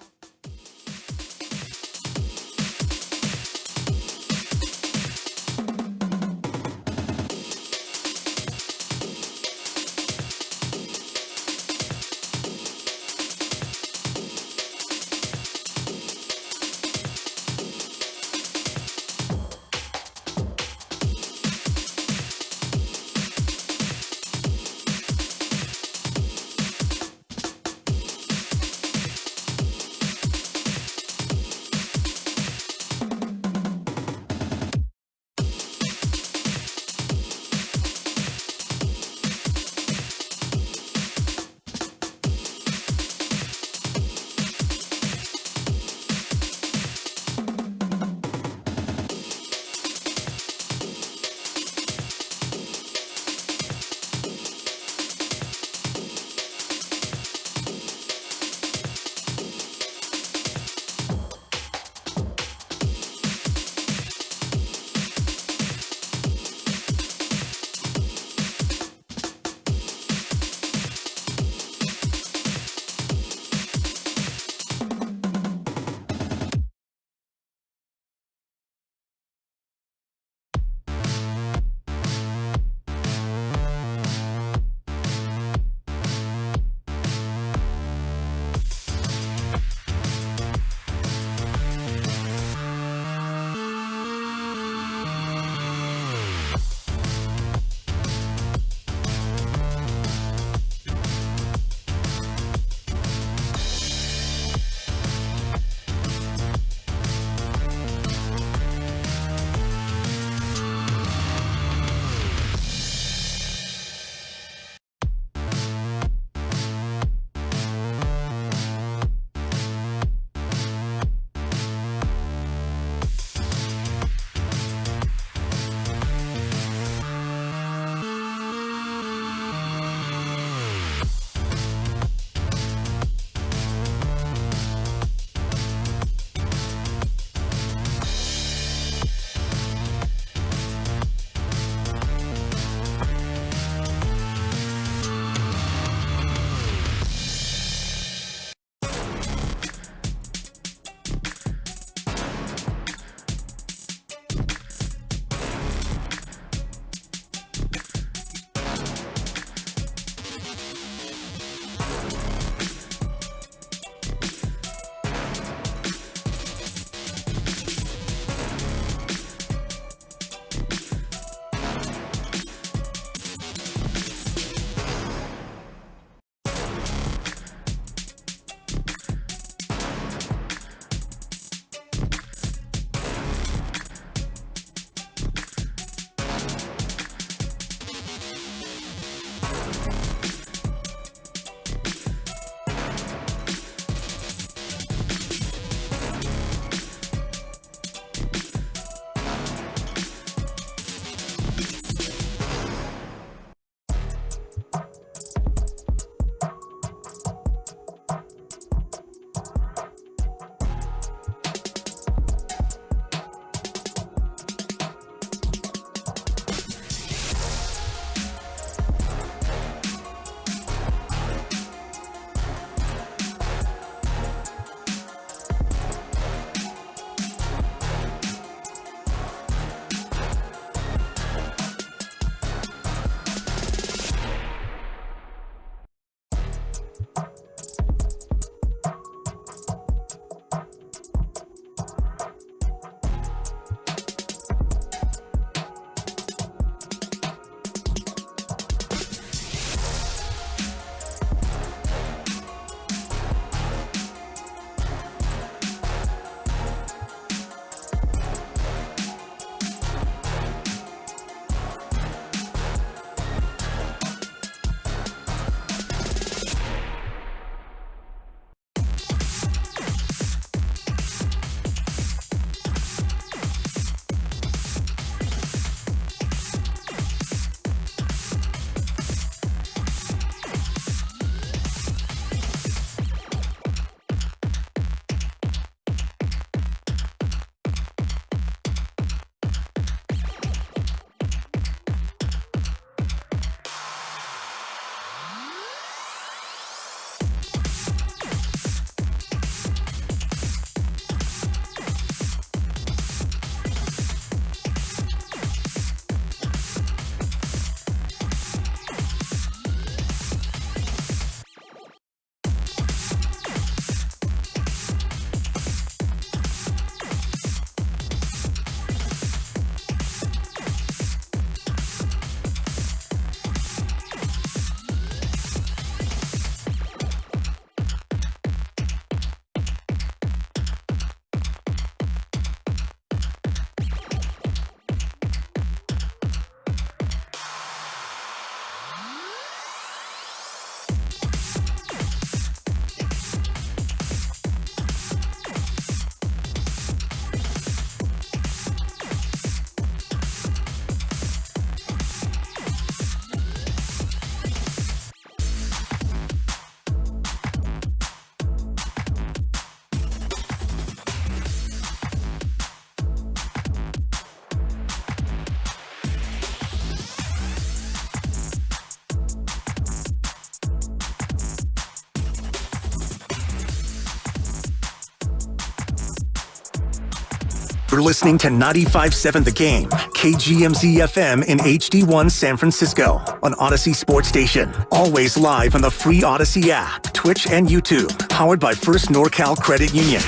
You're listening to 95.7 The Game, KGMZ FM in HD1 San Francisco, on Odyssey Sports Station. Always live on the free Odyssey app, Twitch, and YouTube. Powered by First NorCal Credit Union.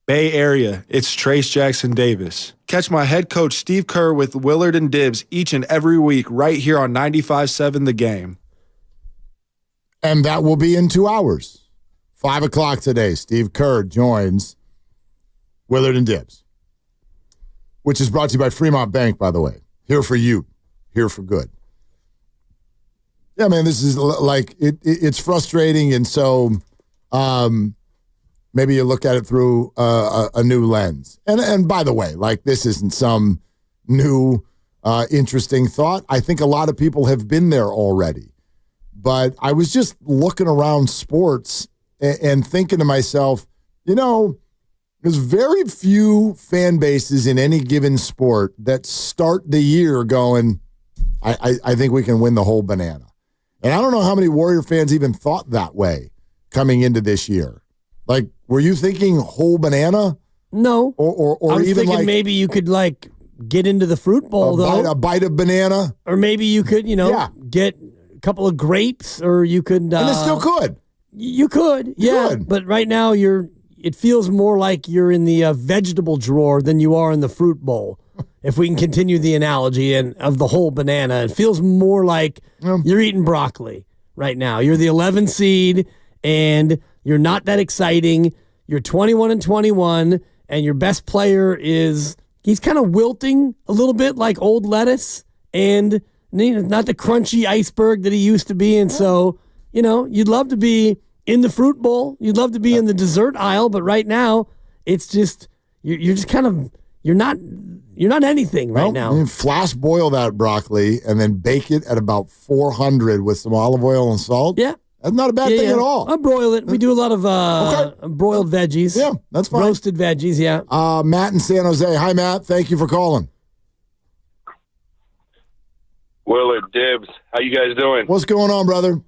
Bay Area, it's Trace Jackson Davis. Catch my head coach Steve Kerr with Willard and Dibbs each and every week right here on 95.7 The Game. And that will be in 2 hours. 5 o'clock today, Steve Kerr joins Willard and Dibbs, which is brought to you by Fremont Bank, by the way. Here for you. Here for good. Yeah, man, this is like, it's frustrating, and so maybe you look at it through a new lens. And by the way, like, this isn't some new interesting thought. I think a lot of people have been there already. But I was just looking around sports and thinking to myself, you know, there's very few fan bases in any given sport that start the year going, I think we can win the whole banana. And I don't know how many Warrior fans even thought that way coming into this year. Like, were you thinking whole banana? No. Or I was even thinking like, maybe you could, like, get into the fruit bowl, though. A bite of banana. Or maybe you could, get a couple of grapes, or you could. And it still could. You could, yeah. But right now, it feels more like you're in the vegetable drawer than you are in the fruit bowl. If we can continue the analogy of the whole banana, it feels more like you're eating broccoli right now. You're the 11 seed, and you're not that exciting. You're 21-21, and your best player he's kind of wilting a little bit like old lettuce, and not the crunchy iceberg that he used to be. And so, you'd love to be in the fruit bowl. You'd love to be in the dessert aisle, but right now, it's just you're just kind of you're not anything right now. Flash boil that broccoli and then bake it at about 400 with some olive oil and salt. Yeah. That's not a bad thing at all. I'll broil it. We do a lot of broiled veggies. Yeah, that's fine. Roasted veggies, yeah. Matt in San Jose. Hi, Matt. Thank you for calling. Willard, Dibs, how you guys doing? What's going on, brother?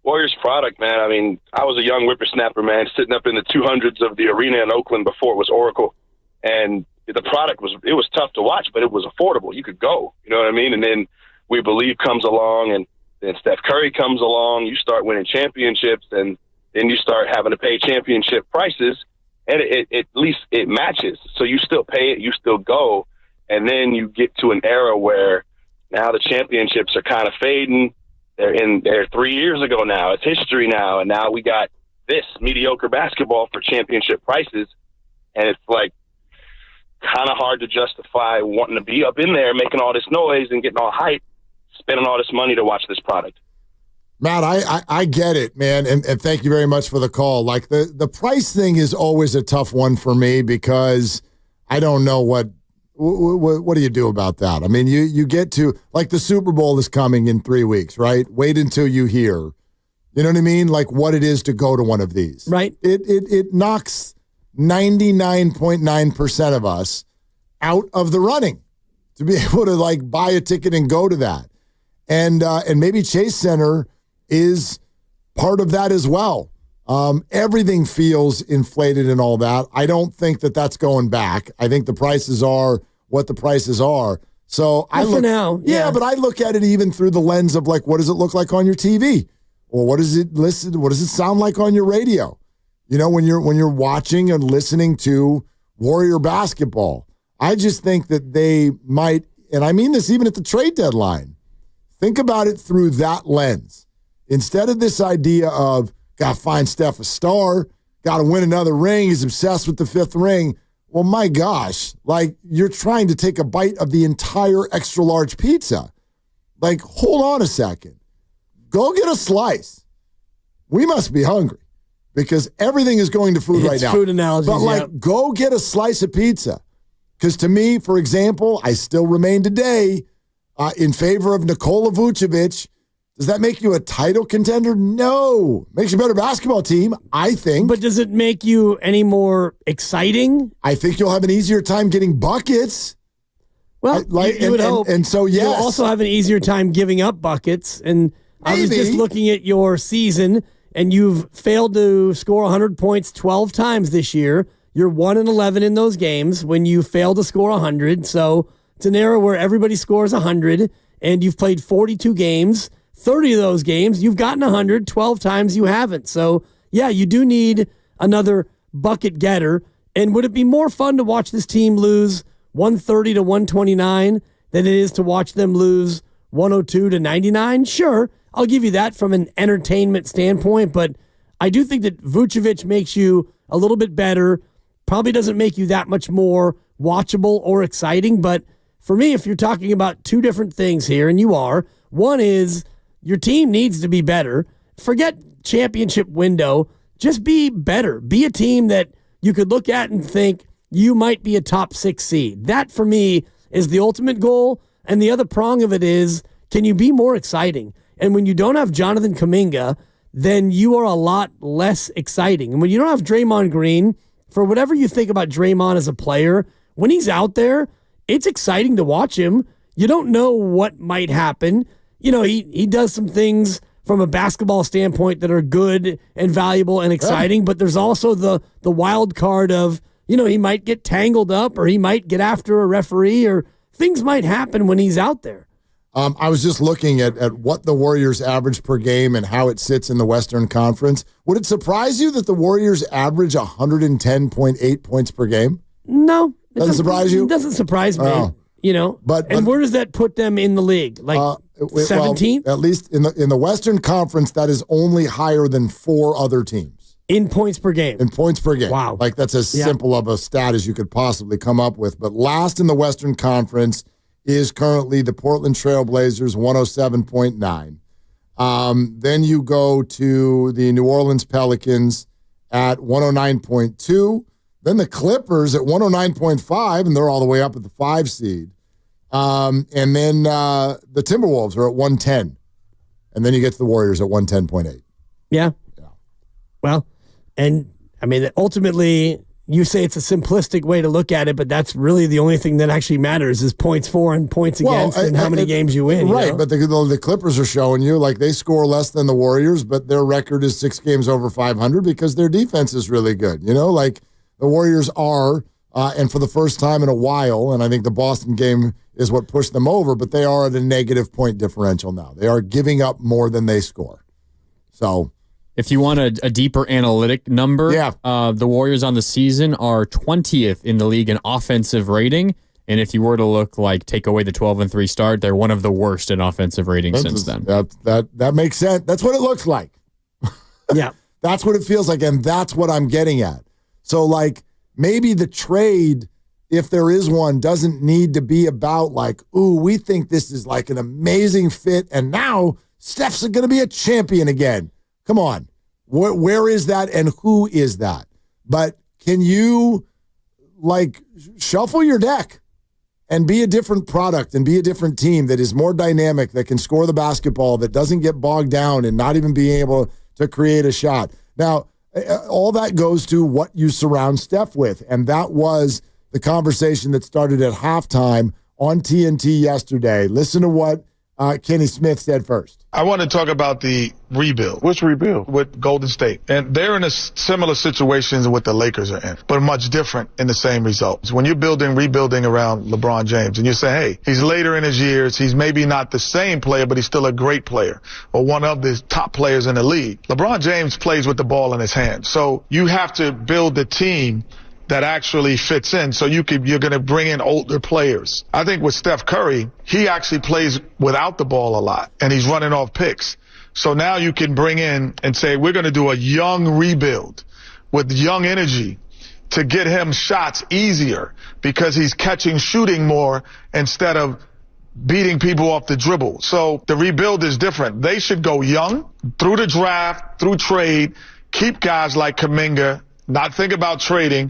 Warriors product, man. I mean, I was a young whippersnapper, man, sitting up in the 200s of the arena in Oakland before it was Oracle. And the product was tough to watch, but it was affordable. You could go, you know what I mean? And then We Believe comes along, and then Steph Curry comes along. You start winning championships, and then you start having to pay championship prices, and at least it matches. So you still pay it, you still go, and then you get to an era where now the championships are kind of fading. They're 3 years ago now. It's history now, and now we got this mediocre basketball for championship prices, and it's like kind of hard to justify wanting to be up in there, making all this noise and getting all hype, spending all this money to watch this product. Matt, I get it, man, and thank you very much for the call. Like the price thing is always a tough one for me because I don't know what do you do about that? I mean, you get to, like, the Super Bowl is coming in 3 weeks, right? Wait until you hear, you know what I mean? Like what it is to go to one of these. Right. It knocks 99.9% of us out of the running to be able to like buy a ticket and go to that. And maybe Chase Center is part of that as well. Everything feels inflated and all that. I don't think that that's going back. I think the prices are what the prices are. So for now, yeah, but I look at it even through the lens of like, what does it look like on your TV? Or what does it sound like on your radio? You know, when you're watching and listening to Warrior basketball. I just think that they might, and I mean this even at the trade deadline, think about it through that lens. Instead of this idea of, got to find Steph a star, got to win another ring, he's obsessed with the 5th ring. Well, my gosh, like you're trying to take a bite of the entire extra large pizza. Like, hold on a second. Go get a slice. We must be hungry because everything is going to food right now. Food analogies, but go get a slice of pizza. Because to me, for example, I still remain today in favor of Nikola Vucevic. Does that make you a title contender? No. Makes you a better basketball team, I think. But does it make you any more exciting? I think you'll have an easier time getting buckets. Well, you would hope. And so, yes. You'll also have an easier time giving up buckets. And I was just looking at your season, and you've failed to score 100 points 12 times this year. You're 1-11 in those games when you fail to score 100. So it's an era where everybody scores 100, and you've played 42 games. 30 of those games, you've gotten 100. 12 times you haven't. So, yeah, you do need another bucket getter. And would it be more fun to watch this team lose 130 to 129 than it is to watch them lose 102 to 99? Sure, I'll give you that from an entertainment standpoint. But I do think that Vucevic makes you a little bit better. Probably doesn't make you that much more watchable or exciting. But for me, if you're talking about two different things here, and you are, one is your team needs to be better. Forget championship window. Just be better. Be a team that you could look at and think you might be a top 6 seed. That, for me, is the ultimate goal. And the other prong of it is, can you be more exciting? And when you don't have Jonathan Kuminga, then you are a lot less exciting. And when you don't have Draymond Green, for whatever you think about Draymond as a player, when he's out there, it's exciting to watch him. You don't know what might happen. You know, he does some things from a basketball standpoint that are good and valuable and exciting, but there's also the wild card of, he might get tangled up or he might get after a referee or things might happen when he's out there. I was just looking at what the Warriors average per game and how it sits in the Western Conference. Would it surprise you that the Warriors average 110.8 points per game? No. Doesn't surprise you? It doesn't surprise me. Oh. But where does that put them in the league? Like 17th? Well, at least in the Western Conference, that is only higher than 4 other teams. In points per game? In points per game. Wow. Like that's as simple of a stat as you could possibly come up with. But last in the Western Conference is currently the Portland Trail Blazers, 107.9. Then you go to the New Orleans Pelicans at 109.2. Then the Clippers at 109.5, and they're all the way up at the 5 seed. And then the Timberwolves are at 110. And then you get to the Warriors at 110.8. Yeah. Well, and I mean, ultimately, you say it's a simplistic way to look at it, but that's really the only thing that actually matters is points for and points against and how many games you win. Right, you know? but the Clippers are showing you, like, they score less than the Warriors, but their record is 6 games over 500 because their defense is really good. Like the Warriors are, and for the first time in a while, and I think the Boston game is what pushed them over, but they are at a negative point differential now. They are giving up more than they score. So... If you want a deeper analytic number, the Warriors on the season are 20th in the league in offensive rating. And if you were to take away the 12-3 start, they're one of the worst in offensive rating since then. That makes sense. That's what it looks like. Yeah. That's what it feels like, and that's what I'm getting at. So, maybe the trade, if there is one, doesn't need to be about we think this is an amazing fit, and now Steph's going to be a champion again. Come on. Where is that and who is that? But can you, shuffle your deck and be a different product and be a different team that is more dynamic, that can score the basketball, that doesn't get bogged down and not even being able to create a shot? Now, all that goes to what you surround Steph with, and that was the conversation that started at halftime on TNT yesterday. Listen to what Kenny Smith said first. I want to talk about the rebuild. Which rebuild? With Golden State. And they're in a similar situation as what the Lakers are in, but much different in the same results. When you're rebuilding around LeBron James, and you say, hey, he's later in his years, he's maybe not the same player, but he's still a great player, or one of the top players in the league. LeBron James plays with the ball in his hand. So you have to build the team that actually fits in. So you're going to bring in older players. I think with Steph Curry, he actually plays without the ball a lot, and he's running off picks. So now you can bring in and say, we're going to do a young rebuild with young energy to get him shots easier because he's shooting more instead of beating people off the dribble. So the rebuild is different. They should go young through the draft, through trade, keep guys like Kuminga, not think about trading.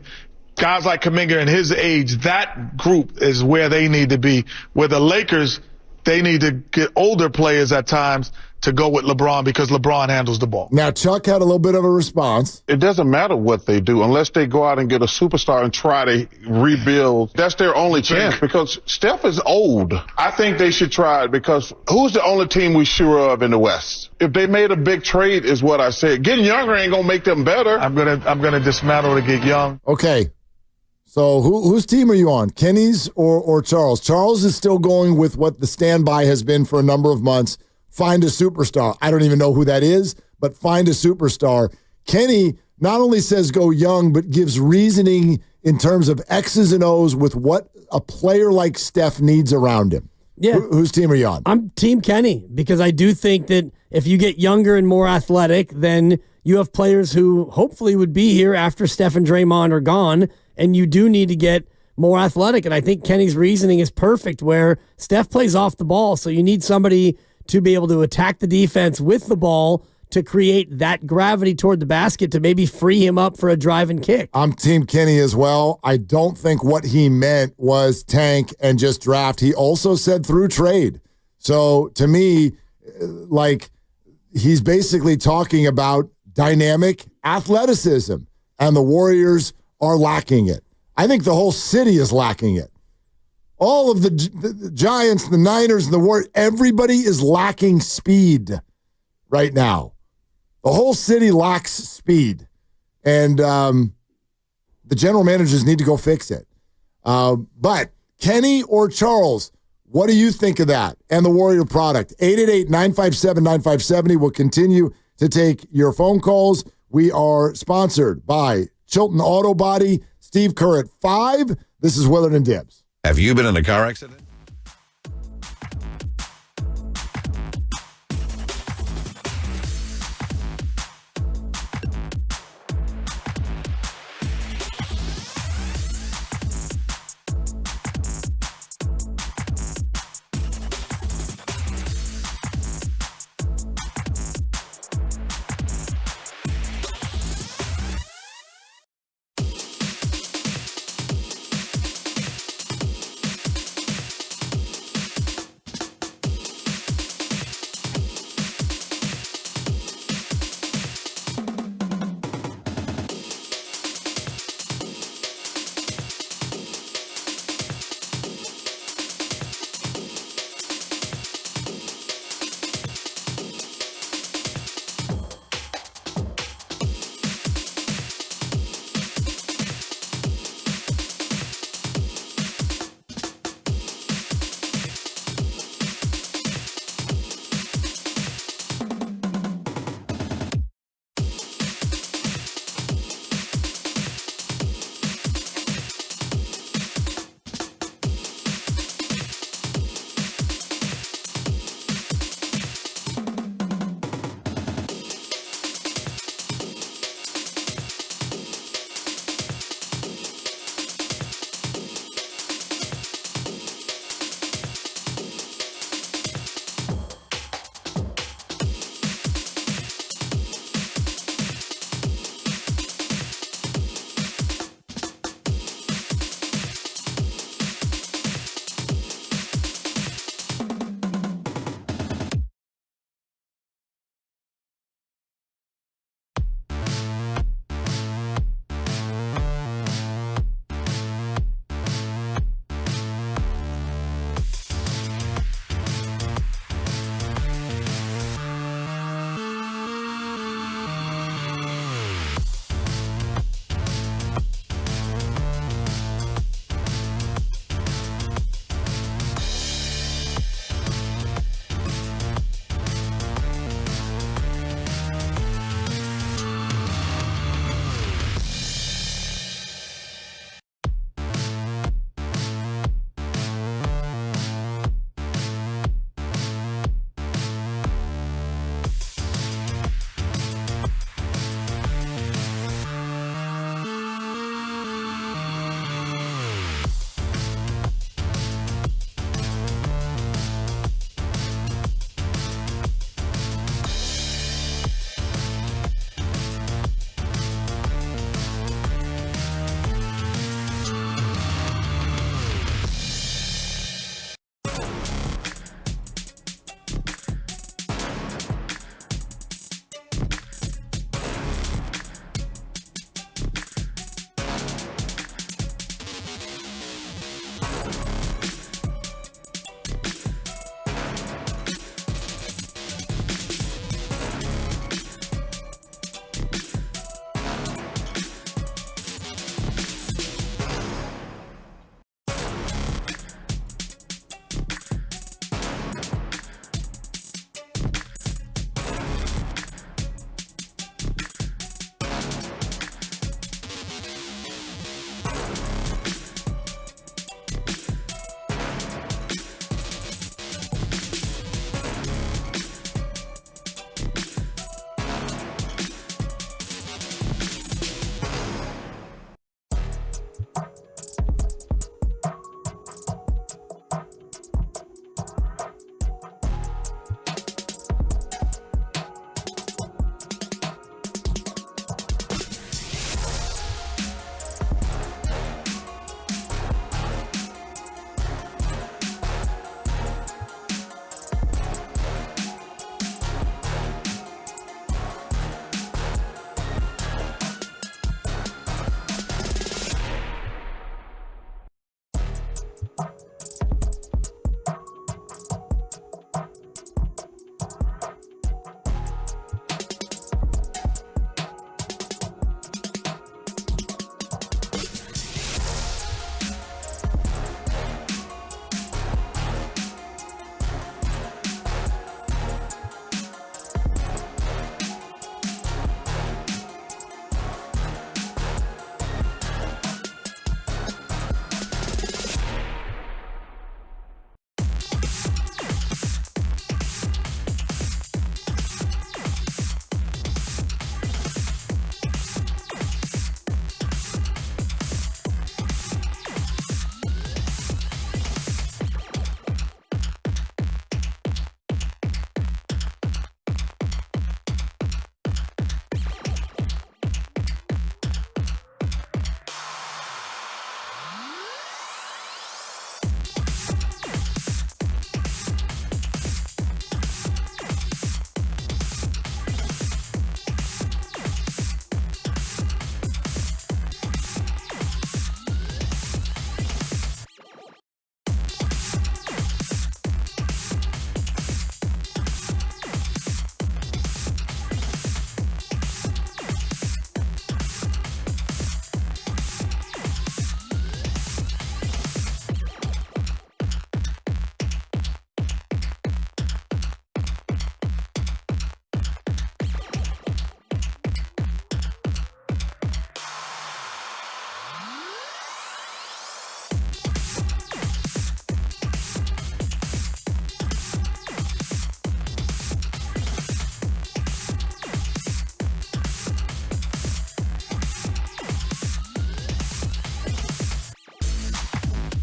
Guys like Kuminga and his age, that group is where they need to be. Where the Lakers, they need to get older players at times to go with LeBron because LeBron handles the ball. Now, Chuck had a little bit of a response. It doesn't matter what they do unless they go out and get a superstar and try to rebuild. That's their only chance because Steph is old. I think they should try it because who's the only team we sure of in the West? If they made a big trade is what I said. Getting younger ain't going to make them better. I'm gonna dismantle to get young. Okay. So whose team are you on, Kenny's or Charles? Charles is still going with what the standby has been for a number of months. Find a superstar. I don't even know who that is, but find a superstar. Kenny not only says go young, but gives reasoning in terms of X's and O's with what a player like Steph needs around him. Yeah. Whose team are you on? I'm Team Kenny because I do think that if you get younger and more athletic, then you have players who hopefully would be here after Steph and Draymond are gone, and you do need to get more athletic. And I think Kenny's reasoning is perfect where Steph plays off the ball, so you need somebody to be able to attack the defense with the ball to create that gravity toward the basket to maybe free him up for a drive and kick. I'm Team Kenny as well. I don't think what he meant was tank and just draft. He also said through trade. So to me, he's basically talking about dynamic athleticism, and the Warriors are lacking it. I think the whole city is lacking it. All of the Giants, the Niners, the Warriors, everybody is lacking speed right now. The whole city lacks speed. And the general managers need to go fix it. But Kenny or Charles, what do you think of that and the Warrior product? 888-957-9570. We'll continue to take your phone calls. We are sponsored by Chilton Auto Body. Steve Kerr at 5. This is Willard and Dibbs. Have you been in a car accident?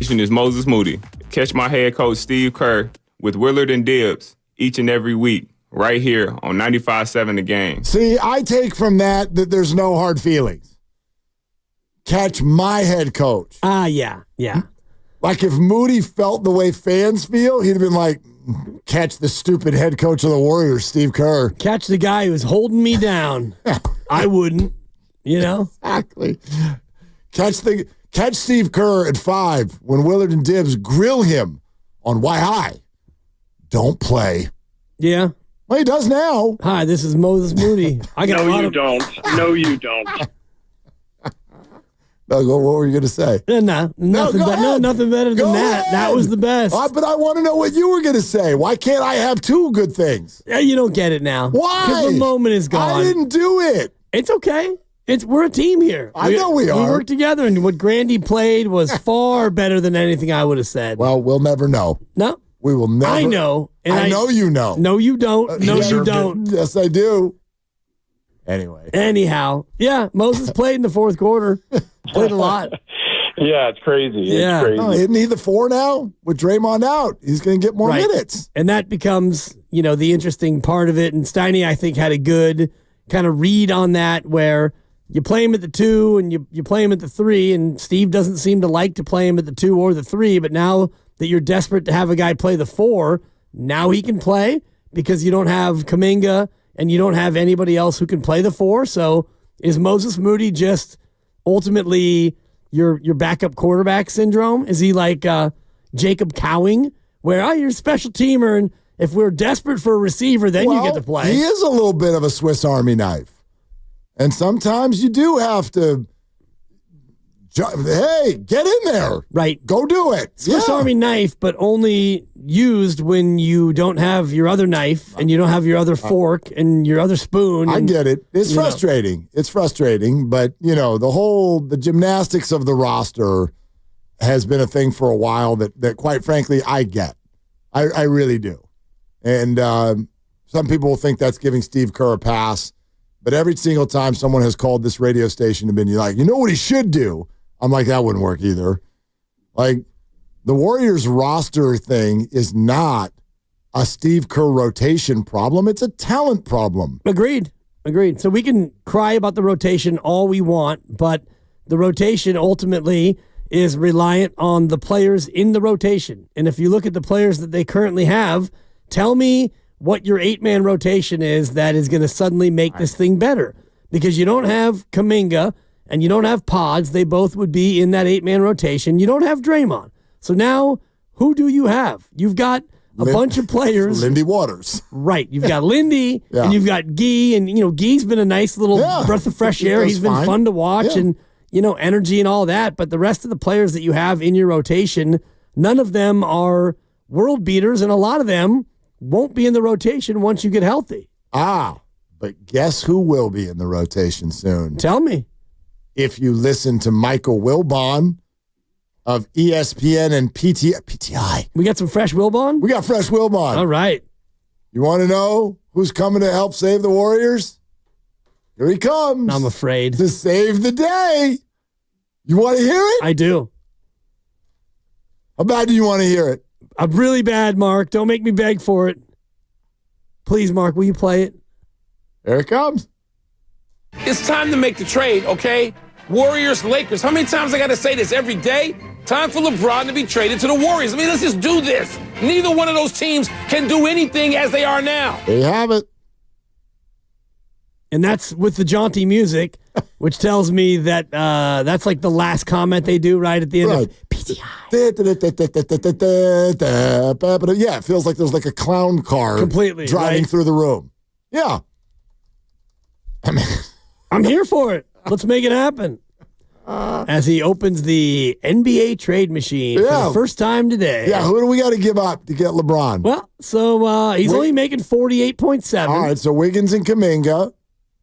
Is Moses Moody. Catch my head coach Steve Kerr with Willard and Dibbs each and every week right here on 95.7 The Game. See, I take from that there's no hard feelings. Catch my head coach. Yeah. Like if Moody felt the way fans feel, he'd have been like, catch the stupid head coach of the Warriors, Steve Kerr. Catch the guy who's holding me down. I wouldn't, Exactly. Catch Steve Kerr at 5 when Willard and Dibbs grill him on why I don't play. Yeah. Well, he does now. Hi, this is Moses Moody. I got No, you don't. No, you don't. No, what were you going to say? Nothing better than that. That was the best. But I want to know what you were going to say. Why can't I have 2 good things? Yeah, you don't get it now. Why? Because the moment is gone. I didn't do it. It's okay. We're a team here. I know we are. We work together, and what Grandy played was far better than anything I would have said. Well, we'll never know. No. We will never. I know. And I know you know. No, you don't. No, you don't. Yes, I do. Anyway. Anyhow. Yeah, Moses played in the fourth quarter. Played a lot. Yeah, it's crazy. Yeah. It's crazy. Oh, isn't he the 4 now? With Draymond out, he's going to get more minutes. And that becomes, the interesting part of it. And Steiny, I think, had a good kind of read on that where you play him at the 2 and you play him at the 3, and Steve doesn't seem to like to play him at the 2 or the 3, but now that you're desperate to have a guy play the 4, now he can play because you don't have Kuminga and you don't have anybody else who can play the 4. So is Moses Moody just ultimately your backup quarterback syndrome? Is he like Jacob Cowing, where you're a special teamer, and if we're desperate for a receiver, then you get to play? He is a little bit of a Swiss Army knife. And sometimes you do have to, hey, get in there. Right. Go do it. Swiss Army knife, but only used when you don't have your other knife and you don't have your other fork and your other spoon. I get it. It's frustrating. It's frustrating, but, the gymnastics of the roster has been a thing for a while that quite frankly, I get. I really do. And some people will think that's giving Steve Kerr a pass. But every single time someone has called this radio station and been like, you know what he should do? I'm like, that wouldn't work either. Like, the Warriors roster thing is not a Steve Kerr rotation problem. It's a talent problem. Agreed. So we can cry about the rotation all we want, but the rotation ultimately is reliant on the players in the rotation. And if you look at the players that they currently have, tell me what your 8-man rotation is that is going to suddenly make this thing better. Because you don't have Kuminga and you don't have Pods. They both would be in that 8-man rotation. You don't have Draymond. So now, who do you have? You've got a bunch of players. Lindy Waters. Right. You've got Lindy and you've got Gee. And, Gee's been a nice little breath of fresh air. He's been fun to watch and, energy and all that. But the rest of the players that you have in your rotation, none of them are world beaters, and a lot of them won't be in the rotation once you get healthy. But guess who will be in the rotation soon? Tell me. If you listen to Michael Wilbon of ESPN and PTI. We got some fresh Wilbon? We got fresh Wilbon. All right. You want to know who's coming to help save the Warriors? Here he comes. I'm afraid. To save the day. You want to hear it? I do. How bad do you want to hear it? I'm really bad, Mark. Don't make me beg for it. Please, Mark, will you play it? Here it comes. It's time to make the trade, okay? Warriors, Lakers. How many times I got to say this every day? Time for LeBron to be traded to the Warriors. I mean, let's just do this. Neither one of those teams can do anything as they are now. There you have it. And that's with the jaunty music, which tells me that that's like the last comment they do right at the end of PTI. Yeah, it feels like there's like a clown car completely driving through the room. Yeah. I'm here for it. Let's make it happen. As he opens the NBA trade machine for the first time today. Yeah, who do we got to give up to get LeBron? Well, so he's only making 48.7. All right, so Wiggins and Kuminga.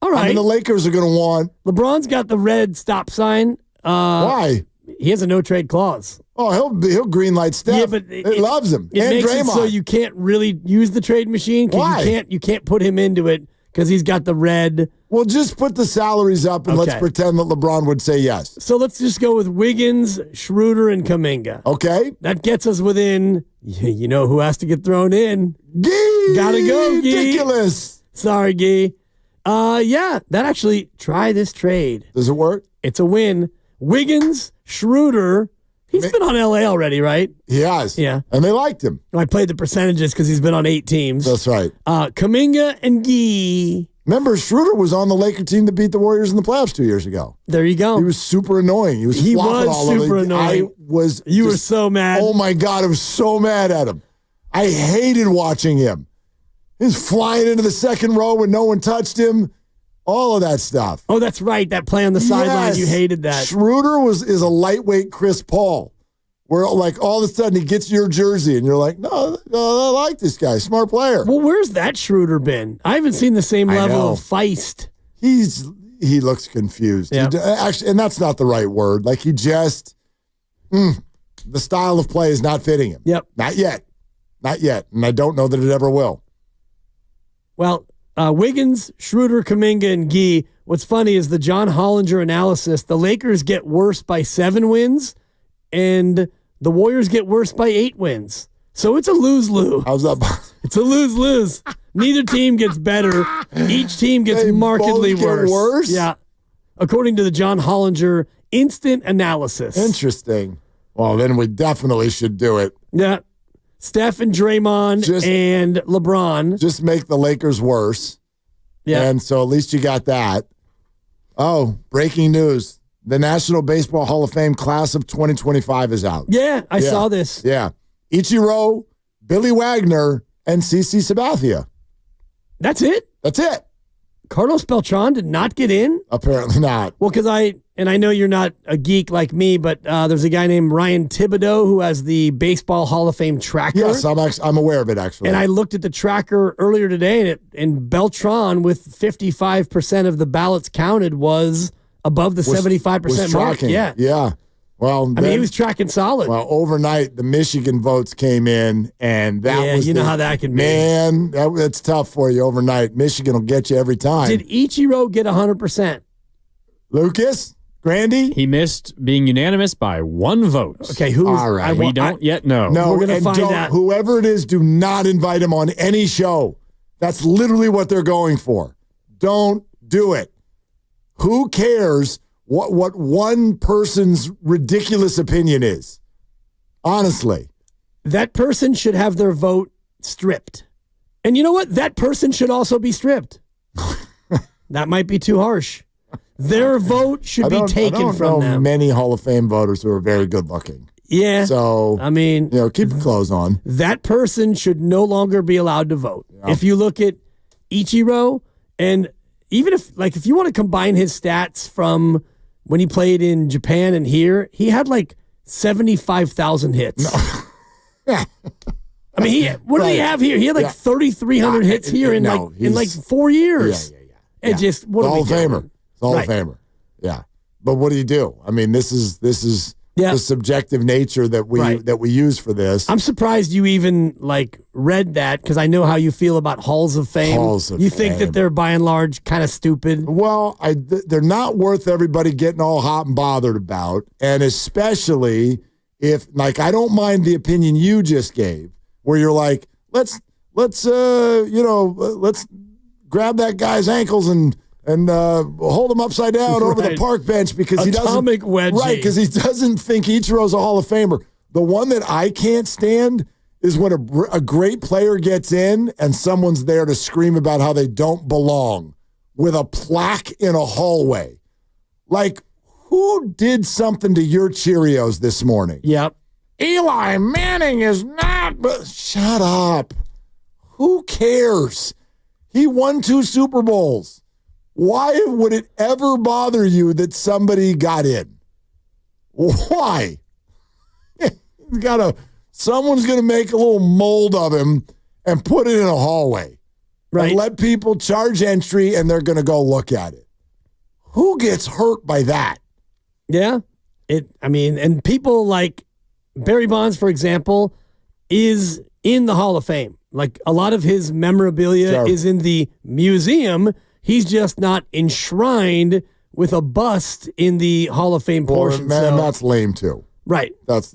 All right. I mean, the Lakers are going to want. LeBron's got the red stop sign. Why? He has a no-trade clause. Oh, he'll greenlight Steph. Yeah, but it loves him. It and makes Draymond. it so you can't really use the trade machine. Why? You can't put him into it because he's got the red Well, just put the salaries up and let's pretend that LeBron would say yes. So let's just go with salaries up and let's pretend that LeBron would say yes. So let's just go with Wiggins, Schroeder, and Kuminga. Okay. That gets us within, you know who has to get thrown in. Gee! Gotta go, Gee. Ridiculous. Sorry, Gee. Yeah, that actually, try this trade. Does it work? It's a win. Wiggins, Schroeder. He's been on LA already, right? He has. Yeah. And they liked him. I played the percentages because he's been on 8 teams. That's right. Kuminga and Gee. Remember, Schroeder was on the Laker team that beat the Warriors in the playoffs 2 years ago. There you go. He was super annoying. He was super annoying. You were so mad. Oh, my God. I was so mad at him. I hated watching him. He was flying into the second row when no one touched him. All of that stuff. Oh, that's right. That play on the sideline. You hated that. Schroeder is a lightweight Chris Paul, where like all of a sudden he gets your jersey and you're like, no, I like this guy. Smart player. Well, where's that Schroeder been? I haven't seen the same level of feist. He looks confused. Yeah. Actually, and that's not the right word. Like he just, the style of play is not fitting him. Yep. Not yet. Not yet. And I don't know that it ever will. Well, Wiggins, Schroeder, Kuminga, and Gee. What's funny is the John Hollinger analysis. The Lakers get worse by 7 wins, and the Warriors get worse by 8 wins. So it's a lose-lose. How's that? It's a lose-lose. Neither team gets better. Each team gets markedly worse. Yeah. According to the John Hollinger instant analysis. Interesting. Well, then we definitely should do it. Yeah. Steph and Draymond and LeBron. Just make the Lakers worse. Yeah. And so at least you got that. Oh, breaking news. The National Baseball Hall of Fame class of 2025 is out. Yeah, I saw this. Yeah. Ichiro, Billy Wagner, and CeCe Sabathia. That's it? That's it. Carlos Beltran did not get in? Apparently not. Well, because I know you're not a geek like me, but there's a guy named Ryan Thibodeau who has the Baseball Hall of Fame tracker. Yes, I'm aware of it, actually. And I looked at the tracker earlier today, and Beltran, with 55% of the ballots counted, was above the 75% mark. Yeah. Yeah. Well, I mean, he was tracking solid. Well, overnight, the Michigan votes came in, and that was know how that can be. Man, that's tough for you overnight. Michigan will get you every time. Did Ichiro get 100%? Lucas? Grandy? He missed being unanimous by 1 vote. Okay, who is? All right. We don't yet know. No, we're going to find out. Whoever it is, do not invite him on any show. That's literally what they're going for. Don't do it. Who cares what one person's ridiculous opinion is? Honestly. That person should have their vote stripped. And you know what? That person should also be stripped. That might be too harsh. Their vote should be taken from them. Many Hall of Fame voters who are very good looking. Yeah. So, I mean, keep your clothes on. That person should no longer be allowed to vote. Yeah. If you look at Ichiro, and even if you want to combine his stats from when he played in Japan and here, he had like 75,000 hits. No. Yeah. I mean, what did he have here? He had like 3,300 hits here in 4 years. Yeah. And just what Hall of Famer. Hall of Famer. Yeah. But what do you do? I mean, this is the subjective nature that we use for this. I'm surprised you even read that, because I know how you feel about Halls of Fame. You think that they're by and large kind of stupid? Well, they're not worth everybody getting all hot and bothered about, and especially if I don't mind the opinion you just gave, where you're like, let's grab that guy's ankles and hold him upside down over the park bench because he doesn't think Ichiro's a Hall of Famer. The one that I can't stand is when a great player gets in and someone's there to scream about how they don't belong with a plaque in a hallway. Who did something to your Cheerios this morning? Yep. Eli Manning is not. But shut up. Who cares? He won 2 Super Bowls. Why would it ever bother you that somebody got in? Why? Someone's going to make a little mold of him and put it in a hallway. Right. And let people charge entry, and they're going to go look at it. Who gets hurt by that? Yeah. And people like Barry Bonds, for example, is in the Hall of Fame. A lot of his memorabilia is in the museum. He's just not enshrined with a bust in the Hall of Fame portion. Man, that's lame too. Right. That's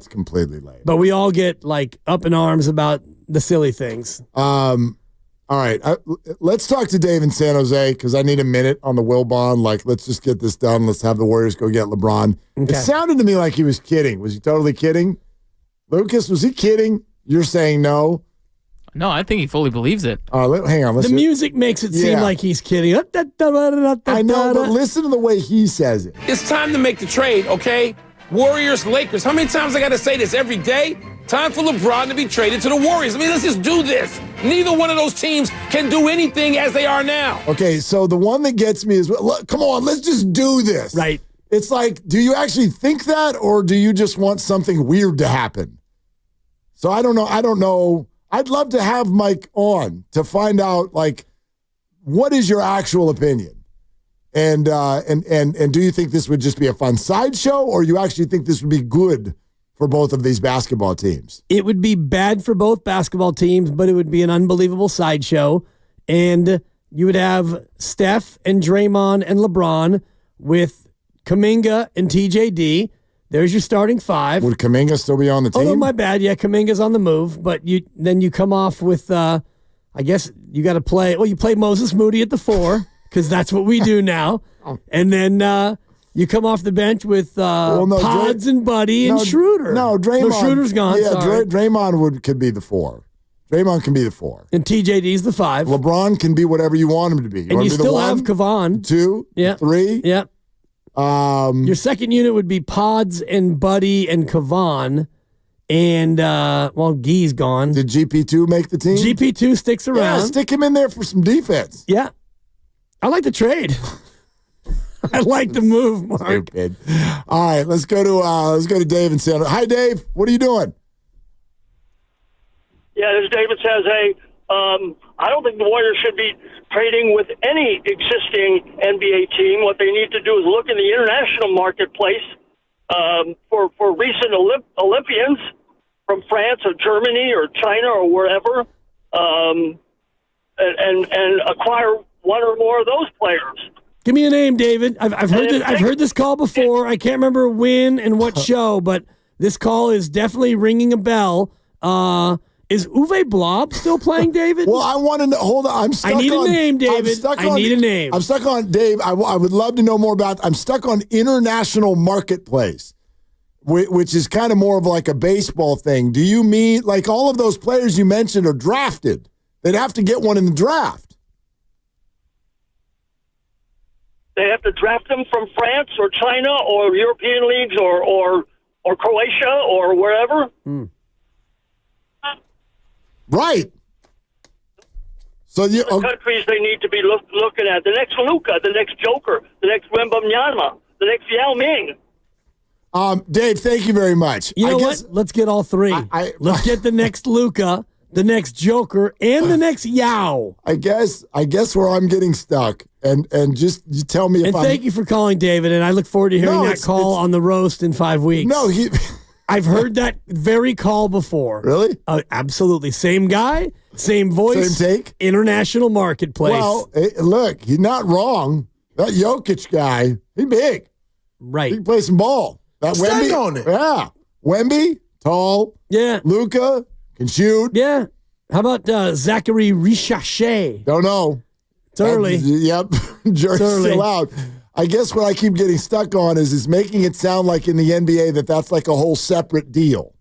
completely lame. But we all get like up in arms about the silly things. All right, let's talk to Dave in San Jose because I need a minute on the Wilbon. Like, let's just get this done. Let's have the Warriors go get LeBron. Okay. It sounded to me like he was kidding. Was he totally kidding? Lucas, was he kidding? You're saying no? No, I think he fully believes it. Hang on. The music makes it seem like he's kidding. I know, but listen to the way he says it. It's time to make the trade, okay? Warriors, Lakers. How many times I got to say this every day? Time for LeBron to be traded to the Warriors. I mean, let's just do this. Neither one of those teams can do anything as they are now. Okay, so the one that gets me is, look, come on, let's just do this. Right. It's like, do you actually think that, or do you just want something weird to happen? So I don't know. I'd love to have Mike on to find out, like, what is your actual opinion? And do you think this would just be a fun sideshow, or you actually think this would be good for both of these basketball teams? It would be bad for both basketball teams, but it would be an unbelievable sideshow. And you would have Steph and Draymond and LeBron with Kuminga and TJD. There's your starting five. Would Kuminga still be on the team? Oh, no, my bad. Yeah, Kuminga's on the move. But then you come off with, I guess you got to play. Well, you play Moses Moody at the 4 because that's what we do now. And then you come off the bench with Pods and Buddy and Schroeder. No, Draymond. No, Schroeder's gone. Yeah, sorry. Draymond could be the 4. Draymond can be the 4. And TJD's the 5. LeBron can be whatever you want him to be. And you still have Kavan. 2, 3. Yep. Your second unit would be Pods and Buddy and Kavan. And, Guy's gone. Did GP2 make the team? GP2 sticks around. Yeah, stick him in there for some defense. Yeah. I like the trade. I like the move, Mark. Stupid. All right, let's go to Dave in San Jose. Hi, Dave. What are you doing? Yeah, this is David says, hey, I don't think the Warriors should be trading with any existing NBA team. What they need to do is look in the international marketplace for recent Olympians from France or Germany or China or wherever, and acquire one or more of those players. Give me a name, David. I've heard this call before. I can't remember when and what show, but this call is definitely ringing a bell. Is Uwe Blob still playing, David? Well, I want to know. Hold on. I'm stuck on. I need a name, David. I need a name. I'm stuck on, Dave. I would love to know more about. I'm stuck on international marketplace, which is kind of more of like a baseball thing. Do you mean like all of those players you mentioned are drafted? They'd have to get one in the draft. They have to draft them from France or China or European leagues or Croatia or wherever. Right. So the countries they need to be looking at. The next Luka, the next Joker, the next Wembanyama, the next Yao Ming. Dave, thank you very much. You know what? Let's get all three. Let's get the next Luka, the next Joker, and the next Yao. I guess where I'm getting stuck, and just you tell me if thank you for calling, David, and I look forward to hearing that call on the roast in 5 weeks. No, I've heard that very call before. Really? Absolutely. Same guy, same voice. Same take? International marketplace. Well, look, he's not wrong. That Jokic guy, he big. Right. He can play some ball. That Wemby. On it. Yeah. Wemby, tall. Yeah. Luka, can shoot. Yeah. How about Zachary Richache? Don't know. It's early. Yep. Jury's still out. I guess what I keep getting stuck on is making it sound like in the NBA that's like a whole separate deal,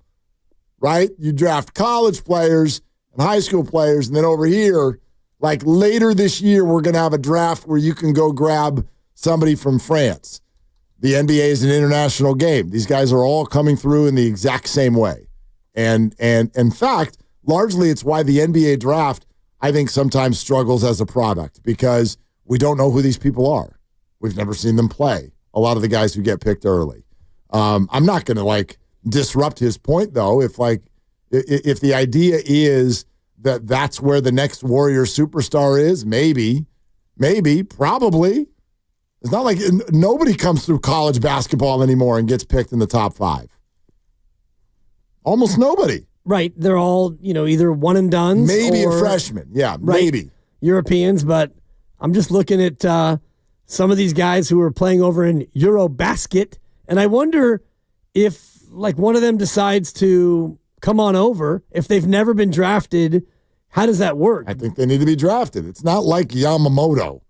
right? You draft college players and high school players, and then over here, like later this year, we're going to have a draft where you can go grab somebody from France. The NBA is an international game. These guys are all coming through in the exact same way. And in fact, largely it's why the NBA draft, I think, sometimes struggles as a product because we don't know who these people are. We've never seen them play. A lot of the guys who get picked early. I'm not going to disrupt his point though. If the idea is that that's where the next Warrior superstar is, maybe, probably. It's not like nobody comes through college basketball anymore and gets picked in the top 5. Almost nobody. Right. They're all either one and dones. Maybe a freshman. Yeah, right, maybe Europeans, but. I'm just looking at some of these guys who are playing over in Eurobasket, and I wonder if like one of them decides to come on over, if they've never been drafted, how does that work? I think they need to be drafted. It's not like Yamamoto.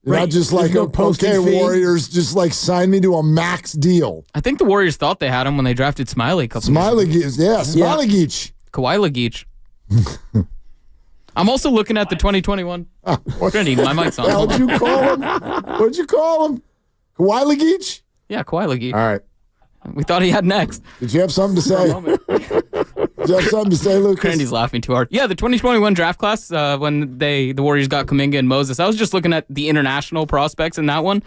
You're not just like, posting fee. Warriors, just like sign me to a max deal. I think the Warriors thought they had him when they drafted Smiley a couple Smiley years ago. Smiley Geach. Kawhi Legeach. I'm also looking at the 2021. Trinity, my mic's on. What'd you call him? What'd you call him? Kawhi Legeach? Yeah, Kawhi Legeach. All right. We thought he had next. Did you have something to say? Did you have something to say, Lucas? Randy's laughing too hard. Yeah, the 2021 draft class, when the Warriors got Kuminga and Moses, I was just looking at the international prospects in that one.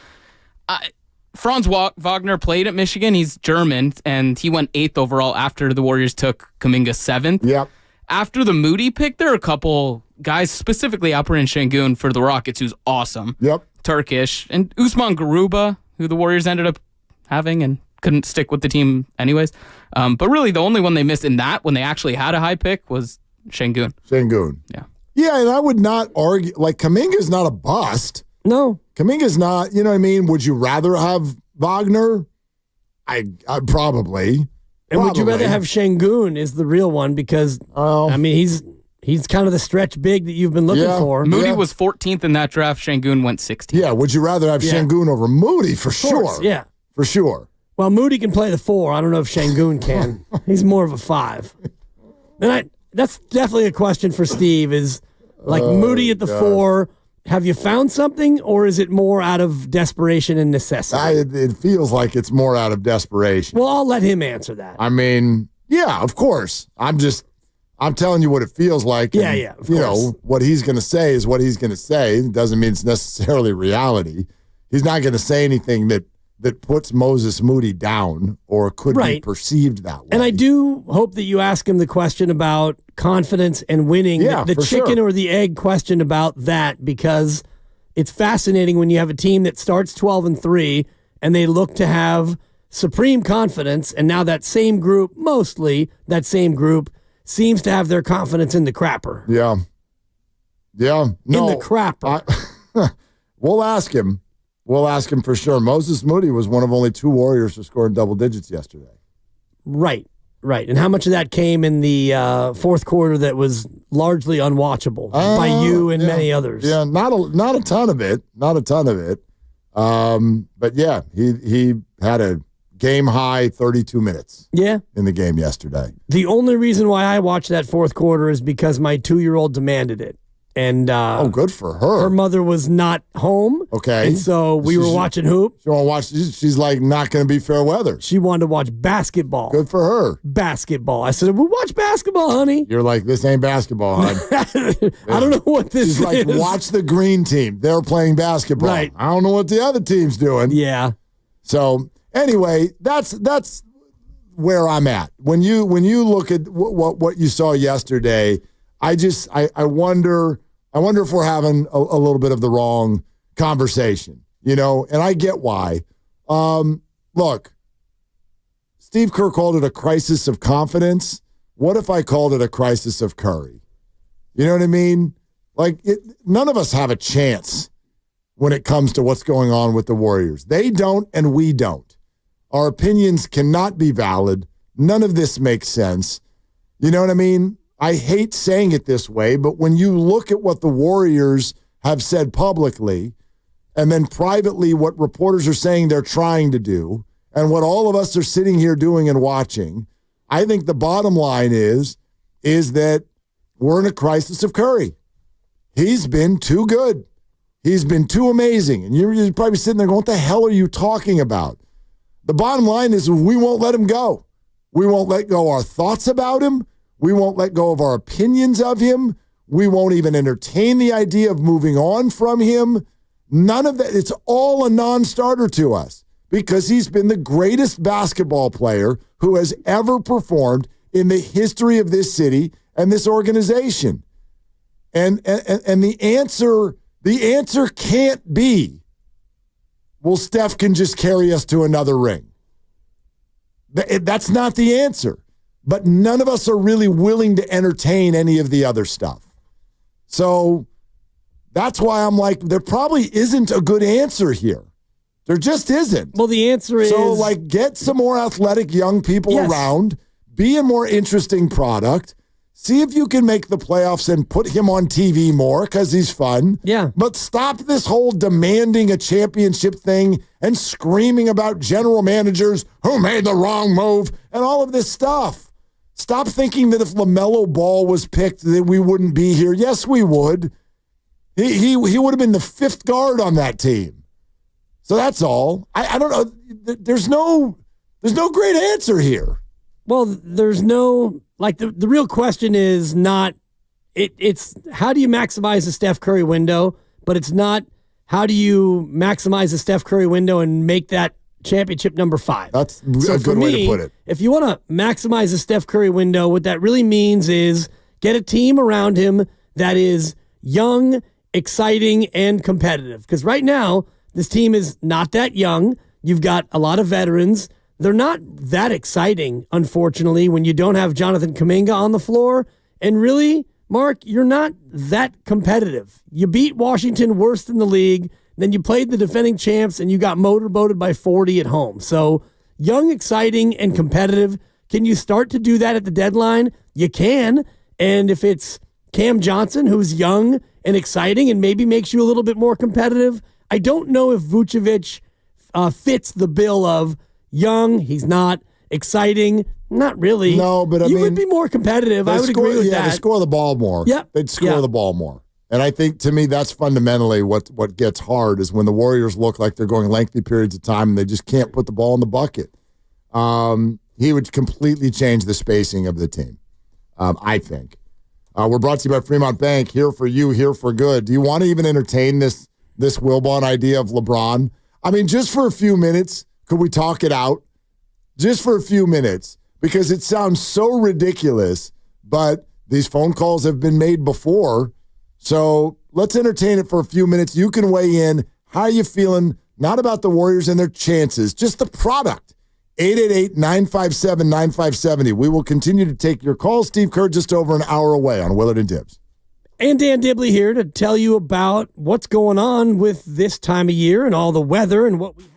Franz Wagner played at Michigan. He's German, and he went 8th overall after the Warriors took Kuminga 7th. Yep. After the Moody pick, there are a couple guys, specifically Alperen Şengün for the Rockets, who's awesome. Yep. Turkish. And Usman Garuba, who the Warriors ended up having and couldn't stick with the team anyways. But really, the only one they missed in that, when they actually had a high pick, was Şengün. Yeah. Yeah, and I would not argue, like, Kuminga's not a bust. No. Kuminga's not, you know what I mean? Would you rather have Wagner? I probably. And would you rather have Şengün is the real one because, I mean, he's kind of the stretch big that you've been looking for. Moody was 14th in that draft. Şengün went 16th. Yeah, would you rather have Şengün over Moody? For sure. Yeah. For sure. Well, Moody can play the 4. I don't know if Şengün can. He's more of a 5. And that's definitely a question for Steve is, like, Moody at the 4, have you found something, or is it more out of desperation and necessity? It feels like it's more out of desperation. Well, I'll let him answer that. I mean, yeah, of course. I'm telling you what it feels like. Yeah, and, yeah, of course. You know, what he's going to say is what he's going to say. It doesn't mean it's necessarily reality. He's not going to say anything that puts Moses Moody down or could be perceived that way. And I do hope that you ask him the question about confidence and winning, the chicken or the egg question about that, because it's fascinating when you have a team that starts 12-3 and they look to have supreme confidence, and now that same group, mostly that same group, seems to have their confidence in the crapper. Yeah. Yeah. No, in the crapper. We'll ask him. We'll ask him for sure. Moses Moody was one of only 2 Warriors to score in double digits yesterday. Right. And how much of that came in the fourth quarter that was largely unwatchable by you and many others? Yeah, not a ton of it. Not a ton of it. But yeah, he had a game high 32 minutes. Yeah. In the game yesterday. The only reason why I watched that fourth quarter is because my 2-year-old demanded it. And good for her. Her mother was not home. Okay. And so we were watching hoop. She want to watch. She's like not going to be fair weather. She wanted to watch basketball. Good for her. Basketball. I said, "We watch basketball, honey." You're like, this ain't basketball, hon. I don't know what this is. She's like, watch the green team. They're playing basketball. Right. I don't know what the other team's doing. Yeah. So anyway, that's where I'm at. When you look at what you saw yesterday, I wonder if we're having a little bit of the wrong conversation, you know, and I get why. Look, Steve Kerr called it a crisis of confidence. What if I called it a crisis of Curry? You know what I mean? Like, none of us have a chance when it comes to what's going on with the Warriors. They don't, and we don't. Our opinions cannot be valid. None of this makes sense. You know what I mean? I hate saying it this way, but when you look at what the Warriors have said publicly and then privately what reporters are saying they're trying to do and what all of us are sitting here doing and watching, I think the bottom line is that we're in a crisis of Curry. He's been too good. He's been too amazing. And you're probably sitting there going, what the hell are you talking about? The bottom line is we won't let him go. We won't let go our thoughts about him. We won't let go of our opinions of him. We won't even entertain the idea of moving on from him. None of that. It's all a non-starter to us because he's been the greatest basketball player who has ever performed in the history of this city and this organization. And the answer can't be, well, Steph can just carry us to another ring. That's not the answer. But none of us are really willing to entertain any of the other stuff. So That's why I'm like, there probably isn't a good answer here. There just isn't. Well, the answer is... So, like, get some more athletic young people around, be a more interesting product, see if you can make the playoffs and put him on TV more because he's fun. Yeah. But stop this whole demanding a championship thing and screaming about general managers who made the wrong move and all of this stuff. Stop thinking that if LaMelo Ball was picked that we wouldn't be here. Yes, we would. He would have been the fifth guard on that team. So that's all. I don't know. There's no great answer here. Well, there's no, like, the real question is not, it's how do you maximize the Steph Curry window, but it's not how do you maximize the Steph Curry window and make that championship number 5. That's a good way to put it. If you want to maximize the Steph Curry window, what that really means is get a team around him that is young, exciting, and competitive. Because right now, this team is not that young. You've got a lot of veterans. They're not that exciting, unfortunately, when you don't have Jonathan Kuminga on the floor. And really, Mark, you're not that competitive. You beat Washington, worst in the league. Then you played the defending champs, and you got motorboated by 40 at home. So young, exciting, and competitive. Can you start to do that at the deadline? You can. And if it's Cam Johnson, who's young and exciting and maybe makes you a little bit more competitive, I don't know if Vucevic fits the bill of young, he's not, exciting, not really. No, but you would be more competitive. I would agree with that. They score the ball more. Yep. They'd score the ball more. And I think, to me, that's fundamentally what gets hard is when the Warriors look like they're going lengthy periods of time and they just can't put the ball in the bucket. He would completely change the spacing of the team, I think. We're brought to you by Fremont Bank, here for you, here for good. Do you want to even entertain this Wilbon idea of LeBron? I mean, just for a few minutes, could we talk it out? Just for a few minutes, because it sounds so ridiculous, but these phone calls have been made before. So let's entertain it for a few minutes. You can weigh in. How are you feeling? Not about the Warriors and their chances, just the product. 888-957-9570. We will continue to take your calls. Steve Kerr just over an hour away on Willard and Dibs. And Dan Dibley here to tell you about what's going on with this time of year and all the weather and what we have.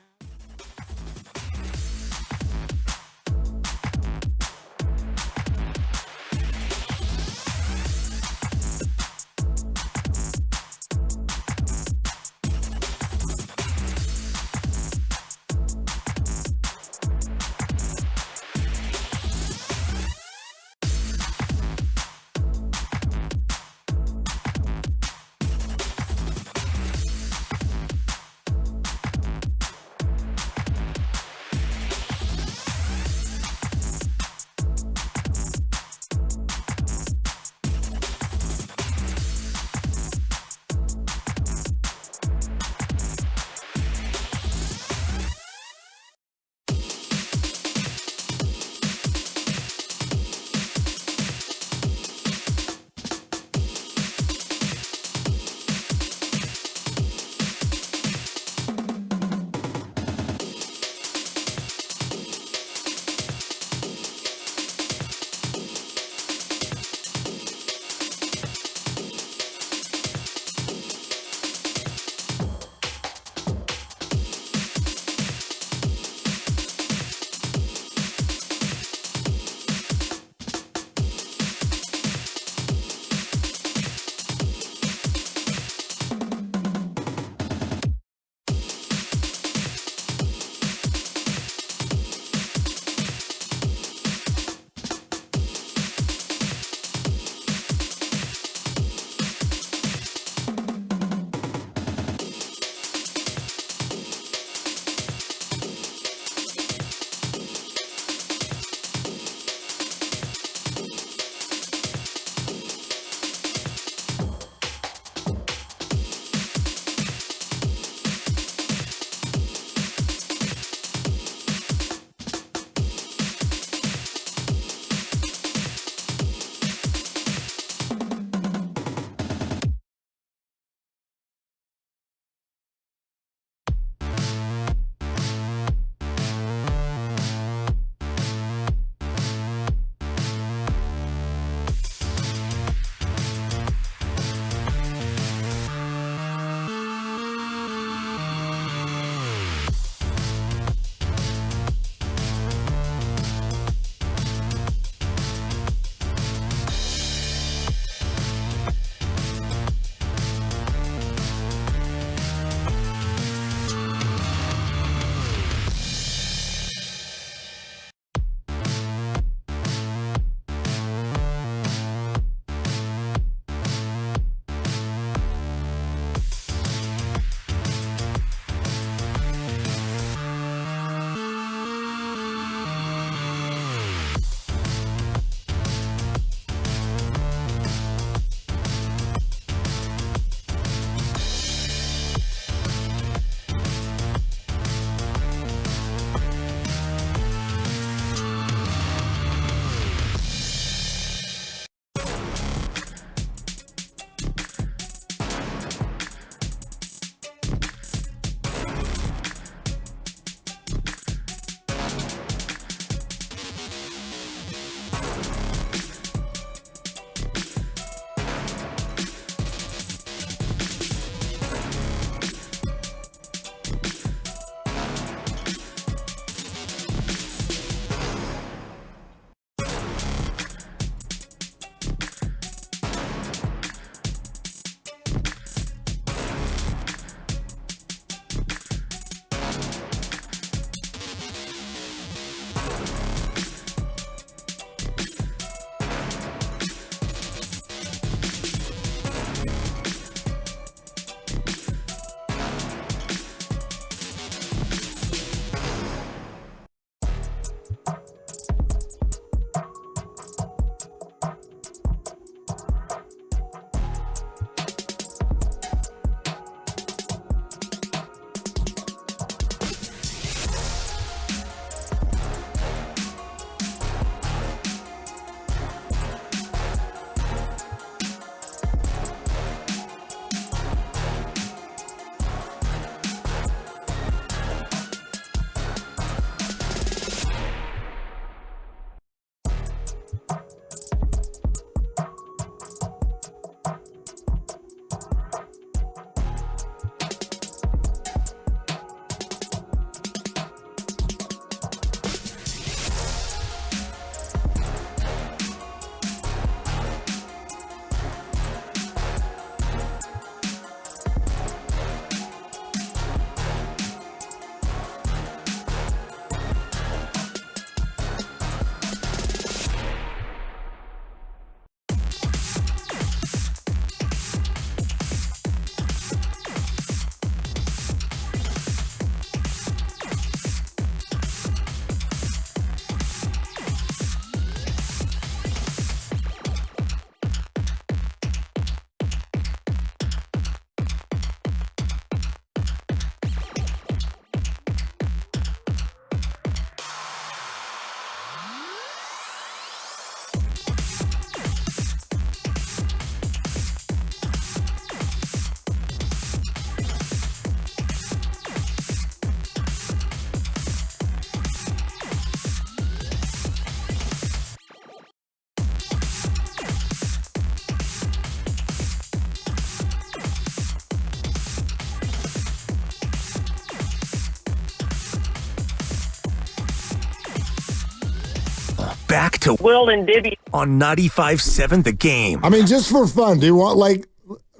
back to Will and Dibby on 95.7 The Game. I mean, just for fun. Do you want, like,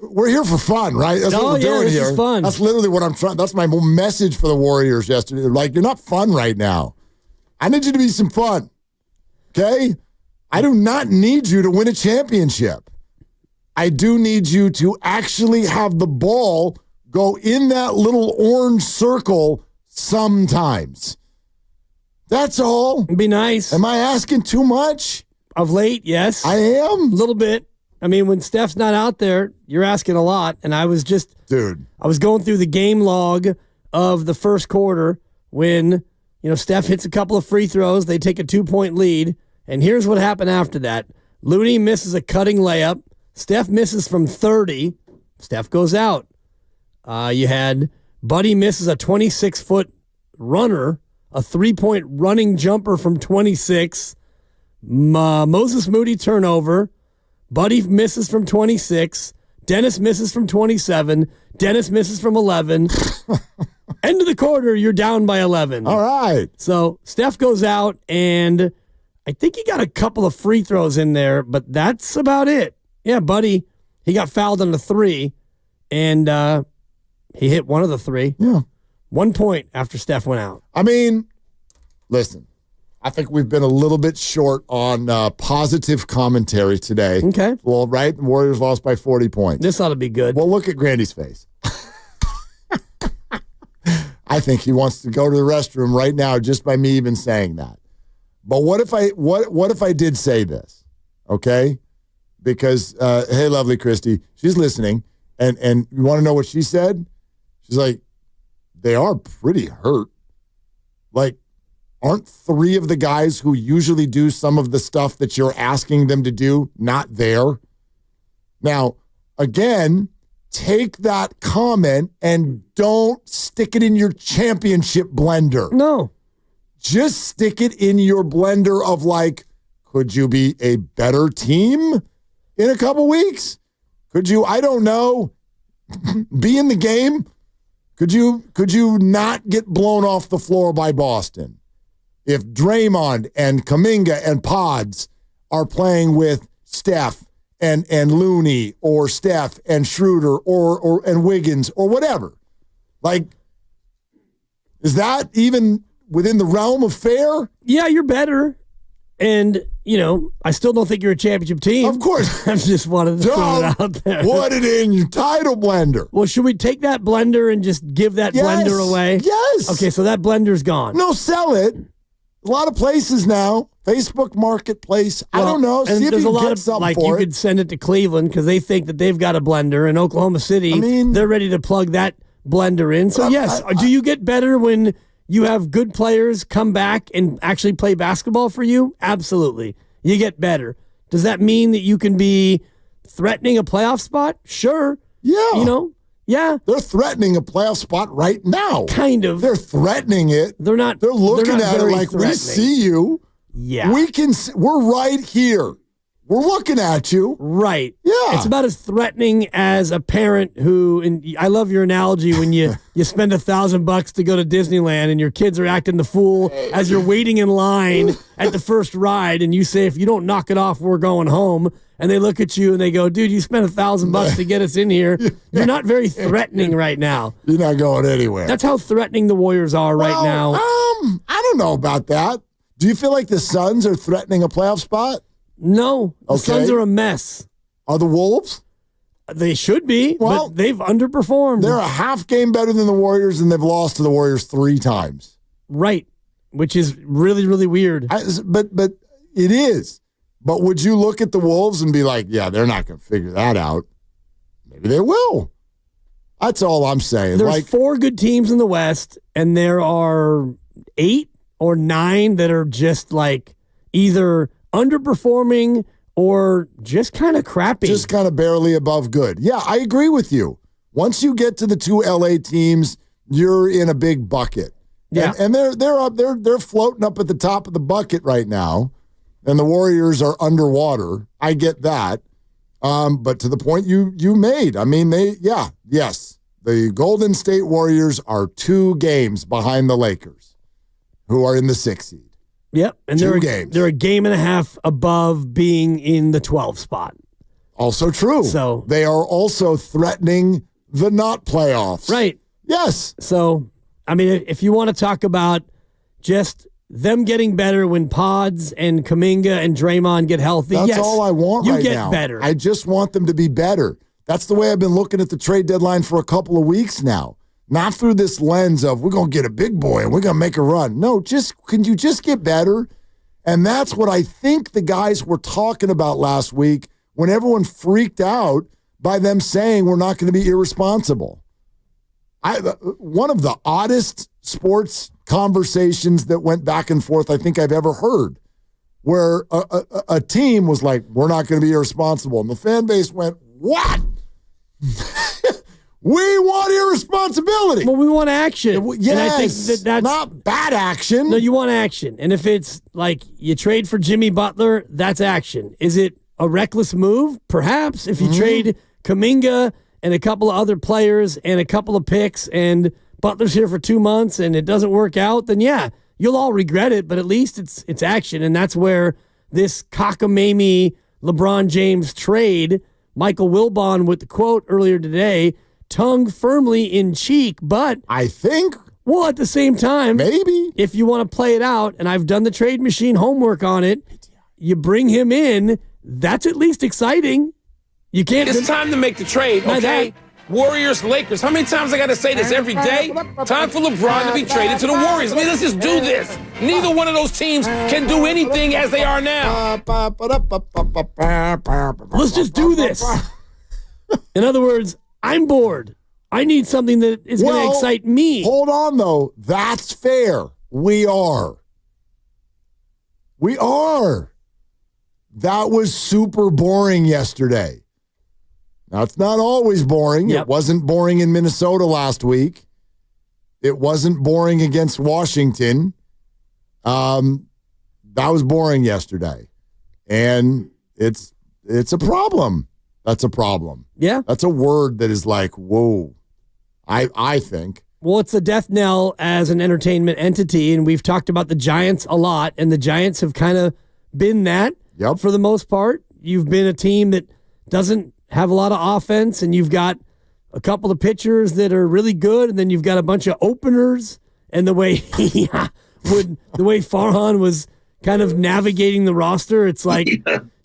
we're here for fun, right? That's what we're doing this here. is fun. That's literally what I'm trying. That's my message for the Warriors yesterday. Like, you're not fun right now. I need you to be some fun. Okay? I do not need you to win a championship. I do need you to actually have the ball go in that little orange circle sometimes. That's all. It'd be nice. Am I asking too much? Of late, yes. I am. A little bit. I mean, when Steph's not out there, you're asking a lot. And I was just... Dude. I was going through the game log of the first quarter when, Steph hits a couple of free throws. They take a 2-point lead. And here's what happened after that. Looney misses a cutting layup. Steph misses from 30. Steph goes out. You had Buddy misses a 26-foot runner, a 3-point running jumper from 26. Moses Moody turnover. Buddy misses from 26. Dennis misses from 27. Dennis misses from 11. End of the quarter, you're down by 11. All right. So Steph goes out, and I think he got a couple of free throws in there, but that's about it. Yeah, Buddy, he got fouled on the 3, and he hit one of the 3. Yeah. 1 point after Steph went out. I mean, listen, I think we've been a little bit short on positive commentary today. Okay. Well, right? The Warriors lost by 40 points. This ought to be good. Well, look at Grandy's face. I think he wants to go to the restroom right now just by me even saying that. But what if I did say this? Okay? Because, hey, lovely Christy, she's listening, and you want to know what she said? She's like, they are pretty hurt. Like, aren't 3 of the guys who usually do some of the stuff that you're asking them to do not there? Now, again, take that comment and don't stick it in your championship blender. No. Just stick it in your blender of like, could you be a better team in a couple weeks? Could you, I don't know, be in the game? Could you not get blown off the floor by Boston? If Draymond and Kuminga and Pods are playing with Steph and Looney or Steph and Schroeder or and Wiggins or whatever, like, is that even within the realm of fair? Yeah, you're better. And, I still don't think you're a championship team. Of course. I just wanted to throw it out there. Put it in your title blender. Well, should we take that blender and just give that blender away? Yes. Okay, so that blender's gone. No, sell it. A lot of places now. Facebook Marketplace. I don't know. See if there's you a can lot get of something like for you it. could send it to Cleveland because they think that they've got a blender. In Oklahoma City, they're ready to plug that blender in. So yes, do you get better when you have good players come back and actually play basketball for you? Absolutely. You get better. Does that mean that you can be threatening a playoff spot? Sure. Yeah. Yeah. They're threatening a playoff spot right now. Kind of. They're threatening it. They're not. They're looking at it very like, threatening. we see you. Yeah. We're right here. We're looking at you. Right. Yeah. It's about as threatening as a parent who, and I love your analogy when you spend $1,000 to go to Disneyland and your kids are acting the fool as you're waiting in line at the first ride and you say, if you don't knock it off, we're going home. And they look at you and they go, dude, you spent $1,000 to get us in here. You're not very threatening right now. You're not going anywhere. That's how threatening the Warriors are right now. I don't know about that. Do you feel like the Suns are threatening a playoff spot? No. The Suns are a mess. Are the Wolves? They should be, but they've underperformed. They're a half game better than the Warriors, and they've lost to the Warriors 3 times. Right, which is really, really weird. But it is. But would you look at the Wolves and be like, yeah, they're not going to figure that out? Maybe they will. That's all I'm saying. There's 4 good teams in the West, and there are 8 or 9 that are just like either underperforming or just kind of crappy. Just kind of barely above good. Yeah, I agree with you. Once you get to the 2 LA teams, you're in a big bucket. Yeah. And they're up they're floating up at the top of the bucket right now. And the Warriors are underwater. I get that. But to the point you made, I mean, yes. The Golden State Warriors are 2 games behind the Lakers, who are in the 6th seed. Yep, and Two games. They're a game and a half above being in the 12 spot. Also true. So they are also threatening the not playoffs. Right. Yes. So, I mean, if you want to talk about just them getting better when Pods and Kuminga and Draymond get healthy, that's yes, all I want you right get now. better. I just want them to be better. That's the way I've been looking at the trade deadline for a couple of weeks now. Not through this lens of we're going to get a big boy and we're going to make a run. No, can you just get better? And that's what I think the guys were talking about last week when everyone freaked out by them saying we're not going to be irresponsible. One of the oddest sports conversations that went back and forth I think I've ever heard, where a team was like, we're not going to be irresponsible. And the fan base went, what? We want irresponsibility. Well, we want action. Yes, and I think that's not bad action. No, you want action. And if it's like you trade for Jimmy Butler, that's action. Is it a reckless move? Perhaps. If you trade Kuminga and a couple of other players and a couple of picks and Butler's here for 2 months and it doesn't work out, then yeah, you'll all regret it, but at least it's action. And that's where this cockamamie LeBron James trade, Michael Wilbon with the quote earlier today, tongue firmly in cheek, but I think, well, at the same time, maybe if you want to play it out, and I've done the trade machine homework on it, you bring him in, that's at least exciting. You can't. It's time to make the trade, okay? Warriors, Lakers. How many times I got to say this every day? Time for LeBron to be traded to the Warriors. I mean, let's just do this. Neither one of those teams can do anything as they are now. Let's just do this. In other words, I'm bored. I need something that is going to excite me. Hold on, though. That's fair. We are. That was super boring yesterday. Now, it's not always boring. Yep. It wasn't boring in Minnesota last week. It wasn't boring against Washington. That was boring yesterday. And it's a problem. That's a problem. Yeah. That's a word that is like, whoa, I think. Well, it's a death knell as an entertainment entity, and we've talked about the Giants a lot, and the Giants have kind of been that for the most part. You've been a team that doesn't have a lot of offense, and you've got a couple of pitchers that are really good, and then you've got a bunch of openers, and the way Farhan was kind of navigating the roster, it's like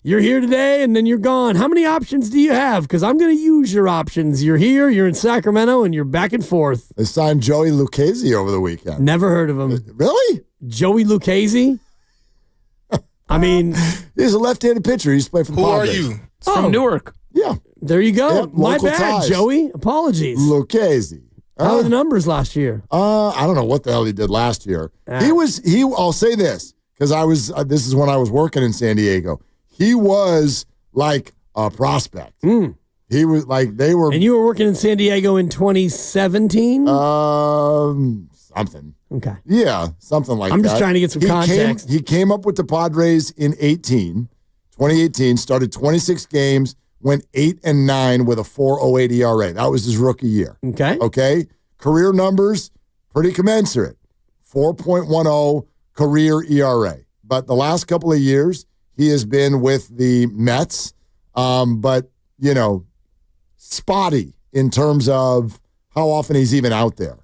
you're here today and then you're gone. How many options do you have? Because I'm going to use your options. You're here, you're in Sacramento, and you're back and forth. They signed Joey Lucchesi over the weekend. Never heard of him. Really? Joey Lucchesi? I mean, he's a left-handed pitcher. He used to play for the Padres. Who are you? It's from Newark. Yeah. There you go. Yep, my bad, ties. Joey. Apologies. Lucchesi. How are the numbers last year? I don't know what the hell he did last year. I'll say this, because this is when I was working in San Diego. He was like a prospect. He was like, they were. And you were working in San Diego in 2017? Something. Okay. Yeah, something like that. I'm just trying to get some context. He came up with the Padres in 2018, started 26 games, went 8-9 with a 4.08 ERA. That was his rookie year. Okay. Career numbers, pretty commensurate. 4.10 career ERA. But the last couple of years, he has been with the Mets, but, spotty in terms of how often he's even out there.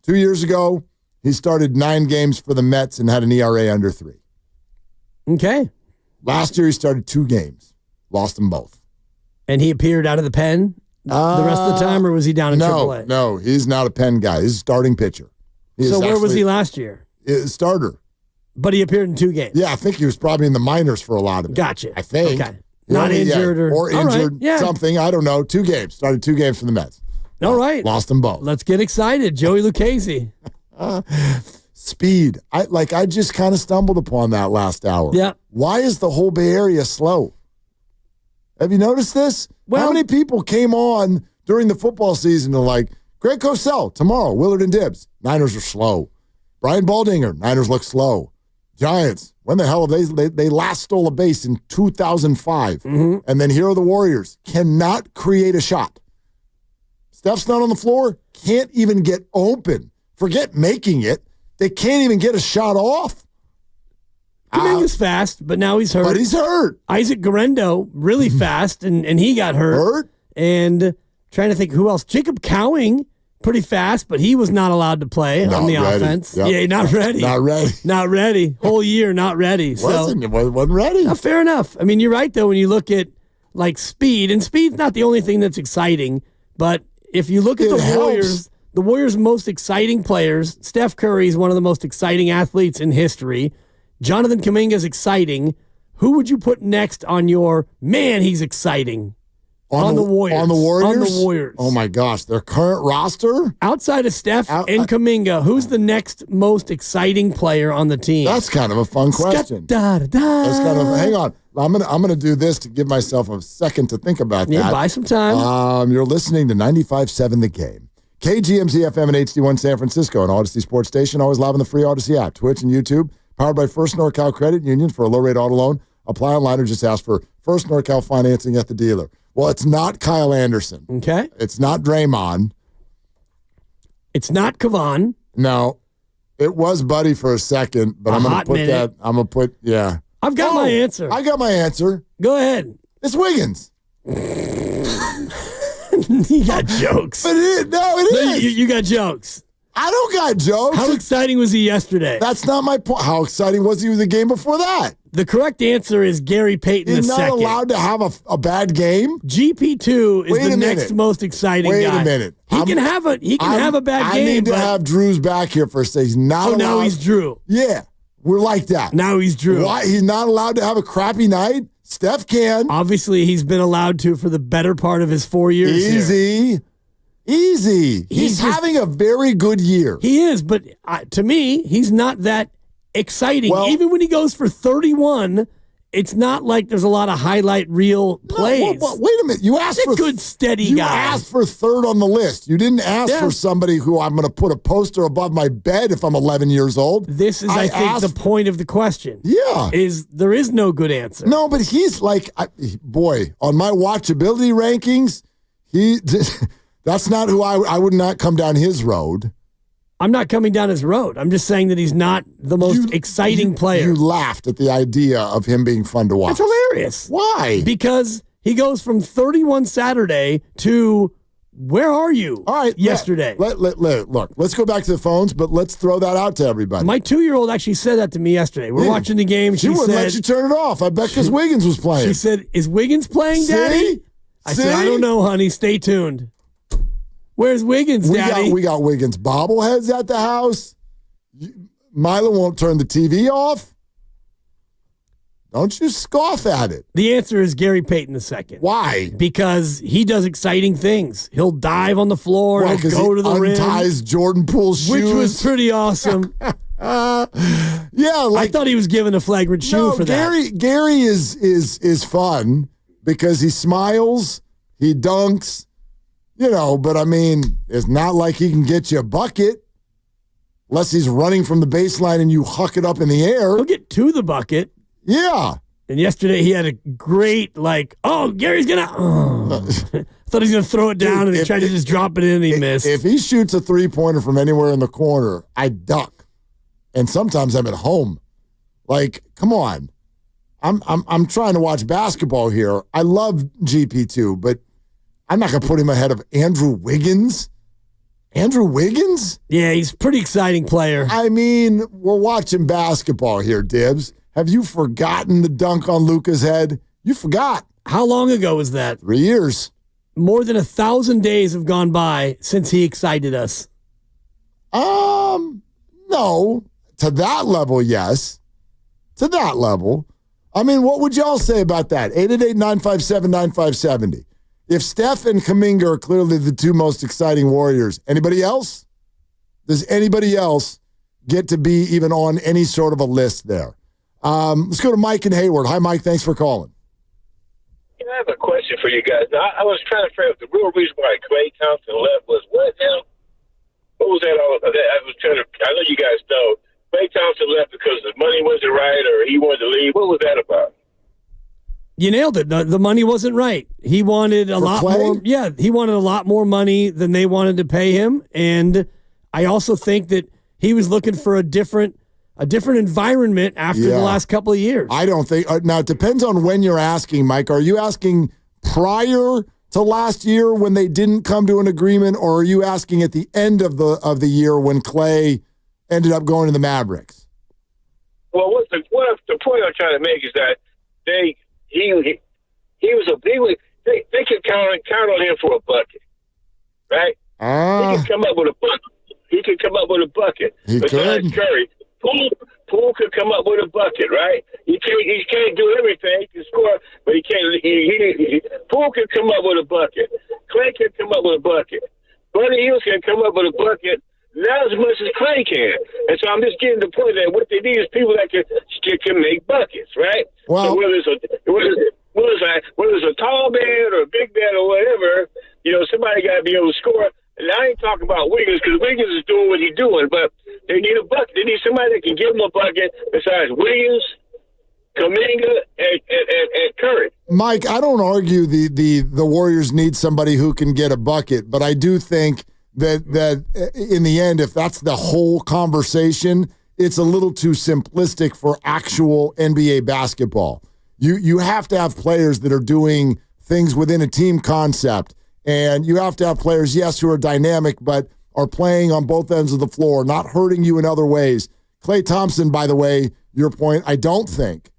2 years ago, he started 9 games for the Mets and had an ERA under 3. Okay. Last year, he started 2 games. Lost them both. And he appeared out of the pen the rest of the time, or was he down in AAA? No, he's not a pen guy. He's a starting pitcher. So where was he last year? Starter. But he appeared in 2 games. Yeah, I think he was probably in the minors for a lot of it. Gotcha. I think. Okay. Not injured or injured, something. I don't know. 2 games. Started 2 games for the Mets. All right. Lost them both. Let's get excited. Joey Lucchesi. Speed. I just kind of stumbled upon that last hour. Yeah. Why is the whole Bay Area slow? Have you noticed this? Well, how many people came on during the football season and like, Greg Cosell, tomorrow, Willard and Dibbs. Niners are slow. Brian Baldinger, Niners look slow. Giants, when the hell have they last stole a base in 2005. Mm-hmm. And then here are the Warriors. Cannot create a shot. Steph's not on the floor. Can't even get open. Forget making it. They can't even get a shot off. Kuminga's fast, but now he's hurt. But he's hurt. Isaac Guerrero, really fast, and he got hurt. And trying to think who else. Jacob Cowing, pretty fast, but he was not allowed to play on the offense. Yep. Yeah, not ready. Not ready. Not ready. Whole year, not ready. Wasn't ready. Fair enough. I mean, you're right, though, when you look at like speed, and speed's not the only thing that's exciting, but if you look at the Warriors' most exciting players, Steph Curry is one of the most exciting athletes in history. Jonathan Kuminga is exciting. Who would you put next on your, man, he's exciting? On the Warriors. On the Warriors? On the Warriors. Oh, my gosh. Their current roster? Outside of Steph and Kuminga, who's the next most exciting player on the team? That's kind of a fun question. That's kind of, hang on. I'm gonna do this to give myself a second to think about that. Yeah, buy some time. You're listening to 95.7 The Game. KGMZ FM and HD1 San Francisco, an Odyssey Sports Station, always live on the free Odyssey app, Twitch and YouTube, powered by First NorCal Credit Union for a low-rate auto loan. Apply online or just ask for First NorCal financing at the dealer. Well, it's not Kyle Anderson. Okay. It's not Draymond. It's not Kavan. No. It was Buddy for a second, but I'm going to put that. I'm going to put, yeah. I've got my answer. I got my answer. Go ahead. It's Wiggins. You got jokes. But it is. You got jokes. I don't got jokes. How exciting was he yesterday? That's not my point. How exciting was he with the game before that? The correct answer is Gary Payton He's II. not allowed to have a bad game? GP2 is the next most exciting guy. Wait a minute. He can have a bad game. I need to have Drew's back here for a second. He's not allowed. Now he's Drew. Yeah. We're like that. Now he's Drew. Why? He's not allowed to have a crappy night? Steph can. Obviously, he's been allowed to for the better part of his 4 years. Easy. He's having a very good year. He is, but to me, he's not that exciting. Well, even when he goes for 31, it's not like there's a lot of highlight reel plays. Well, wait a minute. You asked for a good, steady guy. You asked for third on the list. You didn't ask for somebody who I'm going to put a poster above my bed if I'm 11 years old. This is, I think, the point of the question. Yeah. There is no good answer. No, but he's like, on my watchability rankings, that's not who I would not come down his road. I'm not coming down his road. I'm just saying that he's not the most exciting player. You laughed at the idea of him being fun to watch. It's hilarious. Why? Because he goes from 31 Saturday to where are you? All right, yesterday. Look, let's go back to the phones, but let's throw that out to everybody. My 2-year-old actually said that to me yesterday. We're watching the game. She wouldn't let you turn it off. I bet because Wiggins was playing. She said, "Is Wiggins playing, Daddy?" I said, "I don't know, honey. Stay tuned." Where's Wiggins, Daddy? We got Wiggins bobbleheads at the house. Milo won't turn the TV off. Don't you scoff at it. The answer is Gary Payton II. Why? Because he does exciting things. He'll dive on the floor. He'll go to the rim. Unties Jordan Poole's shoes. Which was pretty awesome. I thought he was given a flagrant shoe for that. Gary is fun because he smiles, he dunks. But I mean, it's not like he can get you a bucket unless he's running from the baseline and you huck it up in the air. He'll get to the bucket. Yeah. And yesterday he had a great, Gary's going to, thought he was going to throw it down and he tried to just drop it in and he missed. If he shoots a three-pointer from anywhere in the corner, I duck. And sometimes I'm at home. Come on. I'm trying to watch basketball here. I love GP2, but I'm not going to put him ahead of Andrew Wiggins. Andrew Wiggins? Yeah, he's a pretty exciting player. I mean, we're watching basketball here, Dibs. Have you forgotten the dunk on Luka's head? You forgot. How long ago was that? 3 years. More than 1,000 days have gone by since he excited us. No. To that level, yes. To that level. I mean, what would y'all say about that? 888-957-9570. If Steph and Kuminga are clearly the two most exciting Warriors, anybody else? Does anybody else get to be even on any sort of a list there? Let's go to Mike in Hayward. Hi, Mike. Thanks for calling. I have a question for you guys. Now, I was trying to figure out the real reason why Klay Thompson left was what now? What was that all about? I know you guys know. Klay Thompson left because the money wasn't right or he wanted to leave. What was that about? You nailed it. The money wasn't right. He wanted a lot more. Yeah, he wanted a lot more money than they wanted to pay him. And I also think that he was looking for a different a different environment after the last couple of years. I don't think. Now, it depends on when you're asking, Mike. Are you asking prior to last year when they didn't come to an agreement, or are you asking at the end of the year when Clay ended up going to the Mavericks? Well, the point I'm trying to make is that they could count on him for a bucket, right? He could come up with a bucket. He could come up with a bucket. Besides Curry, Poole could come up with a bucket, right? He can't do everything. He can score, but he can't. Poole could come up with a bucket. Clay can come up with a bucket. Buddy Hield can come up with a bucket. Not as much as Clay can. And so I'm just getting the point that what they need is people that can make buckets, right? Well, so whether it's a tall man or a big man or whatever, somebody got to be able to score. And I ain't talking about Wiggins because Wiggins is doing what he's doing, but they need a bucket. They need somebody that can give them a bucket besides Williams, Kuminga, and Curry. Mike, I don't argue the Warriors need somebody who can get a bucket, but I do think that in the end, if that's the whole conversation, it's a little too simplistic for actual NBA basketball. You have to have players that are doing things within a team concept, and you have to have players, yes, who are dynamic, but are playing on both ends of the floor, not hurting you in other ways. Klay Thompson, by the way, your point, I don't think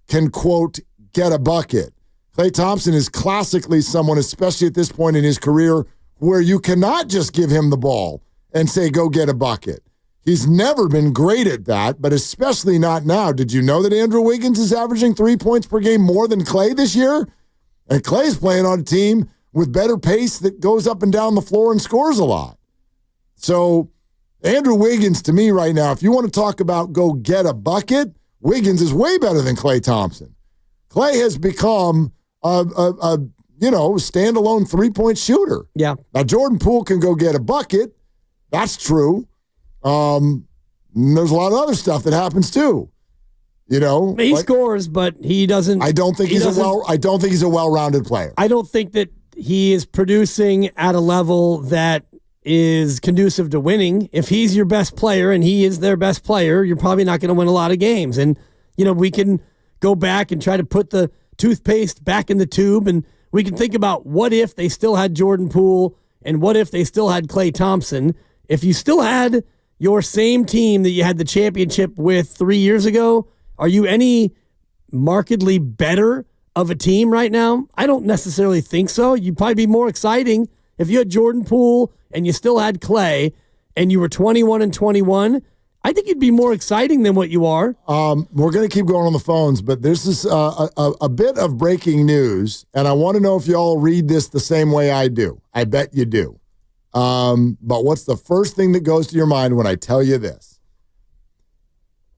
can, quote, get a bucket. Klay Thompson is classically someone, especially at this point in his career, where you cannot just give him the ball and say, go get a bucket. He's never been great at that, but especially not now. Did you know that Andrew Wiggins is averaging 3 points per game more than Klay this year? And Klay's playing on a team with better pace that goes up and down the floor and scores a lot. So Andrew Wiggins, to me right now, if you want to talk about go get a bucket, Wiggins is way better than Klay Thompson. Klay has become a standalone three-point shooter. Yeah. Now, Jordan Poole can go get a bucket. That's true. There's a lot of other stuff that happens too. He scores, but he doesn't. I don't think he's a well-rounded player. I don't think that he is producing at a level that is conducive to winning. If he's your best player and he is their best player, you're probably not going to win a lot of games. And we can go back and try to put the toothpaste back in the tube, and we can think about what if they still had Jordan Poole and what if they still had Klay Thompson. If you still had your same team that you had the championship with 3 years ago, are you any markedly better of a team right now? I don't necessarily think so. You'd probably be more exciting if you had Jordan Poole and you still had Klay and you were 21-21. I think you'd be more exciting than what you are. We're going to keep going on the phones, but there's this a bit of breaking news, and I want to know if y'all read this the same way I do. I bet you do. But what's the first thing that goes to your mind when I tell you this?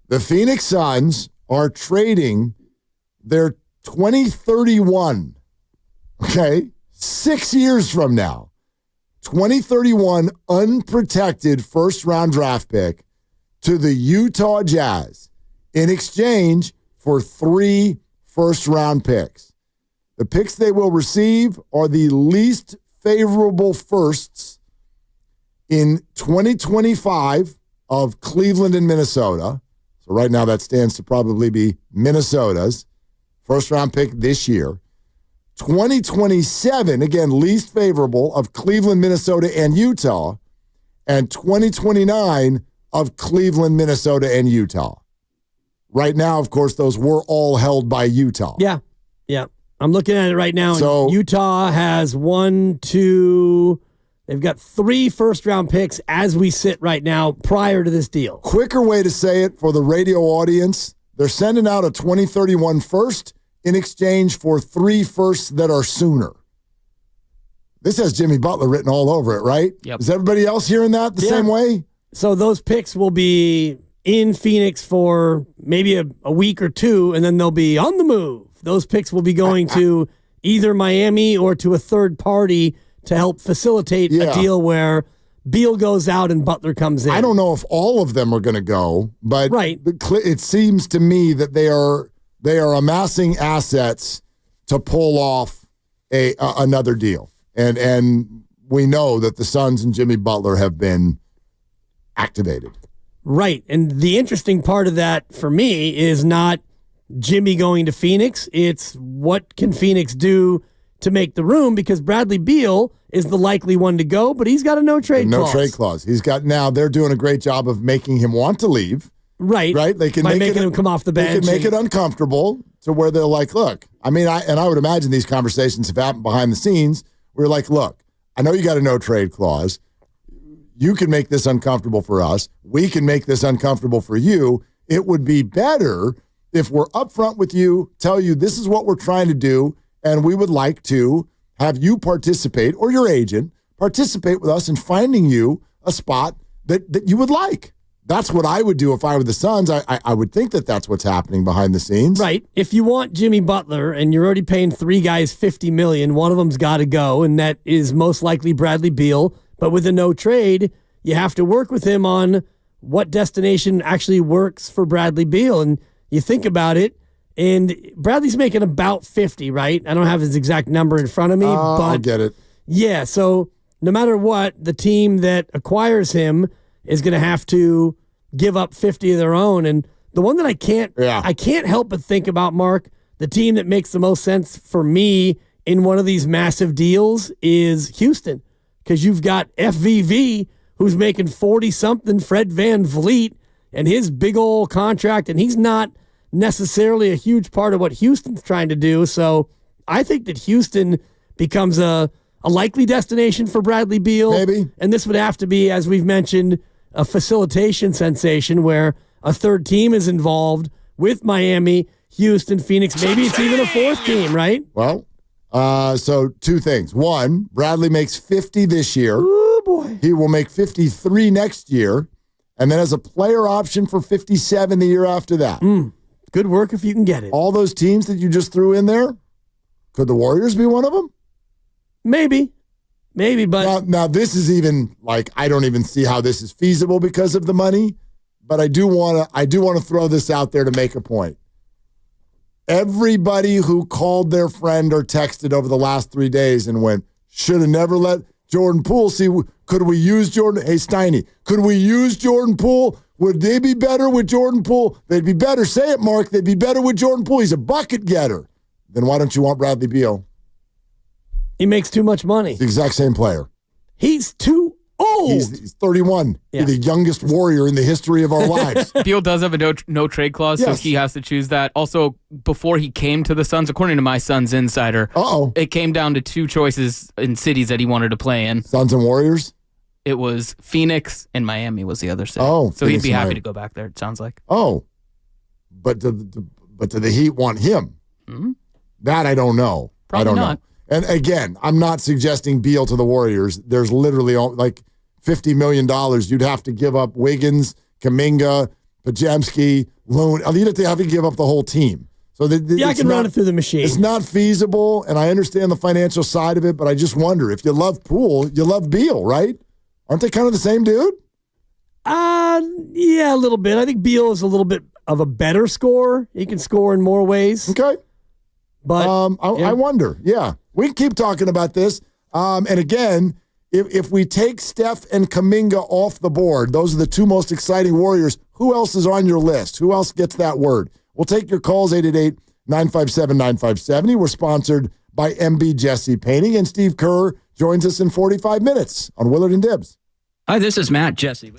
The Phoenix Suns are trading their 2031, 6 years from now, 2031 unprotected first-round draft pick to the Utah Jazz in exchange for 3 first-round picks. The picks they will receive are the least favorable firsts in 2025 of Cleveland and Minnesota. So right now that stands to probably be Minnesota's first-round pick this year. 2027, again, least favorable of Cleveland, Minnesota, and Utah. And 2029 of Cleveland, Minnesota, and Utah. Right now, of course, those were all held by Utah. Yeah. I'm looking at it right now. So, and Utah has they've got 3 first-round picks as we sit right now prior to this deal. Quicker way to say it for the radio audience, they're sending out a 2031 first in exchange for 3 firsts that are sooner. This has Jimmy Butler written all over it, right? Yep. Is everybody else hearing that the same way? So those picks will be in Phoenix for maybe a week or 2, and then they'll be on the move. Those picks will be going to either Miami or to a third party to help facilitate a deal where Beal goes out and Butler comes in. I don't know if all of them are going to go, but it seems to me that they are amassing assets to pull off another deal. And we know that the Suns and Jimmy Butler have been activated. Right. And the interesting part of that for me is not Jimmy going to Phoenix. It's what can Phoenix do to make the room, because Bradley Beal is the likely one to go, but he's got a no-trade clause. No trade clause. He's got, now they're doing a great job of making him want to leave. Right. Right? They can by making him come off the bench. They can make it uncomfortable to where they're like, look, I mean, I would imagine these conversations have happened behind the scenes. We're like, look, I know you got a no-trade clause. You can make this uncomfortable for us. We can make this uncomfortable for you. It would be better if we're upfront with you, tell you this is what we're trying to do, and we would like to have you participate, or your agent, participate with us in finding you a spot that you would like. That's what I would do if I were the Suns. I would think that that's what's happening behind the scenes. Right. If you want Jimmy Butler and you're already paying three guys $50 million, one of them's got to go, and that is most likely Bradley Beal. But with a no trade, you have to work with him on what destination actually works for Bradley Beal. And you think about it, and Bradley's making about 50, right? I don't have his exact number in front of me, but I get it. Yeah, so no matter what, the team that acquires him is going to have to give up 50 of their own. And the one that I can't help but think about, Mark, the team that makes the most sense for me in one of these massive deals is Houston, because you've got FVV, who's making 40-something, Fred VanVleet, and his big old contract, and he's not necessarily a huge part of what Houston's trying to do. So I think that Houston becomes a likely destination for Bradley Beal. Maybe. And this would have to be, as we've mentioned, a facilitation sensation where a third team is involved with Miami, Houston, Phoenix. Maybe it's even a fourth team, right? Well, so two things. One, Bradley makes 50 this year. Oh, boy. He will make 53 next year, and then has a player option for 57 the year after that. Good work if you can get it. All those teams that you just threw in there, could the Warriors be one of them? Maybe, but now this is even like, I don't even see how this is feasible because of the money. But I do want to throw this out there to make a point. Everybody who called their friend or texted over the last 3 days and went, should have never let Jordan Poole see. Could we use Jordan? Hey, Steiny, could we use Jordan Poole? Would they be better with Jordan Poole? They'd be better. Say it, Mark. They'd be better with Jordan Poole. He's a bucket getter. Then why don't you want Bradley Beal? He makes too much money. The exact same player. He's too old. He's 31. Yeah. He's the youngest Warrior in the history of our lives. Beal does have a no trade clause, Yes. so he has to choose that. Also, before he came to the Suns, according to my Suns insider, it came down to two choices in cities that he wanted to play in. Suns and Warriors? It was Phoenix and Miami was the other city. Oh, so Phoenix he'd be happy Miami. to go back there, it sounds like. Oh. But do the Heat want him? Hmm? That I don't know. Probably I don't not. know. And again, I'm not suggesting Beal to the Warriors. There's literally like $50 million. You'd have to give up Wiggins, Kuminga, Pajemski, Loon. You'd have to give up the whole team. So I can run it through the machine. It's not feasible, and I understand the financial side of it, but I just wonder, if you love Poole, you love Beal, right? Aren't they kind of the same dude? Yeah, a little bit. I think Beal is a little bit of a better scorer. He can score in more ways. Okay. But I wonder. Yeah. We can keep talking about this. And again, if we take Steph and Kuminga off the board, those are the two most exciting Warriors. Who else is on your list? Who else gets that word? We'll take your calls, 888-957-9570. We're sponsored by MB Jesse Painting, and Steve Kerr joins us in 45 minutes on Willard and Dibs. Hi, this is Matt Jesse.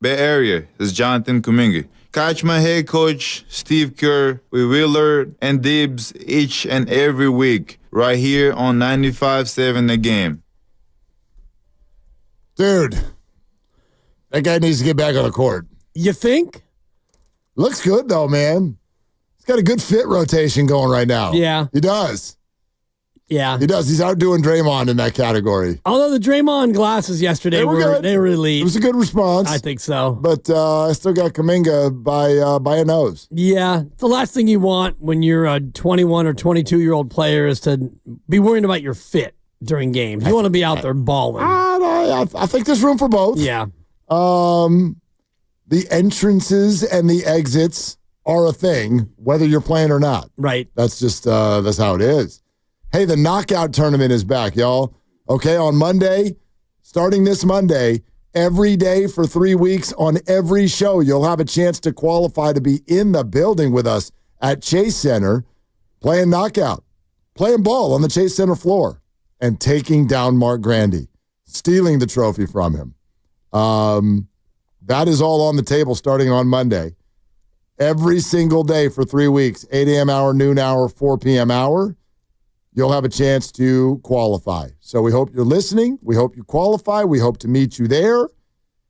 Bay Area. This is Jonathan Kuminga. Catch my head coach, Steve Kerr, with Willard and Dibs each and every week right here on 95.7 The Game. Dude, that guy needs to get back on the court. You think? Looks good, though, man. He's got a good fit rotation going right now. Yeah. He does. Yeah. He does. He's outdoing Draymond in that category. Although the Draymond glasses yesterday were good. they were elite. It was a good response. I think so. But I still got Kuminga by a nose. Yeah. The last thing you want when you're a 21 or 22-year-old player is to be worrying about your fit during games. You want to be out there balling. I think there's room for both. Yeah. The entrances and the exits are a thing, whether you're playing or not. Right. That's just that's how it is. Hey, the knockout tournament is back, y'all. Okay, on Monday, starting this Monday, every day for 3 weeks on every show, you'll have a chance to qualify to be in the building with us at Chase Center, playing knockout, playing ball on the Chase Center floor, and taking down Mark Grandy, stealing the trophy from him. That is all on the table starting on Monday. Every single day for 3 weeks, 8 a.m. hour, noon hour, 4 p.m. hour, you'll have a chance to qualify. So we hope you're listening. We hope you qualify. We hope to meet you there.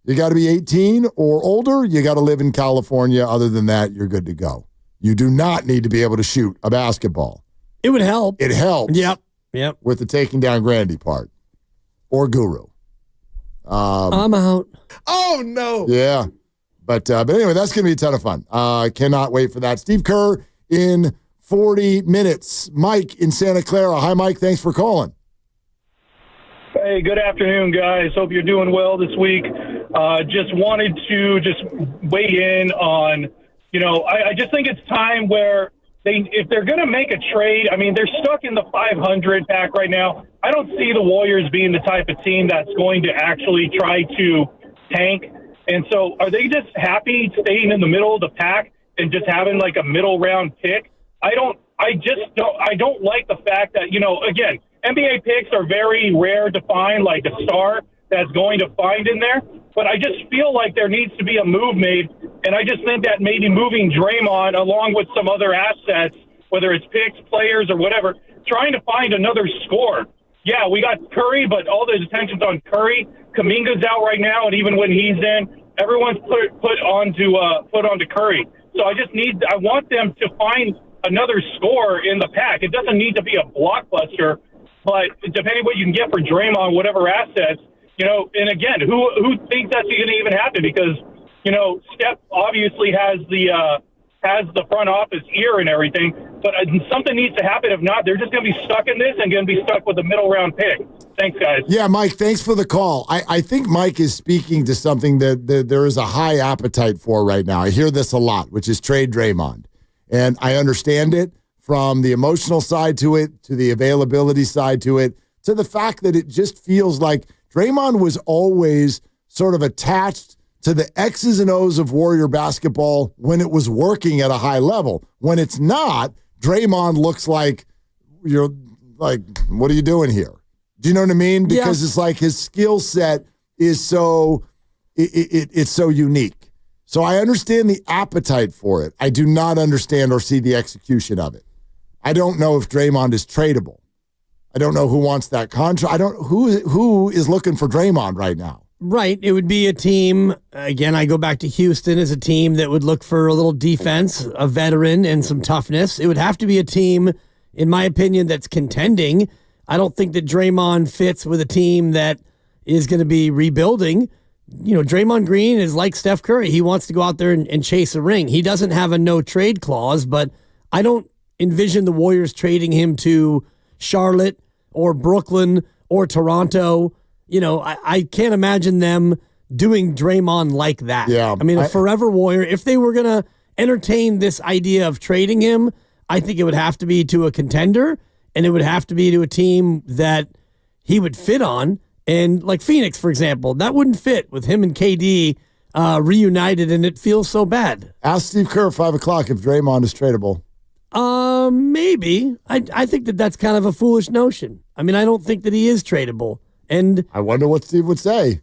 You got to be 18 or older. You got to live in California. Other than that, you're good to go. You do not need to be able to shoot a basketball. It would help. It helps. Yep. With the taking down Grandy part. Or Guru. I'm out. Oh, no. Yeah. But anyway, that's going to be a ton of fun. Cannot wait for that. Steve Kerr in 40 minutes. Mike in Santa Clara. Hi, Mike. Thanks for calling. Hey, good afternoon, guys. Hope you're doing well this week. Just wanted to weigh in on, I just think it's time where if they're going to make a trade, I mean, they're stuck in the 500 pack right now. I don't see the Warriors being the type of team that's going to actually try to tank. And so are they just happy staying in the middle of the pack and just having like a middle round pick? I don't like the fact that, again, NBA picks are very rare to find, like a star that's going to find in there. But I just feel like there needs to be a move made, and I just think that maybe moving Draymond along with some other assets, whether it's picks, players, or whatever, trying to find another scorer. Yeah, we got Curry, but all the attention's on Curry. Kuminga's out right now, and even when he's in, everyone's put onto Curry. So I want them to find another scorer in the pack. It doesn't need to be a blockbuster, but depending what you can get for Draymond, whatever assets, and again, who thinks that's going to even happen? Because, Steph obviously has the front office ear and everything, but something needs to happen. If not, they're just going to be stuck in this and going to be stuck with a middle round pick. Thanks, guys. Yeah, Mike, thanks for the call. I think Mike is speaking to something that there is a high appetite for right now. I hear this a lot, which is trade Draymond. And I understand it from the emotional side to it, to the availability side to it, to the fact that it just feels like Draymond was always sort of attached to the X's and O's of Warrior basketball when it was working at a high level. When it's not, Draymond looks like you're like, what are you doing here? Do you know what I mean? Because it's like his skill set is so it's so unique. So I understand the appetite for it. I do not understand or see the execution of it. I don't know if Draymond is tradable. I don't know who wants that contract. Who is looking for Draymond right now. Right. It would be a team, again, I go back to Houston as a team that would look for a little defense, a veteran, and some toughness. It would have to be a team, in my opinion, that's contending. I don't think that Draymond fits with a team that is going to be rebuilding. Draymond Green is like Steph Curry. He wants to go out there and chase a ring. He doesn't have a no-trade clause, but I don't envision the Warriors trading him to Charlotte or Brooklyn or Toronto. I can't imagine them doing Draymond like that. Yeah, I mean, a forever Warrior, if they were going to entertain this idea of trading him, I think it would have to be to a contender, and it would have to be to a team that he would fit on. And like Phoenix, for example, that wouldn't fit with him and KD reunited, and it feels so bad. Ask Steve Kerr at 5 o'clock if Draymond is tradable. Maybe. I think that's kind of a foolish notion. I mean, I don't think that he is tradable. And I wonder what Steve would say.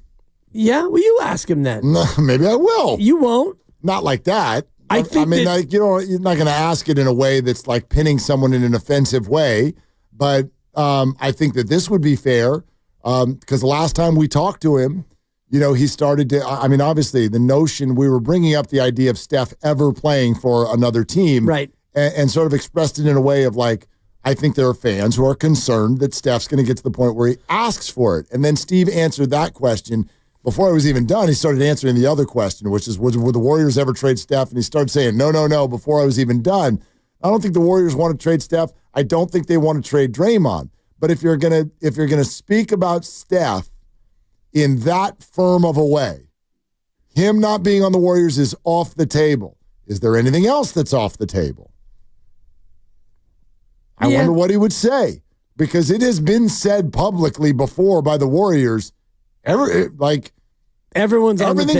Yeah, well, you ask him then. No, maybe I will. You won't. Not like that. I mean, like, you're not going to ask it in a way that's like pinning someone in an offensive way. But I think that this would be fair because the last time we talked to him, he started to, obviously the notion, we were bringing up the idea of Steph ever playing for another team. Right. And sort of expressed it in a way of like, I think there are fans who are concerned that Steph's going to get to the point where he asks for it. And then Steve answered that question. Before I was even done, he started answering the other question, which is, would the Warriors ever trade Steph? And he started saying, no, before I was even done. I don't think the Warriors want to trade Steph. I don't think they want to trade Draymond. But if you're gonna speak about Steph in that firm of a way, him not being on the Warriors is off the table. Is there anything else that's off the table? I wonder what he would say, because it has been said publicly before by the Warriors. Everything's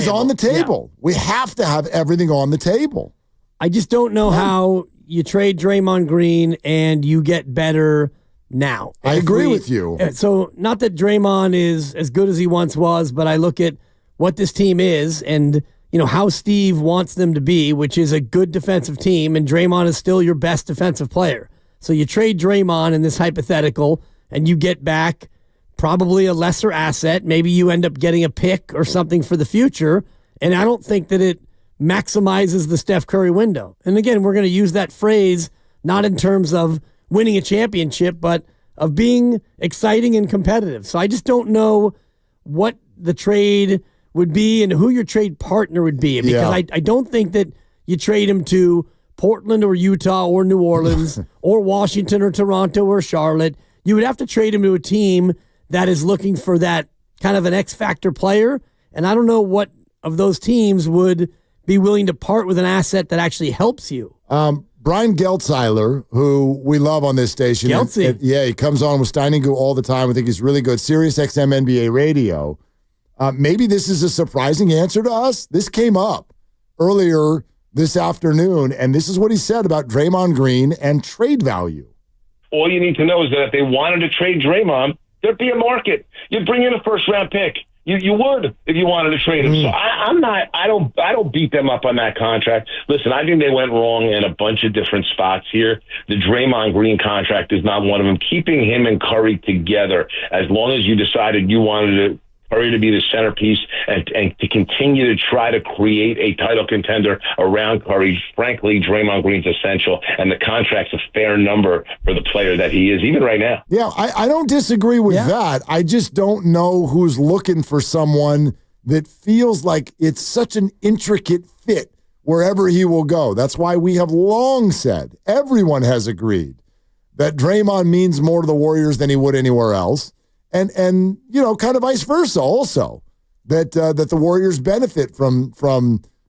on the table. Yeah. We have to have everything on the table. I just don't know how you trade Draymond Green and you get better now. I agree with you. So not that Draymond is as good as he once was, but I look at what this team is and how Steve wants them to be, which is a good defensive team, and Draymond is still your best defensive player. So you trade Draymond in this hypothetical and you get back probably a lesser asset. Maybe you end up getting a pick or something for the future. And I don't think that it maximizes the Steph Curry window. And again, we're going to use that phrase not in terms of winning a championship, but of being exciting and competitive. So I just don't know what the trade would be and who your trade partner would be. Because I don't think that you trade him to Portland or Utah or New Orleans or Washington or Toronto or Charlotte. You would have to trade him to a team that is looking for that kind of an X-factor player. And I don't know what of those teams would be willing to part with an asset that actually helps you. Brian Geltzeiler, who we love on this station. He comes on with Steiningu all the time. I think he's really good. Sirius XM NBA radio. Maybe this is a surprising answer to us. This came up earlier this afternoon, and this is what he said about Draymond Green and trade value. All you need to know is that if they wanted to trade Draymond, there'd be a market. You'd bring in a first-round pick. You would if you wanted to trade him. So I don't beat them up on that contract. Listen, I think they went wrong in a bunch of different spots here. The Draymond Green contract is not one of them. Keeping him and Curry together, as long as you decided you wanted Curry to be the centerpiece and to continue to try to create a title contender around Curry. Frankly, Draymond Green's essential, and the contract's a fair number for the player that he is, even right now. Yeah, I don't disagree with that. I just don't know who's looking for someone that feels like it's such an intricate fit wherever he will go. That's why we have long said, everyone has agreed, that Draymond means more to the Warriors than he would anywhere else. And kind of vice versa also, that the Warriors benefit from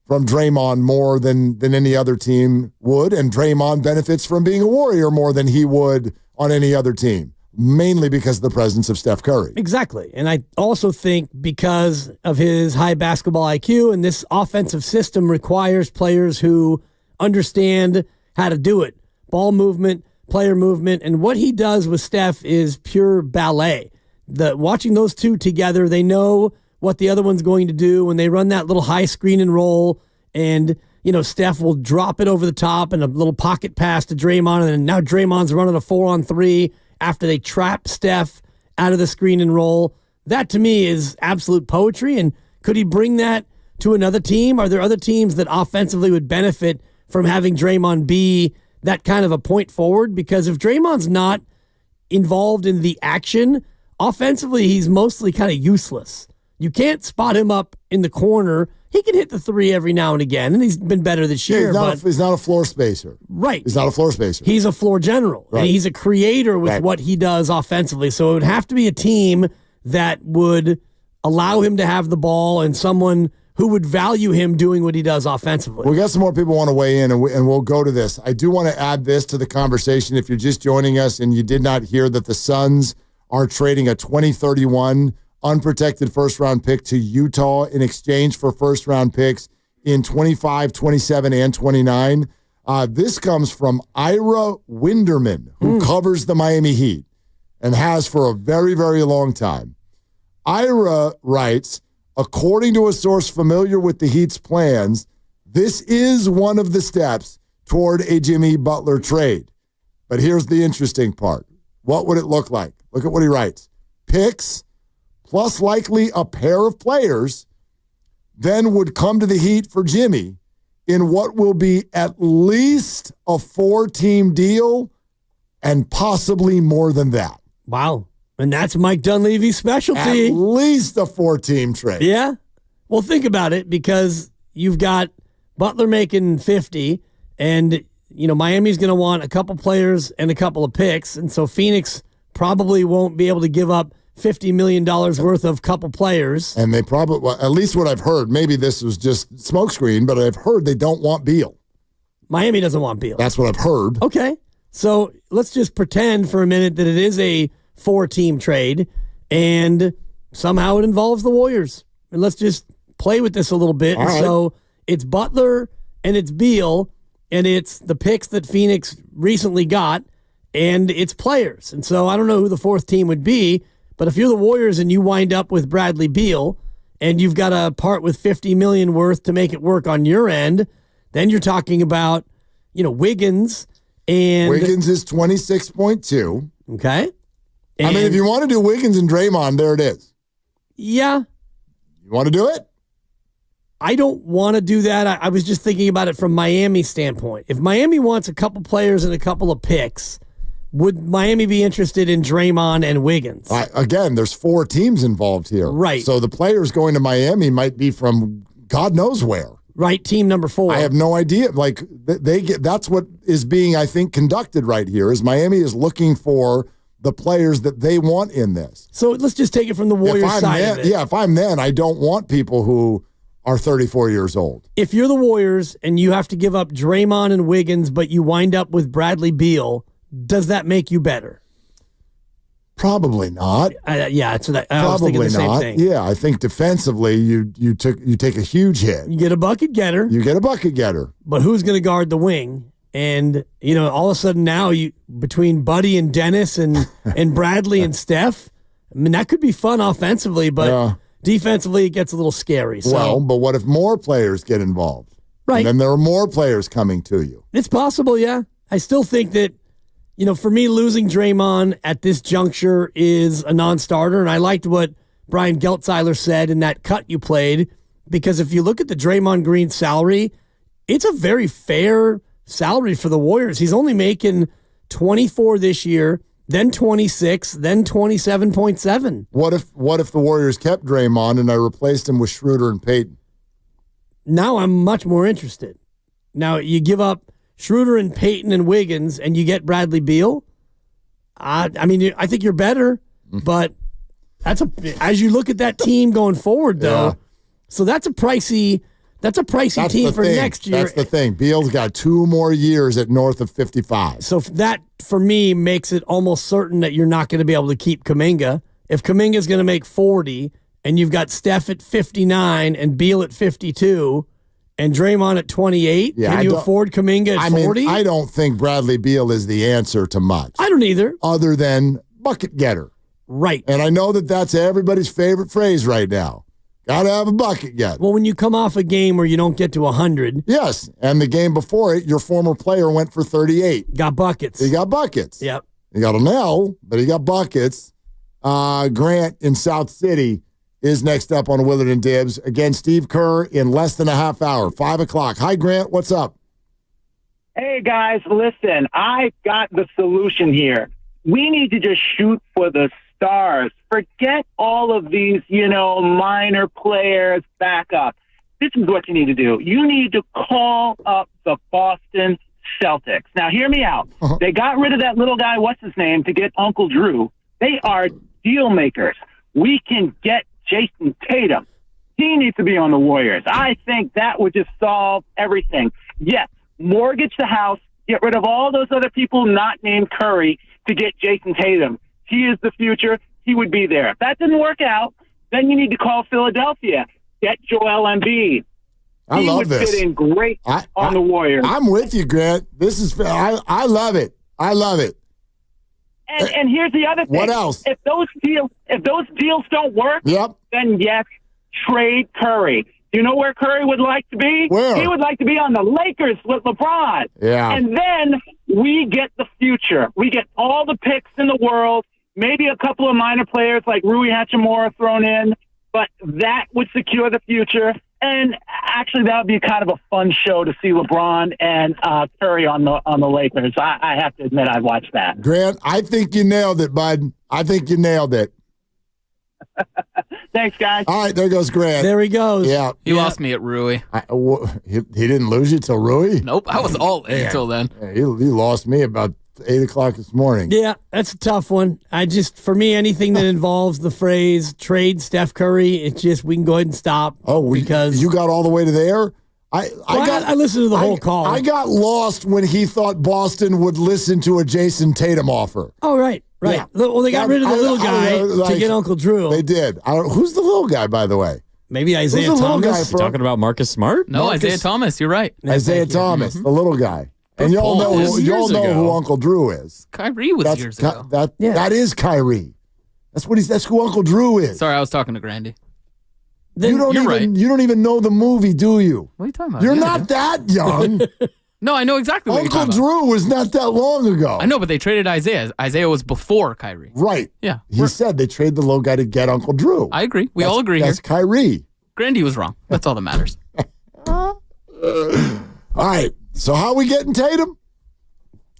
Draymond more than any other team would, and Draymond benefits from being a Warrior more than he would on any other team, mainly because of the presence of Steph Curry. Exactly. And I also think because of his high basketball IQ, and this offensive system requires players who understand how to do it. Ball movement, player movement, and what he does with Steph is pure ballet. Watching those two together, they know what the other one's going to do when they run that little high screen and roll, and Steph will drop it over the top and a little pocket pass to Draymond, and now Draymond's running a 4-on-3 after they trap Steph out of the screen and roll. That to me is absolute poetry. And could he bring that to another team? Are there other teams that offensively would benefit from having Draymond be that kind of a point forward? Because if Draymond's not involved in the action, offensively, he's mostly kind of useless. You can't spot him up in the corner. He can hit the three every now and again, and he's been better this year. He's not a floor spacer. Right. He's not a floor spacer. He's a floor general, and he's a creator with what he does offensively. So it would have to be a team that would allow him to have the ball and someone who would value him doing what he does offensively. We got some more people want to weigh in, and we'll go to this. I do want to add this to the conversation. If you're just joining us and you did not hear that the Suns are trading a 2031 unprotected first-round pick to Utah in exchange for first-round picks in 25, 27, and 29. This comes from Ira Winderman, who covers the Miami Heat and has for a very, very long time. Ira writes, according to a source familiar with the Heat's plans, this is one of the steps toward a Jimmy Butler trade. But here's the interesting part. What would it look like? Look at what he writes. Picks plus likely a pair of players then would come to the Heat for Jimmy in what will be at least a 4-team deal and possibly more than that. Wow. And that's Mike Dunleavy's specialty. At least a 4-team trade. Yeah. Well, think about it, because you've got Butler making 50, and Miami's going to want a couple players and a couple of picks, and so Phoenix probably won't be able to give up $50 million worth of couple players. And they probably, well, at least what I've heard, maybe this was just smokescreen, but I've heard they don't want Beal. Miami doesn't want Beal. That's what I've heard. Okay. So let's just pretend for a minute that it is a 4-team trade, and somehow it involves the Warriors. And let's just play with this a little bit. Right. So it's Butler and it's Beal, and it's the picks that Phoenix recently got, and it's players. And so I don't know who the 4th team would be, but if you're the Warriors and you wind up with Bradley Beal and you've got to part with $50 million worth to make it work on your end, then you're talking about, Wiggins. And Wiggins is 26.2. Okay. I mean, if you want to do Wiggins and Draymond, there it is. Yeah. You want to do it? I don't want to do that. I was just thinking about it from Miami's standpoint. If Miami wants a couple players and a couple of picks, would Miami be interested in Draymond and Wiggins? Again, there's 4 teams involved here. Right. So the players going to Miami might be from God knows where. Right, team number 4. I have no idea. Like, that's what is being, I think, conducted right here, is Miami is looking for the players that they want in this. So let's just take it from the Warriors side of it. Yeah, if I'm then, I don't want people who are 34 years old. If you're the Warriors and you have to give up Draymond and Wiggins, but you wind up with Bradley Beal, does that make you better? Probably not. Yeah, that's what I was thinking the same thing. Yeah, I think defensively you take a huge hit. You get a bucket getter. But who's going to guard the wing? And all of a sudden now between Buddy and Dennis and Bradley and Steph, I mean, that could be fun offensively, but defensively it gets a little scary. So. Well, but what if more players get involved? Right. And then there are more players coming to you. It's possible, yeah. I still think that, for me, losing Draymond at this juncture is a non-starter, and I liked what Brian Geltzeiler said in that cut you played, because if you look at the Draymond Green salary, it's a very fair salary for the Warriors. He's only making 24 this year, then 26, then 27.7. What if the Warriors kept Draymond and I replaced him with Schroeder and Payton? Now I'm much more interested. Now you give up Schroeder and Payton and Wiggins, and you get Bradley Beal. I think you're better, but as you look at that team going forward, though. So that's a pricey team for next year. That's the thing. Beal's got 2 more years at north of 55. So that, for me, makes it almost certain that you're not going to be able to keep Kuminga. If Kuminga's going to make 40, and you've got Steph at 59 and Beal at 52. And Draymond at 28? Can you afford Kuminga at 40? I don't think Bradley Beal is the answer to much. I don't either. Other than bucket getter. Right. And I know that that's everybody's favorite phrase right now. Got to have a bucket getter. Well, when you come off a game where you don't get to 100. Yes. And the game before it, your former player went for 38. Got buckets. He got buckets. Yep. He got an L, but he got buckets. Grant in South City is next up on Willard and Dibs. Again, Steve Kerr in less than a half hour, 5 o'clock. Hi, Grant. What's up? Hey, guys. Listen, I got the solution here. We need to just shoot for the stars. Forget all of these, minor players back up. This is what you need to do. You need to call up the Boston Celtics. Now, hear me out. They got rid of that little guy, what's his name, to get Uncle Drew. They are deal makers. We can get Jason Tatum. He needs to be on the Warriors. I think that would just solve everything. Yes, mortgage the house, get rid of all those other people not named Curry to get Jason Tatum. He is the future. He would be there. If that didn't work out, then you need to call Philadelphia. Get Joel Embiid. I love this. He would fit in great on the Warriors. I'm with you, Grant. This is I love it. I love it. And here's the other thing. What else? If those deals don't work, then yes, trade Curry. Do you know where Curry would like to be? Where? He would like to be on the Lakers with LeBron. Yeah. And then we get the future. We get all the picks in the world, maybe a couple of minor players like Rui Hachimura thrown in, but that would secure the future. And actually, that would be kind of a fun show to see LeBron and Curry on the Lakers. I have to admit, I'd watch that. Grant, I think you nailed it, bud. I think you nailed it. Thanks, guys. All right, there goes Grant. There he goes. Yeah. He lost me at Rui. He didn't lose you till Rui? Nope, I was all in until then. Yeah, he lost me about 8 o'clock this morning. Yeah, that's a tough one. For me, anything that involves the phrase trade Steph Curry, it's just, we can go ahead and stop. Oh, because you got all the way to there? I listened to the whole call. I got lost when he thought Boston would listen to a Jason Tatum offer. Oh, right. Yeah. Well, they got rid of the little guy to get Uncle Drew. They did. Who's the little guy, by the way? Maybe Isaiah Who's the little Thomas. guy from? Talking about Marcus Smart? No, Isaiah Thomas. You're right. Isaiah Thomas, the little guy. And y'all know who Uncle Drew is. Kyrie was years ago. That is Kyrie. That's who Uncle Drew is. Sorry, I was talking to Grandy. You don't even know the movie, do you? What are you talking about? You're not that young. No, I know exactly what you're Uncle talking about. Drew was not that long ago. I know, but they traded Isaiah. Isaiah was before Kyrie. Right. Yeah. He said they traded the low guy to get Uncle Drew. I agree. We all agree That's here. Kyrie. Grandy was wrong. That's all that matters. All right. So how are we getting Tatum?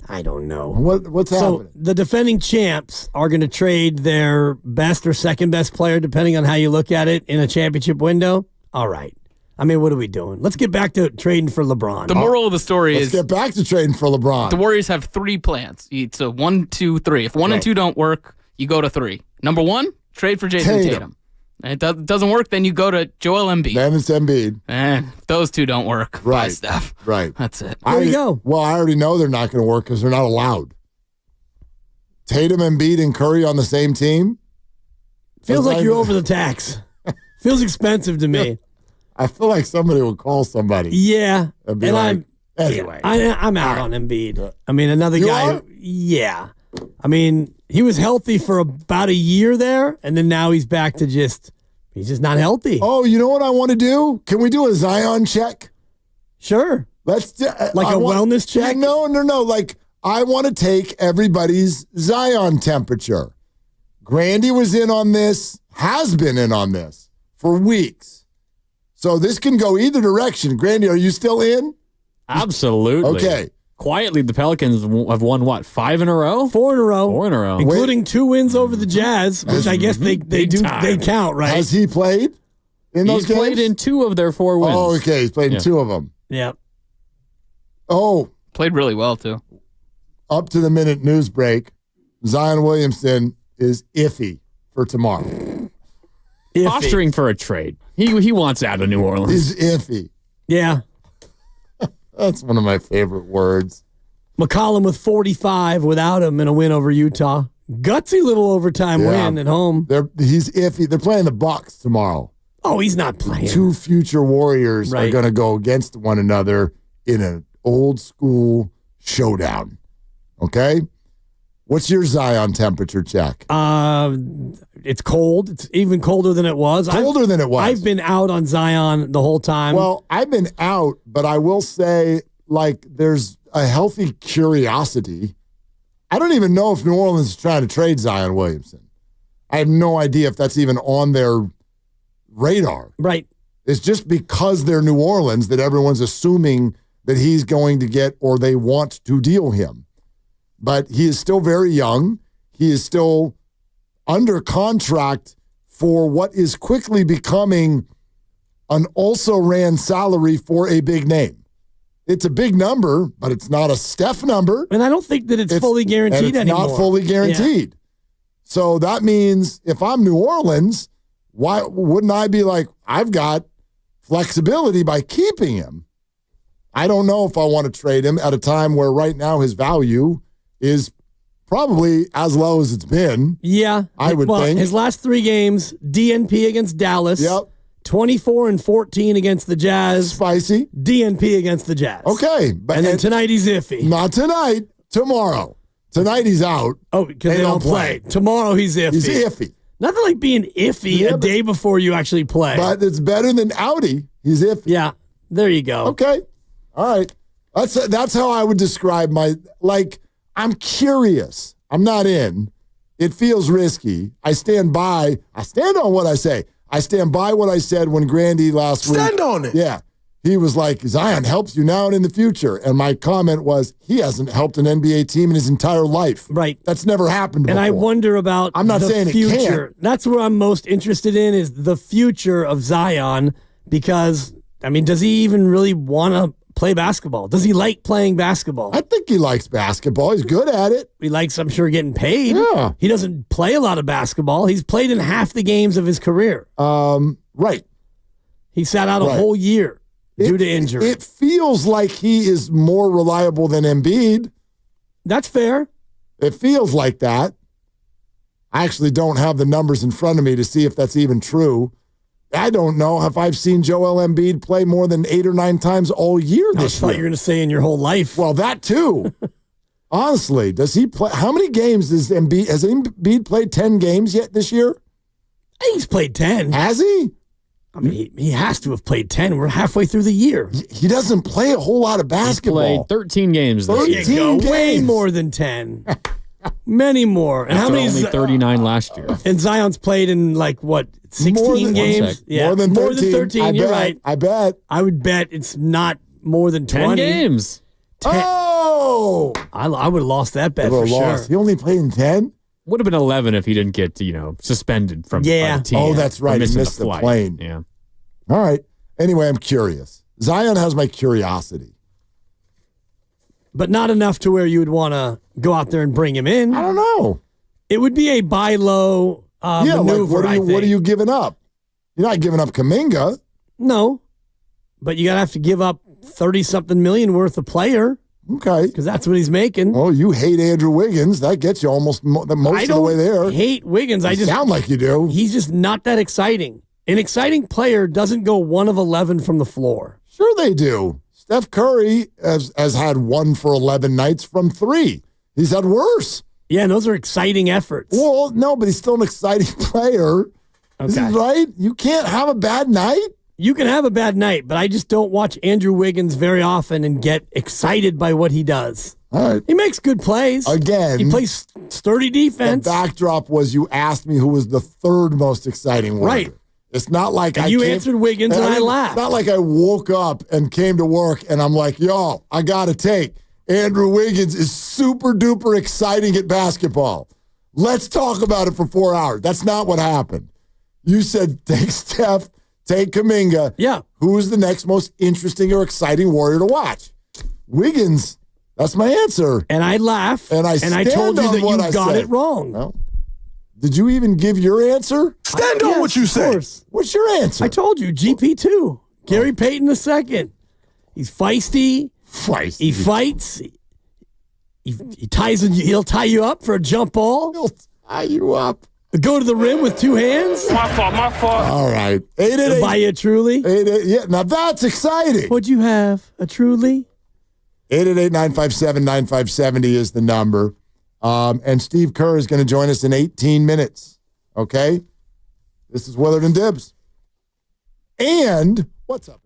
I don't know. What's happening? So the defending champs are going to trade their best or second best player, depending on how you look at it, in a championship window. All right. I mean, what are we doing? Let's get back to trading for LeBron. The moral of the story Let's is get back to trading for LeBron. the Warriors have 3 plans. It's a 1, 2, 3. If 1 and 2 don't work, you go to 3. Number 1, trade for Jason Tatum. And it doesn't work, then you go to Joel Embiid. Then it's Embiid. If those two don't work, buy Steph. Right. That's it. There you go. Well, I already know they're not going to work because they're not allowed. Tatum, Embiid, and Curry on the same team? Feels like you're over the tax. Feels expensive to me. I feel like somebody would call somebody. Yeah. And be like, anyway. I'm out on Embiid. I mean, another guy. Yeah. I mean, he was healthy for about a year there, and then now he's back to he's just not healthy. Oh, you know what I want to do? Can we do a Zion check? Sure. Let's wellness check? No. Like, I want to take everybody's Zion temperature. Grandy was in on this, has been in on this for weeks. So this can go either direction. Grandy, are you still in? Absolutely. Okay. Quietly, the Pelicans have won, what, 5 in a row? 4 in a row. 4 in a row. Including 2 wins over the Jazz, which I guess they count, right? Has he played in those games? He's played in 2 of their 4 wins. Oh, okay. He's played in 2 of them. Yeah. Oh. Played really well, too. Up to the minute news break, Zion Williamson is iffy for tomorrow. Posturing for a trade. He wants out of New Orleans. He's iffy. Yeah. That's one of my favorite words. McCollum with 45 without him in a win over Utah. Gutsy little overtime win at home. He's iffy. They're playing the Bucks tomorrow. Oh, he's not playing. 2 future Warriors are going to go against one another in an old school showdown. Okay? What's your Zion temperature check? It's cold. It's even colder than it was. Colder than it was. I've been out on Zion the whole time. Well, I've been out, but I will say, like, there's a healthy curiosity. I don't even know if New Orleans is trying to trade Zion Williamson. I have no idea if that's even on their radar. Right. It's just because they're New Orleans that everyone's assuming that he's going to get or they want to deal him. But he is still very young. He is still under contract for what is quickly becoming an also-ran salary for a big name. It's a big number, but it's not a Steph number. And I don't think that it's fully guaranteed anymore. It's not fully guaranteed. Yeah. So that means if I'm New Orleans, why wouldn't I be like, I've got flexibility by keeping him? I don't know if I want to trade him at a time where right now his value is probably as low as it's been. Yeah. I would think. His last 3 games, DNP against Dallas. Yep. 24 and 14 against the Jazz. Spicy. DNP against the Jazz. Okay. And then tonight he's iffy. Not tonight. Tomorrow. Tonight he's out. Oh, because they don't play. Tomorrow he's iffy. He's iffy. Nothing like being iffy a day before you actually play. But it's better than outie. He's iffy. Yeah, there you go. Okay. All right. That's how I would describe I'm curious. I'm not in. It feels risky. I stand on what I say. I stand by what I said when Grandy last week. Stand on it. Yeah. He was like, Zion helps you now and in the future. And my comment was, he hasn't helped an NBA team in his entire life. Right. That's never happened before. And I wonder about I'm not saying future. It can't. That's what I'm most interested in is the future of Zion because, does he even really want to play basketball? Does he like playing basketball? I think he likes basketball. He's good at it. He likes, I'm sure, getting paid. Yeah. He doesn't play a lot of basketball. He's played in half the games of his career. Right. He sat out a whole year. Due to injury. It feels like he is more reliable than Embiid. That's fair. It feels like that. I actually don't have the numbers in front of me to see if that's even true. I don't know if I've seen Joel Embiid play more than 8 or 9 times all year this year. I thought you were going to say in your whole life. Well, that too. Honestly, does he play? How many games has Embiid played 10 games yet this year? He's played 10. Has he? He has to have played 10. We're halfway through the year. He doesn't play a whole lot of basketball. He played 13 games this year. 13 games. Way more than 10. Many more. And how many? Only 39 last year. And Zion's played in 16 games? Yeah. More than 13. You're right. I bet. I would bet it's not more than 20. 10 games. 10. Oh! I would have lost that bet for sure. He only played in 10? Would have been 11 if he didn't get, suspended from the team. Oh, that's right. He missed the plane. Yeah. All right. Anyway, I'm curious. Zion has my curiosity. But not enough to where you would want to go out there and bring him in. I don't know. It would be a buy low maneuver, what are you giving up? You're not giving up Kuminga. No. But you got to have to give up 30-something million worth of player. Okay. Because that's what he's making. Oh, you hate Andrew Wiggins. That gets you almost most of the way there. I hate Wiggins. I just sound like you do. He's just not that exciting. An exciting player doesn't go 1 of 11 from the floor. Sure they do. Steph Curry has had 1 for 11 nights from 3. He's had worse. Yeah, and those are exciting efforts. Well, no, but he's still an exciting player. Okay. Right? You can't have a bad night. You can have a bad night, but I just don't watch Andrew Wiggins very often and get excited by what he does. All right. He makes good plays. Again. He plays sturdy defense. The backdrop was you asked me who was the 3rd most exciting one. Right. It's not like you answered Wiggins and I laughed. It's not like I woke up and came to work and I'm like, yo, I got to take Andrew Wiggins is super duper exciting at basketball. Let's talk about it for 4 hours. That's not what happened. You said take Steph, take Kuminga. Yeah. Who's the next most interesting or exciting Warrior to watch? Wiggins. That's my answer. And I laugh. And I told you that you got it wrong. No. Did you even give your answer? Stand on what you say. What's your answer? I told you, GP2. Gary Payton II. He's feisty. He fights. He'll tie you up for a jump ball. He'll tie you up. Go to the rim with 2 hands. My fault. All right. 888. Buy you a Truly. 888. Yeah, now that's exciting. What'd you have? A Truly? 888-957-9570 is the number. And Steve Kerr is going to join us in 18 minutes. Okay? This is Willard and Dibs. And what's up?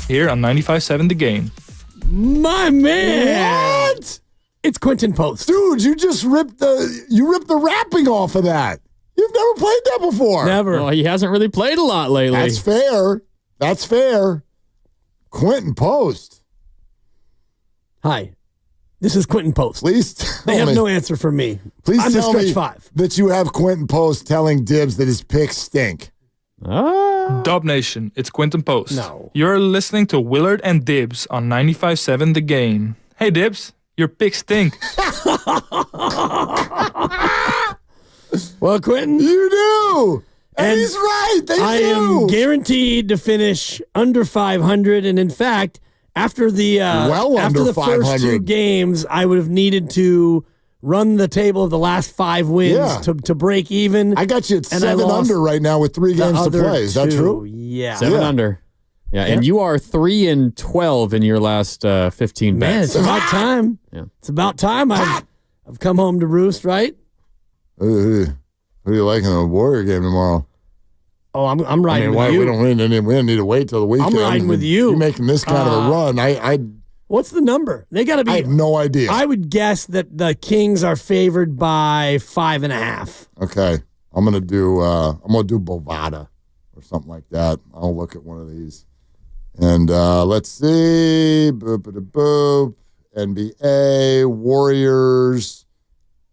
here on 95.7 The Game. My man. What? It's Quentin Post. Dude, you just ripped the wrapping off of that. You've never played that before. Never. Well, he hasn't really played a lot lately. That's fair. Quentin Post. Hi. This is Quentin Post. Please They have no answer for me. Please I'm tell the stretch me 5. that you have Quentin Post telling Dibs that his picks stink. Dub Nation, it's Quentin Post. No. You're listening to Willard and Dibs on 95.7 The Game. Hey, Dibs, your picks stink. Well, Quentin. You do. And he's right. They I do. am guaranteed to finish under 500. And in fact, after the under first 500. 2 games, I would have needed to run the table of the last 5 wins to break even. I got you at And 7 under right now with 3 games to play. Is that true? Yeah. 7 under. Yeah, and you are 3-12 in your last 15 bets. Man, it's about time. Yeah. It's about time I've come home to roost, right? Who are you liking in the Warrior game tomorrow? Oh, I'm riding with you. We don't need to wait till the weekend. I'm riding with you. You're making this kind of a run. What's the number? They got to be. I have no idea. I would guess that the Kings are favored by 5.5. Okay, I'm gonna do Bovada or something like that. I'll look at one of these, and let's see. Boop. NBA Warriors.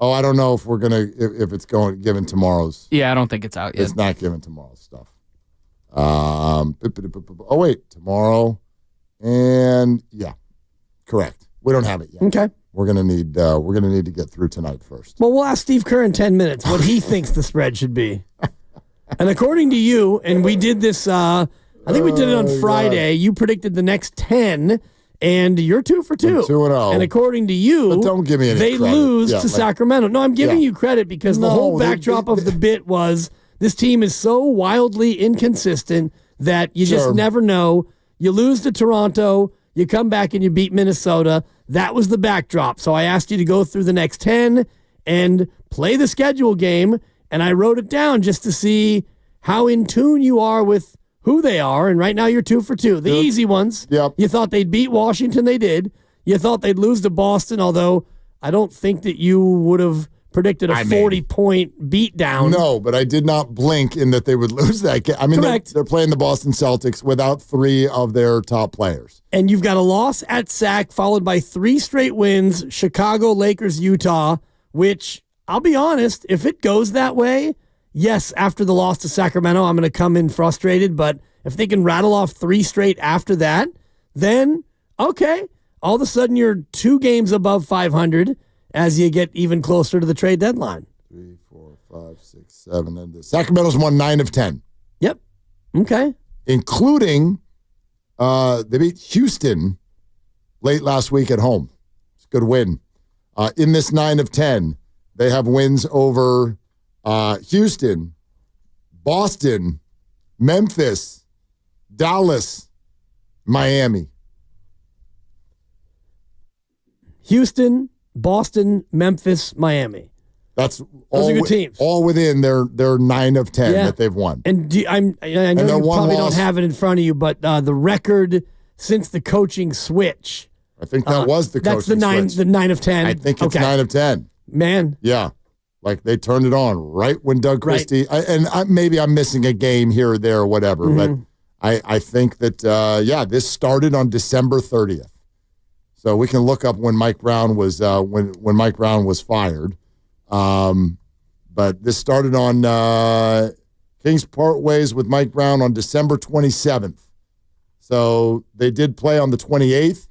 Oh, I don't know if we're gonna if it's given tomorrow's. Yeah, I don't think it's out yet. It's not given tomorrow's stuff. Oh wait, tomorrow, and yeah, correct. We don't have it yet. Okay. We're gonna need to get through tonight first. Well, we'll ask Steve Kerr in 10 minutes what he thinks the spread should be. And according to you, and we did this, I think we did it on Friday. You predicted the next 10. And you're 2 for 2. I'm 2-0. And according to you, but don't give me any they credit. lose to Sacramento. No, I'm giving you credit because the whole backdrop of the bit was this team is so wildly inconsistent that you just never know. You lose to Toronto, you come back and you beat Minnesota. That was the backdrop. So I asked you to go through the next 10 and play the schedule game, and I wrote it down just to see how in tune you are with who they are, and right now you're 2 for 2. The easy ones. Yep. You thought they'd beat Washington. They did. You thought they'd lose to Boston, although I don't think that you would have predicted a 40-point beatdown. No, but I did not blink in that they would lose that game. I mean, they're playing the Boston Celtics without 3 of their top players. And you've got a loss at Sac, followed by 3 straight wins, Chicago, Lakers, Utah, which, I'll be honest, if it goes that way, yes, after the loss to Sacramento, I'm going to come in frustrated, but if they can rattle off 3 straight after that, then, okay, all of a sudden you're 2 games above 500 as you get even closer to the trade deadline. 3, 4, 5, 6, 7. And Sacramento's won 9 of 10. Yep. Okay. Including they beat Houston late last week at home. It's a good win. In this 9 of 10, they have wins over Houston, Boston, Memphis, Dallas, Miami. Houston, Boston, Memphis, Miami. That's those are good teams. All within their 9 of 10 that they've won. And I know you probably don't have it in front of you, but the record since the coaching switch. I think that was the coaching switch. That's the 9 of 10. I think it's 9 of 10. Man. Yeah. Like they turned it on right when Doug Christie, maybe I'm missing a game here or there or whatever, but I think that, this started on December 30th. So we can look up when Mike Brown was when Mike Brown was fired. But this started on Kings part ways with Mike Brown on December 27th. So they did play on the 28th,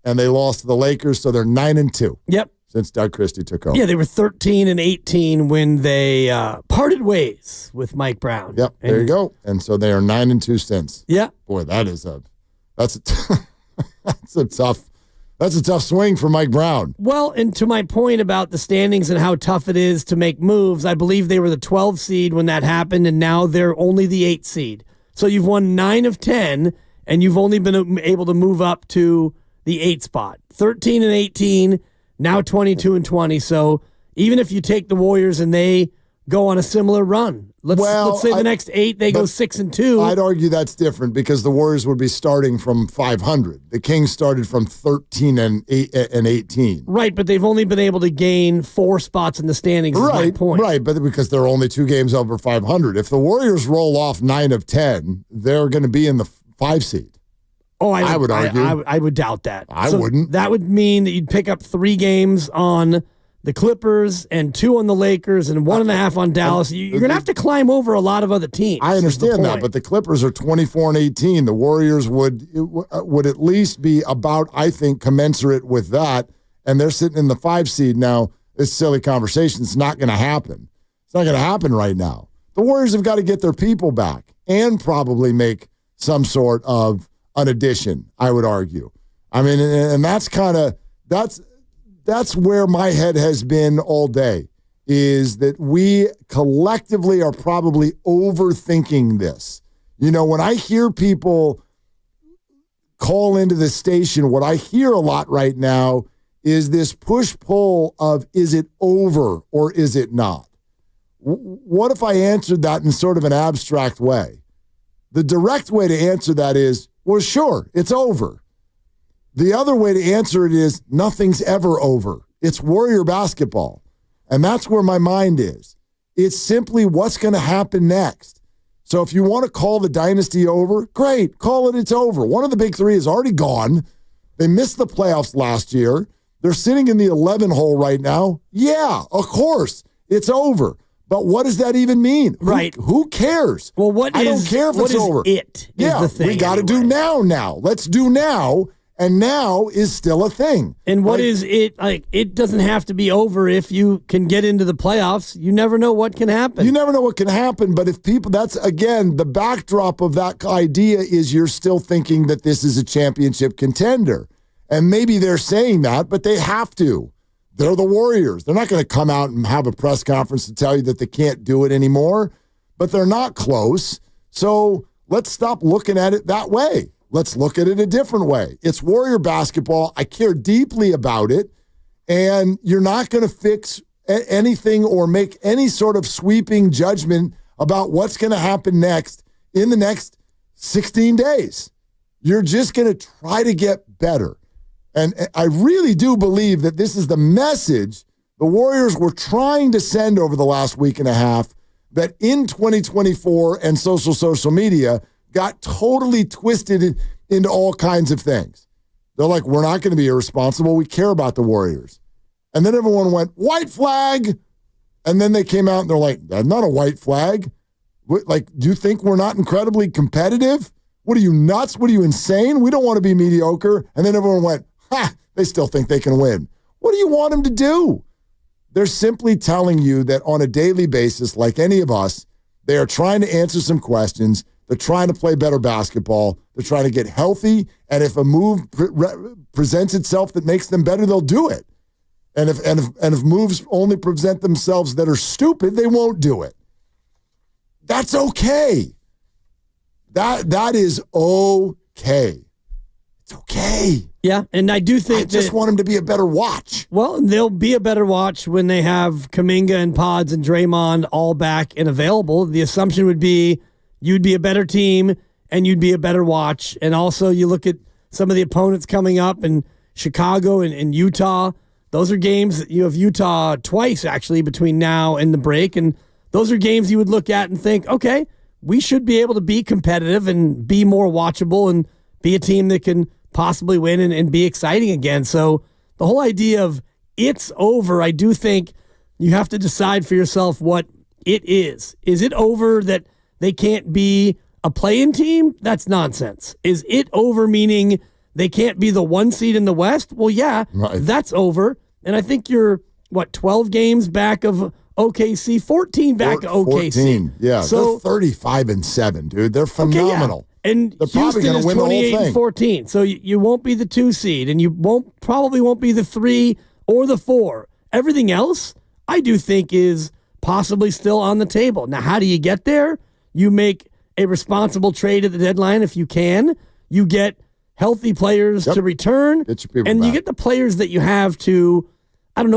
and they lost to the Lakers, so they're 9-2. Yep. Since Doug Christie took over. Yeah, they were 13-18 when they parted ways with Mike Brown. Yep, there you go. And so they are 9-2 since. Yeah. Boy, that's a tough swing for Mike Brown. Well, and to my point about the standings and how tough it is to make moves, I believe they were the 12 seed when that happened, and now they're only the 8 seed. So you've won 9 of 10, and you've only been able to move up to the 8 spot. 13-18. Now 22-20. So even if you take the Warriors and they go on a similar run, Let's say the next 8 they go 6-2. I'd argue that's different because the Warriors would be starting from 500. The Kings started from 13 and 18. Right, but they've only been able to gain 4 spots in the standings. Is my point. Right, but because they're only 2 games over 500. If the Warriors roll off 9 of 10, they're going to be in the 5 seed. Oh, I would argue. I would doubt that. I wouldn't. That would mean that you'd pick up 3 games on the Clippers and 2 on the Lakers and 1.5 on Dallas. You're going to have to climb over a lot of other teams. I understand that, but the Clippers are 24 and 18. The Warriors would at least be about, I think, commensurate with that, and they're sitting in the 5 seed now. It's silly conversation. It's not going to happen. It's not going to happen right now. The Warriors have got to get their people back and probably make some sort of an addition, I would argue. I mean, and that's where my head has been all day, is that we collectively are probably overthinking this. You know, when I hear people call into the station, what I hear a lot right now is this push-pull of, is it over or is it not? What if I answered that in sort of an abstract way? The direct way to answer that is, well, sure, it's over. The other way to answer it is, nothing's ever over. It's Warrior basketball. And that's where my mind is. It's simply what's going to happen next. So if you want to call the dynasty over, great, call it, it's over. One of the big 3 is already gone. They missed the playoffs last year. They're sitting in the 11 hole right now. Yeah, of course, it's over. But what does that even mean? Right. Who cares? Well, I don't care if it's over. The thing, we got to do now. Let's do now. And now is still a thing. And what is it? Like, it doesn't have to be over if you can get into the playoffs. You never know what can happen. You never know what can happen. But if people, that's, again, the backdrop of that idea is you're still thinking that this is a championship contender. And maybe they're saying that, but they have to. They're the Warriors. They're not going to come out and have a press conference to tell you that they can't do it anymore, but they're not close. So let's stop looking at it that way. Let's look at it a different way. It's Warrior basketball. I care deeply about it, and you're not going to fix anything or make any sort of sweeping judgment about what's going to happen next in the next 16 days. You're just going to try to get better. And I really do believe that this is the message the Warriors were trying to send over the last week and a half, that in 2024 and social media got totally twisted into all kinds of things. They're like, we're not going to be irresponsible. We care about the Warriors. And then everyone went, white flag. And then they came out and they're like, that's not a white flag. Like, do you think we're not incredibly competitive? What are you, nuts? What are you, insane? We don't want to be mediocre. And then everyone went, they still think they can win. What do you want them to do? They're simply telling you that on a daily basis, like any of us, they are trying to answer some questions. They're trying to play better basketball. They're trying to get healthy. And if a move presents itself that makes them better, they'll do it. And if moves only present themselves that are stupid, they won't do it. That's okay. That is okay. It's okay. Yeah, and I do think I just want them to be a better watch. Well, they'll be a better watch when they have Kuminga and Pods and Draymond all back and available. The assumption would be you'd be a better team and you'd be a better watch. And also you look at some of the opponents coming up in Chicago and Utah. Those are games that you have Utah twice, actually, between now and the break. And those are games you would look at and think, okay, we should be able to be competitive and be more watchable and be a team that can possibly win and be exciting again. So the whole idea of it's over, I do think you have to decide for yourself what it is. Is it over that they can't be a play-in team? That's nonsense. Is it over meaning they can't be the 1 seed in the West? Well, yeah, right. That's over. And I think you're, 12 games back of OKC? 14 back of OKC. 14, yeah. So, they're 35-7, dude. They're phenomenal. Okay, yeah. And they're probably Houston is 28-14, so you won't be the 2 seed, and you probably won't be the 3 or the 4. Everything else, I do think, is possibly still on the table. Now, how do you get there? You make a responsible trade at the deadline if you can. You get healthy players to return, and you get the players that you have to,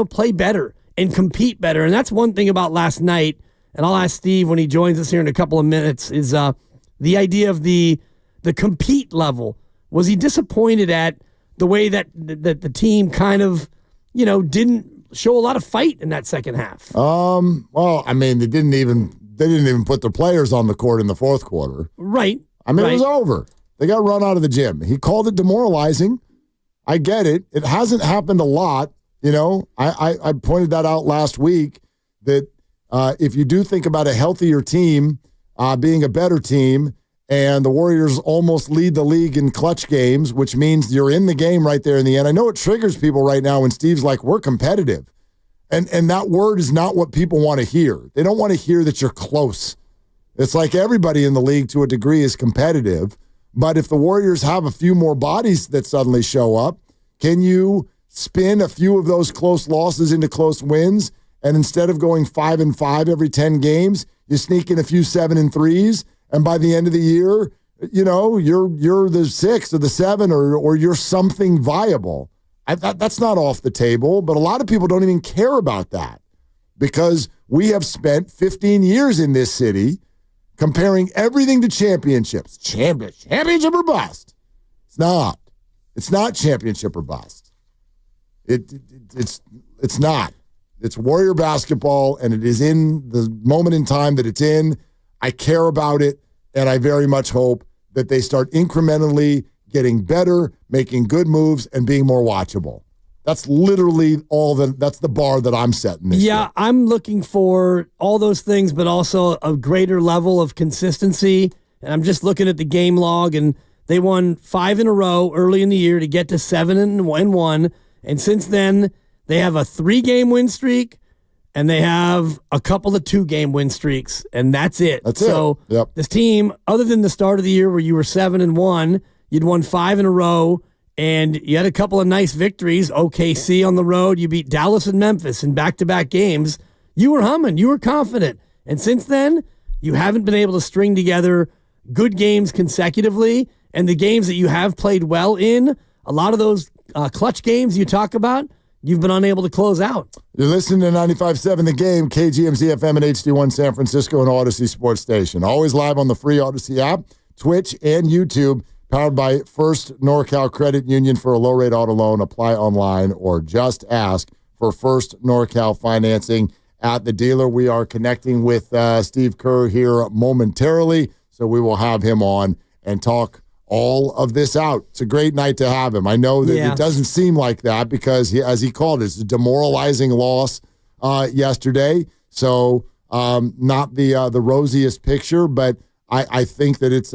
play better and compete better. And that's one thing about last night. and I'll ask Steve when he joins us here in a couple of minutes, is the idea of the compete level. Was he disappointed at the way that the team kind of, didn't show a lot of fight in that second half? Well, I mean, they didn't even put their players on the court in the fourth quarter. Right. I mean, It was over. They got run out of the gym. He called it demoralizing. I get it. It hasn't happened a lot. I pointed that out last week that if you do think about a healthier team being a better team, and the Warriors almost lead the league in clutch games, which means you're in the game right there in the end. I know it triggers people right now when Steve's like, we're competitive. And that word is not what people want to hear. They don't want to hear that you're close. It's like everybody in the league to a degree is competitive. But if the Warriors have a few more bodies that suddenly show up, can you spin a few of those close losses into close wins? And instead of going 5-5 every 10 games, you sneak in a few 7-3s. And by the end of the year, you're the 6 or the 7 or you're something viable. That's not off the table, but a lot of people don't even care about that because we have spent 15 years in this city comparing everything to championships. Championship or bust. It's not. It's not championship or bust. It's not. It's Warrior basketball, and it is in the moment in time that it's in. I care about it, and I very much hope that they start incrementally getting better, making good moves, and being more watchable. That's literally that's the bar that I'm setting this year. I'm looking for all those things, but also a greater level of consistency. And I'm just looking at the game log, and they won 5 in a row early in the year to get to 7-1. And since then, they have a 3-game win streak, and they have a couple of 2-game win streaks, and that's it. So this team, other than the start of the year where you were 7-1, you'd won 5 in a row, and you had a couple of nice victories. OKC on the road, you beat Dallas and Memphis in back-to-back games. You were humming, you were confident. And since then, you haven't been able to string together good games consecutively, and the games that you have played well in, a lot of those clutch games you talk about, you've been unable to close out. You're listening to 95.7 The Game, KGMZ FM and HD1 San Francisco and Odyssey Sports Station. Always live on the free Odyssey app, Twitch, and YouTube. Powered by First NorCal Credit Union for a low-rate auto loan. Apply online or just ask for First NorCal financing at the dealer. We are connecting with Steve Kerr here momentarily, so we will have him on and talk all of this out. It's a great night to have him. I know that it doesn't seem like that because, as he called it, it's a demoralizing loss yesterday. So not the rosiest picture, but I think that it's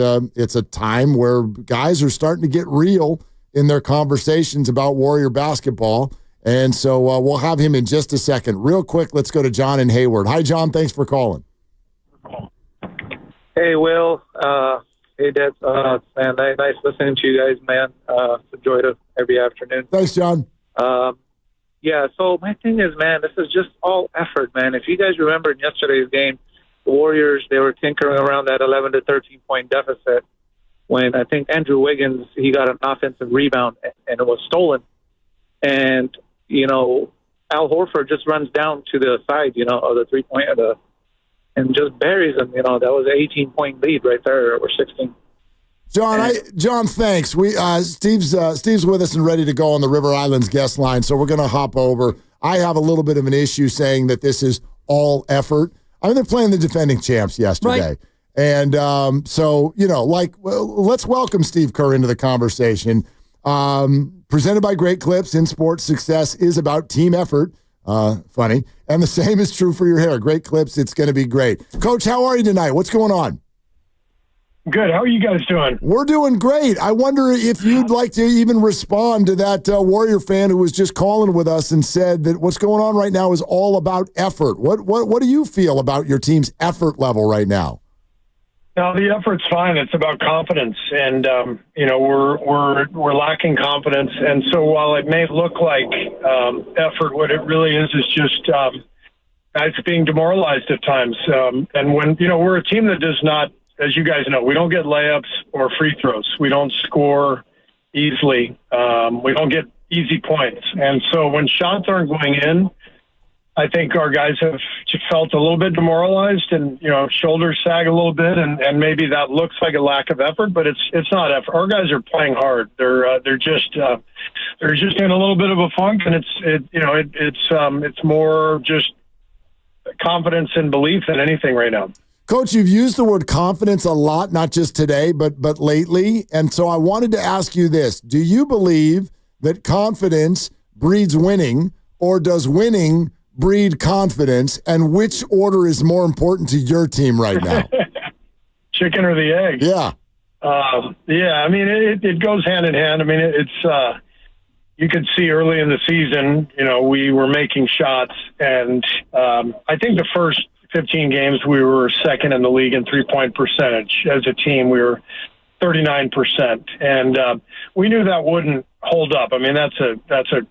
a time where guys are starting to get real in their conversations about Warrior basketball. And so we'll have him in just a second. Real quick, let's go to John in Hayward. Hi, John. Thanks for calling. Hey, Will. Hey, Dad. Man, nice listening to you guys, man. Enjoy it every afternoon. Thanks, John. Yeah, so my thing is, man, this is just all effort, man. If you guys remember in yesterday's game, the Warriors, they were tinkering around that 11 to 13-point deficit when I think Andrew Wiggins, he got an offensive rebound, and it was stolen. And, Al Horford just runs down to the side, of the three-point, and just buries him. That was an 18-point lead right there, or 16. John, thanks. Steve's with us and ready to go on the River Islands guest line, so we're going to hop over. I have a little bit of an issue saying that this is all effort. I mean, they're playing the defending champs yesterday. Right. And let's welcome Steve Kerr into the conversation. Presented by Great Clips, in sports, success is about team effort. Funny. And the same is true for your hair. Great Clips, it's going to be great. Coach, how are you tonight? What's going on? Good. How are you guys doing? We're doing great. I wonder if you'd like to even respond to that Warrior fan who was just calling with us and said that what's going on right now is all about effort. What do you feel about your team's effort level right now? No, the effort's fine. It's about confidence, and we're lacking confidence. And so while it may look like effort, what it really is just guys being demoralized at times. And when we're a team that does not. As you guys know, we don't get layups or free throws. We don't score easily. We don't get easy points. And so when shots aren't going in, I think our guys have just felt a little bit demoralized, and shoulders sag a little bit, and maybe that looks like a lack of effort, but it's not effort. Our guys are playing hard. They're just in a little bit of a funk, and it's more just confidence and belief than anything right now. Coach, you've used the word confidence a lot, not just today, but lately, and so I wanted to ask you this: do you believe that confidence breeds winning, or does winning breed confidence, and which order is more important to your team right now? Chicken or the egg? Yeah. I mean, it goes hand in hand. I mean, it's you could see early in the season, we were making shots, and I think the first 15 games we were second in the league in three-point percentage. As a team, we were 39%, and we knew that wouldn't hold up. I mean, that's a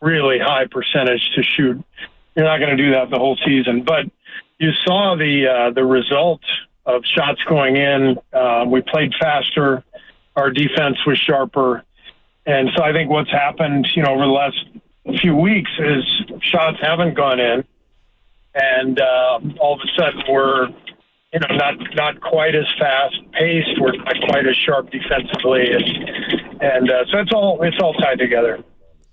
really high percentage to shoot. You're not going to do that the whole season, but you saw the result of shots going in. We played faster. Our defense was sharper. And so I think what's happened, over the last few weeks is shots haven't gone in. And all of a sudden we're, not quite as fast paced. We're not quite as sharp defensively. And so it's all tied together.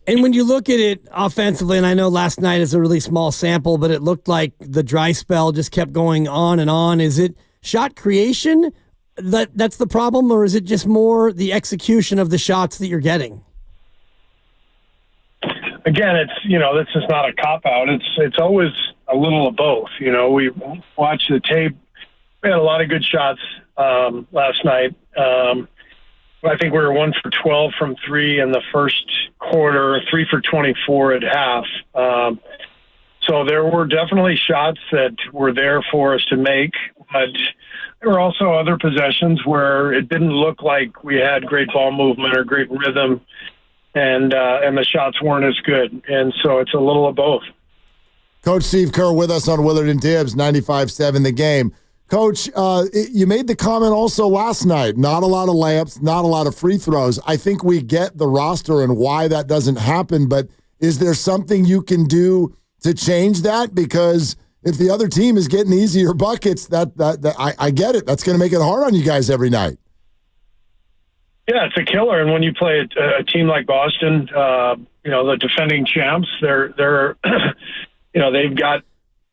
And when you look at it offensively, and I know last night is a really small sample, but it looked like the dry spell just kept going on and on. Is it shot creation that's the problem, or is it just more the execution of the shots that you're getting? Again, this is not a cop-out. It's always a little of both. We watched the tape. We had a lot of good shots last night. I think we were 1 for 12 from three in the first quarter, 3 for 24 at half. So there were definitely shots that were there for us to make, but there were also other possessions where it didn't look like we had great ball movement or great rhythm, and the shots weren't as good. And so it's a little of both. Coach Steve Kerr with us on Willard and Dibbs, 95.7 The Game. Coach, you made the comment also last night, not a lot of layups, not a lot of free throws. I think we get the roster and why that doesn't happen, but is there something you can do to change that? Because if the other team is getting easier buckets, I get it. That's going to make it hard on you guys every night. Yeah, it's a killer. And when you play a team like Boston, the defending champs, they're they've got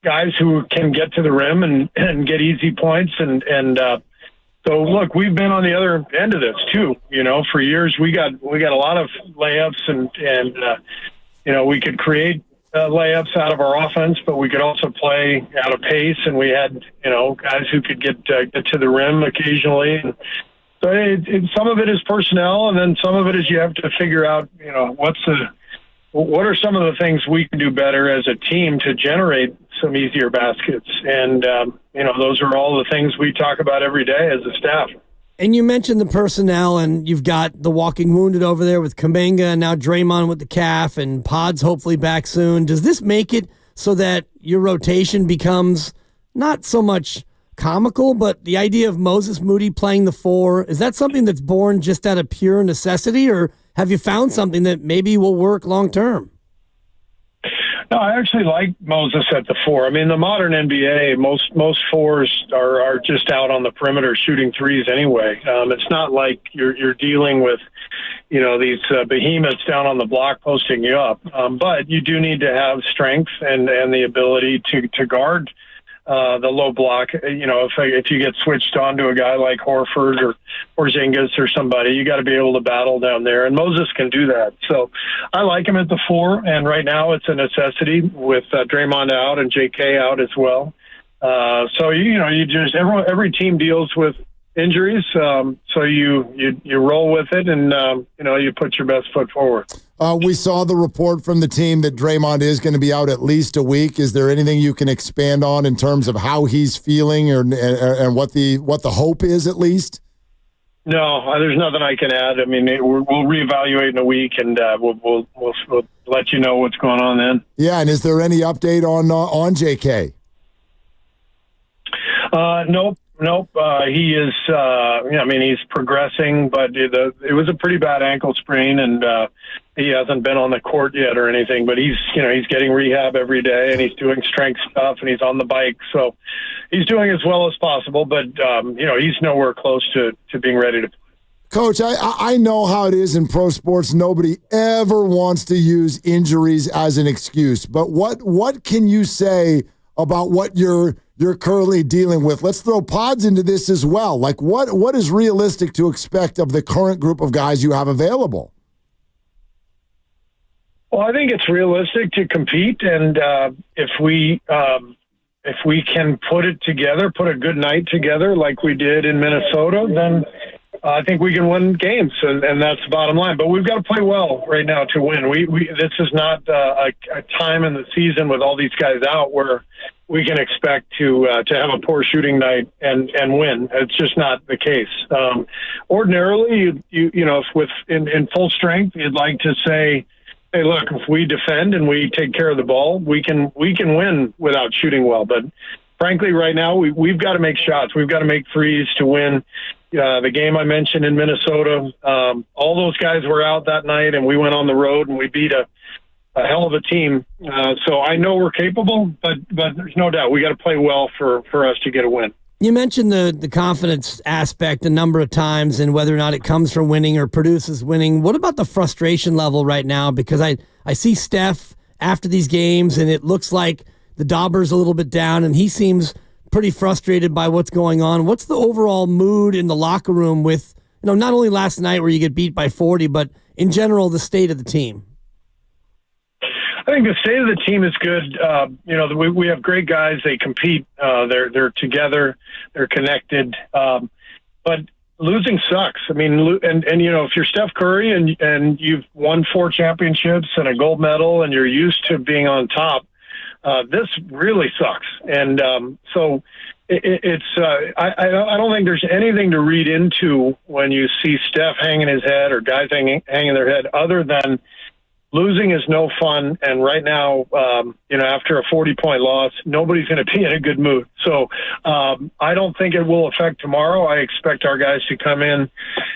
guys who can get to the rim and get easy points. And so, look, we've been on the other end of this too. For years we got a lot of layups and we could create layups out of our offense, but we could also play out of pace. And we had, guys who could get to the rim occasionally. And so some of it is personnel, and then some of it is you have to figure out, what are some of the things we can do better as a team to generate some easier baskets? And, those are all the things we talk about every day as a staff. And you mentioned the personnel, and you've got the walking wounded over there with Kuminga, and now Draymond with the calf, and Pod's hopefully back soon. Does this make it so that your rotation becomes not so much comical, but the idea of Moses Moody playing the 4, is that something that's born just out of pure necessity, or have you found something that maybe will work long term? No, I actually like Moses at the 4. I mean, the modern NBA, most 4s are just out on the perimeter shooting threes anyway. It's not like you're dealing with, these behemoths down on the block posting you up. But you do need to have strength and the ability to guard the low block. If you get switched on to a guy like Horford or Zingis or somebody, you got to be able to battle down there. And Moses can do that. So I like him at the 4. And right now it's a necessity with Draymond out and JK out as well. So, you just, every team deals with injuries. So you roll with it and, you put your best foot forward. We saw the report from the team that Draymond is going to be out at least a week. Is there anything you can expand on in terms of how he's feeling and what the hope is at least? No, there's nothing I can add. I mean, we'll reevaluate in a week, and we'll let you know what's going on then. Yeah, and is there any update on JK? Nope. Nope. He is. I mean, he's progressing, but it was a pretty bad ankle sprain, and he hasn't been on the court yet or anything. But he's getting rehab every day, and he's doing strength stuff, and he's on the bike, so he's doing as well as possible. But he's nowhere close to being ready to play. Coach, I know how it is in pro sports. Nobody ever wants to use injuries as an excuse. But what can you say about what you're currently dealing with? Let's throw Pods into this as well. Like, what is realistic to expect of the current group of guys you have available? Well, I think it's realistic to compete, and if we can put it together, put a good night together like we did in Minnesota, then I think we can win games, and that's the bottom line. But we've got to play well right now to win. This is not a time in the season with all these guys out where we can expect to have a poor shooting night and win. It's just not the case. Ordinarily, in full strength, you'd like to say, hey, look, if we defend and we take care of the ball, we can win without shooting well. But frankly, right now, we've got to make shots. We've got to make threes to win. The game I mentioned in Minnesota, all those guys were out that night, and we went on the road and we beat a hell of a team. So I know we're capable, but there's no doubt we got to play well for us to get a win. You mentioned the confidence aspect a number of times and whether or not it comes from winning or produces winning. What about the frustration level right now? Because I see Steph after these games, and it looks like the dauber's a little bit down, and he seems pretty frustrated by what's going on. What's the overall mood in the locker room with, not only last night where you get beat by 40, but in general, the state of the team? I think the state of the team is good. We have great guys. They compete. They're together. They're connected. But losing sucks. I mean, if you're Steph Curry and you've won 4 championships and a gold medal and you're used to being on top, this really sucks. And so it's I don't think there's anything to read into when you see Steph hanging his head or guys hanging their head other than losing is no fun. And right now, after a 40-point loss, nobody's going to be in a good mood. So I don't think it will affect tomorrow. I expect our guys to come in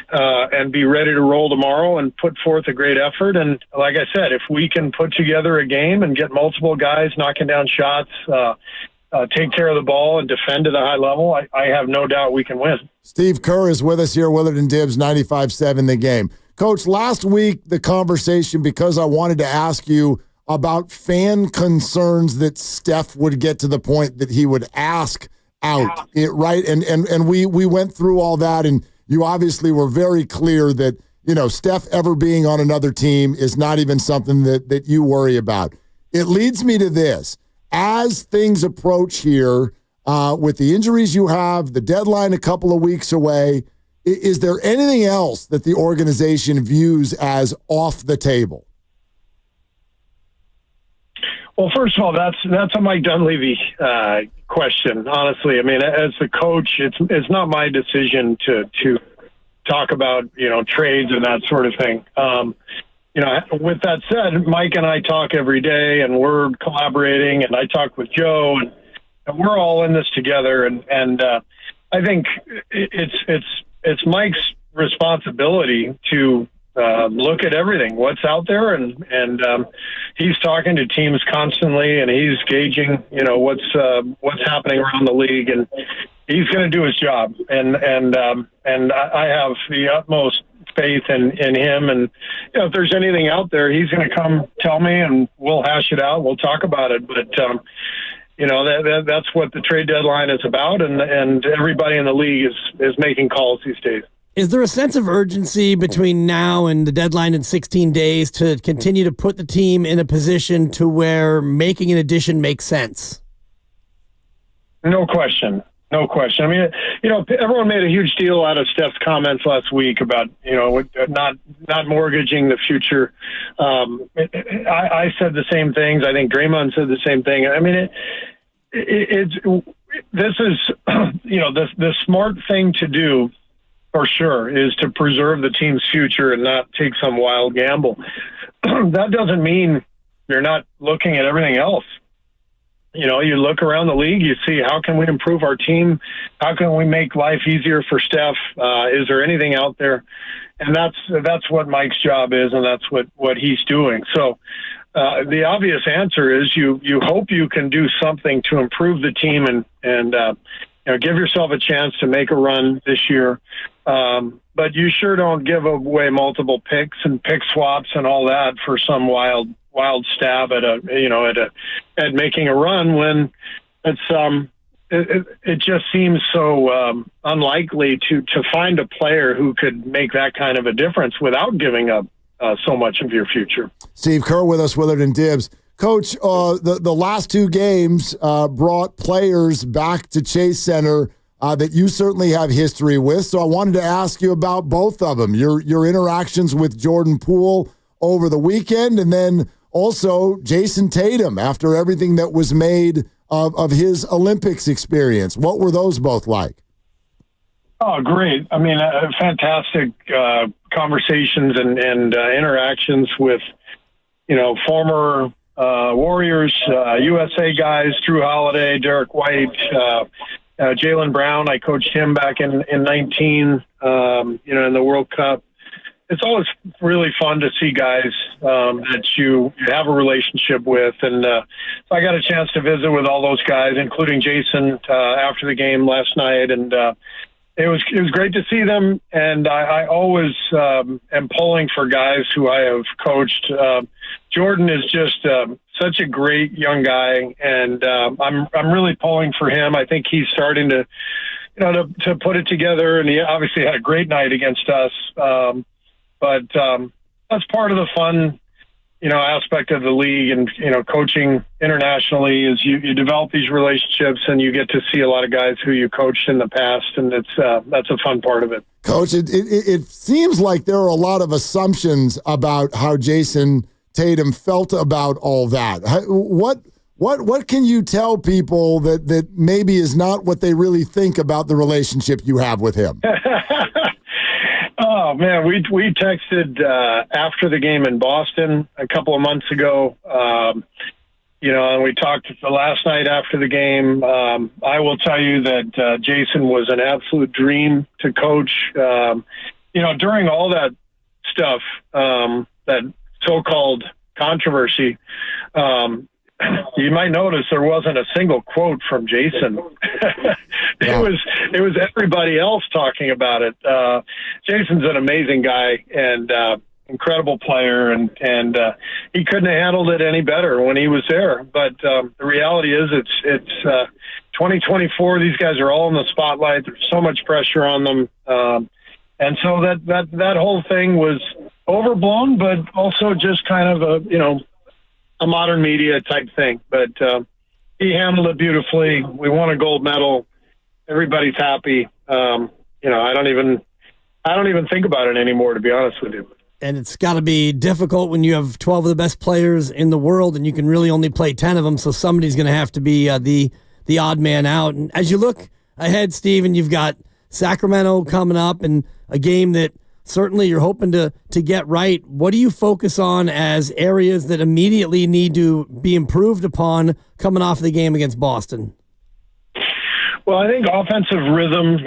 and be ready to roll tomorrow and put forth a great effort. And like I said, if we can put together a game and get multiple guys knocking down shots, take care of the ball and defend at a high level, I have no doubt we can win. Steve Kerr is with us here, Willard and Dibbs, 95.7 The Game. Coach, last week, the conversation, because I wanted to ask you about fan concerns that Steph would get to the point that he would ask out, right? And we went through all that, and you obviously were very clear that, Steph ever being on another team is not even something that you worry about. It leads me to this. As things approach here, with the injuries you have, the deadline a couple of weeks away, is there anything else that the organization views as off the table? Well, first of all, that's a Mike Dunleavy question. Honestly, I mean, as the coach, it's not my decision to talk about trades and that sort of thing. With that said, Mike and I talk every day, and we're collaborating. And I talk with Joe, and we're all in this together. And I think it's Mike's responsibility to look at everything, what's out there, and he's talking to teams constantly, and he's gauging, what's happening around the league, and he's going to do his job, and I have the utmost faith in him, and if there's anything out there, he's going to come tell me, and we'll hash it out, we'll talk about it, but that's what the trade deadline is about, and everybody in the league is making calls these days. Is there a sense of urgency between now and the deadline in 16 days to continue to put the team in a position to where making an addition makes sense? No question. No question. I mean, everyone made a huge deal out of Steph's comments last week about, not mortgaging the future. I said the same things. I think Draymond said the same thing. I mean, this is, the smart thing to do for sure is to preserve the team's future and not take some wild gamble. That doesn't mean you're not looking at everything else. you look around the league, you see how can we improve our team? How can we make life easier for Steph? Is there anything out there? And that's what Mike's job is, and that's what he's doing. So the obvious answer is you hope you can do something to improve the team and give yourself a chance to make a run this year. But you sure don't give away multiple picks and pick swaps and all that for some wild stab at making a run when it's it just seems so unlikely to find a player who could make that kind of a difference without giving up so much of your future. Steve Kerr with us, Willard and Dibbs. Coach, the last two games brought players back to Chase Center that you certainly have history with. So I wanted to ask you about both of them, your interactions with Jordan Poole over the weekend, and then also Jason Tatum after everything that was made of his Olympics experience. What were those both like? Oh, great. I mean, fantastic conversations and interactions with, former Warriors, USA guys, Drew Holiday, Derek White, Jaylen Brown. I coached him back in 19, in the World Cup. It's always really fun to see guys that you have a relationship with. And so I got a chance to visit with all those guys, including Jason, after the game last night. And it was great to see them. And I always am pulling for guys who I have coached. Jordan is just such a great young guy, and I'm really pulling for him. I think he's starting to put it together, and he obviously had a great night against us. But that's part of the fun, aspect of the league and, coaching internationally is you develop these relationships and you get to see a lot of guys who you coached in the past. And that's a fun part of it. Coach, it seems like there are a lot of assumptions about how Jason Tatum felt about all that. What can you tell people that maybe is not what they really think about the relationship you have with him? Oh man, we texted after the game in Boston a couple of months ago, and we talked the last night after the game. I will tell you that Jason was an absolute dream to coach. During all that stuff, that so-called controversy, you might notice there wasn't a single quote from Jason. It was everybody else talking about it. Jason's an amazing guy and incredible player, and he couldn't have handled it any better when he was there. But the reality is, it's 2024. These guys are all in the spotlight. There's so much pressure on them, and so that whole thing was overblown, but also just kind of a modern media type thing. But he handled it beautifully. We won a gold medal. Everybody's happy. I don't even think about it anymore, to be honest with you. And it's got to be difficult when you have 12 of the best players in the world and you can really only play 10 of them. So somebody's going to have to be the odd man out. And as you look ahead, Steven, you've got Sacramento coming up and a game that certainly you're hoping to get right. What do you focus on as areas that immediately need to be improved upon coming off the game against Boston? Well, I think offensive rhythm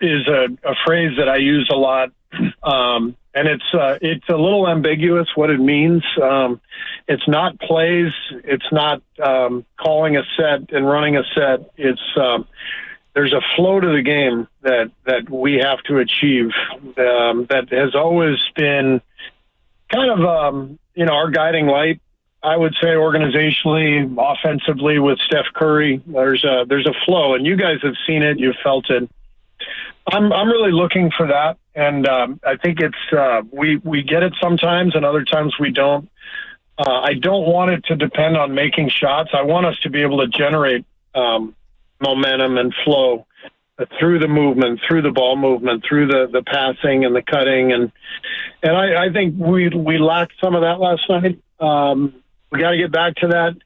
is a phrase that I use a lot, and it's a little ambiguous what it means. It's not plays. It's not calling a set and running a set. It's there's a flow to the game that we have to achieve that has always been kind of our guiding light. I would say organizationally, offensively with Steph Curry, there's a flow, and you guys have seen it, you've felt it. I'm really looking for that, and I think it's we get it sometimes, and other times we don't. I don't want it to depend on making shots. I want us to be able to generate momentum and flow through the movement, through the ball movement, through the passing and the cutting, and I think we lacked some of that last night. We got to get back to that.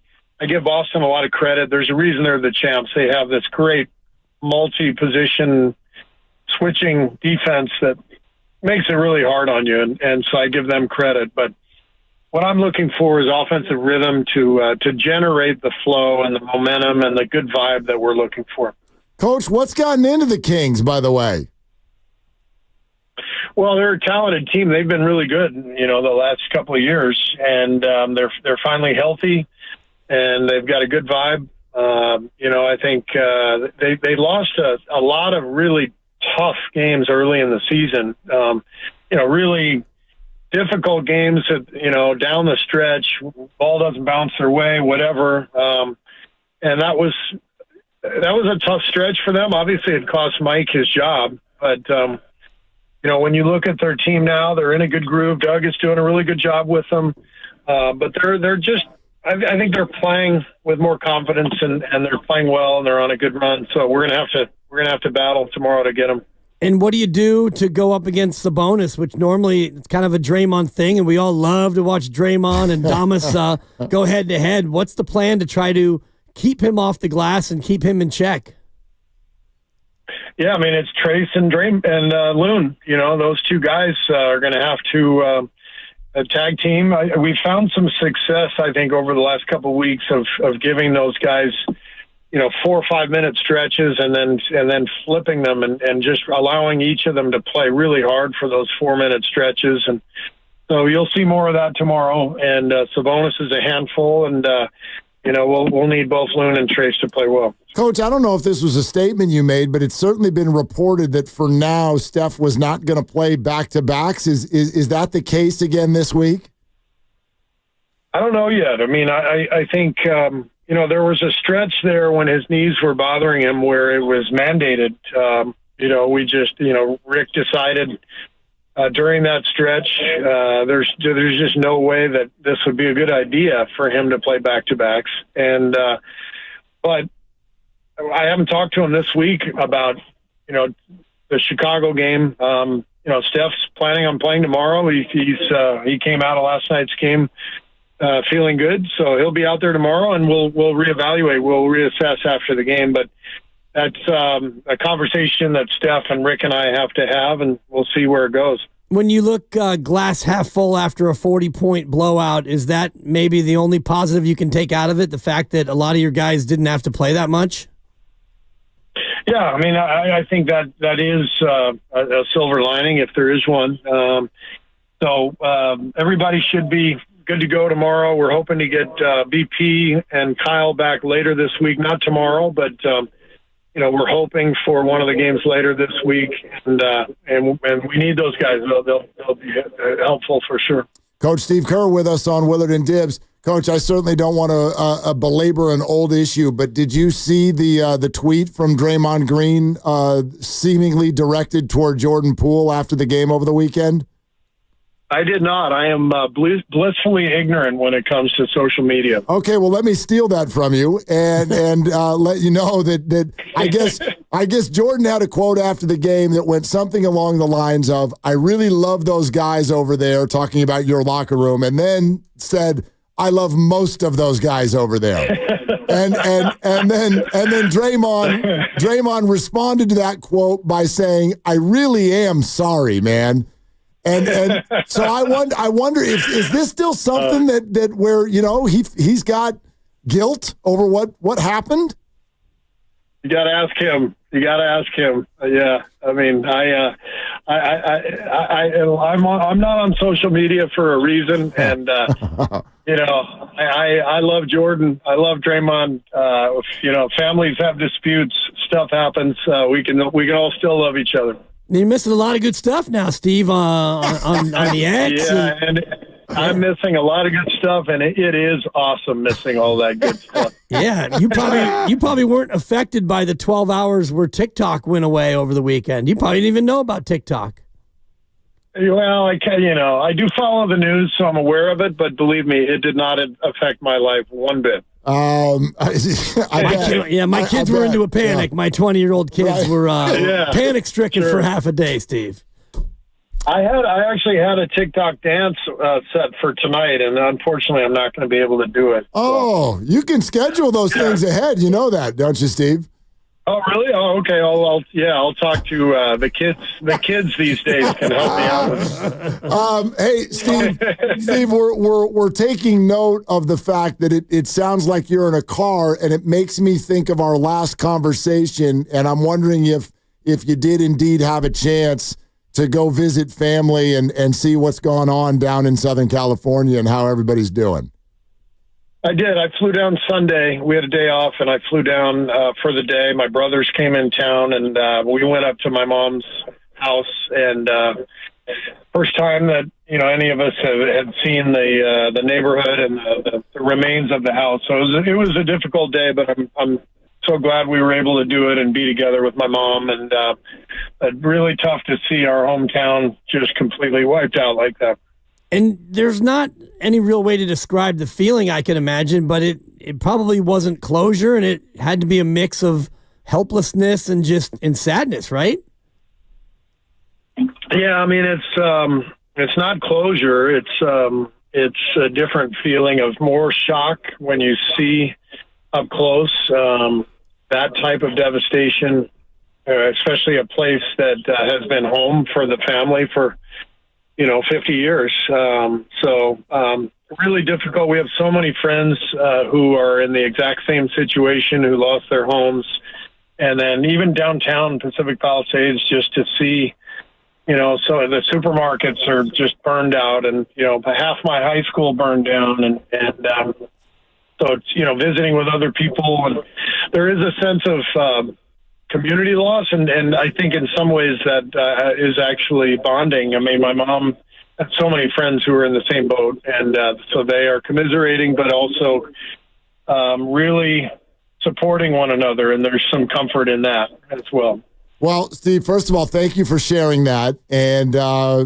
I give Boston a lot of credit. There's a reason they're the champs. They have this great multi-position switching defense that makes it really hard on you, and so I give them credit. But what I'm looking for is offensive rhythm to generate the flow and the momentum and the good vibe that we're looking for. Coach, what's gotten into the Kings, by the way? Well, they're a talented team. They've been really good, the last couple of years, and they're finally healthy, and they've got a good vibe. I think they lost a lot of really tough games early in the season. Really difficult games that, down the stretch, ball doesn't bounce their way, whatever. And that was a tough stretch for them. Obviously, it cost Mike his job, but when you look at their team now, they're in a good groove. Doug is doing a really good job with them, but they're just. I think they're playing with more confidence and they're playing well and they're on a good run. So we're gonna have to battle tomorrow to get them. And what do you do to go up against Sabonis, which normally it's kind of a Draymond thing, and we all love to watch Draymond and Damas go head to head. What's the plan to try to keep him off the glass and keep him in check? Yeah, I mean, it's Trace and Loon. Those two guys are going to have to a tag team. We found some success, I think, over the last couple of weeks of giving those guys, 4 or 5 minute stretches and then flipping them and just allowing each of them to play really hard for those 4 minute stretches. And so you'll see more of that tomorrow. And Sabonis is a handful, and we'll need both Loon and Trace to play well. Coach, I don't know if this was a statement you made, but it's certainly been reported that for now Steph was not going to play back-to-backs. Is that the case again this week? I don't know yet. I mean, I think, there was a stretch there when his knees were bothering him where it was mandated. Rick decided during that stretch, there's just no way that this would be a good idea for him to play back-to-backs. And, but I haven't talked to him this week about, the Chicago game. Steph's planning on playing tomorrow. He came out of last night's game feeling good, so he'll be out there tomorrow, and we'll reevaluate. We'll reassess after the game. But that's a conversation that Steph and Rick and I have to have, and we'll see where it goes. When you look glass half full after a 40-point blowout, is that maybe the only positive you can take out of it, the fact that a lot of your guys didn't have to play that much? Yeah, I mean, I think that is a silver lining, if there is one. Everybody should be good to go tomorrow. We're hoping to get BP and Kyle back later this week. Not tomorrow, but we're hoping for one of the games later this week, and we need those guys. They'll be helpful for sure. Coach Steve Kerr with us on Willard and Dibs. Coach, I certainly don't want to belabor an old issue, but did you see the tweet from Draymond Green seemingly directed toward Jordan Poole after the game over the weekend? I did not. I am blissfully ignorant when it comes to social media. Okay, well, let me steal that from you and let you know that I guess Jordan had a quote after the game that went something along the lines of, "I really love those guys over there," talking about your locker room, and then said, "I love most of those guys over there." and then Draymond responded to that quote by saying, "I really am sorry, man." And so I wonder if is this still something that where he's got guilt over what happened? You got to ask him. Yeah, I mean, I'm not on social media for a reason, and I love Jordan. I love Draymond. Families have disputes. Stuff happens. We can all still love each other. You're missing a lot of good stuff now, Steve, on the X. Yeah, and I'm missing a lot of good stuff, and it is awesome missing all that good stuff. Yeah, you probably weren't affected by the 12 hours where TikTok went away over the weekend. You probably didn't even know about TikTok. Well, I do follow the news, so I'm aware of it, but believe me, it did not affect my life one bit. My kids were into a panic. Yeah. My 20-year-old kids were panic-stricken for half a day, Steve. I actually had a TikTok dance set for tonight, and unfortunately, I'm not going to be able to do it. Oh, you can schedule those things ahead. You know that, don't you, Steve? Oh, really? Oh, okay. I'll talk to the kids. The kids these days can help me out. Hey, Steve, we're taking note of the fact that it sounds like you're in a car, and it makes me think of our last conversation. And I'm wondering if you did indeed have a chance to go visit family and see what's going on down in Southern California and how everybody's doing. I did. I flew down Sunday. We had a day off, and I flew down for the day. My brothers came in town, and we went up to my mom's house. And first time that any of us had seen the neighborhood and the remains of the house. So it was a difficult day, but I'm so glad we were able to do it and be together with my mom. And really tough to see our hometown just completely wiped out like that. And there's not any real way to describe the feeling, I can imagine, but it probably wasn't closure, and it had to be a mix of helplessness and sadness, right? Yeah, I mean, it's not closure. It's a different feeling of more shock when you see up close that type of devastation, especially a place that has been home for the family for 50 years. So really difficult. We have so many friends who are in the exact same situation, who lost their homes. And then even downtown Pacific Palisades, just to see, so the supermarkets are just burned out, and, half my high school burned down. And so it's, visiting with other people. And there is a sense of community loss, and I think in some ways that is actually bonding. I mean, my mom had so many friends who were in the same boat, and so they are commiserating, but also really supporting one another, and there's some comfort in that as well. Well, Steve, first of all, thank you for sharing that, and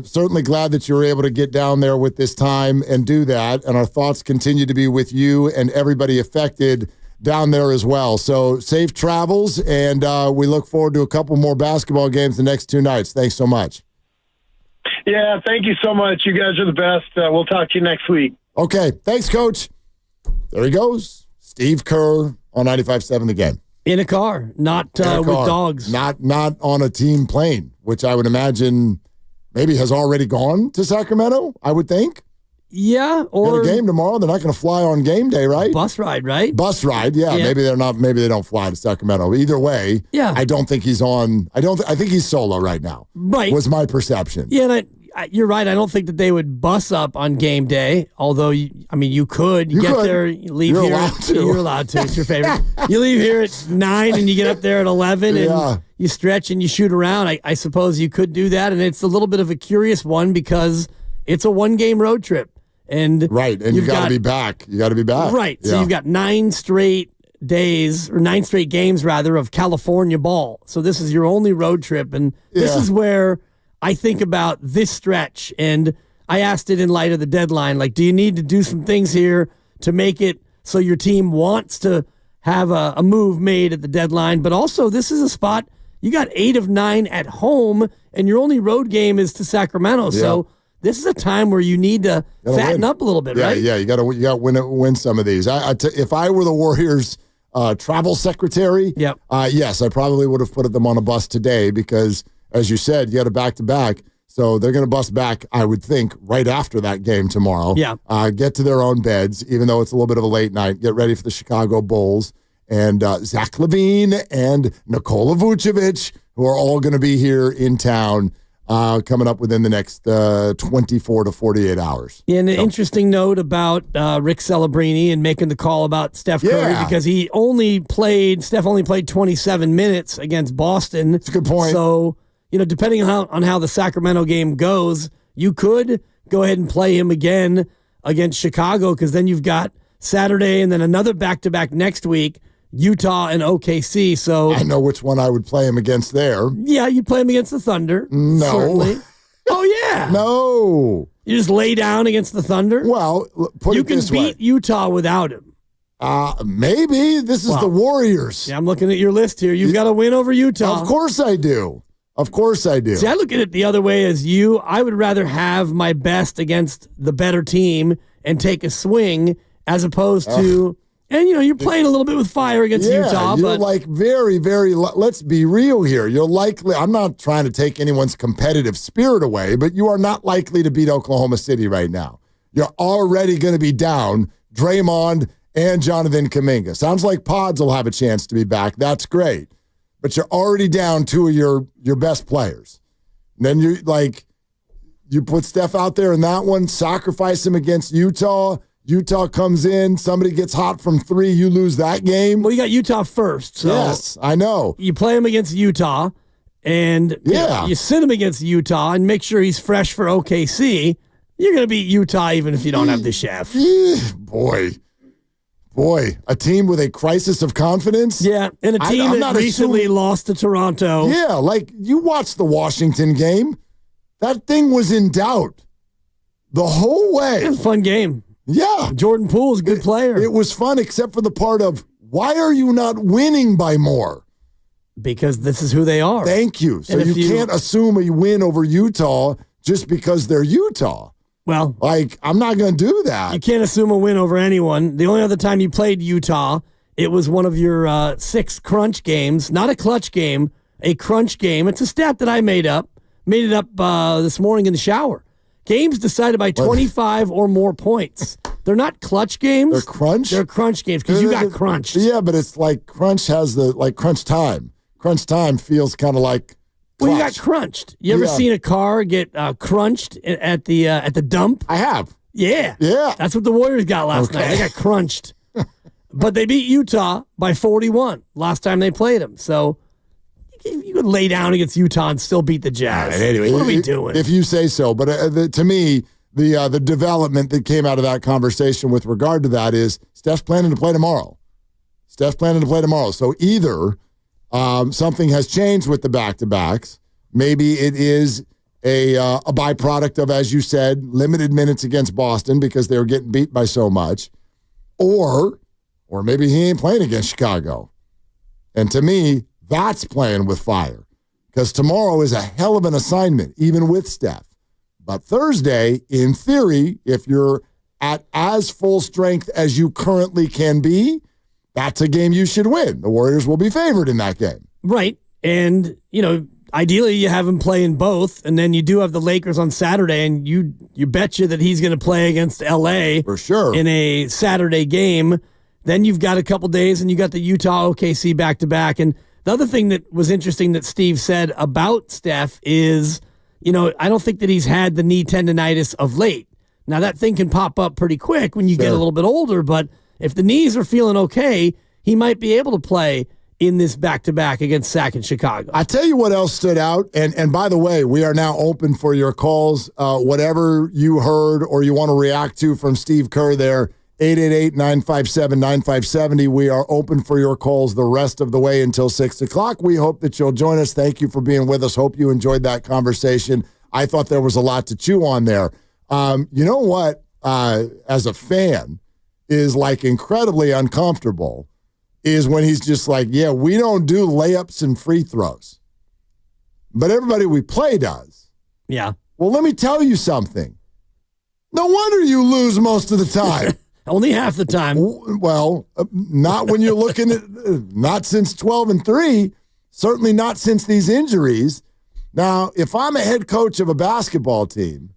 certainly glad that you were able to get down there with this time and do that, and our thoughts continue to be with you and everybody affected down there as well. So safe travels, and we look forward to a couple more basketball games the next 2 nights. Thanks so much. Yeah, thank you so much. You guys are the best. We'll talk to you next week. Okay. Thanks, Coach. There he goes. Steve Kerr on 95.7 The Game. In a car, not with dogs. Not on a team plane, which I would imagine maybe has already gone to Sacramento, I would think. Yeah, or got a game tomorrow. They're not going to fly on game day, right? Bus ride, right? Bus ride, yeah. Maybe they're not. Maybe they don't fly to Sacramento. Either way, yeah. I don't think he's on. I think he's solo right now. Right, was my perception. Yeah, and you're right. I don't think that they would bus up on game day. Although, you could. You get could. There, you leave You're here. Allowed to. You're allowed to. It's your favorite. You leave here at 9 and you get up there at 11 and you stretch and you shoot around. I suppose you could do that, and it's a little bit of a curious one because it's a 1-game road trip. And right, and you got to be back. You got to be back. Right. So you've got 9 straight days, or 9 straight games, rather, of California ball. So this is your only road trip. And this is where I think about this stretch. And I asked it in light of the deadline, like, do you need to do some things here to make it so your team wants to have a move made at the deadline? But also, this is a spot, you got 8 of 9 at home, and your only road game is to Sacramento. Yeah. So this is a time where you need to fatten up a little bit, right? Yeah, you got to win some of these. If I were the Warriors' travel secretary, yes, I probably would have put them on a bus today because, as you said, you got a back-to-back. So they're going to bus back, I would think, right after that game tomorrow. Yeah. Get to their own beds, even though it's a little bit of a late night. Get ready for the Chicago Bulls. And Zach LaVine and Nikola Vucevic, who are all going to be here in town coming up within the next 24 to 48 hours. Yeah, and an interesting note about Rick Celebrini and making the call about Steph Curry because Steph only played 27 minutes against Boston. That's a good point. So, depending on how the Sacramento game goes, you could go ahead and play him again against Chicago because then you've got Saturday and then another back-to-back next week, Utah and OKC. So I know which one I would play him against there. Yeah, you play him against the Thunder. No. Certainly. Oh, yeah. No. You just lay down against the Thunder? Well, you can beat Utah without him. Maybe. This is the Warriors. Yeah, I'm looking at your list here. You've got to win over Utah. Of course I do. Of course I do. See, I look at it the other way as you. I would rather have my best against the better team and take a swing as opposed to And, you're playing a little bit with fire against Utah. You're but very, very, let's be real here. You're likely, I'm not trying to take anyone's competitive spirit away, but you are not likely to beat Oklahoma City right now. You're already going to be down Draymond and Jonathan Kuminga. Sounds like Pods will have a chance to be back. That's great. But you're already down two of your best players. And then you put Steph out there in that one, sacrifice him against Utah. Utah comes in, somebody gets hot from three, you lose that game. Well, you got Utah first. So yes, I know. You play him against Utah, and you sit him against Utah and make sure he's fresh for OKC. You're going to beat Utah even if you don't have the chef. Boy, a team with a crisis of confidence? Yeah, and a team that recently lost to Toronto. Yeah, you watched the Washington game. That thing was in doubt the whole way. It was a fun game. Yeah. Jordan Poole's a good player. It was fun except for the part of, why are you not winning by more? Because this is who they are. Thank you. So you can't assume a win over Utah just because they're Utah. Well, I'm not going to do that. You can't assume a win over anyone. The only other time you played Utah, it was one of your 6 crunch games, not a clutch game, a crunch game. It's a stat that I made up. Made it up this morning in the shower. Games decided by 25 or more points. They're not clutch games. They're crunch? They're crunch games because you got crunched. Yeah, but it's like crunch has crunch time. Crunch time feels kind of like clutch. Well, you got crunched. You ever seen a car get crunched at the dump? I have. Yeah. Yeah. That's what the Warriors got last night. They got crunched. But they beat Utah by 41 last time they played them. So you could lay down against Utah and still beat the Jazz. Right, anyway, what are we doing? If you say so. But to me, the development that came out of that conversation with regard to that is Steph's planning to play tomorrow. So either something has changed with the back-to-backs. Maybe it is a byproduct of, as you said, limited minutes against Boston because they were getting beat by so much. Or maybe he ain't playing against Chicago. And to me, that's playing with fire because tomorrow is a hell of an assignment, even with Steph. But Thursday, in theory, if you're at as full strength as you currently can be, that's a game you should win. The Warriors will be favored in that game. Right. And, ideally you have him play in both, and then you do have the Lakers on Saturday, and you bet you that he's going to play against L.A. for sure in a Saturday game. Then you've got a couple days, and you got the Utah OKC back-to-back. And the other thing that was interesting that Steve said about Steph is, I don't think that he's had the knee tendonitis of late. Now, that thing can pop up pretty quick when you get a little bit older, but if the knees are feeling okay, he might be able to play in this back-to-back against Sac in Chicago. I tell you what else stood out, and by the way, we are now open for your calls. Whatever you heard or you want to react to from Steve Kerr there, 888-957-9570. We are open for your calls the rest of the way until 6 o'clock. We hope that you'll join us. Thank you for being with us. Hope you enjoyed that conversation. I thought there was a lot to chew on there. You know what, as a fan, is incredibly uncomfortable is when he's just we don't do layups and free throws. But everybody we play does. Yeah. Well, let me tell you something. No wonder you lose most of the time. Only half the time. Well, not when you're looking at, not since 12-3, certainly not since these injuries. Now, if I'm a head coach of a basketball team,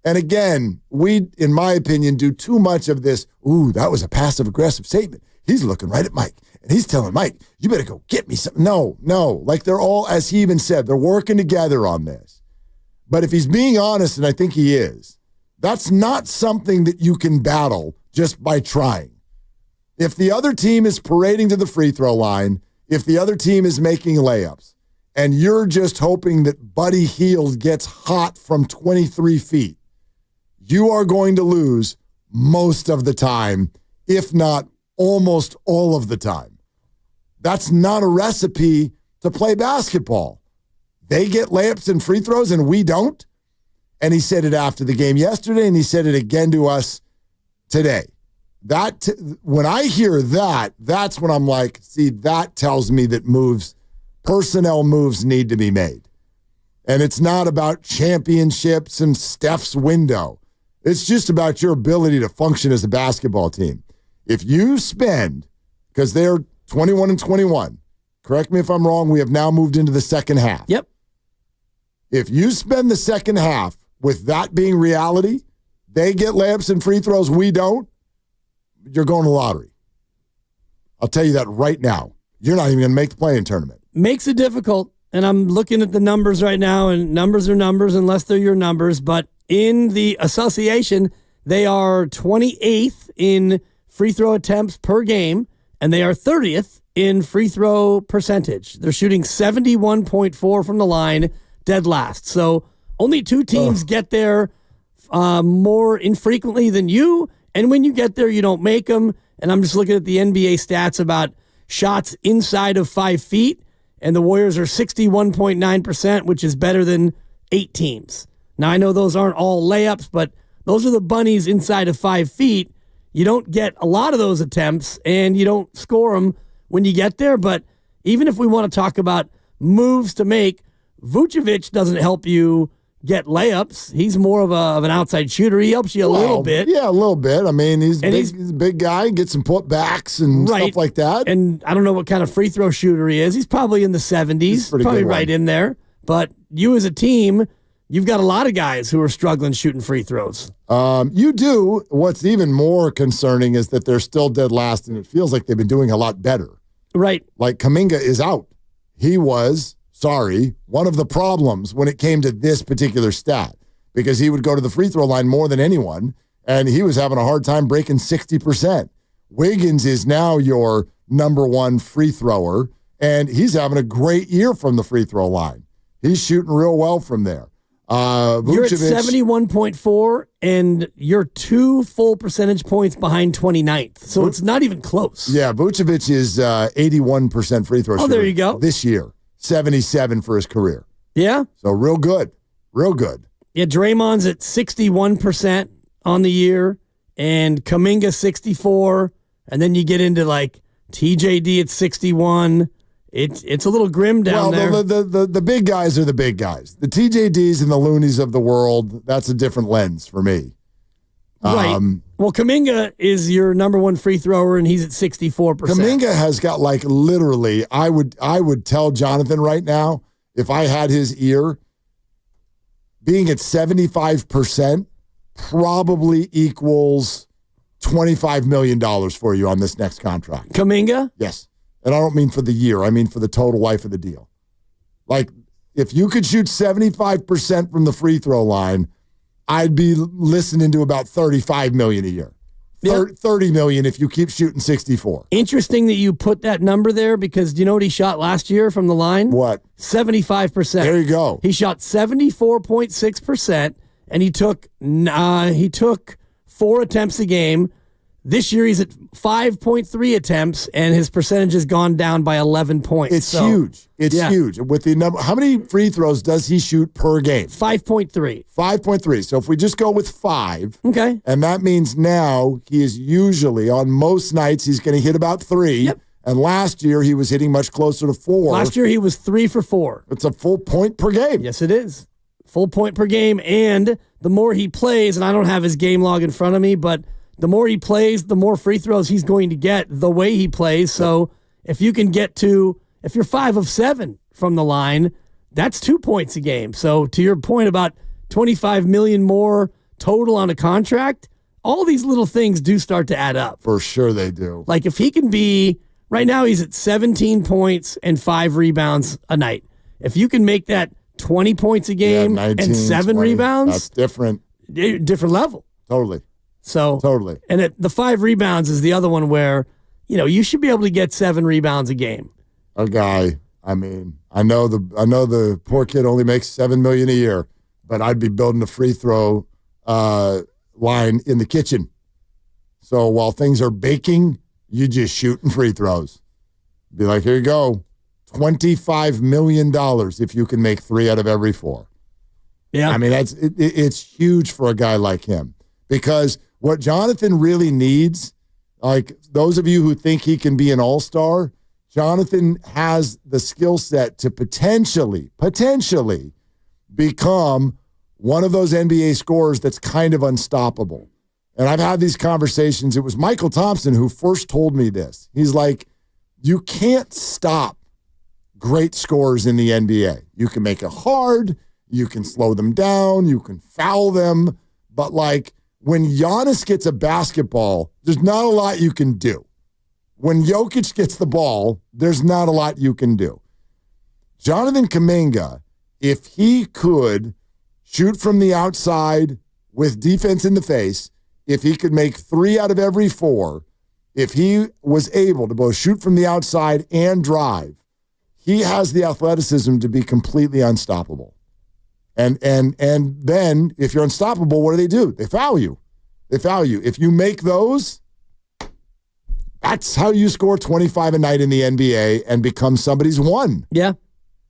and again, we, in my opinion, do too much of this, that was a passive-aggressive statement. He's looking right at Mike, and he's telling Mike, you better go get me something. No. They're all, as he even said, they're working together on this. But if he's being honest, and I think he is, that's not something that you can battle just by trying. If the other team is parading to the free throw line, if the other team is making layups, and you're just hoping that Buddy Hield gets hot from 23 feet, you are going to lose most of the time, if not almost all of the time. That's not a recipe to play basketball. They get layups and free throws and we don't. And he said it after the game yesterday, and he said it again to us today. When I hear that, that's when I'm like, see, that tells me that personnel moves need to be made. And it's not about championships and Steph's window. It's just about your ability to function as a basketball team. If you spend, because they're 21-21, correct me if I'm wrong, we have now moved into the second half. Yep. If you spend the second half with that being reality, they get layups and free throws, we don't, you're going to the lottery. I'll tell you that right now. You're not even going to make the play-in tournament. Makes it difficult, and I'm looking at the numbers right now, and numbers are numbers unless they're your numbers, but in the association, they are 28th in free throw attempts per game, and they are 30th in free throw percentage. They're shooting 71.4 from the line, dead last. So only two teams get there more infrequently than you, and when you get there, you don't make them. And I'm just looking at the NBA stats about shots inside of 5 feet, and the Warriors are 61.9%, which is better than 8 teams. Now, I know those aren't all layups, but those are the bunnies inside of 5 feet. You don't get a lot of those attempts, and you don't score them when you get there. But even if we want to talk about moves to make, Vucevic doesn't help you get layups. He's more of an outside shooter. He helps you a little bit. Yeah, a little bit. I mean, he's a big guy, gets some putbacks and stuff like that. And I don't know what kind of free throw shooter he is. He's probably in the 70s, probably right in there. But you as a team, you've got a lot of guys who are struggling shooting free throws. You do. What's even more concerning is that they're still dead last, and it feels like they've been doing a lot better. Right. Like Kuminga is out. He was, one of the problems when it came to this particular stat, because he would go to the free throw line more than anyone, and he was having a hard time breaking 60%. Wiggins is now your number one free thrower, and he's having a great year from the free throw line. He's shooting real well from there. You're at 71.4, and you're 2 full percentage points behind 29th. So it's not even close. Yeah, Vucevic is 81% free throw shooter. Oh, there you go. This year. 77 for his career. Yeah. So real good. Real good. Yeah, Draymond's at 61% on the year, and Kuminga 64, and then you get into like TJD at 61. It's a little grim down there. Well, the big guys are the big guys. The TJDs and the Loonies of the world, that's a different lens for me. Right. Well, Kuminga is your number one free thrower, and he's at 64%. Kuminga has got like literally, I would tell Jonathan right now, if I had his ear, being at 75% probably equals $25 million for you on this next contract. Kuminga? Yes. And I don't mean for the year. I mean for the total life of the deal. Like, if you could shoot 75% from the free throw line, I'd be listening to about $35 million a year. $30 million if you keep shooting 64. Interesting that you put that number there, because do you know what he shot last year from the line? What? 75%. There you go. He shot 74.6%, and he took 4 attempts a game. This year he's at 5.3 attempts, and his percentage has gone down by 11 points. It's huge. It's huge. With the number, how many free throws does he shoot per game? 5.3. 5.3. So if we just go with 5, okay, and that means now he is usually, on most nights, he's going to hit about 3. Yep. And last year he was hitting much closer to 4. Last year he was 3 for 4. It's a full point per game. Yes, it is. Full point per game, and the more he plays, and I don't have his game log in front of me, but the more he plays, the more free throws he's going to get the way he plays. So if you can get to, if you're 5 of 7 from the line, that's 2 points a game. So to your point about $25 million more total on a contract, all these little things do start to add up. For sure they do. Like if he can be, right now he's at 17 points and 5 rebounds a night. If you can make that 20 points a game 19, and 7 20, rebounds, that's different. Different level. Totally. So totally. And the 5 rebounds is the other one where, you should be able to get 7 rebounds a game. A guy, I mean, I know the poor kid only makes $7 million a year, but I'd be building a free throw line in the kitchen. So while things are baking, you just shooting free throws. Be like, here you go, $25 million if you can make 3 out of every 4. Yeah, I mean it's huge for a guy like him, because what Jonathan really needs, like those of you who think he can be an all-star, Jonathan has the skill set to potentially become one of those NBA scorers that's kind of unstoppable. And I've had these conversations. It was Michael Thompson who first told me this. He's like, you can't stop great scorers in the NBA. You can make it hard. You can slow them down. You can foul them. But like when Giannis gets a basketball, there's not a lot you can do. When Jokic gets the ball, there's not a lot you can do. Jonathan Kuminga, if he could shoot from the outside with defense in the face, if he could make 3 out of every 4, if he was able to both shoot from the outside and drive, he has the athleticism to be completely unstoppable. And then if you're unstoppable, what do? They foul you. If you make those, that's how you score 25 a night in the NBA and become somebody's one. Yeah.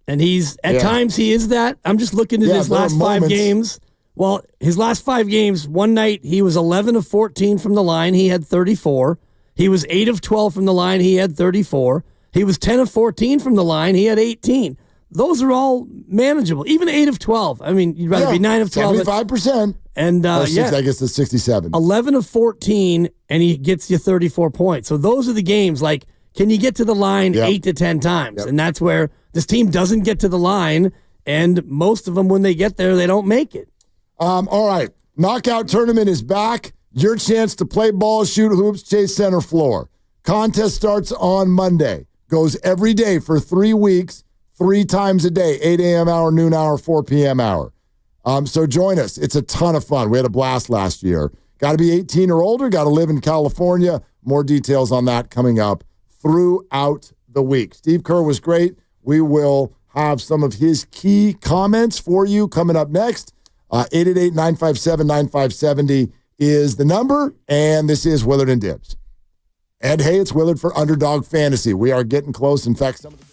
And at times he is that. I'm just looking at his last 5 games. Well, his last 5 games, one night he was 11 of 14 from the line. He had 34. He was 8 of 12 from the line. He had 34. He was 10 of 14 from the line. He had 18. Those are all manageable. Even 8 of 12. I mean, you'd rather be 9 of 12. 75%. And I guess it's 67. 11 of 14, and he gets you 34 points. So those are the games. Like, can you get to the line 8 to 10 times? Yep. And that's where this team doesn't get to the line, and most of them, when they get there, they don't make it. All right. Knockout tournament is back. Your chance to play ball, shoot hoops, chase center floor. Contest starts on Monday. Goes every day for 3 weeks, 3 times a day, 8 a.m. hour, noon hour, 4 p.m. hour. So join us. It's a ton of fun. We had a blast last year. Got to be 18 or older. Got to live in California. More details on that coming up throughout the week. Steve Kerr was great. We will have some of his key comments for you coming up next. 888-957-9570 is the number, and this is Willard and Dibs. And hey, it's Willard for Underdog Fantasy. We are getting close. In fact, some of the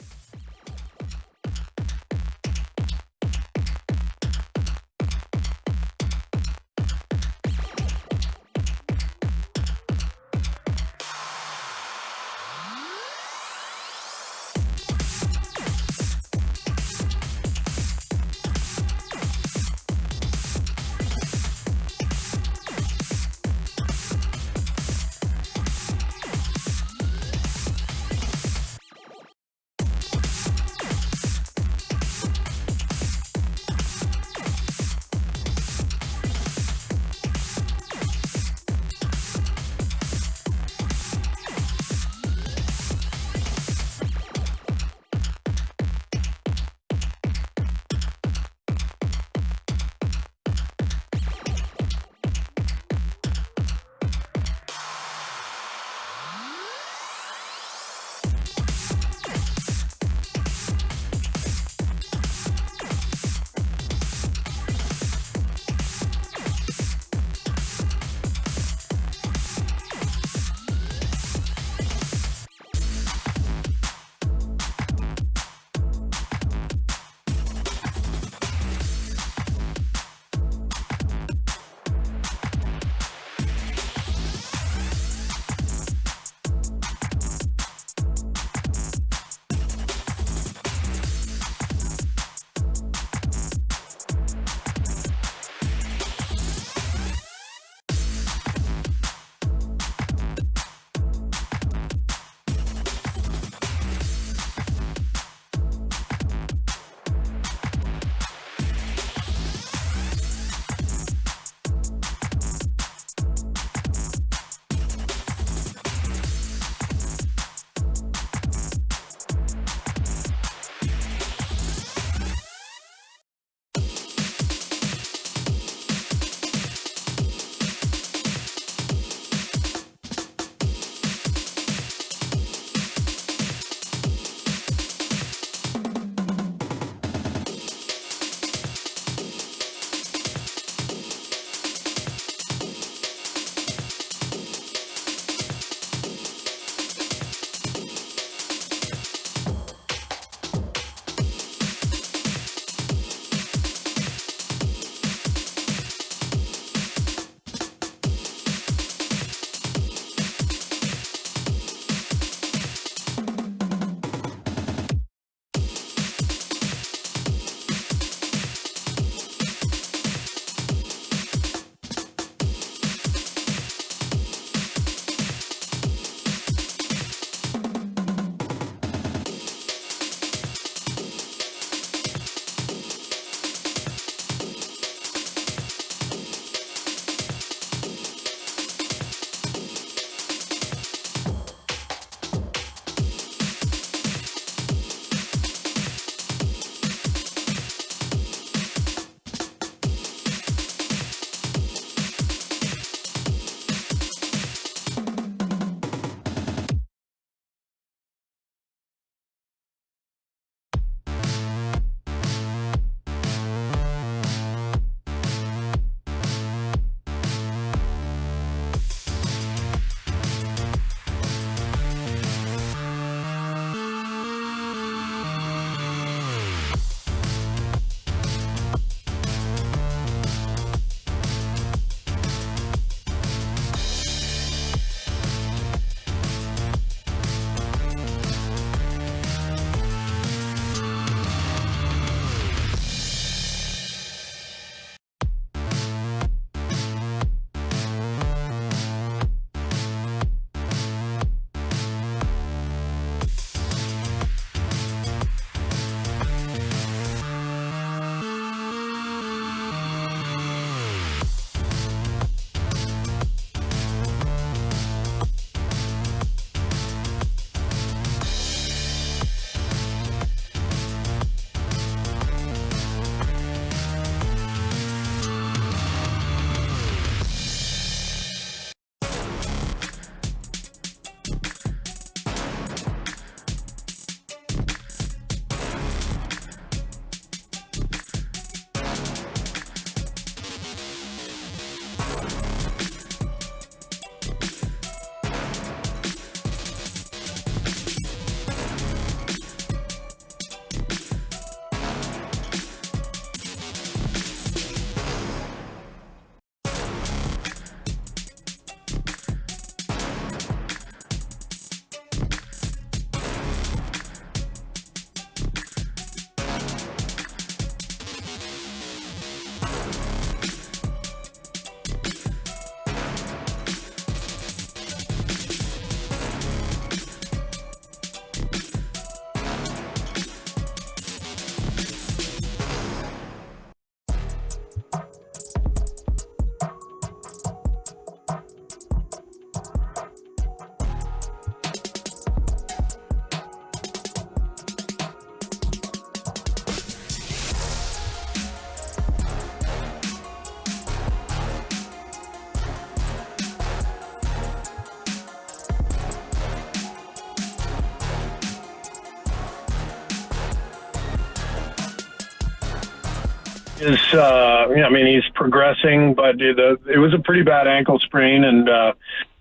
is, he's progressing, but it was a pretty bad ankle sprain, and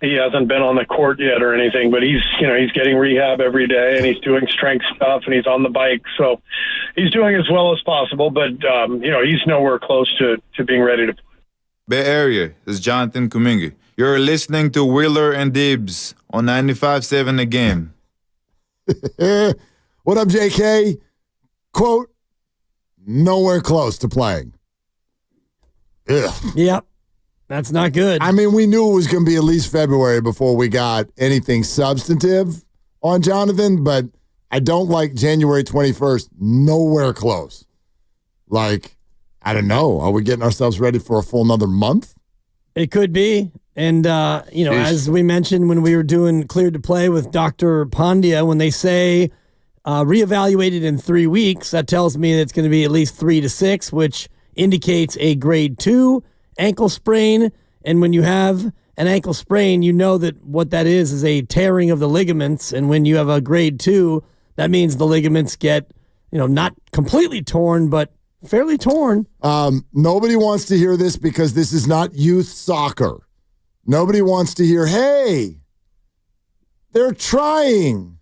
he hasn't been on the court yet or anything. But he's getting rehab every day, and he's doing strength stuff, and he's on the bike, so he's doing as well as possible. But he's nowhere close to being ready to play. Bay Area, this is Jonathan Kuminga. You're listening to Wheeler and Dibs on 95.7 The Game. What up, JK? Quote, nowhere close to playing. Ugh. Yep. That's not good. I mean, we knew it was going to be at least February before we got anything substantive on Jonathan, but I don't like January 21st, nowhere close. Like, I don't know. Are we getting ourselves ready for a full another month? It could be. And, as we mentioned when we were doing Cleared to Play with Dr. Pandya, when they say reevaluated in 3 weeks, that tells me that it's going to be at least 3 to 6, which indicates a grade 2 ankle sprain. And when you have an ankle sprain, you know that what that is a tearing of the ligaments. And when you have a grade 2, that means the ligaments get, not completely torn, but fairly torn. Nobody wants to hear this because this is not youth soccer. Nobody wants to hear, hey, they're trying.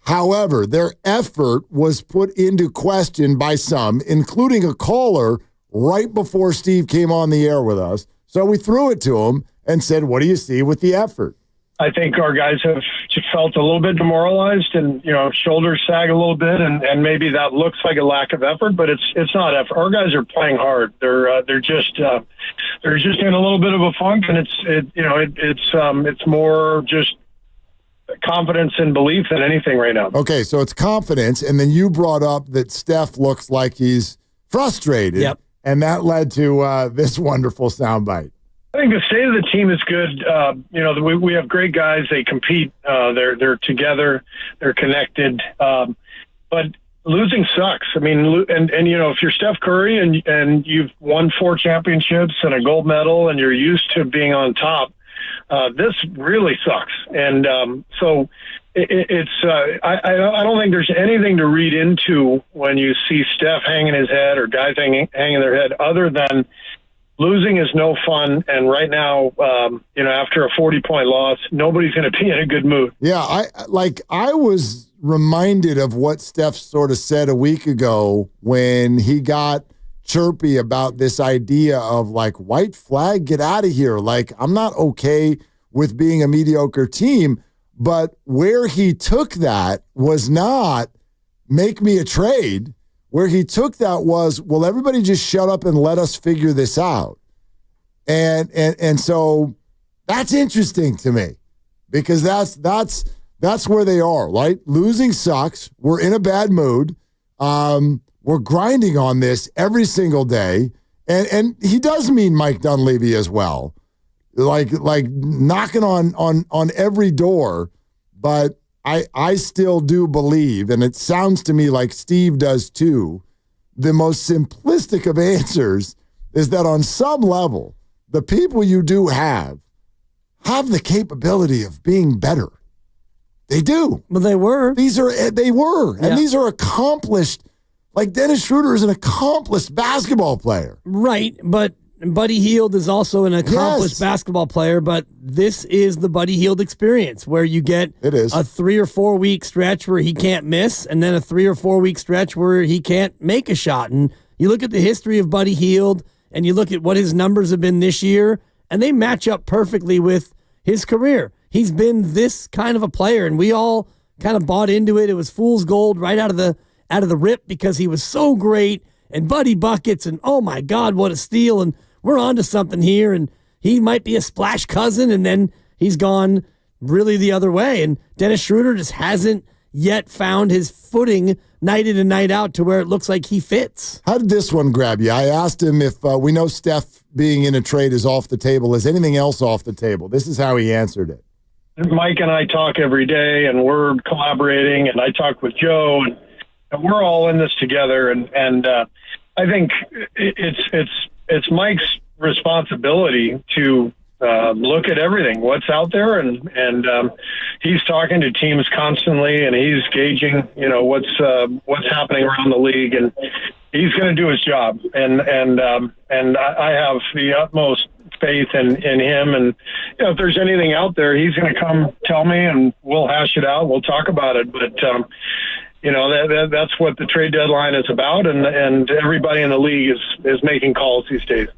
However, their effort was put into question by some, including a caller right before Steve came on the air with us. So we threw it to him and said, what do you see with the effort? I think our guys have just felt a little bit demoralized and, shoulders sag a little bit, and maybe that looks like a lack of effort, but it's not effort. Our guys are playing hard. They're just in a little bit of a funk, and it's more just confidence and belief than anything right now. Okay, so it's confidence, and then you brought up that Steph looks like he's frustrated. Yep. And that led to this wonderful soundbite. I think the state of the team is good. We have great guys. They compete. They're together. They're connected. But losing sucks. I mean, if you're Steph Curry and you've won 4 championships and a gold medal and you're used to being on top, this really sucks. And so I don't think there's anything to read into when you see Steph hanging his head or guys hanging their head other than losing is no fun, and right now, after a 40-point loss, nobody's going to be in a good mood. Yeah, I was reminded of what Steph sort of said a week ago when he got chirpy about this idea of white flag, get out of here. I'm not okay with being a mediocre team, but where he took that was not make me a trade. Where he took that was, well, everybody just shut up and let us figure this out. And so that's interesting to me because that's where they are, right? Losing sucks. We're in a bad mood. We're grinding on this every single day. And he does mean Mike Dunleavy as well. Like knocking on every door, but I still do believe, and it sounds to me like Steve does too, the most simplistic of answers is that on some level, the people you do have the capability of being better. They do. Well, they were. They were. And these are accomplished, like Dennis Schroeder is an accomplished basketball player. Right, but Buddy Hield is also an accomplished basketball player, but this is the Buddy Hield experience where you get a 3 or 4 week stretch where he can't miss, and then a 3 or 4 week stretch where he can't make a shot. And you look at the history of Buddy Hield, and you look at what his numbers have been this year, and they match up perfectly with his career. He's been this kind of a player, and we all kind of bought into it. It was fool's gold right out of the rip because he was so great, and Buddy buckets, and oh my God, what a steal, and we're on to something here, and he might be a splash cousin, and then he's gone really the other way. And Dennis Schroeder just hasn't yet found his footing night in and night out to where it looks like he fits. How did this one grab you? I asked him if we know Steph being in a trade is off the table. Is anything else off the table? This is how he answered it. Mike and I talk every day, and we're collaborating, and I talk with Joe, and we're all in this together. And I think it's Mike's responsibility to look at everything, what's out there, and he's talking to teams constantly, and he's gauging, what's happening around the league, and he's going to do his job, and I have the utmost faith in him. And if there's anything out there, he's going to come tell me, and we'll hash it out. We'll talk about it. But that's what the trade deadline is about, and everybody in the league is making calls these days.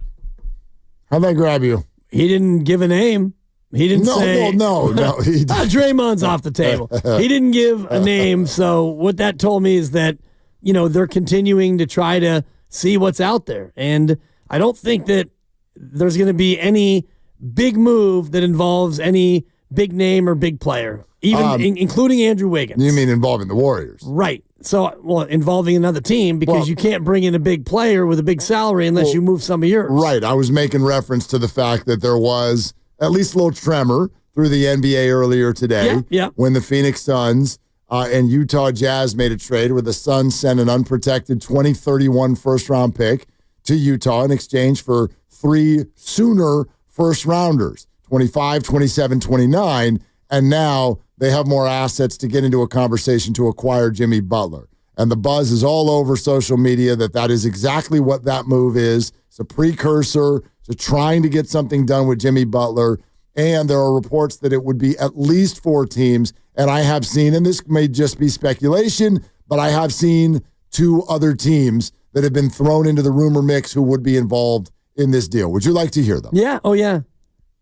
How'd that grab you? He didn't give a name. He didn't say. No. Draymond's off the table. He didn't give a name. So what that told me is that, they're continuing to try to see what's out there. And I don't think that there's going to be any big move that involves any big name or big player, even including Andrew Wiggins. You mean involving the Warriors? Right. So, involving another team, because you can't bring in a big player with a big salary unless you move some of yours. Right. I was making reference to the fact that there was at least a little tremor through the NBA earlier today when the Phoenix Suns and Utah Jazz made a trade where the Suns sent an unprotected 2031 first-round pick to Utah in exchange for 3 Sooner first-rounders, 25, 27, 29, and now they have more assets to get into a conversation to acquire Jimmy Butler. And the buzz is all over social media that is exactly what that move is. It's a precursor to trying to get something done with Jimmy Butler. And there are reports that it would be at least 4 teams. And I have seen, and this may just be speculation, but I have seen 2 other teams that have been thrown into the rumor mix who would be involved in this deal. Would you like to hear them? Yeah. Oh, yeah.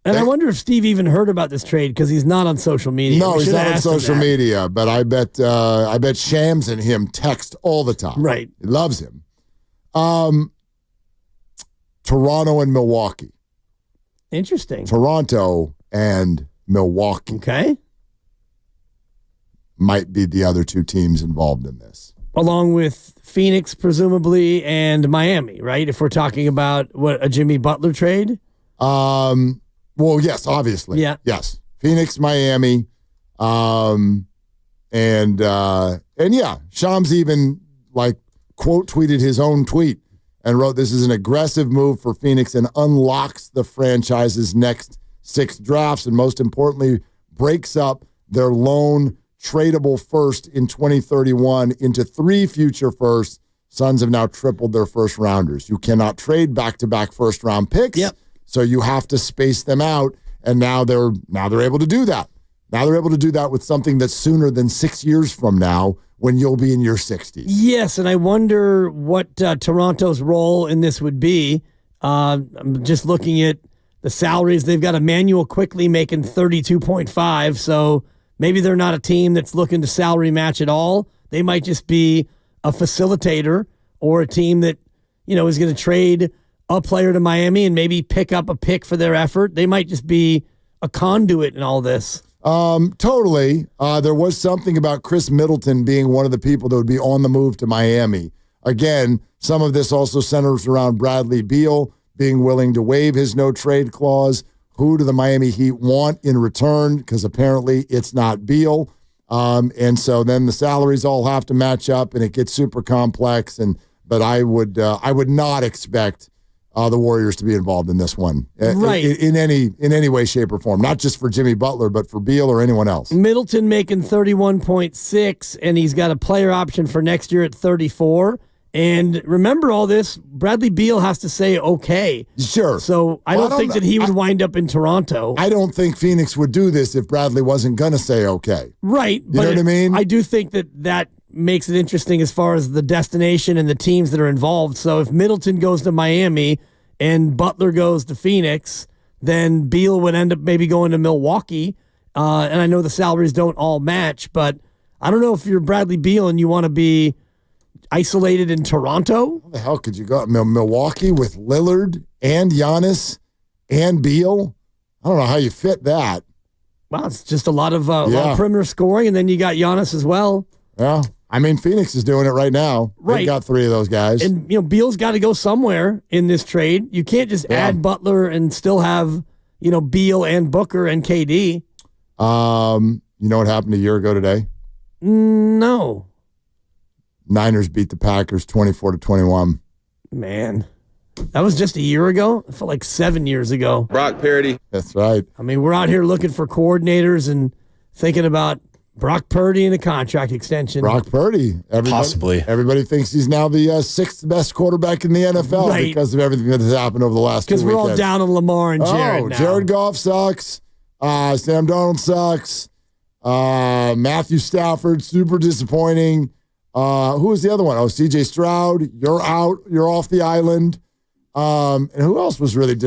And I wonder if Steve even heard about this trade because he's not on social media. No, he's not on social media, but I bet Shams and him text all the time. Right. He loves him. Toronto and Milwaukee. Interesting. Toronto and Milwaukee. Okay. Might be the other 2 teams involved in this. Along with Phoenix, presumably, and Miami, right? If we're talking about a Jimmy Butler trade? Well, yes, obviously. Yeah. Yes. Phoenix, Miami. And yeah, Shams even quote tweeted his own tweet and wrote, "This is an aggressive move for Phoenix and unlocks the franchise's next 6 drafts and most importantly, breaks up their lone tradable first in 2031 into 3 future firsts. Suns have now tripled their first rounders. You cannot trade back-to-back first-round picks. Yep. So you have to space them out, and now they're able to do that. Now they're able to do that with something that's sooner than 6 years from now when you'll be in your 60s. Yes, and I wonder what Toronto's role in this would be. I'm just looking at the salaries. They've got Emmanuel Quickly making $32.5, so maybe they're not a team that's looking to salary match at all. They might just be a facilitator or a team that, is going to trade a player to Miami and maybe pick up a pick for their effort. They might just be a conduit in all this. Totally. There was something about Chris Middleton being one of the people that would be on the move to Miami. Again, some of this also centers around Bradley Beal being willing to waive his no-trade clause. Who do the Miami Heat want in return? Because apparently it's not Beal. And so then the salaries all have to match up and it gets super complex. But I would not expect the Warriors to be involved in this one, right? In any way, shape, or form. Not just for Jimmy Butler, but for Beal or anyone else. Middleton making 31.6, and he's got a player option for next year at 34. And remember all this, Bradley Beal has to say okay. Sure. So I don't think that he would wind up in Toronto. I don't think Phoenix would do this if Bradley wasn't going to say okay. Right. You know what I mean? I do think that makes it interesting as far as the destination and the teams that are involved. So if Middleton goes to Miami and Butler goes to Phoenix, then Beal would end up maybe going to Milwaukee. And I know the salaries don't all match, but I don't know if you're Bradley Beal and you want to be isolated in Toronto. How the hell could you go Milwaukee with Lillard and Giannis and Beal? I don't know how you fit that. Well, it's just a lot of perimeter scoring, and then you got Giannis as well. Yeah. I mean, Phoenix is doing it right now. Right. They've got 3 of those guys. And, Beal's got to go somewhere in this trade. You can't just add Butler and still have, Beal and Booker and KD. You know what happened a year ago today? No. Niners beat the Packers 24-21. Man, that was just a year ago? It felt like 7 years ago. Brock Purdy. That's right. I mean, we're out here looking for coordinators and thinking about Brock Purdy in a contract extension. Brock Purdy. Possibly. Everybody thinks he's now the sixth best quarterback in the NFL because of everything that has happened over the last 2 weekends. Because we're all down on Lamar and Jared now. Jared Goff sucks. Sam Darnold sucks. Matthew Stafford, super disappointing. Who was the other one? CJ Stroud. You're out. You're off the island. And who else was really disappointing?